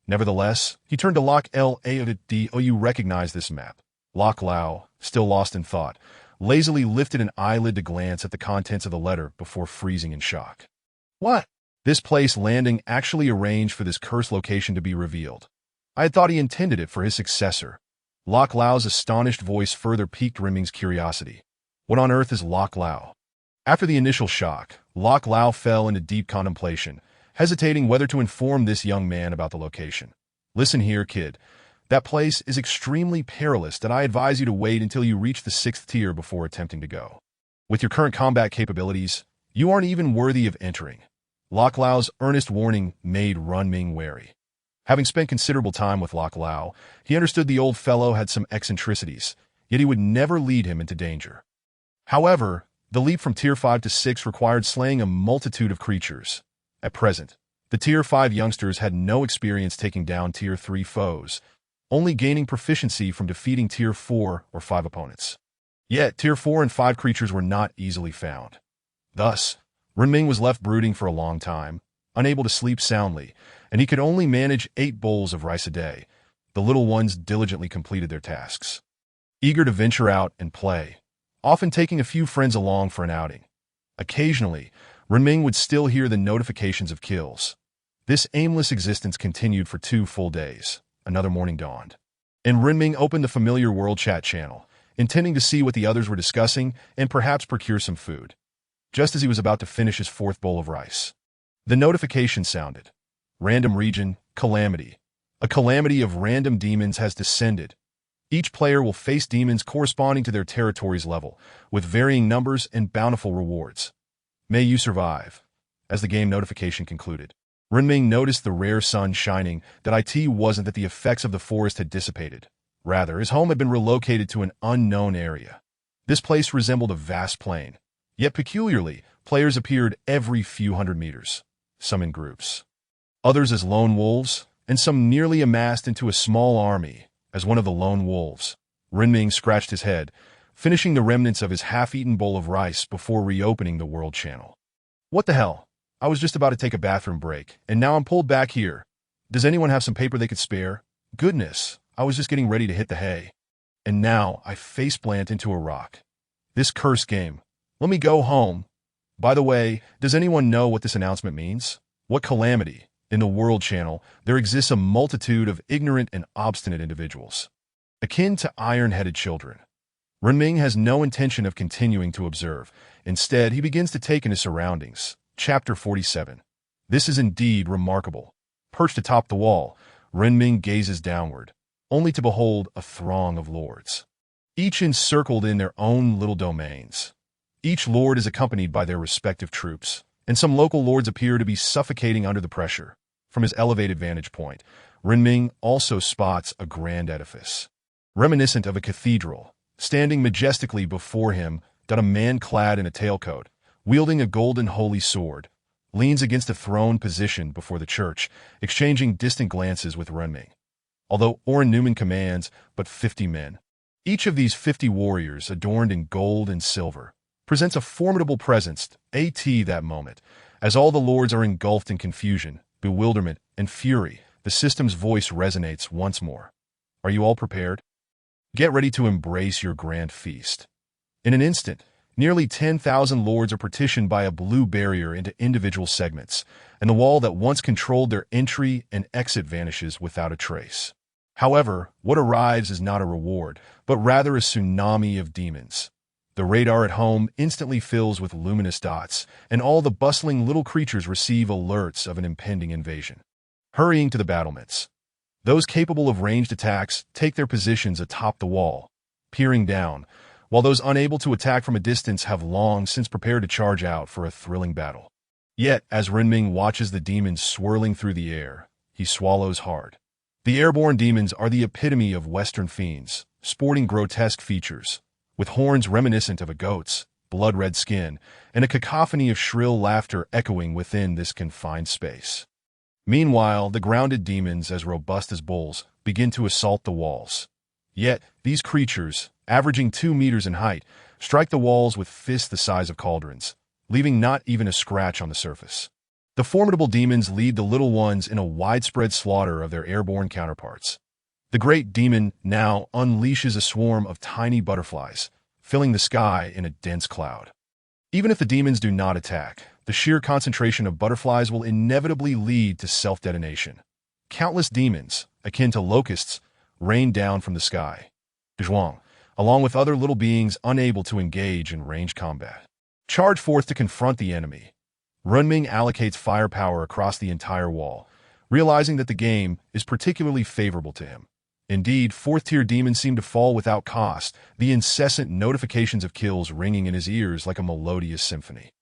Nevertheless, he turned to Lok Lao. Do you recognize this map? Lok Lao, still lost in thought, lazily lifted an eyelid to glance at the contents of the letter before freezing in shock. What? This place Landing actually arranged for this cursed location to be revealed. I had thought he intended it for his successor. Lok Lao's astonished voice further piqued Renming's curiosity. What on earth is Lok Lao? After the initial shock, Lok Lao fell into deep contemplation, hesitating whether to inform this young man about the location. Listen here, kid. That place is extremely perilous, and I advise you to wait until you reach the 6th tier before attempting to go. With your current combat capabilities, you aren't even worthy of entering. Lok Lao's earnest warning made Runming wary. Having spent considerable time with Lok Lao, he understood the old fellow had some eccentricities, yet he would never lead him into danger. However, the leap from Tier 5 to 6 required slaying a multitude of creatures. At present, the Tier 5 youngsters had no experience taking down Tier 3 foes, only gaining proficiency from defeating Tier 4 or 5 opponents. Yet, Tier 4 and 5 creatures were not easily found. Thus, Runming was left brooding for a long time, unable to sleep soundly, and he could only manage 8 bowls of rice a day. The little ones diligently completed their tasks, eager to venture out and play, often taking a few friends along for an outing. Occasionally, Runming would still hear the notifications of kills. This aimless existence continued for 2 full days. Another morning dawned, and Runming opened the familiar World Chat channel, intending to see what the others were discussing and perhaps procure some food. Just as he was about to finish his 4th bowl of rice, the notification sounded. Random region, calamity. A calamity of random demons has descended. Each player will face demons corresponding to their territory's level, with varying numbers and bountiful rewards. May you survive. As the game notification concluded, Runming noticed the rare sun shining. That it wasn't that the effects of the forest had dissipated. Rather, his home had been relocated to an unknown area. This place resembled a vast plain. Yet peculiarly, players appeared every few hundred meters, some in groups, others as lone wolves, and some nearly amassed into a small army. As one of the lone wolves, Runming scratched his head, finishing the remnants of his half-eaten bowl of rice before reopening the world channel. What the hell? I was just about to take a bathroom break, and now I'm pulled back here. Does anyone have some paper they could spare? Goodness, I was just getting ready to hit the hay. And now I face-plant into a rock. This cursed game. Let me go home. By the way, does anyone know what this announcement means? What calamity? In the World Channel, there exists a multitude of ignorant and obstinate individuals, akin to iron-headed children. Runming has no intention of continuing to observe. Instead, he begins to take in his surroundings. Chapter 47. This is indeed remarkable. Perched atop the wall, Runming gazes downward, only to behold a throng of lords, each encircled in their own little domains. Each lord is accompanied by their respective troops, and some local lords appear to be suffocating under the pressure. From his elevated vantage point, Runming also spots a grand edifice, reminiscent of a cathedral. Standing majestically before him, a man clad in a tailcoat, wielding a golden holy sword, leans against a throne positioned before the church, exchanging distant glances with Runming. Although Oren Newman commands but 50 men, each of these 50 warriors, adorned in gold and silver, presents a formidable presence that moment. As all the lords are engulfed in confusion, bewilderment, and fury, the system's voice resonates once more. Are you all prepared? Get ready to embrace your grand feast. In an instant, nearly 10,000 lords are partitioned by a blue barrier into individual segments, and the wall that once controlled their entry and exit vanishes without a trace. However, what arrives is not a reward, but rather a tsunami of demons. The radar at home instantly fills with luminous dots, and all the bustling little creatures receive alerts of an impending invasion. Hurrying to the battlements, those capable of ranged attacks take their positions atop the wall, peering down, while those unable to attack from a distance have long since prepared to charge out for a thrilling battle. Yet, as Runming watches the demons swirling through the air, he swallows hard. The airborne demons are the epitome of Western fiends, sporting grotesque features, with horns reminiscent of a goat's, blood-red skin, and a cacophony of shrill laughter echoing within this confined space. Meanwhile, the grounded demons, as robust as bulls, begin to assault the walls. Yet, these creatures, averaging 2 meters in height, strike the walls with fists the size of cauldrons, leaving not even a scratch on the surface. The formidable demons lead the little ones in a widespread slaughter of their airborne counterparts. The great demon now unleashes a swarm of tiny butterflies, filling the sky in a dense cloud. Even if the demons do not attack, the sheer concentration of butterflies will inevitably lead to self-detonation. Countless demons, akin to locusts, rain down from the sky. Zhuang, along with other little beings unable to engage in ranged combat, charge forth to confront the enemy. Runming allocates firepower across the entire wall, realizing that the game is particularly favorable to him. Indeed, fourth-tier demons seem to fall without cost, the incessant notifications of kills ringing in his ears like a melodious symphony.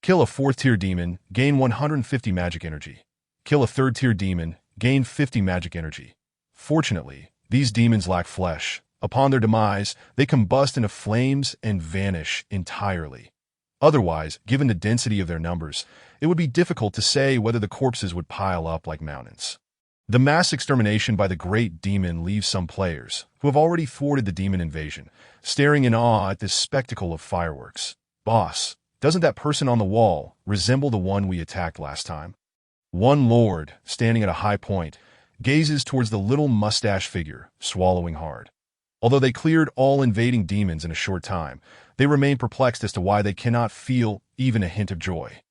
Kill a fourth-tier demon, gain 150 magic energy. Kill a third-tier demon, gain 50 magic energy. Fortunately, these demons lack flesh. Upon their demise, they combust into flames and vanish entirely. Otherwise, given the density of their numbers, it would be difficult to say whether the corpses would pile up like mountains. The mass extermination by the great demon leaves some players, who have already thwarted the demon invasion, staring in awe at this spectacle of fireworks. Boss, doesn't that person on the wall resemble the one we attacked last time? One lord, standing at a high point, gazes towards the little mustache figure, swallowing hard. Although they cleared all invading demons in a short time, they remain perplexed as to why they cannot feel even a hint of joy.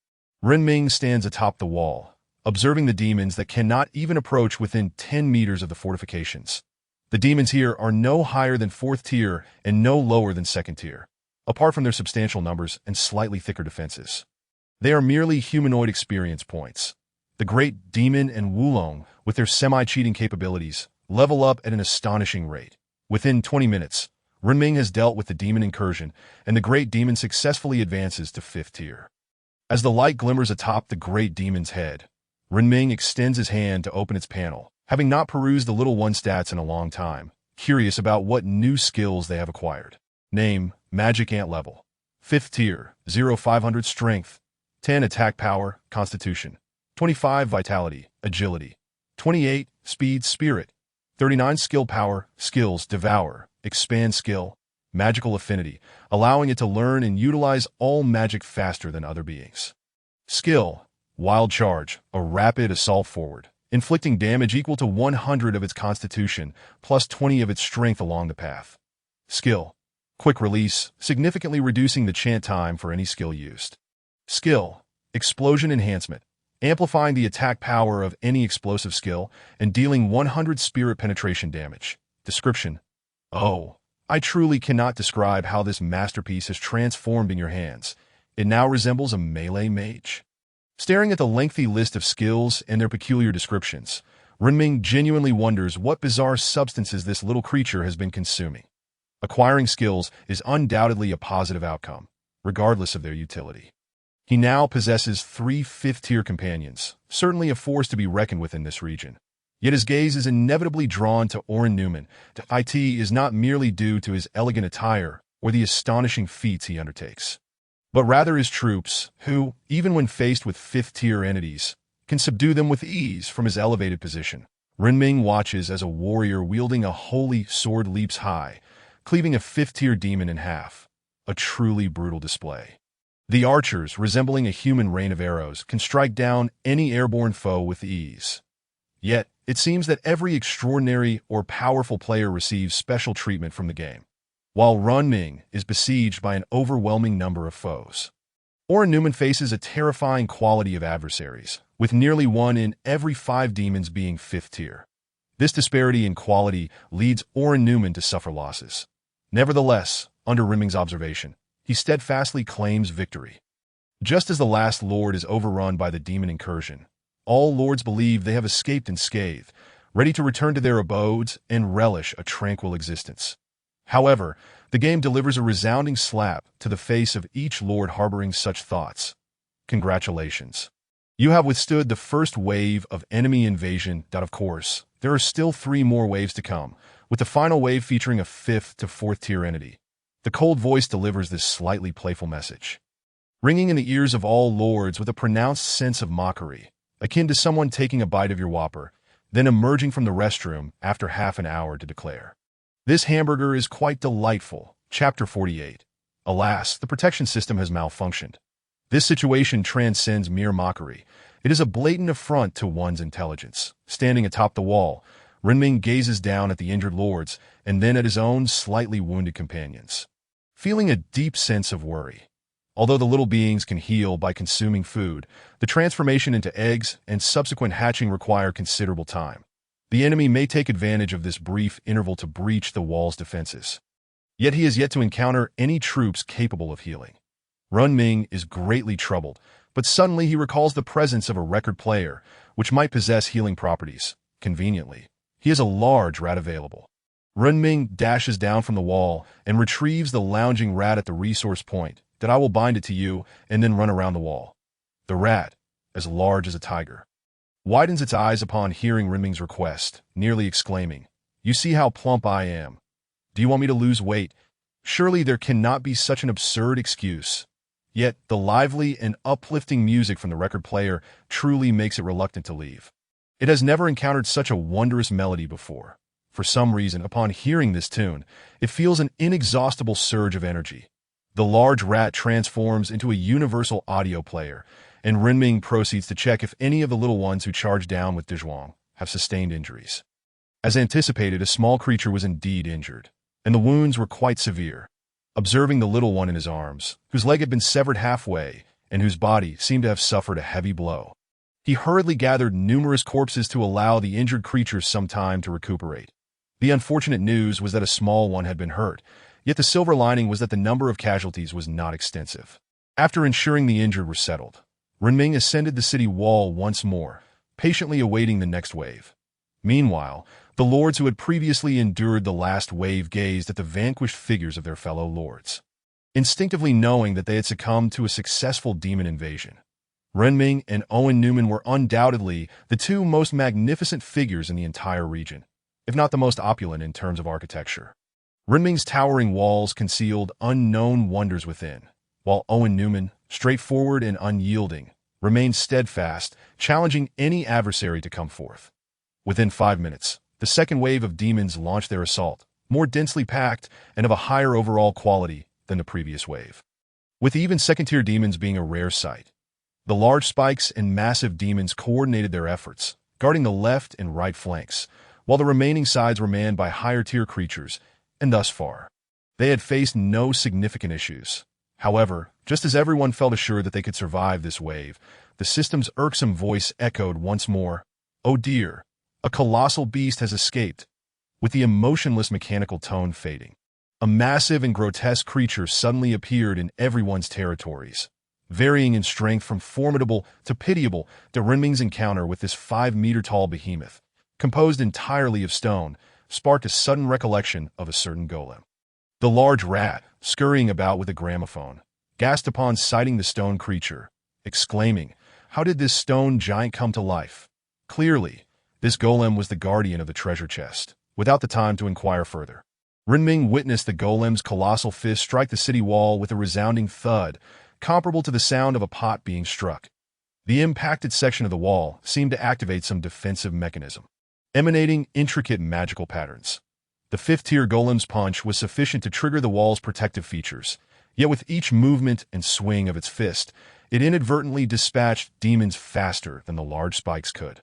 Renming stands atop the wall, observing the demons that cannot even approach within 10 meters of the fortifications. The demons here are no higher than 4th tier and no lower than 2nd tier, apart from their substantial numbers and slightly thicker defenses. They are merely humanoid experience points. The great demon and Wulong, with their semi-cheating capabilities, level up at an astonishing rate. Within 20 minutes, Renming has dealt with the demon incursion, and the great demon successfully advances to 5th tier. As the light glimmers atop the great demon's head, Renming extends his hand to open its panel, having not perused the little one stats in a long time, curious about what new skills they have acquired. Name, Magic Ant level. 5th tier, 0-500 strength, 10 attack power, constitution, 25 vitality, agility, 28 speed, spirit, 39 skill power, skills, devour, expand skill, magical affinity, allowing it to learn and utilize all magic faster than other beings. Skill, wild charge, a rapid assault forward, inflicting damage equal to 100 of its constitution, plus 20 of its strength along the path. Skill, quick release, significantly reducing the chant time for any skill used. Skill, explosion enhancement, amplifying the attack power of any explosive skill and dealing 100 spirit penetration damage. Description: oh, I truly cannot describe how this masterpiece has transformed in your hands. It now resembles a melee mage. Staring at the lengthy list of skills and their peculiar descriptions, Renming genuinely wonders what bizarre substances this little creature has been consuming. Acquiring skills is undoubtedly a positive outcome, regardless of their utility. He now possesses 3 5th-tier companions, certainly a force to be reckoned with in this region. Yet his gaze is inevitably drawn to Oren Newman. It is not merely due to his elegant attire or the astonishing feats he undertakes, but rather his troops, who, even when faced with 5th-tier entities, can subdue them with ease from his elevated position. Renming watches as a warrior wielding a holy sword leaps high, cleaving a 5th-tier demon in half. A truly brutal display. The archers, resembling a human rain of arrows, can strike down any airborne foe with ease. Yet, it seems that every extraordinary or powerful player receives special treatment from the game, while Renming is besieged by an overwhelming number of foes. Oren Newman faces a terrifying quality of adversaries, with nearly 1 in every 5 demons being 5th tier. This disparity in quality leads Oren Newman to suffer losses. Nevertheless, under Renming's observation, he steadfastly claims victory. Just as the last lord is overrun by the demon incursion, all lords believe they have escaped unscathed, ready to return to their abodes and relish a tranquil existence. However, the game delivers a resounding slap to the face of each lord harboring such thoughts. Congratulations. You have withstood the first wave of enemy invasion. Of course, there are still 3 more waves to come, with the final wave featuring a 5th to 4th tier entity. The cold voice delivers this slightly playful message, ringing in the ears of all lords with a pronounced sense of mockery, akin to someone taking a bite of your Whopper, then emerging from the restroom after half an hour to declare, "This hamburger is quite delightful." Chapter 48. Alas, the protection system has malfunctioned. This situation transcends mere mockery. It is a blatant affront to one's intelligence. Standing atop the wall, Renming gazes down at the injured lords and then at his own slightly wounded companions, feeling a deep sense of worry. Although the little beings can heal by consuming food, the transformation into eggs and subsequent hatching require considerable time. The enemy may take advantage of this brief interval to breach the wall's defenses. Yet he has yet to encounter any troops capable of healing. Renming is greatly troubled, But suddenly he recalls the presence of a record player, which might possess healing properties. Conveniently, he has a large rat available. Renming dashes down from the wall and retrieves the lounging rat at the resource point. That I will bind it to you and then run around the wall. The rat, as large as a tiger, widens its eyes upon hearing Renming's request, nearly exclaiming, "You see how plump I am. Do you want me to lose weight?" Surely there cannot be such an absurd excuse. Yet the lively and uplifting music from the record player truly makes it reluctant to leave. It has never encountered such a wondrous melody before. For some reason, upon hearing this tune, it feels an inexhaustible surge of energy. The large rat transforms into a universal audio player, and Renming proceeds to check if any of the little ones who charge down with Dezhuang have sustained injuries. As anticipated, a small creature was indeed injured, and the wounds were quite severe. Observing the little one in his arms, whose leg had been severed halfway, and whose body seemed to have suffered a heavy blow, he hurriedly gathered numerous corpses to allow the injured creature some time to recuperate. The unfortunate news was that a small one had been hurt, yet the silver lining was that the number of casualties was not extensive. After ensuring the injured were settled, Renming ascended the city wall once more, patiently awaiting the next wave. Meanwhile, the lords who had previously endured the last wave gazed at the vanquished figures of their fellow lords, instinctively knowing that they had succumbed to a successful demon invasion. Renming and Owen Newman were undoubtedly the two most magnificent figures in the entire region, if not the most opulent in terms of architecture. Renming's towering walls concealed unknown wonders within, while Owen Newman, straightforward and unyielding, remained steadfast, challenging any adversary to come forth. Within 5 minutes, the second wave of demons launched their assault, more densely packed and of a higher overall quality than the previous wave. With even second-tier demons being a rare sight, the large spikes and massive demons coordinated their efforts, guarding the left and right flanks, while the remaining sides were manned by higher-tier creatures, and thus far, they had faced no significant issues. However, just as everyone felt assured that they could survive this wave, the system's irksome voice echoed once more, "Oh dear, a colossal beast has escaped," with the emotionless mechanical tone fading. A massive and grotesque creature suddenly appeared in everyone's territories, varying in strength from formidable to pitiable. Renming's encounter with this 5-meter-tall behemoth, composed entirely of stone, sparked a sudden recollection of a certain golem. The large rat, scurrying about with a gramophone, gasped upon sighting the stone creature, exclaiming, "How did this stone giant come to life?" Clearly, this golem was the guardian of the treasure chest. Without the time to inquire further, Renming witnessed the golem's colossal fist strike the city wall with a resounding thud, comparable to the sound of a pot being struck. The impacted section of the wall seemed to activate some defensive mechanism, emanating intricate magical patterns. The fifth-tier golem's punch was sufficient to trigger the wall's protective features, yet with each movement and swing of its fist, it inadvertently dispatched demons faster than the large spikes could.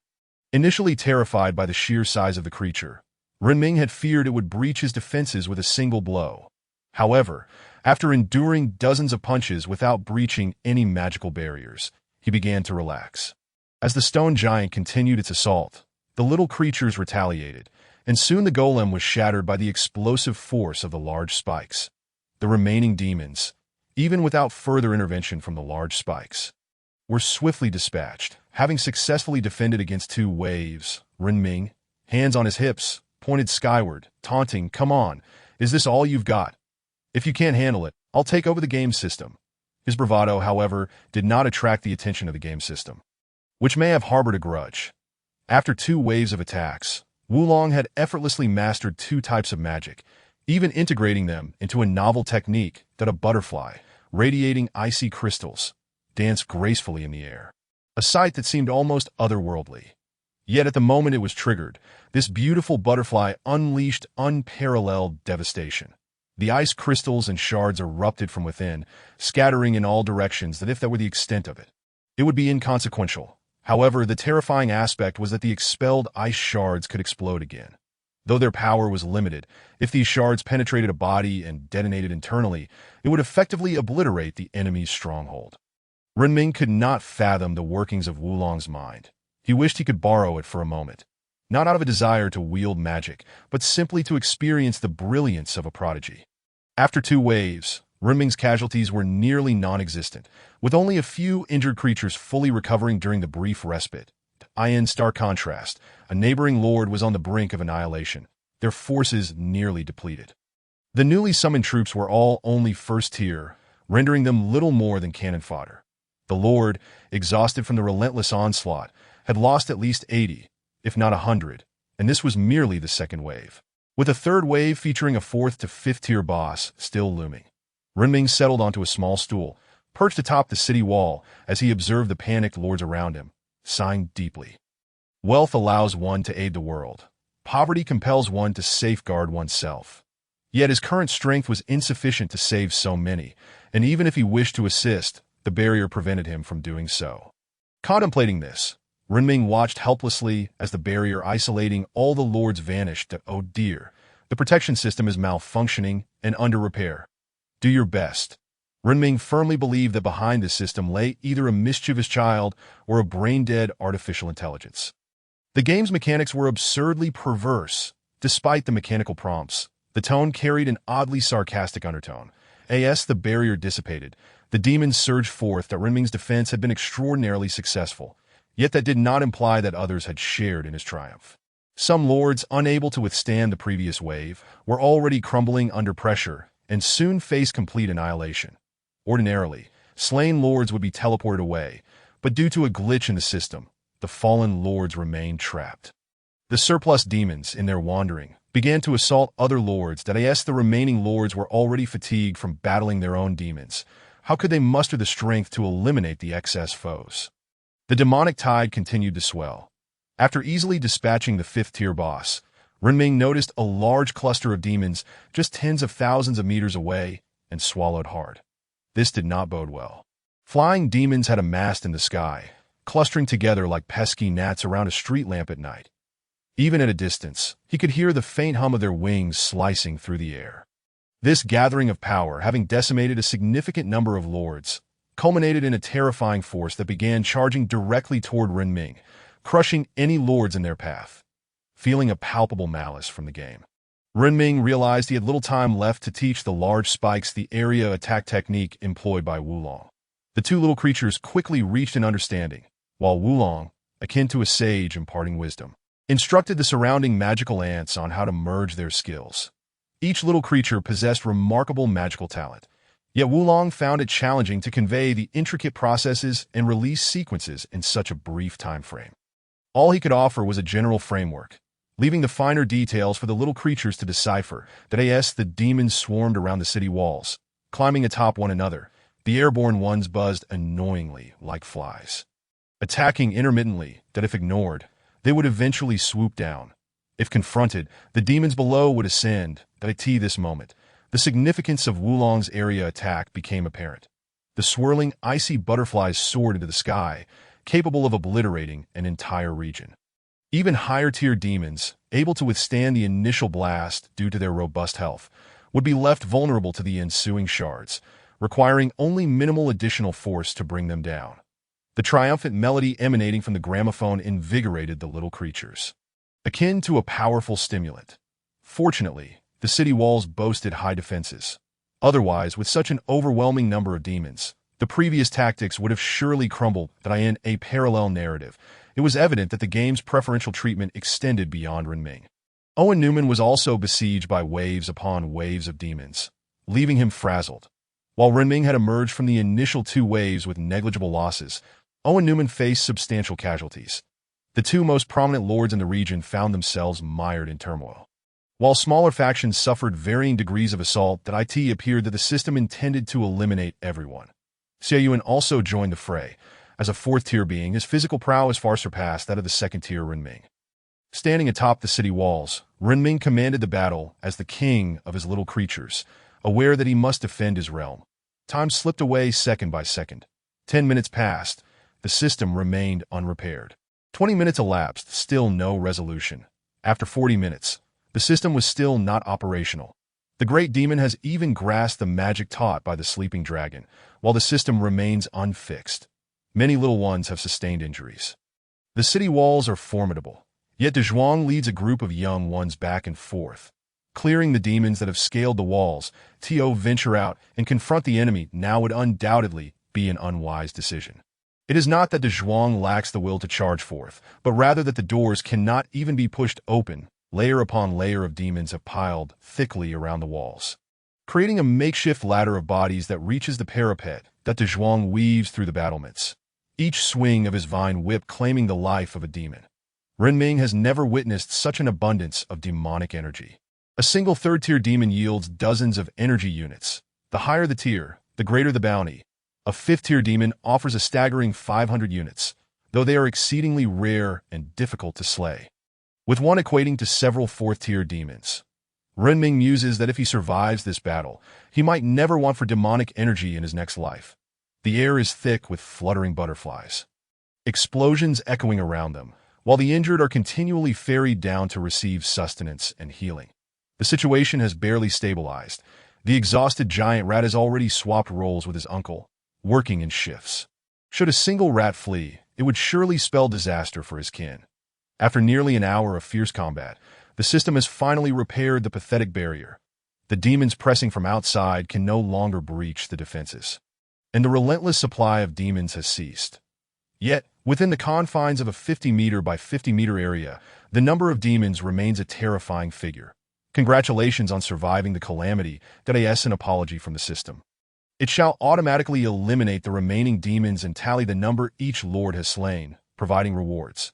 Initially terrified by the sheer size of the creature, Renming had feared it would breach his defenses with a single blow. However, after enduring dozens of punches without breaching any magical barriers, he began to relax. As the stone giant continued its assault, the little creatures retaliated, and soon the golem was shattered by the explosive force of the large spikes. The remaining demons, even without further intervention from the large spikes, were swiftly dispatched. Having successfully defended against 2 waves, Renming, hands on his hips, pointed skyward, taunting, "Come on, is this all you've got? If you can't handle it, I'll take over the game system." His bravado, however, did not attract the attention of the game system, which may have harbored a grudge. After 2 waves of attacks, Wulong had effortlessly mastered 2 types of magic, even integrating them into a novel technique that a butterfly, radiating icy crystals, danced gracefully in the air. A sight that seemed almost otherworldly. Yet at the moment it was triggered, this beautiful butterfly unleashed unparalleled devastation. The ice crystals and shards erupted from within, scattering in all directions as if that were the extent of it. It would be inconsequential. However, the terrifying aspect was that the expelled ice shards could explode again. Though their power was limited, if these shards penetrated a body and detonated internally, it would effectively obliterate the enemy's stronghold. Renming could not fathom the workings of Wulong's mind. He wished he could borrow it for a moment, not out of a desire to wield magic, but simply to experience the brilliance of a prodigy. After 2 waves, Renming's casualties were nearly non-existent, with only a few injured creatures fully recovering during the brief respite. In stark contrast, a neighboring lord was on the brink of annihilation, their forces nearly depleted. The newly summoned troops were all only first tier, rendering them little more than cannon fodder. The lord, exhausted from the relentless onslaught, had lost at least 80, if not 100, and this was merely the second wave, with a third wave featuring a 4th to 5th tier boss still looming. Renming settled onto a small stool, perched atop the city wall as he observed the panicked lords around him, sighing deeply. Wealth allows one to aid the world. Poverty compels one to safeguard oneself. Yet his current strength was insufficient to save so many, and even if he wished to assist, the barrier prevented him from doing so. Contemplating this, Renming watched helplessly as the barrier isolating all the lords vanished. Oh dear, the protection system is malfunctioning and under repair. Do your best. Renming firmly believed that behind this system lay either a mischievous child or a brain-dead artificial intelligence. The game's mechanics were absurdly perverse. Despite the mechanical prompts, the tone carried an oddly sarcastic undertone. As the barrier dissipated, the demons surged forth that Renming's defense had been extraordinarily successful, yet that did not imply that others had shared in his triumph. Some lords, unable to withstand the previous wave, were already crumbling under pressure and soon faced complete annihilation. Ordinarily, slain lords would be teleported away, but due to a glitch in the system, the fallen lords remained trapped. The surplus demons, in their wandering, began to assault other lords that the remaining lords were already fatigued from battling their own demons. How could they muster the strength to eliminate the excess foes? The demonic tide continued to swell. After easily dispatching the 5th tier boss, Renming noticed a large cluster of demons just tens of thousands of meters away and swallowed hard. This did not bode well. Flying demons had amassed in the sky, clustering together like pesky gnats around a street lamp at night. Even at a distance, he could hear the faint hum of their wings slicing through the air. This gathering of power, having decimated a significant number of lords, culminated in a terrifying force that began charging directly toward Renming, crushing any lords in their path. Feeling a palpable malice from the game, Renming realized he had little time left to teach the large spikes the area attack technique employed by Wulong. The two little creatures quickly reached an understanding, while Wulong, akin to a sage imparting wisdom, instructed the surrounding magical ants on how to merge their skills. Each little creature possessed remarkable magical talent, yet Wulong found it challenging to convey the intricate processes and release sequences in such a brief time frame. All he could offer was a general framework, leaving the finer details for the little creatures to decipher. The demons swarmed around the city walls, climbing atop one another. The airborne ones buzzed annoyingly like flies, attacking intermittently that if ignored, they would eventually swoop down. If confronted, the demons below would ascend. This moment, the significance of Wulong's area attack became apparent. The swirling, icy butterflies soared into the sky, capable of obliterating an entire region. Even higher-tier demons, able to withstand the initial blast due to their robust health, would be left vulnerable to the ensuing shards, requiring only minimal additional force to bring them down. The triumphant melody emanating from the gramophone invigorated the little creatures, akin to a powerful stimulant. Fortunately, the city walls boasted high defenses. Otherwise, with such an overwhelming number of demons, the previous tactics would have surely crumbled. In a parallel narrative, it was evident that the game's preferential treatment extended beyond Renming. Owen Newman was also besieged by waves upon waves of demons, leaving him frazzled. While Renming had emerged from the initial two waves with negligible losses, Owen Newman faced substantial casualties. The two most prominent lords in the region found themselves mired in turmoil. While smaller factions suffered varying degrees of assault, it appeared that the system intended to eliminate everyone. Xie Yuan also joined the fray. As a 4th-tier being, his physical prowess far surpassed that of the 2nd-tier Renming. Standing atop the city walls, Renming commanded the battle as the king of his little creatures, aware that he must defend his realm. Time slipped away second by second. 10 minutes passed. The system remained unrepaired. 20 minutes elapsed, still no resolution. After 40 minutes, the system was still not operational. The great demon has even grasped the magic taught by the sleeping dragon, while the system remains unfixed. Many little ones have sustained injuries. The city walls are formidable, yet De Zhuang leads a group of young ones back and forth. Clearing the demons that have scaled the walls, To venture out and confront the enemy now would undoubtedly be an unwise decision. It is not that the Zhuang lacks the will to charge forth, but rather that the doors cannot even be pushed open. Layer upon layer of demons have piled thickly around the walls, creating a makeshift ladder of bodies that reaches the parapet that the Zhuang weaves through the battlements, each swing of his vine whip claiming the life of a demon. Renming has never witnessed such an abundance of demonic energy. A single third-tier demon yields dozens of energy units. The higher the tier, the greater the bounty. A fifth-tier demon offers a staggering 500 units, though they are exceedingly rare and difficult to slay, with one equating to several fourth-tier demons. Renming muses that if he survives this battle, he might never want for demonic energy in his next life. The air is thick with fluttering butterflies, explosions echoing around them, while the injured are continually ferried down to receive sustenance and healing. The situation has barely stabilized. The exhausted giant rat has already swapped roles with his uncle, working in shifts. Should a single rat flee, it would surely spell disaster for his kin. After nearly an hour of fierce combat, the system has finally repaired the pathetic barrier. The demons pressing from outside can no longer breach the defenses, and the relentless supply of demons has ceased. Yet, within the confines of a 50-meter by 50-meter area, the number of demons remains a terrifying figure. Congratulations on surviving the calamity. An apology from the system. It shall automatically eliminate the remaining demons and tally the number each lord has slain, providing rewards.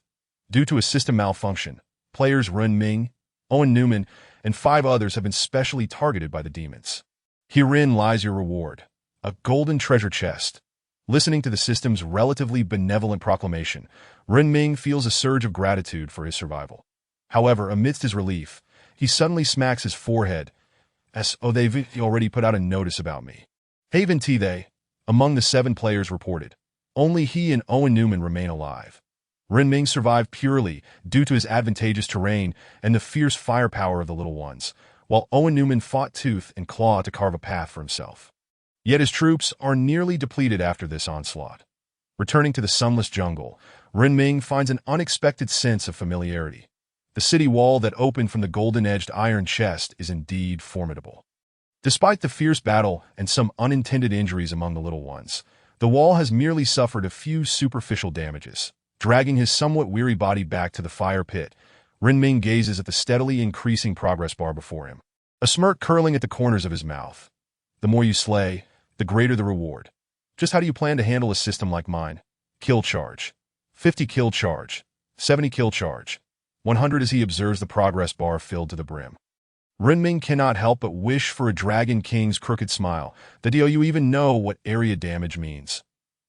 Due to a system malfunction, players Renming, Owen Newman, and 5 others have been specially targeted by the demons. Herein lies your reward, a golden treasure chest. Listening to the system's relatively benevolent proclamation, Renming feels a surge of gratitude for his survival. However, amidst his relief, he suddenly smacks his forehead. They've already put out a notice about me. Haven T. Among the 7 players reported, only he and Owen Newman remain alive. Renming survived purely due to his advantageous terrain and the fierce firepower of the little ones, while Owen Newman fought tooth and claw to carve a path for himself. Yet his troops are nearly depleted after this onslaught. Returning to the sunless jungle, Renming finds an unexpected sense of familiarity. The city wall that opened from the golden-edged iron chest is indeed formidable. Despite the fierce battle and some unintended injuries among the little ones, the wall has merely suffered a few superficial damages. Dragging his somewhat weary body back to the fire pit, Renming gazes at the steadily increasing progress bar before him, a smirk curling at the corners of his mouth. The more you slay, the greater the reward. Just how do you plan to handle a system like mine? Kill charge. 50 kill charge. 70 kill charge. 100 as he observes the progress bar filled to the brim. Renming cannot help but wish for a Dragon King's crooked smile. Do you even know what area damage means?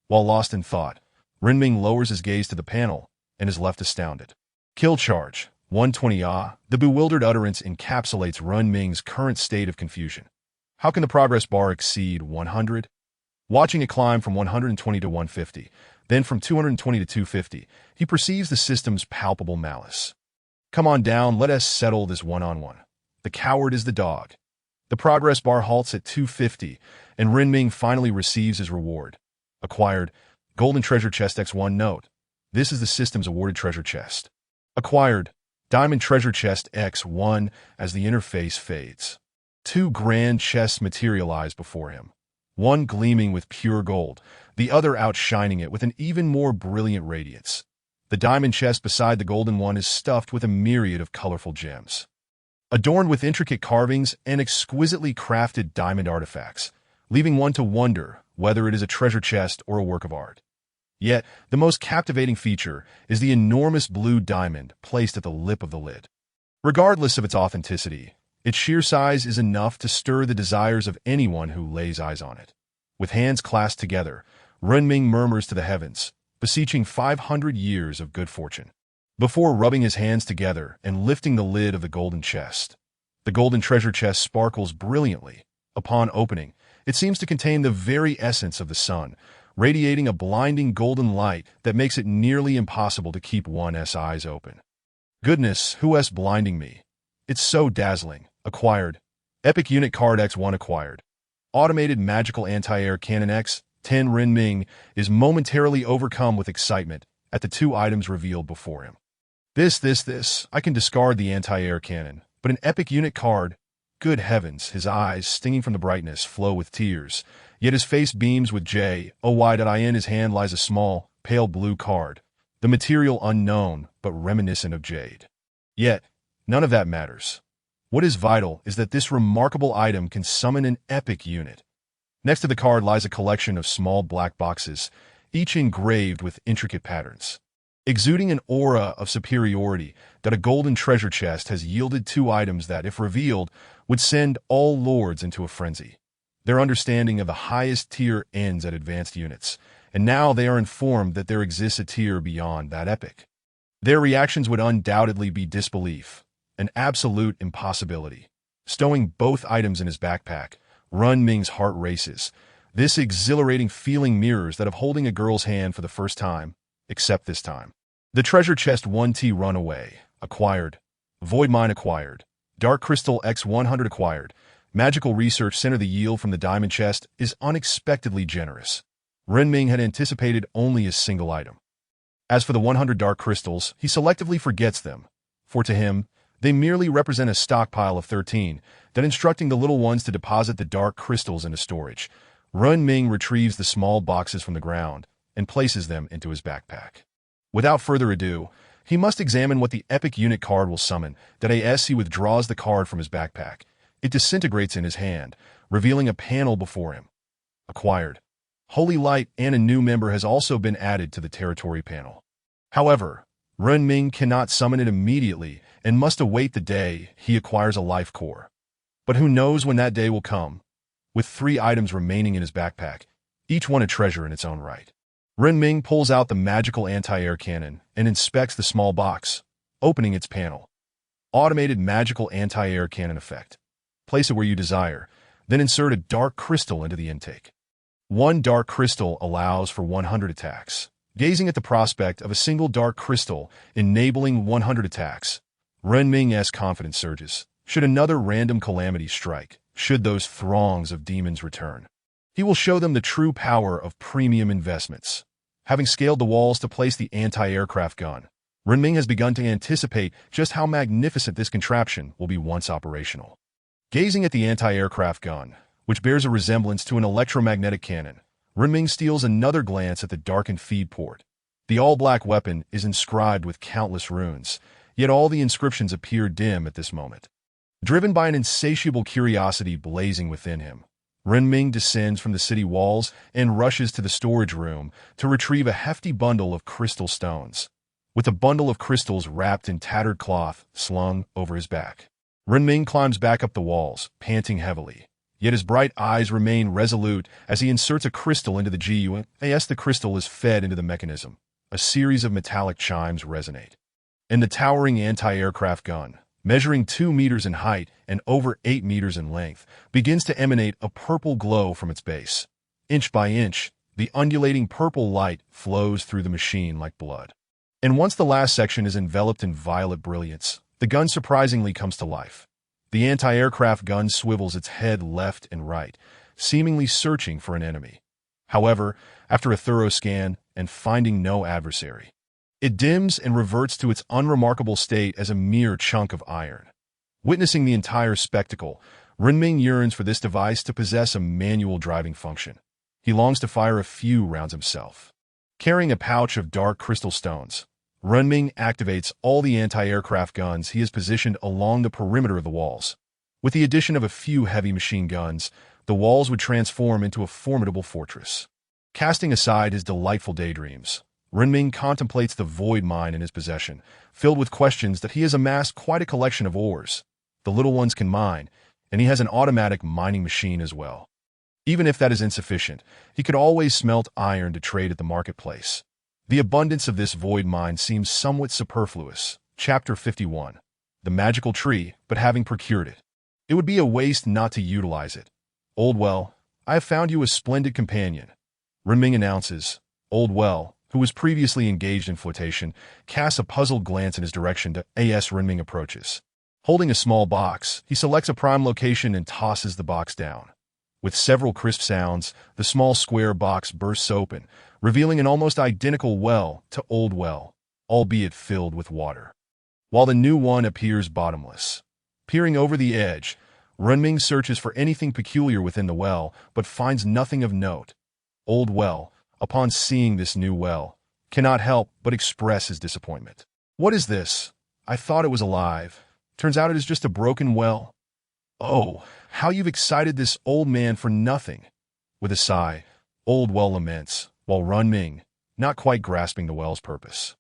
While lost in thought, Renming lowers his gaze to the panel and is left astounded. Kill charge. 120 The bewildered utterance encapsulates Renming's current state of confusion. How can the progress bar exceed 100? Watching it climb from 120 to 150, then from 220 to 250, he perceives the system's palpable malice. Come on down, let us settle this one-on-one. The coward is the dog. The progress bar halts at 250, and Renming finally receives his reward. Acquired, Golden Treasure Chest X1 Note. This is the system's awarded treasure chest. Acquired, Diamond Treasure Chest X1 as the interface fades. 2 grand chests materialize before him, one gleaming with pure gold, the other outshining it with an even more brilliant radiance. The diamond chest beside the golden one is stuffed with a myriad of colorful gems, adorned with intricate carvings and exquisitely crafted diamond artifacts, leaving one to wonder whether it is a treasure chest or a work of art. Yet, the most captivating feature is the enormous blue diamond placed at the lip of the lid. Regardless of its authenticity, its sheer size is enough to stir the desires of anyone who lays eyes on it. With hands clasped together, Renming murmurs to the heavens, beseeching 500 years of good fortune. Before rubbing his hands together and lifting the lid of the golden chest, the golden treasure chest sparkles brilliantly. Upon opening, it seems to contain the very essence of the sun, radiating a blinding golden light that makes it nearly impossible to keep one's eyes open. Goodness, who's blinding me? It's so dazzling. Acquired. Epic Unit Card X1 acquired. Automated Magical Anti-Air Cannon X10 Renming is momentarily overcome with excitement at the 2 items revealed before him. This, I can discard the anti-air cannon, but an epic unit card, Good heavens, his eyes, stinging from the brightness, flow with tears. Yet his face beams with joy. In his hand lies a small, pale blue card, the material unknown, but reminiscent of jade. Yet, none of that matters. What is vital is that this remarkable item can summon an epic unit. Next to the card lies a collection of small black boxes, each engraved with intricate patterns, exuding an aura of superiority. That a golden treasure chest has yielded two items that, if revealed, would send all lords into a frenzy. Their understanding of the highest tier ends at advanced units, and now they are informed that there exists a tier beyond that epic. Their reactions would undoubtedly be disbelief, an absolute impossibility. Stowing both items in his backpack, Runming's heart races. This exhilarating feeling mirrors that of holding a girl's hand for the first time, except this time. The treasure chest 1T runaway, acquired. Void mine acquired. Dark Crystal X100 acquired. Magical Research Center. The yield from the diamond chest is unexpectedly generous. Runming had anticipated only a single item. As for the 100 dark crystals, he selectively forgets them, for to him, they merely represent a stockpile of 13, then instructing the little ones to deposit the dark crystals into storage. Runming retrieves the small boxes from the ground and places them into his backpack. Without further ado, he must examine what the epic unit card will summon. As he withdraws the card from his backpack, it disintegrates in his hand, revealing a panel before him. Acquired. Holy Light and a new member has also been added to the territory panel. However, Runming cannot summon it immediately and must await the day he acquires a life core. But who knows when that day will come? With 3 items remaining in his backpack, each one a treasure in its own right, Runming pulls out the magical anti-air cannon and inspects the small box, opening its panel. Automated magical anti-air cannon effect. Place it where you desire, then insert a dark crystal into the intake. 1 dark crystal allows for 100 attacks. Gazing at the prospect of a single dark crystal enabling 100 attacks, Runming's confidence surges. Should another random calamity strike, should those throngs of demons return, he will show them the true power of premium investments. Having scaled the walls to place the anti-aircraft gun, Runming has begun to anticipate just how magnificent this contraption will be once operational. Gazing at the anti-aircraft gun, which bears a resemblance to an electromagnetic cannon, Runming steals another glance at the darkened feed port. The all-black weapon is inscribed with countless runes, yet all the inscriptions appear dim at this moment. Driven by an insatiable curiosity blazing within him, Runming descends from the city walls and rushes to the storage room to retrieve a hefty bundle of crystal stones. With a bundle of crystals wrapped in tattered cloth slung over his back, Runming climbs back up the walls, panting heavily. Yet his bright eyes remain resolute as he inserts a crystal into the GUS. The crystal is fed into the mechanism. A series of metallic chimes resonate. And the towering anti-aircraft gun, measuring 2 meters in height and over 8 meters in length, begins to emanate a purple glow from its base. Inch by inch, the undulating purple light flows through the machine like blood. And once the last section is enveloped in violet brilliance, the gun surprisingly comes to life. The anti-aircraft gun swivels its head left and right, seemingly searching for an enemy. However, after a thorough scan and finding no adversary, it dims and reverts to its unremarkable state as a mere chunk of iron. Witnessing the entire spectacle, Runming yearns for this device to possess a manual driving function. He longs to fire a few rounds himself. Carrying a pouch of dark crystal stones, Runming activates all the anti-aircraft guns he has positioned along the perimeter of the walls. With the addition of a few heavy machine guns, the walls would transform into a formidable fortress. Casting aside his delightful daydreams, Runming contemplates the void mine in his possession, filled with questions that he has amassed quite a collection of ores. The little ones can mine, and he has an automatic mining machine as well. Even if that is insufficient, he could always smelt iron to trade at the marketplace. The abundance of this void mine seems somewhat superfluous. Chapter 51. The magical tree, but having procured it, it would be a waste not to utilize it. Oldwell, I have found you a splendid companion, Runming announces. Oldwell, who was previously engaged in flotation, casts a puzzled glance in his direction as Runming approaches. Holding a small box, he selects a prime location and tosses the box down. With several crisp sounds, the small square box bursts open, revealing an almost identical well to Old Well, albeit filled with water, while the new one appears bottomless. Peering over the edge, Renming searches for anything peculiar within the well, but finds nothing of note. Old Well, upon seeing this new well, cannot help but express his disappointment. "What is this? I thought it was alive. Turns out it is just a broken well. Oh, how you've excited this old man for nothing." With a sigh, Old Well laments, while Renming, not quite grasping the well's purpose,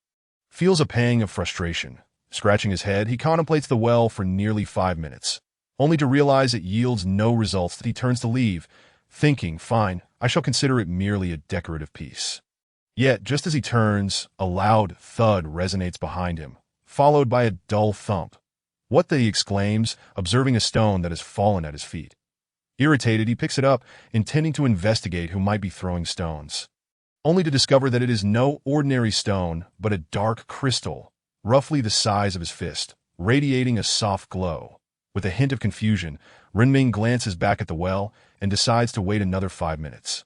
feels a pang of frustration. Scratching his head, he contemplates the well for nearly 5 minutes, only to realize it yields no results that he turns to leave, thinking, "Fine, I shall consider it merely a decorative piece." Yet, just as he turns, a loud thud resonates behind him, followed by a dull thump. "What the?" he exclaims, observing a stone that has fallen at his feet. Irritated, he picks it up, intending to investigate who might be throwing stones, only to discover that it is no ordinary stone, but a dark crystal, roughly the size of his fist, radiating a soft glow. With a hint of confusion, Renming glances back at the well and decides to wait another 5 minutes.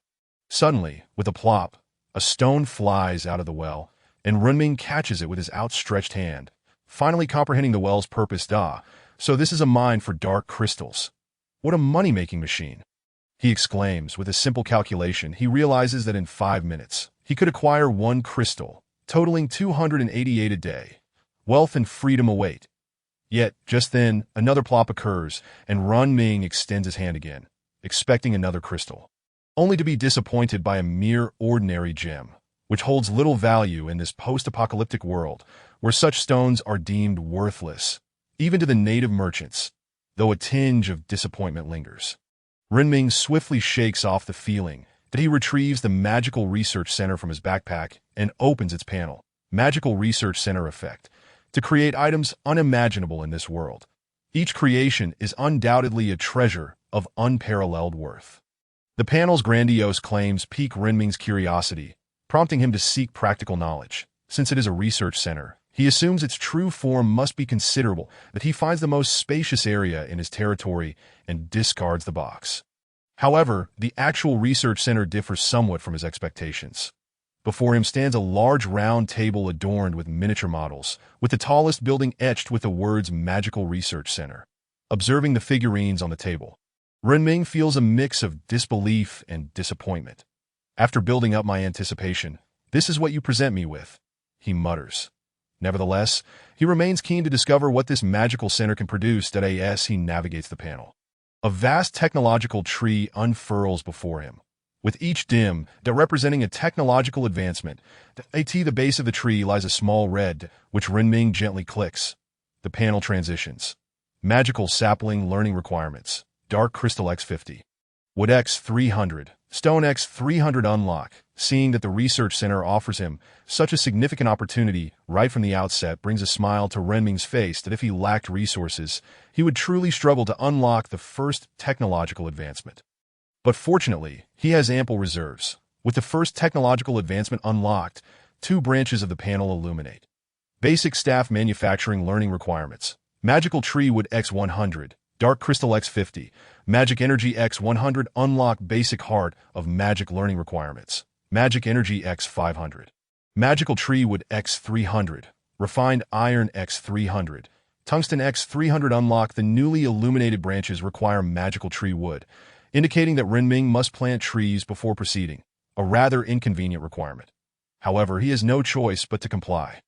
Suddenly, with a plop, a stone flies out of the well, and Renming catches it with his outstretched hand, finally comprehending the well's purpose. So this is a mine for dark crystals. What a money-making machine, he exclaims. With a simple calculation, he realizes that in 5 minutes, he could acquire 1 crystal, totaling 288 a day. Wealth and freedom await. Yet, just then, another plop occurs, and Renming extends his hand again, expecting another crystal, only to be disappointed by a mere ordinary gem, which holds little value in this post-apocalyptic world, where such stones are deemed worthless, even to the native merchants, though a tinge of disappointment lingers. Renming swiftly shakes off the feeling that he retrieves the Magical Research Center from his backpack and opens its panel. Magical Research Center effect, to create items unimaginable in this world. Each creation is undoubtedly a treasure of unparalleled worth. The panel's grandiose claims pique Renming's curiosity, prompting him to seek practical knowledge. Since it is a research center, he assumes its true form must be considerable, that he finds the most spacious area in his territory and discards the box. However, the actual research center differs somewhat from his expectations. Before him stands a large round table adorned with miniature models, with the tallest building etched with the words Magical Research Center. Observing the figurines on the table, Renming feels a mix of disbelief and disappointment. "After building up my anticipation, this is what you present me with," he mutters. Nevertheless, he remains keen to discover what this magical center can produce. As he navigates the panel, a vast technological tree unfurls before him, with each dim representing a technological advancement. At the base of the tree lies a small red, which Renming gently clicks. The panel transitions. Magical sapling learning requirements. Dark Crystal X50. Wood X300. Stone X300 unlock. Seeing that the research center offers him such a significant opportunity right from the outset brings a smile to Renming's face that if he lacked resources, he would truly struggle to unlock the first technological advancement. But fortunately, he has ample reserves. With the first technological advancement unlocked, 2 branches of the panel illuminate. Basic staff manufacturing learning requirements. Magical Tree Wood X100. Dark Crystal X50. Magic Energy X100 unlock basic heart of magic learning requirements. Magic Energy X500. Magical Tree Wood X300. Refined Iron X300. Tungsten X300 unlock the newly illuminated branches require magical tree wood, indicating that Renming must plant trees before proceeding, a rather inconvenient requirement. However, he has no choice but to comply.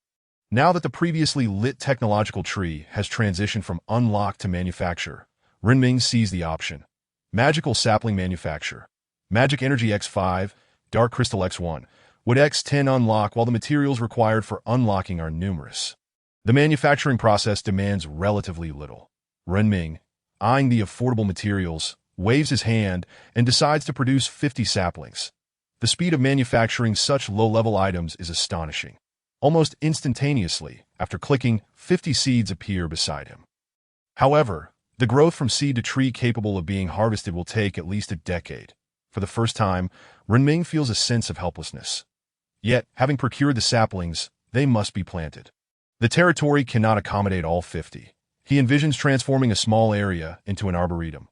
Now that the previously lit technological tree has transitioned from unlock to manufacture, Renming sees the option. Magical Sapling Manufacture. Magic Energy X5, Dark Crystal X1, Wood X10 unlock. While the materials required for unlocking are numerous, the manufacturing process demands relatively little. Renming, eyeing the affordable materials, waves his hand and decides to produce 50 saplings. The speed of manufacturing such low-level items is astonishing. Almost instantaneously, after clicking, 50 seeds appear beside him. However, the growth from seed to tree capable of being harvested will take at least a decade. For the first time, Renming feels a sense of helplessness. Yet, having procured the saplings, they must be planted. The territory cannot accommodate all 50. He envisions transforming a small area into an arboretum.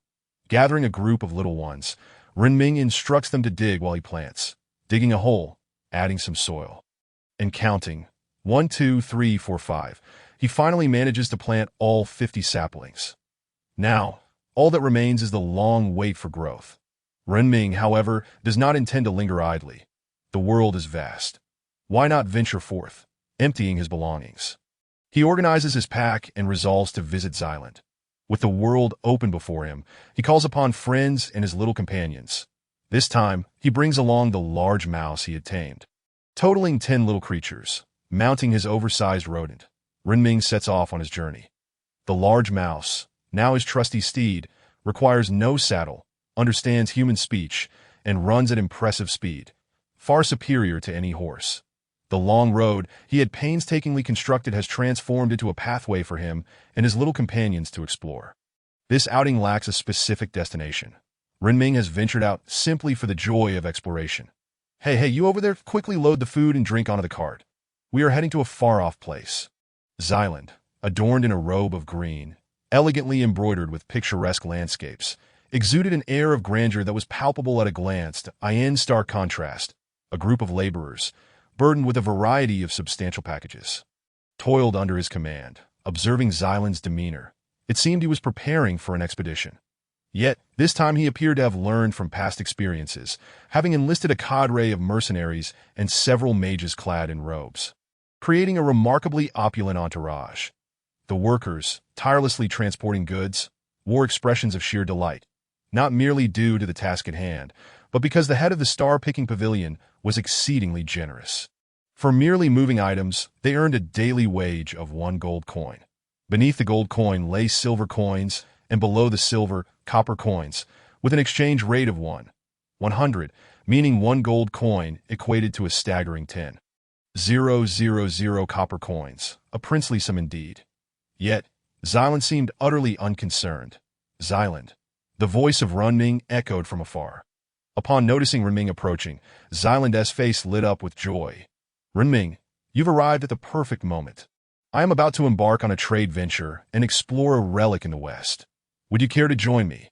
Gathering a group of little ones, Renming instructs them to dig while he plants, digging a hole, adding some soil, and counting 1, 2, 3, 4, 5. He finally manages to plant all 50 saplings. Now, All that remains is the long wait for growth. Renming, however, does not intend to linger idly. The world is vast. Why not venture forth, emptying his belongings? He organizes his pack and resolves to visit Xyland. With the world open before him, he calls upon friends and his little companions. This time, he brings along the large mouse he had tamed. Totaling 10 little creatures, mounting his oversized rodent, Renming sets off on his journey. The large mouse, now his trusty steed, requires no saddle, understands human speech, and runs at impressive speed, far superior to any horse. The long road he had painstakingly constructed has transformed into a pathway for him and his little companions to explore. This outing lacks a specific destination. Renming has ventured out simply for the joy of exploration. Hey, you over there, quickly load the food and drink onto the cart. We are heading to a far-off place. Xyland, adorned in a robe of green, elegantly embroidered with picturesque landscapes, exuded an air of grandeur that was palpable at a glance. In stark contrast, a group of laborers, burdened with a variety of substantial packages, toiled under his command. Observing Xyland's demeanor, it seemed he was preparing for an expedition. Yet, this time he appeared to have learned from past experiences, having enlisted a cadre of mercenaries and several mages clad in robes, creating a remarkably opulent entourage. The workers, tirelessly transporting goods, wore expressions of sheer delight, not merely due to the task at hand, but because the head of the star-picking pavilion was exceedingly generous. For merely moving items, they earned a daily wage of 1 gold coin. Beneath the gold coin lay silver coins, and below the silver, copper coins, with an exchange rate of 100, meaning 1 gold coin equated to a staggering 10,000 copper coins, a princely sum indeed. Yet, Xyland seemed utterly unconcerned. Xyland. The voice of Renming echoed from afar. Upon noticing Renming approaching, Xyland's face lit up with joy. Renming, you've arrived at the perfect moment. I am about to embark on a trade venture and explore a relic in the West. Would you care to join me?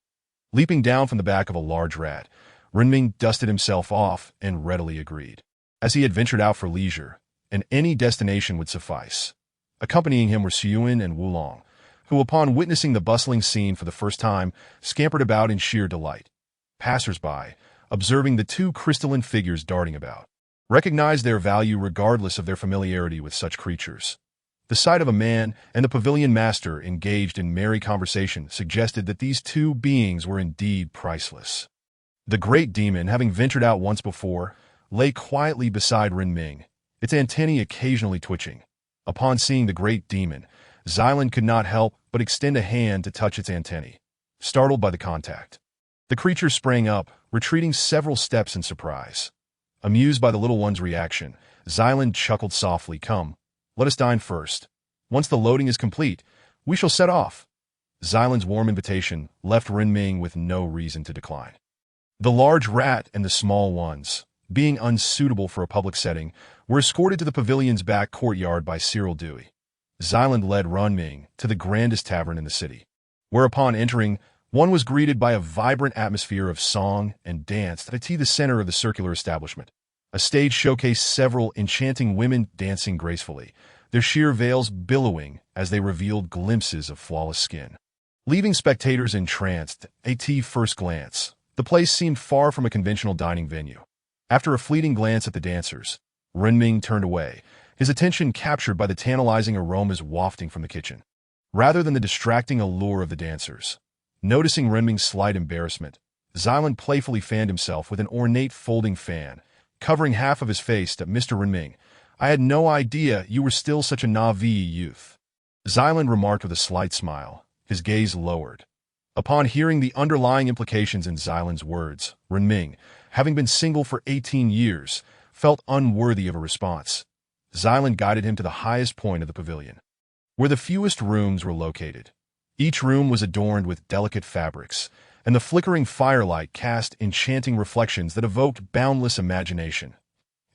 Leaping down from the back of a large rat, Renming dusted himself off and readily agreed. As he had ventured out for leisure, and any destination would suffice. Accompanying him were Xuyuan and Wulong, who, upon witnessing the bustling scene for the first time, scampered about in sheer delight. Passers-by, observing the 2 crystalline figures darting about, recognized their value regardless of their familiarity with such creatures. The sight of a man and the pavilion master engaged in merry conversation suggested that these 2 beings were indeed priceless. The great demon, having ventured out once before, lay quietly beside Renming, its antennae occasionally twitching. Upon seeing the great demon, Xyland could not help but extend a hand to touch its antennae, startled by the contact. The creature sprang up, retreating several steps in surprise. Amused by the little one's reaction, Xyland chuckled softly. Come, let us dine first. Once the loading is complete, we shall set off. Xyland's warm invitation left Renming with no reason to decline. The large rat and the small ones, being unsuitable for a public setting, were escorted to the pavilion's back courtyard by Cyril Dewey. Xyland led Renming to the grandest tavern in the city, where upon entering, one was greeted by a vibrant atmosphere of song and dance that achieved the center of the circular establishment. A stage showcased several enchanting women dancing gracefully, their sheer veils billowing as they revealed glimpses of flawless skin. Leaving spectators entranced, at first glance, the place seemed far from a conventional dining venue. After a fleeting glance at the dancers, Renming turned away, his attention captured by the tantalizing aromas wafting from the kitchen, rather than the distracting allure of the dancers. Noticing Renming's slight embarrassment, Xyland playfully fanned himself with an ornate folding fan, covering half of his face. Mr. Renming, I had no idea you were still such a naive youth. Xyland remarked with a slight smile, his gaze lowered. Upon hearing the underlying implications in Xyland's words, Renming, having been single for 18 years, felt unworthy of a response. Xyland guided him to the highest point of the pavilion, where the fewest rooms were located. Each room was adorned with delicate fabrics, and the flickering firelight cast enchanting reflections that evoked boundless imagination.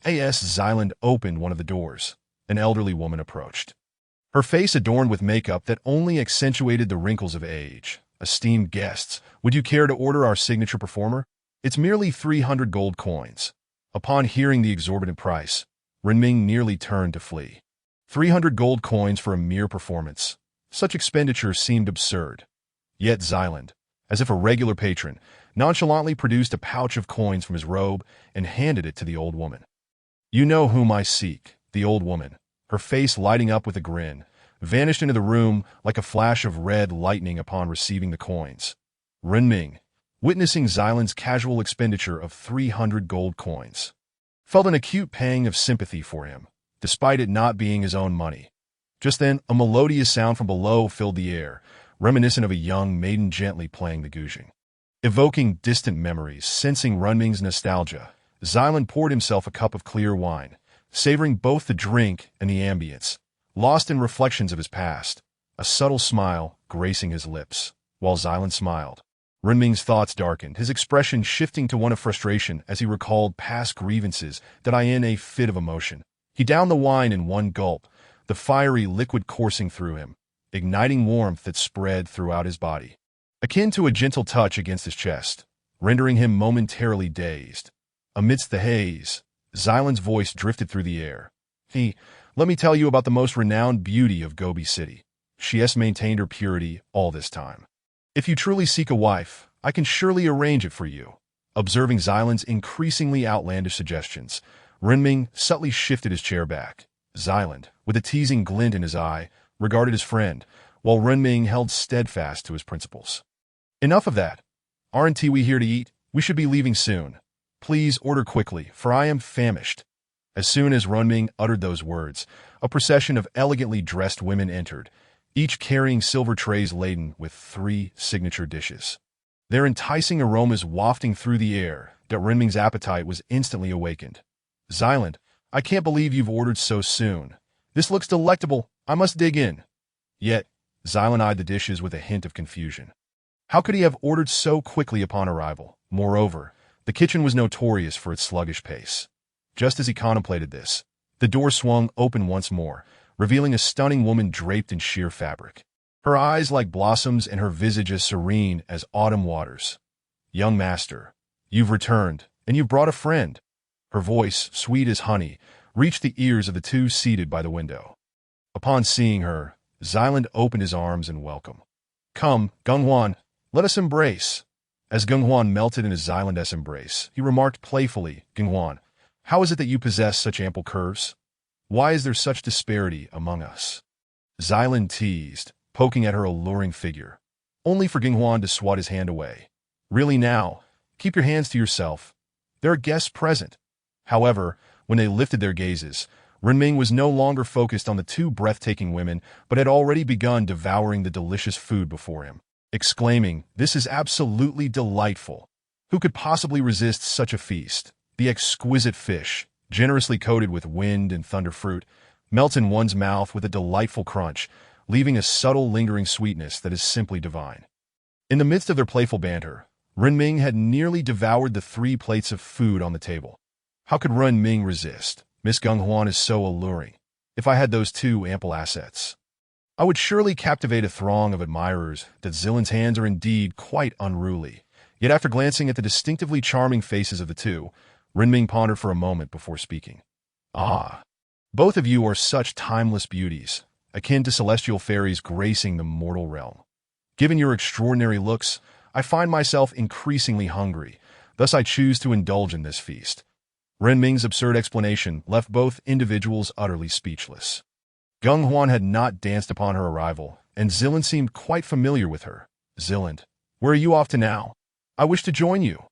As Xyland opened one of the doors, an elderly woman approached, her face adorned with makeup that only accentuated the wrinkles of age. Esteemed guests, would you care to order our signature performer? It's merely 300 gold coins. Upon hearing the exorbitant price, Renming nearly turned to flee. 300 gold coins for a mere performance. Such expenditure seemed absurd. Yet Xyland, as if a regular patron, nonchalantly produced a pouch of coins from his robe and handed it to the old woman. "You know whom I seek," the old woman, her face lighting up with a grin, vanished into the room like a flash of red lightning upon receiving the coins. Renming, witnessing Xylan's casual expenditure of 300 gold coins, felt an acute pang of sympathy for him, despite it not being his own money. Just then, a melodious sound from below filled the air, reminiscent of a young maiden gently playing the guzheng. Evoking distant memories, sensing Renming's nostalgia, Xylan poured himself a cup of clear wine, savoring both the drink and the ambience, lost in reflections of his past, a subtle smile gracing his lips. While Xylan smiled, Renming's thoughts darkened, his expression shifting to one of frustration as he recalled past grievances that in a fit of emotion. He downed the wine in one gulp, the fiery liquid coursing through him, igniting warmth that spread throughout his body, akin to a gentle touch against his chest, rendering him momentarily dazed. Amidst the haze, Xylan's voice drifted through the air. Let me tell you about the most renowned beauty of Gobi City. She has maintained her purity all this time. If you truly seek a wife, I can surely arrange it for you." Observing Xylan's increasingly outlandish suggestions, Renming subtly shifted his chair back. Xylan, with a teasing glint in his eye, regarded his friend, while Renming held steadfast to his principles. "Enough of that. Aren't we here to eat? We should be leaving soon. Please order quickly, for I am famished." As soon as Renming uttered those words, a procession of elegantly dressed women entered, each carrying silver trays laden with 3 signature dishes. Their enticing aromas wafting through the air, that Renming's appetite was instantly awakened. "Xylan, I can't believe you've ordered so soon. This looks delectable. I must dig in." Yet, Xylan eyed the dishes with a hint of confusion. How could he have ordered so quickly upon arrival? Moreover, the kitchen was notorious for its sluggish pace. Just as he contemplated this, the door swung open once more, revealing a stunning woman draped in sheer fabric, her eyes like blossoms and her visage as serene as autumn waters. "Young master, you've returned, and you've brought a friend." Her voice, sweet as honey, reached the ears of the two seated by the window. Upon seeing her, Xylan opened his arms in welcome. "Come, Genghuan, let us embrace." As Genghuan melted in his Xylan's embrace, he remarked playfully, "Genghuan, how is it that you possess such ample curves? Why is there such disparity among us?" Xylan teased, poking at her alluring figure, only for Genghuan to swat his hand away. "Really now, keep your hands to yourself. There are guests present." However, when they lifted their gazes, Renming was no longer focused on the 2 breathtaking women, but had already begun devouring the delicious food before him, exclaiming, "This is absolutely delightful. Who could possibly resist such a feast?" The exquisite fish, generously coated with wind and thunder fruit, melts in one's mouth with a delightful crunch, leaving a subtle lingering sweetness that is simply divine. In the midst of their playful banter, Renming had nearly devoured the 3 plates of food on the table. How could Renming resist? Miss Genghuan is so alluring. If I had those 2 ample assets, I would surely captivate a throng of admirers. That Xylan's hands are indeed quite unruly. Yet after glancing at the distinctively charming faces of the 2, Renming pondered for a moment before speaking. "Ah, both of you are such timeless beauties, akin to celestial fairies gracing the mortal realm. Given your extraordinary looks, I find myself increasingly hungry, thus I choose to indulge in this feast." Renming's absurd explanation left both individuals utterly speechless. Genghuan had not danced upon her arrival, and Xylan seemed quite familiar with her. "Xylan, where are you off to now? I wish to join you."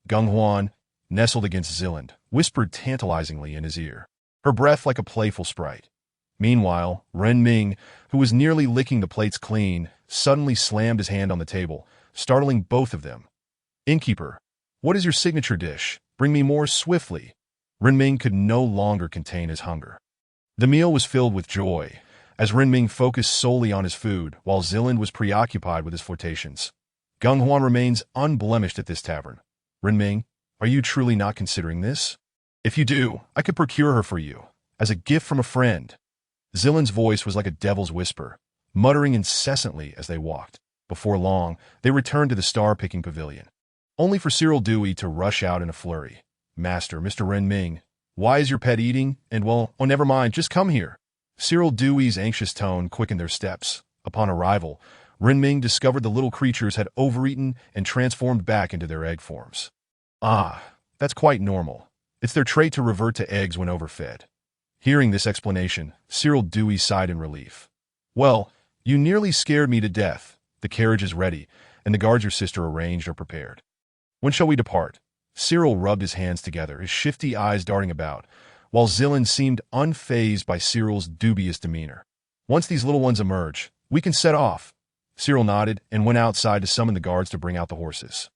Genghuan, nestled against Xylan, whispered tantalizingly in his ear, her breath like a playful sprite. Meanwhile, Renming, who was nearly licking the plates clean, suddenly slammed his hand on the table, startling both of them. "Innkeeper, what is your signature dish? Bring me more swiftly." Renming could no longer contain his hunger. The meal was filled with joy, as Renming focused solely on his food, while Xylan was preoccupied with his flirtations. Genghuan remains unblemished at this tavern. "Renming, are you truly not considering this? If you do, I could procure her for you, as a gift from a friend." Xylan's voice was like a devil's whisper, muttering incessantly as they walked. Before long, they returned to the star-picking pavilion, only for Cyril Dewey to rush out in a flurry. "Master, Mr. Renming, why is your pet eating? And well, oh, never mind, just come here." Cyril Dewey's anxious tone quickened their steps. Upon arrival, Renming discovered the little creatures had overeaten and transformed back into their egg forms. Ah, that's quite normal. It's their trait to revert to eggs when overfed. Hearing this explanation, Cyril Dewey sighed in relief. Well, you nearly scared me to death. The carriage is ready, and the guards your sister arranged are prepared. When shall we depart? Cyril rubbed his hands together, his shifty eyes darting about, while Zilland seemed unfazed by Cyril's dubious demeanor. Once these little ones emerge, we can set off. Cyril nodded and went outside to summon the guards to bring out the horses.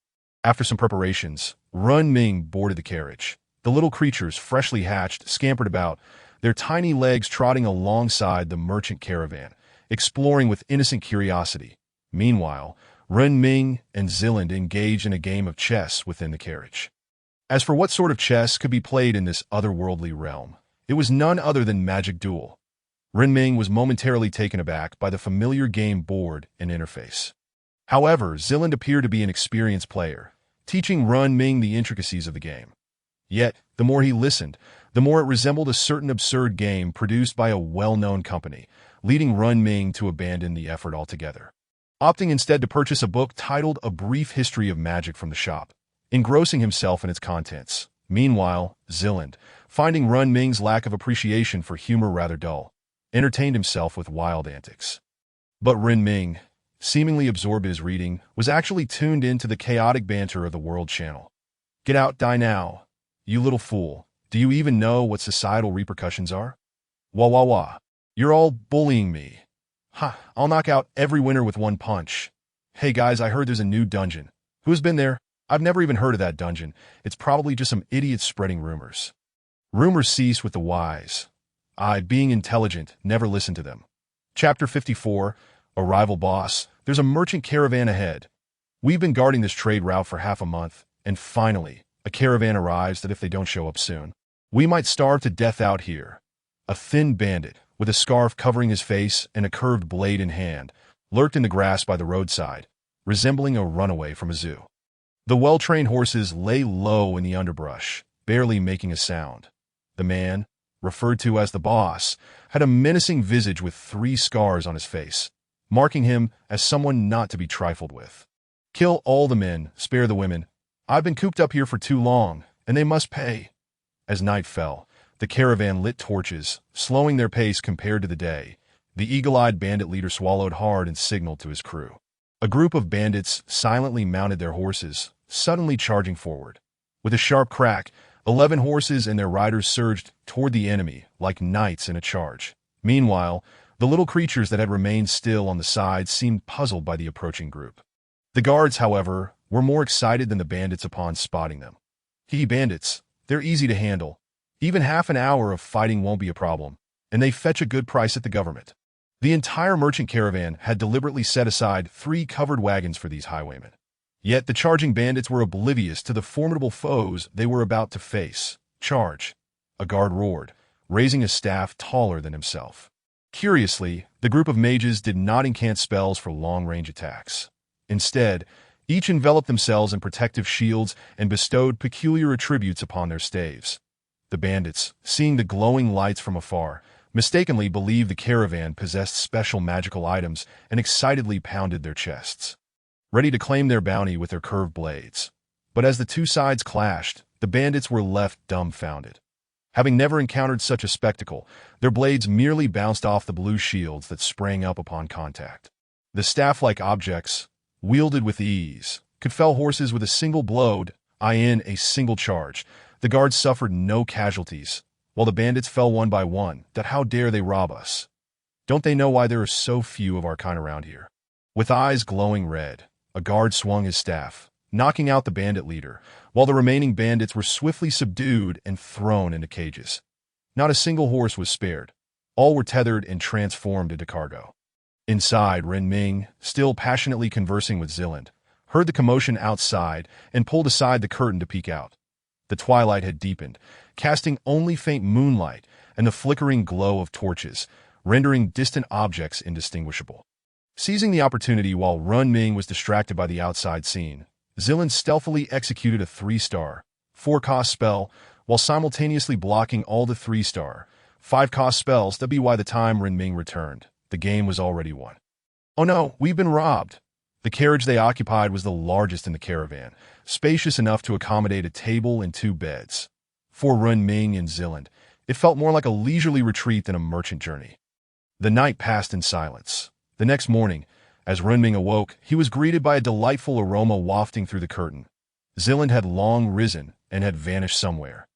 After some preparations, Renming boarded the carriage. The little creatures, freshly hatched, scampered about, their tiny legs trotting alongside the merchant caravan, exploring with innocent curiosity. Meanwhile, Renming and Zilland engaged in a game of chess within the carriage. As for what sort of chess could be played in this otherworldly realm, it was none other than Magic Duel. Renming was momentarily taken aback by the familiar game board and interface. However, Zilland appeared to be an experienced player, teaching Renming the intricacies of the game. Yet, the more he listened, the more it resembled a certain absurd game produced by a well-known company, leading Renming to abandon the effort altogether, opting instead to purchase a book titled A Brief History of Magic from the shop, engrossing himself in its contents. Meanwhile, Zilland, finding Renming's lack of appreciation for humor rather dull, entertained himself with wild antics. But Renming, seemingly absorbed in his reading, was actually tuned into the chaotic banter of the World Channel. Get out, die now. You little fool. Do you even know what societal repercussions are? Wah wah wah. You're all bullying me. Ha, I'll knock out every winner with one punch. Hey guys, I heard there's a new dungeon. Who's been there? I've never even heard of that dungeon. It's probably just some idiots spreading rumors. Rumors cease with the wise. I, being intelligent, never listen to them. Chapter 54, Arrival Boss. There's a merchant caravan ahead. We've been guarding this trade route for half a month, and finally, a caravan arrives that if they don't show up soon, we might starve to death out here. A thin bandit, with a scarf covering his face and a curved blade in hand, lurked in the grass by the roadside, resembling a runaway from a zoo. The well-trained horses lay low in the underbrush, barely making a sound. The man, referred to as the boss, had a menacing visage with 3 scars on his face, marking him as someone not to be trifled with. Kill all the men, spare the women. I've been cooped up here for too long, and they must pay. As night fell, the caravan lit torches, slowing their pace compared to the day. The eagle-eyed bandit leader swallowed hard and signaled to his crew. A group of bandits silently mounted their horses, suddenly charging forward. With a sharp crack, 11 horses and their riders surged toward the enemy like knights in a charge. Meanwhile, the little creatures that had remained still on the sides seemed puzzled by the approaching group. The guards, however, were more excited than the bandits upon spotting them. Bandits, they're easy to handle. Even half an hour of fighting won't be a problem, and they fetch a good price at the government. The entire merchant caravan had deliberately set aside 3 covered wagons for these highwaymen. Yet the charging bandits were oblivious to the formidable foes they were about to face. Charge! A guard roared, raising a staff taller than himself. Curiously, the group of mages did not incant spells for long-range attacks. Instead, each enveloped themselves in protective shields and bestowed peculiar attributes upon their staves. The bandits, seeing the glowing lights from afar, mistakenly believed the caravan possessed special magical items and excitedly pounded their chests, ready to claim their bounty with their curved blades. But as the two sides clashed, the bandits were left dumbfounded. Having never encountered such a spectacle, their blades merely bounced off the blue shields that sprang up upon contact. The staff-like objects, wielded with ease, could fell horses with a single blow, in a single charge. The guards suffered no casualties, while the bandits fell one by one. That how dare they rob us? Don't they know why there are so few of our kind around here? With eyes glowing red, a guard swung his staff, knocking out the bandit leader, while the remaining bandits were swiftly subdued and thrown into cages. Not a single horse was spared. All were tethered and transformed into cargo. Inside, Renming, still passionately conversing with Zilland, heard the commotion outside and pulled aside the curtain to peek out. The twilight had deepened, casting only faint moonlight and the flickering glow of torches, rendering distant objects indistinguishable. Seizing the opportunity while Renming was distracted by the outside scene, Zilland stealthily executed a 3-star, 4-cost spell while simultaneously blocking all the 3-star, 5-cost spells. By the time Renming returned, the game was already won. Oh no, we've been robbed. The carriage they occupied was the largest in the caravan, spacious enough to accommodate a table and two beds. For Runming and Zilland, it felt more like a leisurely retreat than a merchant journey. The night passed in silence. The next morning, as Runming awoke, he was greeted by a delightful aroma wafting through the curtain. Zilland had long risen and had vanished somewhere.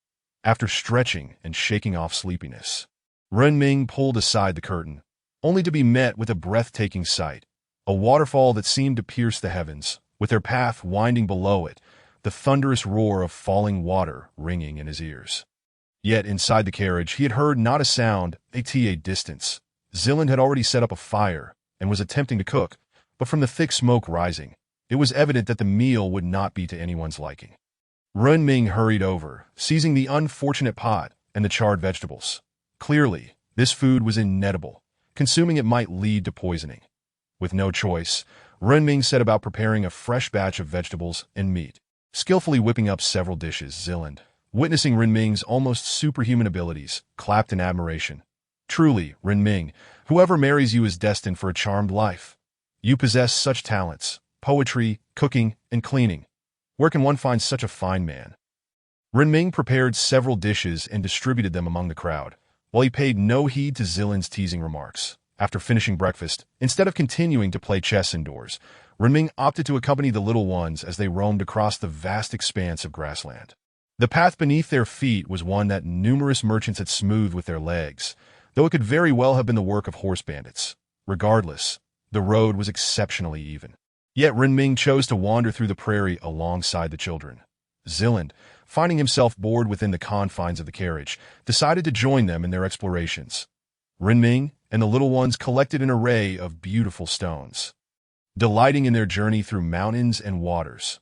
After stretching and shaking off sleepiness, Runming pulled aside the curtain, only to be met with a breathtaking sight, a waterfall that seemed to pierce the heavens, with their path winding below it, the thunderous roar of falling water ringing in his ears. Yet inside the carriage he had heard not a sound at a distance. Zilland had already set up a fire and was attempting to cook, but from the thick smoke rising, it was evident that the meal would not be to anyone's liking. Runming hurried over, seizing the unfortunate pot and the charred vegetables. Clearly, this food was inedible. Consuming it might lead to poisoning. With no choice, Runming set about preparing a fresh batch of vegetables and meat. Skillfully whipping up several dishes, Zilland, witnessing Runming's almost superhuman abilities, clapped in admiration. Truly, Runming, whoever marries you is destined for a charmed life. You possess such talents: poetry, cooking, and cleaning. Where can one find such a fine man? Runming prepared several dishes and distributed them among the crowd, while he paid no heed to Zilland's teasing remarks. After finishing breakfast, instead of continuing to play chess indoors, Runming opted to accompany the little ones as they roamed across the vast expanse of grassland. The path beneath their feet was one that numerous merchants had smoothed with their legs, though it could very well have been the work of horse bandits. Regardless, the road was exceptionally even. Yet Runming chose to wander through the prairie alongside the children. Zilland, finding himself bored within the confines of the carriage, decided to join them in their explorations. Runming and the little ones collected an array of beautiful stones, delighting in their journey through mountains and waters.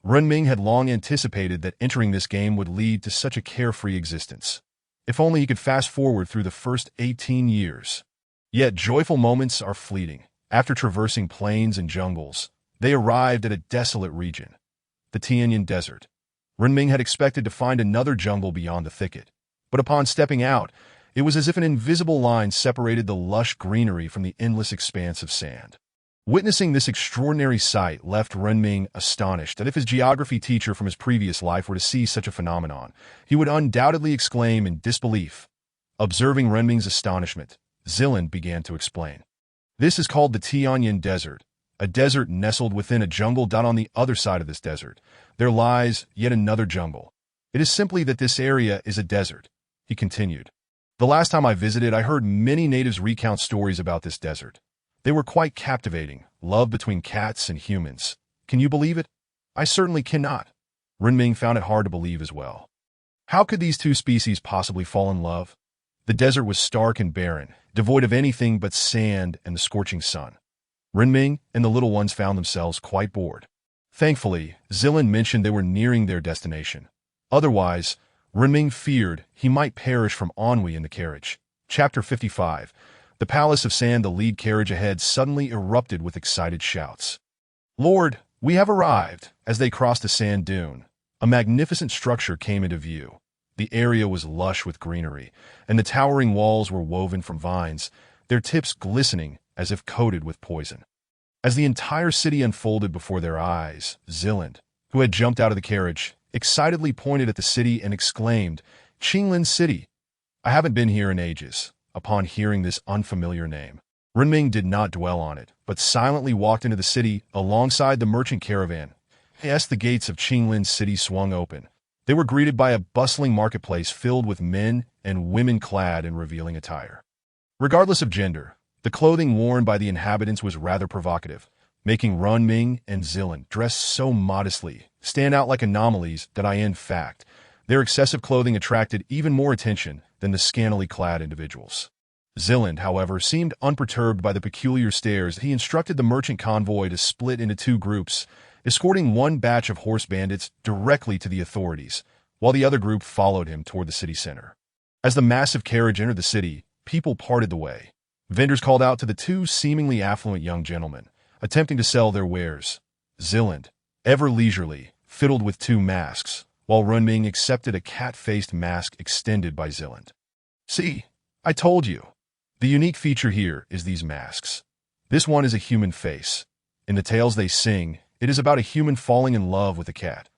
Runming had long anticipated that entering this game would lead to such a carefree existence. If only he could fast forward through the first 18 years. Yet joyful moments are fleeting. After traversing plains and jungles, they arrived at a desolate region, the Tianyan Desert. Runming had expected to find another jungle beyond the thicket, but upon stepping out, it was as if an invisible line separated the lush greenery from the endless expanse of sand. Witnessing this extraordinary sight left Runming astonished that if his geography teacher from his previous life were to see such a phenomenon, he would undoubtedly exclaim in disbelief. Observing Runming's astonishment, Zilland began to explain. This is called the Tianyan Desert, a desert nestled within a jungle. On the other side of this desert, there lies yet another jungle. It is simply that this area is a desert, he continued. The last time I visited, I heard many natives recount stories about this desert. They were quite captivating, love between cats and humans. Can you believe it? I certainly cannot. Runming found it hard to believe as well. How could these two species possibly fall in love? The desert was stark and barren, devoid of anything but sand and the scorching sun. Runming and the little ones found themselves quite bored. Thankfully, Zilland mentioned they were nearing their destination. Otherwise, Runming feared he might perish from ennui in the carriage. Chapter 55. The Palace of Sand. The lead carriage ahead suddenly erupted with excited shouts. Lord, we have arrived! As they crossed a sand dune, a magnificent structure came into view. The area was lush with greenery, and the towering walls were woven from vines, their tips glistening as if coated with poison. As the entire city unfolded before their eyes, Zilland, who had jumped out of the carriage, excitedly pointed at the city and exclaimed, Qinglin City! I haven't been here in ages. Upon hearing this unfamiliar name, Runming did not dwell on it, but silently walked into the city alongside the merchant caravan. As the gates of Qinglin City swung open, they were greeted by a bustling marketplace filled with men and women clad in revealing attire. Regardless of gender, the clothing worn by the inhabitants was rather provocative, making Runming and Zilland, dressed so modestly, stand out like anomalies that in fact, their excessive clothing attracted even more attention than the scantily clad individuals. Zilland, however, seemed unperturbed by the peculiar stares. He instructed the merchant convoy to split into two groups, escorting one batch of horse bandits directly to the authorities, while the other group followed him toward the city center. As the massive carriage entered the city, people parted the way. Vendors called out to the two seemingly affluent young gentlemen, attempting to sell their wares. Zilland, ever leisurely, fiddled with two masks, while Runming accepted a cat-faced mask extended by Zilland. See, I told you. The unique feature here is these masks. This one is a human face. In the tales they sing, it is about a human falling in love with a cat.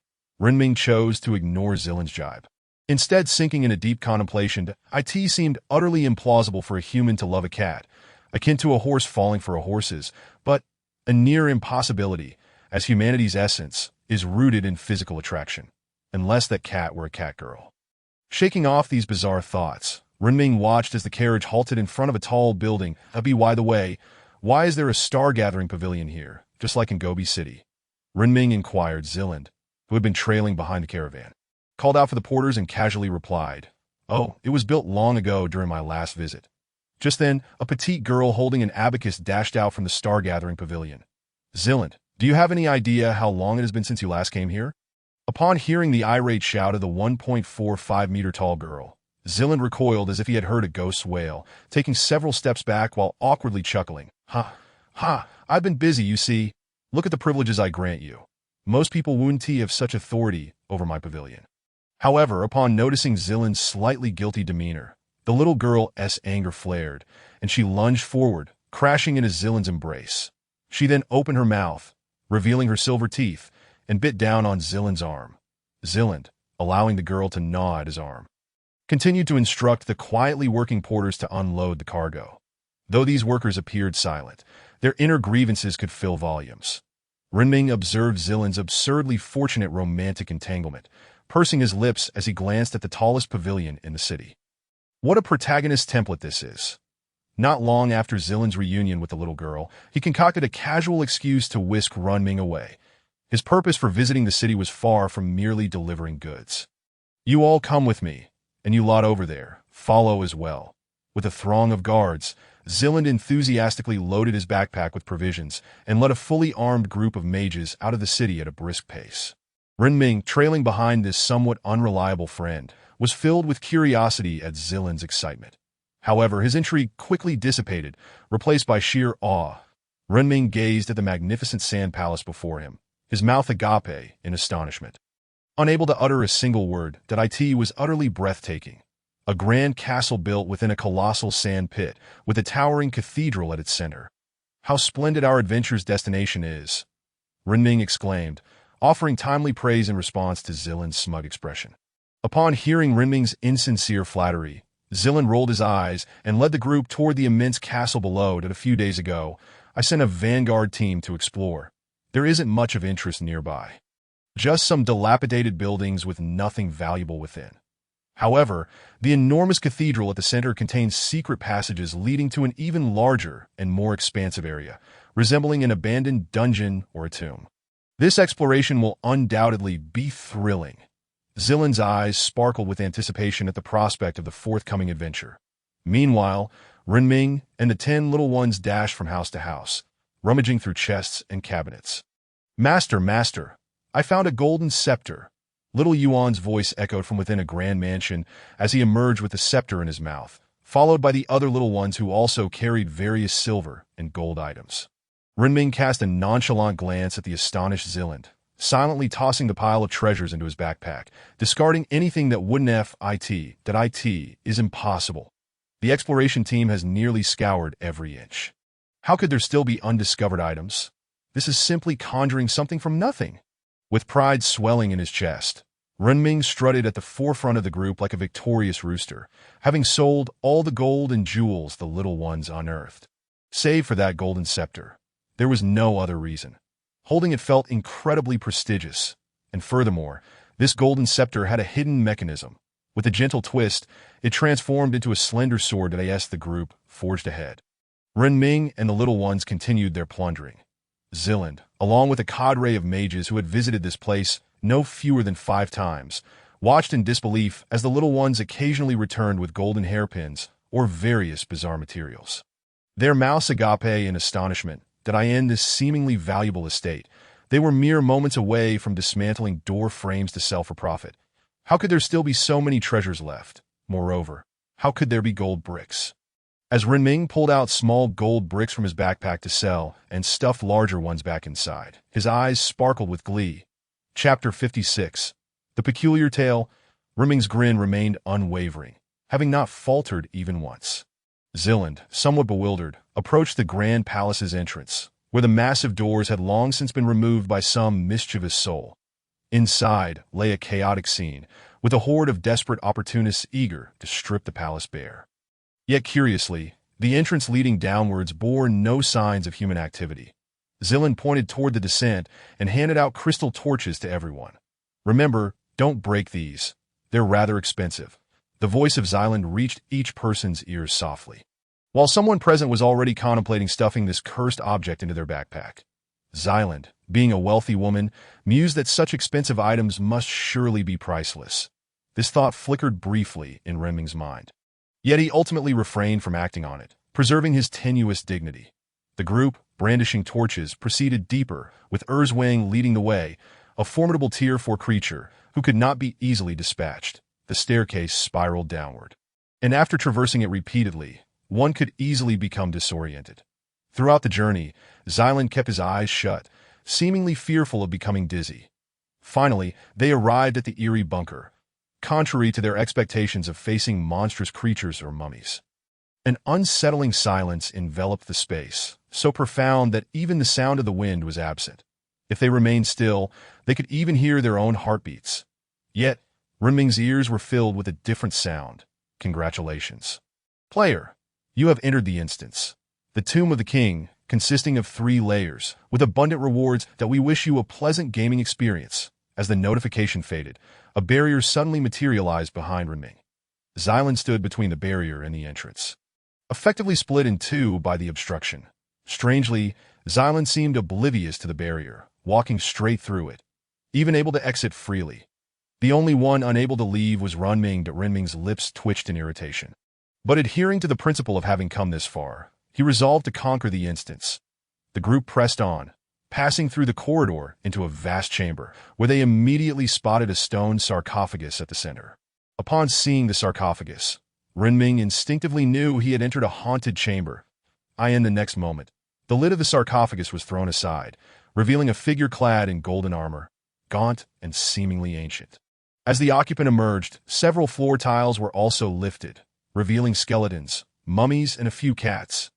Renming chose to ignore Zilland's jibe. Instead, sinking in a deep contemplation, it seemed utterly implausible for a human to love a cat, akin to a horse falling for a horse's, but a near impossibility, as humanity's essence is rooted in physical attraction, unless that cat were a cat girl. Shaking off these bizarre thoughts, Renming watched as the carriage halted in front of a tall building. By the way, why is there a star-gathering pavilion here, just like in Gobi City? Renming inquired. Zilland, who had been trailing behind the caravan, called out for the porters and casually replied, "Oh, it was built long ago during my last visit." Just then, a petite girl holding an abacus dashed out from the star-gathering pavilion. "Zilland, do you have any idea how long it has been since you last came here?" Upon hearing the irate shout of the 1.45-meter-tall girl, Zilland recoiled as if he had heard a ghost wail, taking several steps back while awkwardly chuckling. Ha, I've been busy, you see. Look at the privileges I grant you. Most people wouldn't have such authority over my pavilion." However, upon noticing Zilland's slightly guilty demeanor, the little girl's anger flared, and she lunged forward, crashing into Zilland's embrace. She then opened her mouth, revealing her silver teeth, and bit down on Zilland's arm. Zilland, allowing the girl to gnaw at his arm, continued to instruct the quietly working porters to unload the cargo. Though these workers appeared silent, their inner grievances could fill volumes. Renming observed Zilland's absurdly fortunate romantic entanglement, pursing his lips as he glanced at the tallest pavilion in the city. What a protagonist template this is. Not long after Zilland's reunion with the little girl, he concocted a casual excuse to whisk Renming away. His purpose for visiting the city was far from merely delivering goods. "You all come with me, and you lot over there, follow as well." With a throng of guards, Zilland enthusiastically loaded his backpack with provisions and led a fully armed group of mages out of the city at a brisk pace. Renming, trailing behind this somewhat unreliable friend, was filled with curiosity at Zilland's excitement. However, his intrigue quickly dissipated, replaced by sheer awe. Renming gazed at the magnificent sand palace before him, his mouth agape in astonishment. Unable to utter a single word, that it was utterly breathtaking. A grand castle built within a colossal sand pit, with a towering cathedral at its center. "How splendid our adventure's destination is!" Renming exclaimed, offering timely praise in response to Zilland's smug expression. Upon hearing Renming's insincere flattery, Zilland rolled his eyes and led the group toward the immense castle below that a few days ago I sent a vanguard team to explore. There isn't much of interest nearby. Just some dilapidated buildings with nothing valuable within. However, the enormous cathedral at the center contains secret passages leading to an even larger and more expansive area, resembling an abandoned dungeon or a tomb. This exploration will undoubtedly be thrilling. Zilland's eyes sparkled with anticipation at the prospect of the forthcoming adventure. Meanwhile, Renming and the 10 little ones dashed from house to house, rummaging through chests and cabinets. Master, I found a golden scepter." Little Yuan's voice echoed from within a grand mansion as he emerged with the scepter in his mouth, followed by the other little ones who also carried various silver and gold items. Renming cast a nonchalant glance at the astonished Zilland, silently tossing the pile of treasures into his backpack, discarding anything that wouldn't it is impossible. The exploration team has nearly scoured every inch. How could there still be undiscovered items? This is simply conjuring something from nothing. With pride swelling in his chest, Renming strutted at the forefront of the group like a victorious rooster, having sold all the gold and jewels the little ones unearthed. Save for that golden scepter, there was no other reason. Holding it felt incredibly prestigious, and furthermore, this golden scepter had a hidden mechanism. With a gentle twist, it transformed into a slender sword that the group forged ahead. Renming and the little ones continued their plundering. Zilland, along with a cadre of mages who had visited this place no fewer than 5 times, watched in disbelief as the little ones occasionally returned with golden hairpins or various bizarre materials. Their mouths agape in astonishment that this seemingly valuable estate. They were mere moments away from dismantling door frames to sell for profit. How could there still be so many treasures left? Moreover, how could there be gold bricks? As Renming pulled out small gold bricks from his backpack to sell and stuffed larger ones back inside, his eyes sparkled with glee. Chapter 56. The Peculiar Tale. Renming's grin remained unwavering, having not faltered even once. Zilland, somewhat bewildered, approached the grand palace's entrance, where the massive doors had long since been removed by some mischievous soul. Inside lay a chaotic scene, with a horde of desperate opportunists eager to strip the palace bare. Yet curiously, the entrance leading downwards bore no signs of human activity. Zilland pointed toward the descent and handed out crystal torches to everyone. "Remember, don't break these. They're rather expensive." The voice of Zyland reached each person's ears softly, while someone present was already contemplating stuffing this cursed object into their backpack. Zyland, being a wealthy woman, mused that such expensive items must surely be priceless. This thought flickered briefly in Renming's mind. Yet he ultimately refrained from acting on it, preserving his tenuous dignity. The group, brandishing torches, proceeded deeper, with Erzwang leading the way, a formidable tier 4 creature who could not be easily dispatched. The staircase spiraled downward, and after traversing it repeatedly, one could easily become disoriented. Throughout the journey, Zyland kept his eyes shut, seemingly fearful of becoming dizzy. Finally, they arrived at the eerie bunker, contrary to their expectations of facing monstrous creatures or mummies. An unsettling silence enveloped the space, so profound that even the sound of the wind was absent. If they remained still, they could even hear their own heartbeats. Yet, Renming's ears were filled with a different sound. "Congratulations. Player, you have entered the instance. The Tomb of the King, consisting of 3 layers, with abundant rewards that we wish you a pleasant gaming experience." As the notification faded, a barrier suddenly materialized behind Renming. Zyland stood between the barrier and the entrance, effectively split in two by the obstruction. Strangely, Zyland seemed oblivious to the barrier, walking straight through it, even able to exit freely. The only one unable to leave was Renming. Renming's lips twitched in irritation. But adhering to the principle of having come this far, he resolved to conquer the instance. The group pressed on, passing through the corridor into a vast chamber, where they immediately spotted a stone sarcophagus at the center. Upon seeing the sarcophagus, Renming instinctively knew he had entered a haunted chamber. In the next moment, the lid of the sarcophagus was thrown aside, revealing a figure clad in golden armor, gaunt and seemingly ancient. As the occupant emerged, several floor tiles were also lifted, revealing skeletons, mummies, and a few cats.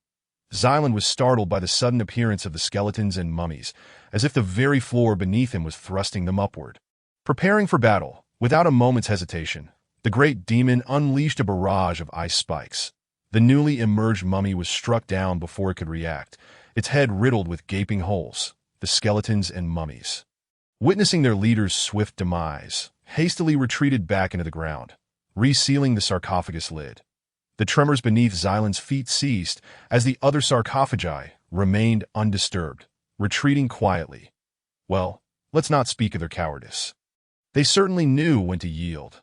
Zyland was startled by the sudden appearance of the skeletons and mummies, as if the very floor beneath him was thrusting them upward. Preparing for battle, without a moment's hesitation, the great demon unleashed a barrage of ice spikes. The newly emerged mummy was struck down before it could react, its head riddled with gaping holes. The skeletons and mummies, witnessing their leader's swift demise, hastily retreated back into the ground, resealing the sarcophagus lid. The tremors beneath Zyland's feet ceased as the other sarcophagi remained undisturbed, retreating quietly. Well, let's not speak of their cowardice. They certainly knew when to yield.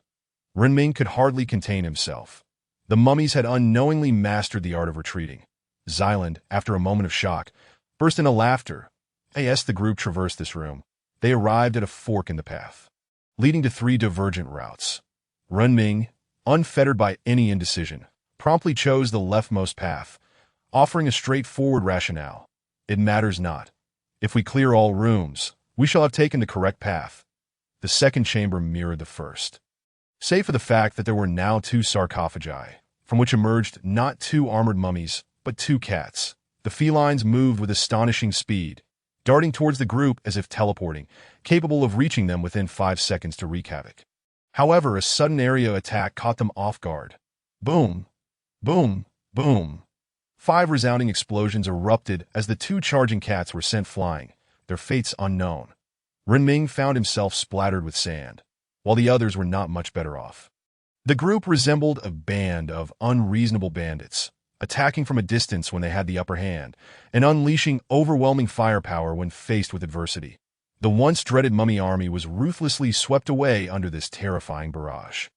Renming could hardly contain himself. The mummies had unknowingly mastered the art of retreating. Zyland, after a moment of shock, burst into laughter. As the group traversed this room, they arrived at a fork in the path, leading to 3 divergent routes. Renming, unfettered by any indecision, promptly chose the leftmost path, offering a straightforward rationale. "It matters not. If we clear all rooms, we shall have taken the correct path." The second chamber mirrored the first, save for the fact that there were now 2 sarcophagi, from which emerged not 2 armored mummies, but 2 cats. The felines moved with astonishing speed, darting towards the group as if teleporting, capable of reaching them within 5 seconds to wreak havoc. However, a sudden area attack caught them off guard. Boom! Boom! Boom! 5 resounding explosions erupted as the 2 charging cats were sent flying, their fates unknown. Renming found himself splattered with sand, while the others were not much better off. The group resembled a band of unreasonable bandits, attacking from a distance when they had the upper hand, and unleashing overwhelming firepower when faced with adversity. The once dreaded mummy army was ruthlessly swept away under this terrifying barrage.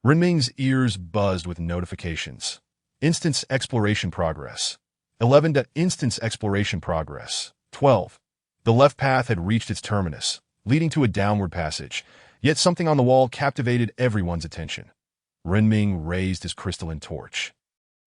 Renming's ears buzzed with notifications. Instance exploration progress. 11. Instance exploration progress. 12. The left path had reached its terminus, leading to a downward passage, yet something on the wall captivated everyone's attention. Renming raised his crystalline torch,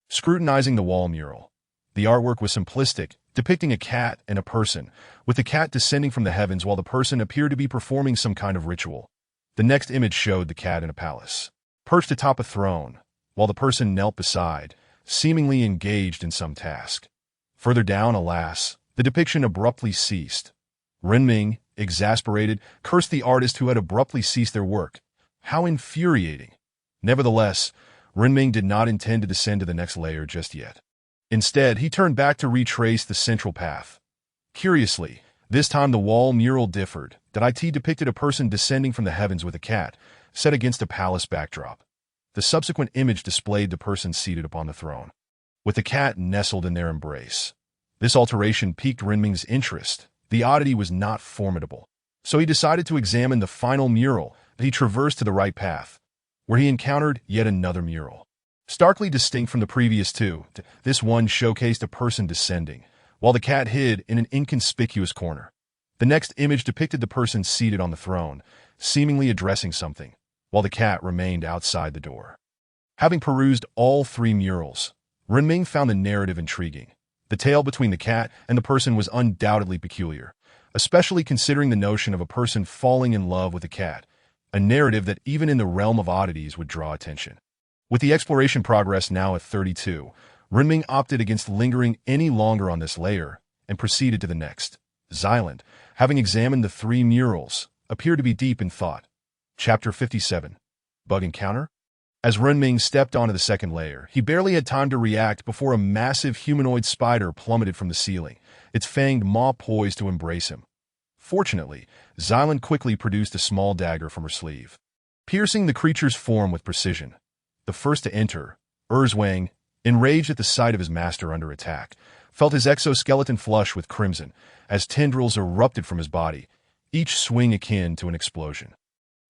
scrutinizing the wall mural. The artwork was simplistic, depicting a cat and a person, with the cat descending from the heavens while the person appeared to be performing some kind of ritual. The next image showed the cat in a palace, perched atop a throne, while the person knelt beside, seemingly engaged in some task. Further down, alas, the depiction abruptly ceased. Renming, exasperated, cursed the artist who had abruptly ceased their work. How infuriating! Nevertheless, Renming did not intend to descend to the next layer just yet. Instead, he turned back to retrace the central path. Curiously, this time the wall mural differed, that it depicted a person descending from the heavens with a cat, set against a palace backdrop. The subsequent image displayed the person seated upon the throne, with the cat nestled in their embrace. This alteration piqued Renming's interest. The oddity was not formidable, so he decided to examine the final mural. He traversed to the right path, where he encountered yet another mural. Starkly distinct from the previous two, this one showcased a person descending, while the cat hid in an inconspicuous corner. The next image depicted the person seated on the throne, seemingly addressing something, while the cat remained outside the door. Having perused all three murals, Renming found the narrative intriguing. The tale between the cat and the person was undoubtedly peculiar, especially considering the notion of a person falling in love with a cat, a narrative that even in the realm of oddities would draw attention. With the exploration progress now at 32, Renming opted against lingering any longer on this layer and proceeded to the next. Xyland, having examined the three murals, appeared to be deep in thought. Chapter 57. Bug Encounter? As Renming stepped onto the second layer, he barely had time to react before a massive humanoid spider plummeted from the ceiling, its fanged maw poised to embrace him. Fortunately, Xyland quickly produced a small dagger from her sleeve, piercing the creature's form with precision. The first to enter, Erzwang, enraged at the sight of his master under attack, felt his exoskeleton flush with crimson as tendrils erupted from his body, each swing akin to an explosion.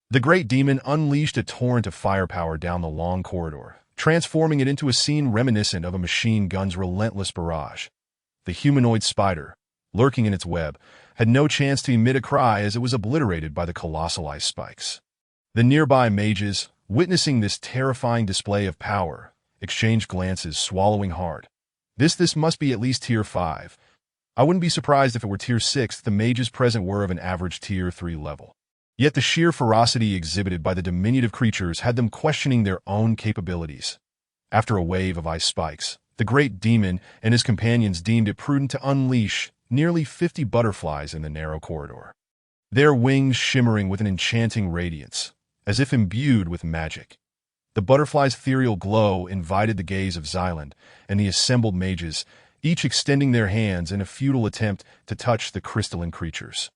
The great demon unleashed a torrent of firepower down the long corridor, transforming it into a scene reminiscent of a machine gun's relentless barrage. The humanoid spider, lurking in its web, had no chance to emit a cry as it was obliterated by the colossal ice spikes. The nearby mages, witnessing this terrifying display of power, exchanged glances, swallowing hard. This must be at least Tier 5. I wouldn't be surprised if it were Tier 6. The mages present were of an average Tier 3 level. Yet the sheer ferocity exhibited by the diminutive creatures had them questioning their own capabilities. After a wave of ice spikes, the great demon and his companions deemed it prudent to unleash nearly 50 butterflies in the narrow corridor, their wings shimmering with an enchanting radiance, as if imbued with magic. The butterflies' ethereal glow invited the gaze of Xyland and the assembled mages, each extending their hands in a futile attempt to touch the crystalline creatures.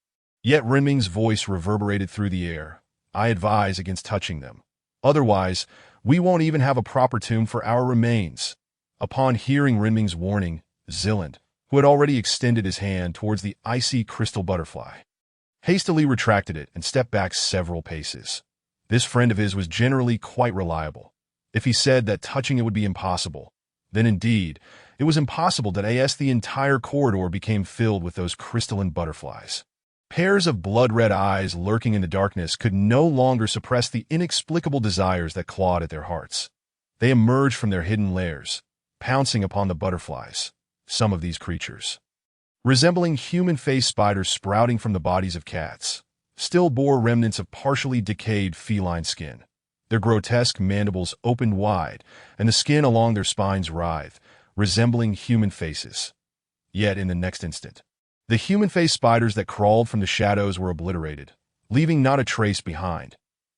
Yet Renming's voice reverberated through the air. I advise against touching them. Otherwise, we won't even have a proper tomb for our remains. Upon hearing Renming's warning, Xyland, who had already extended his hand towards the icy crystal butterfly, hastily retracted it and stepped back several paces. This friend of his was generally quite reliable. If he said that touching it would be impossible, then indeed, it was impossible that the entire corridor became filled with those crystalline butterflies. Pairs of blood-red eyes lurking in the darkness could no longer suppress the inexplicable desires that clawed at their hearts. They emerged from their hidden lairs, pouncing upon the butterflies. Some of these creatures, resembling human-faced spiders sprouting from the bodies of cats, still bore remnants of partially decayed feline skin. Their grotesque mandibles opened wide, and the skin along their spines writhed, resembling human faces. Yet in the next instant, the human-faced spiders that crawled from the shadows were obliterated, leaving not a trace behind.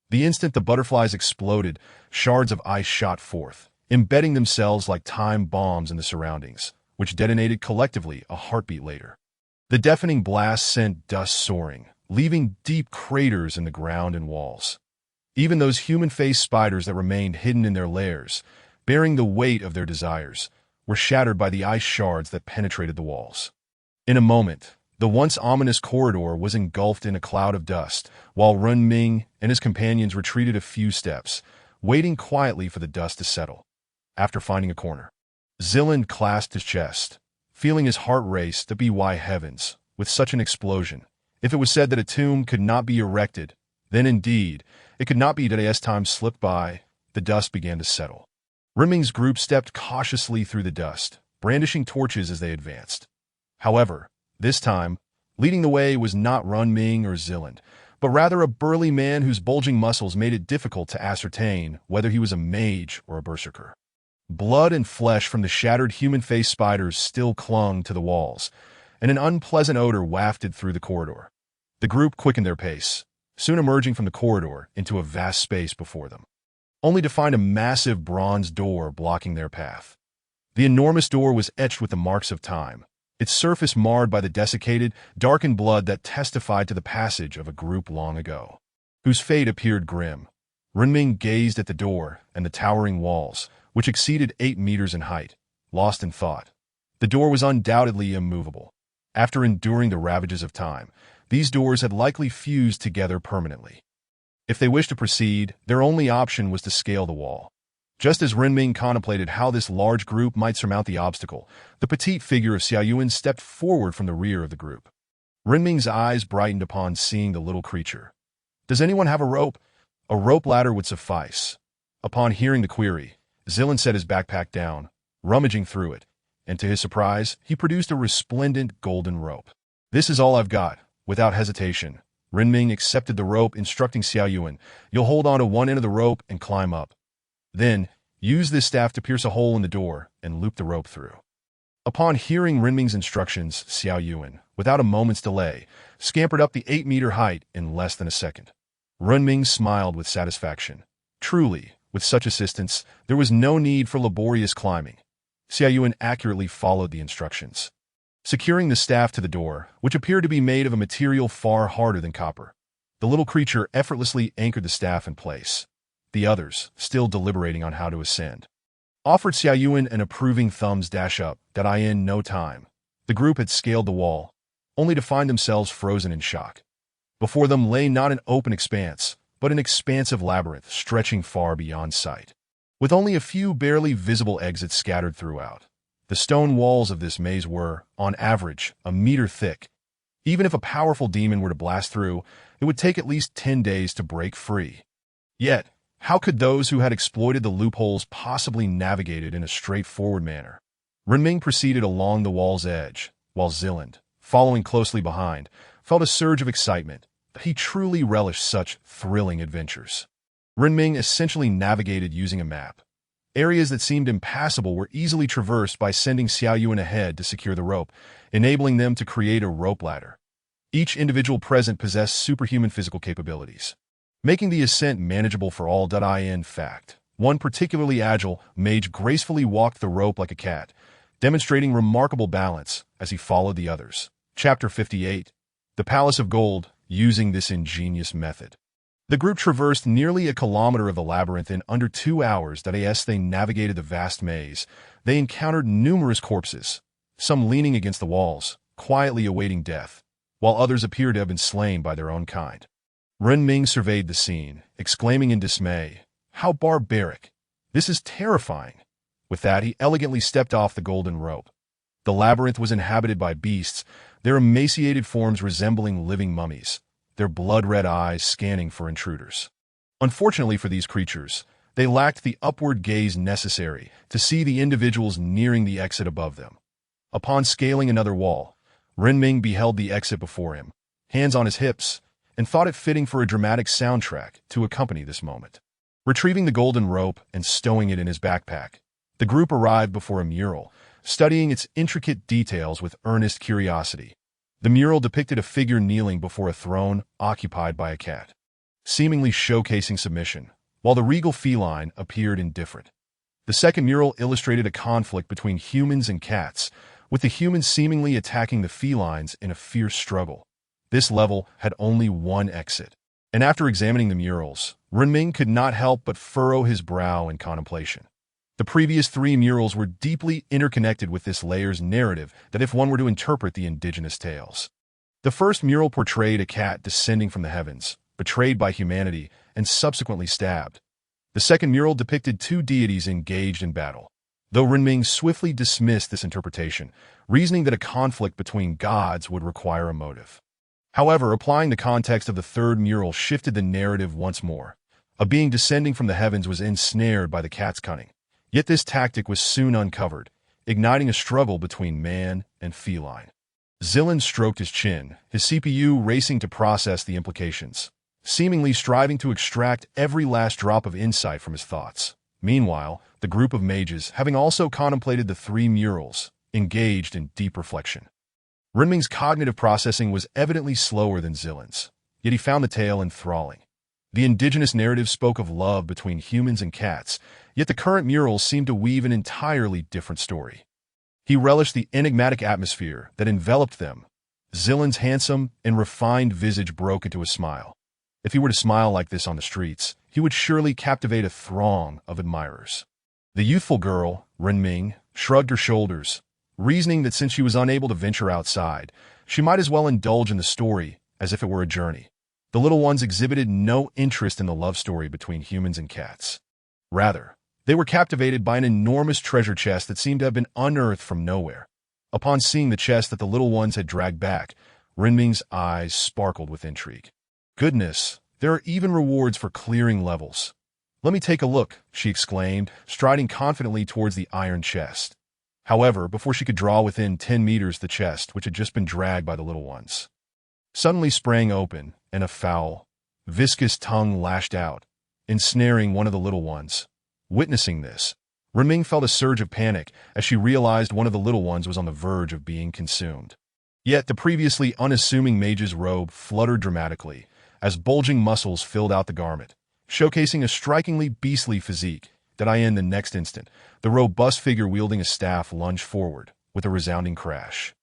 The instant the butterflies exploded, shards of ice shot forth, embedding themselves like time bombs in the surroundings, which detonated collectively a heartbeat later. The deafening blast sent dust soaring, leaving deep craters in the ground and walls. Even those human-faced spiders that remained hidden in their lairs, bearing the weight of their desires, were shattered by the ice shards that penetrated the walls. In a moment, the once ominous corridor was engulfed in a cloud of dust, while Renming and his companions retreated a few steps, waiting quietly for the dust to settle. After finding a corner, Xyland clasped his chest, feeling his heart race to be why heavens, with such an explosion. If it was said that a tomb could not be erected, then indeed, it could not be that as time slipped by, the dust began to settle. Renming's group stepped cautiously through the dust, brandishing torches as they advanced. However, this time, leading the way was not Renming or Xyland, but rather a burly man whose bulging muscles made it difficult to ascertain whether he was a mage or a berserker. Blood and flesh from the shattered human-faced spiders still clung to the walls, and an unpleasant odor wafted through the corridor. The group quickened their pace, soon emerging from the corridor into a vast space before them, only to find a massive bronze door blocking their path. The enormous door was etched with the marks of time, its surface marred by the desiccated, darkened blood that testified to the passage of a group long ago, whose fate appeared grim. Renming gazed at the door and the towering walls, which exceeded 8 meters in height, lost in thought. The door was undoubtedly immovable. After enduring the ravages of time, these doors had likely fused together permanently. If they wished to proceed, their only option was to scale the wall. Just as Renming contemplated how this large group might surmount the obstacle, the petite figure of Xiao Yuan stepped forward from the rear of the group. Renming's eyes brightened upon seeing the little creature. "Does anyone have a rope?" "A rope ladder would suffice." Upon hearing the query, Zilin set his backpack down, rummaging through it, and to his surprise, he produced a resplendent golden rope. "This is all I've got." Without hesitation, Renming accepted the rope, instructing Xiao Yuan, "You'll hold on to one end of the rope and climb up. Then, use this staff to pierce a hole in the door and loop the rope through." Upon hearing Renming's instructions, Xiao Yuan, without a moment's delay, scampered up the 8-meter height in less than a second. Renming smiled with satisfaction. Truly, with such assistance, there was no need for laborious climbing. Xiao Yuan accurately followed the instructions. Securing the staff to the door, which appeared to be made of a material far harder than copper, the little creature effortlessly anchored the staff in place. The others, still deliberating on how to ascend, offered Xiao Yuan an approving thumbs up that in no time. The group had scaled the wall, only to find themselves frozen in shock. Before them lay not an open expanse, but an expansive labyrinth stretching far beyond sight, with only a few barely visible exits scattered throughout. The stone walls of this maze were, on average, a meter thick. Even if a powerful demon were to blast through, it would take at least 10 days to break free. Yet, how could those who had exploited the loopholes possibly navigate it in a straightforward manner? Renming proceeded along the wall's edge, while Zilin, following closely behind, felt a surge of excitement. He truly relished such thrilling adventures. Renming essentially navigated using a map. Areas that seemed impassable were easily traversed by sending Xiao Yuan ahead to secure the rope, enabling them to create a rope ladder. Each individual present possessed superhuman physical capabilities, making the ascent manageable for all. In fact, one particularly agile mage gracefully walked the rope like a cat, demonstrating remarkable balance as he followed the others. Chapter 58. The Palace of Gold. Using this ingenious method, the group traversed nearly a kilometer of the labyrinth in under 2 hours. As they navigated the vast maze, they encountered numerous corpses, some leaning against the walls, quietly awaiting death, while others appeared to have been slain by their own kind. Renming surveyed the scene, exclaiming in dismay, "How barbaric! This is terrifying!" With that, he elegantly stepped off the golden rope. The labyrinth was inhabited by beasts, their emaciated forms resembling living mummies, their blood-red eyes scanning for intruders. Unfortunately for these creatures, they lacked the upward gaze necessary to see the individuals nearing the exit above them. Upon scaling another wall, Renming beheld the exit before him, hands on his hips, and thought it fitting for a dramatic soundtrack to accompany this moment. Retrieving the golden rope and stowing it in his backpack, the group arrived before a mural, studying its intricate details with earnest curiosity. The mural depicted a figure kneeling before a throne occupied by a cat, seemingly showcasing submission, while the regal feline appeared indifferent. The second mural illustrated a conflict between humans and cats, with the humans seemingly attacking the felines in a fierce struggle. This level had only one exit, and after examining the murals, Renming could not help but furrow his brow in contemplation. The previous 3 murals were deeply interconnected with this layer's narrative that if one were to interpret the indigenous tales. The first mural portrayed a cat descending from the heavens, betrayed by humanity, and subsequently stabbed. The second mural depicted 2 deities engaged in battle, though Renming swiftly dismissed this interpretation, reasoning that a conflict between gods would require a motive. However, applying the context of the third mural shifted the narrative once more. A being descending from the heavens was ensnared by the cat's cunning. Yet this tactic was soon uncovered, igniting a struggle between man and feline. Zilin stroked his chin, his CPU racing to process the implications, seemingly striving to extract every last drop of insight from his thoughts. Meanwhile, the group of mages, having also contemplated the three murals, engaged in deep reflection. Renming's cognitive processing was evidently slower than Zillin's, yet he found the tale enthralling. The indigenous narrative spoke of love between humans and cats, yet the current murals seemed to weave an entirely different story. He relished the enigmatic atmosphere that enveloped them. Zillin's handsome and refined visage broke into a smile. If he were to smile like this on the streets, he would surely captivate a throng of admirers. The youthful girl, Renming, shrugged her shoulders, reasoning that since she was unable to venture outside, she might as well indulge in the story as if it were a journey. The little ones exhibited no interest in the love story between humans and cats. Rather, they were captivated by an enormous treasure chest that seemed to have been unearthed from nowhere. Upon seeing the chest that the little ones had dragged back, Renming's eyes sparkled with intrigue. Goodness, there are even rewards for clearing levels. Let me take a look, she exclaimed, striding confidently towards the iron chest. However, before she could draw within 10 meters the chest, which had just been dragged by the little ones, suddenly sprang open, and a foul, viscous tongue lashed out, ensnaring one of the little ones. Witnessing this, Renming felt a surge of panic as she realized one of the little ones was on the verge of being consumed. Yet the previously unassuming mage's robe fluttered dramatically as bulging muscles filled out the garment, showcasing a strikingly beastly physique. In the next instant, the robust figure wielding a staff lunged forward with a resounding crash.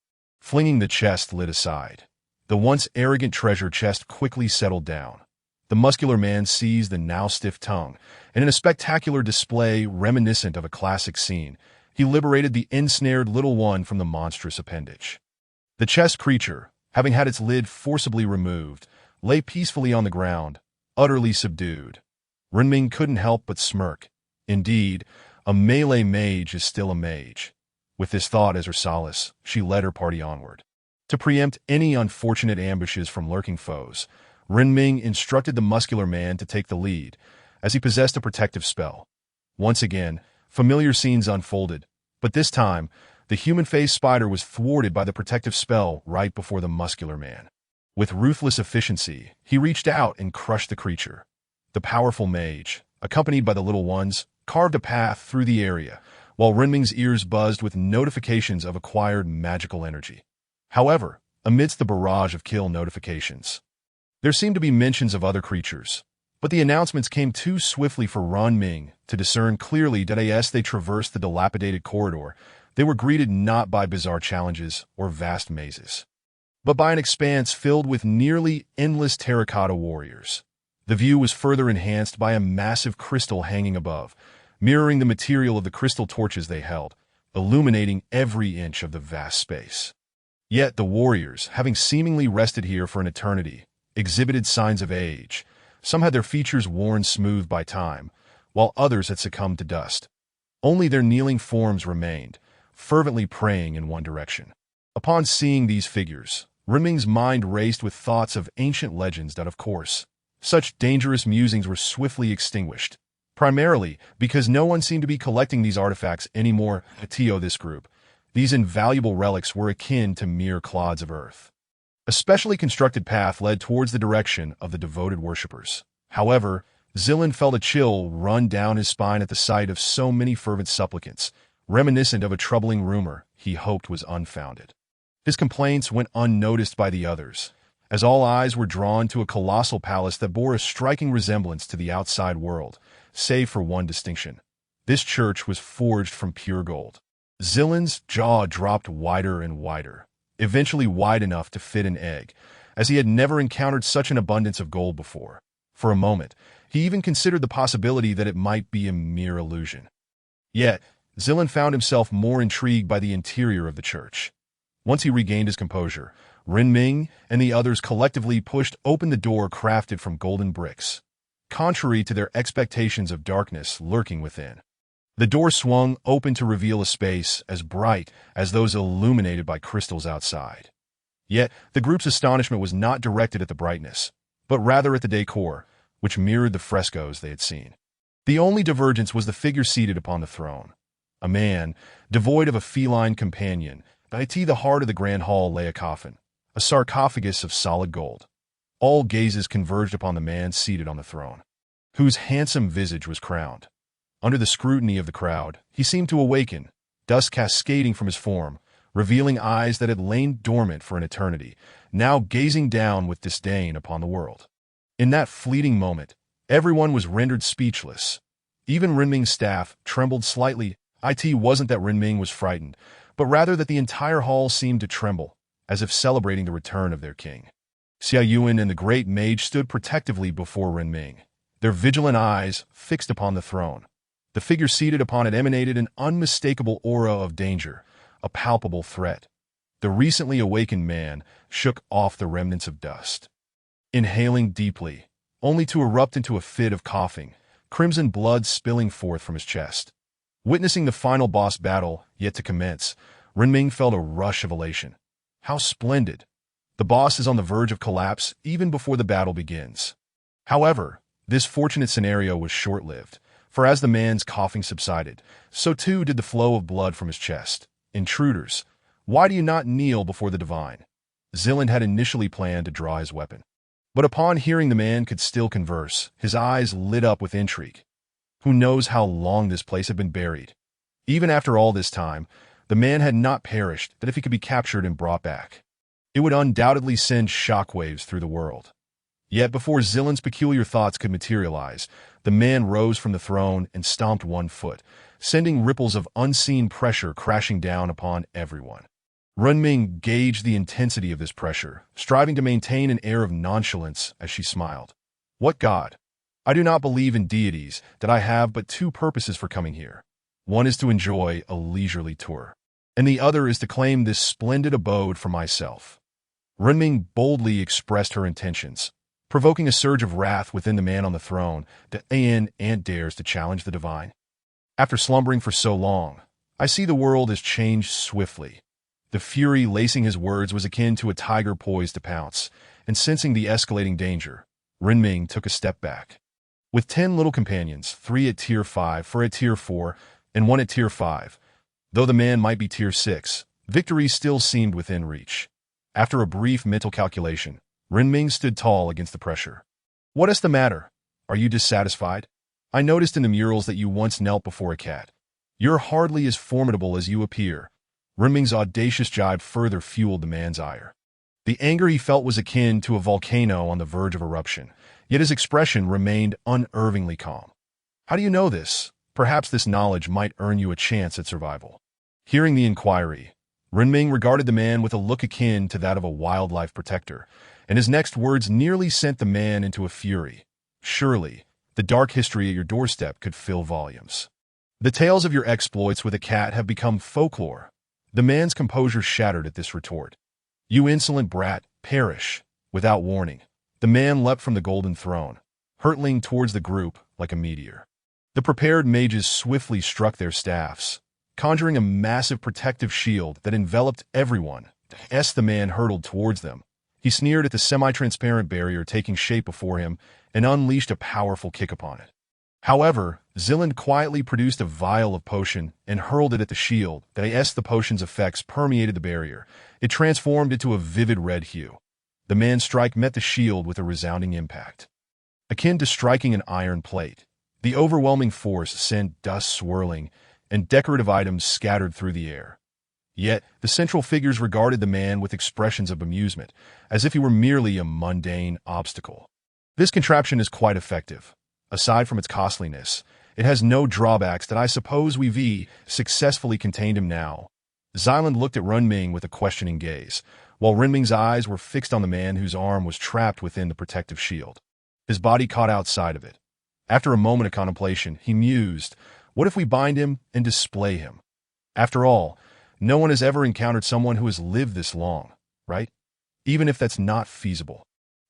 Flinging the chest lid aside, the once arrogant treasure chest quickly settled down. The muscular man seized the now stiff tongue, and in a spectacular display reminiscent of a classic scene, he liberated the ensnared little one from the monstrous appendage. The chest creature, having had its lid forcibly removed, lay peacefully on the ground, utterly subdued. Renming couldn't help but smirk. Indeed, a melee mage is still a mage. With this thought as her solace, she led her party onward. To preempt any unfortunate ambushes from lurking foes, Renming instructed the muscular man to take the lead, as he possessed a protective spell. Once again, familiar scenes unfolded, but this time, the human-faced spider was thwarted by the protective spell right before the muscular man. With ruthless efficiency, he reached out and crushed the creature. The powerful mage, accompanied by the little ones, carved a path through the area, while Renming's ears buzzed with notifications of acquired magical energy. However, amidst the barrage of kill notifications, there seemed to be mentions of other creatures, but the announcements came too swiftly for Renming to discern clearly that as they traversed the dilapidated corridor, they were greeted not by bizarre challenges or vast mazes, but by an expanse filled with nearly endless terracotta warriors. The view was further enhanced by a massive crystal hanging above, mirroring the material of the crystal torches they held, illuminating every inch of the vast space. Yet the warriors, having seemingly rested here for an eternity, exhibited signs of age. Some had their features worn smooth by time, while others had succumbed to dust. Only their kneeling forms remained, fervently praying in one direction. Upon seeing these figures, Renming's mind raced with thoughts of ancient legends that, of course, such dangerous musings were swiftly extinguished, primarily because no one seemed to be collecting these artifacts anymore. This group, these invaluable relics were akin to mere clods of earth. A specially constructed path led towards the direction of the devoted worshippers. However, Zillin felt a chill run down his spine at the sight of so many fervent supplicants, reminiscent of a troubling rumor he hoped was unfounded. His complaints went unnoticed by the others, as all eyes were drawn to a colossal palace that bore a striking resemblance to the outside world, save for one distinction. This church was forged from pure gold. Zillin's jaw dropped wider and wider, eventually wide enough to fit an egg, as he had never encountered such an abundance of gold before. For a moment, he even considered the possibility that it might be a mere illusion. Yet, Zillin found himself more intrigued by the interior of the church. Once he regained his composure, Renming and the others collectively pushed open the door crafted from golden bricks, contrary to their expectations of darkness lurking within. The door swung open to reveal a space as bright as those illuminated by crystals outside. Yet, the group's astonishment was not directed at the brightness, but rather at the decor, which mirrored the frescoes they had seen. The only divergence was the figure seated upon the throne. A man, devoid of a feline companion, at the heart of the grand hall lay a coffin, a sarcophagus of solid gold. All gazes converged upon the man seated on the throne, whose handsome visage was crowned. Under the scrutiny of the crowd, he seemed to awaken, dust cascading from his form, revealing eyes that had lain dormant for an eternity, now gazing down with disdain upon the world. In that fleeting moment, everyone was rendered speechless. Even Renming's staff trembled slightly. It wasn't that Renming was frightened, but rather that the entire hall seemed to tremble, as if celebrating the return of their king. Xia Yuan and the great mage stood protectively before Renming, their vigilant eyes fixed upon the throne. The figure seated upon it emanated an unmistakable aura of danger, a palpable threat. The recently awakened man shook off the remnants of dust. Inhaling deeply, only to erupt into a fit of coughing, crimson blood spilling forth from his chest. Witnessing the final boss battle yet to commence, Renming felt a rush of elation. How splendid! The boss is on the verge of collapse even before the battle begins. However, this fortunate scenario was short-lived, for as the man's coughing subsided, so too did the flow of blood from his chest. Intruders, why do you not kneel before the divine? Ziland had initially planned to draw his weapon. But upon hearing the man could still converse, his eyes lit up with intrigue. Who knows how long this place had been buried? Even after all this time, the man had not perished, that if he could be captured and brought back, it would undoubtedly send shockwaves through the world. Yet before Ziland's peculiar thoughts could materialize, the man rose from the throne and stomped one foot, sending ripples of unseen pressure crashing down upon everyone. Renming gauged the intensity of this pressure, striving to maintain an air of nonchalance as she smiled. What god? I do not believe in deities, that I have but two purposes for coming here. One is to enjoy a leisurely tour, and the other is to claim this splendid abode for myself. Renming boldly expressed her intentions, provoking a surge of wrath within the man on the throne that Ant dares to challenge the divine. After slumbering for so long, I see the world has changed swiftly. The fury lacing his words was akin to a tiger poised to pounce, and sensing the escalating danger, Renming took a step back. With 10 little companions, 3 at Tier 5, 4 at Tier 4, and 1 at Tier 5, though the man might be Tier 6, victory still seemed within reach. After a brief mental calculation, Renming stood tall against the pressure. What is the matter? Are you dissatisfied? I noticed in the murals that you once knelt before a cat. You're hardly as formidable as you appear. Renming's audacious jibe further fueled the man's ire. The anger he felt was akin to a volcano on the verge of eruption, yet his expression remained unerringly calm. How do you know this? Perhaps this knowledge might earn you a chance at survival. Hearing the inquiry, Renming regarded the man with a look akin to that of a wildlife protector, and his next words nearly sent the man into a fury. Surely, the dark history at your doorstep could fill volumes. The tales of your exploits with a cat have become folklore. The man's composure shattered at this retort. You insolent brat, perish. Without warning, the man leapt from the golden throne, hurtling towards the group like a meteor. The prepared mages swiftly struck their staffs, conjuring a massive protective shield that enveloped everyone. As the man hurtled towards them, he sneered at the semi-transparent barrier taking shape before him and unleashed a powerful kick upon it. However, Ziland quietly produced a vial of potion and hurled it at the shield. As the potion's effects permeated the barrier, it transformed into a vivid red hue. The man's strike met the shield with a resounding impact. Akin to striking an iron plate, the overwhelming force sent dust swirling and decorative items scattered through the air. Yet, the central figures regarded the man with expressions of amusement, as if he were merely a mundane obstacle. This contraption is quite effective. Aside from its costliness, it has no drawbacks that I suppose we've successfully contained him now. Ziland looked at Renming with a questioning gaze, while Renming's eyes were fixed on the man whose arm was trapped within the protective shield. His body caught outside of it. After a moment of contemplation, he mused, what if we bind him and display him? After all, no one has ever encountered someone who has lived this long, right? Even if that's not feasible.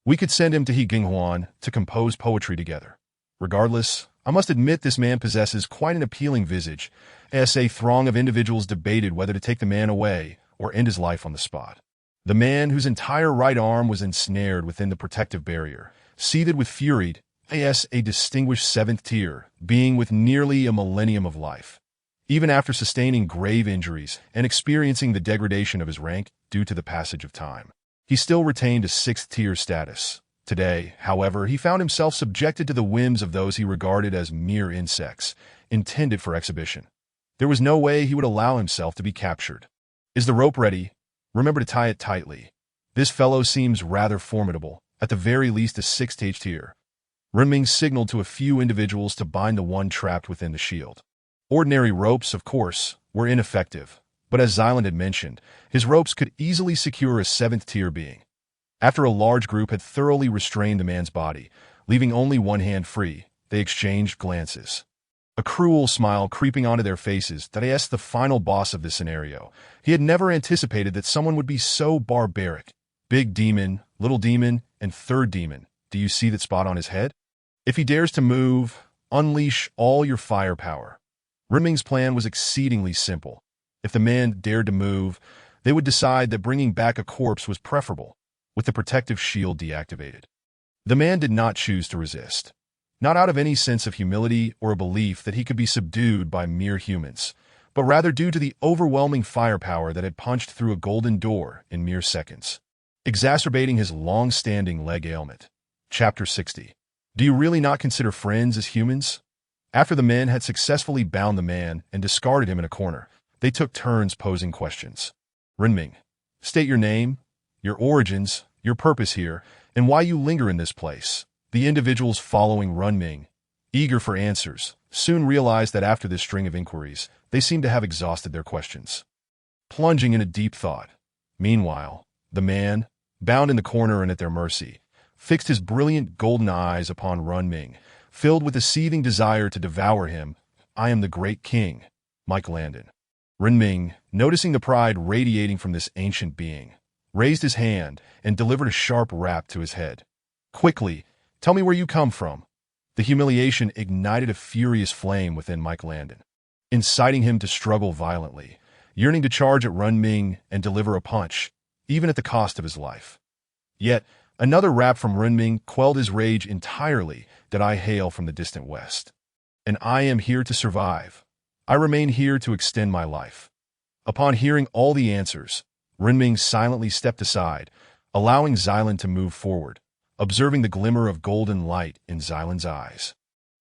We could send him to He Ginghuan to compose poetry together. Regardless, I must admit this man possesses quite an appealing visage, as a throng of individuals debated whether to take the man away or end his life on the spot. The man whose entire right arm was ensnared within the protective barrier, seethed with fury, as a distinguished 7th tier, being with nearly a millennium of life. Even after sustaining grave injuries and experiencing the degradation of his rank due to the passage of time, he still retained a 6th tier status. Today, however, he found himself subjected to the whims of those he regarded as mere insects, intended for exhibition. There was no way he would allow himself to be captured. "Is the rope ready? Remember to tie it tightly. This fellow seems rather formidable, at the very least a sixth tier." Renming signaled to a few individuals to bind the one trapped within the shield. Ordinary ropes, of course, were ineffective, but as Xyland had mentioned, his ropes could easily secure a seventh-tier being. After a large group had thoroughly restrained the man's body, leaving only one hand free, they exchanged glances. A cruel smile creeping onto their faces, Darius, the final boss of this scenario. He had never anticipated that someone would be so barbaric. Big demon, little demon, and third demon. Do you see that spot on his head? If he dares to move, unleash all your firepower. Renming's plan was exceedingly simple. If the man dared to move, they would decide that bringing back a corpse was preferable, with the protective shield deactivated. The man did not choose to resist. Not out of any sense of humility or a belief that he could be subdued by mere humans, but rather due to the overwhelming firepower that had punched through a golden door in mere seconds, exacerbating his long-standing leg ailment. Chapter 60. Do you really not consider friends as humans? After the men had successfully bound the man and discarded him in a corner, they took turns posing questions. Renming, state your name, your origins, your purpose here, and why you linger in this place. The individuals following Renming, eager for answers, soon realized that after this string of inquiries, they seemed to have exhausted their questions. Plunging into deep thought. Meanwhile, the man, bound in the corner and at their mercy, fixed his brilliant golden eyes upon Renming, filled with a seething desire to devour him. "I am the great king, Mike Landon." Renming, noticing the pride radiating from this ancient being, raised his hand and delivered a sharp rap to his head. "Quickly, tell me where you come from." The humiliation ignited a furious flame within Mike Landon, inciting him to struggle violently, yearning to charge at Renming and deliver a punch, even at the cost of his life. Yet, another rap from Renming quelled his rage entirely. "That I hail from the distant west, and I am here to survive. I remain here to extend my life." Upon hearing all the answers, Renming silently stepped aside, allowing Xyland to move forward, observing the glimmer of golden light in Xyland's eyes.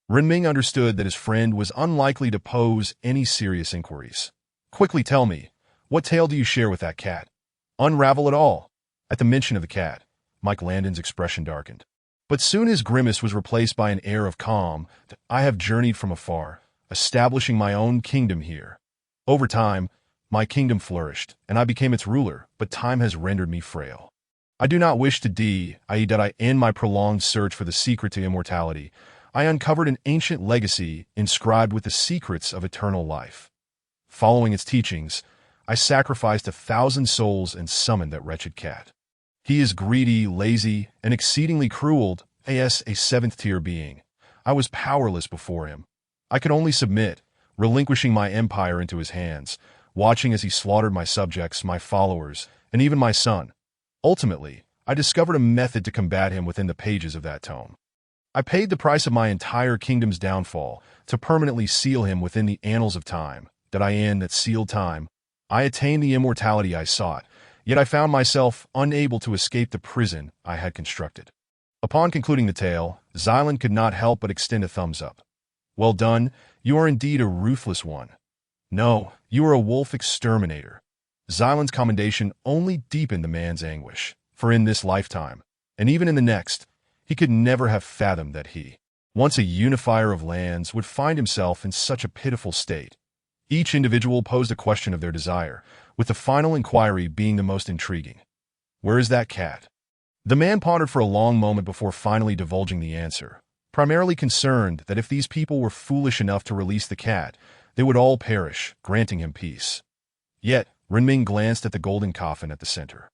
Renming understood that his friend was unlikely to pose any serious inquiries. "Quickly tell me, what tale do you share with that cat? Unravel it all." At the mention of the cat, Mike Landon's expression darkened. But soon his grimace was replaced by an air of calm. "I have journeyed from afar, establishing my own kingdom here. Over time, my kingdom flourished, and I became its ruler, but time has rendered me frail. I do not wish to that I end my prolonged search for the secret to immortality. I uncovered an ancient legacy inscribed with the secrets of eternal life. Following its teachings, I sacrificed 1,000 souls and summoned that wretched cat. He is greedy, lazy, and exceedingly cruel, a seventh-tier being. I was powerless before him. I could only submit, relinquishing my empire into his hands, watching as he slaughtered my subjects, my followers, and even my son. Ultimately, I discovered a method to combat him within the pages of that tome. I paid the price of my entire kingdom's downfall to permanently seal him within the annals of time. That sealed time. I attained the immortality I sought, yet I found myself unable to escape the prison I had constructed." Upon concluding the tale, Xyland could not help but extend a thumbs up. "Well done, you are indeed a ruthless one. No, you are a wolf exterminator." Xyland's commendation only deepened the man's anguish, for in this lifetime, and even in the next, he could never have fathomed that he, once a unifier of lands, would find himself in such a pitiful state. Each individual posed a question of their desire, with the final inquiry being the most intriguing. "Where is that cat?" The man pondered for a long moment before finally divulging the answer, primarily concerned that if these people were foolish enough to release the cat, they would all perish, granting him peace. Yet, Renming glanced at the golden coffin at the center,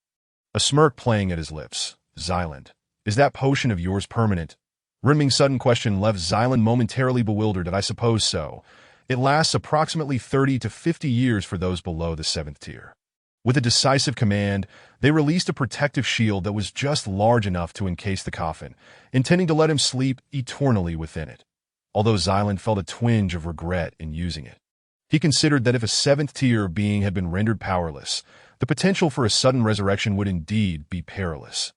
a smirk playing at his lips. "Xyland, is that potion of yours permanent?" Renming's sudden question left Xyland momentarily bewildered. "I suppose so. It lasts approximately 30 to 50 years for those below the 7th tier. With a decisive command, they released a protective shield that was just large enough to encase the coffin, intending to let him sleep eternally within it. Although Xyland felt a twinge of regret in using it. He considered that if a 7th tier being had been rendered powerless, the potential for a sudden resurrection would indeed be perilous.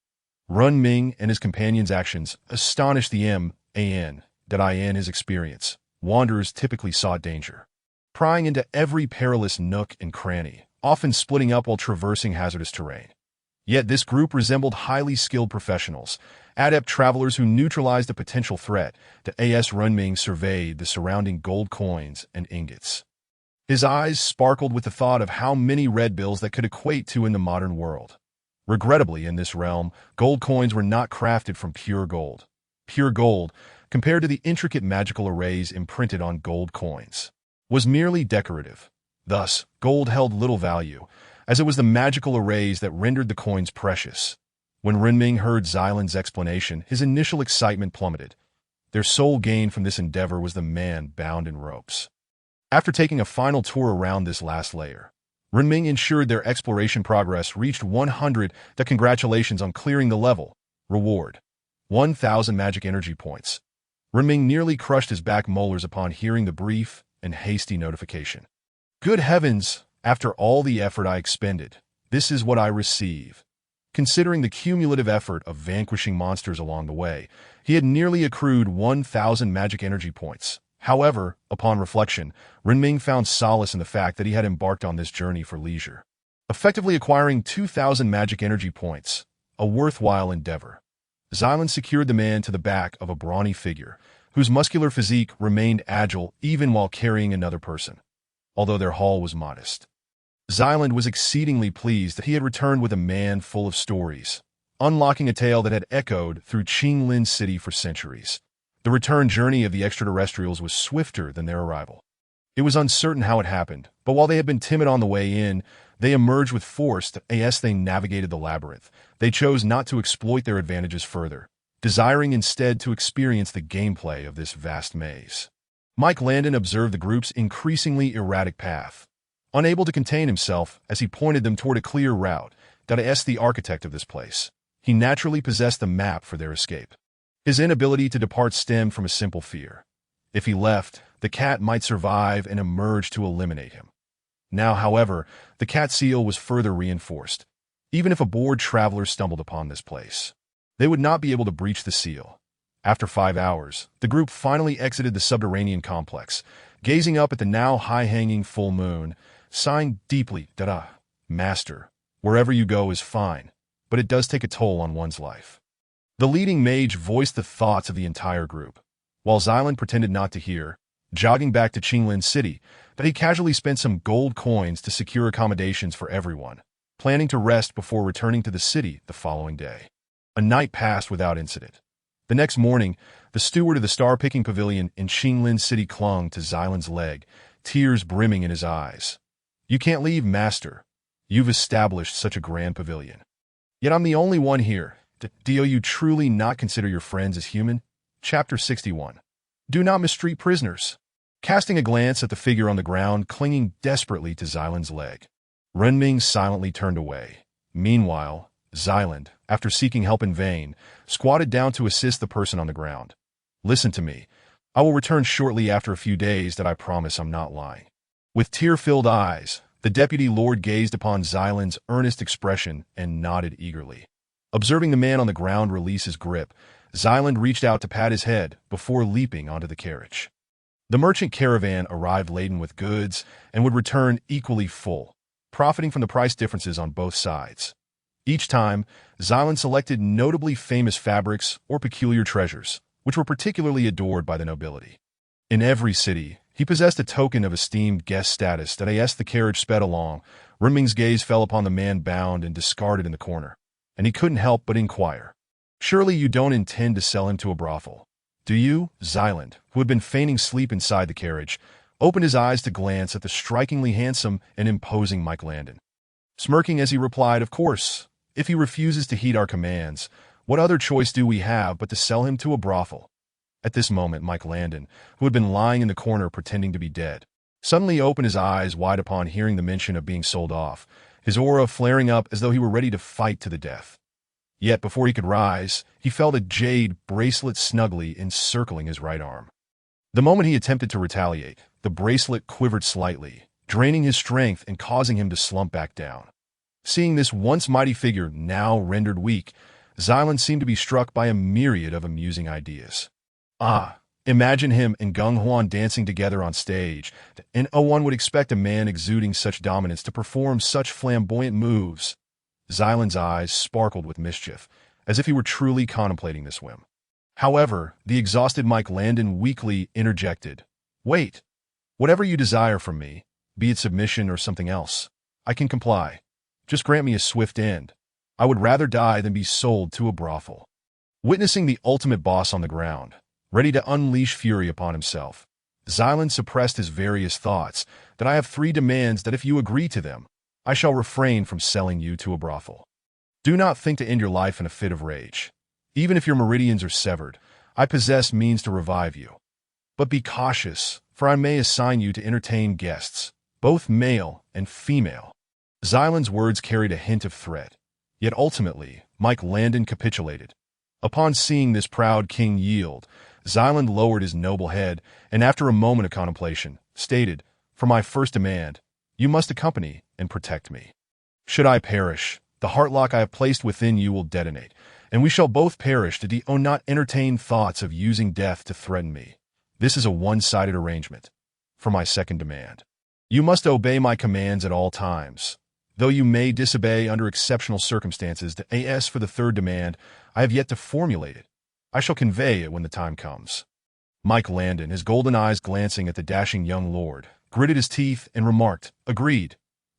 Renming and his companion's actions astonished the man. His experience. wanderers typically sought danger, prying into every perilous nook and cranny, often splitting up while traversing hazardous terrain. Yet this group resembled highly skilled professionals, adept travelers who neutralized a potential threat. As Runming surveyed the surrounding gold coins and ingots. His eyes sparkled with the thought of how many red bills that could equate to in the modern world. Regrettably, in this realm, gold coins were not crafted from pure gold. Pure gold, compared to the intricate magical arrays imprinted on gold coins, was merely decorative. Thus, gold held little value, as it was the magical arrays that rendered the coins precious. When Renming heard Xylan's explanation, his initial excitement plummeted. Their sole gain from this endeavor was the man bound in ropes. After taking a final tour around this last layer, Renming ensured their exploration progress reached 100. Congratulations on clearing the level. Reward: 1,000 magic energy points. Renming nearly crushed his back molars upon hearing the brief and hasty notification. Good heavens, after all the effort I expended, this is what I receive. Considering the cumulative effort of vanquishing monsters along the way, he had nearly accrued 1,000 magic energy points. However, upon reflection, Renming found solace in the fact that he had embarked on this journey for leisure, effectively acquiring 2,000 magic energy points, a worthwhile endeavor. Xylan secured the man to the back of a brawny figure, whose muscular physique remained agile even while carrying another person, although their haul was modest. Xylan was exceedingly pleased that he had returned with a man full of stories, unlocking a tale that had echoed through Qinglin City for centuries. The return journey of the extraterrestrials was swifter than their arrival. It was uncertain how it happened, but while they had been timid on the way in, they emerged with force. As they navigated the labyrinth, they chose not to exploit their advantages further, desiring instead to experience the gameplay of this vast maze. Mike Landon observed the group's increasingly erratic path, unable to contain himself as he pointed them toward a clear route. As the architect of this place, he naturally possessed the map for their escape. His inability to depart stemmed from a simple fear. If he left, the cat might survive and emerge to eliminate him. Now, however, the cat seal was further reinforced. Even if a bored traveler stumbled upon this place, they would not be able to breach the seal. After 5 hours, the group finally exited the subterranean complex, gazing up at the now high-hanging full moon, sighing deeply. Master, wherever you go is fine, but it does take a toll on one's life. The leading mage voiced the thoughts of the entire group, while Xylan pretended not to hear, jogging back to Qinglin City, that he casually spent some gold coins to secure accommodations for everyone, planning to rest before returning to the city the following day. A night passed without incident. The next morning, the steward of the star-picking pavilion in Qinglin City clung to Xylan's leg, tears brimming in his eyes. You can't leave, master. You've established such a grand pavilion. Yet I'm the only one here. Do you truly not consider your friends as human? Chapter 61. Do not mistreat prisoners. Casting a glance at the figure on the ground, clinging desperately to Xylan's leg, Renming silently turned away. Meanwhile, Xylan, after seeking help in vain, squatted down to assist the person on the ground. Listen to me. I will return shortly after a few days. I promise I'm not lying. With tear-filled eyes, the deputy lord gazed upon Xylan's earnest expression and nodded eagerly. Observing the man on the ground release his grip, Xylan reached out to pat his head before leaping onto the carriage. The merchant caravan arrived laden with goods and would return equally full, profiting from the price differences on both sides. Each time, Xylan selected notably famous fabrics or peculiar treasures, which were particularly adored by the nobility. In every city, he possessed a token of esteemed guest status. As the carriage sped along, Renming's gaze fell upon the man bound and discarded in the corner, and he couldn't help but inquire. Surely you don't intend to sell him to a brothel, do you? Xylan, who had been feigning sleep inside the carriage, opened his eyes to glance at the strikingly handsome and imposing Mike Landon. Smirking as he replied, of course, if he refuses to heed our commands, what other choice do we have but to sell him to a brothel? At this moment, Mike Landon, who had been lying in the corner pretending to be dead, suddenly opened his eyes wide upon hearing the mention of being sold off, his aura flaring up as though he were ready to fight to the death. Yet before he could rise, he felt a jade bracelet snugly encircling his right arm. The moment he attempted to retaliate, the bracelet quivered slightly, draining his strength and causing him to slump back down. Seeing this once mighty figure now rendered weak, Xylan seemed to be struck by a myriad of amusing ideas. Ah, Imagine him and Gung Huan dancing together on stage, and one would expect a man exuding such dominance to perform such flamboyant moves. Xylan's eyes sparkled with mischief, as if he were truly contemplating this whim. However, the exhausted Mike Landon weakly interjected. Wait. Whatever you desire from me, be it submission or something else, I can comply. Just grant me a swift end. I would rather die than be sold to a brothel. Witnessing the ultimate boss on the ground, ready to unleash fury upon himself, Xylan suppressed his various thoughts that I have 3 demands that if you agree to them, I shall refrain from selling you to a brothel. Do not think to end your life in a fit of rage. Even if your meridians are severed, I possess means to revive you. But be cautious, for I may assign you to entertain guests, both male and female. Xylan's words carried a hint of threat, yet ultimately, Mike Landon capitulated. Upon seeing this proud king yield, Xylan lowered his noble head and after a moment of contemplation, stated, For my first demand, you must accompany and protect me. Should I perish, the heartlock I have placed within you will detonate, and we shall both perish to not entertain thoughts of using death to threaten me. This is a one-sided arrangement. For my second demand, you must obey my commands at all times. Though you may disobey under exceptional circumstances, as for the third demand, I have yet to formulate it. I shall convey it when the time comes. Mike Landon, his golden eyes glancing at the dashing young lord, gritted his teeth and remarked, Agreed.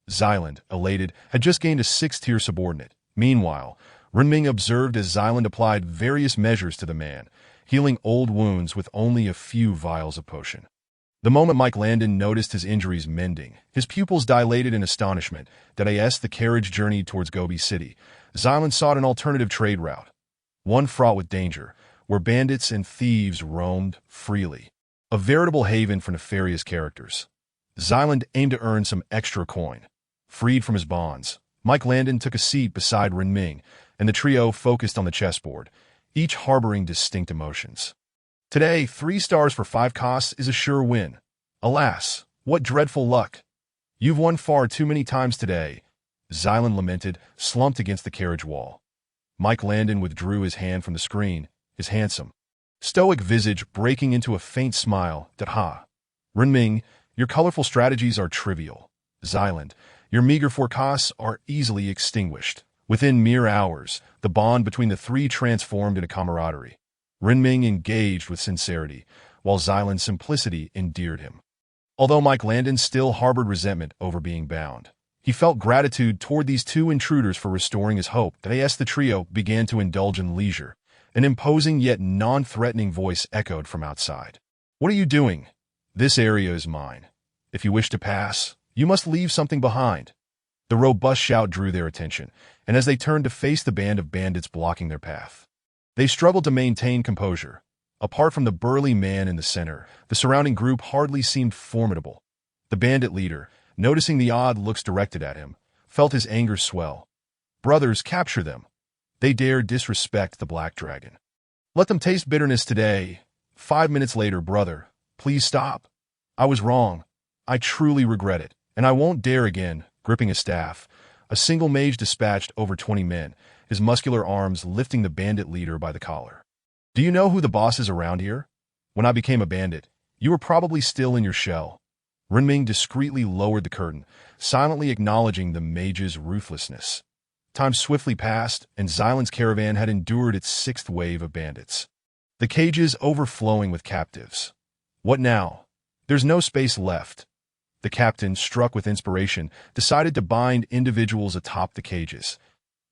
Xylan, elated, had just gained a 6th-tier subordinate. Meanwhile, Renming observed as Xylan applied various measures to the man, healing old wounds with only a few vials of potion. The moment Mike Landon noticed his injuries mending, his pupils dilated in astonishment that as the carriage journeyed towards Gobi City, Xylan sought an alternative trade route, one fraught with danger, where bandits and thieves roamed freely. A veritable haven for nefarious characters. Xylan aimed to earn some extra coin. Freed from his bonds, Mike Landon took a seat beside Renming, and the trio focused on the chessboard, each harboring distinct emotions. Today, 3 stars for 5 costs is a sure win. Alas, what dreadful luck. You've won far too many times today, Xylan lamented, slumped against the carriage wall. Mike Landon withdrew his hand from the screen, his handsome, stoic visage breaking into a faint smile. Renming, your colorful strategies are trivial. Xylan, your meager forecasts are easily extinguished. Within mere hours, the bond between the 3 transformed into camaraderie. Renming engaged with sincerity, while Xylan's simplicity endeared him. Although Mike Landon still harbored resentment over being bound, he felt gratitude toward these 2 intruders for restoring his hope that as the trio began to indulge in leisure. An imposing yet non-threatening voice echoed from outside. What are you doing? This area is mine. If you wish to pass, you must leave something behind. The robust shout drew their attention, and as they turned to face the band of bandits blocking their path, they struggled to maintain composure. Apart from the burly man in the center, the surrounding group hardly seemed formidable. The bandit leader, noticing the odd looks directed at him, felt his anger swell. Brothers, capture them. They dare disrespect the Black Dragon. Let them taste bitterness today. 5 minutes later, brother, please stop. I was wrong. I truly regret it, and I won't dare again. Gripping a staff, a single mage dispatched over 20 men, his muscular arms lifting the bandit leader by the collar. Do you know who the boss is around here? When I became a bandit, you were probably still in your shell. Renming discreetly lowered the curtain, silently acknowledging the mage's ruthlessness. Time swiftly passed, and Xylan's caravan had endured its 6th wave of bandits. The cages overflowing with captives. What now? There's no space left. The captain, struck with inspiration, decided to bind individuals atop the cages.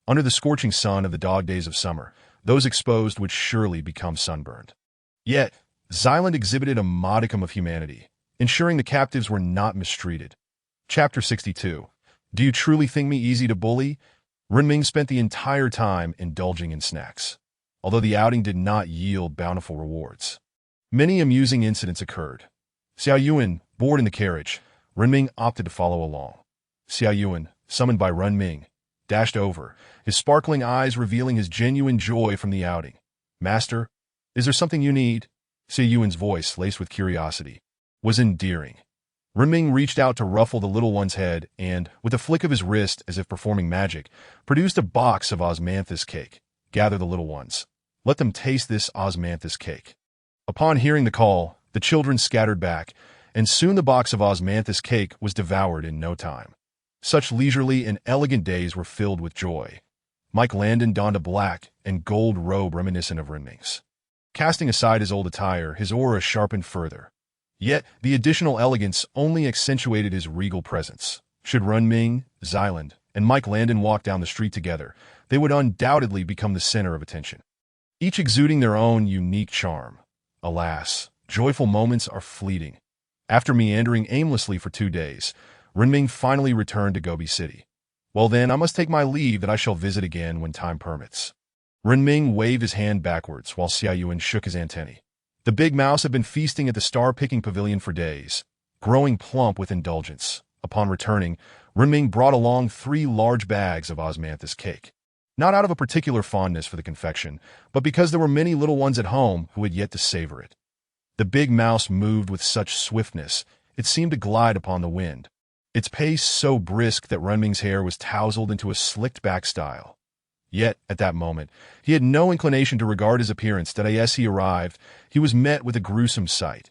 Under the scorching sun of the dog days of summer, those exposed would surely become sunburned. Yet, Xylan exhibited a modicum of humanity, ensuring the captives were not mistreated. Chapter 62. Do you truly think me easy to bully? Renming spent the entire time indulging in snacks, although the outing did not yield bountiful rewards. Many amusing incidents occurred. Xiao Yuan, bored in the carriage, Renming opted to follow along. Xiao Yuan, summoned by Renming, dashed over, his sparkling eyes revealing his genuine joy from the outing. Master, is there something you need? Xiao Yuan's voice, laced with curiosity, was endearing. Renming reached out to ruffle the little one's head and, with a flick of his wrist as if performing magic, produced a box of osmanthus cake. Gather the little ones. Let them taste this osmanthus cake. Upon hearing the call, the children scattered back, and soon the box of osmanthus cake was devoured in no time. Such leisurely and elegant days were filled with joy. Mike Landon donned a black and gold robe reminiscent of Renming's. Casting aside his old attire, his aura sharpened further. Yet, the additional elegance only accentuated his regal presence. Should Renming, Zyland, and Mike Landon walk down the street together, they would undoubtedly become the center of attention, each exuding their own unique charm. Alas, joyful moments are fleeting. After meandering aimlessly for 2 days, Renming finally returned to Gobi City. Well then, I must take my leave that I shall visit again when time permits. Renming waved his hand backwards while Xiaoyuan shook his antennae. The big mouse had been feasting at the star-picking pavilion for days, growing plump with indulgence. Upon returning, Renming brought along 3 large bags of osmanthus cake. Not out of a particular fondness for the confection, but because there were many little ones at home who had yet to savor it. The big mouse moved with such swiftness, it seemed to glide upon the wind, its pace so brisk that Renming's hair was tousled into a slicked-back style. Yet, at that moment, he had no inclination to regard his appearance that as he arrived, he was met with a gruesome sight.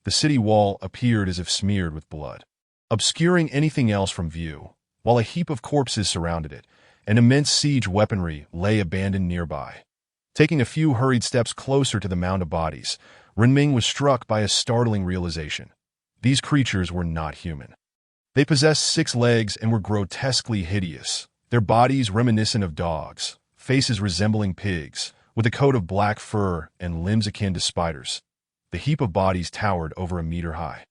The city wall appeared as if smeared with blood, obscuring anything else from view, while a heap of corpses surrounded it. An immense siege weaponry lay abandoned nearby. Taking a few hurried steps closer to the mound of bodies, Renming was struck by a startling realization. These creatures were not human. They possessed 6 legs and were grotesquely hideous, their bodies reminiscent of dogs, faces resembling pigs, with a coat of black fur and limbs akin to spiders. The heap of bodies towered over a meter high,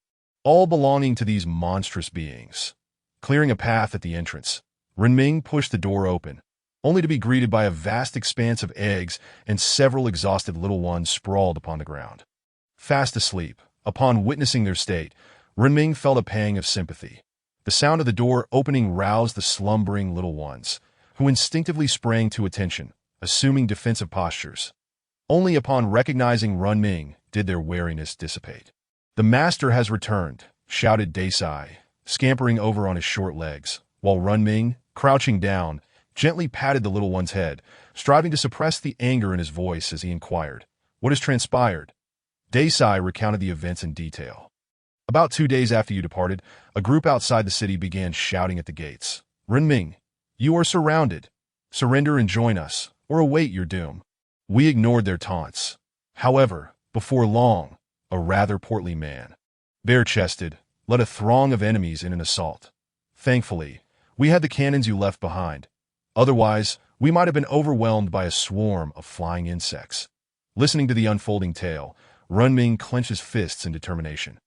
all belonging to these monstrous beings. Clearing a path at the entrance, Renming pushed the door open, only to be greeted by a vast expanse of eggs and several exhausted little ones sprawled upon the ground. Fast asleep, upon witnessing their state, Renming felt a pang of sympathy. The sound of the door opening roused the slumbering little ones, who instinctively sprang to attention, assuming defensive postures. Only upon recognizing Renming did their wariness dissipate. "The master has returned," shouted Desai, scampering over on his short legs, while Renming, crouching down, gently patted the little one's head, striving to suppress the anger in his voice as he inquired, "What has transpired?" Desai recounted the events in detail. "About 2 days after you departed, a group outside the city began shouting at the gates. 'Renming, you are surrounded. Surrender and join us, or await your doom.' We ignored their taunts. However, before long, a rather portly man, bare-chested, led a throng of enemies in an assault. Thankfully, we had the cannons you left behind. Otherwise, we might have been overwhelmed by a swarm of flying insects." Listening to the unfolding tale, Renming clenched his fists in determination.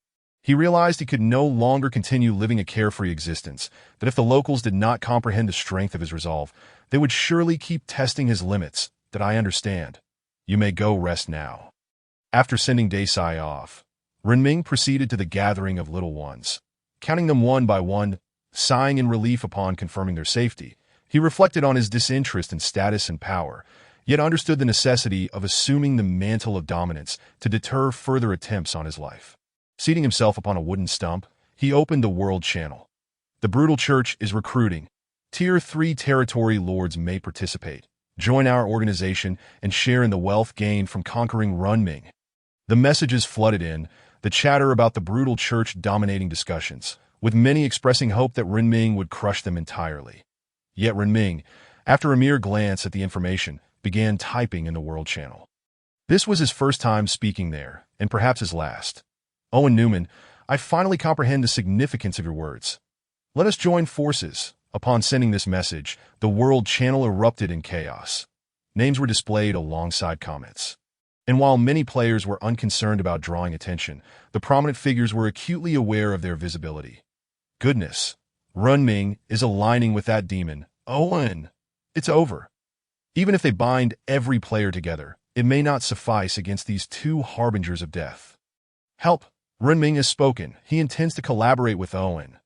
He realized he could no longer continue living a carefree existence, that if the locals did not comprehend the strength of his resolve, they would surely keep testing his limits. "That I understand. You may go rest now." After sending Desai off, Renming proceeded to the gathering of little ones. Counting them one by one, sighing in relief upon confirming their safety, he reflected on his disinterest in status and power, yet understood the necessity of assuming the mantle of dominance to deter further attempts on his life. Seating himself upon a wooden stump, he opened the World Channel. "The Brutal Church is recruiting. Tier 3 territory lords may participate. Join our organization and share in the wealth gained from conquering Renming." The messages flooded in, the chatter about the Brutal Church dominating discussions, with many expressing hope that Renming would crush them entirely. Yet Renming, after a mere glance at the information, began typing in the World Channel. This was his first time speaking there, and perhaps his last. "Owen Newman, I finally comprehend the significance of your words. Let us join forces." Upon sending this message, the World Channel erupted in chaos. Names were displayed alongside comments. And while many players were unconcerned about drawing attention, the prominent figures were acutely aware of their visibility. "Goodness, Renming is aligning with that demon. Owen, it's over. Even if they bind every player together, it may not suffice against these 2 harbingers of death. Help! Renming has spoken. He intends to collaborate with Owen.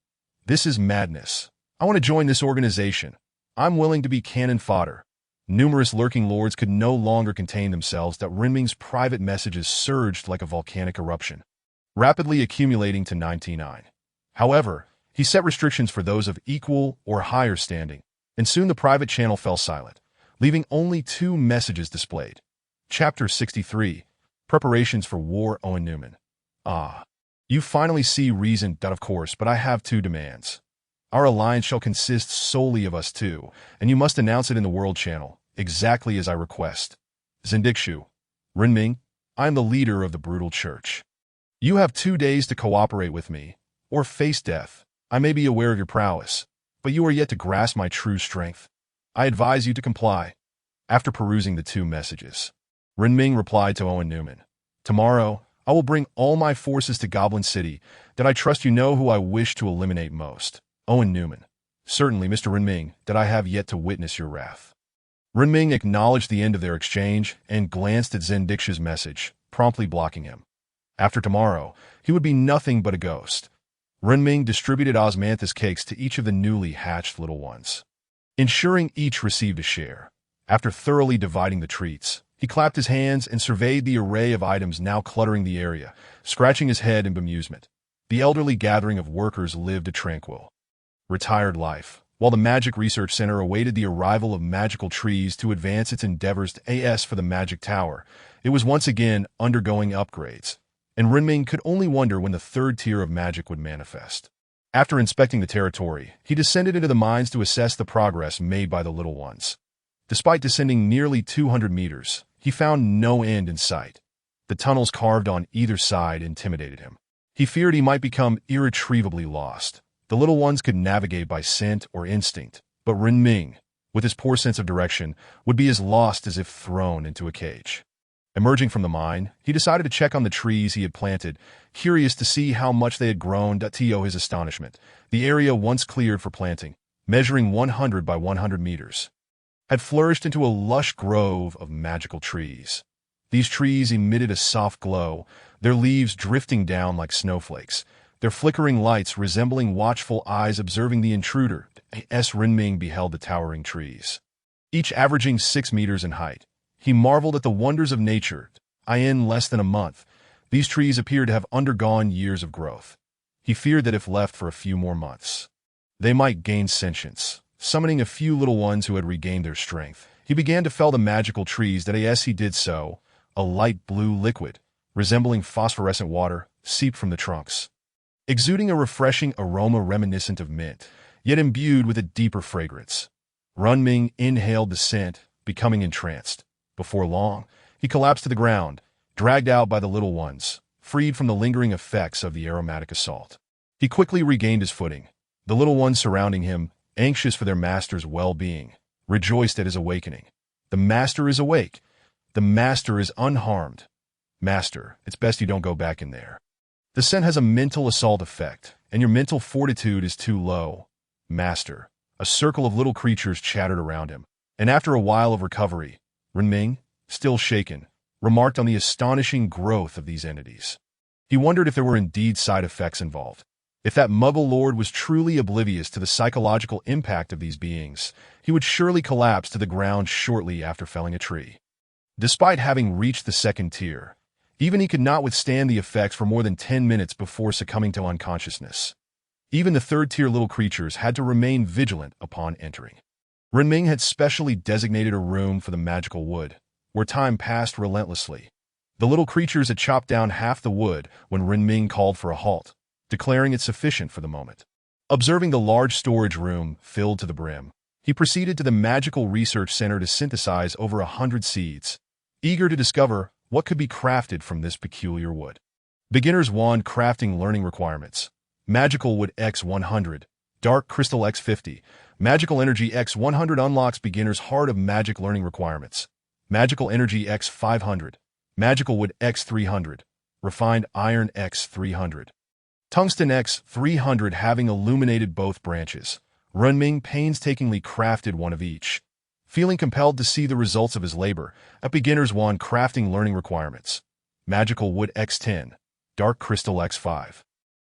This is madness. I want to join this organization. I'm willing to be cannon fodder." Numerous lurking lords could no longer contain themselves that Renming's private messages surged like a volcanic eruption, rapidly accumulating to 99. However, he set restrictions for those of equal or higher standing, and soon the private channel fell silent, leaving only 2 messages displayed. Chapter 63. Preparations for war, Owen Newman. Ah. You finally see reason, that of course, but I have two demands. Our alliance shall consist solely of us two, and you must announce it in the World Channel, exactly as I request. Zendikshu. Renming, I am the leader of the brutal church. You have 2 days to cooperate with me, or face death. I may be aware of your prowess, but you are yet to grasp my true strength. I advise you to comply. After perusing the two messages, Renming replied to Owen Newman, Tomorrow, I will bring all my forces to Goblin City, that I trust you know who I wish to eliminate most. Owen Newman. Certainly, Mr. Renming, that I have yet to witness your wrath. Renming acknowledged the end of their exchange and glanced at Zendikshu's message, promptly blocking him. After tomorrow, he would be nothing but a ghost. Renming distributed osmanthus cakes to each of the newly hatched little ones, ensuring each received a share. After thoroughly dividing the treats, he clapped his hands and surveyed the array of items now cluttering the area, scratching his head in bemusement. The elderly gathering of workers lived a tranquil, retired life, while the Magic Research Center awaited the arrival of magical trees to advance its endeavors for the Magic Tower. It was once again undergoing upgrades, and Renming could only wonder when the third tier of magic would manifest. After inspecting the territory, he descended into the mines to assess the progress made by the little ones. Despite descending nearly 200 meters, he found no end in sight. The tunnels carved on either side intimidated him. He feared he might become irretrievably lost. The little ones could navigate by scent or instinct, but Renming, with his poor sense of direction, would be as lost as if thrown into a cage. Emerging from the mine, he decided to check on the trees he had planted, curious to see how much they had grown. To his astonishment, the area once cleared for planting, measuring 100 by 100 meters, had flourished into a lush grove of magical trees. These trees emitted a soft glow, their leaves drifting down like snowflakes, their flickering lights resembling watchful eyes observing the intruder. Renming beheld the towering trees, each averaging 6 meters in height. He marveled at the wonders of nature. In less than a month, these trees appeared to have undergone years of growth. He feared that if left for a few more months, they might gain sentience. Summoning a few little ones who had regained their strength, he began to fell the magical trees. As he did so, a light blue liquid, resembling phosphorescent water, seeped from the trunks, exuding a refreshing aroma reminiscent of mint, yet imbued with a deeper fragrance. Renming inhaled the scent, becoming entranced. Before long, he collapsed to the ground, dragged out by the little ones, freed from the lingering effects of the aromatic assault. He quickly regained his footing. The little ones surrounding him, anxious for their master's well-being, rejoiced at his awakening. The master is awake. The master is unharmed. Master, it's best you don't go back in there. The scent has a mental assault effect, and your mental fortitude is too low. Master. A circle of little creatures chattered around him, and after a while of recovery, Renming, still shaken, remarked on the astonishing growth of these entities. He wondered if there were indeed side effects involved. If that Muggle Lord was truly oblivious to the psychological impact of these beings, he would surely collapse to the ground shortly after felling a tree. Despite having reached the second tier, even he could not withstand the effects for more than 10 minutes before succumbing to unconsciousness. Even the third-tier little creatures had to remain vigilant upon entering. Renming had specially designated a room for the magical wood, where time passed relentlessly. The little creatures had chopped down half the wood when Renming called for a halt, declaring it sufficient for the moment. Observing the large storage room filled to the brim, he proceeded to the Magical Research Center to synthesize over 100 seeds, eager to discover what could be crafted from this peculiar wood. Beginner's Wand Crafting Learning Requirements. Magical Wood X100, Dark Crystal X50, Magical Energy X100 unlocks beginner's Heart of Magic learning requirements. Magical Energy X500, Magical Wood X300, Refined Iron X300. Tungsten X300 having illuminated both branches, Renming painstakingly crafted one of each. Feeling compelled to see the results of his labor, at Beginner's Wand Crafting Learning Requirements. Magical Wood X10, Dark Crystal X5.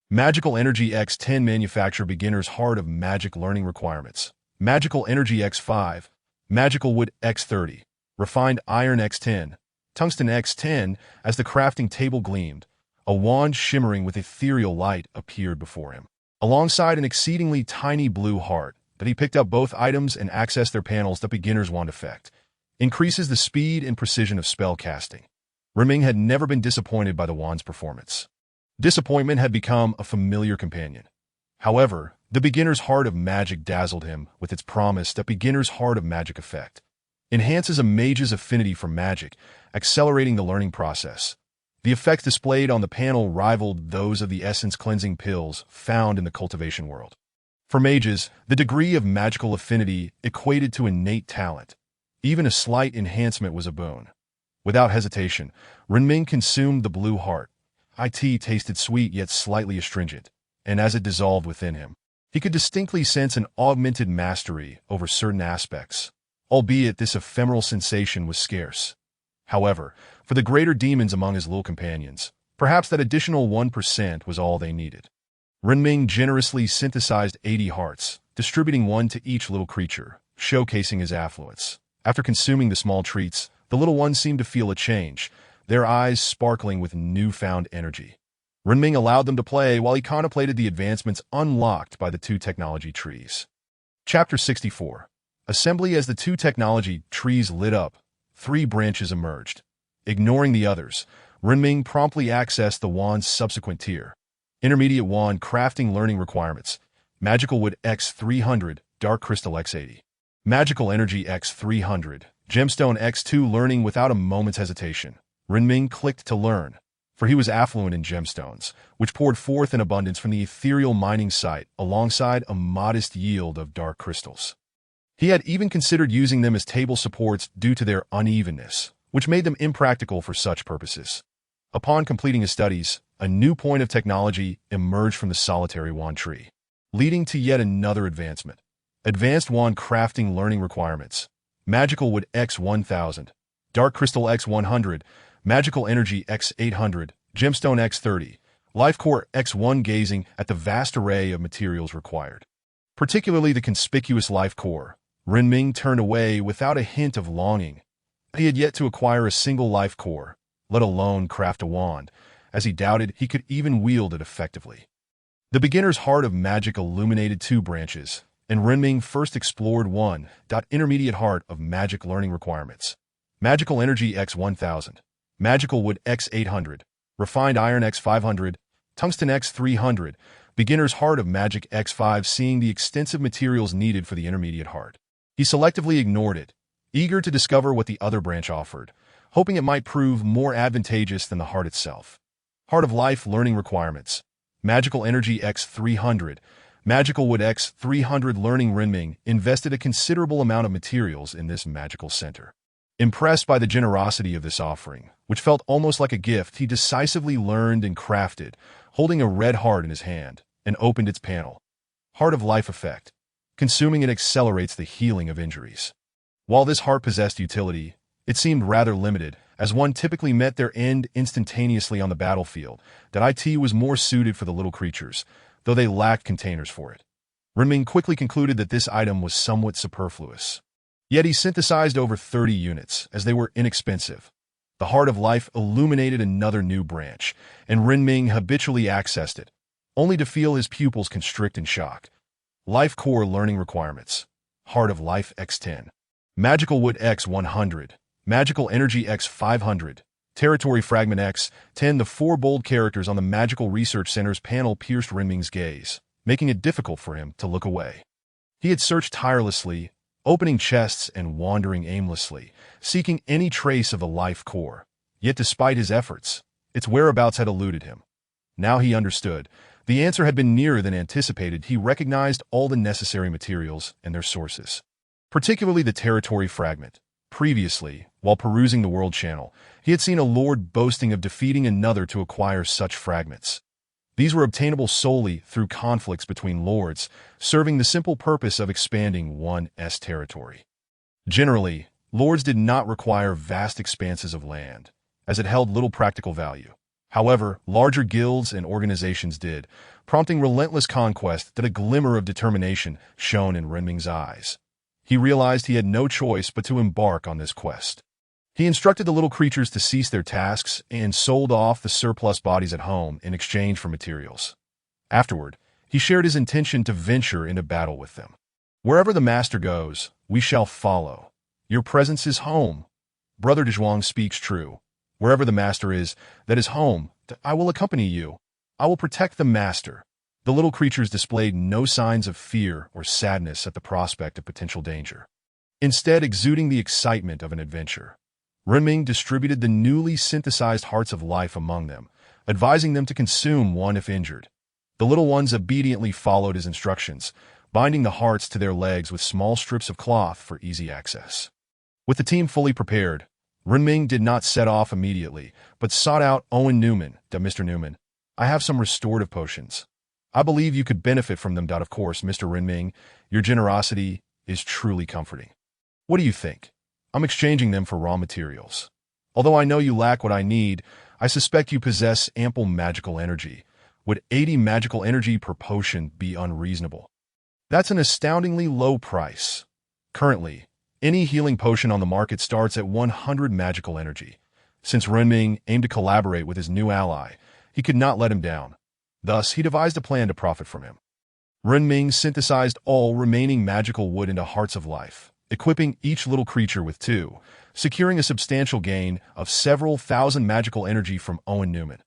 Magical Energy X10 Manufacture Beginner's Heart of Magic Learning Requirements. Magical Energy X5, Magical Wood X30, Refined Iron X10, Tungsten X10. As the crafting table gleamed, a wand shimmering with ethereal light appeared before him, alongside an exceedingly tiny blue heart. That he picked up both items and accessed their panels. The Beginner's Wand effect increases the speed and precision of spell casting. Renming had never been disappointed by the wand's performance. Disappointment had become a familiar companion. However, the beginner's heart of magic dazzled him with its promise that beginner's heart of magic effect enhances a mage's affinity for magic, accelerating the learning process. The effects displayed on the panel rivaled those of the essence cleansing pills found in the cultivation world. For mages, the degree of magical affinity equated to innate talent. Even a slight enhancement was a boon. Without hesitation, Renming consumed the blue heart. It tasted sweet yet slightly astringent, and as it dissolved within him, he could distinctly sense an augmented mastery over certain aspects, albeit this ephemeral sensation was scarce. However, for the greater demons among his little companions, perhaps that additional 1% was all they needed. Renming generously synthesized 80 hearts, distributing one to each little creature, showcasing his affluence. After consuming the small treats, the little ones seemed to feel a change, their eyes sparkling with newfound energy. Renming allowed them to play while he contemplated the advancements unlocked by the two technology trees. Chapter 64. Assembly. As the two technology trees lit up, 3 branches emerged. Ignoring the others, Renming promptly accessed the wand's subsequent tier. Intermediate Wand Crafting Learning Requirements. Magical Wood X300, Dark Crystal X80. Magical Energy X300, Gemstone X2. Learning without a moment's hesitation, Renming clicked to learn, for he was affluent in gemstones, which poured forth in abundance from the ethereal mining site alongside a modest yield of dark crystals. He had even considered using them as table supports due to their unevenness, which made them impractical for such purposes. Upon completing his studies, a new point of technology emerged from the solitary wand tree, leading to yet another advancement. Advanced Wand Crafting Learning Requirements. Magical Wood X1000, Dark Crystal X100, Magical Energy X800, Gemstone X30, Life Core X1. Gazing at the vast array of materials required, particularly the conspicuous Life Core, Renming turned away without a hint of longing. He had yet to acquire a single Life Core, let alone craft a wand, as he doubted he could even wield it effectively. The beginner's heart of magic illuminated 2 branches, and Renming first explored one. Intermediate Heart of Magic Learning Requirements. Magical Energy X1000, Magical Wood X800, Refined Iron X500, Tungsten X300, Beginner's Heart of Magic X5. Seeing the extensive materials needed for the Intermediate Heart, he selectively ignored it, eager to discover what the other branch offered, hoping it might prove more advantageous than the heart itself. Heart of Life Learning Requirements. Magical Energy X300, Magical Wood X300. Learning. Renming invested a considerable amount of materials in this magical center. Impressed by the generosity of this offering, which felt almost like a gift, he decisively learned and crafted, holding a red heart in his hand, and opened its panel. Heart of Life Effect. Consuming it accelerates the healing of injuries. While this heart possessed utility, it seemed rather limited, as one typically met their end instantaneously on the battlefield. It was more suited for the little creatures, though they lacked containers for it. Renming quickly concluded that this item was somewhat superfluous. Yet he synthesized over 30 units, as they were inexpensive. The Heart of Life illuminated another new branch, and Renming habitually accessed it, only to feel his pupils constrict in shock. Life Core Learning Requirements. Heart of Life X10, Magical Wood X100, Magical Energy X500, Territory Fragment X10. The 4 bold characters on the Magical Research Center's panel pierced Renming's gaze, making it difficult for him to look away. He had searched tirelessly, opening chests and wandering aimlessly, seeking any trace of the Life Core. Yet despite his efforts, its whereabouts had eluded him. Now he understood. The answer had been nearer than anticipated. He recognized all the necessary materials and their sources, particularly the Territory Fragment. Previously, while perusing the World Channel, he had seen a lord boasting of defeating another to acquire such fragments. These were obtainable solely through conflicts between lords, serving the simple purpose of expanding one's territory. Generally, lords did not require vast expanses of land, as it held little practical value. However, larger guilds and organizations did, prompting relentless conquest. That a glimmer of determination shone in Renming's eyes. He realized he had no choice but to embark on this quest. He instructed the little creatures to cease their tasks and sold off the surplus bodies at home in exchange for materials. Afterward, he shared his intention to venture into battle with them. Wherever the master goes, we shall follow. Your presence is home. Brother Dezhuang speaks true. Wherever the master is, that is home, I will accompany you. I will protect the master. The little creatures displayed no signs of fear or sadness at the prospect of potential danger. Instead, exuding the excitement of an adventure, Renming distributed the newly synthesized hearts of life among them, advising them to consume one if injured. The little ones obediently followed his instructions, binding the hearts to their legs with small strips of cloth for easy access. With the team fully prepared, Renming did not set off immediately, but sought out Owen Newman. Mr. Newman, I have some restorative potions. I believe you could benefit from them. Of course, Mr. Renming, your generosity is truly comforting. What do you think? I'm exchanging them for raw materials. Although I know you lack what I need, I suspect you possess ample magical energy. Would 80 magical energy per potion be unreasonable? That's an astoundingly low price. Currently, any healing potion on the market starts at 100 magical energy. Since Renming aimed to collaborate with his new ally, he could not let him down. Thus, he devised a plan to profit from him. Renming synthesized all remaining magical wood into Hearts of Life, equipping each little creature with 2, securing a substantial gain of several thousand magical energy from Owen Newman.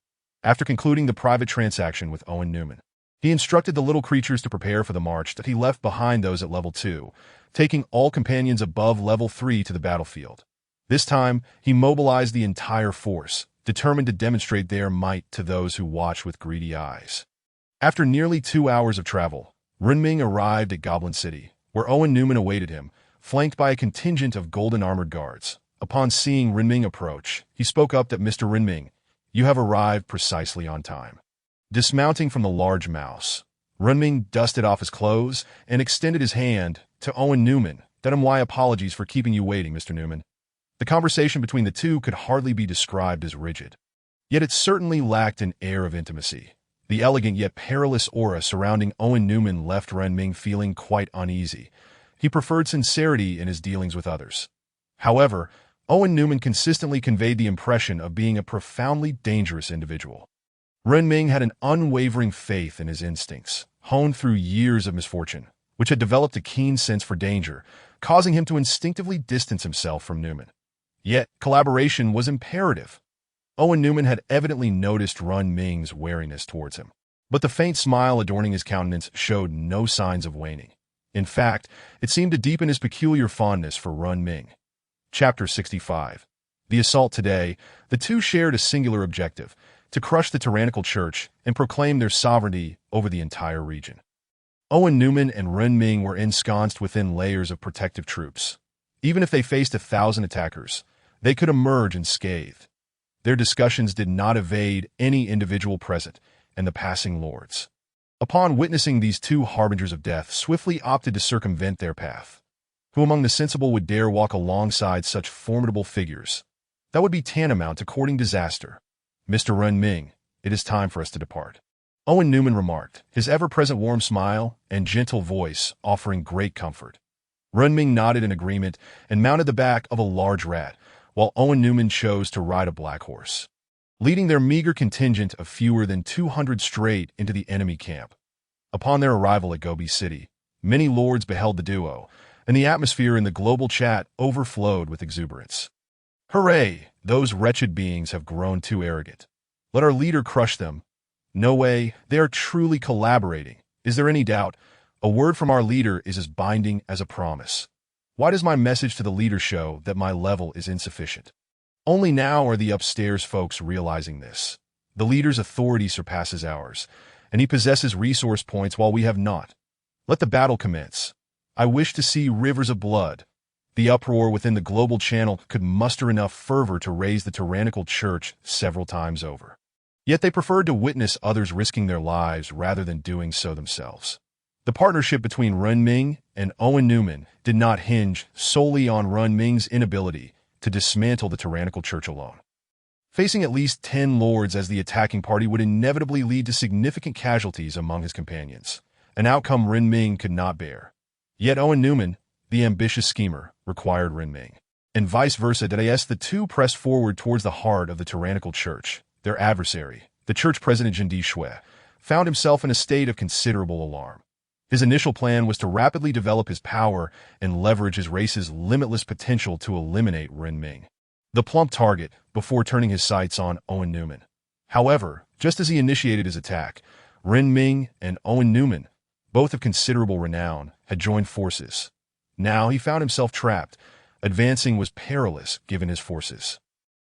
After concluding the private transaction with Owen Newman, he instructed the little creatures to prepare for the march that he left behind those at level 2, taking all companions above level 3 to the battlefield. This time, he mobilized the entire force, determined to demonstrate their might to those who watch with greedy eyes. After nearly 2 hours of travel, Renming arrived at Goblin City, where Owen Newman awaited him, flanked by a contingent of golden armored guards. Upon seeing Renming approach, he spoke up that Mr. Renming, you have arrived precisely on time. Dismounting from the large mouse, Renming dusted off his clothes and extended his hand to Owen Newman. My apologies for keeping you waiting, Mr. Newman. The conversation between the two could hardly be described as rigid. Yet it certainly lacked an air of intimacy. The elegant yet perilous aura surrounding Owen Newman left Renming feeling quite uneasy. He preferred sincerity in his dealings with others. However, Owen Newman consistently conveyed the impression of being a profoundly dangerous individual. Renming had an unwavering faith in his instincts, honed through years of misfortune, which had developed a keen sense for danger, causing him to instinctively distance himself from Newman. Yet, collaboration was imperative. Owen Newman had evidently noticed Renming's wariness towards him, but the faint smile adorning his countenance showed no signs of waning. In fact, it seemed to deepen his peculiar fondness for Renming. Chapter 65. The assault today, the two shared a singular objective, to crush the tyrannical church and proclaim their sovereignty over the entire region. Owen Newman and Renming were ensconced within layers of protective troops. Even if they faced 1,000 attackers, they could emerge unscathed. Their discussions did not evade any individual present and the passing lords. Upon witnessing these two harbingers of death swiftly opted to circumvent their path. Who among the sensible would dare walk alongside such formidable figures? That would be tantamount to courting disaster. Mr. Renming, it is time for us to depart. Owen Newman remarked, his ever-present warm smile and gentle voice offering great comfort. Renming nodded in agreement and mounted the back of a large rat, while Owen Newman chose to ride a black horse, leading their meager contingent of fewer than 200 straight into the enemy camp. Upon their arrival at Gobi City, many lords beheld the duo, and the atmosphere in the global chat overflowed with exuberance. Hooray! Those wretched beings have grown too arrogant. Let our leader crush them. No way, they are truly collaborating. Is there any doubt? A word from our leader is as binding as a promise. Why does my message to the leader show that my level is insufficient? Only now are the upstairs folks realizing this. The leader's authority surpasses ours, and he possesses resource points while we have not. Let the battle commence. I wish to see rivers of blood. The uproar within the global channel could muster enough fervor to raise the tyrannical church several times over. Yet they preferred to witness others risking their lives rather than doing so themselves. The partnership between Renming and Owen Newman did not hinge solely on Renming's inability to dismantle the tyrannical church alone. Facing at least 10 lords as the attacking party would inevitably lead to significant casualties among his companions, an outcome Renming could not bear. Yet Owen Newman, the ambitious schemer, required Renming, and vice versa. The two pressed forward towards the heart of the tyrannical church. Their adversary, the church president Jindi Shui, found himself in a state of considerable alarm. His initial plan was to rapidly develop his power and leverage his race's limitless potential to eliminate Renming. the plump target, before turning his sights on Owen Newman. However, just as he initiated his attack, Ren Ming and Owen Newman, both of considerable renown, had joined forces. Now he found himself trapped. Advancing was perilous given his forces,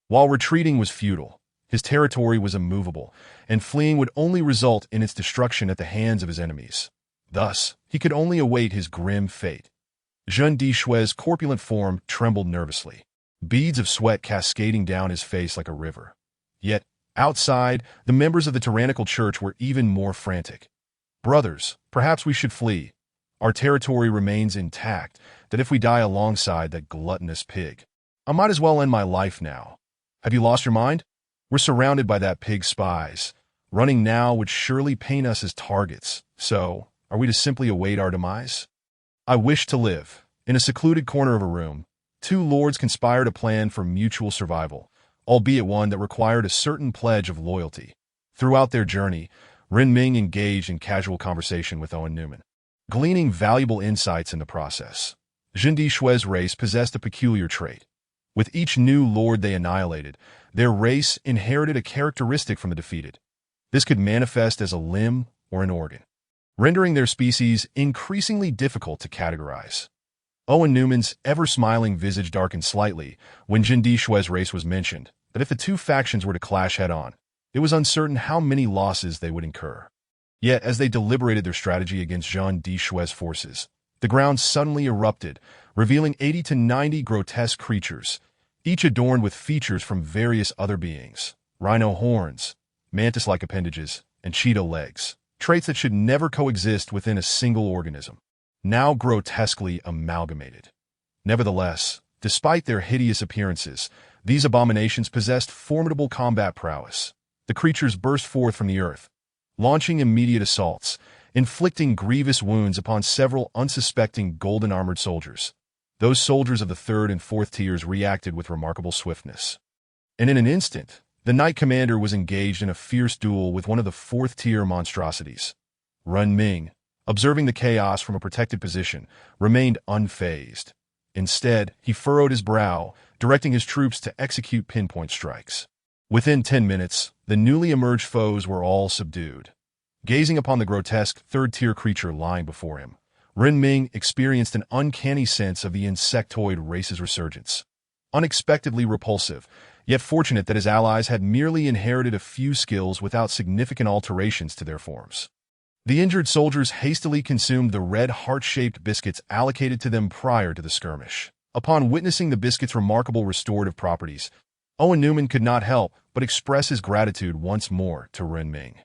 while retreating was futile. His territory was immovable, and fleeing would only result in its destruction at the hands of his enemies. Thus, he could only await his grim fate. Zheng Dishui's corpulent form trembled nervously, beads of sweat cascading down his face like a river. Yet, outside, the members of the tyrannical church were even more frantic. "Brothers, perhaps we should flee. Our territory remains intact, that if we die alongside that gluttonous pig, I might as well end my life now. Have you lost your mind? We're surrounded by that pig's spies. Running now would surely paint us as targets. So, are we to simply await our demise?" I wish to live. In a secluded corner of a room, two lords conspired a plan for mutual survival, albeit one that required a certain pledge of loyalty. Throughout their journey, Ren Ming engaged in casual conversation with Owen Newman, gleaning valuable insights in the process. Zheng Dishui's race possessed a peculiar trait. With each new lord they annihilated, their race inherited a characteristic from the defeated. This could manifest as a limb or an organ, rendering their species increasingly difficult to categorize. Owen Newman's ever-smiling visage darkened slightly when Zheng Dishui's race was mentioned, but if the two factions were to clash head-on, it was uncertain how many losses they would incur. Yet, as they deliberated their strategy against Zheng Dishui's forces, the ground suddenly erupted, revealing 80 to 90 grotesque creatures, each adorned with features from various other beings: rhino horns, mantis-like appendages, and cheetah legs, traits that should never coexist within a single organism, now grotesquely amalgamated. Nevertheless, despite their hideous appearances, these abominations possessed formidable combat prowess. The creatures burst forth from the earth, launching immediate assaults, inflicting grievous wounds upon several unsuspecting golden-armored soldiers. Those soldiers of the third and fourth tiers reacted with remarkable swiftness, and in an instant, the Knight Commander was engaged in a fierce duel with one of the fourth-tier monstrosities. Ren Ming, observing the chaos from a protected position, remained unfazed. Instead, he furrowed his brow, directing his troops to execute pinpoint strikes. Within 10 minutes, the newly emerged foes were all subdued. Gazing upon the grotesque third-tier creature lying before him, Ren Ming experienced an uncanny sense of the insectoid race's resurgence. Unexpectedly repulsive, yet fortunate that his allies had merely inherited a few skills without significant alterations to their forms. The injured soldiers hastily consumed the red heart-shaped biscuits allocated to them prior to the skirmish. Upon witnessing the biscuits' remarkable restorative properties, Owen Newman could not help but express his gratitude once more to Ren Ming.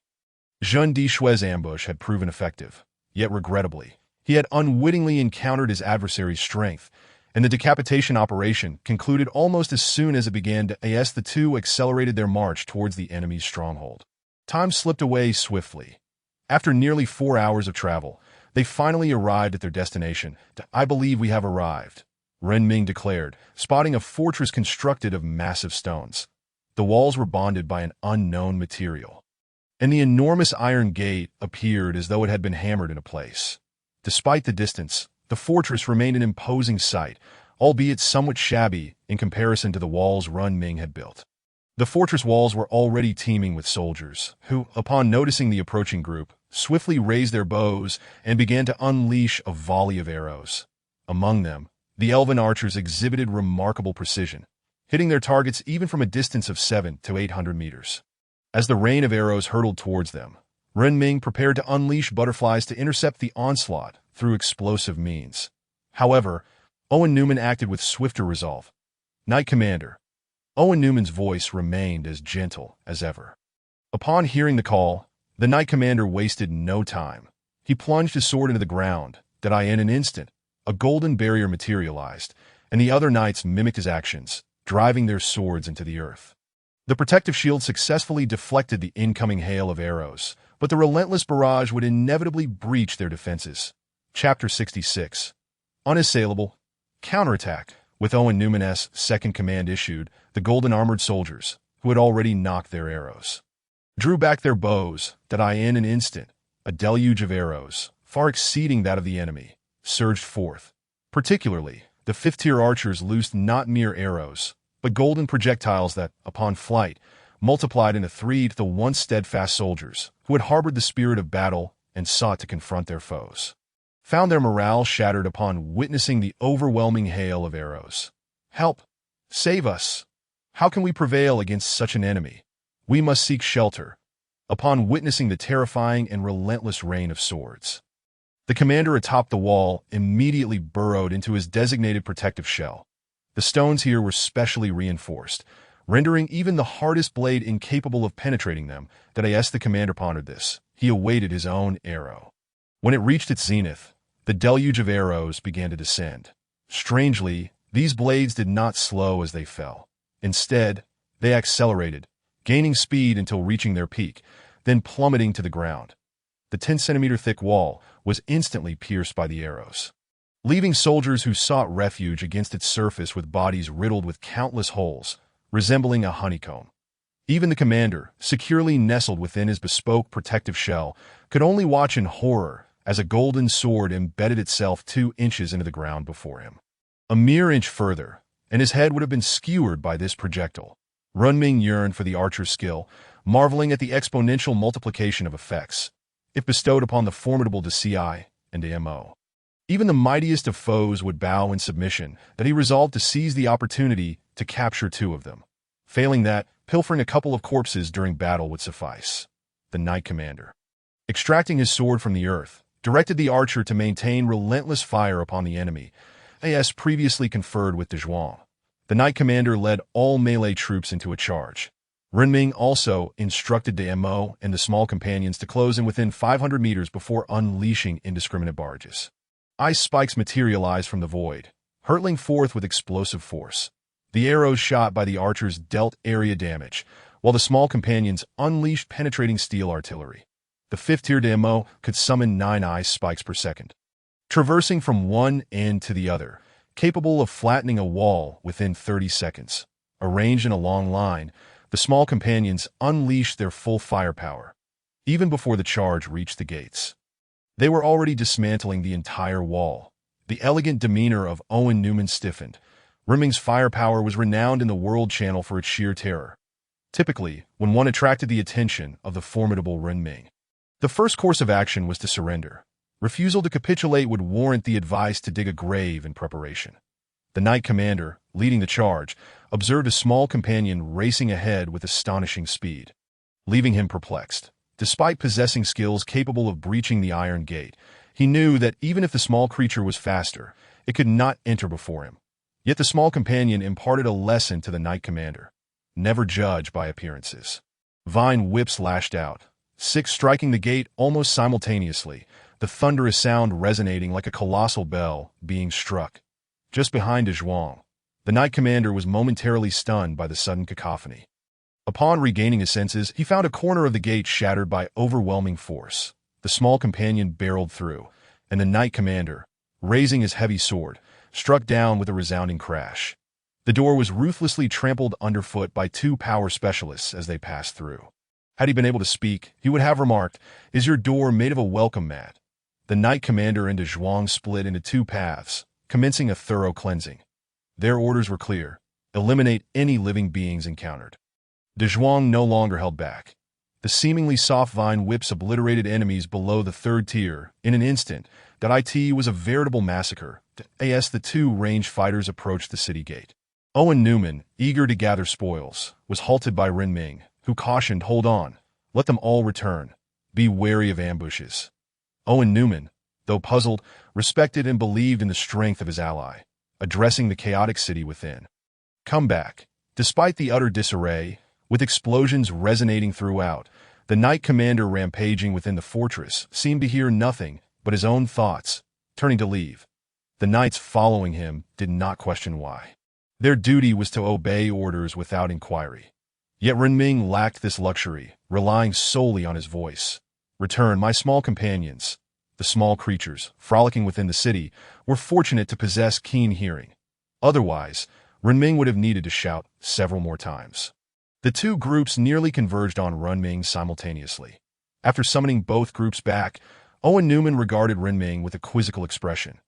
Zheng Dishui's ambush had proven effective, yet regrettably, he had unwittingly encountered his adversary's strength, and the decapitation operation concluded almost as soon as it began. As the two accelerated their march towards the enemy's stronghold, time slipped away swiftly. After nearly 4 hours of travel, they finally arrived at their destination. "I believe we have arrived," Ren Ming declared, spotting a fortress constructed of massive stones. The walls were bonded by an unknown material, and the enormous iron gate appeared as though it had been hammered into place. Despite the distance, the fortress remained an imposing sight, albeit somewhat shabby in comparison to the walls Ren Ming had built. The fortress walls were already teeming with soldiers, who, upon noticing the approaching group, swiftly raised their bows and began to unleash a volley of arrows. Among them, the elven archers exhibited remarkable precision, hitting their targets even from a distance of 700 to 800 meters. As the rain of arrows hurtled towards them, Ren Ming prepared to unleash butterflies to intercept the onslaught through explosive means. However, Owen Newman acted with swifter resolve. "Knight Commander." Owen Newman's voice remained as gentle as ever. Upon hearing the call, the Knight Commander wasted no time. He plunged his sword into the ground, that in an instant, a golden barrier materialized, and the other knights mimicked his actions, driving their swords into the earth. The protective shield successfully deflected the incoming hail of arrows, but the relentless barrage would inevitably breach their defenses. Chapter 66. Unassailable. Counterattack. With Owen Newman's second command issued, the golden-armored soldiers, who had already knocked their arrows, drew back their bows, that in an instant, a deluge of arrows, far exceeding that of the enemy, surged forth. Particularly, the fifth-tier archers loosed not mere arrows, but golden projectiles that, upon flight, multiplied into three to the once steadfast soldiers who had harbored the spirit of battle and sought to confront their foes, found their morale shattered upon witnessing the overwhelming hail of arrows. "Help! Save us! How can we prevail against such an enemy? We must seek shelter." Upon witnessing the terrifying and relentless rain of swords, the commander atop the wall immediately burrowed into his designated protective shell. The stones here were specially reinforced, rendering even the hardest blade incapable of penetrating them. As the commander pondered this, he awaited his own arrow. When it reached its zenith, the deluge of arrows began to descend. Strangely, these blades did not slow as they fell. Instead, they accelerated, gaining speed until reaching their peak, then plummeting to the ground. The 10-centimeter thick wall was instantly pierced by the arrows, leaving soldiers who sought refuge against its surface with bodies riddled with countless holes, resembling a honeycomb. Even the commander, securely nestled within his bespoke protective shell, could only watch in horror as a golden sword embedded itself 2 inches into the ground before him. A mere inch further, and his head would have been skewered by this projectile. Runming yearned for the archer's skill, marveling at the exponential multiplication of effects if bestowed upon the formidable DCI and AMO. Even the mightiest of foes would bow in submission, that he resolved to seize the opportunity to capture 2 of them. Failing that, pilfering a couple of corpses during battle would suffice. The Knight Commander, extracting his sword from the earth, directed the archer to maintain relentless fire upon the enemy, as previously conferred with De Zhuang. The Knight Commander led all melee troops into a charge. Renming also instructed De Mo and the small companions to close in within 500 meters before unleashing indiscriminate barrages. Ice spikes materialized from the void, hurtling forth with explosive force. The arrows shot by the archers dealt area damage, while the small companions unleashed penetrating steel artillery. The 5th-tier De Mo could summon 9 ice spikes per second, traversing from one end to the other, capable of flattening a wall within 30 seconds. Arranged in a long line, the small companions unleashed their full firepower, even before the charge reached the gates. They were already dismantling the entire wall. The elegant demeanor of Owen Newman stiffened. Renming's firepower was renowned in the World Channel for its sheer terror. Typically, when one attracted the attention of the formidable Renming, the first course of action was to surrender. Refusal to capitulate would warrant the advice to dig a grave in preparation. The Knight Commander, leading the charge, observed a small companion racing ahead with astonishing speed, leaving him perplexed. Despite possessing skills capable of breaching the iron gate, he knew that even if the small creature was faster, it could not enter before him. Yet the small companion imparted a lesson to the Knight Commander: never judge by appearances. Vine whips lashed out, 6 striking the gate almost simultaneously, the thunderous sound resonating like a colossal bell being struck. Just behind De Zhuang, the Knight Commander was momentarily stunned by the sudden cacophony. Upon regaining his senses, he found a corner of the gate shattered by overwhelming force. The small companion barreled through, and the Knight Commander, raising his heavy sword, struck down with a resounding crash. The door was ruthlessly trampled underfoot by 2 power specialists as they passed through. Had he been able to speak, he would have remarked, "Is your door made of a welcome mat?" The Knight Commander and De Zhuang split into 2 paths, commencing a thorough cleansing. Their orders were clear: eliminate any living beings encountered. De Zhuang no longer held back. The seemingly soft vine whips obliterated enemies below the 3rd tier in an instant. It was a veritable massacre. As the 2 ranged fighters approached the city gate, Owen Newman, eager to gather spoils, was halted by Renming, who cautioned, "Hold on. Let them all return. Be wary of ambushes." Owen Newman, though puzzled, respected and believed in the strength of his ally, addressing the chaotic city within. "Come back." Despite the utter disarray, with explosions resonating throughout, the Knight Commander rampaging within the fortress seemed to hear nothing but his own thoughts. Turning to leave, the knights following him did not question why. Their duty was to obey orders without inquiry. Yet Renming lacked this luxury, relying solely on his voice. "Return, my small companions." The small creatures, frolicking within the city, were fortunate to possess keen hearing. Otherwise, Renming would have needed to shout several more times. The 2 groups nearly converged on Renming simultaneously. After summoning both groups back, Owen Newman regarded Renming with a quizzical expression.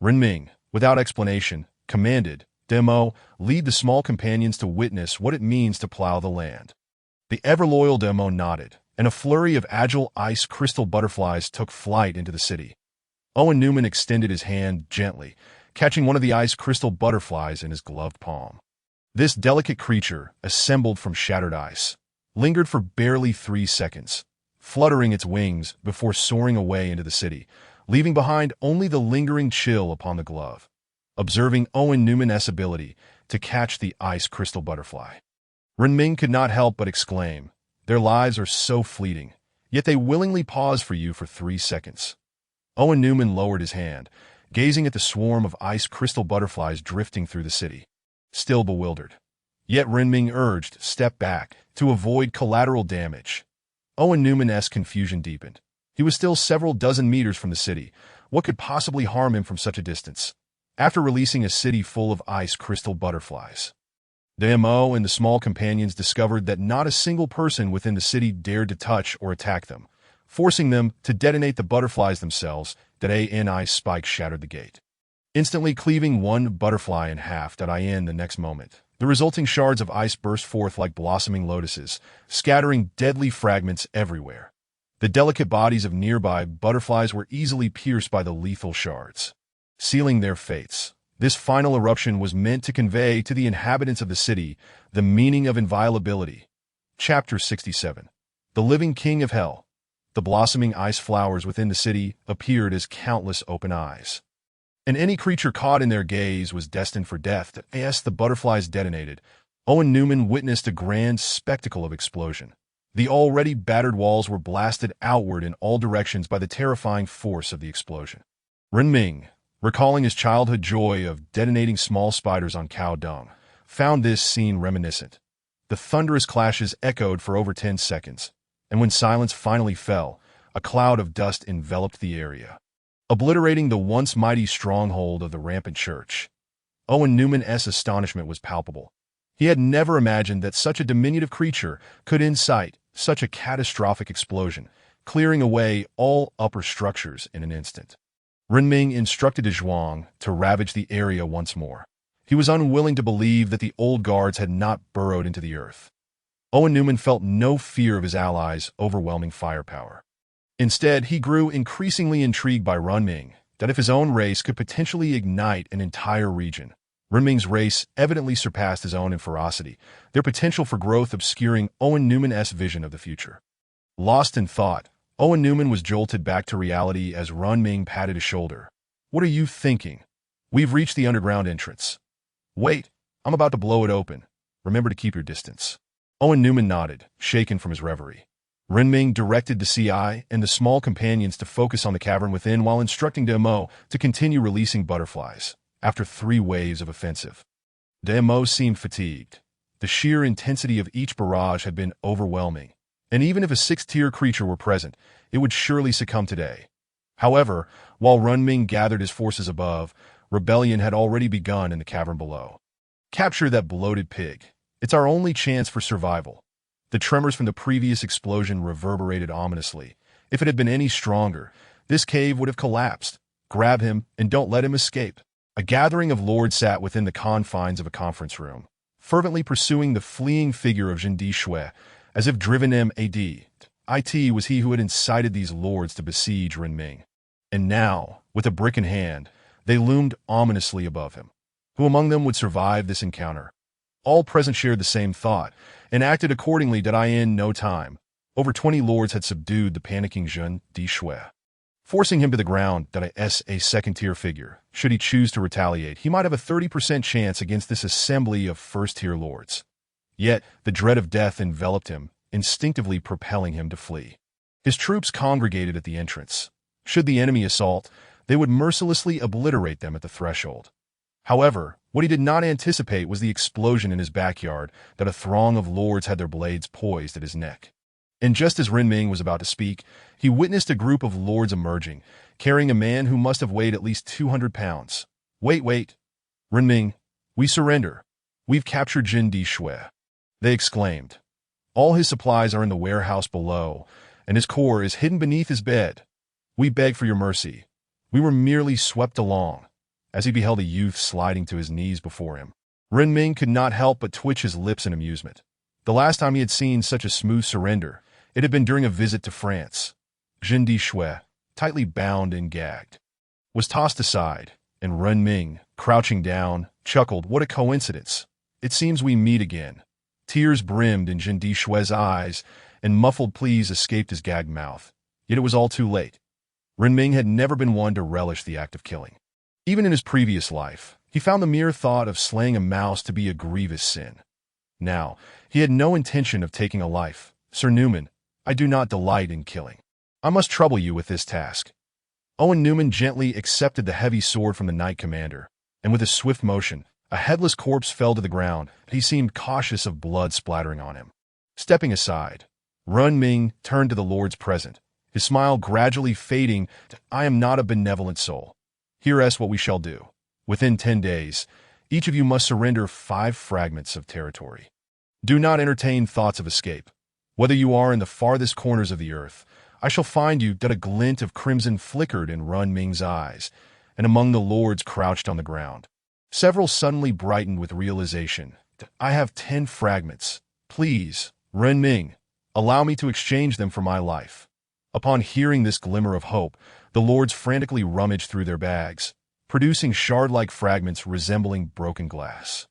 Renming, without explanation, commanded, Demo, lead the small companions to witness what it means to plow the land. The ever-loyal Demo nodded, and a flurry of agile ice crystal butterflies took flight into the city. Owen Newman extended his hand gently, catching one of the ice crystal butterflies in his gloved palm. This delicate creature, assembled from shattered ice, lingered for barely 3 seconds, fluttering its wings before soaring away into the city, leaving behind only the lingering chill upon the glove. Observing Owen Newman's ability to catch the ice crystal butterfly, Renming could not help but exclaim, "Their lives are so fleeting, yet they willingly pause for you for 3 seconds." Owen Newman lowered his hand, gazing at the swarm of ice crystal butterflies drifting through the city, still bewildered. Yet Renming urged, "Step back," to avoid collateral damage. Owen Newman's confusion deepened. He was still several dozen meters from the city. What could possibly harm him from such a distance? After releasing a city full of ice crystal butterflies, Demo and the small companions discovered that not a single person within the city dared to touch or attack them, forcing them to detonate the butterflies themselves. That an ice spike shattered the gate, instantly cleaving one butterfly in half. In the next moment, the resulting shards of ice burst forth like blossoming lotuses, scattering deadly fragments everywhere. The delicate bodies of nearby butterflies were easily pierced by the lethal shards, sealing their fates. This final eruption was meant to convey to the inhabitants of the city the meaning of inviolability. Chapter 67. The Living King of Hell. The blossoming ice flowers within the city appeared as countless open eyes, and any creature caught in their gaze was destined for death. As the butterflies detonated, Owen Newman witnessed a grand spectacle of explosion. The already battered walls were blasted outward in all directions by the terrifying force of the explosion. Renming, recalling his childhood joy of detonating small spiders on cow dung, found this scene reminiscent. The thunderous clashes echoed for over 10 seconds, and when silence finally fell, a cloud of dust enveloped the area, obliterating the once mighty stronghold of the rampant church. Owen Newman's astonishment was palpable. He had never imagined that such a diminutive creature could incite such a catastrophic explosion, clearing away all upper structures in an instant. Renming instructed De Zhuang to ravage the area once more. He was unwilling to believe that the old guards had not burrowed into the earth. Owen Newman felt no fear of his allies' overwhelming firepower. Instead, he grew increasingly intrigued by Renming, that if his own race could potentially ignite an entire region. Renming's race evidently surpassed his own in ferocity, their potential for growth obscuring Owen Newman's vision of the future. Lost in thought, Owen Newman was jolted back to reality as Renming patted his shoulder. "What are you thinking? We've reached the underground entrance." "Wait, I'm about to blow it open. Remember to keep your distance." Owen Newman nodded, shaken from his reverie. Renming directed the CI and the small companions to focus on the cavern within while instructing Demo to continue releasing butterflies. After 3 waves of offensive, Demo seemed fatigued. The sheer intensity of each barrage had been overwhelming, and even if a 6th-tier creature were present, it would surely succumb today. However, while Renming gathered his forces above, rebellion had already begun in the cavern below. "Capture that bloated pig. It's our only chance for survival." The tremors from the previous explosion reverberated ominously. If it had been any stronger, this cave would have collapsed. Grab him and don't let him escape. A gathering of lords sat within the confines of a conference room, fervently pursuing the fleeing figure of Jin Dishui, as if driven it was he who had incited these lords to besiege Renming. And now, with a brick in hand, they loomed ominously above him. Who among them would survive this encounter? All present shared the same thought, and acted accordingly. In no time, over 20 lords had subdued the panicking Jin Dishui, forcing him to the ground. As a 2nd-tier figure, should he choose to retaliate, he might have a 30% chance against this assembly of 1st-tier lords. Yet, the dread of death enveloped him, instinctively propelling him to flee. His troops congregated at the entrance. Should the enemy assault, they would mercilessly obliterate them at the threshold. However, what he did not anticipate was the explosion in his backyard. A throng of lords had their blades poised at his neck. And just as Renming was about to speak, he witnessed a group of lords emerging, carrying a man who must have weighed at least 200 pounds. Wait. Renming, we surrender. We've captured Jin Dishui," they exclaimed. "All his supplies are in the warehouse below, and his core is hidden beneath his bed. We beg for your mercy. We were merely swept along," as he beheld a youth sliding to his knees before him. Ren Ming could not help but twitch his lips in amusement. The last time he had seen such a smooth surrender, it had been during a visit to France. Jin Di Shui, tightly bound and gagged, was tossed aside, and Ren Ming, crouching down, chuckled, "What a coincidence. It seems we meet again." Tears brimmed in Jin Di Shui's eyes, and muffled pleas escaped his gagged mouth. Yet it was all too late. Ren Ming had never been one to relish the act of killing. Even in his previous life, he found the mere thought of slaying a mouse to be a grievous sin. Now, he had no intention of taking a life. "Sir Newman, I do not delight in killing. I must trouble you with this task." Owen Newman gently accepted the heavy sword from the Knight Commander, and with a swift motion, a headless corpse fell to the ground, and he seemed cautious of blood splattering on him. Stepping aside, Ren Ming turned to the lords present, his smile gradually fading to, "I am not a benevolent soul. Here's what we shall do. Within 10 days, each of you must surrender 5 fragments of territory. Do not entertain thoughts of escape. Whether you are in the farthest corners of the earth, I shall find you." A glint of crimson flickered in Ren Ming's eyes, and among the lords crouched on the ground, several suddenly brightened with realization. "I have 10 fragments. Please, Ren Ming, allow me to exchange them for my life." Upon hearing this glimmer of hope, the lords frantically rummaged through their bags, producing shard-like fragments resembling broken glass.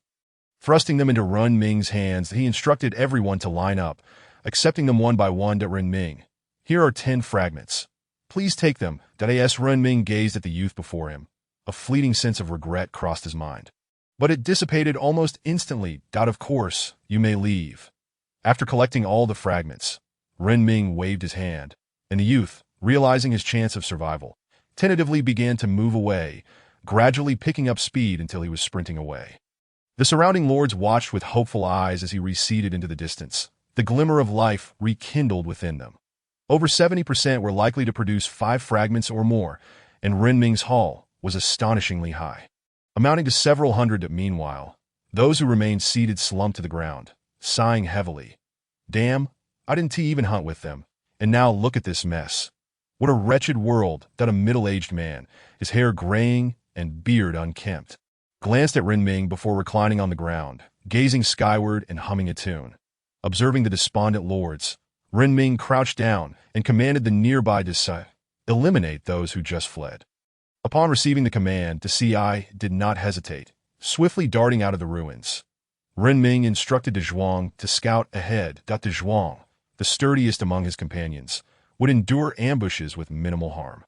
Thrusting them into Ren Ming's hands, he instructed everyone to line up, accepting them one by one. "Ren Ming, here are 10 fragments. Please take them." As Ren Ming gazed at the youth before him, a fleeting sense of regret crossed his mind. But it dissipated almost instantly. "Of course, you may leave." After collecting all the fragments, Ren Ming waved his hand, and the youth, realizing his chance of survival, tentatively began to move away, gradually picking up speed until he was sprinting away. The surrounding lords watched with hopeful eyes as he receded into the distance, the glimmer of life rekindled within them. Over 70% were likely to produce 5 fragments or more, and Ren Ming's haul was astonishingly high, amounting to several hundred. Meanwhile, those who remained seated slumped to the ground, sighing heavily. "Damn, I didn't even hunt with them, and now look at this mess. What a wretched world." A middle-aged man, his hair graying and beard unkempt, glanced at Ren Ming before reclining on the ground, gazing skyward and humming a tune. Observing the despondent lords, Ren Ming crouched down and commanded the nearby to eliminate those who just fled. Upon receiving the command, I did not hesitate, swiftly darting out of the ruins. Ren Ming instructed De Zhuang to scout ahead. De Zhuang, the sturdiest among his companions, would endure ambushes with minimal harm.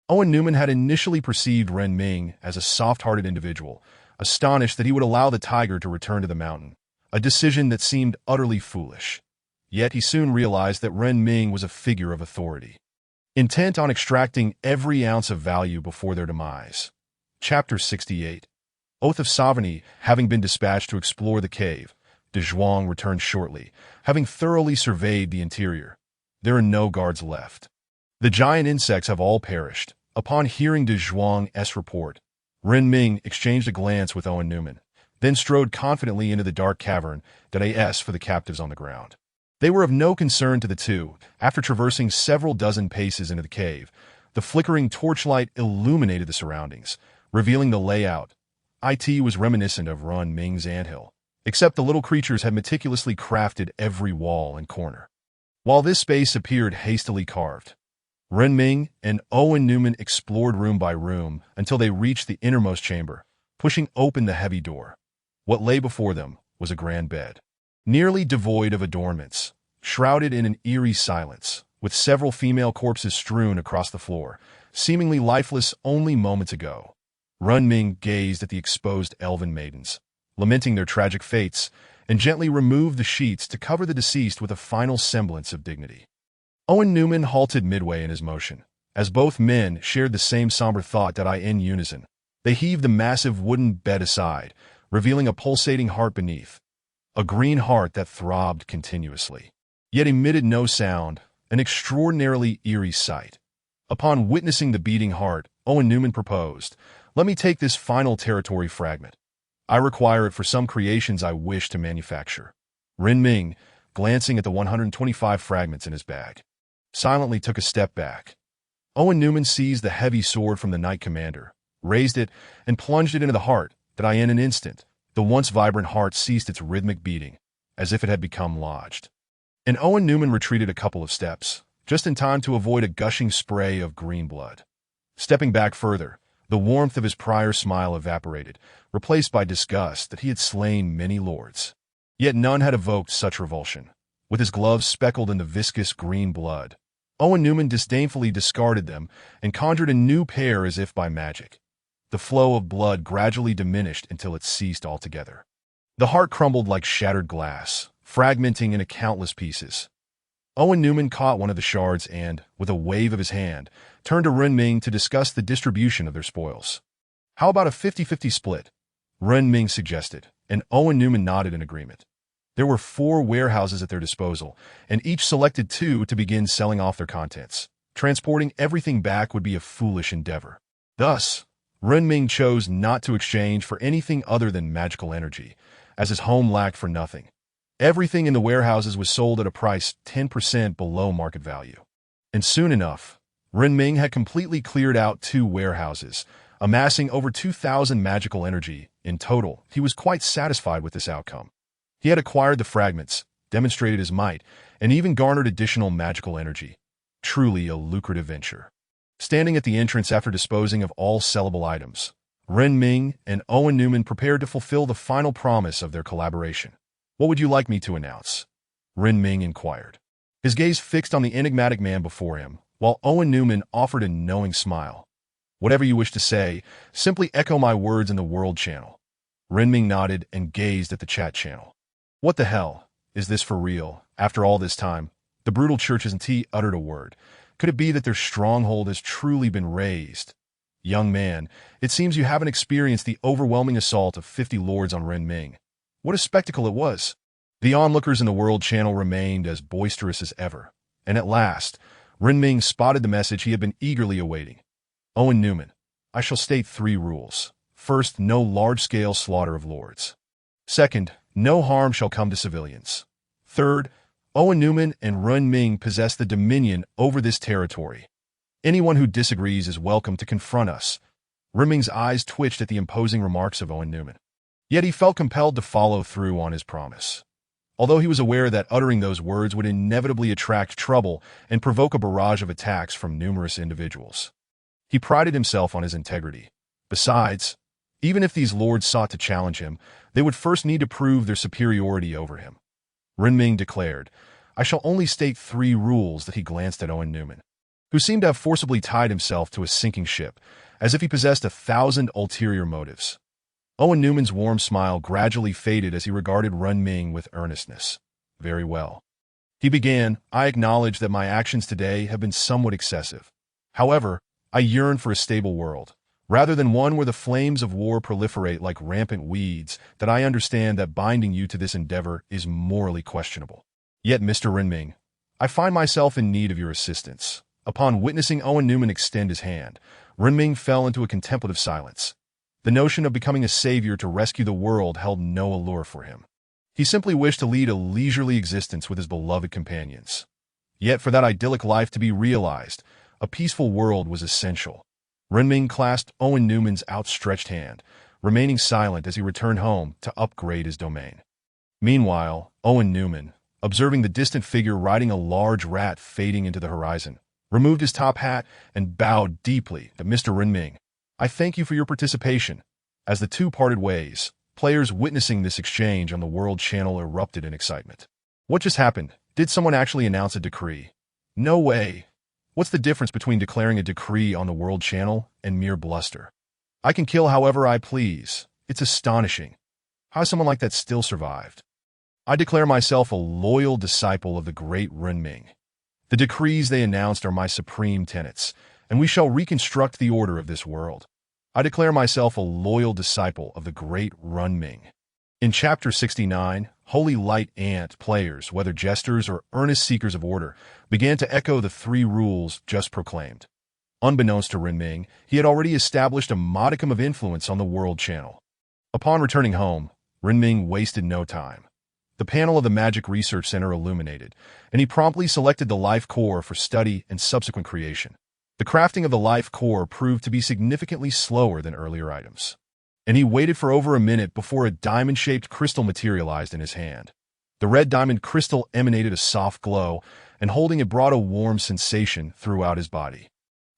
Owen Newman had initially perceived Ren Ming as a soft-hearted individual, astonished that he would allow the tiger to return to the mountain, a decision that seemed utterly foolish. Yet he soon realized that Ren Ming was a figure of authority, intent on extracting every ounce of value before their demise. Chapter 68. Oath of Sovereignty. Having been dispatched to explore the cave, De Zhuang returned shortly, having thoroughly surveyed the interior. There are no guards left. The giant insects have all perished. Upon hearing De Zhuang's report, Ren Ming exchanged a glance with Owen Newman, then strode confidently into the dark cavern. As for the captives on the ground, they were of no concern to the two. After traversing several dozen paces into the cave, the flickering torchlight illuminated the surroundings, revealing the layout. It was reminiscent of Ren Ming's anthill, except the little creatures had meticulously crafted every wall and corner. While this space appeared hastily carved, Ren Ming and Owen Newman explored room by room until they reached the innermost chamber, pushing open the heavy door. What lay before them was a grand bed, nearly devoid of adornments, shrouded in an eerie silence, with several female corpses strewn across the floor, seemingly lifeless only moments ago. Ren Ming gazed at the exposed elven maidens, lamenting their tragic fates, and gently removed the sheets to cover the deceased with a final semblance of dignity. Owen Newman halted midway in his motion, as both men shared the same somber thought. In unison, they heaved the massive wooden bed aside, revealing a pulsating heart beneath, a green heart that throbbed continuously, yet emitted no sound, an extraordinarily eerie sight. Upon witnessing the beating heart, Owen Newman proposed, "Let me take this final territory fragment. I require it for some creations I wish to manufacture." Ren Ming, glancing at the 125 fragments in his bag, silently took a step back. Owen Newman seized the heavy sword from the Knight Commander, raised it, and plunged it into the heart. In an instant, The once vibrant heart ceased its rhythmic beating, as if it had become lodged. And Owen Newman retreated a couple of steps, just in time to avoid a gushing spray of green blood. Stepping back further, the warmth of his prior smile evaporated, replaced by disgust that he had slain many lords. Yet none had evoked such revulsion. With his gloves speckled in the viscous green blood, Owen Newman disdainfully discarded them and conjured a new pair as if by magic. The flow of blood gradually diminished until it ceased altogether. The heart crumbled like shattered glass, fragmenting into countless pieces. Owen Newman caught one of the shards and, with a wave of his hand, turned to Ren Ming to discuss the distribution of their spoils. "How about a 50-50 split?" Ren Ming suggested, and Owen Newman nodded in agreement. There were 4 warehouses at their disposal, and each selected 2 to begin selling off their contents. Transporting everything back would be a foolish endeavor. Thus, Ren Ming chose not to exchange for anything other than magical energy, as his home lacked for nothing. Everything in the warehouses was sold at a price 10% below market value. And soon enough, Ren Ming had completely cleared out 2 warehouses, amassing over 2,000 magical energy. In total, he was quite satisfied with this outcome. He had acquired the fragments, demonstrated his might, and even garnered additional magical energy. Truly a lucrative venture. Standing at the entrance after disposing of all sellable items, Ren Ming and Owen Newman prepared to fulfill the final promise of their collaboration. "What would you like me to announce?" Ren Ming inquired. His gaze fixed on the enigmatic man before him, while Owen Newman offered a knowing smile. "Whatever you wish to say, simply echo my words in the World Channel." Ren Ming nodded and gazed at the chat channel. "What the hell? Is this for real? After all this time?" The brutal Churches and T uttered a word. Could it be that their stronghold has truly been razed? "Young man, it seems you haven't experienced the overwhelming assault of 50 lords on Ren Ming. What a spectacle it was!" The onlookers in the World Channel remained as boisterous as ever, and at last, Ren Ming spotted the message he had been eagerly awaiting. "Owen Newman, I shall state 3 rules. First, no large-scale slaughter of lords. Second, no harm shall come to civilians. Third, Owen Newman and Ren Ming possess the dominion over this territory. Anyone who disagrees is welcome to confront us." Ren Ming's eyes twitched at the imposing remarks of Owen Newman. Yet he felt compelled to follow through on his promise. Although he was aware that uttering those words would inevitably attract trouble and provoke a barrage of attacks from numerous individuals. He prided himself on his integrity. Besides, even if these lords sought to challenge him, they would first need to prove their superiority over him. Ren Ming declared, "I shall only state 3 rules." That he glanced at Owen Newman, who seemed to have forcibly tied himself to a sinking ship, as if he possessed 1,000 ulterior motives. Owen Newman's warm smile gradually faded as he regarded Ren Ming with earnestness. "Very well." He began, "I acknowledge that my actions today have been somewhat excessive. However, I yearn for a stable world, rather than one where the flames of war proliferate like rampant weeds. That I understand that binding you to this endeavor is morally questionable. Yet, Mr. Ren Ming, I find myself in need of your assistance." Upon witnessing Owen Newman extend his hand, Ren Ming fell into a contemplative silence. The notion of becoming a savior to rescue the world held no allure for him. He simply wished to lead a leisurely existence with his beloved companions. Yet for that idyllic life to be realized, a peaceful world was essential. Ren Ming clasped Owen Newman's outstretched hand, remaining silent as he returned home to upgrade his domain. Meanwhile, Owen Newman, observing the distant figure riding a large rat fading into the horizon, removed his top hat and bowed deeply to Mr. Ren Ming. "I thank you for your participation." As the 2 parted ways, players witnessing this exchange on the World Channel erupted in excitement. "What just happened? Did someone actually announce a decree?" "No way. What's the difference between declaring a decree on the World Channel and mere bluster? I can kill however I please. It's astonishing. How has someone like that still survived? I declare myself a loyal disciple of the great Ren Ming. The decrees they announced are my supreme tenets, and we shall reconstruct the order of this world. I declare myself a loyal disciple of the great Ren Ming." In Chapter 69, Holy Light Ant players, whether jesters or earnest seekers of order, began to echo the 3 rules just proclaimed. Unbeknownst to Ren Ming, he had already established a modicum of influence on the World Channel. Upon returning home, Ren Ming wasted no time. The panel of the Magic Research Center illuminated, and he promptly selected the Life Core for study and subsequent creation. The crafting of the Life Core proved to be significantly slower than earlier items. and he waited for over a minute before a diamond-shaped crystal materialized in his hand. The red diamond crystal emanated a soft glow, and holding it brought a warm sensation throughout his body.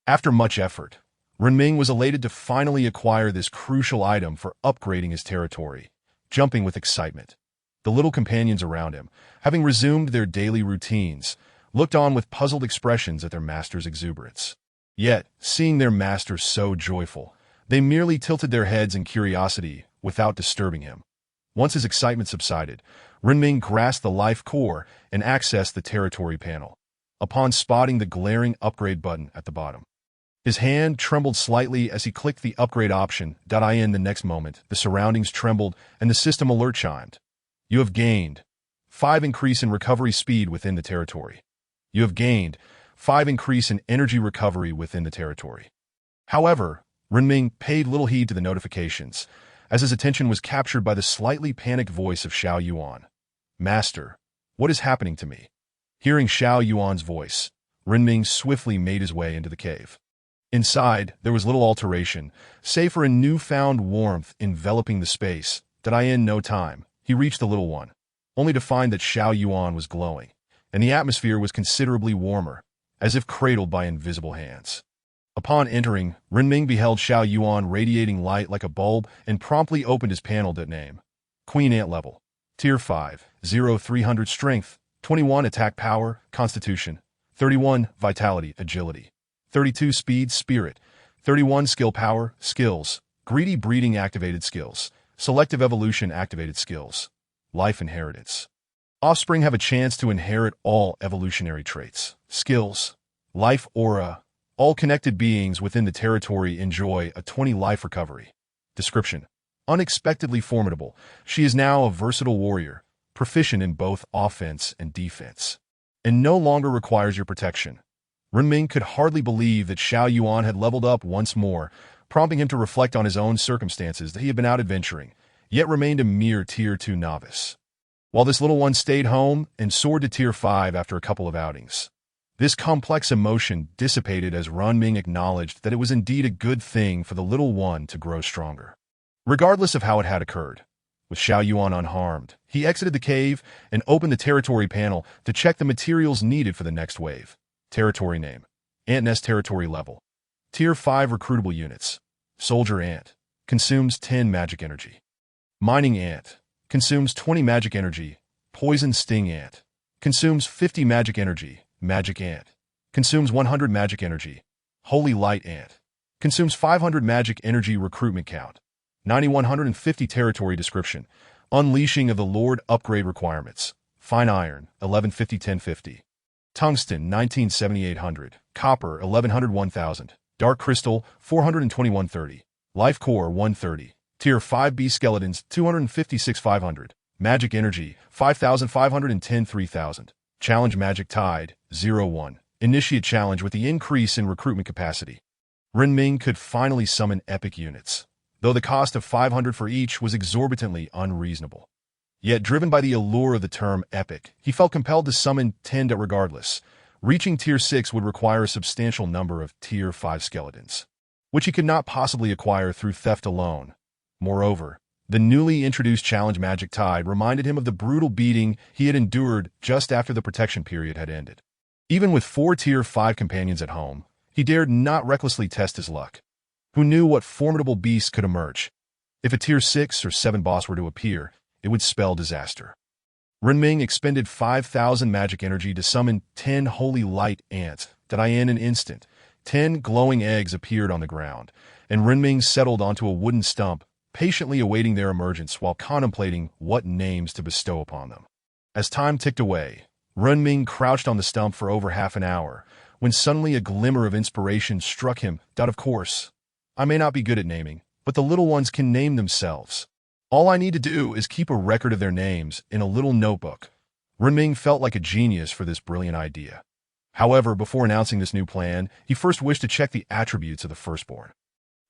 After much effort, Renming was elated to finally acquire this crucial item for upgrading his territory, jumping with excitement. The little companions around him, having resumed their daily routines, looked on with puzzled expressions at their master's exuberance. Yet, seeing their master so joyful, they merely tilted their heads in curiosity without disturbing him. Once his excitement subsided, Renming grasped the life core and accessed the territory panel, upon spotting the glaring upgrade button at the bottom. His hand trembled slightly as he clicked the upgrade option. In the next moment, the surroundings trembled and the system alert chimed. You have gained 5 increase in recovery speed within the territory. You have gained 5 increase in energy recovery within the territory. However, Renming paid little heed to the notifications, as his attention was captured by the slightly panicked voice of Xiao Yuan. Master, what is happening to me? Hearing Xiao Yuan's voice, Renming swiftly made his way into the cave. Inside, there was little alteration, save for a newfound warmth enveloping the space. In no time, he reached the little one, only to find that Xiao Yuan was glowing, and the atmosphere was considerably warmer, as if cradled by invisible hands. Upon entering, Renming beheld Xiao Yuan radiating light like a bulb and promptly opened his panel. Name: Queen Ant level. Tier 5, 0300 strength, 21 attack power, constitution, 31 vitality, agility, 32 speed, spirit, 31 skill power, skills, greedy breeding activated skills, selective evolution activated skills, life inheritance. Offspring have a chance to inherit all evolutionary traits, skills, life aura. All connected beings within the territory enjoy a 20 life recovery. Description: unexpectedly formidable, she is now a versatile warrior, proficient in both offense and defense, and no longer requires your protection. Renming could hardly believe that Xiao Yuan had leveled up once more, prompting him to reflect on his own circumstances that he had been out adventuring, yet remained a mere Tier 2 novice, while this little one stayed home and soared to Tier 5 after a couple of outings. This complex emotion dissipated as Renming acknowledged that it was indeed a good thing for the little one to grow stronger. Regardless of how it had occurred, with Xiao Yuan unharmed, he exited the cave and opened the territory panel to check the materials needed for the next wave. Territory name: Ant Nest Territory level. Tier 5 recruitable units. Soldier Ant. Consumes 10 magic energy. Mining Ant. Consumes 20 magic energy. Poison Sting Ant. Consumes 50 magic energy. Magic Ant. Consumes 100 magic energy. Holy Light Ant. Consumes 500 magic energy. Recruitment count: 9150. Territory description: Unleashing of the Lord upgrade requirements. Fine Iron, 1150 1050. Tungsten, 197800. Copper, 1100 1000. Dark Crystal, 421 30. Life Core, 130. Tier 5B Skeletons, 256 500. Magic Energy, 5510 3000. Challenge Magic Tide, 01. Initiate challenge with the increase in recruitment capacity. Renming could finally summon epic units, though the cost of 500 for each was exorbitantly unreasonable. Yet, driven by the allure of the term epic, he felt compelled to summon 10 regardless. Reaching Tier 6 would require a substantial number of Tier 5 skeletons, which he could not possibly acquire through theft alone. Moreover, the newly introduced Challenge Magic Tide reminded him of the brutal beating he had endured just after the protection period had ended. Even with 4 Tier 5 companions at home, he dared not recklessly test his luck. Who knew what formidable beasts could emerge? If a Tier 6 or 7 boss were to appear, it would spell disaster. Renming expended 5,000 magic energy to summon 10 holy light ants. In an instant, 10 glowing eggs appeared on the ground, and Renming settled onto a wooden stump, patiently awaiting their emergence while contemplating what names to bestow upon them. As time ticked away, Renming crouched on the stump for over half an hour, when suddenly a glimmer of inspiration struck him. Of course, I may not be good at naming, but the little ones can name themselves. All I need to do is keep a record of their names in a little notebook. Renming felt like a genius for this brilliant idea. However, before announcing this new plan, he first wished to check the attributes of the firstborn.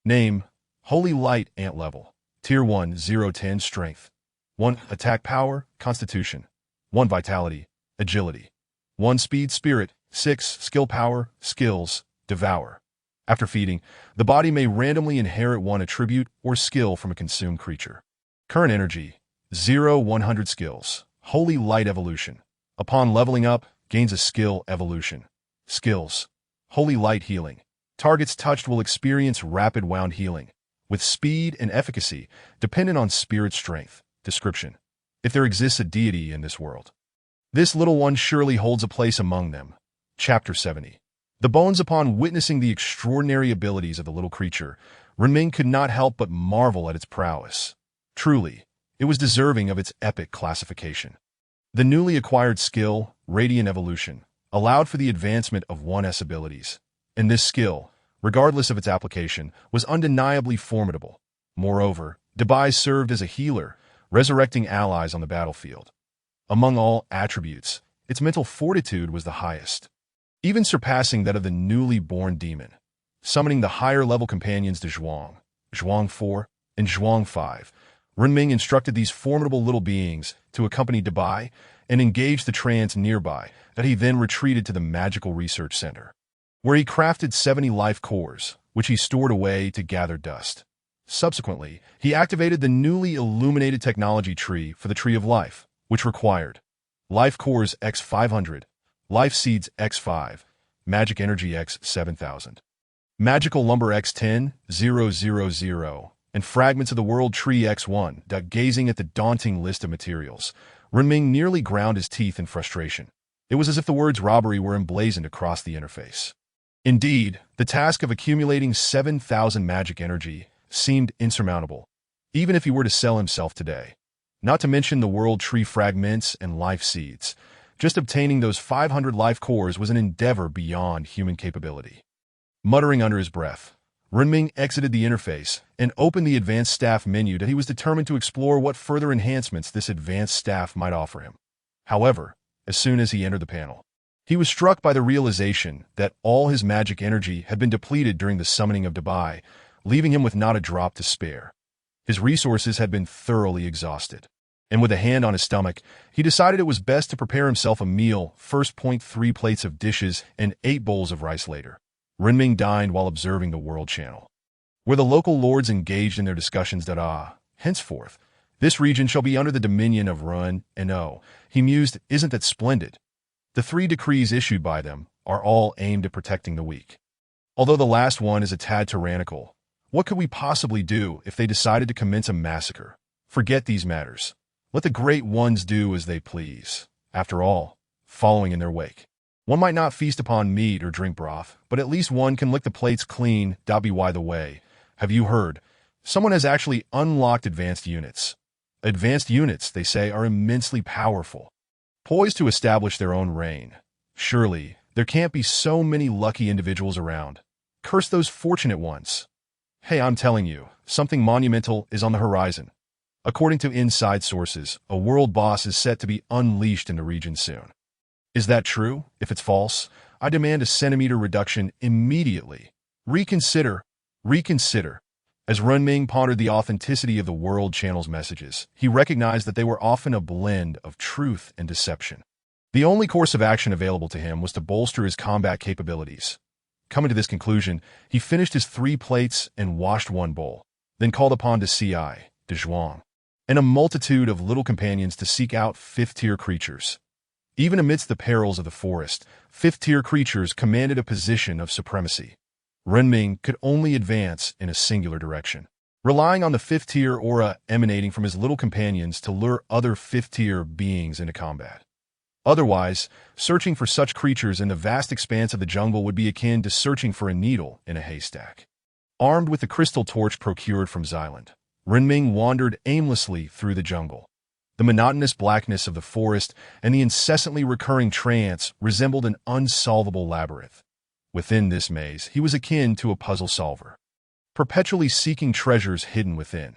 Name: Holy Light Ant level. Tier 1 010 strength. 1 attack power, constitution. 1 vitality, agility. 1 speed, spirit. 6 skill power, skills, devour. After feeding, the body may randomly inherit one attribute or skill from a consumed creature. Current energy, 0-100 skills. Holy Light Evolution. Upon leveling up, gains a skill evolution. Skills. Holy Light Healing. Targets touched will experience rapid wound healing, with speed and efficacy dependent on spirit strength. Description. If there exists a deity in this world, this little one surely holds a place among them. Chapter 70. The bones. Upon witnessing the extraordinary abilities of the little creature, Renming could not help but marvel at its prowess. Truly, it was deserving of its epic classification. The newly acquired skill, Radiant Evolution, allowed for the advancement of 1's abilities, and this skill, regardless of its application, was undeniably formidable. Moreover, Dabai served as a healer, resurrecting allies on the battlefield. Among all attributes, its mental fortitude was the highest, even surpassing that of the newly born demon. Summoning the higher-level companions to Zhuang, Zhuang 4, and Zhuang 5, Renming instructed these formidable little beings to accompany Dabai and engage the trance nearby, that he then retreated to the Magical Research Center, where he crafted 70 life cores, which he stored away to gather dust. Subsequently, he activated the newly illuminated technology tree for the Tree of Life, which required Life Cores X500, Life Seeds X5, Magic Energy X 7000, Magical Lumber X10,000, and Fragments of the World Tree X1. Gazing at the daunting list of materials, Renming nearly ground his teeth in frustration. It was as if the words robbery were emblazoned across the interface. Indeed, the task of accumulating 7,000 magic energy seemed insurmountable, even if he were to sell himself today. Not to mention the World Tree fragments and life seeds. Just obtaining those 500 life cores was an endeavor beyond human capability. Muttering under his breath, Renming exited the interface and opened the Advanced Staff menu that he was determined to explore what further enhancements this Advanced Staff might offer him. However, as soon as he entered the panel, he was struck by the realization that all his magic energy had been depleted during the summoning of Dabai, leaving him with not a drop to spare. His resources had been thoroughly exhausted, and with a hand on his stomach, he decided it was best to prepare himself a meal. First, 3 plates of dishes and 8 bowls of rice later. Renming dined while observing the World Channel, where the local lords engaged in their discussions that henceforth, this region shall be under the dominion of Run and O. He mused, isn't that splendid? The 3 decrees issued by them are all aimed at protecting the weak. Although the last one is a tad tyrannical, what could we possibly do if they decided to commence a massacre? Forget these matters. Let the great ones do as they please. After all, following in their wake, one might not feast upon meat or drink broth, but at least one can lick the plates clean. By the way, have you heard? Someone has actually unlocked advanced units. Advanced units, they say, are immensely powerful, poised to establish their own reign. Surely, there can't be so many lucky individuals around. Curse those fortunate ones. Hey, I'm telling you, something monumental is on the horizon. According to inside sources, a world boss is set to be unleashed in the region soon. Is that true? If it's false, I demand a centimeter reduction immediately. Reconsider. As Renming pondered the authenticity of the World Channel's messages, he recognized that they were often a blend of truth and deception. The only course of action available to him was to bolster his combat capabilities. Coming to this conclusion, he finished his 3 plates and washed 1 bowl, then called upon de Zhuang, and a multitude of little companions to seek out 5th-tier creatures. Even amidst the perils of the forest, 5th-tier creatures commanded a position of supremacy. Renming could only advance in a singular direction, relying on the 5th-tier aura emanating from his little companions to lure other 5th-tier beings into combat. Otherwise, searching for such creatures in the vast expanse of the jungle would be akin to searching for a needle in a haystack. Armed with the crystal torch procured from Xyland, Renming wandered aimlessly through the jungle. The monotonous blackness of the forest and the incessantly recurring trance resembled an unsolvable labyrinth. Within this maze, he was akin to a puzzle solver, perpetually seeking treasures hidden within.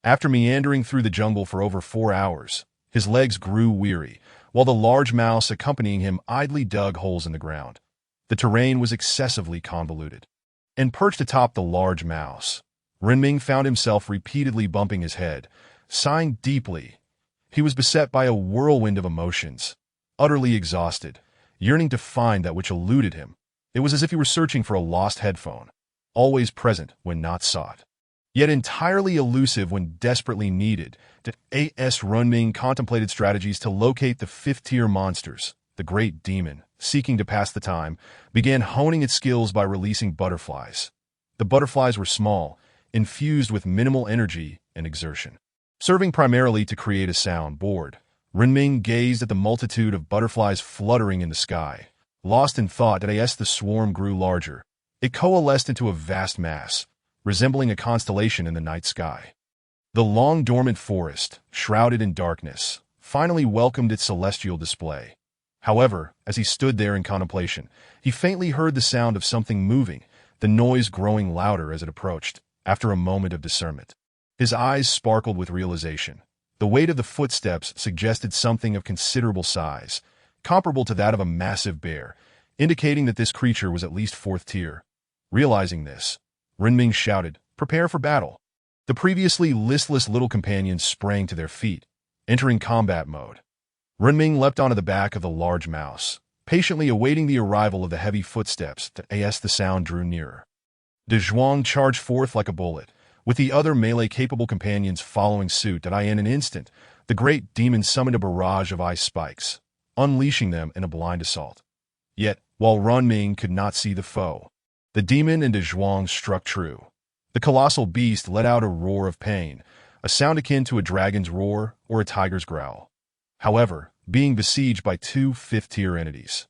After meandering through the jungle for over 4 hours, his legs grew weary, while the large mouse accompanying him idly dug holes in the ground. The terrain was excessively convoluted, and perched atop the large mouse, Renming found himself repeatedly bumping his head, sighing deeply. He was beset by a whirlwind of emotions, utterly exhausted, yearning to find that which eluded him. It was as if he were searching for a lost headphone. always present when not sought. Yet entirely elusive when desperately needed, A.S. Runming contemplated strategies to locate the fifth-tier monsters. The great demon, seeking to pass the time, began honing its skills by releasing butterflies. The butterflies were small, infused with minimal energy and exertion. Serving primarily to create a sound board, Runming gazed at the multitude of butterflies fluttering in the sky. Lost in thought, as the swarm grew larger, it coalesced into a vast mass, resembling a constellation in the night sky. The long-dormant forest, shrouded in darkness, finally welcomed its celestial display. However, as he stood there in contemplation, he faintly heard the sound of something moving, the noise growing louder as it approached. After a moment of discernment, his eyes sparkled with realization. The weight of the footsteps suggested something of considerable size, comparable to that of a massive bear, indicating that this creature was at least fourth tier. Realizing this, Runming shouted, "Prepare for battle." The previously listless little companions sprang to their feet, entering combat mode. Runming leapt onto the back of the large mouse, patiently awaiting the arrival of the heavy footsteps as the sound drew nearer. De Zhuang charged forth like a bullet, with the other melee-capable companions following suit. In an instant, the great demon summoned a barrage of ice spikes, unleashing them in a blind assault. Yet, while Runming could not see the foe, the demon and De Zhuang struck true. The colossal beast let out a roar of pain, a sound akin to a dragon's roar or a tiger's growl. However, being besieged by two fifth-tier entities,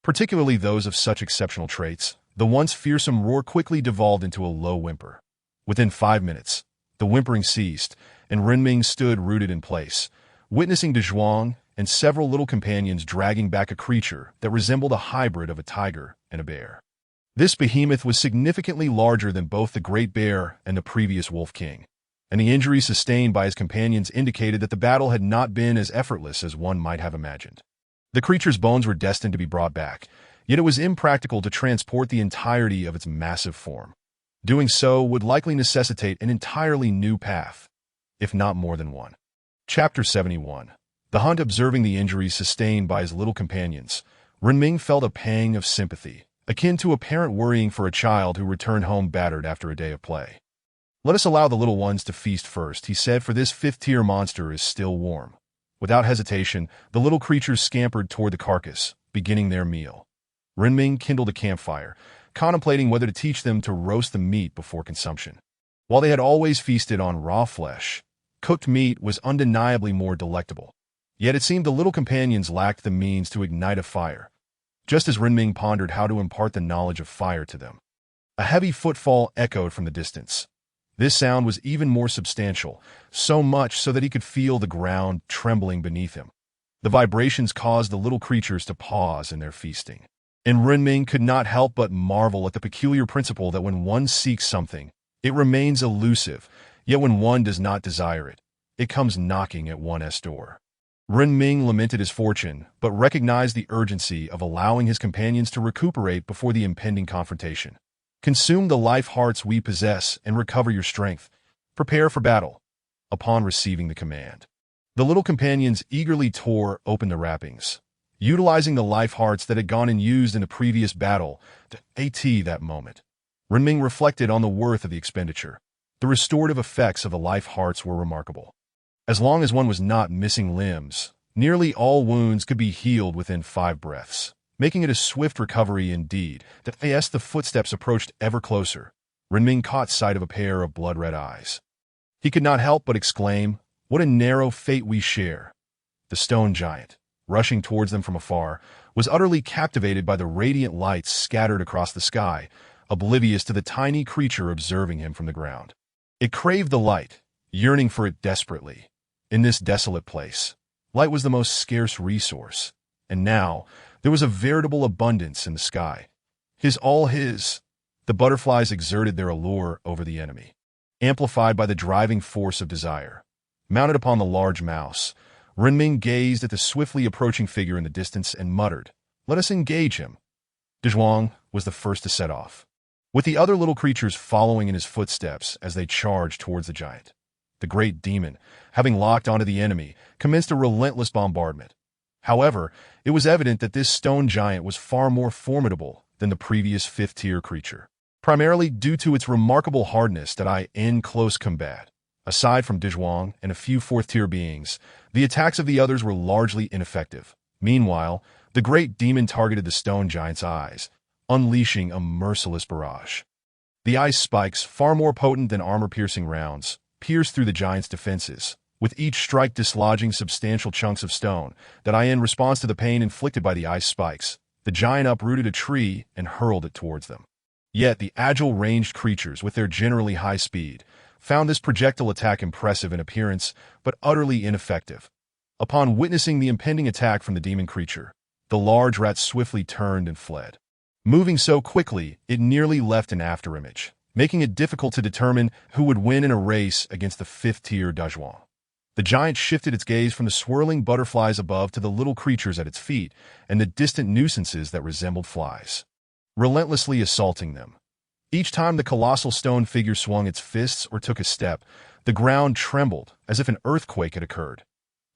particularly those of such exceptional traits, the once fearsome roar quickly devolved into a low whimper. Within 5 minutes, the whimpering ceased, and Runming stood rooted in place, witnessing De Zhuang and several little companions dragging back a creature that resembled a hybrid of a tiger and a bear. This behemoth was significantly larger than both the Great Bear and the previous Wolf King, and the injuries sustained by his companions indicated that the battle had not been as effortless as one might have imagined. The creature's bones were destined to be brought back, yet it was impractical to transport the entirety of its massive form. Doing so would likely necessitate an entirely new path, if not more than one. Chapter 71. The Hunt. Observing the injuries sustained by his little companions, Runming felt a pang of sympathy, akin to a parent worrying for a child who returned home battered after a day of play. "Let us allow the little ones to feast first," he said, "for this fifth-tier monster is still warm." Without hesitation, the little creatures scampered toward the carcass, beginning their meal. Runming kindled a campfire, contemplating whether to teach them to roast the meat before consumption. While they had always feasted on raw flesh, cooked meat was undeniably more delectable. Yet it seemed the little companions lacked the means to ignite a fire, just as Runming pondered how to impart the knowledge of fire to them. A heavy footfall echoed from the distance. This sound was even more substantial, so much so that he could feel the ground trembling beneath him. The vibrations caused the little creatures to pause in their feasting, and Runming could not help but marvel at the peculiar principle that when one seeks something, it remains elusive, yet when one does not desire it, it comes knocking at one's door. Runming lamented his fortune, but recognized the urgency of allowing his companions to recuperate before the impending confrontation. "Consume the life hearts we possess and recover your strength. Prepare for battle." Upon receiving the command, the little companions eagerly tore open the wrappings, utilizing the life hearts that had gone unused in a previous battle. That moment, Runming reflected on the worth of the expenditure. The restorative effects of the life hearts were remarkable. As long as one was not missing limbs, nearly all wounds could be healed within 5 breaths, making it a swift recovery indeed. As the footsteps approached ever closer, Runming caught sight of a pair of blood-red eyes. He could not help but exclaim, "What a narrow fate we share!" The stone giant, rushing towards them from afar, was utterly captivated by the radiant lights scattered across the sky, oblivious to the tiny creature observing him from the ground. It craved the light, yearning for it desperately. In this desolate place, light was the most scarce resource, and now there was a veritable abundance in the sky. All his. The butterflies exerted their allure over the enemy, amplified by the driving force of desire. Mounted upon the large mouse, Runming gazed at the swiftly approaching figure in the distance and muttered, "Let us engage him." De Zhuang was the first to set off, with the other little creatures following in his footsteps as they charged towards the giant. The great demon, having locked onto the enemy, commenced a relentless bombardment. However, it was evident that this stone giant was far more formidable than the previous fifth-tier creature. primarily due to its remarkable hardness that in close combat. Aside from Dezhuang and a few fourth-tier beings, the attacks of the others were largely ineffective. Meanwhile, the great demon targeted the stone giant's eyes, unleashing a merciless barrage. The ice spikes, far more potent than armor-piercing rounds, pierced through the giant's defenses, with each strike dislodging substantial chunks of stone. In response to the pain inflicted by the ice spikes, the giant uprooted a tree and hurled it towards them. Yet the agile ranged creatures, with their generally high speed, found this projectile attack impressive in appearance, but utterly ineffective. Upon witnessing the impending attack from the demon creature, the large rat swiftly turned and fled. Moving so quickly, it nearly left an afterimage, making it difficult to determine who would win in a race against the fifth-tier Dezhuang. The giant shifted its gaze from the swirling butterflies above to the little creatures at its feet and the distant nuisances that resembled flies, relentlessly assaulting them. Each time the colossal stone figure swung its fists or took a step, the ground trembled as if an earthquake had occurred.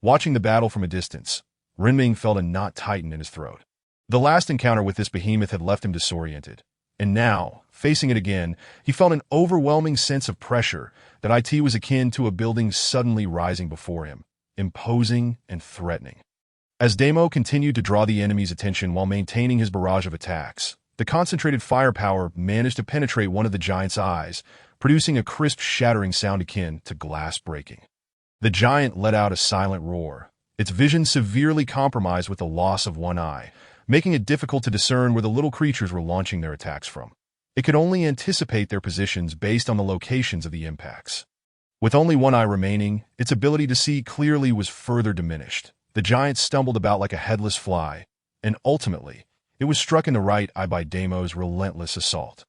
Watching the battle from a distance, Renming felt a knot tighten in his throat. The last encounter with this behemoth had left him disoriented, and now, facing it again, he felt an overwhelming sense of pressure that was akin to a building suddenly rising before him, imposing and threatening. As Demo continued to draw the enemy's attention while maintaining his barrage of attacks, the concentrated firepower managed to penetrate one of the giant's eyes, producing a crisp shattering sound akin to glass breaking. The giant let out a silent roar, its vision severely compromised with the loss of one eye, making it difficult to discern where the little creatures were launching their attacks from. It could only anticipate their positions based on the locations of the impacts. With only one eye remaining, its ability to see clearly was further diminished. The giant stumbled about like a headless fly, and ultimately, it was struck in the right eye by Demo's relentless assault.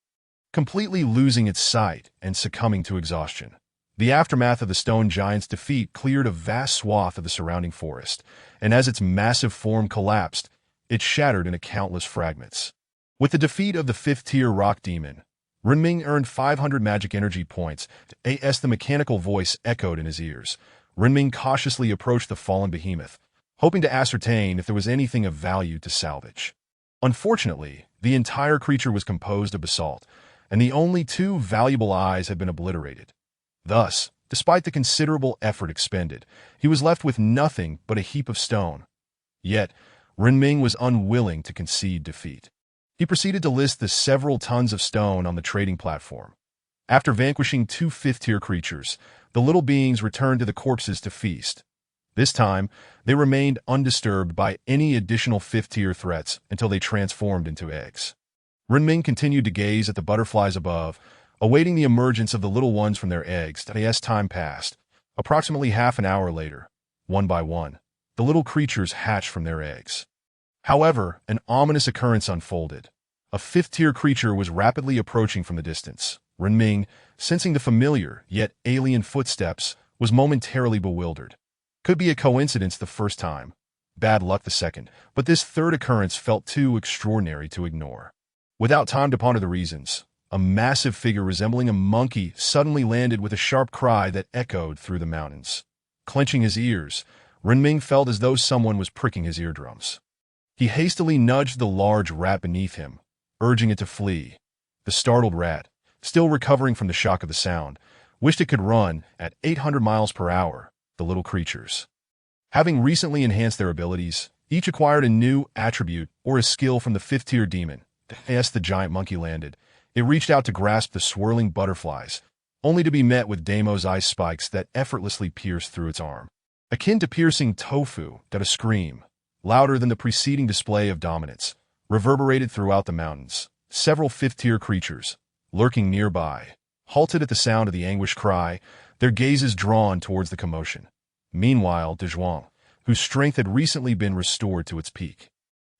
Completely losing its sight and succumbing to exhaustion, the aftermath of the stone giant's defeat cleared a vast swath of the surrounding forest, and as its massive form collapsed, it shattered into countless fragments. With the defeat of the fifth-tier rock demon, Renming earned 500 magic energy points. As the mechanical voice echoed in his ears, Renming cautiously approached the fallen behemoth, hoping to ascertain if there was anything of value to salvage. Unfortunately, the entire creature was composed of basalt, and the only two valuable eyes had been obliterated. Thus, despite the considerable effort expended, he was left with nothing but a heap of stone. Yet, Renming was unwilling to concede defeat. He proceeded to list the several tons of stone on the trading platform. After vanquishing two fifth-tier creatures, the little beings returned to the corpses to feast. This time, they remained undisturbed by any additional fifth-tier threats until they transformed into eggs. Renming continued to gaze at the butterflies above, awaiting the emergence of the little ones from their eggs. As time passed, approximately half an hour later, one by one, the little creatures hatched from their eggs. However, an ominous occurrence unfolded. A fifth-tier creature was rapidly approaching from the distance. Renming, sensing the familiar yet alien footsteps, was momentarily bewildered. Could be a coincidence the first time, bad luck the second, but this third occurrence felt too extraordinary to ignore. Without time to ponder the reasons, a massive figure resembling a monkey suddenly landed with a sharp cry that echoed through the mountains. Clenching his ears, Renming felt as though someone was pricking his eardrums. He hastily nudged the large rat beneath him, urging it to flee. The startled rat, still recovering from the shock of the sound, wished it could run at 800 miles per hour, the little creatures. Having recently enhanced their abilities, each acquired a new attribute or a skill from the fifth-tier demon. As the giant monkey landed, it reached out to grasp the swirling butterflies, only to be met with Demo's ice spikes that effortlessly pierced through its arm. Akin to piercing tofu, a scream, louder than the preceding display of dominance, reverberated throughout the mountains. Several fifth-tier creatures, lurking nearby, halted at the sound of the anguished cry, their gazes drawn towards the commotion. Meanwhile, Dezhuang, whose strength had recently been restored to its peak,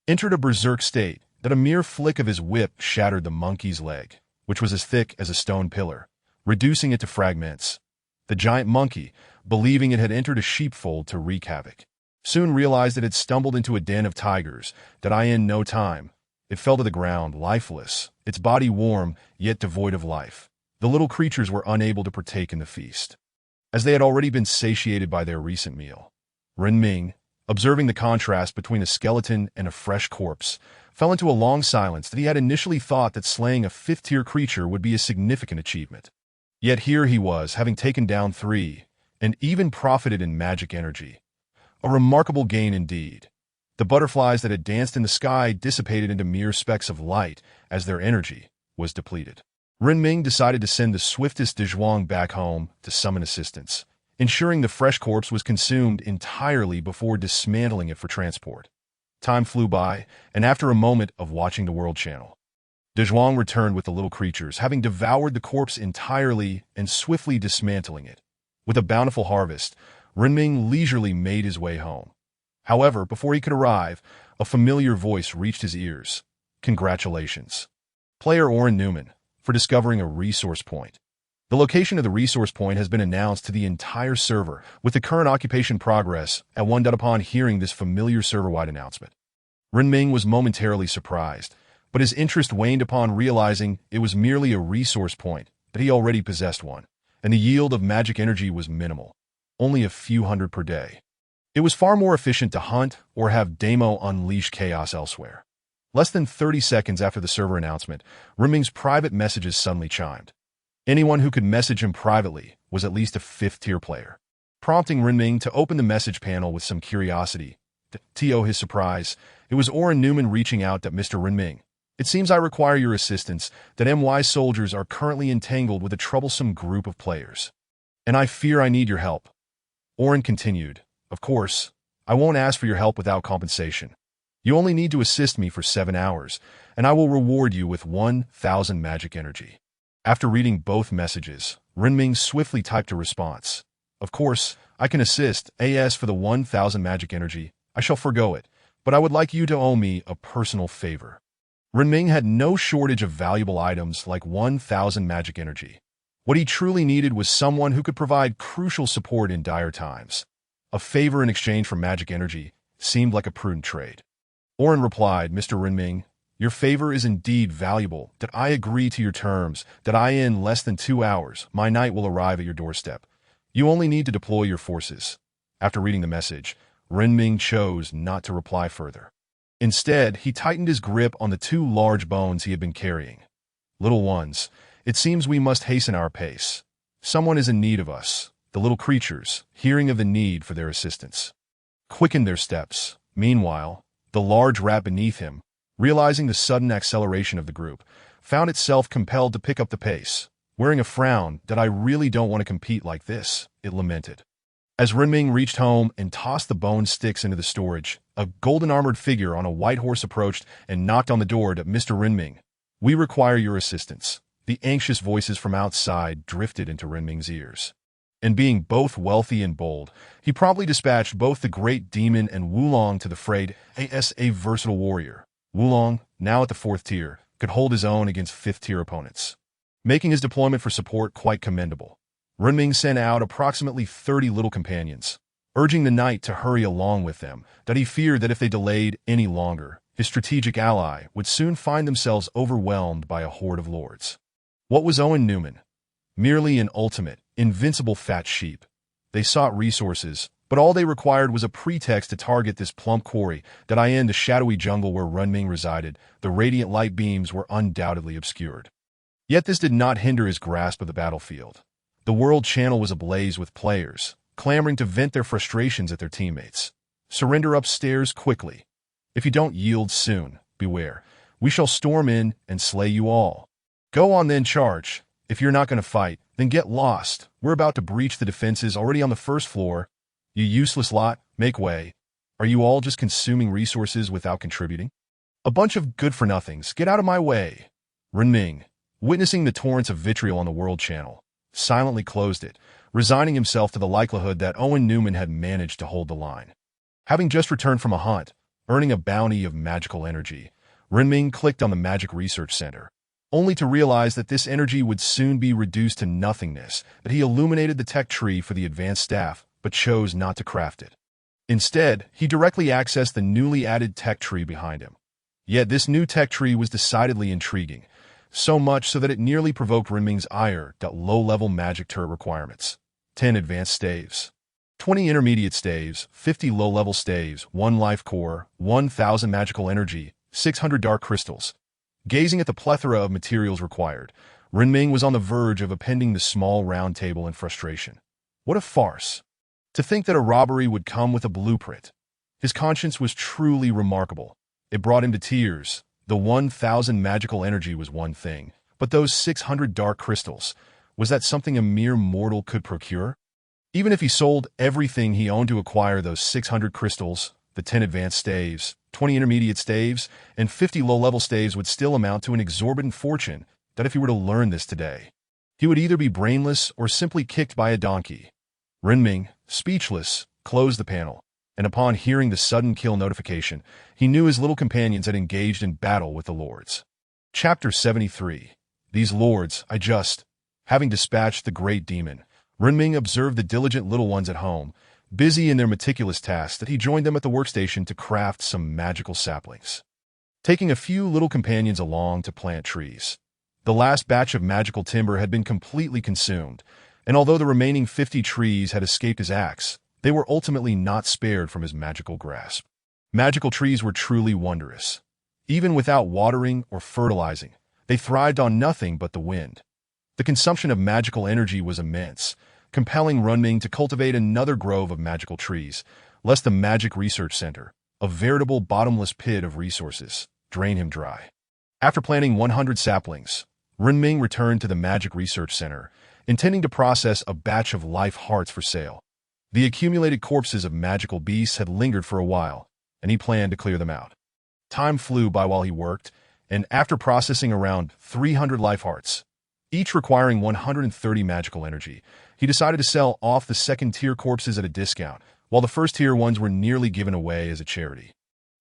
entered a berserk state. That a mere flick of his whip shattered the monkey's leg, which was as thick as a stone pillar, reducing it to fragments. The giant monkey, believing it had entered a sheepfold to wreak havoc, soon realized it had stumbled into a den of tigers. In no time, it fell to the ground, lifeless, its body warm, yet devoid of life. The little creatures were unable to partake in the feast, as they had already been satiated by their recent meal. Renming, observing the contrast between a skeleton and a fresh corpse, fell into a long silence that he had initially thought that slaying a fifth-tier creature would be a significant achievement. Yet here he was, having taken down 3, and even profited in magic energy. A remarkable gain indeed. The butterflies that had danced in the sky dissipated into mere specks of light as their energy was depleted. Renming decided to send the swiftest Dezhuang back home to summon assistance, ensuring the fresh corpse was consumed entirely before dismantling it for transport. Time flew by, and after a moment of watching the World Channel, Dezhuang returned with the little creatures, having devoured the corpse entirely and swiftly dismantling it. With a bountiful harvest, Renming leisurely made his way home. However, before he could arrive, a familiar voice reached his ears. Congratulations, player Oren Newman, for discovering a resource point. The location of the resource point has been announced to the entire server, with the current occupation progress at 1. Upon hearing this familiar server-wide announcement, Renming was momentarily surprised, but his interest waned upon realizing it was merely a resource point, that he already possessed one, and the yield of magic energy was minimal, only a few hundred per day. It was far more efficient to hunt or have Demo unleash chaos elsewhere. Less than 30 seconds after the server announcement, Renming's private messages suddenly chimed. Anyone who could message him privately was at least a 5th-tier player, prompting Renming to open the message panel with some curiosity. To his surprise, it was Oren Newman reaching out that Mr. Renming. It seems I require your assistance, that MY soldiers are currently entangled with a troublesome group of players, and I fear I need your help. Oren continued, Of course, I won't ask for your help without compensation. You only need to assist me for 7 hours, and I will reward you with 1,000 magic energy. After reading both messages, Renming swiftly typed a response. Of course, I can assist. As for the 1,000 magic energy, I shall forgo it, but I would like you to owe me a personal favor. Renming had no shortage of valuable items like 1,000 magic energy. What he truly needed was someone who could provide crucial support in dire times. A favor in exchange for magic energy seemed like a prudent trade. Oren replied, Mr. Renming, your favor is indeed valuable, that I agree to your terms, that in less than 2 hours, my knight will arrive at your doorstep. You only need to deploy your forces. After reading the message, Renming chose not to reply further. Instead, he tightened his grip on the 2 large bones he had been carrying. Little ones, it seems we must hasten our pace. Someone is in need of us. The little creatures, hearing of the need for their assistance, quickened their steps. Meanwhile, the large rat beneath him, realizing the sudden acceleration of the group, found itself compelled to pick up the pace. Wearing a frown, that I really don't want to compete like this, it lamented. As Renming reached home and tossed the bone sticks into the storage, a golden-armored figure on a white horse approached and knocked on the door to Mr. Renming. We require your assistance. The anxious voices from outside drifted into Renming's ears. And being both wealthy and bold, he promptly dispatched both the Great Demon and Wulong to the fray. A versatile warrior, Wulong, now at the 4th tier, could hold his own against 5th-tier opponents, making his deployment for support quite commendable. Renming sent out approximately 30 little companions, urging the knight to hurry along with them, that he feared that if they delayed any longer, his strategic ally would soon find themselves overwhelmed by a horde of lords. What was Owen Newman? Merely an ultimate, invincible fat sheep. They sought resources, but all they required was a pretext to target this plump quarry. That in the shadowy jungle where Renming resided, the radiant light beams were undoubtedly obscured. Yet this did not hinder his grasp of the battlefield. The World Channel was ablaze with players, clamoring to vent their frustrations at their teammates. Surrender upstairs quickly. If you don't yield soon, beware. We shall storm in and slay you all. Go on then, charge. If you're not going to fight, then get lost. We're about to breach the defenses already on the 1st floor. You useless lot, make way. Are you all just consuming resources without contributing? A bunch of good-for-nothings. Get out of my way. Renming, witnessing the torrents of vitriol on the World Channel, silently closed it, resigning himself to the likelihood that Owen Newman had managed to hold the line. Having just returned from a hunt, earning a bounty of magical energy, Renming clicked on the Magic Research Center, only to realize that this energy would soon be reduced to nothingness. That he illuminated the tech tree for the advanced staff, but chose not to craft it. Instead, he directly accessed the newly added tech tree behind him. Yet this new tech tree was decidedly intriguing, so much so that it nearly provoked Renming's ire. Low-level magic turret requirements. 10 advanced staves. 20 intermediate staves, 50 low-level staves, 1 life core, 1,000 magical energy, 600 dark crystals. Gazing at the plethora of materials required, Renming was on the verge of appending the small round table in frustration. What a farce! To think that a robbery would come with a blueprint. His conscience was truly remarkable. It brought him to tears. The 1,000 magical energy was one thing, but those 600 dark crystals, was that something a mere mortal could procure? Even if he sold everything he owned to acquire those 600 crystals, the 10 advanced staves, 20 intermediate staves, and 50 low-level staves would still amount to an exorbitant fortune that if he were to learn this today, he would either be brainless or simply kicked by a donkey. Renming, speechless, closed the panel, and upon hearing the sudden kill notification, he knew his little companions had engaged in battle with the lords. Chapter 73. These lords, having dispatched the great demon, Renming observed the diligent little ones at home, busy in their meticulous tasks, that he joined them at the workstation to craft some magical saplings. Taking a few little companions along to plant trees. The last batch of magical timber had been completely consumed, and although the remaining 50 trees had escaped his axe, they were ultimately not spared from his magical grasp. Magical trees were truly wondrous. Even without watering or fertilizing, they thrived on nothing but the wind. The consumption of magical energy was immense, compelling Renming to cultivate another grove of magical trees, lest the Magic Research Center, a veritable bottomless pit of resources, drain him dry. After planting 100 saplings, Renming returned to the Magic Research Center, intending to process a batch of life hearts for sale. The accumulated corpses of magical beasts had lingered for a while, and he planned to clear them out. Time flew by while he worked, and after processing around 300 life hearts, each requiring 130 magical energy, he decided to sell off the second-tier corpses at a discount, while the first-tier ones were nearly given away as a charity.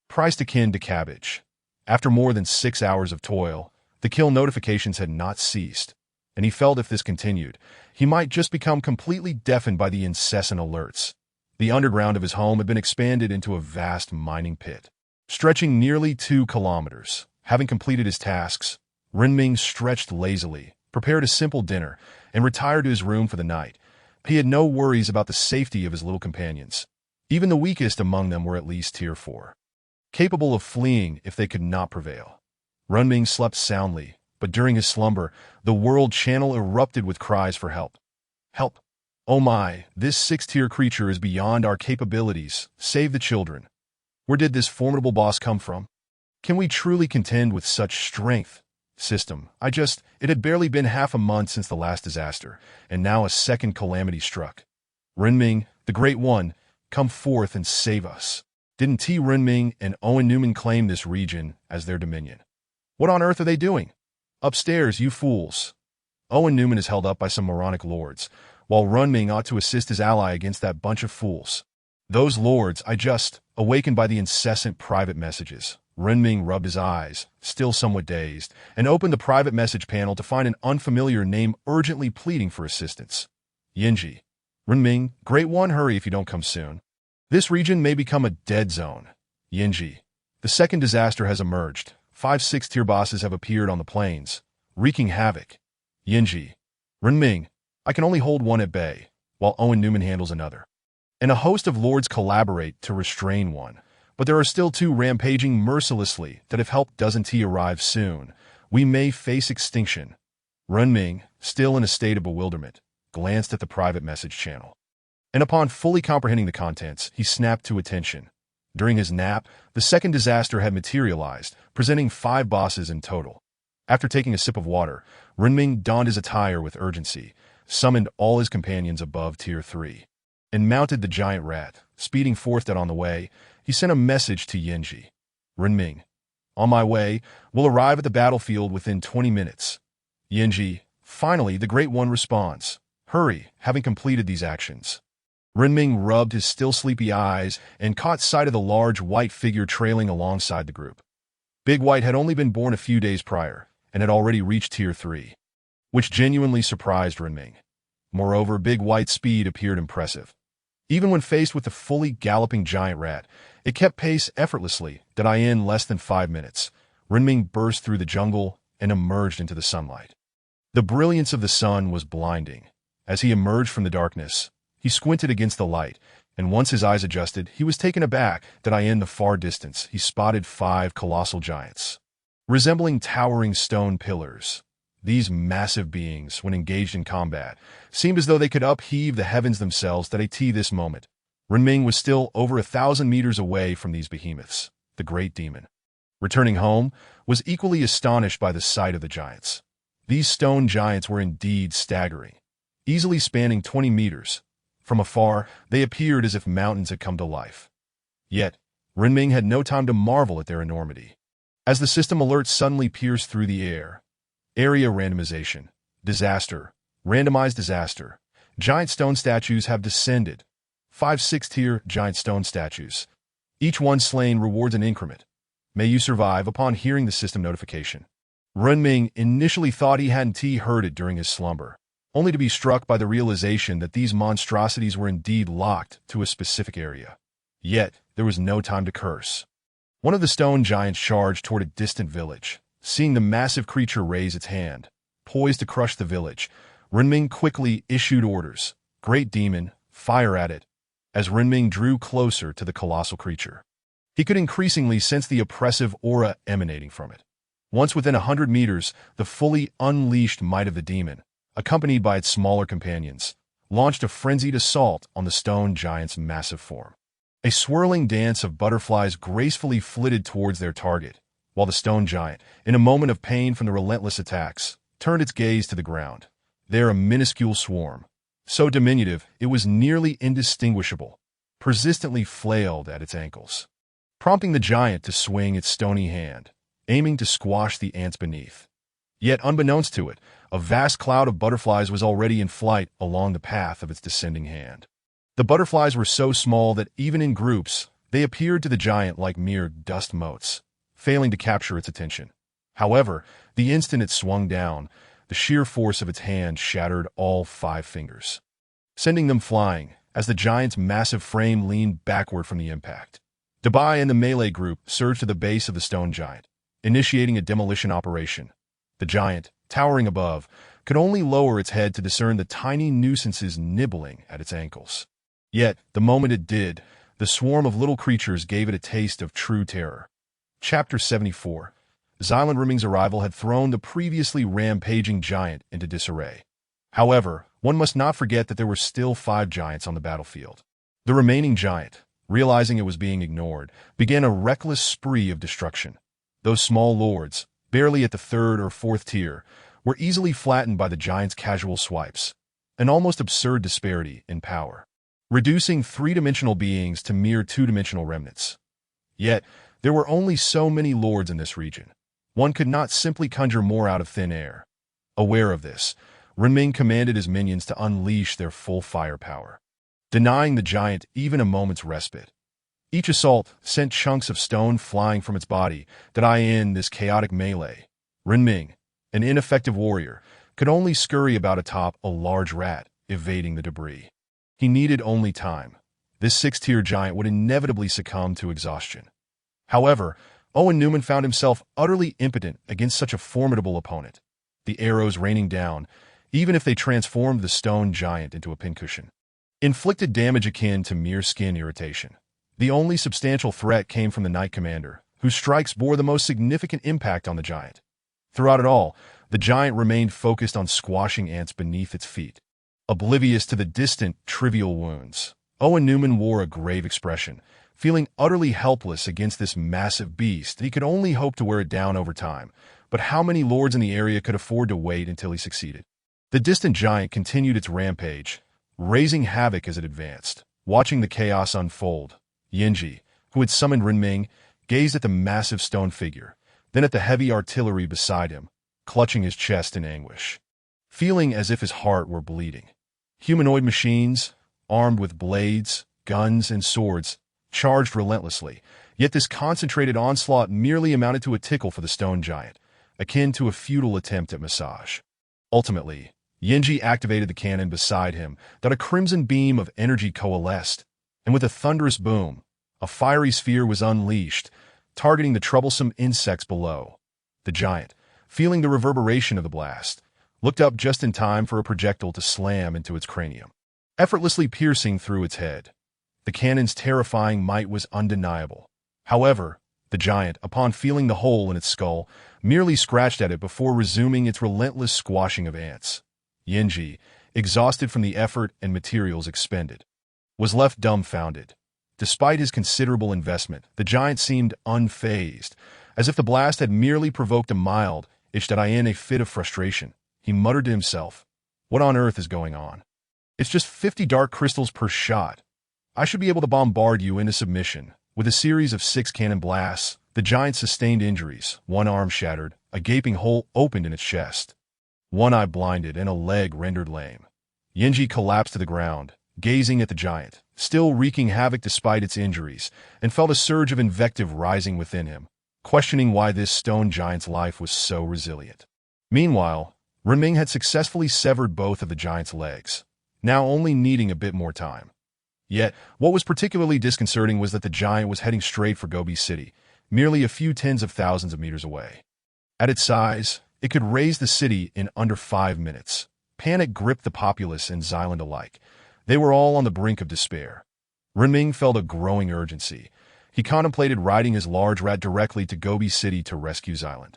Priced akin to cabbage. After more than 6 hours of toil, the kill notifications had not ceased, and he felt if this continued, he might just become completely deafened by the incessant alerts. The underground of his home had been expanded into a vast mining pit, stretching nearly 2 kilometers. Having completed his tasks, Renming stretched lazily, prepared a simple dinner, and retired to his room for the night. He had no worries about the safety of his little companions. Even the weakest among them were at least tier 4, capable of fleeing if they could not prevail. Renming slept soundly, but during his slumber, the world channel erupted with cries for help. Help! Oh my, this 6-tier creature is beyond our capabilities. Save the children. Where did this formidable boss come from? Can we truly contend with such strength? System. It had barely been half a month since the last disaster, and now a second calamity struck. Renming, the Great One, come forth and save us. Didn't T. Renming and Owen Newman claim this region as their dominion? What on earth are they doing? Upstairs, you fools. Owen Newman is held up by some moronic lords, while Renming ought to assist his ally against that bunch of fools. Those lords, awakened by the incessant private messages. Renming rubbed his eyes, still somewhat dazed, and opened the private message panel to find an unfamiliar name urgently pleading for assistance. Yinji. Renming, Great One, hurry if you don't come soon. This region may become a dead zone. Yinji. The second disaster has emerged. 5 6-tier bosses have appeared on the plains, wreaking havoc. Yinji. Renming, I can only hold one at bay, while Owen Newman handles another. And a host of lords collaborate to restrain one. But there are still 2 rampaging mercilessly that if help doesn't arrive soon, we may face extinction. Renming, still in a state of bewilderment, glanced at the private message channel. And upon fully comprehending the contents, he snapped to attention. During his nap, the second disaster had materialized, presenting 5 bosses in total. After taking a sip of water, Renming donned his attire with urgency, summoned all his companions above tier 3, and mounted the giant rat. Speeding forth that on the way, he sent a message to Yinji. Renming, on my way, will arrive at the battlefield within 20 minutes. Yinji, finally, the Great One responds. Hurry, having completed these actions. Renming rubbed his still sleepy eyes and caught sight of the large white figure trailing alongside the group. Big White had only been born a few days prior, and had already reached tier 3, which genuinely surprised Renming. Moreover, Big White's speed appeared impressive. Even when faced with the fully galloping giant rat, it kept pace effortlessly, that in less than 5 minutes, Renming burst through the jungle and emerged into the sunlight. The brilliance of the sun was blinding. As he emerged from the darkness, He squinted against the light, and once his eyes adjusted, he was taken aback that in the far distance he spotted 5 colossal giants. Resembling towering stone pillars, these massive beings, when engaged in combat, seemed as though they could upheave the heavens themselves. At this moment, Renming was still over 1,000 meters away from these behemoths. The great demon, returning home, was equally astonished by the sight of the giants. These stone giants were indeed staggering, easily spanning 20 meters. From afar, they appeared as if mountains had come to life. Yet, Renming had no time to marvel at their enormity. As the system alerts suddenly pierced through the air, area randomization, disaster, randomized disaster, giant stone statues have descended. 5 6th-tier giant stone statues. Each one slain rewards an increment. May you survive. Upon hearing the system notification, Renming initially thought he hadn't heard it during his slumber, only to be struck by the realization that these monstrosities were indeed locked to a specific area. Yet, there was no time to curse. One of the stone giants charged toward a distant village. Seeing the massive creature raise its hand, poised to crush the village, Renming quickly issued orders. Great demon, fire at it. As Renming drew closer to the colossal creature, he could increasingly sense the oppressive aura emanating from it. Once within 100 meters, the fully unleashed might of the demon, accompanied by its smaller companions, launched a frenzied assault on the stone giant's massive form. A swirling dance of butterflies gracefully flitted towards their target, while the stone giant, in a moment of pain from the relentless attacks, turned its gaze to the ground. There a minuscule swarm, so diminutive it was nearly indistinguishable, persistently flailed at its ankles, prompting the giant to swing its stony hand, aiming to squash the ants beneath. Yet unbeknownst to it, a vast cloud of butterflies was already in flight along the path of its descending hand. The butterflies were so small that even in groups, they appeared to the giant like mere dust motes, failing to capture its attention. However, the instant it swung down, the sheer force of its hand shattered all 5 fingers, sending them flying as the giant's massive frame leaned backward from the impact. Dabai and the melee group surged to the base of the stone giant, initiating a demolition operation. The giant, towering above, could only lower its head to discern the tiny nuisances nibbling at its ankles. Yet, the moment it did, the swarm of little creatures gave it a taste of true terror. Chapter 74. Xilan Renming's arrival had thrown the previously rampaging giant into disarray. However, one must not forget that there were still 5 giants on the battlefield. The remaining giant, realizing it was being ignored, began a reckless spree of destruction. Those small lords, barely at the 3rd or 4th tier, were easily flattened by the giant's casual swipes, an almost absurd disparity in power, reducing 3-dimensional beings to mere 2-dimensional remnants. Yet, there were only so many lords in this region. One could not simply conjure more out of thin air. Aware of this, Renming commanded his minions to unleash their full firepower, denying the giant even a moment's respite. Each assault sent chunks of stone flying from its body that in this chaotic melee, Renming, an ineffective warrior, could only scurry about atop a large rat, evading the debris. He needed only time. This 6th-tier giant would inevitably succumb to exhaustion. However, Owen Newman found himself utterly impotent against such a formidable opponent, the arrows raining down, even if they transformed the stone giant into a pincushion. Inflicted damage akin to mere skin irritation. The only substantial threat came from the Knight Commander, whose strikes bore the most significant impact on the giant. Throughout it all, the giant remained focused on squashing ants beneath its feet. Oblivious to the distant, trivial wounds, Owen Newman wore a grave expression, feeling utterly helpless against this massive beast. He could only hope to wear it down over time, but how many lords in the area could afford to wait until he succeeded? The distant giant continued its rampage, raising havoc as it advanced. Watching the chaos unfold, Yinji, who had summoned Renming, gazed at the massive stone figure, then at the heavy artillery beside him, clutching his chest in anguish, feeling as if his heart were bleeding. Humanoid machines, armed with blades, guns, and swords, charged relentlessly, yet this concentrated onslaught merely amounted to a tickle for the stone giant, akin to a futile attempt at massage. Ultimately, Yinji activated the cannon beside him, that a crimson beam of energy coalesced, and with a thunderous boom, a fiery sphere was unleashed, targeting the troublesome insects below. The giant, feeling the reverberation of the blast, looked up just in time for a projectile to slam into its cranium. effortlessly piercing through its head. The cannon's terrifying might was undeniable. However, the giant, upon feeling the hole in its skull, merely scratched at it before resuming its relentless squashing of ants. Yenji, exhausted from the effort and materials expended, was left dumbfounded. Despite his considerable investment, the giant seemed unfazed, as if the blast had merely provoked a mild itch that in a fit of frustration. He muttered to himself, "What on earth is going on? It's just 50 dark crystals per shot. I should be able to bombard you into submission." With a series of 6 cannon blasts, the giant sustained injuries. One arm shattered, a gaping hole opened in its chest, one eye blinded, and a leg rendered lame. Yenji collapsed to the ground, gazing at the giant, still wreaking havoc despite its injuries, and felt a surge of invective rising within him, questioning why this stone giant's life was so resilient. Meanwhile, Renming had successfully severed both of the giant's legs, now only needing a bit more time. Yet, what was particularly disconcerting was that the giant was heading straight for Gobi City, merely a few tens of thousands of meters away. At its size, it could raze the city in under 5 minutes. Panic gripped the populace and Xyland alike. They were all on the brink of despair. Renming felt a growing urgency. He contemplated riding his large rat directly to Gobi City to rescue Xyland.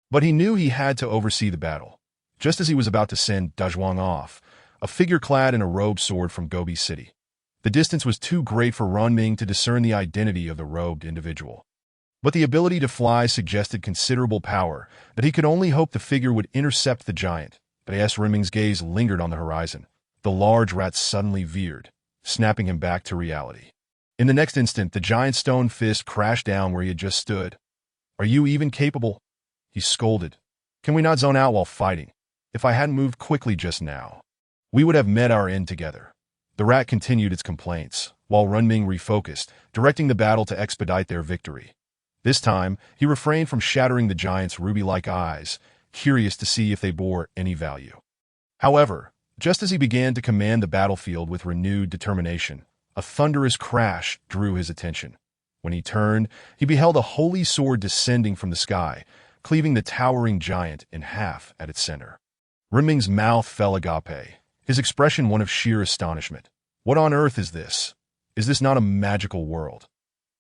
But he knew he had to oversee the battle. Just as he was about to send Dazhuang off, a figure clad in a robed sword from Gobi City. The distance was too great for Renming to discern the identity of the robed individual. But the ability to fly suggested considerable power that he could only hope the figure would intercept the giant. But as Renming's gaze lingered on the horizon, the large rat suddenly veered, snapping him back to reality. In the next instant, the giant's stone fist crashed down where he had just stood. "Are you even capable?" he scolded. "Can we not zone out while fighting? If I hadn't moved quickly just now, we would have met our end together." The rat continued its complaints, while Renming refocused, directing the battle to expedite their victory. This time, he refrained from shattering the giant's ruby-like eyes, curious to see if they bore any value. However, just as he began to command the battlefield with renewed determination, a thunderous crash drew his attention. When he turned, he beheld a holy sword descending from the sky, cleaving the towering giant in half at its center. Renming's mouth fell agape, his expression one of sheer astonishment. What on earth is this? Is this not a magical world?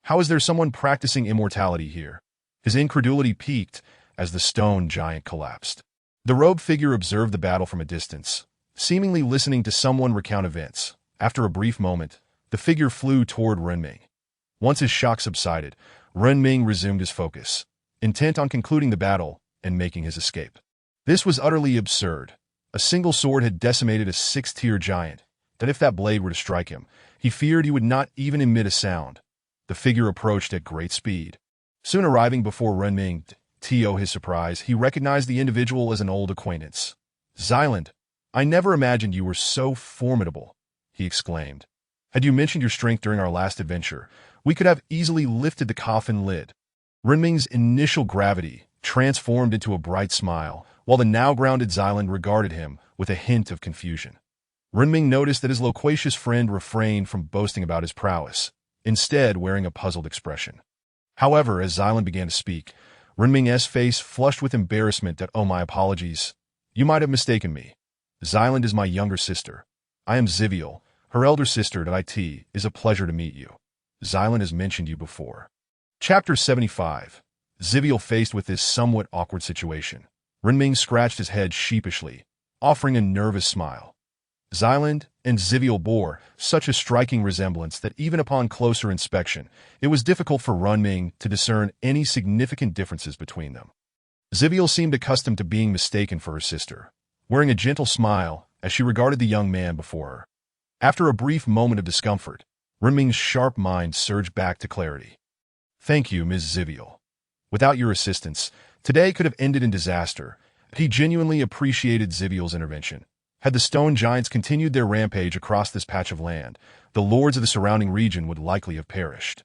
How is there someone practicing immortality here? His incredulity peaked as the stone giant collapsed. The robed figure observed the battle from a distance, seemingly listening to someone recount events. After a brief moment, the figure flew toward Renming. Once his shock subsided, Renming resumed his focus, intent on concluding the battle and making his escape. This was utterly absurd. A single sword had decimated a 6-tier giant, that if that blade were to strike him, he feared he would not even emit a sound. The figure approached at great speed. Soon arriving before Renming, to his surprise, he recognized the individual as an old acquaintance. "Xyland, I never imagined you were so formidable," he exclaimed. "Had you mentioned your strength during our last adventure, we could have easily lifted the coffin lid." Renming's initial gravity transformed into a bright smile, while the now grounded Xyland regarded him with a hint of confusion. Renming noticed that his loquacious friend refrained from boasting about his prowess, instead wearing a puzzled expression. However, as Xyland began to speak, Renming's face flushed with embarrassment that, "Oh, my apologies. You might have mistaken me. Xyland is my younger sister. I am Ziviel, her elder sister. It is a pleasure to meet you. Xyland has mentioned you before." Chapter 75. Ziviel faced with this somewhat awkward situation. Renming scratched his head sheepishly, offering a nervous smile. Xyland and Ziviel bore such a striking resemblance that even upon closer inspection, it was difficult for Renming to discern any significant differences between them. Ziviel seemed accustomed to being mistaken for her sister, wearing a gentle smile as she regarded the young man before her. After a brief moment of discomfort, Renming's sharp mind surged back to clarity. "Thank you, Ms. Ziviel. Without your assistance, today could have ended in disaster." He genuinely appreciated Ziviel's intervention. Had the stone giants continued their rampage across this patch of land, the lords of the surrounding region would likely have perished.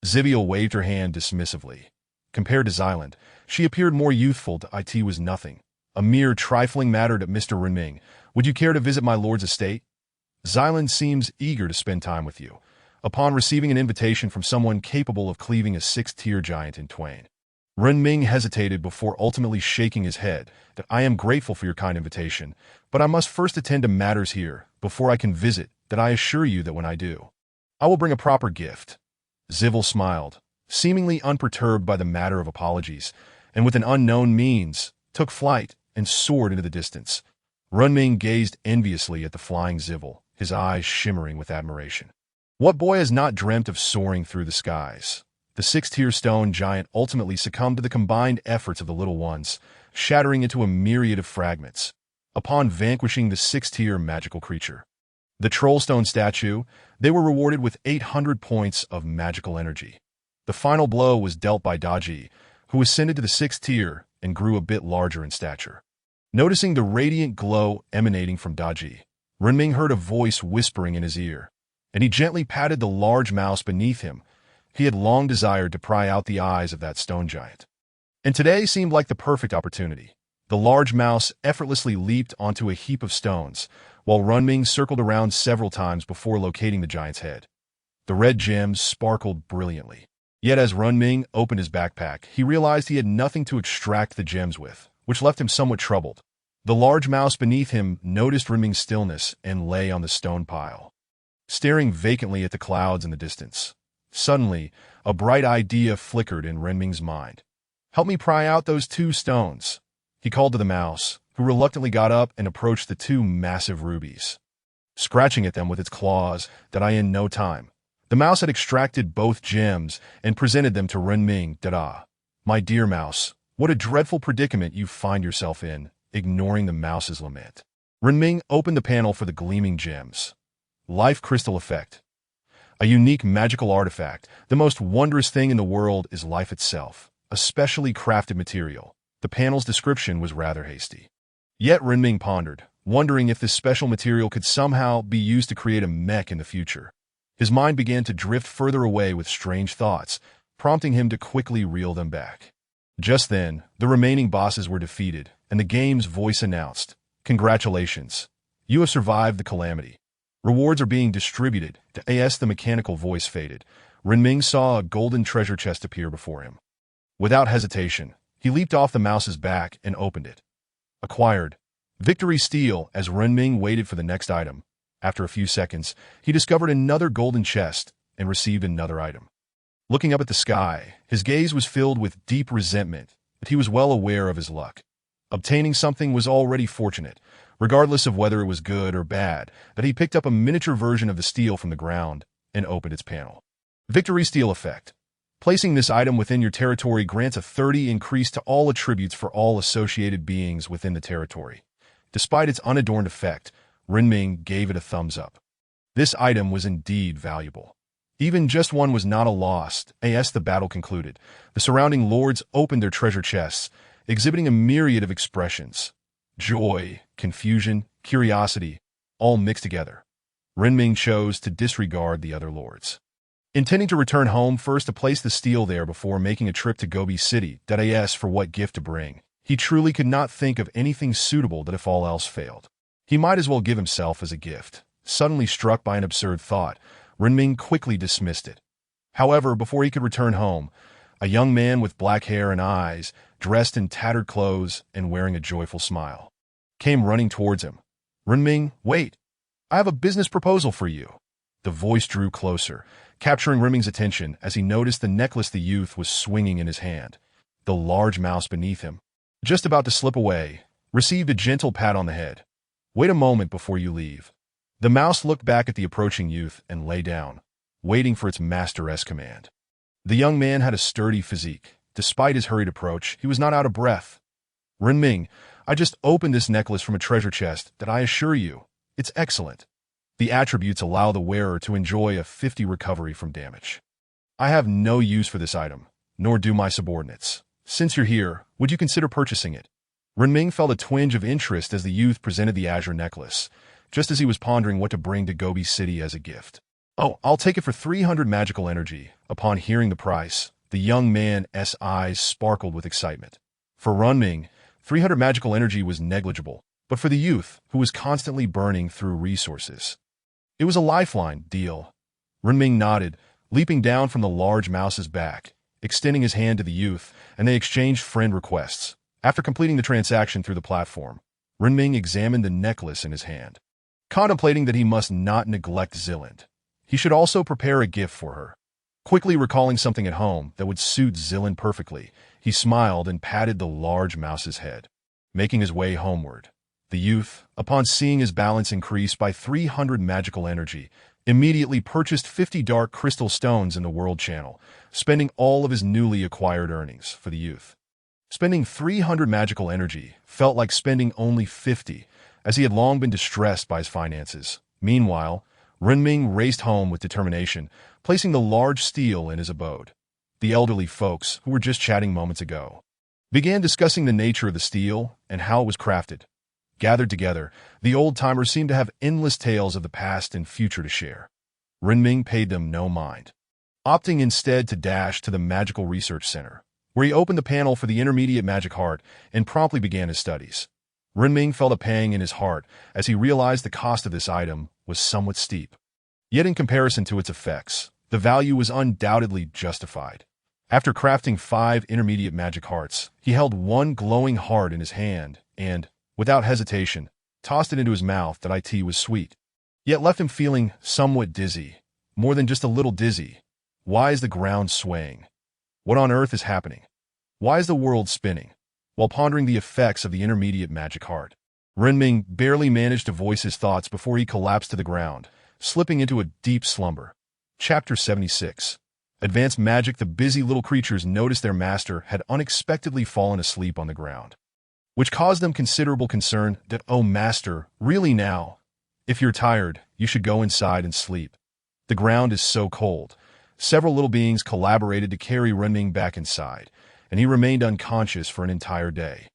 Ziviel waved her hand dismissively. Compared to Xyland, she appeared more youthful. It was nothing. A mere trifling matter to Mr. Renming. "Would you care to visit my lord's estate? Xyland seems eager to spend time with you." Upon receiving an invitation from someone capable of cleaving a 6-tier giant in twain, Renming hesitated before ultimately shaking his head. "I am grateful for your kind invitation, but I must first attend to matters here before I can visit that I assure you that when I do, I will bring a proper gift." Zivil smiled, seemingly unperturbed by the matter of apologies, and with an unknown means, took flight and soared into the distance. Runming gazed enviously at the flying Zivil, his eyes shimmering with admiration. What boy has not dreamt of soaring through the skies? The six-tier stone giant ultimately succumbed to the combined efforts of the little ones, shattering into a myriad of fragments, upon vanquishing the six-tier magical creature. The Trollstone statue, they were rewarded with 800 points of magical energy. The final blow was dealt by Daji, who ascended to the sixth tier and grew a bit larger in stature. Noticing the radiant glow emanating from Daji, Renming heard a voice whispering in his ear, and he gently patted the large mouse beneath him. He had long desired to pry out the eyes of that stone giant. And today seemed like the perfect opportunity. The large mouse effortlessly leaped onto a heap of stones, while Runming circled around several times before locating the giant's head. The red gems sparkled brilliantly. Yet as Runming opened his backpack, he realized he had nothing to extract the gems with, which left him somewhat troubled. The large mouse beneath him noticed Runming's stillness and lay on the stone pile, staring vacantly at the clouds in the distance. Suddenly, a bright idea flickered in Renming's mind. "Help me pry out those 2 stones," he called to the mouse, who reluctantly got up and approached the 2 massive rubies. Scratching at them with its claws, that I in no time. The mouse had extracted both gems and presented them to Renming. "Dada, my dear mouse, what a dreadful predicament you find yourself in," ignoring the mouse's lament. Renming opened the panel for the gleaming gems. Life Crystal Effect. A unique magical artifact. The most wondrous thing in the world is life itself, a specially crafted material. The panel's description was rather hasty. Yet Renming pondered, wondering if this special material could somehow be used to create a mech in the future. His mind began to drift further away with strange thoughts, prompting him to quickly reel them back. Just then, the remaining bosses were defeated, and the game's voice announced, "Congratulations. You have survived the calamity. Rewards are being distributed." As the mechanical voice faded, Renming saw a golden treasure chest appear before him. Without hesitation, he leaped off the mouse's back and opened it. Acquired. Victory Steel. As Renming waited for the next item, after a few seconds, he discovered another golden chest and received another item. Looking up at the sky, his gaze was filled with deep resentment, but he was well aware of his luck. Obtaining something was already fortunate, regardless of whether it was good or bad, that he picked up a miniature version of the steel from the ground and opened its panel. Victory Steel Effect. Placing this item within your territory grants a 30 increase to all attributes for all associated beings within the territory. Despite its unadorned effect, Renming gave it a thumbs up. This item was indeed valuable. Even just one was not a loss. As the battle concluded, the surrounding lords opened their treasure chests, exhibiting a myriad of expressions. Joy, confusion, curiosity, all mixed together. Renming chose to disregard the other lords, intending to return home first to place the steel there before making a trip to Gobi City. As for what gift to bring, he truly could not think of anything suitable that if all else failed, he might as well give himself as a gift. Suddenly struck by an absurd thought, Renming quickly dismissed it. However, before he could return home, a young man with black hair and eyes, dressed in tattered clothes and wearing a joyful smile, came running towards him. "Renming, wait! I have a business proposal for you." The voice drew closer, capturing Renming's attention as he noticed the necklace the youth was swinging in his hand. The large mouse beneath him, just about to slip away, received a gentle pat on the head. "Wait a moment before you leave." The mouse looked back at the approaching youth and lay down, waiting for its master's command. The young man had a sturdy physique. Despite his hurried approach, he was not out of breath. "Renming, I just opened this necklace from a treasure chest that I assure you, it's excellent. The attributes allow the wearer to enjoy a 50 recovery from damage. I have no use for this item, nor do my subordinates. Since you're here, would you consider purchasing it?" Renming felt a twinge of interest as the youth presented the azure necklace, just as he was pondering what to bring to Gobi City as a gift. "Oh, I'll take it for 300 magical energy." Upon hearing the price, the young man's eyes sparkled with excitement. For Renming, 300 magical energy was negligible, but for the youth, who was constantly burning through resources, it was a lifeline deal. Renming nodded, leaping down from the large mouse's back, extending his hand to the youth, and they exchanged friend requests. After completing the transaction through the platform, Renming examined the necklace in his hand. contemplating that he must not neglect Zilland. He should also prepare a gift for her. Quickly recalling something at home that would suit Zilland perfectly, he smiled and patted the large mouse's head. Making his way homeward, the youth, upon seeing his balance increase by 300 magical energy, immediately purchased 50 dark crystal stones in the world channel, spending all of his newly acquired earnings for the youth. Spending 300 magical energy felt like spending only 50, as he had long been distressed by his finances. Meanwhile, Renming raced home with determination, placing the large steel in his abode. The elderly folks, who were just chatting moments ago, began discussing the nature of the steel and how it was crafted. Gathered together, the old-timers seemed to have endless tales of the past and future to share. Renming paid them no mind, opting instead to dash to the Magical Research Center, where he opened the panel for the Intermediate Magic Heart and promptly began his studies. Renming felt a pang in his heart as he realized the cost of this item was somewhat steep. Yet in comparison to its effects, the value was undoubtedly justified. After crafting 5 Intermediate Magic Hearts, he held one glowing heart in his hand and, without hesitation, tossed it into his mouth. That it was sweet, yet left him feeling somewhat dizzy. More than just a little dizzy. Why is the ground swaying? What on earth is happening? Why is the world spinning? While pondering the effects of the Intermediate Magic Heart, Renming barely managed to voice his thoughts before he collapsed to the ground, slipping into a deep slumber. Chapter 76. Advanced Magic. The busy little creatures noticed their master had unexpectedly fallen asleep on the ground, which caused them considerable concern. That, oh master, really now? If you're tired, you should go inside and sleep. The ground is so cold. Several little beings collaborated to carry Renming back inside, and he remained unconscious for an entire day.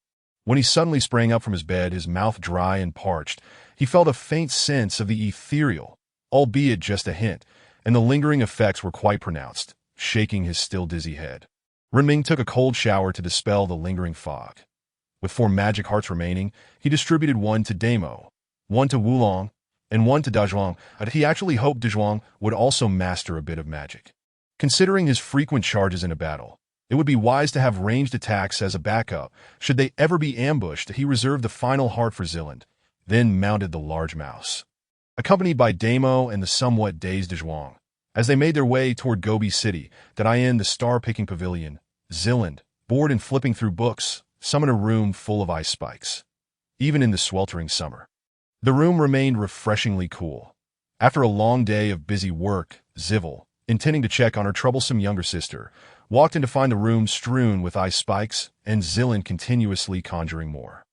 When he suddenly sprang up from his bed, his mouth dry and parched, he felt a faint sense of the ethereal, albeit just a hint, and the lingering effects were quite pronounced, shaking his still dizzy head. Renming took a cold shower to dispel the lingering fog. With 4 magic hearts remaining, he distributed one to Damo, one to Wulong, and one to Dazhuang. He actually hoped Dazhuang would also master a bit of magic. Considering his frequent charges in a battle, it would be wise to have ranged attacks as a backup should they ever be ambushed. He reserved the final heart for Zilland, then mounted the large mouse. Accompanied by Damo and the somewhat dazed Dazhuang, as they made their way toward Gobi City, the star-picking pavilion, Zilland, bored and flipping through books, summoned a room full of ice spikes. Even in the sweltering summer, the room remained refreshingly cool. After a long day of busy work, Zivil, intending to check on her troublesome younger sister, walked in to find the room strewn with ice spikes and Zilland continuously conjuring more.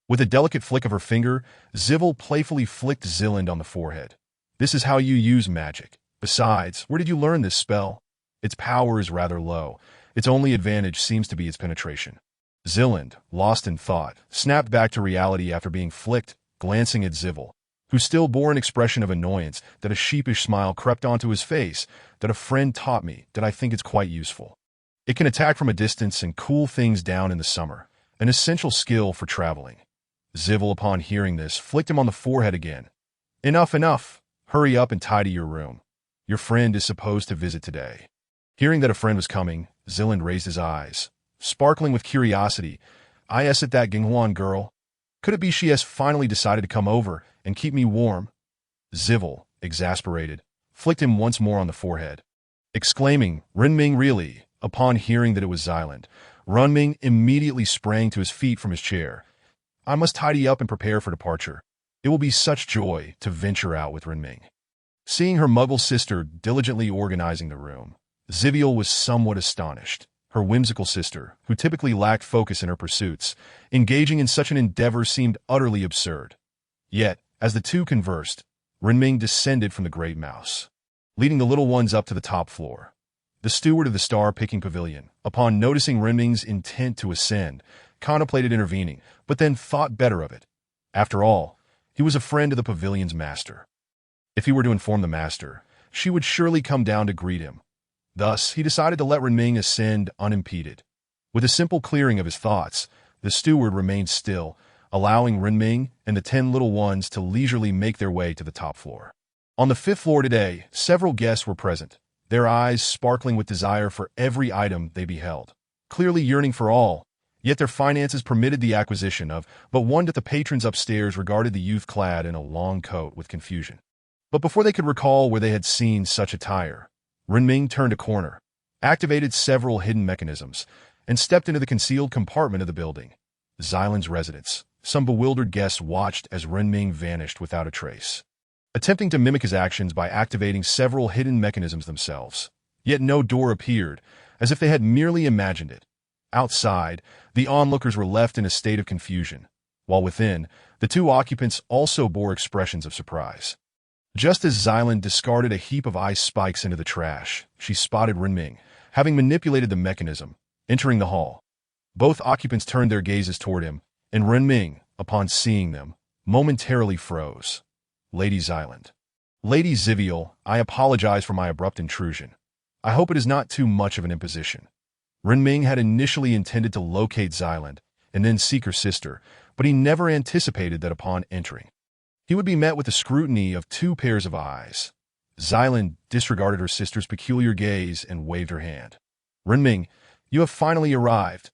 With a delicate flick of her finger, Zivil playfully flicked Zilland on the forehead. This is how you use magic. Besides, where did you learn this spell? Its power is rather low. Its only advantage seems to be its penetration. Zilland, lost in thought, snapped back to reality after being flicked, glancing at Zivil, who still bore an expression of annoyance. That a sheepish smile crept onto his face. That a friend taught me that I think it's quite useful. It can attack from a distance and cool things down in the summer, an essential skill for traveling. Zivil, upon hearing this, flicked him on the forehead again. Enough, enough. Hurry up and tidy your room. Your friend is supposed to visit today. Hearing that a friend was coming, Zilland raised his eyes, sparkling with curiosity. Is it that Ginghuan girl? Could it be she has finally decided to come over and keep me warm? Zivil, exasperated, flicked him once more on the forehead, exclaiming, Renming, really? Upon hearing that it was Zilland, Renming immediately sprang to his feet from his chair. I must tidy up and prepare for departure. It will be such joy to venture out with Renming. Seeing her muggle sister diligently organizing the room, Zivil was somewhat astonished. Her whimsical sister, who typically lacked focus in her pursuits, engaging in such an endeavor seemed utterly absurd. Yet, as the two conversed, Renming descended from the great mouse, leading the little ones up to the top floor. The steward of the star-picking pavilion, upon noticing Renming's intent to ascend, contemplated intervening, but then thought better of it. After all, he was a friend of the pavilion's master. If he were to inform the master, she would surely come down to greet him. Thus, he decided to let Renming ascend unimpeded. With a simple clearing of his thoughts, the steward remained still, allowing Renming and the 10 little ones to leisurely make their way to the top floor. On the 5th floor today, several guests were present, their eyes sparkling with desire for every item they beheld. Clearly yearning for all, Yet their finances permitted the acquisition of but one that the patrons upstairs regarded the youth clad in a long coat with confusion. But before they could recall where they had seen such attire, Renming turned a corner, activated several hidden mechanisms, and stepped into the concealed compartment of the building, Xylan's residence. Some bewildered guests watched as Renming vanished without a trace, attempting to mimic his actions by activating several hidden mechanisms themselves. Yet no door appeared, as if they had merely imagined it. Outside, the onlookers were left in a state of confusion, while within, the two occupants also bore expressions of surprise. Just as Xylan discarded a heap of ice spikes into the trash, she spotted Renming, having manipulated the mechanism, entering the hall. Both occupants turned their gazes toward him, and Renming, upon seeing them, momentarily froze. Lady Xylan. Lady Ziviel, I apologize for my abrupt intrusion. I hope it is not too much of an imposition. Renming had initially intended to locate Xylan and then seek her sister, but he never anticipated that upon entering, he would be met with the scrutiny of two pairs of eyes. Xylan disregarded her sister's peculiar gaze and waved her hand. Renming, you have finally arrived.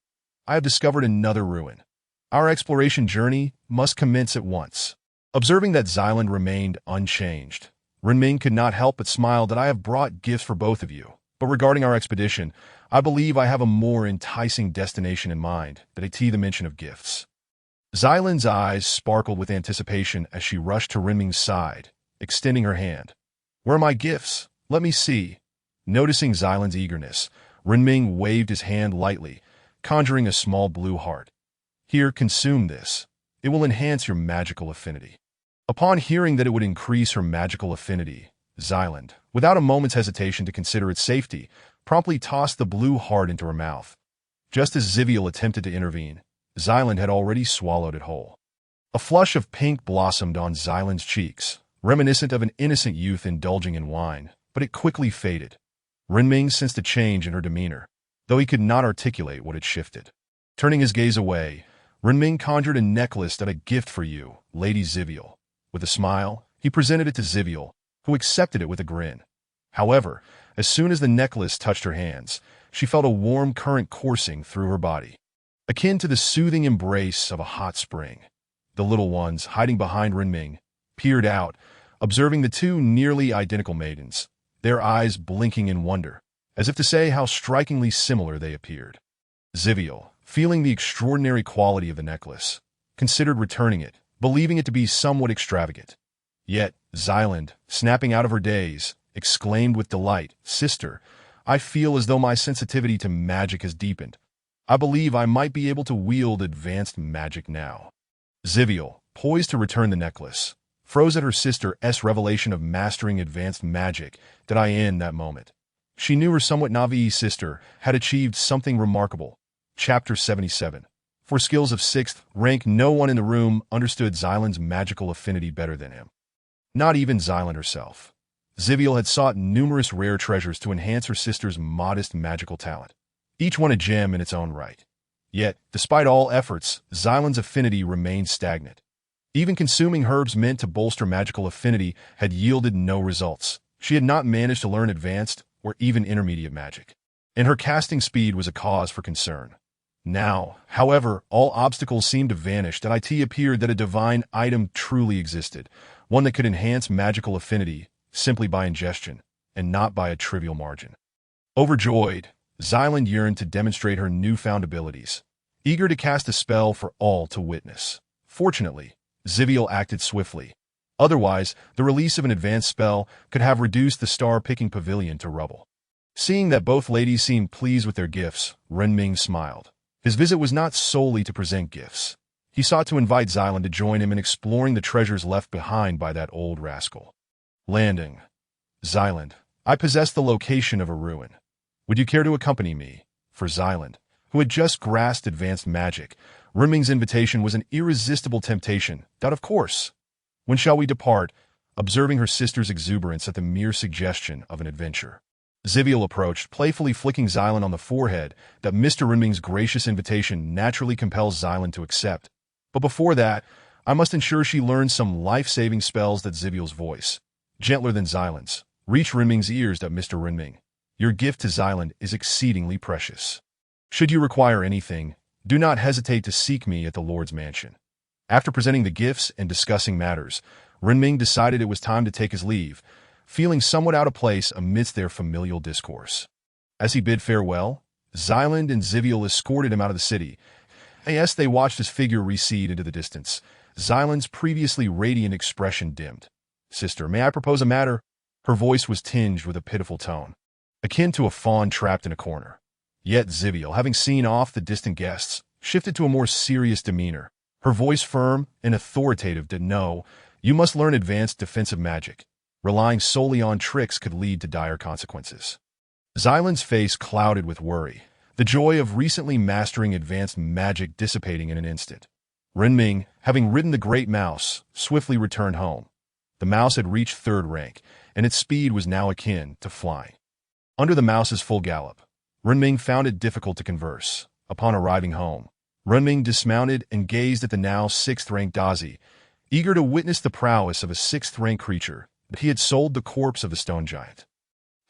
I have discovered another ruin. Our exploration journey must commence at once. Observing that Xylan remained unchanged, Renming could not help but smile. That I have brought gifts for both of you. But regarding our expedition, I believe I have a more enticing destination in mind than the mention of gifts. Xylan's eyes sparkled with anticipation as she rushed to Renming's side, extending her hand. Where are my gifts? Let me see. Noticing Xylan's eagerness, Renming waved his hand lightly, conjuring a small blue heart. Here, consume this. It will enhance your magical affinity. Upon hearing that it would increase her magical affinity, Xylan, without a moment's hesitation to consider its safety, promptly tossed the blue heart into her mouth. Just as Ziviel attempted to intervene, Xylan had already swallowed it whole. A flush of pink blossomed on Xylan's cheeks, reminiscent of an innocent youth indulging in wine, but it quickly faded. Renming sensed a change in her demeanor, though he could not articulate what had shifted. Turning his gaze away, Renming conjured a necklace that a gift for you, Lady Ziviel. With a smile, he presented it to Ziviel, who accepted it with a grin. However, as soon as the necklace touched her hands, she felt a warm current coursing through her body, akin to the soothing embrace of a hot spring. The little ones, hiding behind Renming, peered out, observing the two nearly identical maidens, their eyes blinking in wonder, as if to say how strikingly similar they appeared. Ziviel, feeling the extraordinary quality of the necklace, considered returning it, believing it to be somewhat extravagant. Yet, Xylan, snapping out of her daze, exclaimed with delight, Sister, I feel as though my sensitivity to magic has deepened. I believe I might be able to wield advanced magic now. Ziviel, poised to return the necklace, froze at her sister's revelation of mastering advanced magic in that moment. She knew her somewhat naive sister had achieved something remarkable. Chapter 77. For skills of 6th rank, no one in the room understood Xylan's magical affinity better than him. Not even Xylan herself. Ziviel had sought numerous rare treasures to enhance her sister's modest magical talent, each one a gem in its own right. Yet, despite all efforts, Xylan's affinity remained stagnant. Even consuming herbs meant to bolster magical affinity had yielded no results. She had not managed to learn advanced or even intermediate magic, and her casting speed was a cause for concern. Now, however, all obstacles seemed to vanish. It appeared that a divine item truly existed, one that could enhance magical affinity simply by ingestion, and not by a trivial margin. Overjoyed, Xylan yearned to demonstrate her newfound abilities, eager to cast a spell for all to witness. Fortunately, Ziviel acted swiftly. Otherwise, the release of an advanced spell could have reduced the star-picking pavilion to rubble. Seeing that both ladies seemed pleased with their gifts, Renming smiled. His visit was not solely to present gifts. He sought to invite Xylan to join him in exploring the treasures left behind by that old rascal. Landing. Xylan, I possess the location of a ruin. Would you care to accompany me? For Xylan, who had just grasped advanced magic, Renming's invitation was an irresistible temptation. Of course. When shall we depart? Observing her sister's exuberance at the mere suggestion of an adventure, Ziviel approached, playfully flicking Xylan on the forehead. That Mr. Renming's gracious invitation naturally compels Xylan to accept. But before that, I must ensure she learns some life-saving spells. That Ziviel's voice, gentler than Xylan's, reached Renming's ears. That Mr. Renming, your gift to Xylan is exceedingly precious. Should you require anything, do not hesitate to seek me at the Lord's mansion. After presenting the gifts and discussing matters, Renming decided it was time to take his leave, feeling somewhat out of place amidst their familial discourse. As he bid farewell, Xyland and Ziviel escorted him out of the city. As they watched his figure recede into the distance, Xyland's previously radiant expression dimmed. "Sister, may I propose a matter?" Her voice was tinged with a pitiful tone, akin to a fawn trapped in a corner. Yet Ziviel, having seen off the distant guests, shifted to a more serious demeanor, her voice firm and authoritative. "No, you must learn advanced defensive magic. Relying solely on tricks could lead to dire consequences." Xyland's face clouded with worry, the joy of recently mastering advanced magic dissipating in an instant. Renming, having ridden the great mouse, swiftly returned home. The mouse had reached 3rd rank, and its speed was now akin to flying. Under the mouse's full gallop, Renming found it difficult to converse. Upon arriving home, Renming dismounted and gazed at the now 6th-rank Dazi, eager to witness the prowess of a 6th-rank creature, but he had sold the corpse of the stone giant.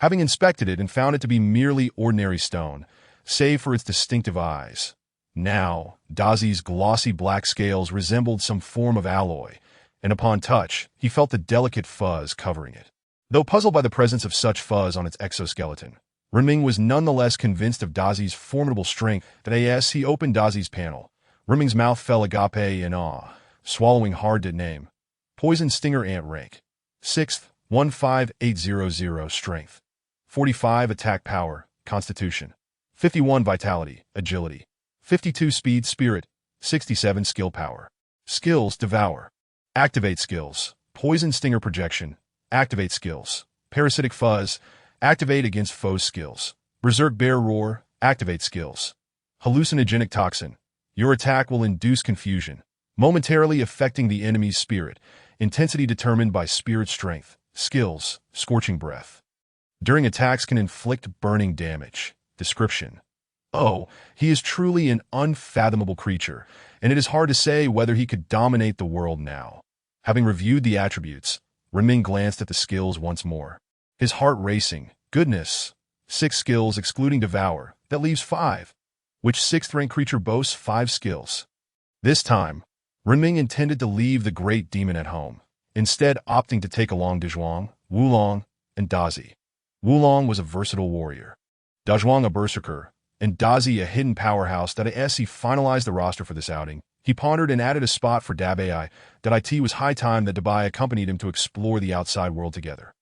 Having inspected it and found it to be merely ordinary stone, save for its distinctive eyes. Now, Dazi's glossy black scales resembled some form of alloy, and upon touch, he felt the delicate fuzz covering it. Though puzzled by the presence of such fuzz on its exoskeleton, Renming was nonetheless convinced of Dazi's formidable strength that as he opened Dazi's panel, Renming's mouth fell agape in awe, swallowing hard to name. Poison Stinger Ant Rank. 6th, 15800 Strength. 45 Attack Power, Constitution. 51 Vitality, Agility. 52 Speed Spirit. 67 Skill Power. Skills: Devour. Activate skills. Poison Stinger Projection. Activate skills. Parasitic Fuzz. Activate against foes' skills. Berserk Bear Roar. Activate skills. Hallucinogenic Toxin. Your attack will induce confusion, momentarily affecting the enemy's spirit. Intensity determined by spirit strength. Skills: Scorching Breath. During attacks can inflict burning damage. Description: Oh, he is truly an unfathomable creature, and it is hard to say whether he could dominate the world now. Having reviewed the attributes, Renming glanced at the skills once more, his heart racing. Goodness! 6 skills excluding Devour, that leaves 5. Which 6th-rank creature boasts 5 skills? This time, Renming intended to leave the great demon at home, instead opting to take along Dazhuang, Wulong, and Dazi. Wulong was a versatile warrior, Dazhuang a berserker, and Dazi a hidden powerhouse. As he finalized the roster for this outing, he pondered and added a spot for Dabai. It was high time that Dabai accompanied him to explore the outside world together.